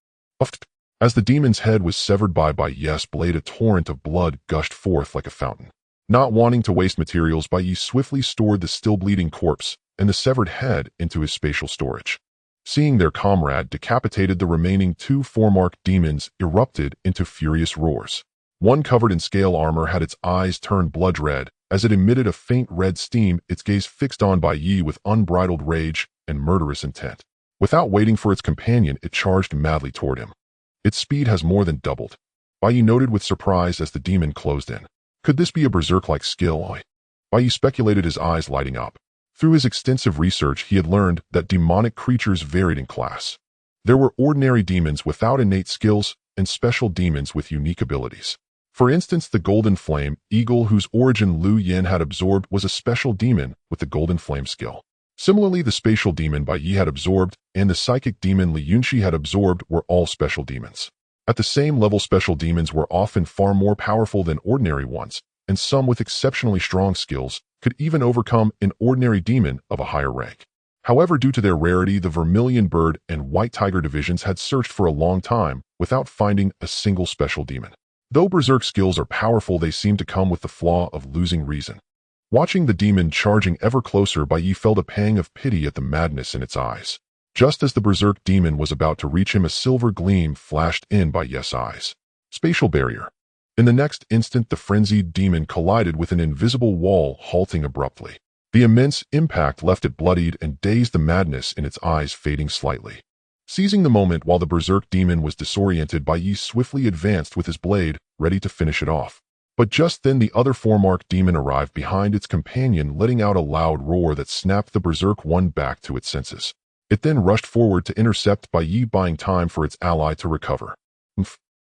As the demon's head was severed by Bai Ye's blade, a torrent of blood gushed forth like a fountain. Not wanting to waste materials, Bai Ye swiftly stored the still-bleeding corpse and the severed head into his spatial storage. Seeing their comrade decapitated, the remaining 2 4-marked demons erupted into furious roars. One covered in scale armor had its eyes turned blood red as it emitted a faint red steam, its gaze fixed on Bai Ye with unbridled rage and murderous intent. Without waiting for its companion, it charged madly toward him. Its speed has more than doubled. Bai Ye noted with surprise as the demon closed in. Could this be a berserk-like skill? Bai Ye speculated, his eyes lighting up. Through his extensive research, he had learned that demonic creatures varied in class. There were ordinary demons without innate skills and special demons with unique abilities. For instance, the Golden Flame Eagle, whose origin Lu Yin had absorbed, was a special demon with the Golden Flame skill. Similarly, the spatial demon Bai Ye had absorbed and the psychic demon Li Yunxi had absorbed were all special demons. At the same level, special demons were often far more powerful than ordinary ones, and some with exceptionally strong skills could even overcome an ordinary demon of a higher rank. However, due to their rarity, the Vermilion Bird and White Tiger divisions had searched for a long time without finding a single special demon. Though berserk skills are powerful, they seem to come with the flaw of losing reason. Watching the demon charging ever closer, Bai Ye felt a pang of pity at the madness in its eyes. Just as the berserk demon was about to reach him, a silver gleam flashed in Bai Ye's eyes. Spatial barrier. In the next instant, the frenzied demon collided with an invisible wall, halting abruptly. The immense impact left it bloodied and dazed, the madness in its eyes fading slightly. Seizing the moment while the berserk demon was disoriented, Bai Ye swiftly advanced with his blade, ready to finish it off. But just then the other four-marked demon arrived behind its companion, letting out a loud roar that snapped the berserk one back to its senses. It then rushed forward to intercept Bai Ye, buying time for its ally to recover.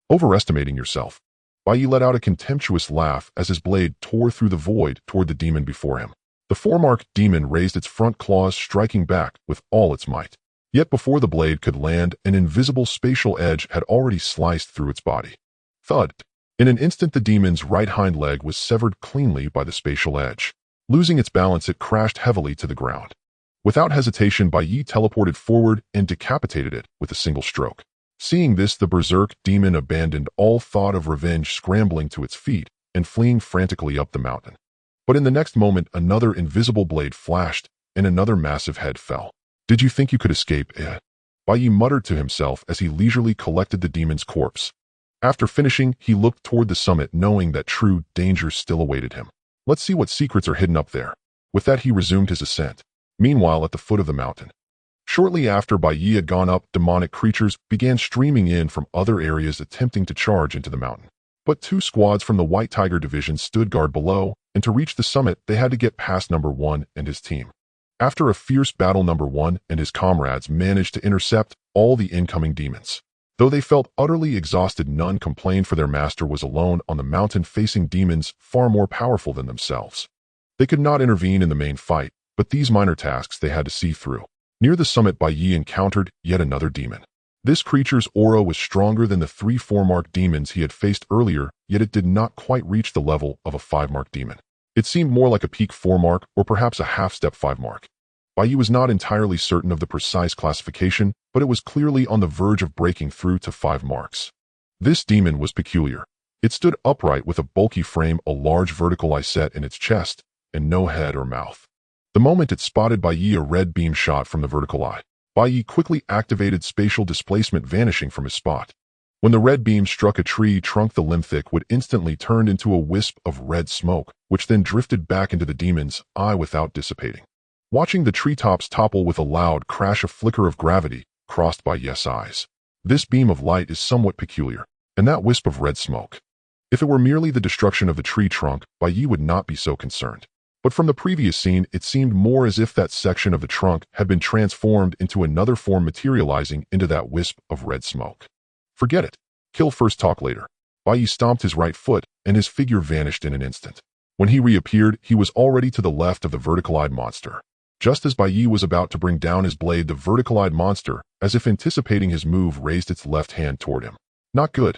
Overestimating yourself. Bai Ye let out a contemptuous laugh as his blade tore through the void toward the demon before him. The four-marked demon raised its front claws, striking back with all its might. Yet before the blade could land, an invisible spatial edge had already sliced through its body. Thud! In an instant, the demon's right hind leg was severed cleanly by the spatial edge. Losing its balance, it crashed heavily to the ground. Without hesitation, Bai Ye teleported forward and decapitated it with a single stroke. Seeing this, the berserk demon abandoned all thought of revenge, scrambling to its feet and fleeing frantically up the mountain. But in the next moment, another invisible blade flashed and another massive head fell. "Did you think you could escape, eh?" Bai Ye muttered to himself as he leisurely collected the demon's corpse. After finishing, he looked toward the summit, knowing that true danger still awaited him. Let's see what secrets are hidden up there. With that, he resumed his ascent. Meanwhile, at the foot of the mountain. Shortly after Bai Ye had gone up, demonic creatures began streaming in from other areas, attempting to charge into the mountain. But two squads from the White Tiger Division stood guard below, and to reach the summit, they had to get past Number 1 and his team. After a fierce battle, Number 1 and his comrades managed to intercept all the incoming demons. Though they felt utterly exhausted, none complained, for their master was alone on the mountain facing demons far more powerful than themselves. They could not intervene in the main fight, but these minor tasks they had to see through. Near the summit, Bai Ye encountered yet another demon. This creature's aura was stronger than the 3 4-mark demons he had faced earlier, yet it did not quite reach the level of a 5-mark demon. It seemed more like a peak 4-mark or perhaps a half-step 5-mark. Bai Ye was not entirely certain of the precise classification, but it was clearly on the verge of breaking through to 5 marks. This demon was peculiar. It stood upright with a bulky frame, a large vertical eye set in its chest, and no head or mouth. The moment it spotted Bai Ye, a red beam shot from the vertical eye. Bai Ye quickly activated spatial displacement, vanishing from his spot. When the red beam struck a tree trunk, the limb-thick wood instantly turned into a wisp of red smoke, which then drifted back into the demon's eye without dissipating. Watching the treetops topple with a loud crash, a flicker of gravity crossed Bai Ye's eyes. This beam of light is somewhat peculiar, and that wisp of red smoke. If it were merely the destruction of the tree trunk, Bai Ye would not be so concerned. But from the previous scene, it seemed more as if that section of the trunk had been transformed into another form, materializing into that wisp of red smoke. Forget it. Kill first, talk later. Bai Ye stomped his right foot, and his figure vanished in an instant. When he reappeared, he was already to the left of the vertical-eyed monster. Just as Bai Ye was about to bring down his blade, the vertical-eyed monster, as if anticipating his move, raised its left hand toward him. Not good.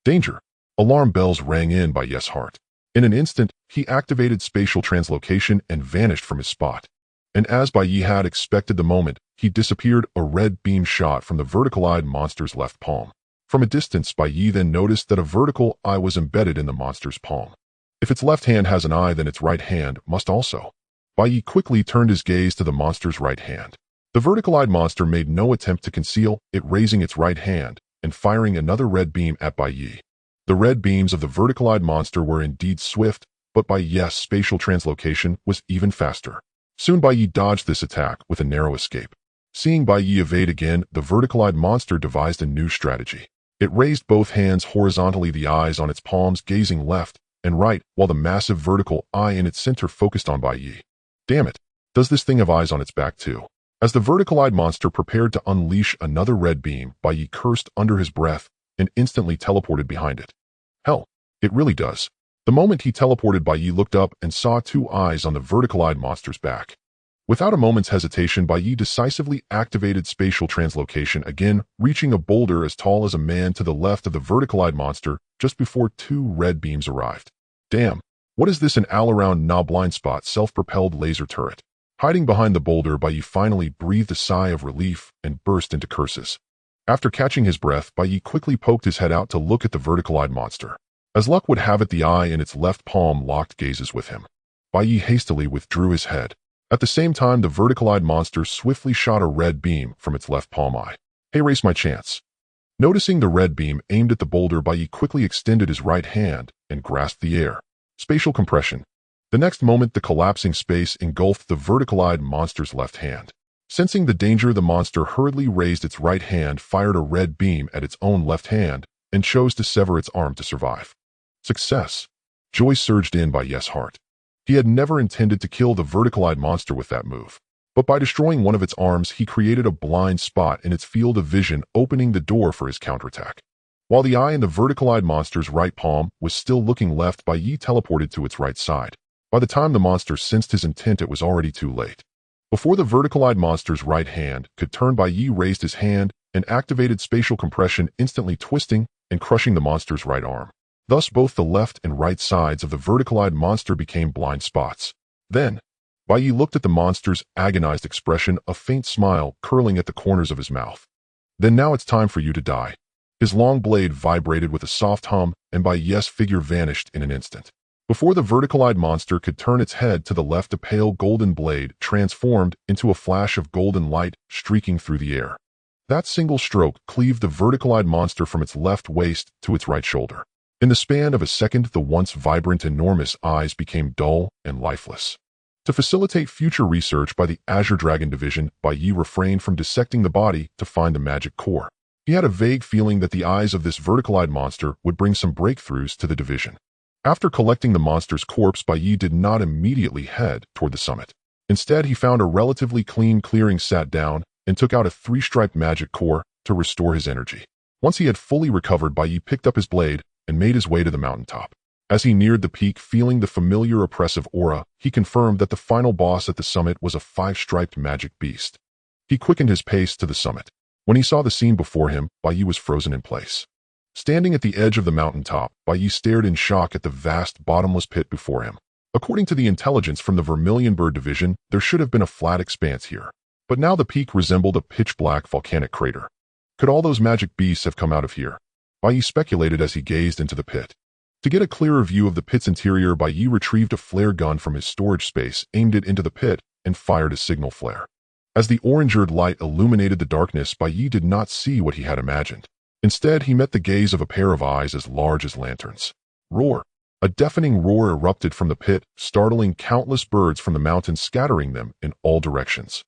Danger. Alarm bells rang in Bai Ye's heart. In an instant, he activated spatial translocation and vanished from his spot. And as Bai Ye had expected, the moment he disappeared, a red beam shot from the vertical-eyed monster's left palm. From a distance, Bai Ye then noticed that a vertical eye was embedded in the monster's palm. If its left hand has an eye, then its right hand must also. Bai Ye quickly turned his gaze to the monster's right hand. The vertical-eyed monster made no attempt to conceal it, raising its right hand and firing another red beam at Bai Ye. The red beams of the vertical-eyed monster were indeed swift, but Bai Ye's spatial translocation was even faster. Soon Bai Ye dodged this attack with a narrow escape. Seeing Bai Ye evade again, the vertical-eyed monster devised a new strategy. It raised both hands horizontally, the eyes on its palms, gazing left and right, while the massive vertical eye in its center focused on Bai Ye. Damn it, does this thing have eyes on its back too? As the vertical-eyed monster prepared to unleash another red beam, Bai Ye cursed under his breath and instantly teleported behind it. Hell, it really does. The moment he teleported, Bai Ye looked up and saw 2 eyes on the vertical-eyed monster's back. Without a moment's hesitation, Bai Ye decisively activated spatial translocation, again reaching a boulder as tall as a man to the left of the vertical-eyed monster just before 2 red beams arrived. Damn, what is this, an all-around blind spot self-propelled laser turret? Hiding behind the boulder, Bai Ye finally breathed a sigh of relief and burst into curses. After catching his breath, Bai Ye quickly poked his head out to look at the vertical-eyed monster. As luck would have it, the eye in its left palm locked gazes with him. Bai Ye hastily withdrew his head. At the same time, the vertical-eyed monster swiftly shot a red beam from its left palm eye. Hey, race my chance. Noticing the red beam aimed at the boulder, Bai Ye quickly extended his right hand and grasped the air. Spatial compression. The next moment, the collapsing space engulfed the vertical-eyed monster's left hand. Sensing the danger, the monster hurriedly raised its right hand, fired a red beam at its own left hand, and chose to sever its arm to survive. Success. Joy surged in Bai Ye's heart. He had never intended to kill the vertical-eyed monster with that move. But by destroying one of its arms, he created a blind spot in its field of vision, opening the door for his counterattack. While the eye in the vertical-eyed monster's right palm was still looking left, Bai Ye teleported to its right side. By the time the monster sensed his intent, it was already too late. Before the vertical-eyed monster's right hand could turn, Bai Ye raised his hand and activated spatial compression, instantly twisting and crushing the monster's right arm. Thus, both the left and right sides of the vertical-eyed monster became blind spots. Then, Bai Ye looked at the monster's agonized expression, a faint smile curling at the corners of his mouth. Then now it's time for you to die. His long blade vibrated with a soft hum, and Bai Ye's figure vanished in an instant. Before the vertical-eyed monster could turn its head to the left, a pale golden blade transformed into a flash of golden light streaking through the air. That single stroke cleaved the vertical-eyed monster from its left waist to its right shoulder. In the span of a second, the once vibrant, enormous eyes became dull and lifeless. To facilitate future research by the Azure Dragon Division, Bai Ye refrained from dissecting the body to find the magic core. He had a vague feeling that the eyes of this vertical-eyed monster would bring some breakthroughs to the division. After collecting the monster's corpse, Bai Ye did not immediately head toward the summit. Instead, he found a relatively clean clearing, sat down, and took out a 3-striped magic core to restore his energy. Once he had fully recovered, Bai Ye picked up his blade and made his way to the mountaintop. As he neared the peak, feeling the familiar oppressive aura, he confirmed that the final boss at the summit was a 5-striped magic beast. He quickened his pace to the summit. When he saw the scene before him, Bai Ye was frozen in place. Standing at the edge of the mountaintop, Bai Ye stared in shock at the vast, bottomless pit before him. According to the intelligence from the Vermilion Bird Division, there should have been a flat expanse here. But now the peak resembled a pitch-black volcanic crater. Could all those magic beasts have come out of here? Bai Ye speculated as he gazed into the pit. To get a clearer view of the pit's interior, Bai Ye retrieved a flare gun from his storage space, aimed it into the pit, and fired a signal flare. As the orange-eared light illuminated the darkness, Bai Ye did not see what he had imagined. Instead, he met the gaze of a pair of eyes as large as lanterns. Roar! A deafening roar erupted from the pit, startling countless birds from the mountain, scattering them in all directions.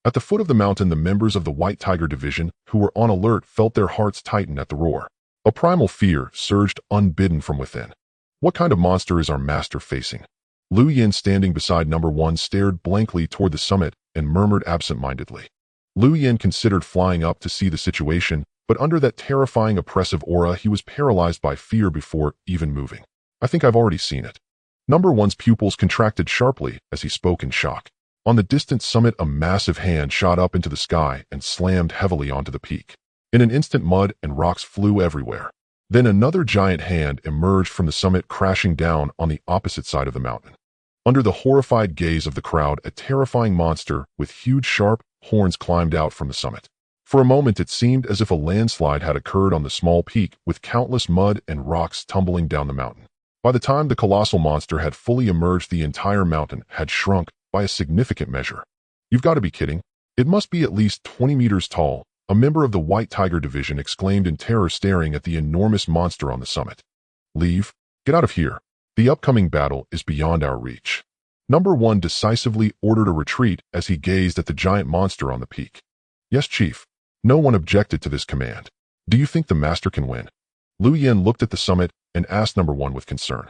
At the foot of the mountain, the members of the White Tiger Division, who were on alert, felt their hearts tighten at the roar. A primal fear surged unbidden from within. What kind of monster is our master facing? Lu Yin, standing beside number 1, stared blankly toward the summit and murmured absent-mindedly. Lu Yin considered flying up to see the situation, but under that terrifying oppressive aura, he was paralyzed by fear before even moving. I think I've already seen it. Number 1's pupils contracted sharply as he spoke in shock. On the distant summit, a massive hand shot up into the sky and slammed heavily onto the peak. In an instant, mud and rocks flew everywhere. Then another giant hand emerged from the summit, crashing down on the opposite side of the mountain. Under the horrified gaze of the crowd, a terrifying monster with huge sharp horns climbed out from the summit. For a moment, it seemed as if a landslide had occurred on the small peak, with countless mud and rocks tumbling down the mountain. By the time the colossal monster had fully emerged, the entire mountain had shrunk by a significant measure. You've got to be kidding. It must be at least 20 meters tall, a member of the White Tiger Division exclaimed in terror, staring at the enormous monster on the summit. Leave. Get out of here. The upcoming battle is beyond our reach. Number 1 decisively ordered a retreat as he gazed at the giant monster on the peak. Yes, Chief. No one objected to this command. Do you think the master can win? Lu Yin looked at the summit and asked number 1 with concern.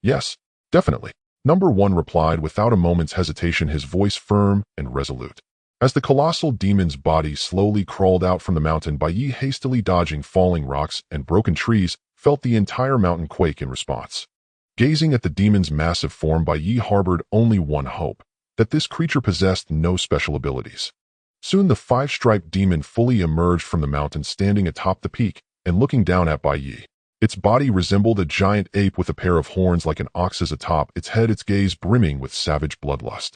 Yes, definitely. Number 1 replied without a moment's hesitation, his voice firm and resolute. As the colossal demon's body slowly crawled out from the mountain, Bai Ye, hastily dodging falling rocks and broken trees, felt the entire mountain quake in response. Gazing at the demon's massive form, Bai Ye harbored only one hope, that this creature possessed no special abilities. Soon the 5-striped demon fully emerged from the mountain, standing atop the peak and looking down at Bai Ye. Its body resembled a giant ape with a pair of horns like an ox's atop its head, its gaze brimming with savage bloodlust.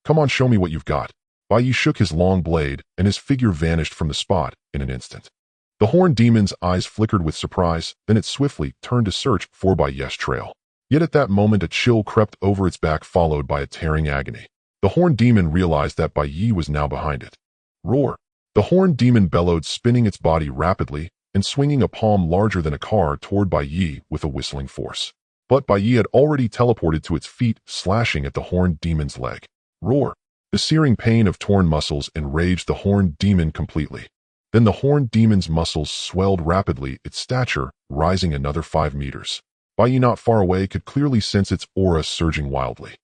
Come on, show me what you've got. Bai Ye shook his long blade, and his figure vanished from the spot in an instant. The horned demon's eyes flickered with surprise, then it swiftly turned to search for Bai Ye's trail. Yet at that moment a chill crept over its back, followed by a tearing agony. The horned demon realized that Bai Ye was now behind it. Roar! The horned demon bellowed, spinning its body rapidly and swinging a palm larger than a car toward Bai Ye with a whistling force. But Bai Ye had already teleported to its feet, slashing at the horned demon's leg. Roar! The searing pain of torn muscles enraged the horned demon completely. Then the horned demon's muscles swelled rapidly, its stature rising another 5 meters. Bai Ye, not far away, could clearly sense its aura surging wildly.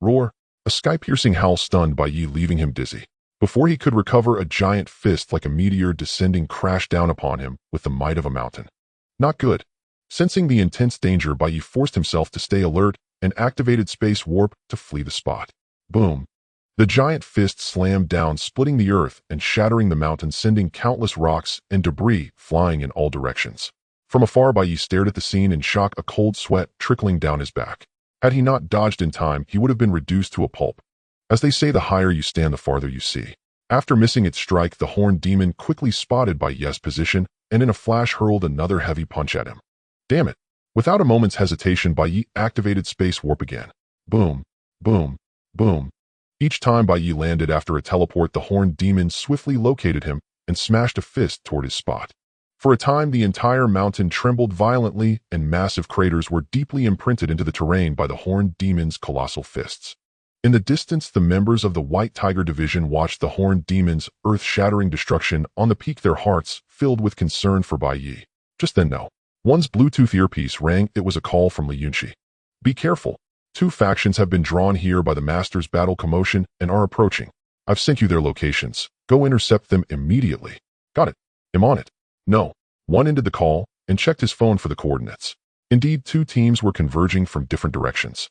Roar! A sky-piercing howl stunned Bai Ye, leaving him dizzy. Before he could recover, a giant fist like a meteor descending crashed down upon him with the might of a mountain. Not good. Sensing the intense danger, Bai Ye forced himself to stay alert and activated space warp to flee the spot. Boom! The giant fist slammed down, splitting the earth and shattering the mountain, sending countless rocks and debris flying in all directions. From afar, Bai Ye stared at the scene in shock, a cold sweat trickling down his back. Had he not dodged in time, he would have been reduced to a pulp. As they say, the higher you stand, the farther you see. After missing its strike, the horned demon quickly spotted Bai Ye's position and in a flash hurled another heavy punch at him. Damn it! Without a moment's hesitation, Bai Ye activated space warp again. Boom! Boom! Boom! Each time Bai Ye landed after a teleport, the horned demon swiftly located him and smashed a fist toward his spot. For a time, the entire mountain trembled violently, and massive craters were deeply imprinted into the terrain by the horned demon's colossal fists. In the distance, the members of the White Tiger Division watched the horned demon's earth-shattering destruction on the peak, their hearts filled with concern for Bai Ye. Just then, one's Bluetooth earpiece rang. It was a call from Li Yunqi. Be careful. 2 factions have been drawn here by the Master's battle commotion and are approaching. I've sent you their locations. Go intercept them immediately. Got it. I'm on it. No. One ended the call and checked his phone for the coordinates. Indeed, 2 teams were converging from different directions.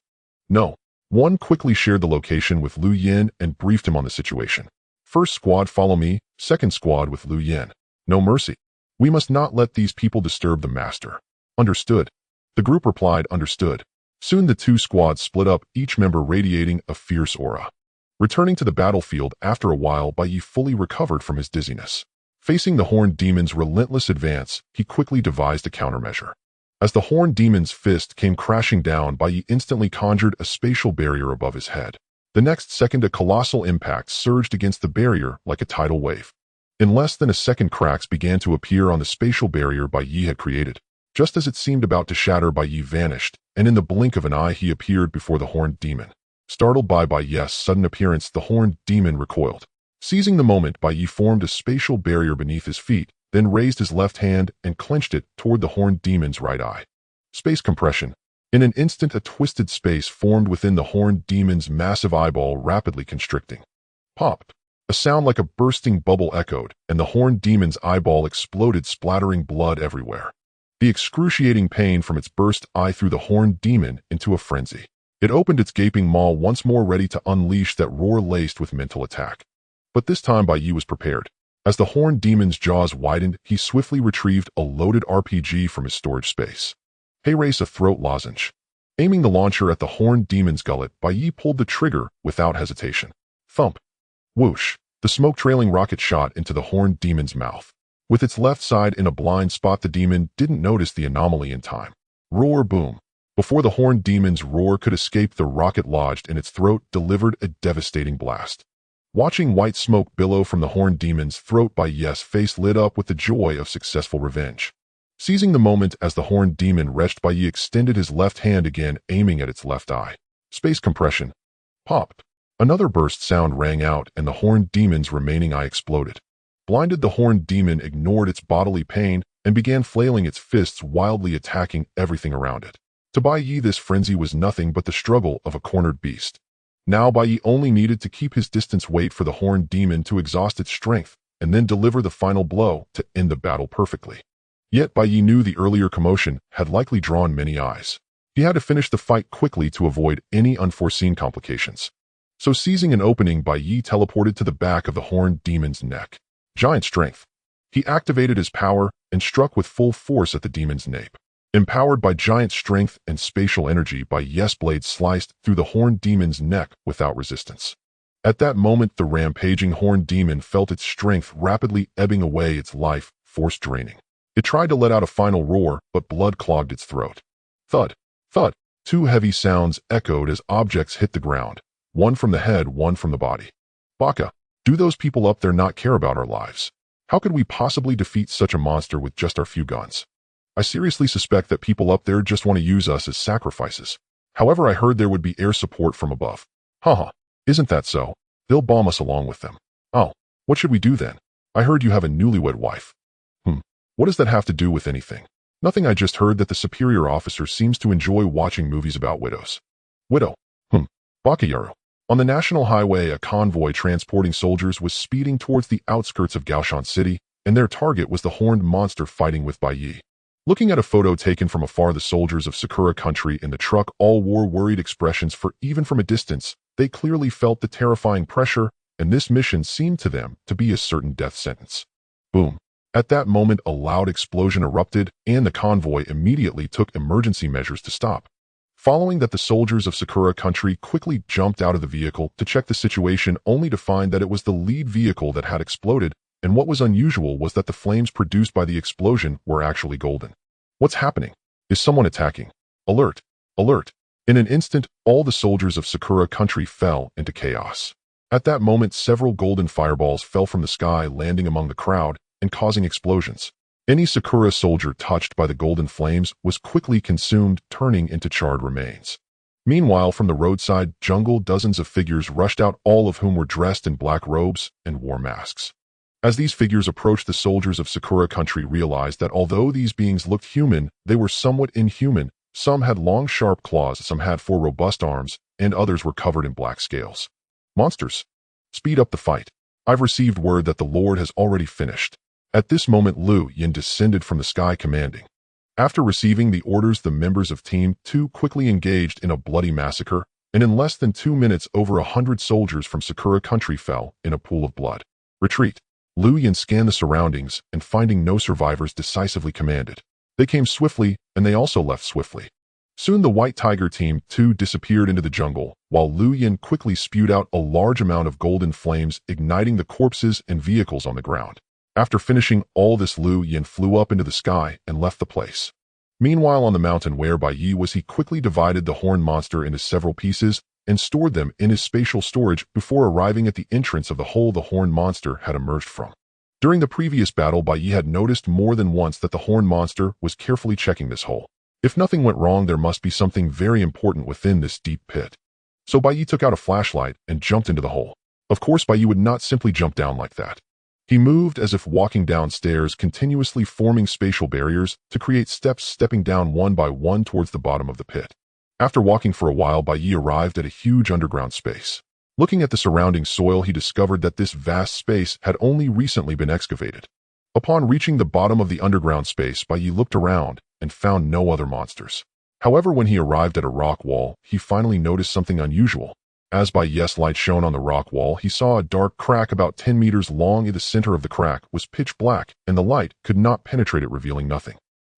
No. One quickly shared the location with Lu Yin and briefed him on the situation. First squad, follow me. Second squad with Lu Yin. No mercy. We must not let these people disturb the Master. Understood. The group replied, understood. Soon the 2 squads split up, each member radiating a fierce aura. Returning to the battlefield after a while, Bai Ye fully recovered from his dizziness. Facing the horned demon's relentless advance, he quickly devised a countermeasure. As the horned demon's fist came crashing down, Bai Ye instantly conjured a spatial barrier above his head. The next second, a colossal impact surged against the barrier like a tidal wave. In less than a second, cracks began to appear on the spatial barrier Bai Ye had created. Just as it seemed about to shatter, Bai Ye vanished, and in the blink of an eye he appeared before the horned demon. Startled by Bai Ye's sudden appearance, the horned demon recoiled. Seizing the moment, Bai Ye formed a spatial barrier beneath his feet, then raised his left hand and clenched it toward the horned demon's right eye. Space compression. In an instant, a twisted space formed within the horned demon's massive eyeball, rapidly constricting. Pop! A sound like a bursting bubble echoed, and the horned demon's eyeball exploded, splattering blood everywhere. The excruciating pain from its burst eye threw the horned demon into a frenzy. It opened its gaping maw once more, ready to unleash that roar laced with mental attack. But this time Bai Ye was prepared. As the horned demon's jaws widened, he swiftly retrieved a loaded RPG from his storage space. Hey, race a throat lozenge. Aiming the launcher at the horned demon's gullet, Bai Ye pulled the trigger without hesitation. Thump. Whoosh. The smoke-trailing rocket shot into the horned demon's mouth. With its left side in a blind spot, the demon didn't notice the anomaly in time. Roar, boom. Before the horned demon's roar could escape, the rocket lodged in its throat, delivered a devastating blast. Watching white smoke billow from the horned demon's throat, Bai Ye's face lit up with the joy of successful revenge. Seizing the moment as the horned demon retched, Bai Ye extended his left hand again, aiming at its left eye. Space compression. Pop. Another burst sound rang out, and the horned demon's remaining eye exploded. Blinded, the horned demon ignored its bodily pain and began flailing its fists, wildly attacking everything around it. To Bai Ye, this frenzy was nothing but the struggle of a cornered beast. Now Bai Ye only needed to keep his distance, wait for the horned demon to exhaust its strength, and then deliver the final blow to end the battle perfectly. Yet Bai Ye knew the earlier commotion had likely drawn many eyes. He had to finish the fight quickly to avoid any unforeseen complications. So seizing an opening, Bai Ye teleported to the back of the horned demon's neck. Giant strength. He activated his power and struck with full force at the demon's nape. Empowered by giant strength and spatial energy, Bai Ye's blade sliced through the horned demon's neck without resistance. At that moment, the rampaging horned demon felt its strength rapidly ebbing away, its life force draining. It tried to let out a final roar, but blood clogged its throat. Thud! Thud! Two heavy sounds echoed as objects hit the ground, one from the head, one from the body. Baka, do those people up there not care about our lives? How could we possibly defeat such a monster with just our few guns? I seriously suspect that people up there just want to use us as sacrifices. However, I heard there would be air support from above. Haha, isn't that so? They'll bomb us along with them. Oh, what should we do then? I heard you have a newlywed wife. What does that have to do with anything? Nothing. I just heard that the superior officer seems to enjoy watching movies about widows. Widow. Bakayaru. On the national highway, a convoy transporting soldiers was speeding towards the outskirts of Gaoshan City, and their target was the horned monster fighting with Bai Ye. Looking at a photo taken from afar, the soldiers of Sakura country in the truck all wore worried expressions, for even from a distance, they clearly felt the terrifying pressure, and this mission seemed to them to be a certain death sentence. Boom. At that moment, a loud explosion erupted, and the convoy immediately took emergency measures to stop. Following that, the soldiers of Sakura country quickly jumped out of the vehicle to check the situation, only to find that it was the lead vehicle that had exploded, and what was unusual was that the flames produced by the explosion were actually golden. What's happening? Is someone attacking? Alert! Alert! In an instant, all the soldiers of Sakura country fell into chaos. At that moment, several golden fireballs fell from the sky, landing among the crowd and causing explosions. Any Sakura soldier touched by the golden flames was quickly consumed, turning into charred remains. Meanwhile, from the roadside jungle, dozens of figures rushed out, all of whom were dressed in black robes and wore masks. As these figures approached, the soldiers of Sakura country realized that although these beings looked human, they were somewhat inhuman. Some had long, sharp claws, some had 4 robust arms, and others were covered in black scales. Monsters! Speed up the fight. I've received word that the Lord has already finished. At this moment, Liu Yin descended from the sky, commanding. After receiving the orders, the members of Team 2 quickly engaged in a bloody massacre, and in less than 2 minutes, over 100 soldiers from Sakura country fell in a pool of blood. Retreat. Liu Yin scanned the surroundings, and finding no survivors, decisively commanded. They came swiftly, and they also left swiftly. Soon the White Tiger Team 2 disappeared into the jungle, while Liu Yin quickly spewed out a large amount of golden flames, igniting the corpses and vehicles on the ground. After finishing all this, Liu Yin flew up into the sky and left the place. Meanwhile, on the mountain where Bai Ye was, he quickly divided the horned monster into several pieces and stored them in his spatial storage before arriving at the entrance of the hole the horned monster had emerged from. During the previous battle, Bai Ye had noticed more than once that the horned monster was carefully checking this hole. If nothing went wrong, there must be something very important within this deep pit. So Bai Ye took out a flashlight and jumped into the hole. Of course, Bai Ye would not simply jump down like that. He moved as if walking down stairs, continuously forming spatial barriers to create steps, stepping down one by one towards the bottom of the pit. After walking for a while, Bai Ye arrived at a huge underground space. Looking at the surrounding soil, he discovered that this vast space had only recently been excavated. Upon reaching the bottom of the underground space, Bai Ye looked around and found no other monsters. However, when he arrived at a rock wall, he finally noticed something unusual. As Bai Ye's light shone on the rock wall, he saw a dark crack about 10 meters long. The center of the crack was pitch black, and the light could not penetrate it, revealing nothing.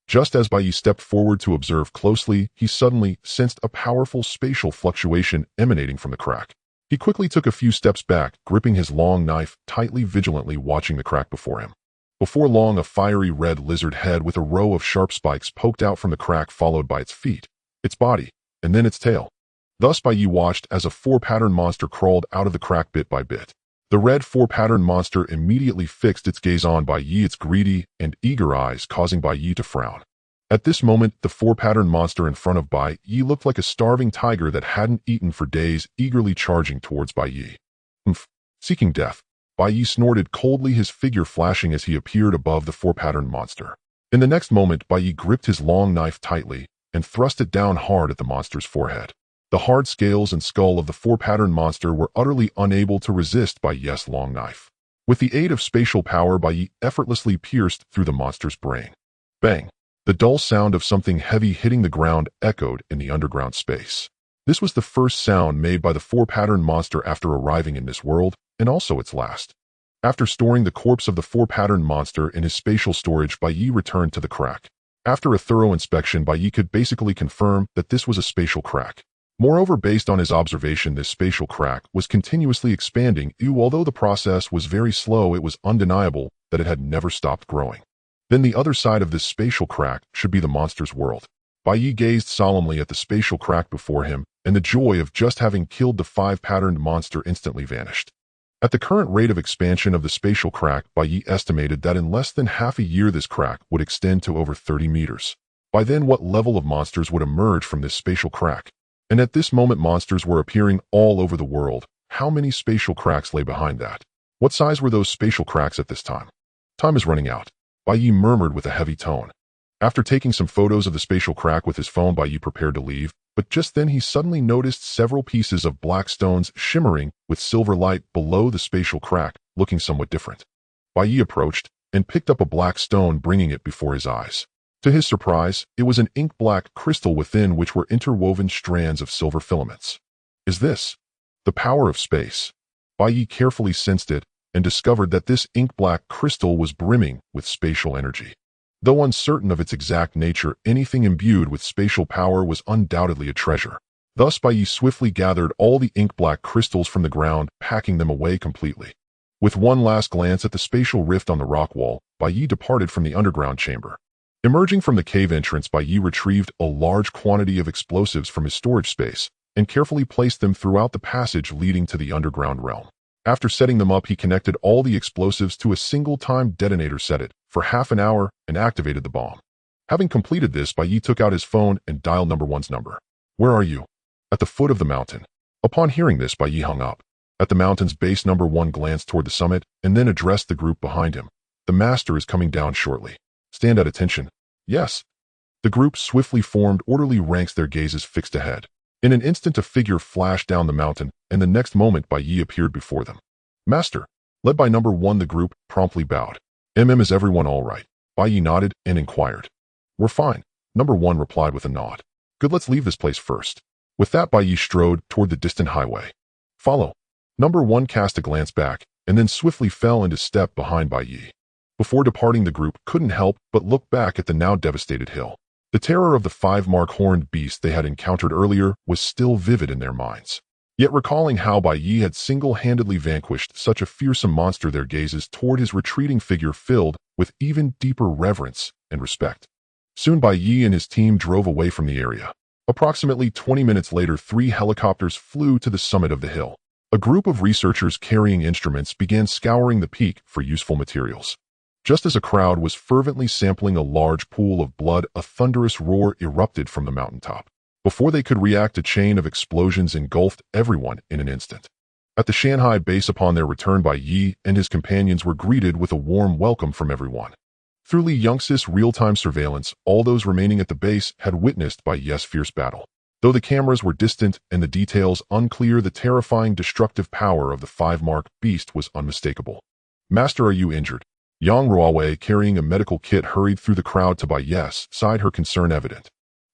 Just as Bai Ye stepped forward to observe closely, he suddenly sensed a powerful spatial fluctuation emanating from the crack. He quickly took a few steps back, gripping his long knife tightly, vigilantly watching the crack before him. Before long, a fiery red lizard head with a row of sharp spikes poked out from the crack, followed by its feet, its body, and then its tail. Thus Bai Ye watched as a 4-pattern monster crawled out of the crack bit by bit. The red 4-pattern monster immediately fixed its gaze on Bai Ye, its greedy and eager eyes causing Bai Ye to frown. At this moment, the 4-pattern monster in front of Bai Ye looked like a starving tiger that hadn't eaten for days, eagerly charging towards Bai Ye. Seeking death. Bai Ye snorted coldly, his figure flashing as he appeared above the 4-pattern monster. In the next moment, Bai Ye gripped his long knife tightly and thrust it down hard at the monster's forehead. The hard scales and skull of the 4-pattern monster were utterly unable to resist Bai Ye's long knife. With the aid of spatial power, Bai Ye effortlessly pierced through the monster's brain. Bang! The dull sound of something heavy hitting the ground echoed in the underground space. This was the first sound made by the 4-pattern monster after arriving in this world, and also its last. After storing the corpse of the 4-pattern monster in his spatial storage, Bai Ye returned to the crack. After a thorough inspection, Bai Ye could basically confirm that this was a spatial crack. Moreover, based on his observation, this spatial crack was continuously expanding. Although the process was very slow, it was undeniable that it had never stopped growing. Then the other side of this spatial crack should be the monster's world. Bai Ye gazed solemnly at the spatial crack before him, and the joy of just having killed the five-patterned monster instantly vanished. At the current rate of expansion of the spatial crack, Bai Ye estimated that in less than half a year this crack would extend to over 30 meters. By then, what level of monsters would emerge from this spatial crack? And at this moment, monsters were appearing all over the world. How many spatial cracks lay behind that? What size were those spatial cracks at this time? Time is running out, Bai Ye murmured with a heavy tone. After taking some photos of the spatial crack with his phone, Bai Ye prepared to leave, but just then he suddenly noticed several pieces of black stones shimmering with silver light below the spatial crack, looking somewhat different. Bai Ye approached and picked up a black stone, bringing it before his eyes. To his surprise, it was an ink-black crystal within which were interwoven strands of silver filaments. Is this the power of space? Bai Ye carefully sensed it and discovered that this ink-black crystal was brimming with spatial energy. Though uncertain of its exact nature, anything imbued with spatial power was undoubtedly a treasure. Thus, Bai Ye swiftly gathered all the ink-black crystals from the ground, packing them away completely. With one last glance at the spatial rift on the rock wall, Bai Ye departed from the underground chamber. Emerging from the cave entrance, Bai Ye retrieved a large quantity of explosives from his storage space and carefully placed them throughout the passage leading to the underground realm. After setting them up, he connected all the explosives to a single-time detonator, set it for half an hour, and activated the bomb. Having completed this, Bai Ye took out his phone and dialed number one's number. Where are you? At the foot of the mountain. Upon hearing this, Bai Ye hung up. At the mountain's base, number one glanced toward the summit and then addressed the group behind him. The master is coming down shortly. Stand at attention. Yes. The group swiftly formed orderly ranks, their gazes fixed ahead. In an instant, a figure flashed down the mountain, and the next moment Bai Ye appeared before them. Master. Led by number one, the group promptly bowed. Is everyone all right? Bai Ye nodded and inquired. We're fine, number one replied with a nod. Good, let's leave this place first. With that, Bai Ye strode toward the distant highway. Follow. Number one cast a glance back, and then swiftly fell into step behind Bai Ye. Before departing, the group couldn't help but look back at the now devastated hill. The terror of the five-mark horned beast they had encountered earlier was still vivid in their minds. Yet recalling how Bai Ye had single-handedly vanquished such a fearsome monster, their gazes toward his retreating figure filled with even deeper reverence and respect. Soon Bai Ye and his team drove away from the area. Approximately 20 minutes later, 3 helicopters flew to the summit of the hill. A group of researchers carrying instruments began scouring the peak for useful materials. Just as a crowd was fervently sampling a large pool of blood, a thunderous roar erupted from the mountaintop. Before they could react, a chain of explosions engulfed everyone in an instant. At the Shanghai base, upon their return, Bai Ye and his companions were greeted with a warm welcome from everyone. Through Li Yongxi's real-time surveillance, all those remaining at the base had witnessed Bai Ye's fierce battle. Though the cameras were distant and the details unclear, the terrifying destructive power of the five-mark beast was unmistakable. Master, are you injured? Yang Ruowei, carrying a medical kit, hurried through the crowd to Bai Ye's side, her concern evident.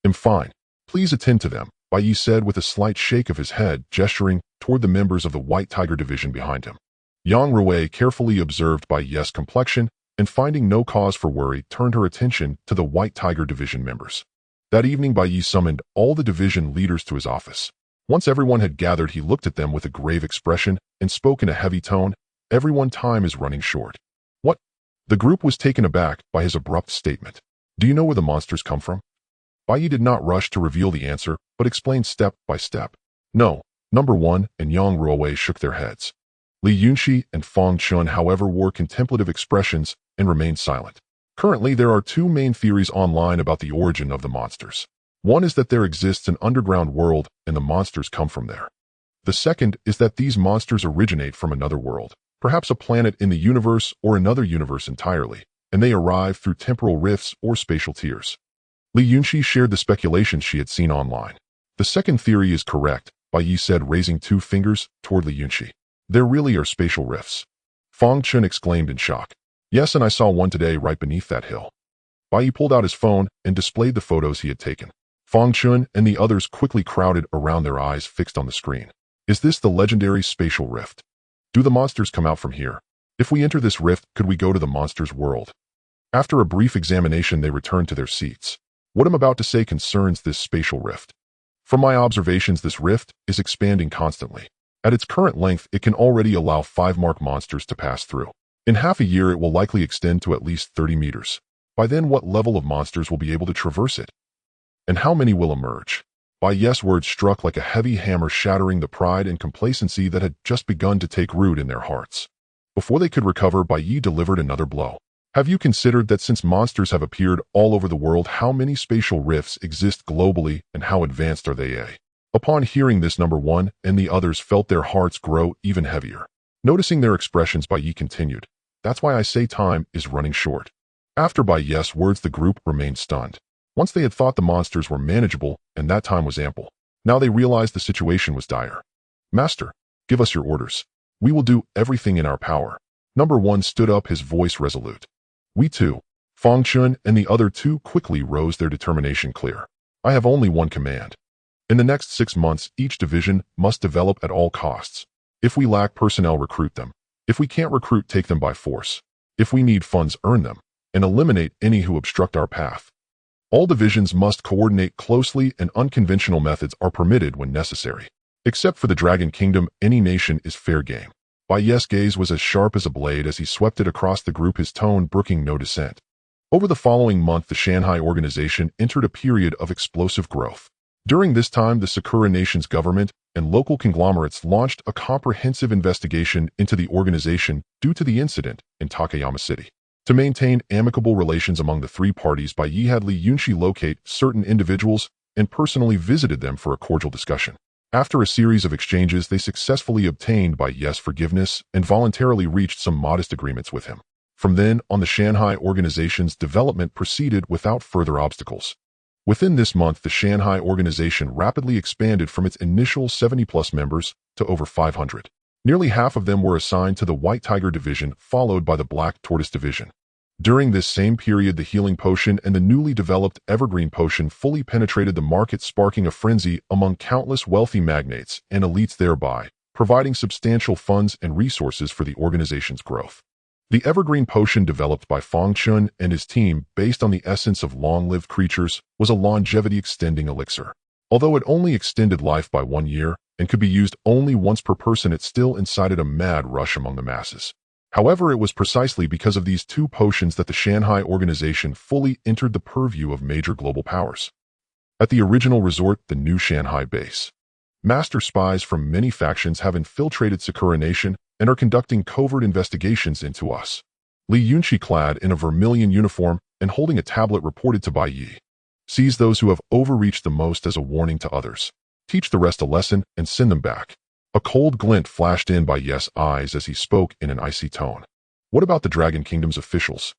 I'm fine. Please attend to them, Bai Ye said with a slight shake of his head, gesturing toward the members of the White Tiger Division behind him. Yang Ruowei carefully observed Bai Ye's complexion and, finding no cause for worry, turned her attention to the White Tiger Division members. That evening, Bai Ye summoned all the division leaders to his office. Once everyone had gathered, he looked at them with a grave expression and spoke in a heavy tone. Everyone, time is running short. What? The group was taken aback by his abrupt statement. Do you know where the monsters come from? Bai Ye did not rush to reveal the answer, but explained step by step. No, number one and Yang Ruowei shook their heads. Li Yunxi and Fang Chun, however, wore contemplative expressions and remained silent. Currently, there are 2 main theories online about the origin of the monsters. One is that there exists an underground world and the monsters come from there. The second is that these monsters originate from another world, perhaps a planet in the universe or another universe entirely, and they arrive through temporal rifts or spatial tiers. Li Yunxi shared the speculations she had seen online. The second theory is correct, Bai Ye said, raising 2 fingers toward Li Yunxi. There really are spatial rifts. Fang Chun exclaimed in shock. Yes, and I saw one today right beneath that hill. Bai Ye pulled out his phone and displayed the photos he had taken. Fang Chun and the others quickly crowded around, their eyes fixed on the screen. Is this the legendary spatial rift? Do the monsters come out from here? If we enter this rift, could we go to the monsters' world? After a brief examination, they returned to their seats. What I'm about to say concerns this spatial rift. From my observations, this rift is expanding constantly. At its current length, it can already allow 5-mark monsters to pass through. In half a year, it will likely extend to at least 30 meters. By then, what level of monsters will be able to traverse it? And how many will emerge? Bai Ye's words struck like a heavy hammer, shattering the pride and complacency that had just begun to take root in their hearts. Before they could recover, Bai Ye delivered another blow. Have you considered that since monsters have appeared all over the world, how many spatial rifts exist globally and how advanced are they? Upon hearing this, number one and the others felt their hearts grow even heavier. Noticing their expressions, Bai Ye continued, "That's why I say time is running short." After Bai Ye's words, the group remained stunned. Once they had thought the monsters were manageable and that time was ample. Now they realized the situation was dire. "Master, give us your orders. We will do everything in our power." Number one stood up, his voice resolute. "We too." Fang Chun and the other two quickly rose, their determination clear. "I have only one command. In the next 6 months, each division must develop at all costs. If we lack personnel, recruit them. If we can't recruit, take them by force. If we need funds, earn them, and eliminate any who obstruct our path. All divisions must coordinate closely, and unconventional methods are permitted when necessary. Except for the Dragon Kingdom, any nation is fair game." Bai Ye's gaze was as sharp as a blade as he swept it across the group, his tone brooking no dissent. Over the following month, the Shanghai organization entered a period of explosive growth. During this time, the Sakura Nation's government and local conglomerates launched a comprehensive investigation into the organization due to the incident in Takayama City. To maintain amicable relations among the three parties, Bai Ye had Li Yunxi locate certain individuals and personally visited them for a cordial discussion. After a series of exchanges, they successfully obtained Bai Ye's forgiveness and voluntarily reached some modest agreements with him. From then on, the Shanghai organization's development proceeded without further obstacles. Within this month, the Shanghai organization rapidly expanded from its initial 70-plus members to over 500. Nearly half of them were assigned to the White Tiger Division, followed by the Black Tortoise Division. During this same period, the healing potion and the newly developed evergreen potion fully penetrated the market, sparking a frenzy among countless wealthy magnates and elites, thereby providing substantial funds and resources for the organization's growth. The evergreen potion, developed by Fang Chun and his team based on the essence of long-lived creatures, was a longevity-extending elixir. Although it only extended life by 1 year and could be used only once per person, it still incited a mad rush among the masses. However, it was precisely because of these two potions that the Shanghai organization fully entered the purview of major global powers. At the original resort, the new Shanghai base, master spies from many factions have infiltrated Sakura Nation and are conducting covert investigations into us. Li Yunxi, clad in a vermilion uniform and holding a tablet, reported to Bai Ye. "Seize those who have overreached the most as a warning to others. Teach the rest a lesson and send them back." A cold glint flashed in Bai Ye's eyes as he spoke in an icy tone. "What about the Dragon Kingdom's officials?"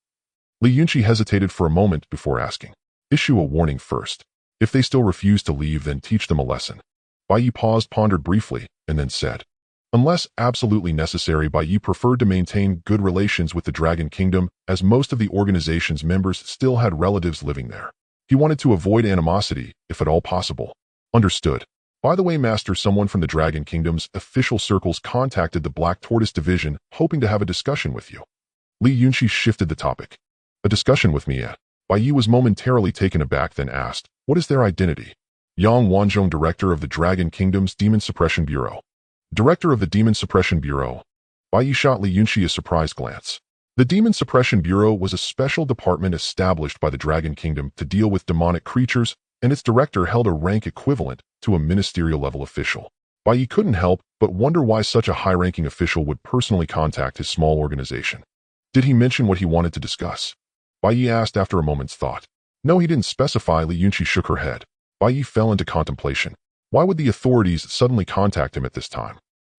Li Yunxi hesitated for a moment before asking. "Issue a warning first. If they still refuse to leave, then teach them a lesson." Bai Ye paused, pondered briefly, and then said, "Unless absolutely necessary." Bai Ye preferred to maintain good relations with the Dragon Kingdom, as most of the organization's members still had relatives living there. He wanted to avoid animosity, if at all possible. "Understood. By the way, Master, someone from the Dragon Kingdom's official circles contacted the Black Tortoise Division, hoping to have a discussion with you." Li Yunxi shifted the topic. "A discussion with me, eh?" Bai Ye was momentarily taken aback, then asked, "What is their identity?" "Yang Wanzhong, Director of the Dragon Kingdom's Demon Suppression Bureau." "Director of the Demon Suppression Bureau?" Bai Ye shot Li Yunxi a surprised glance. The Demon Suppression Bureau was a special department established by the Dragon Kingdom to deal with demonic creatures, and its director held a rank equivalent to a ministerial-level official. Bai Ye couldn't help but wonder why such a high-ranking official would personally contact his small organization. "Did he mention what he wanted to discuss?" Bai Ye asked after a moment's thought. "No, he didn't specify." Li Yunxi shook her head. Bai Ye fell into contemplation. Why would the authorities suddenly contact him at this time?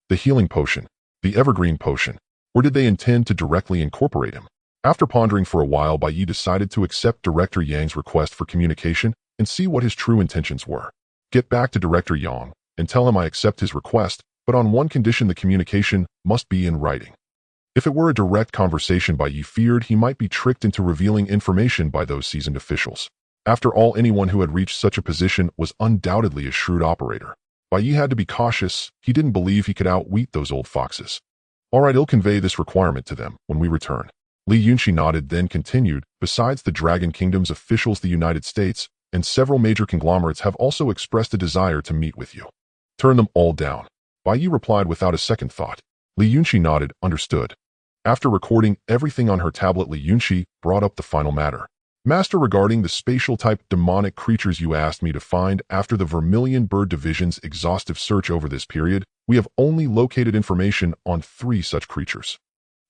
The healing potion, the evergreen potion, or did they intend to directly incorporate him? After pondering for a while, Bai Ye decided to accept Director Yang's request for communication and see what his true intentions were. "Get back to Director Yang and tell him I accept his request, but on one condition: the communication must be in writing." If it were a direct conversation, Bai Ye feared he might be tricked into revealing information by those seasoned officials. After all, anyone who had reached such a position was undoubtedly a shrewd operator. Bai Ye had to be cautious. He didn't believe he could outwit those old foxes. "All right, I'll convey this requirement to them when we return." Li Yunxi nodded, then continued, "Besides the Dragon Kingdom's officials, the United States and several major conglomerates have also expressed a desire to meet with you. Turn them all down." Bai Ye replied without a second thought. Li Yunxi nodded, "Understood." After recording everything on her tablet, Li Yunxi brought up the final matter. Master, regarding the spatial-type demonic creatures you asked me to find after the Vermilion Bird Division's exhaustive search over this period, we have only located information on 3 such creatures.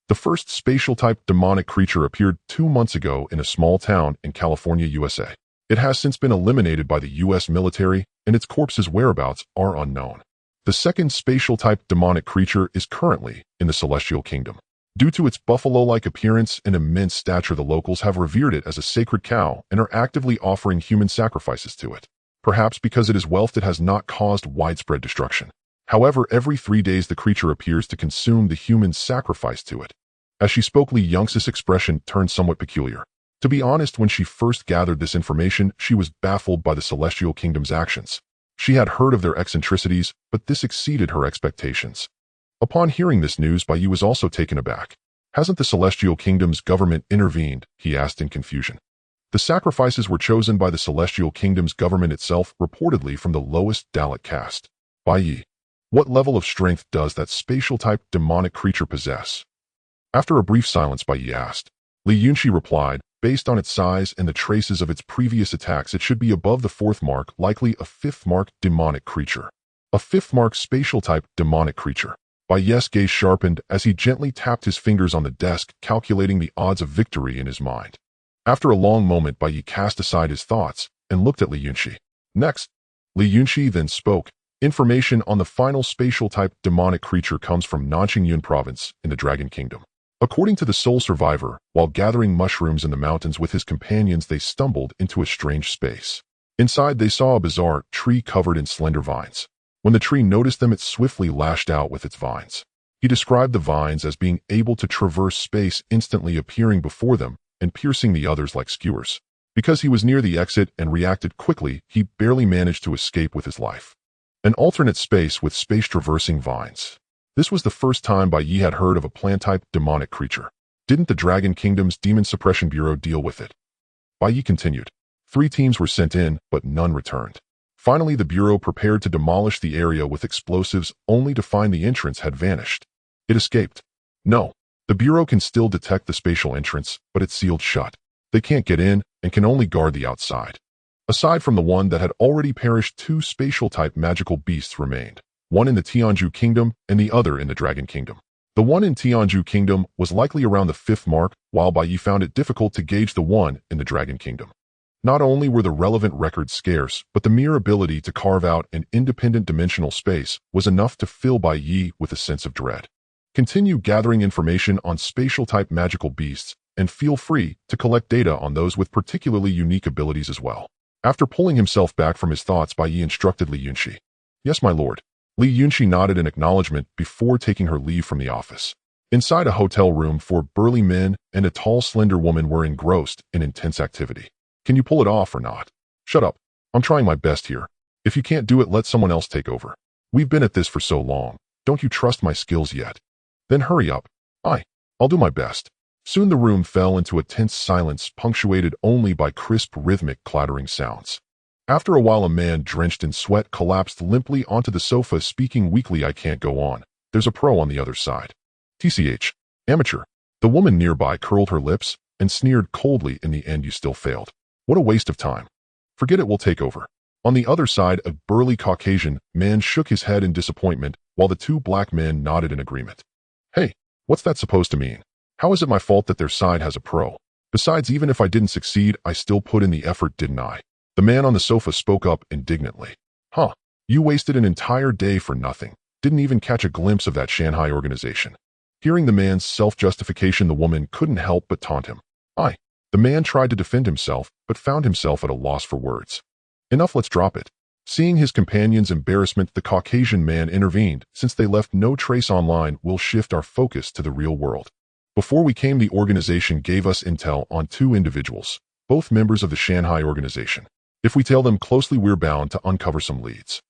The first spatial-type demonic creature appeared 2 months ago in a small town in California, USA. It has since been eliminated by the U.S. military, and its corpse's whereabouts are unknown. The second spatial-type demonic creature is currently in the Celestial Kingdom. Due to its buffalo-like appearance and immense stature, the locals have revered it as a sacred cow and are actively offering human sacrifices to it. Perhaps because it is wealth, it has not caused widespread destruction. However, every 3 days the creature appears to consume the humans sacrificed to it. As she spoke, Li Yunxi's expression turned somewhat peculiar. To be honest, when she first gathered this information, she was baffled by the Celestial Kingdom's actions. She had heard of their eccentricities, but this exceeded her expectations. Upon hearing this news, Bai Ye was also taken aback. Hasn't the Celestial Kingdom's government intervened? He asked in confusion. The sacrifices were chosen by the Celestial Kingdom's government itself, reportedly from the lowest Dalit caste. Bai Ye, what level of strength does that spatial-type demonic creature possess? After a brief silence, Bai Ye asked. Li Yunxi replied, based on its size and the traces of its previous attacks, it should be above the 4th mark, likely a 5th mark demonic creature. A 5th mark spatial-type demonic creature. Bai Ye's gaze sharpened as he gently tapped his fingers on the desk, calculating the odds of victory in his mind. After a long moment, Bai Ye cast aside his thoughts and looked at Li Yunxi. Next, Li Yunxi then spoke. Information on the final spatial-type demonic creature comes from Nanqingyun Province in the Dragon Kingdom. According to the sole survivor, while gathering mushrooms in the mountains with his companions, they stumbled into a strange space. Inside, they saw a bizarre tree covered in slender vines. When the tree noticed them, it swiftly lashed out with its vines. He described the vines as being able to traverse space, instantly appearing before them and piercing the others like skewers. Because he was near the exit and reacted quickly, he barely managed to escape with his life. An alternate space with space-traversing vines. This was the first time Bai Ye had heard of a plant-type demonic creature. Didn't the Dragon Kingdom's Demon Suppression Bureau deal with it? Bai Ye continued. 3 teams were sent in, but none returned. Finally, the Bureau prepared to demolish the area with explosives, only to find the entrance had vanished. It escaped. No, the Bureau can still detect the spatial entrance, but it's sealed shut. They can't get in and can only guard the outside. Aside from the one that had already perished, 2 spatial-type magical beasts remained, one in the Tianju Kingdom and the other in the Dragon Kingdom. The one in Tianju Kingdom was likely around the 5th mark, while Bai Ye found it difficult to gauge the one in the Dragon Kingdom. Not only were the relevant records scarce, but the mere ability to carve out an independent dimensional space was enough to fill Bai Ye with a sense of dread. Continue gathering information on spatial-type magical beasts, and feel free to collect data on those with particularly unique abilities as well. After pulling himself back from his thoughts, Bai Ye instructed Li Yunxi. Yes, my lord. Li Yunxi nodded in acknowledgement before taking her leave from the office. Inside a hotel room, 4 burly men and a tall, slender woman were engrossed in intense activity. Can you pull it off or not? Shut up. I'm trying my best here. If you can't do it, let someone else take over. We've been at this for so long. Don't you trust my skills yet? Then hurry up. I'll do my best. Soon the room fell into a tense silence, punctuated only by crisp, rhythmic, clattering sounds. After a while, a man drenched in sweat collapsed limply onto the sofa, speaking weakly. I can't go on. There's a pro on the other side. TCH. Amateur. The woman nearby curled her lips and sneered coldly. In the end, you still failed. What a waste of time. Forget it, we'll take over. On the other side, a burly Caucasian man shook his head in disappointment, while the 2 black men nodded in agreement. Hey, what's that supposed to mean? How is it my fault that their side has a pro? Besides, even if I didn't succeed, I still put in the effort, didn't I? The man on the sofa spoke up indignantly. You wasted an entire day for nothing. Didn't even catch a glimpse of that Shanghai organization. Hearing the man's self-justification, the woman couldn't help but taunt him. The man tried to defend himself, but found himself at a loss for words. Enough, let's drop it. Seeing his companion's embarrassment, the Caucasian man intervened. Since they left no trace online, we'll shift our focus to the real world. Before we came, the organization gave us intel on 2 individuals, both members of the Shanghai organization. If we tail them closely, we're bound to uncover some leads.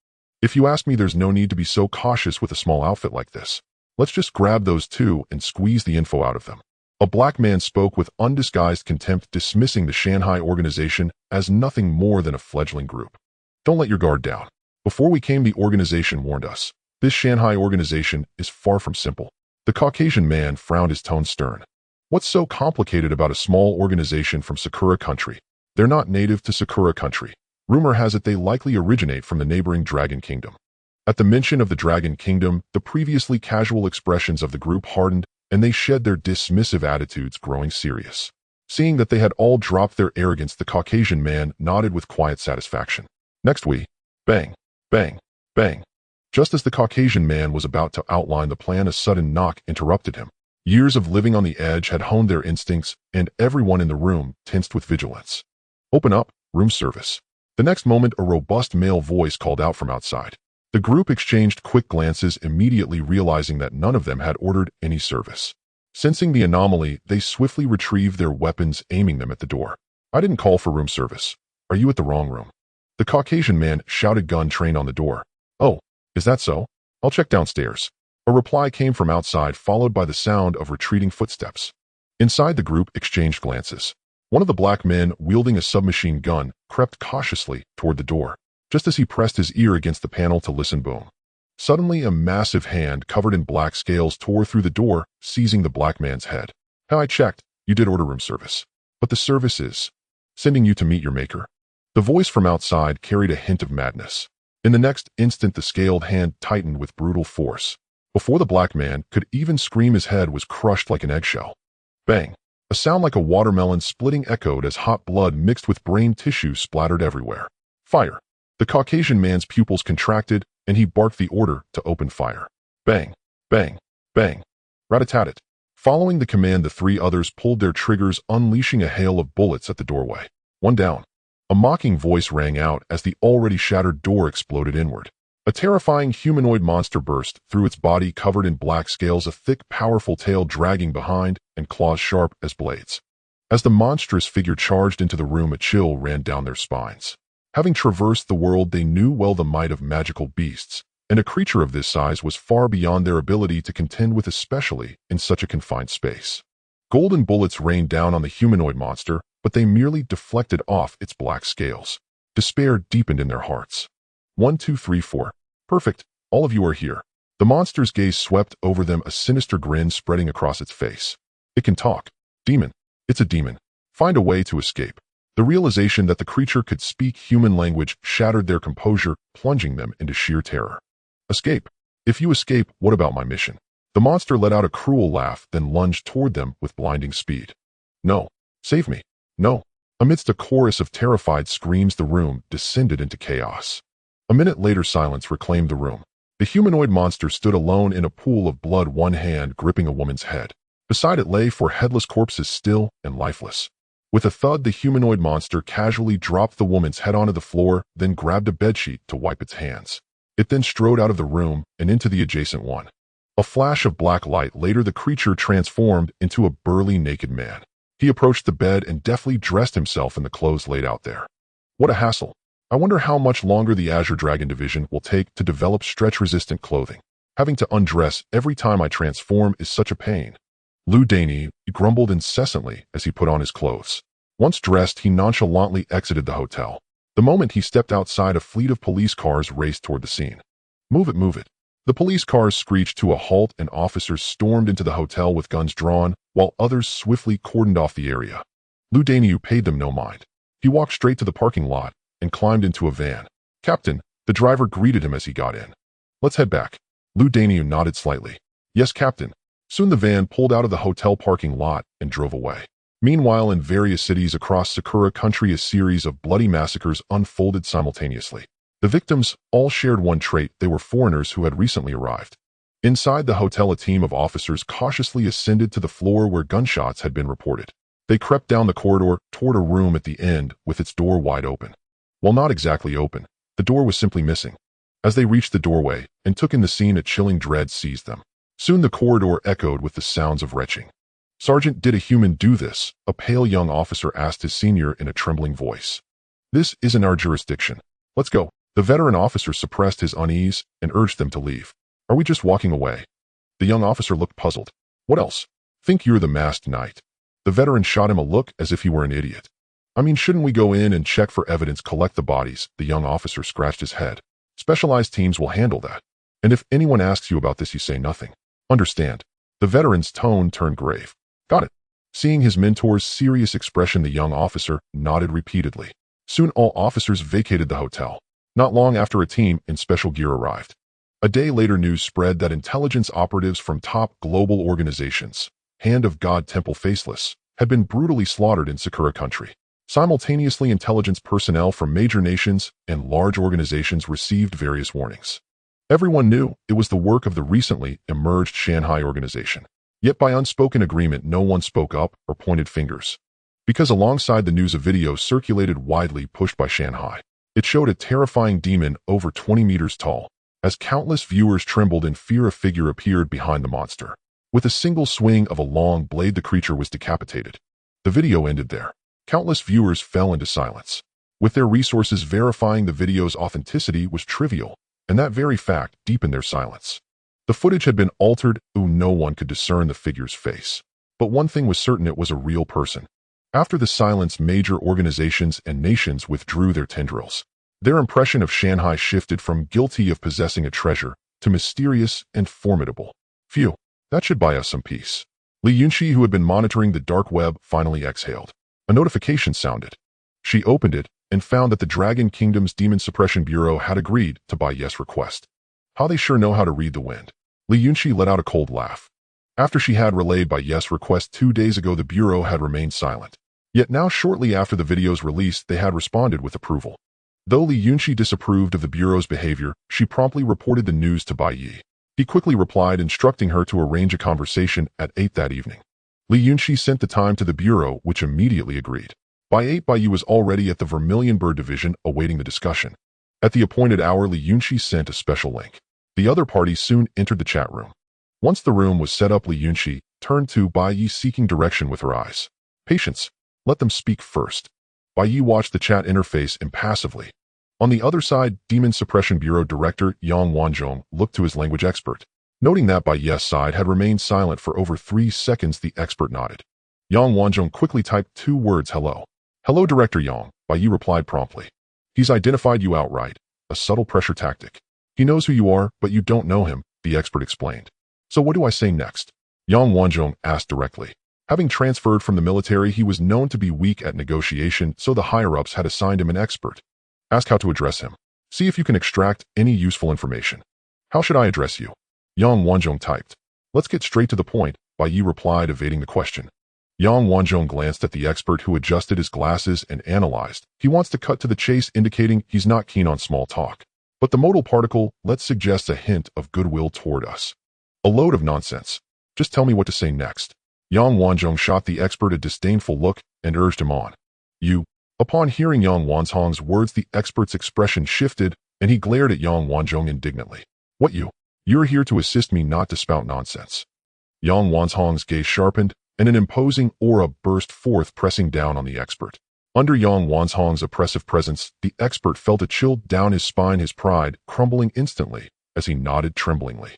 If you ask me, there's no need to be so cautious with a small outfit like this. Let's just grab those 2 and squeeze the info out of them. A black man spoke with undisguised contempt, dismissing the Shanghai organization as nothing more than a fledgling group. Don't let your guard down. Before we came, the organization warned us. This Shanghai organization is far from simple. The Caucasian man frowned, his tone stern. What's so complicated about a small organization from Sakura Country? They're not native to Sakura Country. Rumor has it they likely originate from the neighboring Dragon Kingdom. At the mention of the Dragon Kingdom, the previously casual expressions of the group hardened, and they shed their dismissive attitudes, growing serious. Seeing that they had all dropped their arrogance, the Caucasian man nodded with quiet satisfaction. Next we, bang, bang, bang. Just as the Caucasian man was about to outline the plan, a sudden knock interrupted him. Years of living on the edge had honed their instincts, and everyone in the room tensed with vigilance. Open up, room service. The next moment, a robust male voice called out from outside. The group exchanged quick glances, immediately realizing that none of them had ordered any service. Sensing the anomaly, they swiftly retrieved their weapons, aiming them at the door. I didn't call for room service. Are you at the wrong room? The Caucasian man shouted, gun trained on the door. Oh, is that so? I'll check downstairs. A reply came from outside, followed by the sound of retreating footsteps. Inside, the group exchanged glances. One of the black men, wielding a submachine gun, crept cautiously toward the door. Just as he pressed his ear against the panel to listen, boom. Suddenly, a massive hand covered in black scales tore through the door, seizing the black man's head. I checked. You did order room service. But the service is sending you to meet your maker. The voice from outside carried a hint of madness. In the next instant, the scaled hand tightened with brutal force. Before the black man could even scream, his head was crushed like an eggshell. Bang! A sound like a watermelon splitting echoed as hot blood mixed with brain tissue splattered everywhere. Fire! The Caucasian man's pupils contracted, and he barked the order to open fire. Bang! Bang! Bang! Rat-a-tat-tat. Following the command, the three others pulled their triggers, unleashing a hail of bullets at the doorway. One down. A mocking voice rang out as the already shattered door exploded inward. A terrifying humanoid monster burst through, its body covered in black scales, a thick, powerful tail dragging behind, and claws sharp as blades. As the monstrous figure charged into the room, a chill ran down their spines. Having traversed the world, they knew well the might of magical beasts, and a creature of this size was far beyond their ability to contend with, especially in such a confined space. Golden bullets rained down on the humanoid monster, but they merely deflected off its black scales. Despair deepened in their hearts. 1, 2, 3, 4. Perfect, all of you are here. The monster's gaze swept over them, a sinister grin spreading across its face. It can talk. Demon. It's a demon. Find a way to escape. The realization that the creature could speak human language shattered their composure, plunging them into sheer terror. Escape. If you escape, what about my mission? The monster let out a cruel laugh, then lunged toward them with blinding speed. No. Save me. No. Amidst a chorus of terrified screams, the room descended into chaos. A minute later, silence reclaimed the room. The humanoid monster stood alone in a pool of blood, one hand gripping a woman's head. Beside it lay 4 headless corpses, still and lifeless. With a thud, the humanoid monster casually dropped the woman's head onto the floor, then grabbed a bedsheet to wipe its hands. It then strode out of the room and into the adjacent one. A flash of black light later, the creature transformed into a burly, naked man. He approached the bed and deftly dressed himself in the clothes laid out there. What a hassle. I wonder how much longer the Azure Dragon Division will take to develop stretch-resistant clothing. Having to undress every time I transform is such a pain. Lou Daney grumbled incessantly as he put on his clothes. Once dressed, he nonchalantly exited the hotel. The moment he stepped outside, a fleet of police cars raced toward the scene. Move it, move it. The police cars screeched to a halt, and officers stormed into the hotel with guns drawn, while others swiftly cordoned off the area. Lou Daney paid them no mind. He walked straight to the parking lot and climbed into a van. Captain, the driver greeted him as he got in. Let's head back. Lou Daney nodded slightly. Yes, Captain. Soon the van pulled out of the hotel parking lot and drove away. Meanwhile, in various cities across Sakura Country, a series of bloody massacres unfolded simultaneously. The victims all shared one trait: they were foreigners who had recently arrived. Inside the hotel, a team of officers cautiously ascended to the floor where gunshots had been reported. They crept down the corridor toward a room at the end with its door wide open. Well, not exactly open. The door was simply missing. As they reached the doorway and took in the scene, a chilling dread seized them. Soon the corridor echoed with the sounds of retching. Sergeant, did a human do this? A pale young officer asked his senior in a trembling voice. This isn't our jurisdiction. Let's go. The veteran officer suppressed his unease and urged them to leave. Are we just walking away? The young officer looked puzzled. What else? Think you're the masked knight. The veteran shot him a look as if he were an idiot. I mean, shouldn't we go in and check for evidence, collect the bodies? The young officer scratched his head. Specialized teams will handle that. And if anyone asks you about this, you say nothing. Understand? The veteran's tone turned grave. Got it. Seeing his mentor's serious expression, the young officer nodded repeatedly. Soon all officers vacated the hotel. Not long after, a team in special gear arrived. A day later, news spread that intelligence operatives from top global organizations, Hand of God Temple Faceless, had been brutally slaughtered in Sakura country. Simultaneously, intelligence personnel from major nations and large organizations received various warnings. Everyone knew it was the work of the recently emerged Shanghai organization. Yet by unspoken agreement, no one spoke up or pointed fingers. Because alongside the news, a video circulated widely pushed by Shanghai. It showed a terrifying demon over 20 meters tall. As countless viewers trembled in fear, a figure appeared behind the monster. With a single swing of a long blade, the creature was decapitated. The video ended there. Countless viewers fell into silence. With their resources verifying the video's authenticity was trivial, and that very fact deepened their silence. The footage had been altered, no one could discern the figure's face. But one thing was certain, it was a real person. After the silence, major organizations and nations withdrew their tendrils. Their impression of Shanghai shifted from guilty of possessing a treasure to mysterious and formidable. Phew, that should buy us some peace. Li Yunxi, who had been monitoring the dark web, finally exhaled. A notification sounded. She opened it and found that the Dragon Kingdom's Demon Suppression Bureau had agreed to Bai Ye's request. How they sure know how to read the wind. Li Yunxi let out a cold laugh. After she had relayed Bai Ye's request 2 days ago, the Bureau had remained silent. Yet now, shortly after the video's release, they had responded with approval. Though Li Yunxi disapproved of the Bureau's behavior, she promptly reported the news to Bai Ye. He quickly replied, instructing her to arrange a conversation at 8 that evening. Li Yunxi sent the time to the Bureau, which immediately agreed. By 8, Bai Ye was already at the Vermilion Bird Division, awaiting the discussion. At the appointed hour, Li Yunxi sent a special link. The other parties soon entered the chat room. Once the room was set up, Li Yunxi turned to Bai Ye, seeking direction with her eyes. Patience. Let them speak first. Bai Ye watched the chat interface impassively. On the other side, Demon Suppression Bureau Director Yang Wanzhong looked to his language expert. Noting that Bai Ye's side had remained silent for over 3 seconds, the expert nodded. Yang Wanzhong quickly typed 2 words, hello. Hello, Director Yang, Bai Ye replied promptly. He's identified you outright, a subtle pressure tactic. He knows who you are, but you don't know him, the expert explained. So what do I say next? Yang Wanzhong asked directly. Having transferred from the military, he was known to be weak at negotiation, so the higher-ups had assigned him an expert. Ask how to address him. See if you can extract any useful information. How should I address you? Yang Wanzhong typed. Let's get straight to the point, Bai Ye replied, evading the question. Yang Wanzhong glanced at the expert, who adjusted his glasses and analyzed. He wants to cut to the chase, indicating he's not keen on small talk. But the modal particle, let's suggest a hint of goodwill toward us. A load of nonsense. Just tell me what to say next. Yang Wanzhong shot the expert a disdainful look and urged him on. You. Upon hearing Yang Wanzhong's words, the expert's expression shifted, and he glared at Yang Wanzhong indignantly. What you? You're here to assist me, not to spout nonsense. Yang Wanzhong's gaze sharpened, and an imposing aura burst forth, pressing down on the expert. Under Yang Wanzhong's oppressive presence, the expert felt a chill down his spine, his pride crumbling instantly as he nodded tremblingly.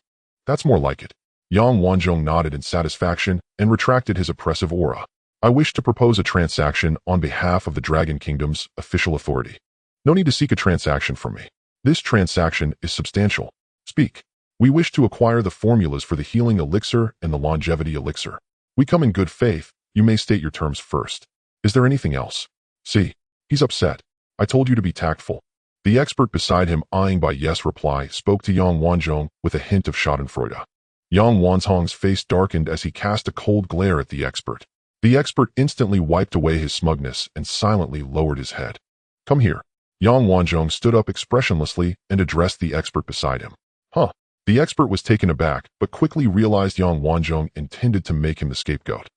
That's more like it. Yang Wanzhong nodded in satisfaction and retracted his oppressive aura. I wish to propose a transaction on behalf of the Dragon Kingdom's official authority. No need to seek a transaction from me. This transaction is substantial. Speak. We wish to acquire the formulas for the healing elixir and the longevity elixir. We come in good faith. You may state your terms first. Is there anything else? See, he's upset. I told you to be tactful. The expert beside him, eyeing Bai Ye's reply, spoke to Yang Wanzhong with a hint of schadenfreude. Yang Wanzhong's face darkened as he cast a cold glare at the expert. The expert instantly wiped away his smugness and silently lowered his head. Come here. Yang Wanzhong stood up expressionlessly and addressed the expert beside him. Huh. The expert was taken aback, but quickly realized Yang Wanzhong intended to make him the scapegoat.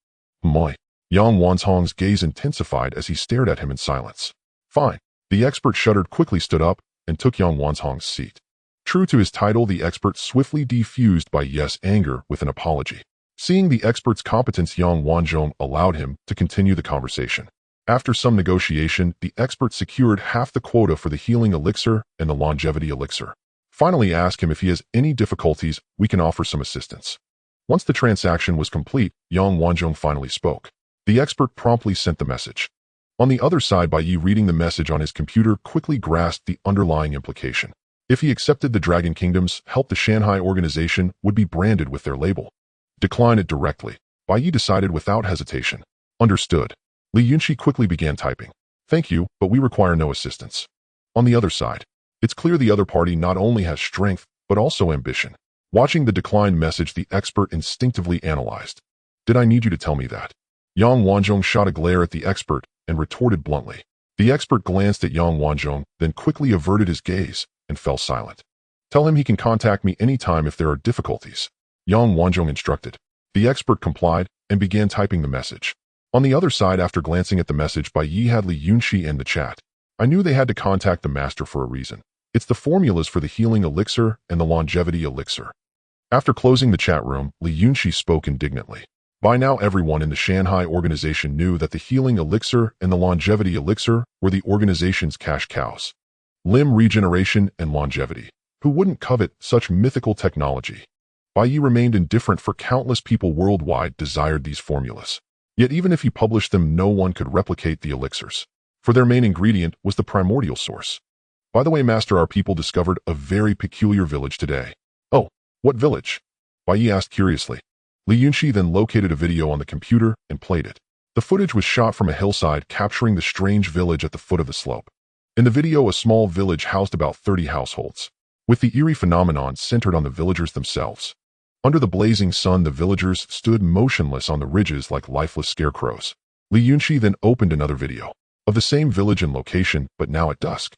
Moi. Yang Wanzhong's gaze intensified as he stared at him in silence. Fine. The expert shuddered, quickly stood up, and took Yang Wanzhong's seat. True to his title, the expert swiftly defused Bai Ye's anger with an apology. Seeing the expert's competence, Yang Wanzhong allowed him to continue the conversation. After some negotiation, the expert secured half the quota for the healing elixir and the longevity elixir. Finally asked him if he has any difficulties, we can offer some assistance. Once the transaction was complete, Yang Wanzhong finally spoke. The expert promptly sent the message. On the other side, Bai Ye, reading the message on his computer, quickly grasped the underlying implication. If he accepted the Dragon Kingdom's help, the Shanghai organization would be branded with their label. Decline it directly. Bai Ye decided without hesitation. Understood. Li Yunxi quickly began typing. Thank you, but we require no assistance. On the other side, it's clear the other party not only has strength, but also ambition. Watching the declined message, the expert instinctively analyzed. Did I need you to tell me that? Yang Wanzhong shot a glare at the expert and retorted bluntly. The expert glanced at Yang Wanzhong, then quickly averted his gaze and fell silent. Tell him he can contact me anytime if there are difficulties. Yang Wanzhong instructed. The expert complied and began typing the message. On the other side, after glancing at the message, Bai Ye had Li Yunxi in the chat. I knew they had to contact the master for a reason. It's the formulas for the healing elixir and the longevity elixir. After closing the chat room, Li Yunxi spoke indignantly. By now everyone in the Shanghai organization knew that the healing elixir and the longevity elixir were the organization's cash cows. Limb regeneration and longevity. Who wouldn't covet such mythical technology? Bai Ye remained indifferent, for countless people worldwide desired these formulas. Yet even if he published them, no one could replicate the elixirs. For their main ingredient was the primordial source. By the way, Master, our people discovered a very peculiar village today. Oh, what village? Bai Ye asked curiously. Li Yunxi then located a video on the computer and played it. The footage was shot from a hillside, capturing the strange village at the foot of the slope. In the video, a small village housed about 30 households, with the eerie phenomenon centered on the villagers themselves. Under the blazing sun, the villagers stood motionless on the ridges like lifeless scarecrows. Li Yunxi then opened another video of the same village and location, but now at dusk.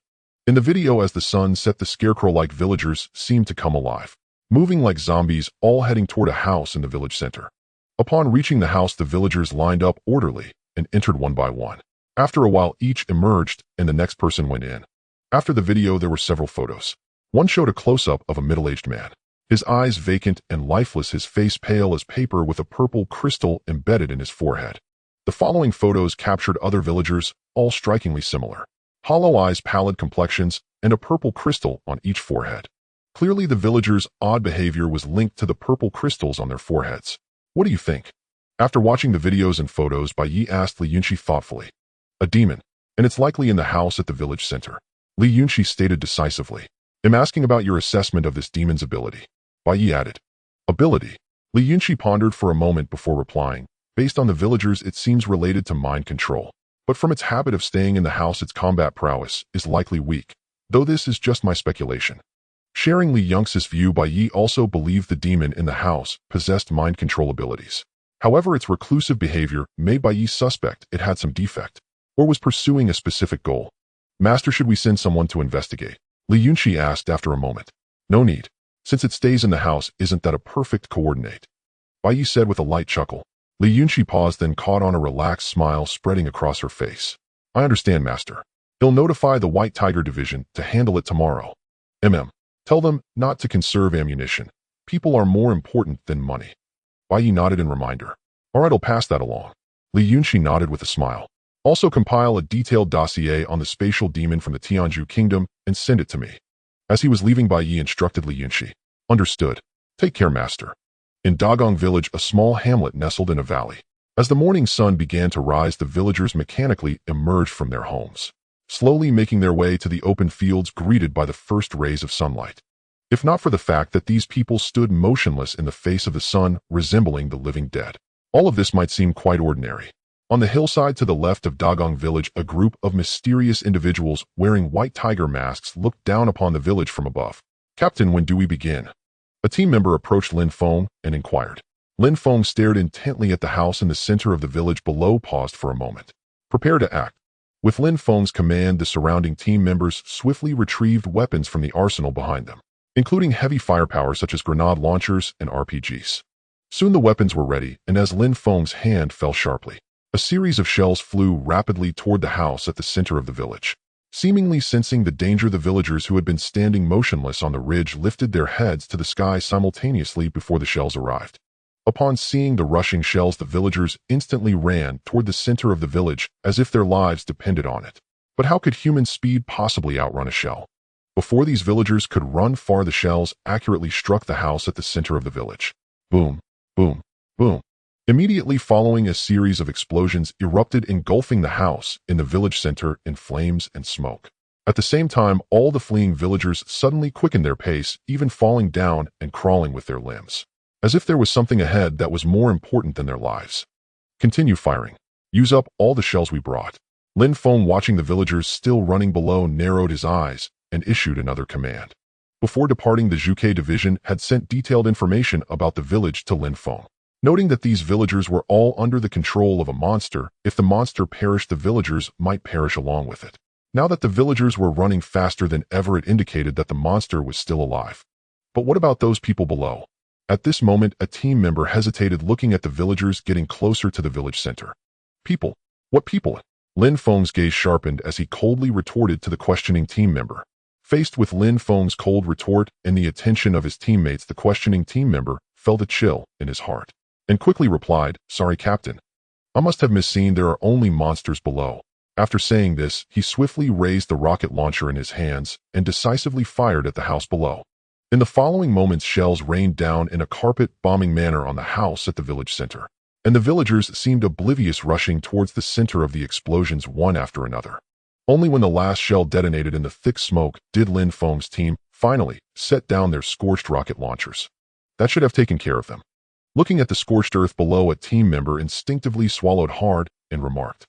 In the video, as the sun set, the scarecrow-like villagers seemed to come alive, moving like zombies, all heading toward a house in the village center. Upon reaching the house, the villagers lined up orderly and entered one by one. After a while, each emerged and the next person went in. After the video, there were several photos. One showed a close-up of a middle-aged man, his eyes vacant and lifeless, his face pale as paper with a purple crystal embedded in his forehead. The following photos captured other villagers, all strikingly similar. Hollow eyes, pallid complexions, and a purple crystal on each forehead. Clearly, the villagers' odd behavior was linked to the purple crystals on their foreheads. What do you think? After watching the videos and photos, Bai Ye asked Li Yunxi thoughtfully. A demon, and it's likely in the house at the village center. Li Yunxi stated decisively. I'm asking about your assessment of this demon's ability. Bai Ye added. Ability? Li Yunxi pondered for a moment before replying. Based on the villagers, it seems related to mind control. But from its habit of staying in the house, its combat prowess is likely weak, though this is just my speculation. Sharing Li Yunxi's view, Bai Ye also believed the demon in the house possessed mind control abilities. However, its reclusive behavior made Bai Ye suspect it had some defect, or was pursuing a specific goal. Master, should we send someone to investigate? Li Yunxi asked after a moment. No need. Since it stays in the house, isn't that a perfect coordinate? Bai Ye said with a light chuckle. Li Yunxi paused, then caught on a relaxed smile spreading across her face. I understand, Master. He'll notify the White Tiger Division to handle it tomorrow. Tell them not to conserve ammunition. People are more important than money. Bai Ye nodded in reminder. All right, I'll pass that along. Li Yunxi nodded with a smile. Also compile a detailed dossier on the spatial demon from the Tianzhu Kingdom and send it to me. As he was leaving, Bai Ye instructed Li Yunxi. Understood. Take care, Master. In Dagong Village, a small hamlet nestled in a valley. As the morning sun began to rise, the villagers mechanically emerged from their homes, slowly making their way to the open fields, greeted by the first rays of sunlight. If not for the fact that these people stood motionless in the face of the sun, resembling the living dead, all of this might seem quite ordinary. On the hillside to the left of Dagong Village, a group of mysterious individuals wearing white tiger masks looked down upon the village from above. Captain, when do we begin? A team member approached Lin Feng and inquired. Lin Feng stared intently at the house in the center of the village below, paused for a moment. Prepare to act. With Lin Feng's command, the surrounding team members swiftly retrieved weapons from the arsenal behind them, including heavy firepower such as grenade launchers and RPGs. Soon the weapons were ready, and as Lin Feng's hand fell sharply, a series of shells flew rapidly toward the house at the center of the village. Seemingly sensing the danger, the villagers who had been standing motionless on the ridge lifted their heads to the sky simultaneously before the shells arrived. Upon seeing the rushing shells, the villagers instantly ran toward the center of the village as if their lives depended on it. But how could human speed possibly outrun a shell? Before these villagers could run far, the shells accurately struck the house at the center of the village. Boom, boom, boom. Immediately following, a series of explosions erupted, engulfing the house in the village center in flames and smoke. At the same time, all the fleeing villagers suddenly quickened their pace, even falling down and crawling with their limbs. as if there was something ahead that was more important than their lives. Continue firing. Use up all the shells we brought. Lin Feng, watching the villagers still running below, narrowed his eyes and issued another command. Before departing, the Zhuke division had sent detailed information about the village to Lin Feng, noting that these villagers were all under the control of a monster. If the monster perished, the villagers might perish along with it. Now that the villagers were running faster than ever, it indicated that the monster was still alive. But what about those people below? At this moment, a team member hesitated, looking at the villagers getting closer to the village center. People? What people? Lin Feng's gaze sharpened as he coldly retorted to the questioning team member. Faced with Lin Feng's cold retort and the attention of his teammates, the questioning team member felt a chill in his heart and quickly replied, "Sorry, Captain. I must have misseen. There are only monsters below." After saying this, he swiftly raised the rocket launcher in his hands and decisively fired at the house below. In the following moments, shells rained down in a carpet-bombing manner on the house at the village center, and the villagers seemed oblivious, rushing towards the center of the explosions one after another. Only when the last shell detonated in the thick smoke did Lin Feng's team finally set down their scorched rocket launchers. That should have taken care of them. Looking at the scorched earth below, a team member instinctively swallowed hard and remarked,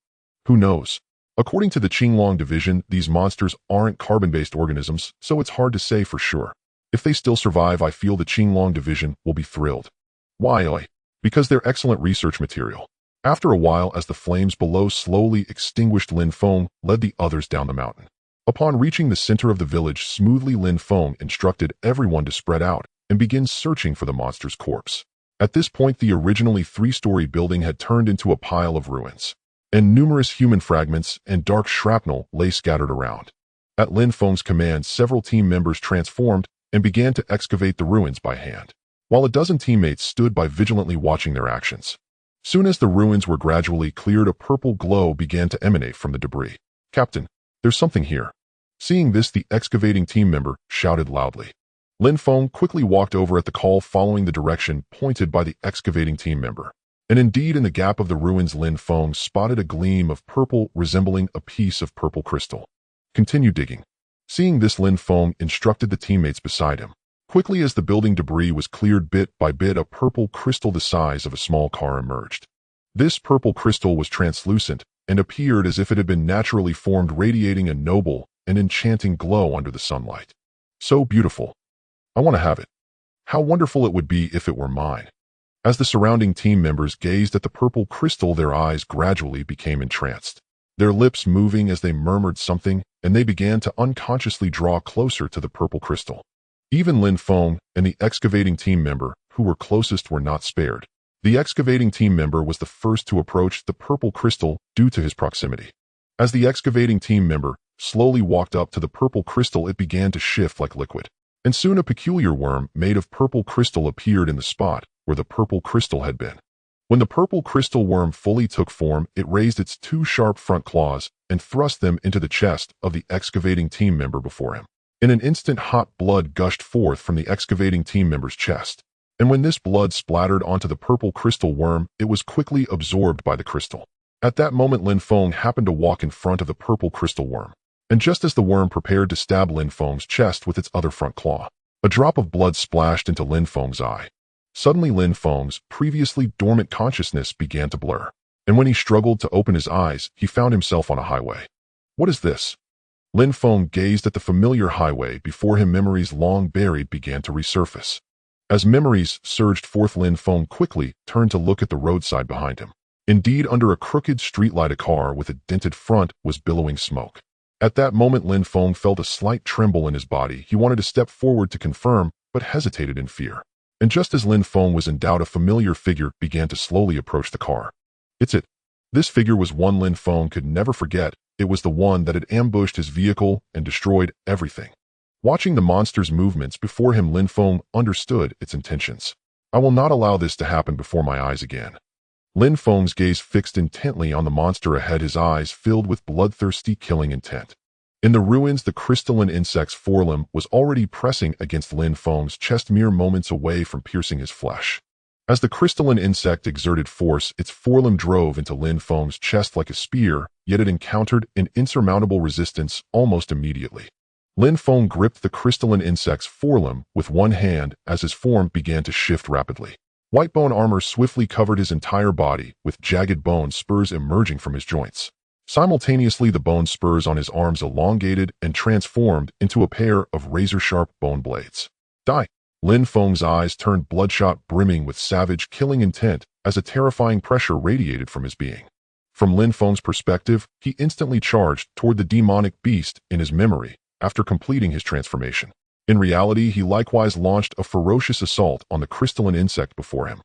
"Who knows? According to the Qinglong division, these monsters aren't carbon-based organisms, so it's hard to say for sure. If they still survive, I feel the Qinglong division will be thrilled." Why? Because they're excellent research material. After a while, as the flames below slowly extinguished, Lin Feng led the others down the mountain. Upon reaching the center of the village, smoothly Lin Feng instructed everyone to spread out and begin searching for the monster's corpse. At this point, the originally three-story building had turned into a pile of ruins, and numerous human fragments and dark shrapnel lay scattered around. At Lin Feng's command, several team members transformed and began to excavate the ruins by hand, while a dozen teammates stood by vigilantly watching their actions. Soon as the ruins were gradually cleared, a purple glow began to emanate from the debris. "Captain, there's something here." Seeing this, the excavating team member shouted loudly. Lin Feng quickly walked over at the call, following the direction pointed by the excavating team member. And indeed, in the gap of the ruins, Lin Feng spotted a gleam of purple resembling a piece of purple crystal. "Continue digging." Seeing this, Lin Feng instructed the teammates beside him. Quickly, as the building debris was cleared bit by bit, a purple crystal the size of a small car emerged. This purple crystal was translucent and appeared as if it had been naturally formed, radiating a noble and enchanting glow under the sunlight. "So beautiful. I want to have it. How wonderful it would be if it were mine." As the surrounding team members gazed at the purple crystal, their eyes gradually became entranced, their lips moving as they murmured something, and they began to unconsciously draw closer to the purple crystal. Even Lin Feng and the excavating team member who were closest were not spared. The excavating team member was the first to approach the purple crystal due to his proximity. As the excavating team member slowly walked up to the purple crystal, it began to shift like liquid, and soon a peculiar worm made of purple crystal appeared in the spot where the purple crystal had been. When the purple crystal worm fully took form, it raised its two sharp front claws and thrust them into the chest of the excavating team member before him. In an instant, hot blood gushed forth from the excavating team member's chest, and when this blood splattered onto the purple crystal worm, it was quickly absorbed by the crystal. At that moment, Lin Feng happened to walk in front of the purple crystal worm, and just as the worm prepared to stab Lin Feng's chest with its other front claw, a drop of blood splashed into Lin Feng's eye. Suddenly, Lin Feng's previously dormant consciousness began to blur, and when he struggled to open his eyes, he found himself on a highway. What is this? Lin Feng gazed at the familiar highway before him. Memories long buried began to resurface. As memories surged forth, Lin Feng quickly turned to look at the roadside behind him. Indeed, under a crooked streetlight, a car with a dented front was billowing smoke. At that moment, Lin Feng felt a slight tremble in his body. He wanted to step forward to confirm, but hesitated in fear. And just as Lin Feng was in doubt, a familiar figure began to slowly approach the car. "It's it." This figure was one Lin Feng could never forget. It was the one that had ambushed his vehicle and destroyed everything. Watching the monster's movements before him, Lin Feng understood its intentions. "I will not allow this to happen before my eyes again." Lin Feng's gaze fixed intently on the monster ahead, his eyes filled with bloodthirsty killing intent. In the ruins, the crystalline insect's forelimb was already pressing against Lin Feng's chest, mere moments away from piercing his flesh. As the crystalline insect exerted force, its forelimb drove into Lin Feng's chest like a spear, yet it encountered an insurmountable resistance almost immediately. Lin Feng gripped the crystalline insect's forelimb with one hand as his form began to shift rapidly. White bone armor swiftly covered his entire body, with jagged bone spurs emerging from his joints. Simultaneously, the bone spurs on his arms elongated and transformed into a pair of razor-sharp bone blades. Die! Lin Feng's eyes turned bloodshot, brimming with savage, killing intent as a terrifying pressure radiated from his being. From Lin Feng's perspective, he instantly charged toward the demonic beast in his memory after completing his transformation. In reality, he likewise launched a ferocious assault on the crystalline insect before him.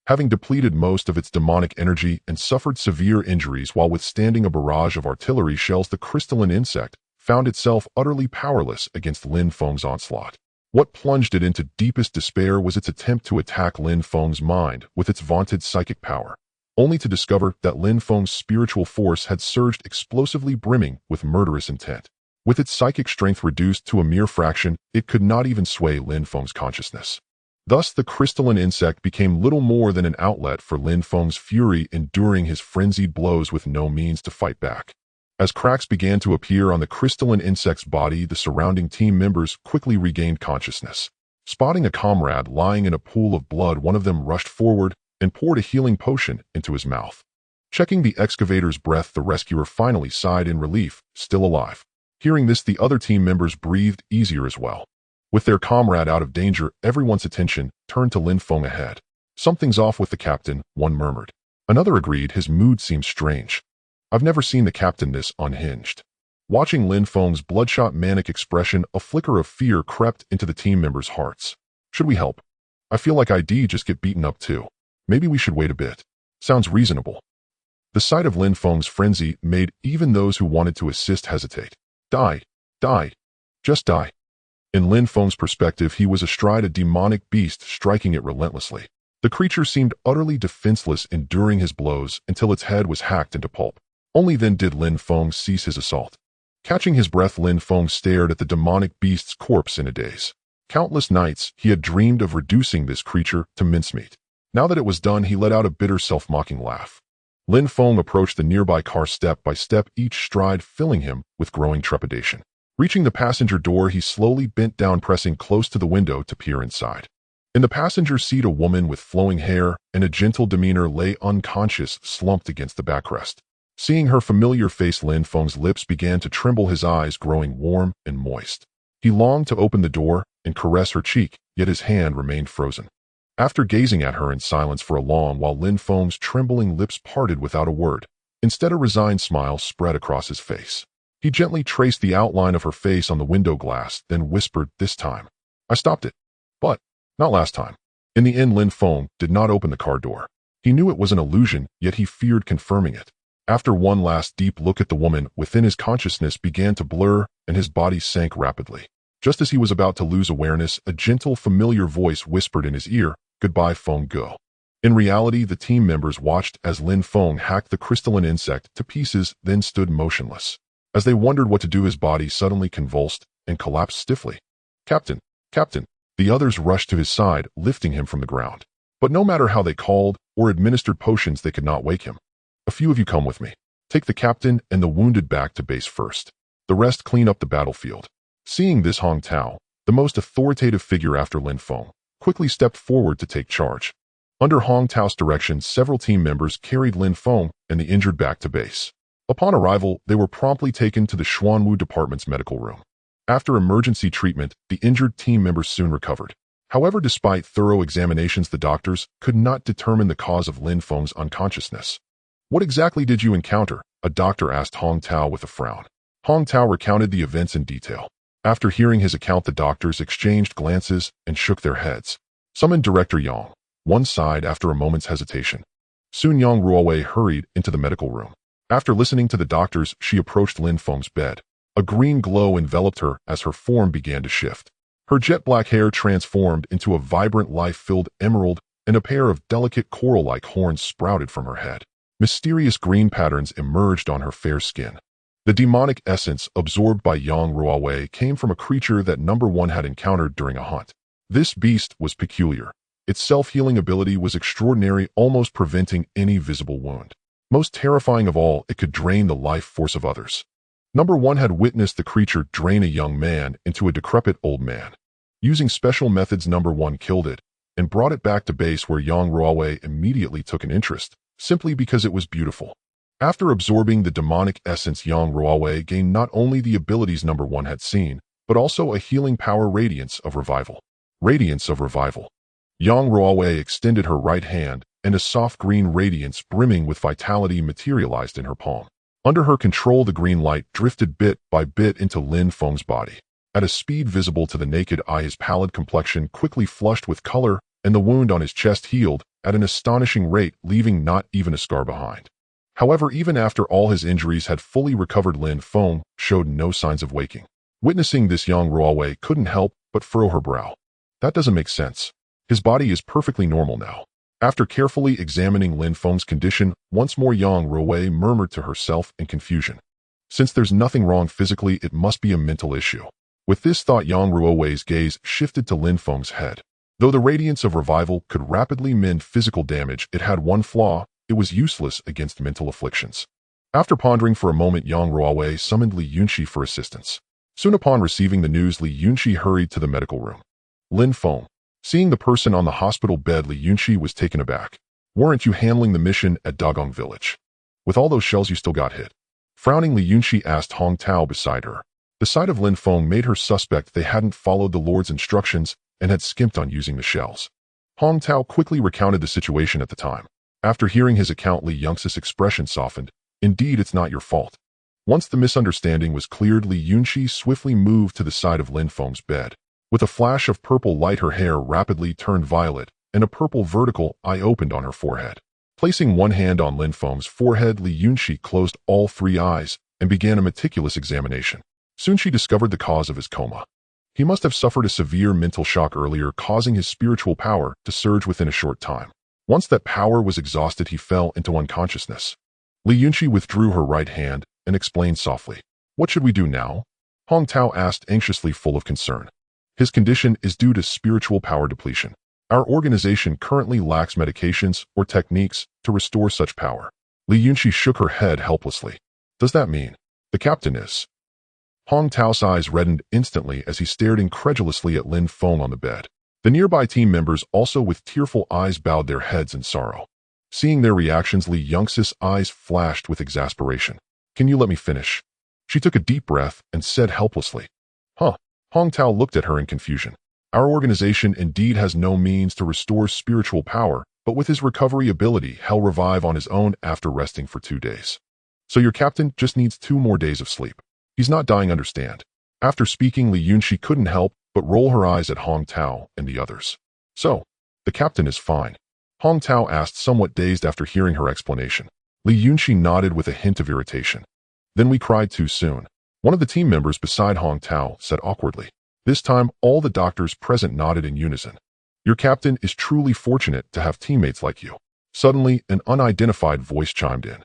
Having depleted most of its demonic energy and suffered severe injuries while withstanding a barrage of artillery shells, the crystalline insect found itself utterly powerless against Lin Feng's onslaught. What plunged it into deepest despair was its attempt to attack Lin Feng's mind with its vaunted psychic power, only to discover that Lin Feng's spiritual force had surged explosively, brimming with murderous intent. With its psychic strength reduced to a mere fraction, it could not even sway Lin Feng's consciousness. Thus, the crystalline insect became little more than an outlet for Lin Feng's fury, enduring his frenzied blows with no means to fight back. As cracks began to appear on the crystalline insect's body, the surrounding team members quickly regained consciousness. Spotting a comrade lying in a pool of blood, one of them rushed forward and poured a healing potion into his mouth. Checking the excavator's breath, the rescuer finally sighed in relief, still alive. Hearing this, the other team members breathed easier as well. With their comrade out of danger, everyone's attention turned to Lin Feng ahead. "Something's off with the captain," one murmured. Another agreed, "His mood seems strange. I've never seen the captain this unhinged." Watching Lin Feng's bloodshot manic expression, a flicker of fear crept into the team members' hearts. "Should we help? I feel like I'd just get beaten up too. Maybe we should wait a bit." "Sounds reasonable." The sight of Lin Feng's frenzy made even those who wanted to assist hesitate. Die. Die. Just die. In Lin Feng's perspective, he was astride a demonic beast, striking it relentlessly. The creature seemed utterly defenseless, enduring his blows until its head was hacked into pulp. Only then did Lin Feng cease his assault. Catching his breath, Lin Feng stared at the demonic beast's corpse in a daze. Countless nights he had dreamed of reducing this creature to mincemeat. Now that it was done, he let out a bitter, self-mocking laugh. Lin Feng approached the nearby car step by step, each stride filling him with growing trepidation. Reaching the passenger door, he slowly bent down, pressing close to the window to peer inside. In the passenger seat, a woman with flowing hair and a gentle demeanor lay unconscious, slumped against the backrest. Seeing her familiar face, Lin Feng's lips began to tremble, his eyes growing warm and moist. He longed to open the door and caress her cheek, yet his hand remained frozen. After gazing at her in silence for a long while, Lin Feng's trembling lips parted without a word. Instead, a resigned smile spread across his face. He gently traced the outline of her face on the window glass, then whispered, "This time I stopped it. But not last time." In the end, Lin Feng did not open the car door. He knew it was an illusion, yet he feared confirming it. After one last deep look at the woman within, his consciousness began to blur and his body sank rapidly. Just as he was about to lose awareness, a gentle, familiar voice whispered in his ear, "Goodbye, Feng Go." In reality, the team members watched as Lin Feng hacked the crystalline insect to pieces, then stood motionless. As they wondered what to do, his body suddenly convulsed and collapsed stiffly. "Captain! Captain!" The others rushed to his side, lifting him from the ground. But no matter how they called or administered potions, they could not wake him. "A few of you come with me. Take the captain and the wounded back to base first. The rest clean up the battlefield." Seeing this, Hong Tao, the most authoritative figure after Lin Feng, quickly stepped forward to take charge. Under Hong Tao's direction, several team members carried Lin Feng and the injured back to base. Upon arrival, they were promptly taken to the Xuanwu Department's medical room. After emergency treatment, the injured team members soon recovered. However, despite thorough examinations, the doctors could not determine the cause of Lin Feng's unconsciousness. "What exactly did you encounter?" a doctor asked Hong Tao with a frown. Hong Tao recounted the events in detail. After hearing his account, the doctors exchanged glances and shook their heads. "Summon Director Yang," one sighed after a moment's hesitation. Soon Yang Ruowei hurried into the medical room. After listening to the doctors, she approached Lin Feng's bed. A green glow enveloped her as her form began to shift. Her jet-black hair transformed into a vibrant, life-filled emerald, and a pair of delicate coral-like horns sprouted from her head. Mysterious green patterns emerged on her fair skin. The demonic essence absorbed by Yang Ruowei came from a creature that Number One had encountered during a hunt. This beast was peculiar. Its self-healing ability was extraordinary, almost preventing any visible wound. Most terrifying of all, it could drain the life force of others. Number 1 had witnessed the creature drain a young man into a decrepit old man. Using special methods, Number 1 killed it and brought it back to base, where Yang Ruowei immediately took an interest, simply because it was beautiful. After absorbing the demonic essence, Yang Ruowei gained not only the abilities Number 1 had seen, but also a healing power, Radiance of Revival. Radiance of Revival. Yang Ruowei extended her right hand, and a soft green radiance brimming with vitality materialized in her palm. Under her control, the green light drifted bit by bit into Lin Feng's body. At a speed visible to the naked eye, his pallid complexion quickly flushed with color, and the wound on his chest healed at an astonishing rate, leaving not even a scar behind. However, even after all his injuries had fully recovered, Lin Feng showed no signs of waking. Witnessing this, Yang Ruowei couldn't help but furrow her brow. That doesn't make sense. His body is perfectly normal now. After carefully examining Lin Feng's condition, once more Yang Ruowei murmured to herself in confusion. Since there's nothing wrong physically, it must be a mental issue. With this thought, Yang Ruowei's gaze shifted to Lin Feng's head. Though the Radiance of Revival could rapidly mend physical damage, it had one flaw: it was useless against mental afflictions. After pondering for a moment, Yang Ruowei summoned Li Yunxi for assistance. Soon upon receiving the news, Li Yunxi hurried to the medical room. Lin Feng. Seeing the person on the hospital bed, Li Yunxi was taken aback. Weren't you handling the mission at Dagong Village? With all those shells, you still got hit. Frowning, Li Yunxi asked Hong Tao beside her. The sight of Lin Feng made her suspect they hadn't followed the Lord's instructions and had skimped on using the shells. Hong Tao quickly recounted the situation at the time. After hearing his account, Li Yunxi's expression softened. Indeed, it's not your fault. Once the misunderstanding was cleared, Li Yunxi swiftly moved to the side of Lin Feng's bed. With a flash of purple light, her hair rapidly turned violet, and a purple vertical eye opened on her forehead. Placing one hand on Lin Feng's forehead, Li Yunxi closed all 3 eyes and began a meticulous examination. Soon she discovered the cause of his coma. He must have suffered a severe mental shock earlier, causing his spiritual power to surge within a short time. Once that power was exhausted, he fell into unconsciousness. Li Yunxi withdrew her right hand and explained softly. What should we do now? Hong Tao asked anxiously, full of concern. His condition is due to spiritual power depletion. Our organization currently lacks medications or techniques to restore such power. Li Yunxi shook her head helplessly. Does that mean the captain is? Hong Tao's eyes reddened instantly as he stared incredulously at Lin Feng on the bed. The nearby team members, also with tearful eyes, bowed their heads in sorrow. Seeing their reactions, Li Yunxi's eyes flashed with exasperation. Can you let me finish? She took a deep breath and said helplessly. Huh? Hong Tao looked at her in confusion. Our organization indeed has no means to restore spiritual power, but with his recovery ability, he'll revive on his own after resting for 2 days. So your captain just needs 2 more days of sleep. He's not dying, understand? After speaking, Li Yunxi couldn't help but roll her eyes at Hong Tao and the others. So, the captain is fine? Hong Tao asked, somewhat dazed after hearing her explanation. Li Yunxi nodded with a hint of irritation. Then we cried too soon. One of the team members beside Hong Tao said awkwardly. This time, all the doctors present nodded in unison. Your captain is truly fortunate to have teammates like you. Suddenly, an unidentified voice chimed in.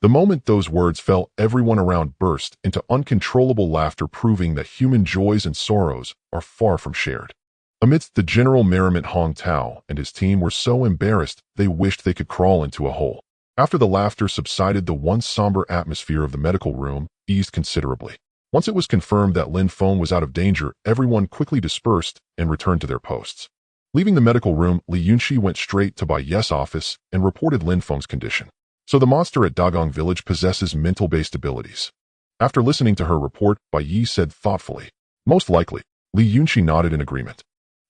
The moment those words fell, everyone around burst into uncontrollable laughter, proving that human joys and sorrows are far from shared. Amidst the general merriment, Hong Tao and his team were so embarrassed they wished they could crawl into a hole. After the laughter subsided, the once somber atmosphere of the medical room eased considerably. Once it was confirmed that Lin Feng was out of danger, everyone quickly dispersed and returned to their posts. Leaving the medical room, Li Yunxi went straight to Bai Ye's office and reported Lin Feng's condition. So the monster at Dagong Village possesses mental-based abilities. After listening to her report, Bai Ye said thoughtfully. Most likely. Li Yunxi nodded in agreement.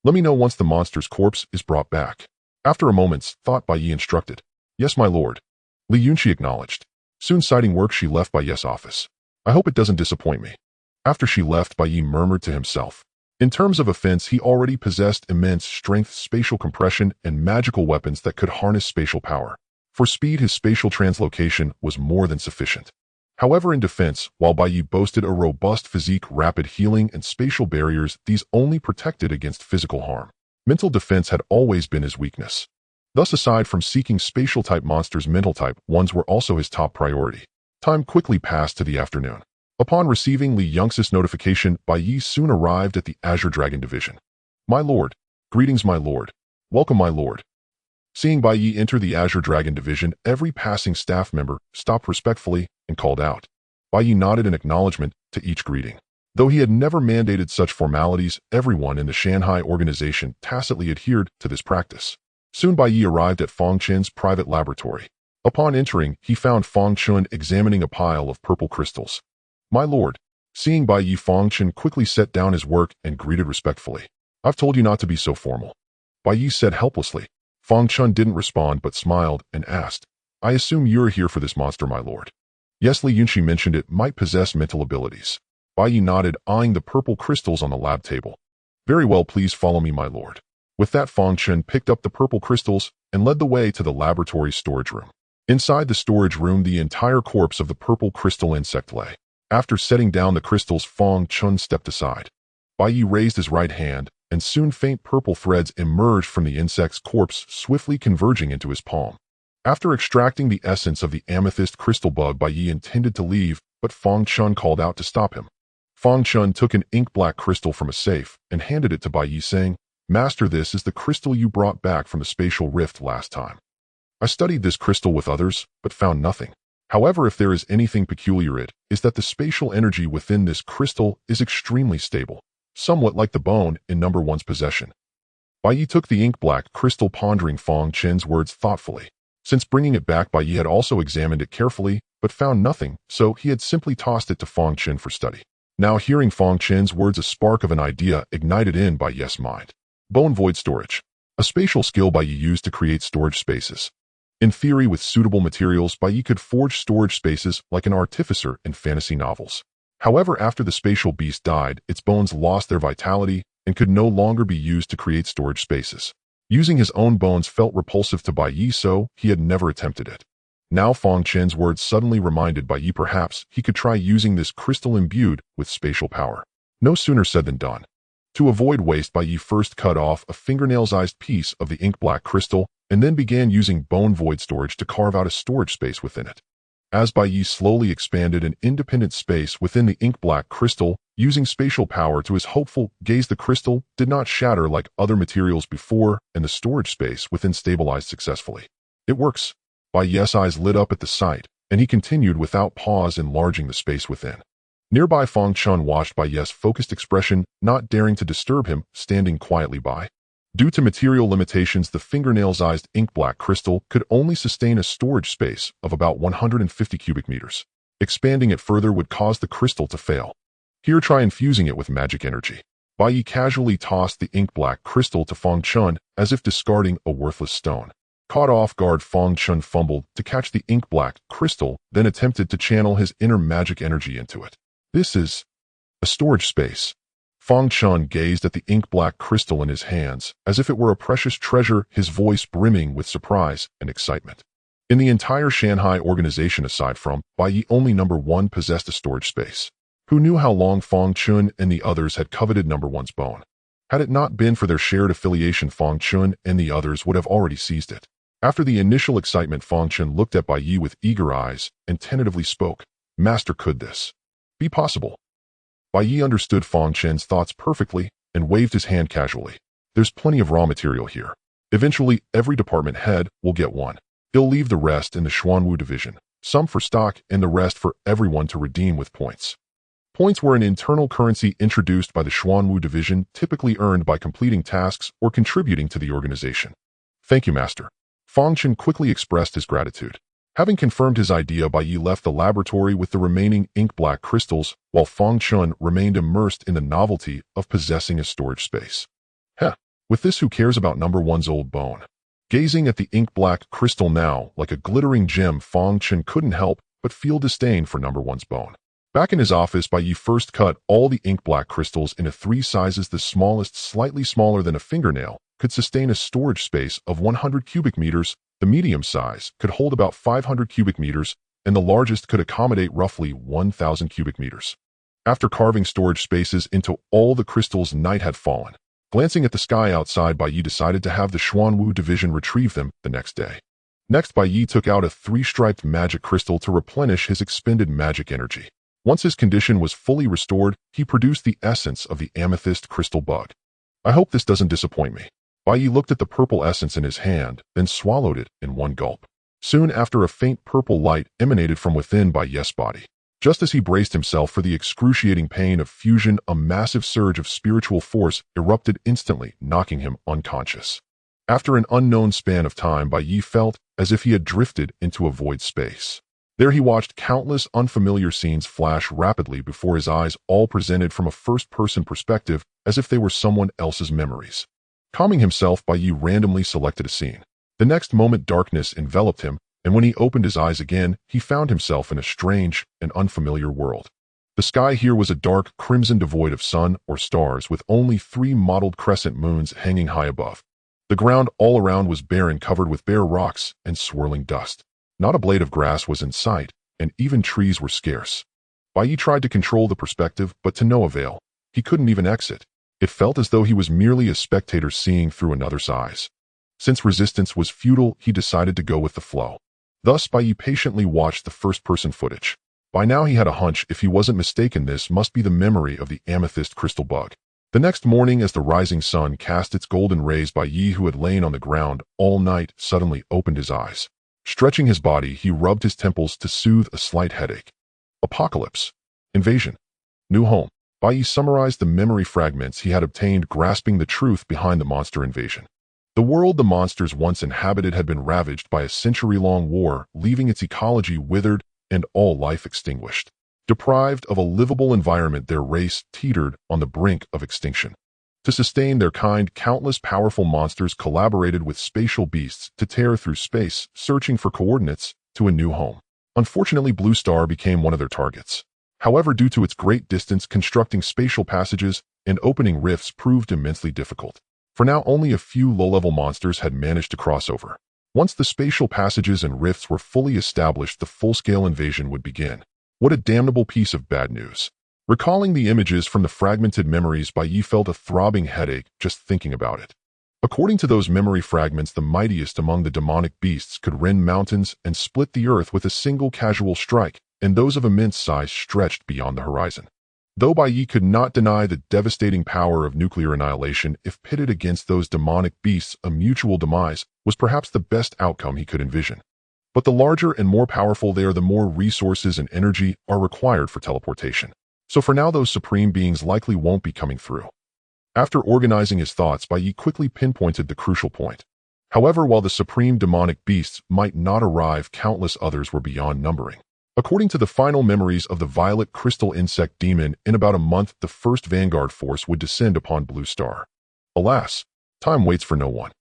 Let me know once the monster's corpse is brought back. After a moment's thought, Bai Ye instructed. Yes, my lord. Li Yunxi acknowledged. Soon citing work, she left Bai Ye's office. I hope it doesn't disappoint me. After she left, Bai Ye murmured to himself. In terms of offense, he already possessed immense strength, spatial compression, and magical weapons that could harness spatial power. For speed, his spatial translocation was more than sufficient. However, in defense, while Bai Ye boasted a robust physique, rapid healing, and spatial barriers, these only protected against physical harm. Mental defense had always been his weakness. Thus, aside from seeking spatial-type monsters, mental-type ones were also his top priority. Time quickly passed to the afternoon. Upon receiving Li Yunxi's notification, Bai Ye soon arrived at the Azure Dragon Division. My lord. Greetings, my lord. Welcome, my lord. Seeing Bai Ye enter the Azure Dragon Division, every passing staff member stopped respectfully and called out. Bai Ye nodded in acknowledgement to each greeting. Though he had never mandated such formalities, everyone in the Shanghai organization tacitly adhered to this practice. Soon Bai Ye arrived at Fong Chen's private laboratory. Upon entering, he found Fong Chen examining a pile of purple crystals. "My lord." Seeing Bai Ye, Fong Chen quickly set down his work and greeted respectfully. "I've told you not to be so formal," Bai Ye said helplessly. Fong Chen didn't respond but smiled and asked, "I assume you're here for this monster, my lord." "Yes, Li Yunxi mentioned it might possess mental abilities." Bai Ye nodded, eyeing the purple crystals on the lab table. "Very well, please follow me, my lord." With that, Fong Chen picked up the purple crystals and led the way to the laboratory storage room. Inside the storage room, the entire corpse of the purple crystal insect lay. After setting down the crystals, Fong Chen stepped aside. Bai Ye raised his right hand, and soon faint purple threads emerged from the insect's corpse, swiftly converging into his palm. After extracting the essence of the amethyst crystal bug, Bai Ye intended to leave, but Fong Chen called out to stop him. Fong Chen took an ink-black crystal from a safe and handed it to Bai Ye, saying, "Master, this is the crystal you brought back from the spatial rift last time. I studied this crystal with others, but found nothing. However, if there is anything peculiar, it is that the spatial energy within this crystal is extremely stable, somewhat like the bone in number one's possession." Bai Ye took the ink-black crystal, pondering Fong Chen's words thoughtfully. Since bringing it back, Bai Ye had also examined it carefully, but found nothing, so he had simply tossed it to Fong Chen for study. Now, hearing Fong Chen's words, a spark of an idea ignited in Bai Ye's mind. Bone void storage. A spatial skill Bai Ye used to create storage spaces. In theory, with suitable materials, Bai Ye could forge storage spaces like an artificer in fantasy novels. However, after the spatial beast died, its bones lost their vitality and could no longer be used to create storage spaces. Using his own bones felt repulsive to Bai Ye, so he had never attempted it. Now Fong Chen's words suddenly reminded Bai Ye perhaps he could try using this crystal imbued with spatial power. No sooner said than done. To avoid waste, Bai Ye first cut off a fingernail-sized piece of the ink-black crystal and then began using bone void storage to carve out a storage space within it. As Bai Ye slowly expanded an independent space within the ink-black crystal, using spatial power to his hopeful gaze, the crystal did not shatter like other materials before, and the storage space within stabilized successfully. "It works." Bai Ye's eyes lit up at the sight, and he continued without pause, enlarging the space within. Nearby, Fong Chen watched Bai Ye's focused expression, not daring to disturb him, standing quietly by. Due to material limitations, the fingernail-sized ink-black crystal could only sustain a storage space of about 150 cubic meters. Expanding it further would cause the crystal to fail. "Here, try infusing it with magic energy." Bai Ye casually tossed the ink-black crystal to Fong Chen as if discarding a worthless stone. Caught off guard, Fong Chen fumbled to catch the ink-black crystal, then attempted to channel his inner magic energy into it. "This is a storage space." Fong Chen gazed at the ink-black crystal in his hands, as if it were a precious treasure, his voice brimming with surprise and excitement. In the entire Shanghai organization, aside from Bai Ye, only number one possessed a storage space. Who knew how long Fong Chen and the others had coveted number one's bone? Had it not been for their shared affiliation, Fong Chen and the others would have already seized it. After the initial excitement, Fong Chen looked at Bai Ye with eager eyes and tentatively spoke, "Master, could this be possible?" Bai Ye understood Fong Chen's thoughts perfectly and waved his hand casually. "There's plenty of raw material here. Eventually, every department head will get one. He'll leave the rest in the Xuanwu division, some for stock and the rest for everyone to redeem with points." Points were an internal currency introduced by the Xuanwu division, typically earned by completing tasks or contributing to the organization. "Thank you, Master." Fong Chen quickly expressed his gratitude. Having confirmed his idea, Bai Ye left the laboratory with the remaining ink-black crystals, while Fong Chen remained immersed in the novelty of possessing a storage space. With this, who cares about number one's old bone? Gazing at the ink-black crystal now, like a glittering gem, Fong Chen couldn't help but feel disdain for number one's bone. Back in his office, Bai Ye first cut all the ink-black crystals into 3 sizes. The smallest, slightly smaller than a fingernail, could sustain a storage space of 100 cubic meters, the medium size could hold about 500 cubic meters, and the largest could accommodate roughly 1,000 cubic meters. After carving storage spaces into all the crystals, night had fallen. Glancing at the sky outside, Bai Ye decided to have the Xuanwu division retrieve them the next day. Next, Bai Ye took out a 3-striped magic crystal to replenish his expended magic energy. Once his condition was fully restored, he produced the essence of the amethyst crystal bug. "I hope this doesn't disappoint me." Bai Ye looked at the purple essence in his hand, then swallowed it in one gulp. Soon after, a faint purple light emanated from within Bai Ye's body. Just as he braced himself for the excruciating pain of fusion, a massive surge of spiritual force erupted instantly, knocking him unconscious. After an unknown span of time, Bai Ye felt as if he had drifted into a void space. There he watched countless unfamiliar scenes flash rapidly before his eyes, all presented from a first-person perspective as if they were someone else's memories. Calming himself, Bai Ye randomly selected a scene. The next moment, darkness enveloped him, and when he opened his eyes again, he found himself in a strange and unfamiliar world. The sky here was a dark crimson devoid of sun or stars, with only 3 mottled crescent moons hanging high above. The ground all around was barren, covered with bare rocks and swirling dust. Not a blade of grass was in sight, and even trees were scarce. Bai Ye tried to control the perspective, but to no avail. He couldn't even exit. It felt as though he was merely a spectator seeing through another's eyes. Since resistance was futile, he decided to go with the flow. Thus, Bai Ye patiently watched the first-person footage. By now he had a hunch, if he wasn't mistaken, this must be the memory of the amethyst crystal bug. The next morning, as the rising sun cast its golden rays, Bai Ye, who had lain on the ground all night, suddenly opened his eyes. Stretching his body, he rubbed his temples to soothe a slight headache. Apocalypse. Invasion. New home. Bai Ye summarized the memory fragments he had obtained, grasping the truth behind the monster invasion. The world the monsters once inhabited had been ravaged by a century-long war, leaving its ecology withered and all life extinguished. Deprived of a livable environment, their race teetered on the brink of extinction. To sustain their kind, countless powerful monsters collaborated with spatial beasts to tear through space, searching for coordinates to a new home. Unfortunately, Blue Star became one of their targets. However, due to its great distance, constructing spatial passages and opening rifts proved immensely difficult. For now, only a few low-level monsters had managed to cross over. Once the spatial passages and rifts were fully established, the full-scale invasion would begin. What a damnable piece of bad news. Recalling the images from the fragmented memories, Bai Ye felt a throbbing headache just thinking about it. According to those memory fragments, the mightiest among the demonic beasts could rend mountains and split the earth with a single casual strike, and those of immense size stretched beyond the horizon. Though Bai Ye could not deny the devastating power of nuclear annihilation, if pitted against those demonic beasts, a mutual demise was perhaps the best outcome he could envision. But the larger and more powerful they are, the more resources and energy are required for teleportation. So for now, those supreme beings likely won't be coming through. After organizing his thoughts, Bai Ye quickly pinpointed the crucial point. However, while the supreme demonic beasts might not arrive, countless others were beyond numbering. According to the final memories of the violet crystal insect demon, in about a month, the first vanguard force would descend upon Blue Star. Alas, time waits for no one.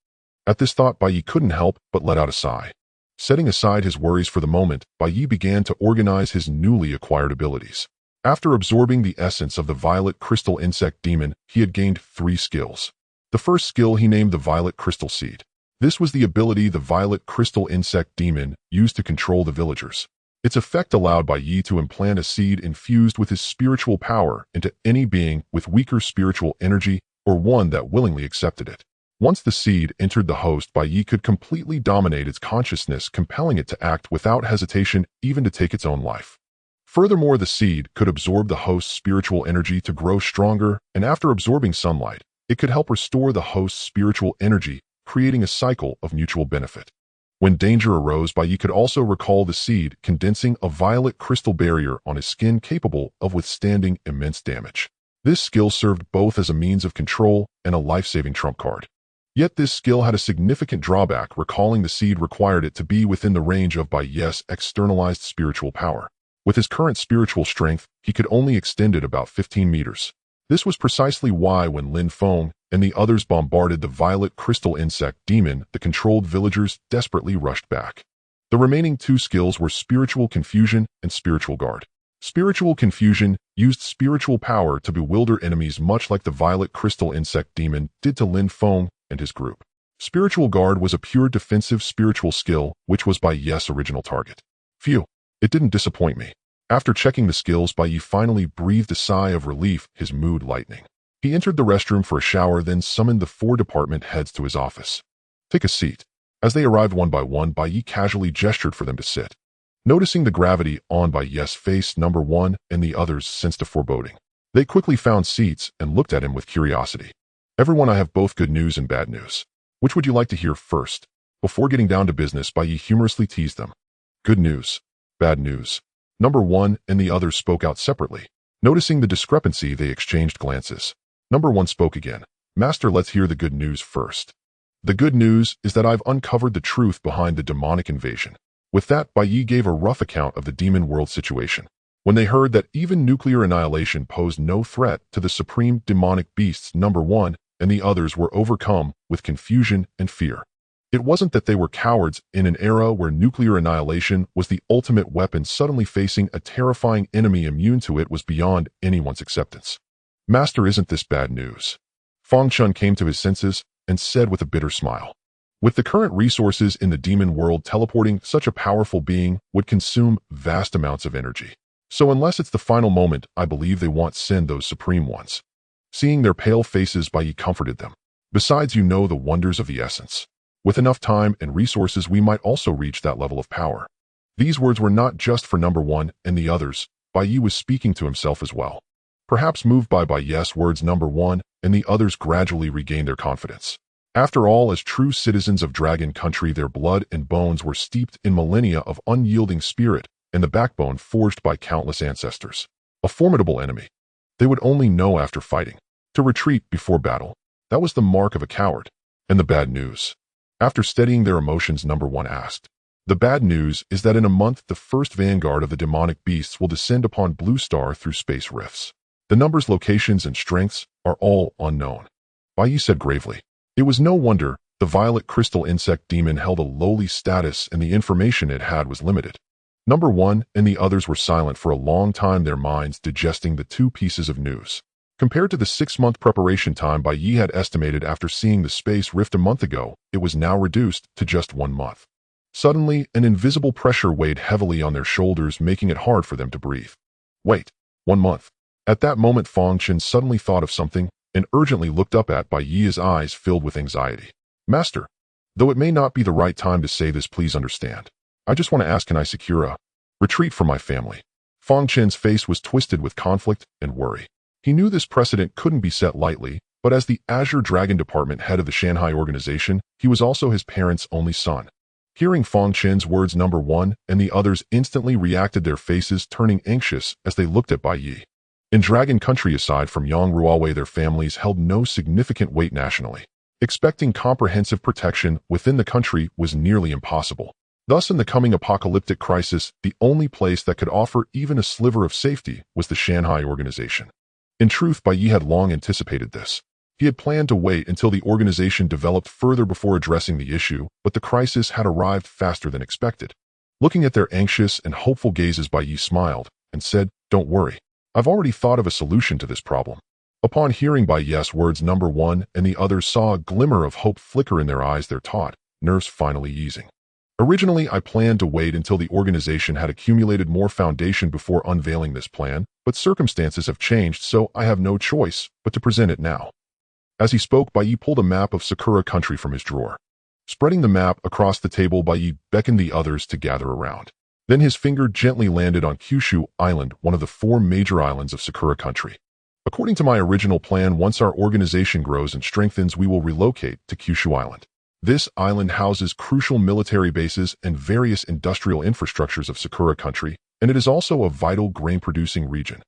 At this thought, Bai Ye couldn't help but let out a sigh. Setting aside his worries for the moment, Bai Ye began to organize his newly acquired abilities. After absorbing the essence of the violet crystal insect demon, he had gained 3 skills. The first skill he named the violet crystal seed. This was the ability the violet crystal insect demon used to control the villagers. Its effect allowed Bai Ye to implant a seed infused with his spiritual power into any being with weaker spiritual energy or one that willingly accepted it. Once the seed entered the host, Bai Ye could completely dominate its consciousness, compelling it to act without hesitation, even to take its own life. Furthermore, the seed could absorb the host's spiritual energy to grow stronger, and after absorbing sunlight, it could help restore the host's spiritual energy, creating a cycle of mutual benefit. When danger arose, Bai Ye could also recall the seed condensing a violet crystal barrier on his skin capable of withstanding immense damage. This skill served both as a means of control and a life-saving trump card. Yet this skill had a significant drawback. Recalling the seed required it to be within the range of Bai Ye's externalized spiritual power. With his current spiritual strength, he could only extend it about 15 meters. This was precisely why when Lin Feng and the others bombarded the violet crystal insect demon, the controlled villagers desperately rushed back. The remaining 2 skills were spiritual confusion and spiritual guard. Spiritual confusion used spiritual power to bewilder enemies, much like the violet crystal insect demon did to Lin Feng and his group. Spiritual guard was a pure defensive spiritual skill, which was Bai Ye's original target. Phew, it didn't disappoint me. After checking the skills, Bai Ye finally breathed a sigh of relief, his mood lightening. He entered the restroom for a shower, then summoned the 4 department heads to his office. Take a seat. As they arrived one by one, Bai Ye casually gestured for them to sit. Noticing the gravity on Bai Ye's face, number 1 and the others sensed a foreboding. They quickly found seats and looked at him with curiosity. Everyone, I have both good news and bad news. Which would you like to hear first? Before getting down to business, Bai Ye humorously teased them. Good news. Bad news. Number 1 and the others spoke out separately. Noticing the discrepancy, they exchanged glances. Number 1 spoke again. Master, let's hear the good news first. The good news is that I've uncovered the truth behind the demonic invasion. With that, Bai Ye gave a rough account of the demon world situation. When they heard that even nuclear annihilation posed no threat to the supreme demonic beasts, Number 1 and the others were overcome with confusion and fear. It wasn't that they were cowards. In an era where nuclear annihilation was the ultimate weapon, suddenly facing a terrifying enemy immune to it was beyond anyone's acceptance. Master, isn't this bad news? Fang Chun came to his senses and said with a bitter smile. With the current resources in the demon world, teleporting such a powerful being would consume vast amounts of energy. So unless it's the final moment, I believe they won't send those supreme ones. Seeing their pale faces, Bai Ye comforted them. Besides, you know the wonders of the essence. With enough time and resources, we might also reach that level of power. These words were not just for Number 1 and the others. Bai Ye was speaking to himself as well. Perhaps moved by Bai Ye's words, Number 1 and the others gradually regained their confidence. After all, as true citizens of Dragon Country, their blood and bones were steeped in millennia of unyielding spirit and the backbone forged by countless ancestors. A formidable enemy. They would only know after fighting. To retreat before battle, that was the mark of a coward. And the bad news? After steadying their emotions, Number 1 asked. The bad news is that in a month, the first vanguard of the demonic beasts will descend upon Blue Star through space rifts. The numbers, locations, and strengths are all unknown. Bai Ye said gravely. It was no wonder. The violet crystal insect demon held a lowly status and the information it had was limited. Number 1 and the others were silent for a long time, their minds digesting the two pieces of news. Compared to the 6-month preparation time Bai Ye had estimated after seeing the space rift a month ago, it was now reduced to just 1 month. Suddenly, an invisible pressure weighed heavily on their shoulders, making it hard for them to breathe. Wait, 1 month. At that moment, Fang Chen suddenly thought of something and urgently looked up at Bai Ye, his eyes filled with anxiety. Master, though it may not be the right time to say this, please understand. I just want to ask, can I secure a retreat for my family? Fang Chen's face was twisted with conflict and worry. He knew this precedent couldn't be set lightly, but as the Azure Dragon Department head of the Shanghai organization, he was also his parents' only son. Hearing Fang Chen's words, Number 1 and the others instantly reacted, their faces turning anxious as they looked at Bai Ye. In Dragon Country, aside from Yang Ruowei, their families held no significant weight nationally. Expecting comprehensive protection within the country was nearly impossible. Thus, in the coming apocalyptic crisis, the only place that could offer even a sliver of safety was the Shanghai organization. In truth, Bai Ye had long anticipated this. He had planned to wait until the organization developed further before addressing the issue, but the crisis had arrived faster than expected. Looking at their anxious and hopeful gazes, Bai Ye smiled and said, "Don't worry. I've already thought of a solution to this problem." Upon hearing Bai Ye's words, Number 1 and the others saw a glimmer of hope flicker in their eyes, their taut nerves finally easing. Originally, I planned to wait until the organization had accumulated more foundation before unveiling this plan, but circumstances have changed, so I have no choice but to present it now. As he spoke, Bai Ye pulled a map of Sakura Country from his drawer. Spreading the map across the table, Bai Ye beckoned the others to gather around. Then his finger gently landed on Kyushu Island, one of the 4 major islands of Sakura Country. According to my original plan, once our organization grows and strengthens, we will relocate to Kyushu Island. This island houses crucial military bases and various industrial infrastructures of Sakura Country, and it is also a vital grain-producing region.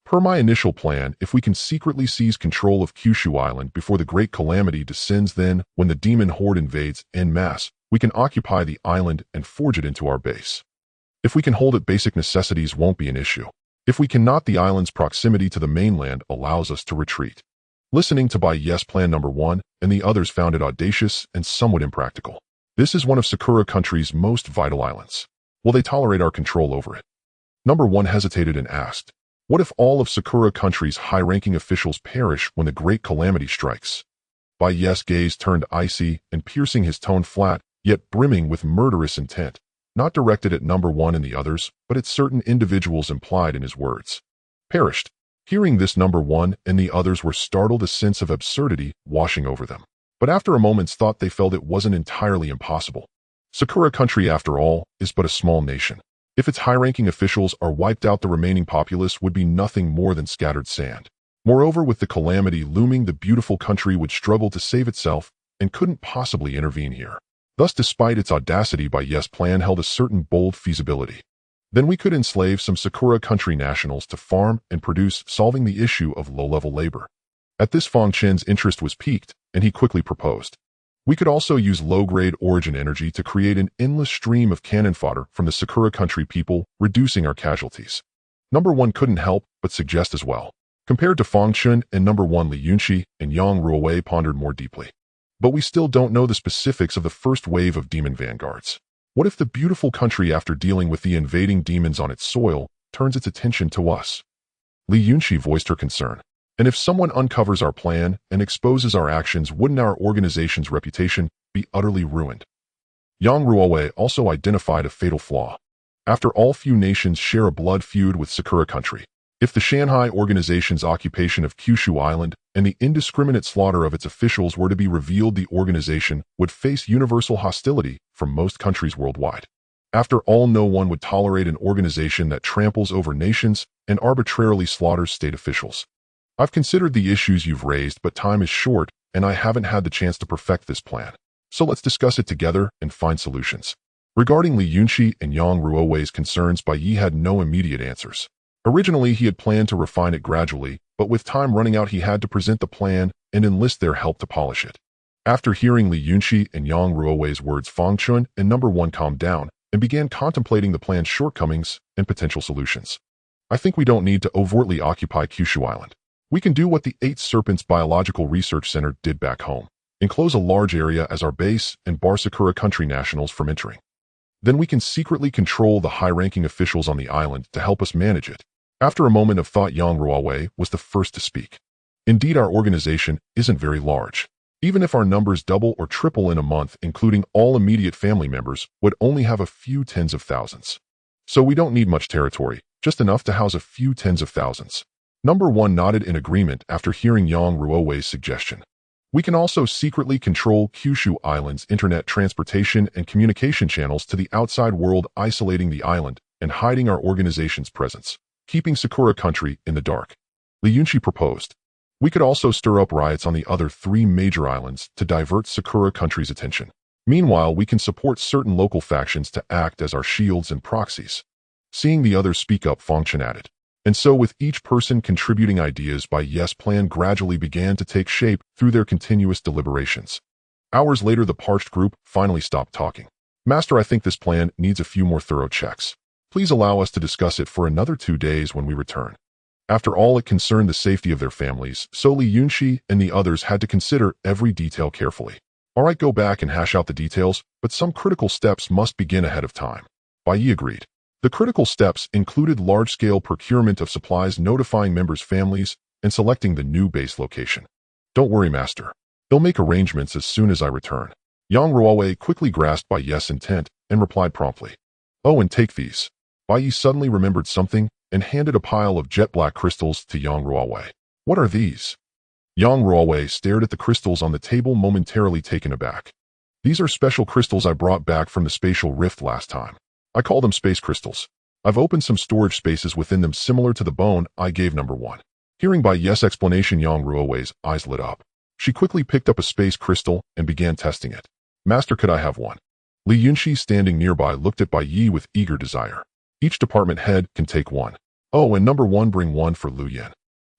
Per my initial plan, if we can secretly seize control of Kyushu Island before the Great Calamity descends, then, when the demon horde invades en masse, we can occupy the island and forge it into our base. If we can hold it, basic necessities won't be an issue. If we cannot, the island's proximity to the mainland allows us to retreat. Listening to Bai Ye's plan, Number 1 and the others found it audacious and somewhat impractical. This is one of Sakura Country's most vital islands. Will they tolerate our control over it? Number 1 hesitated and asked, what if all of Sakura Country's high-ranking officials perish when the Great Calamity strikes? Bai Ye's gaze turned icy and piercing, his tone flat, yet brimming with murderous intent, not directed at Number 1 and the others, but at certain individuals implied in his words. Perished. Hearing this, Number 1 and the others were startled, a sense of absurdity washing over them. But after a moment's thought, they felt it wasn't entirely impossible. Sakura Country, after all, is but a small nation. If its high-ranking officials are wiped out, the remaining populace would be nothing more than scattered sand. Moreover, with the calamity looming, the beautiful country would struggle to save itself and couldn't possibly intervene here. Thus, despite its audacity, Bai Ye's plan held a certain bold feasibility. Then we could enslave some Sakura country nationals to farm and produce, solving the issue of low-level labor. At this, Fang Chen's interest was piqued, and he quickly proposed. We could also use low-grade origin energy to create an endless stream of cannon fodder from the Sakura country people, reducing our casualties. Number 1 couldn't help but suggest as well. Compared to Fang Chen and Number 1, Li Yunxi and Yang Ruowei pondered more deeply. But we still don't know the specifics of the first wave of demon vanguards. What if the beautiful country, after dealing with the invading demons on its soil, turns its attention to us? Li Yunxi voiced her concern. And if someone uncovers our plan and exposes our actions, wouldn't our organization's reputation be utterly ruined? Yang Ruowei also identified a fatal flaw. After all, few nations share a blood feud with Sakura country. If the Shanghai organization's occupation of Kyushu Island and the indiscriminate slaughter of its officials were to be revealed, the organization would face universal hostility from most countries worldwide. After all, no one would tolerate an organization that tramples over nations and arbitrarily slaughters state officials. I've considered the issues you've raised, but time is short, and I haven't had the chance to perfect this plan. So let's discuss it together and find solutions. Regarding Li Yunxi and Yang Ruowei's concerns, Bai Ye had no immediate answers. Originally, he had planned to refine it gradually, but with time running out, he had to present the plan and enlist their help to polish it. After hearing Li Yunxi and Yang Ruowei's words, Fang Chen and Number 1 calmed down and began contemplating the plan's shortcomings and potential solutions. I think we don't need to overtly occupy Kyushu Island. We can do what the 8 Serpents Biological Research Center did back home, enclose a large area as our base and bar Sakura country nationals from entering. Then we can secretly control the high-ranking officials on the island to help us manage it. After a moment of thought, Yang Ruowei was the first to speak. Indeed, our organization isn't very large. Even if our numbers double or triple in a month, including all immediate family members, would only have a few tens of thousands. So we don't need much territory, just enough to house a few tens of thousands. Number 1 nodded in agreement after hearing Yang Ruowei's suggestion. We can also secretly control Kyushu Island's internet transportation and communication channels to the outside world, isolating the island and hiding our organization's presence, keeping Sakura country in the dark. Li Yunxi proposed. We could also stir up riots on the other 3 major islands to divert Sakura country's attention. Meanwhile, we can support certain local factions to act as our shields and proxies. Seeing the others speak up, Fang Chen added. And so, with each person contributing ideas, Bai Ye's plan gradually began to take shape through their continuous deliberations. Hours later, the parched group finally stopped talking. Master, I think this plan needs a few more thorough checks. Please allow us to discuss it for another 2 days when we return. After all, it concerned the safety of their families, so Li Yunxi and the others had to consider every detail carefully. All right, go back and hash out the details, but some critical steps must begin ahead of time. Bai Ye agreed. The critical steps included large-scale procurement of supplies, notifying members' families, and selecting the new base location. Don't worry, Master. They'll make arrangements as soon as I return. Yang Ruowei quickly grasped Bai Ye's intent and replied promptly. Oh, and take these. Bai Ye suddenly remembered something and handed a pile of jet-black crystals to Yang Ruowei. What are these? Yang Ruowei stared at the crystals on the table, momentarily taken aback. These are special crystals I brought back from the spatial rift last time. I call them space crystals. I've opened some storage spaces within them similar to the bone I gave Number 1. Hearing Bai Ye's explanation, Yang Ruowei's eyes lit up. She quickly picked up a space crystal and began testing it. Master, could I have one? Li Yunxi, standing nearby, looked at Bai Ye with eager desire. Each department head can take one. Oh, and Number 1, bring one for Lu Yan.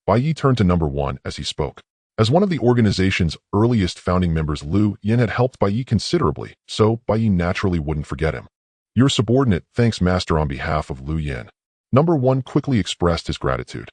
Bai Ye turned to Number 1 as he spoke. As one of the organization's earliest founding members, Lu Yan had helped Bai Ye considerably, so Bai Ye naturally wouldn't forget him. Your subordinate thanks Master on behalf of Lu Yan. Number 1 quickly expressed his gratitude.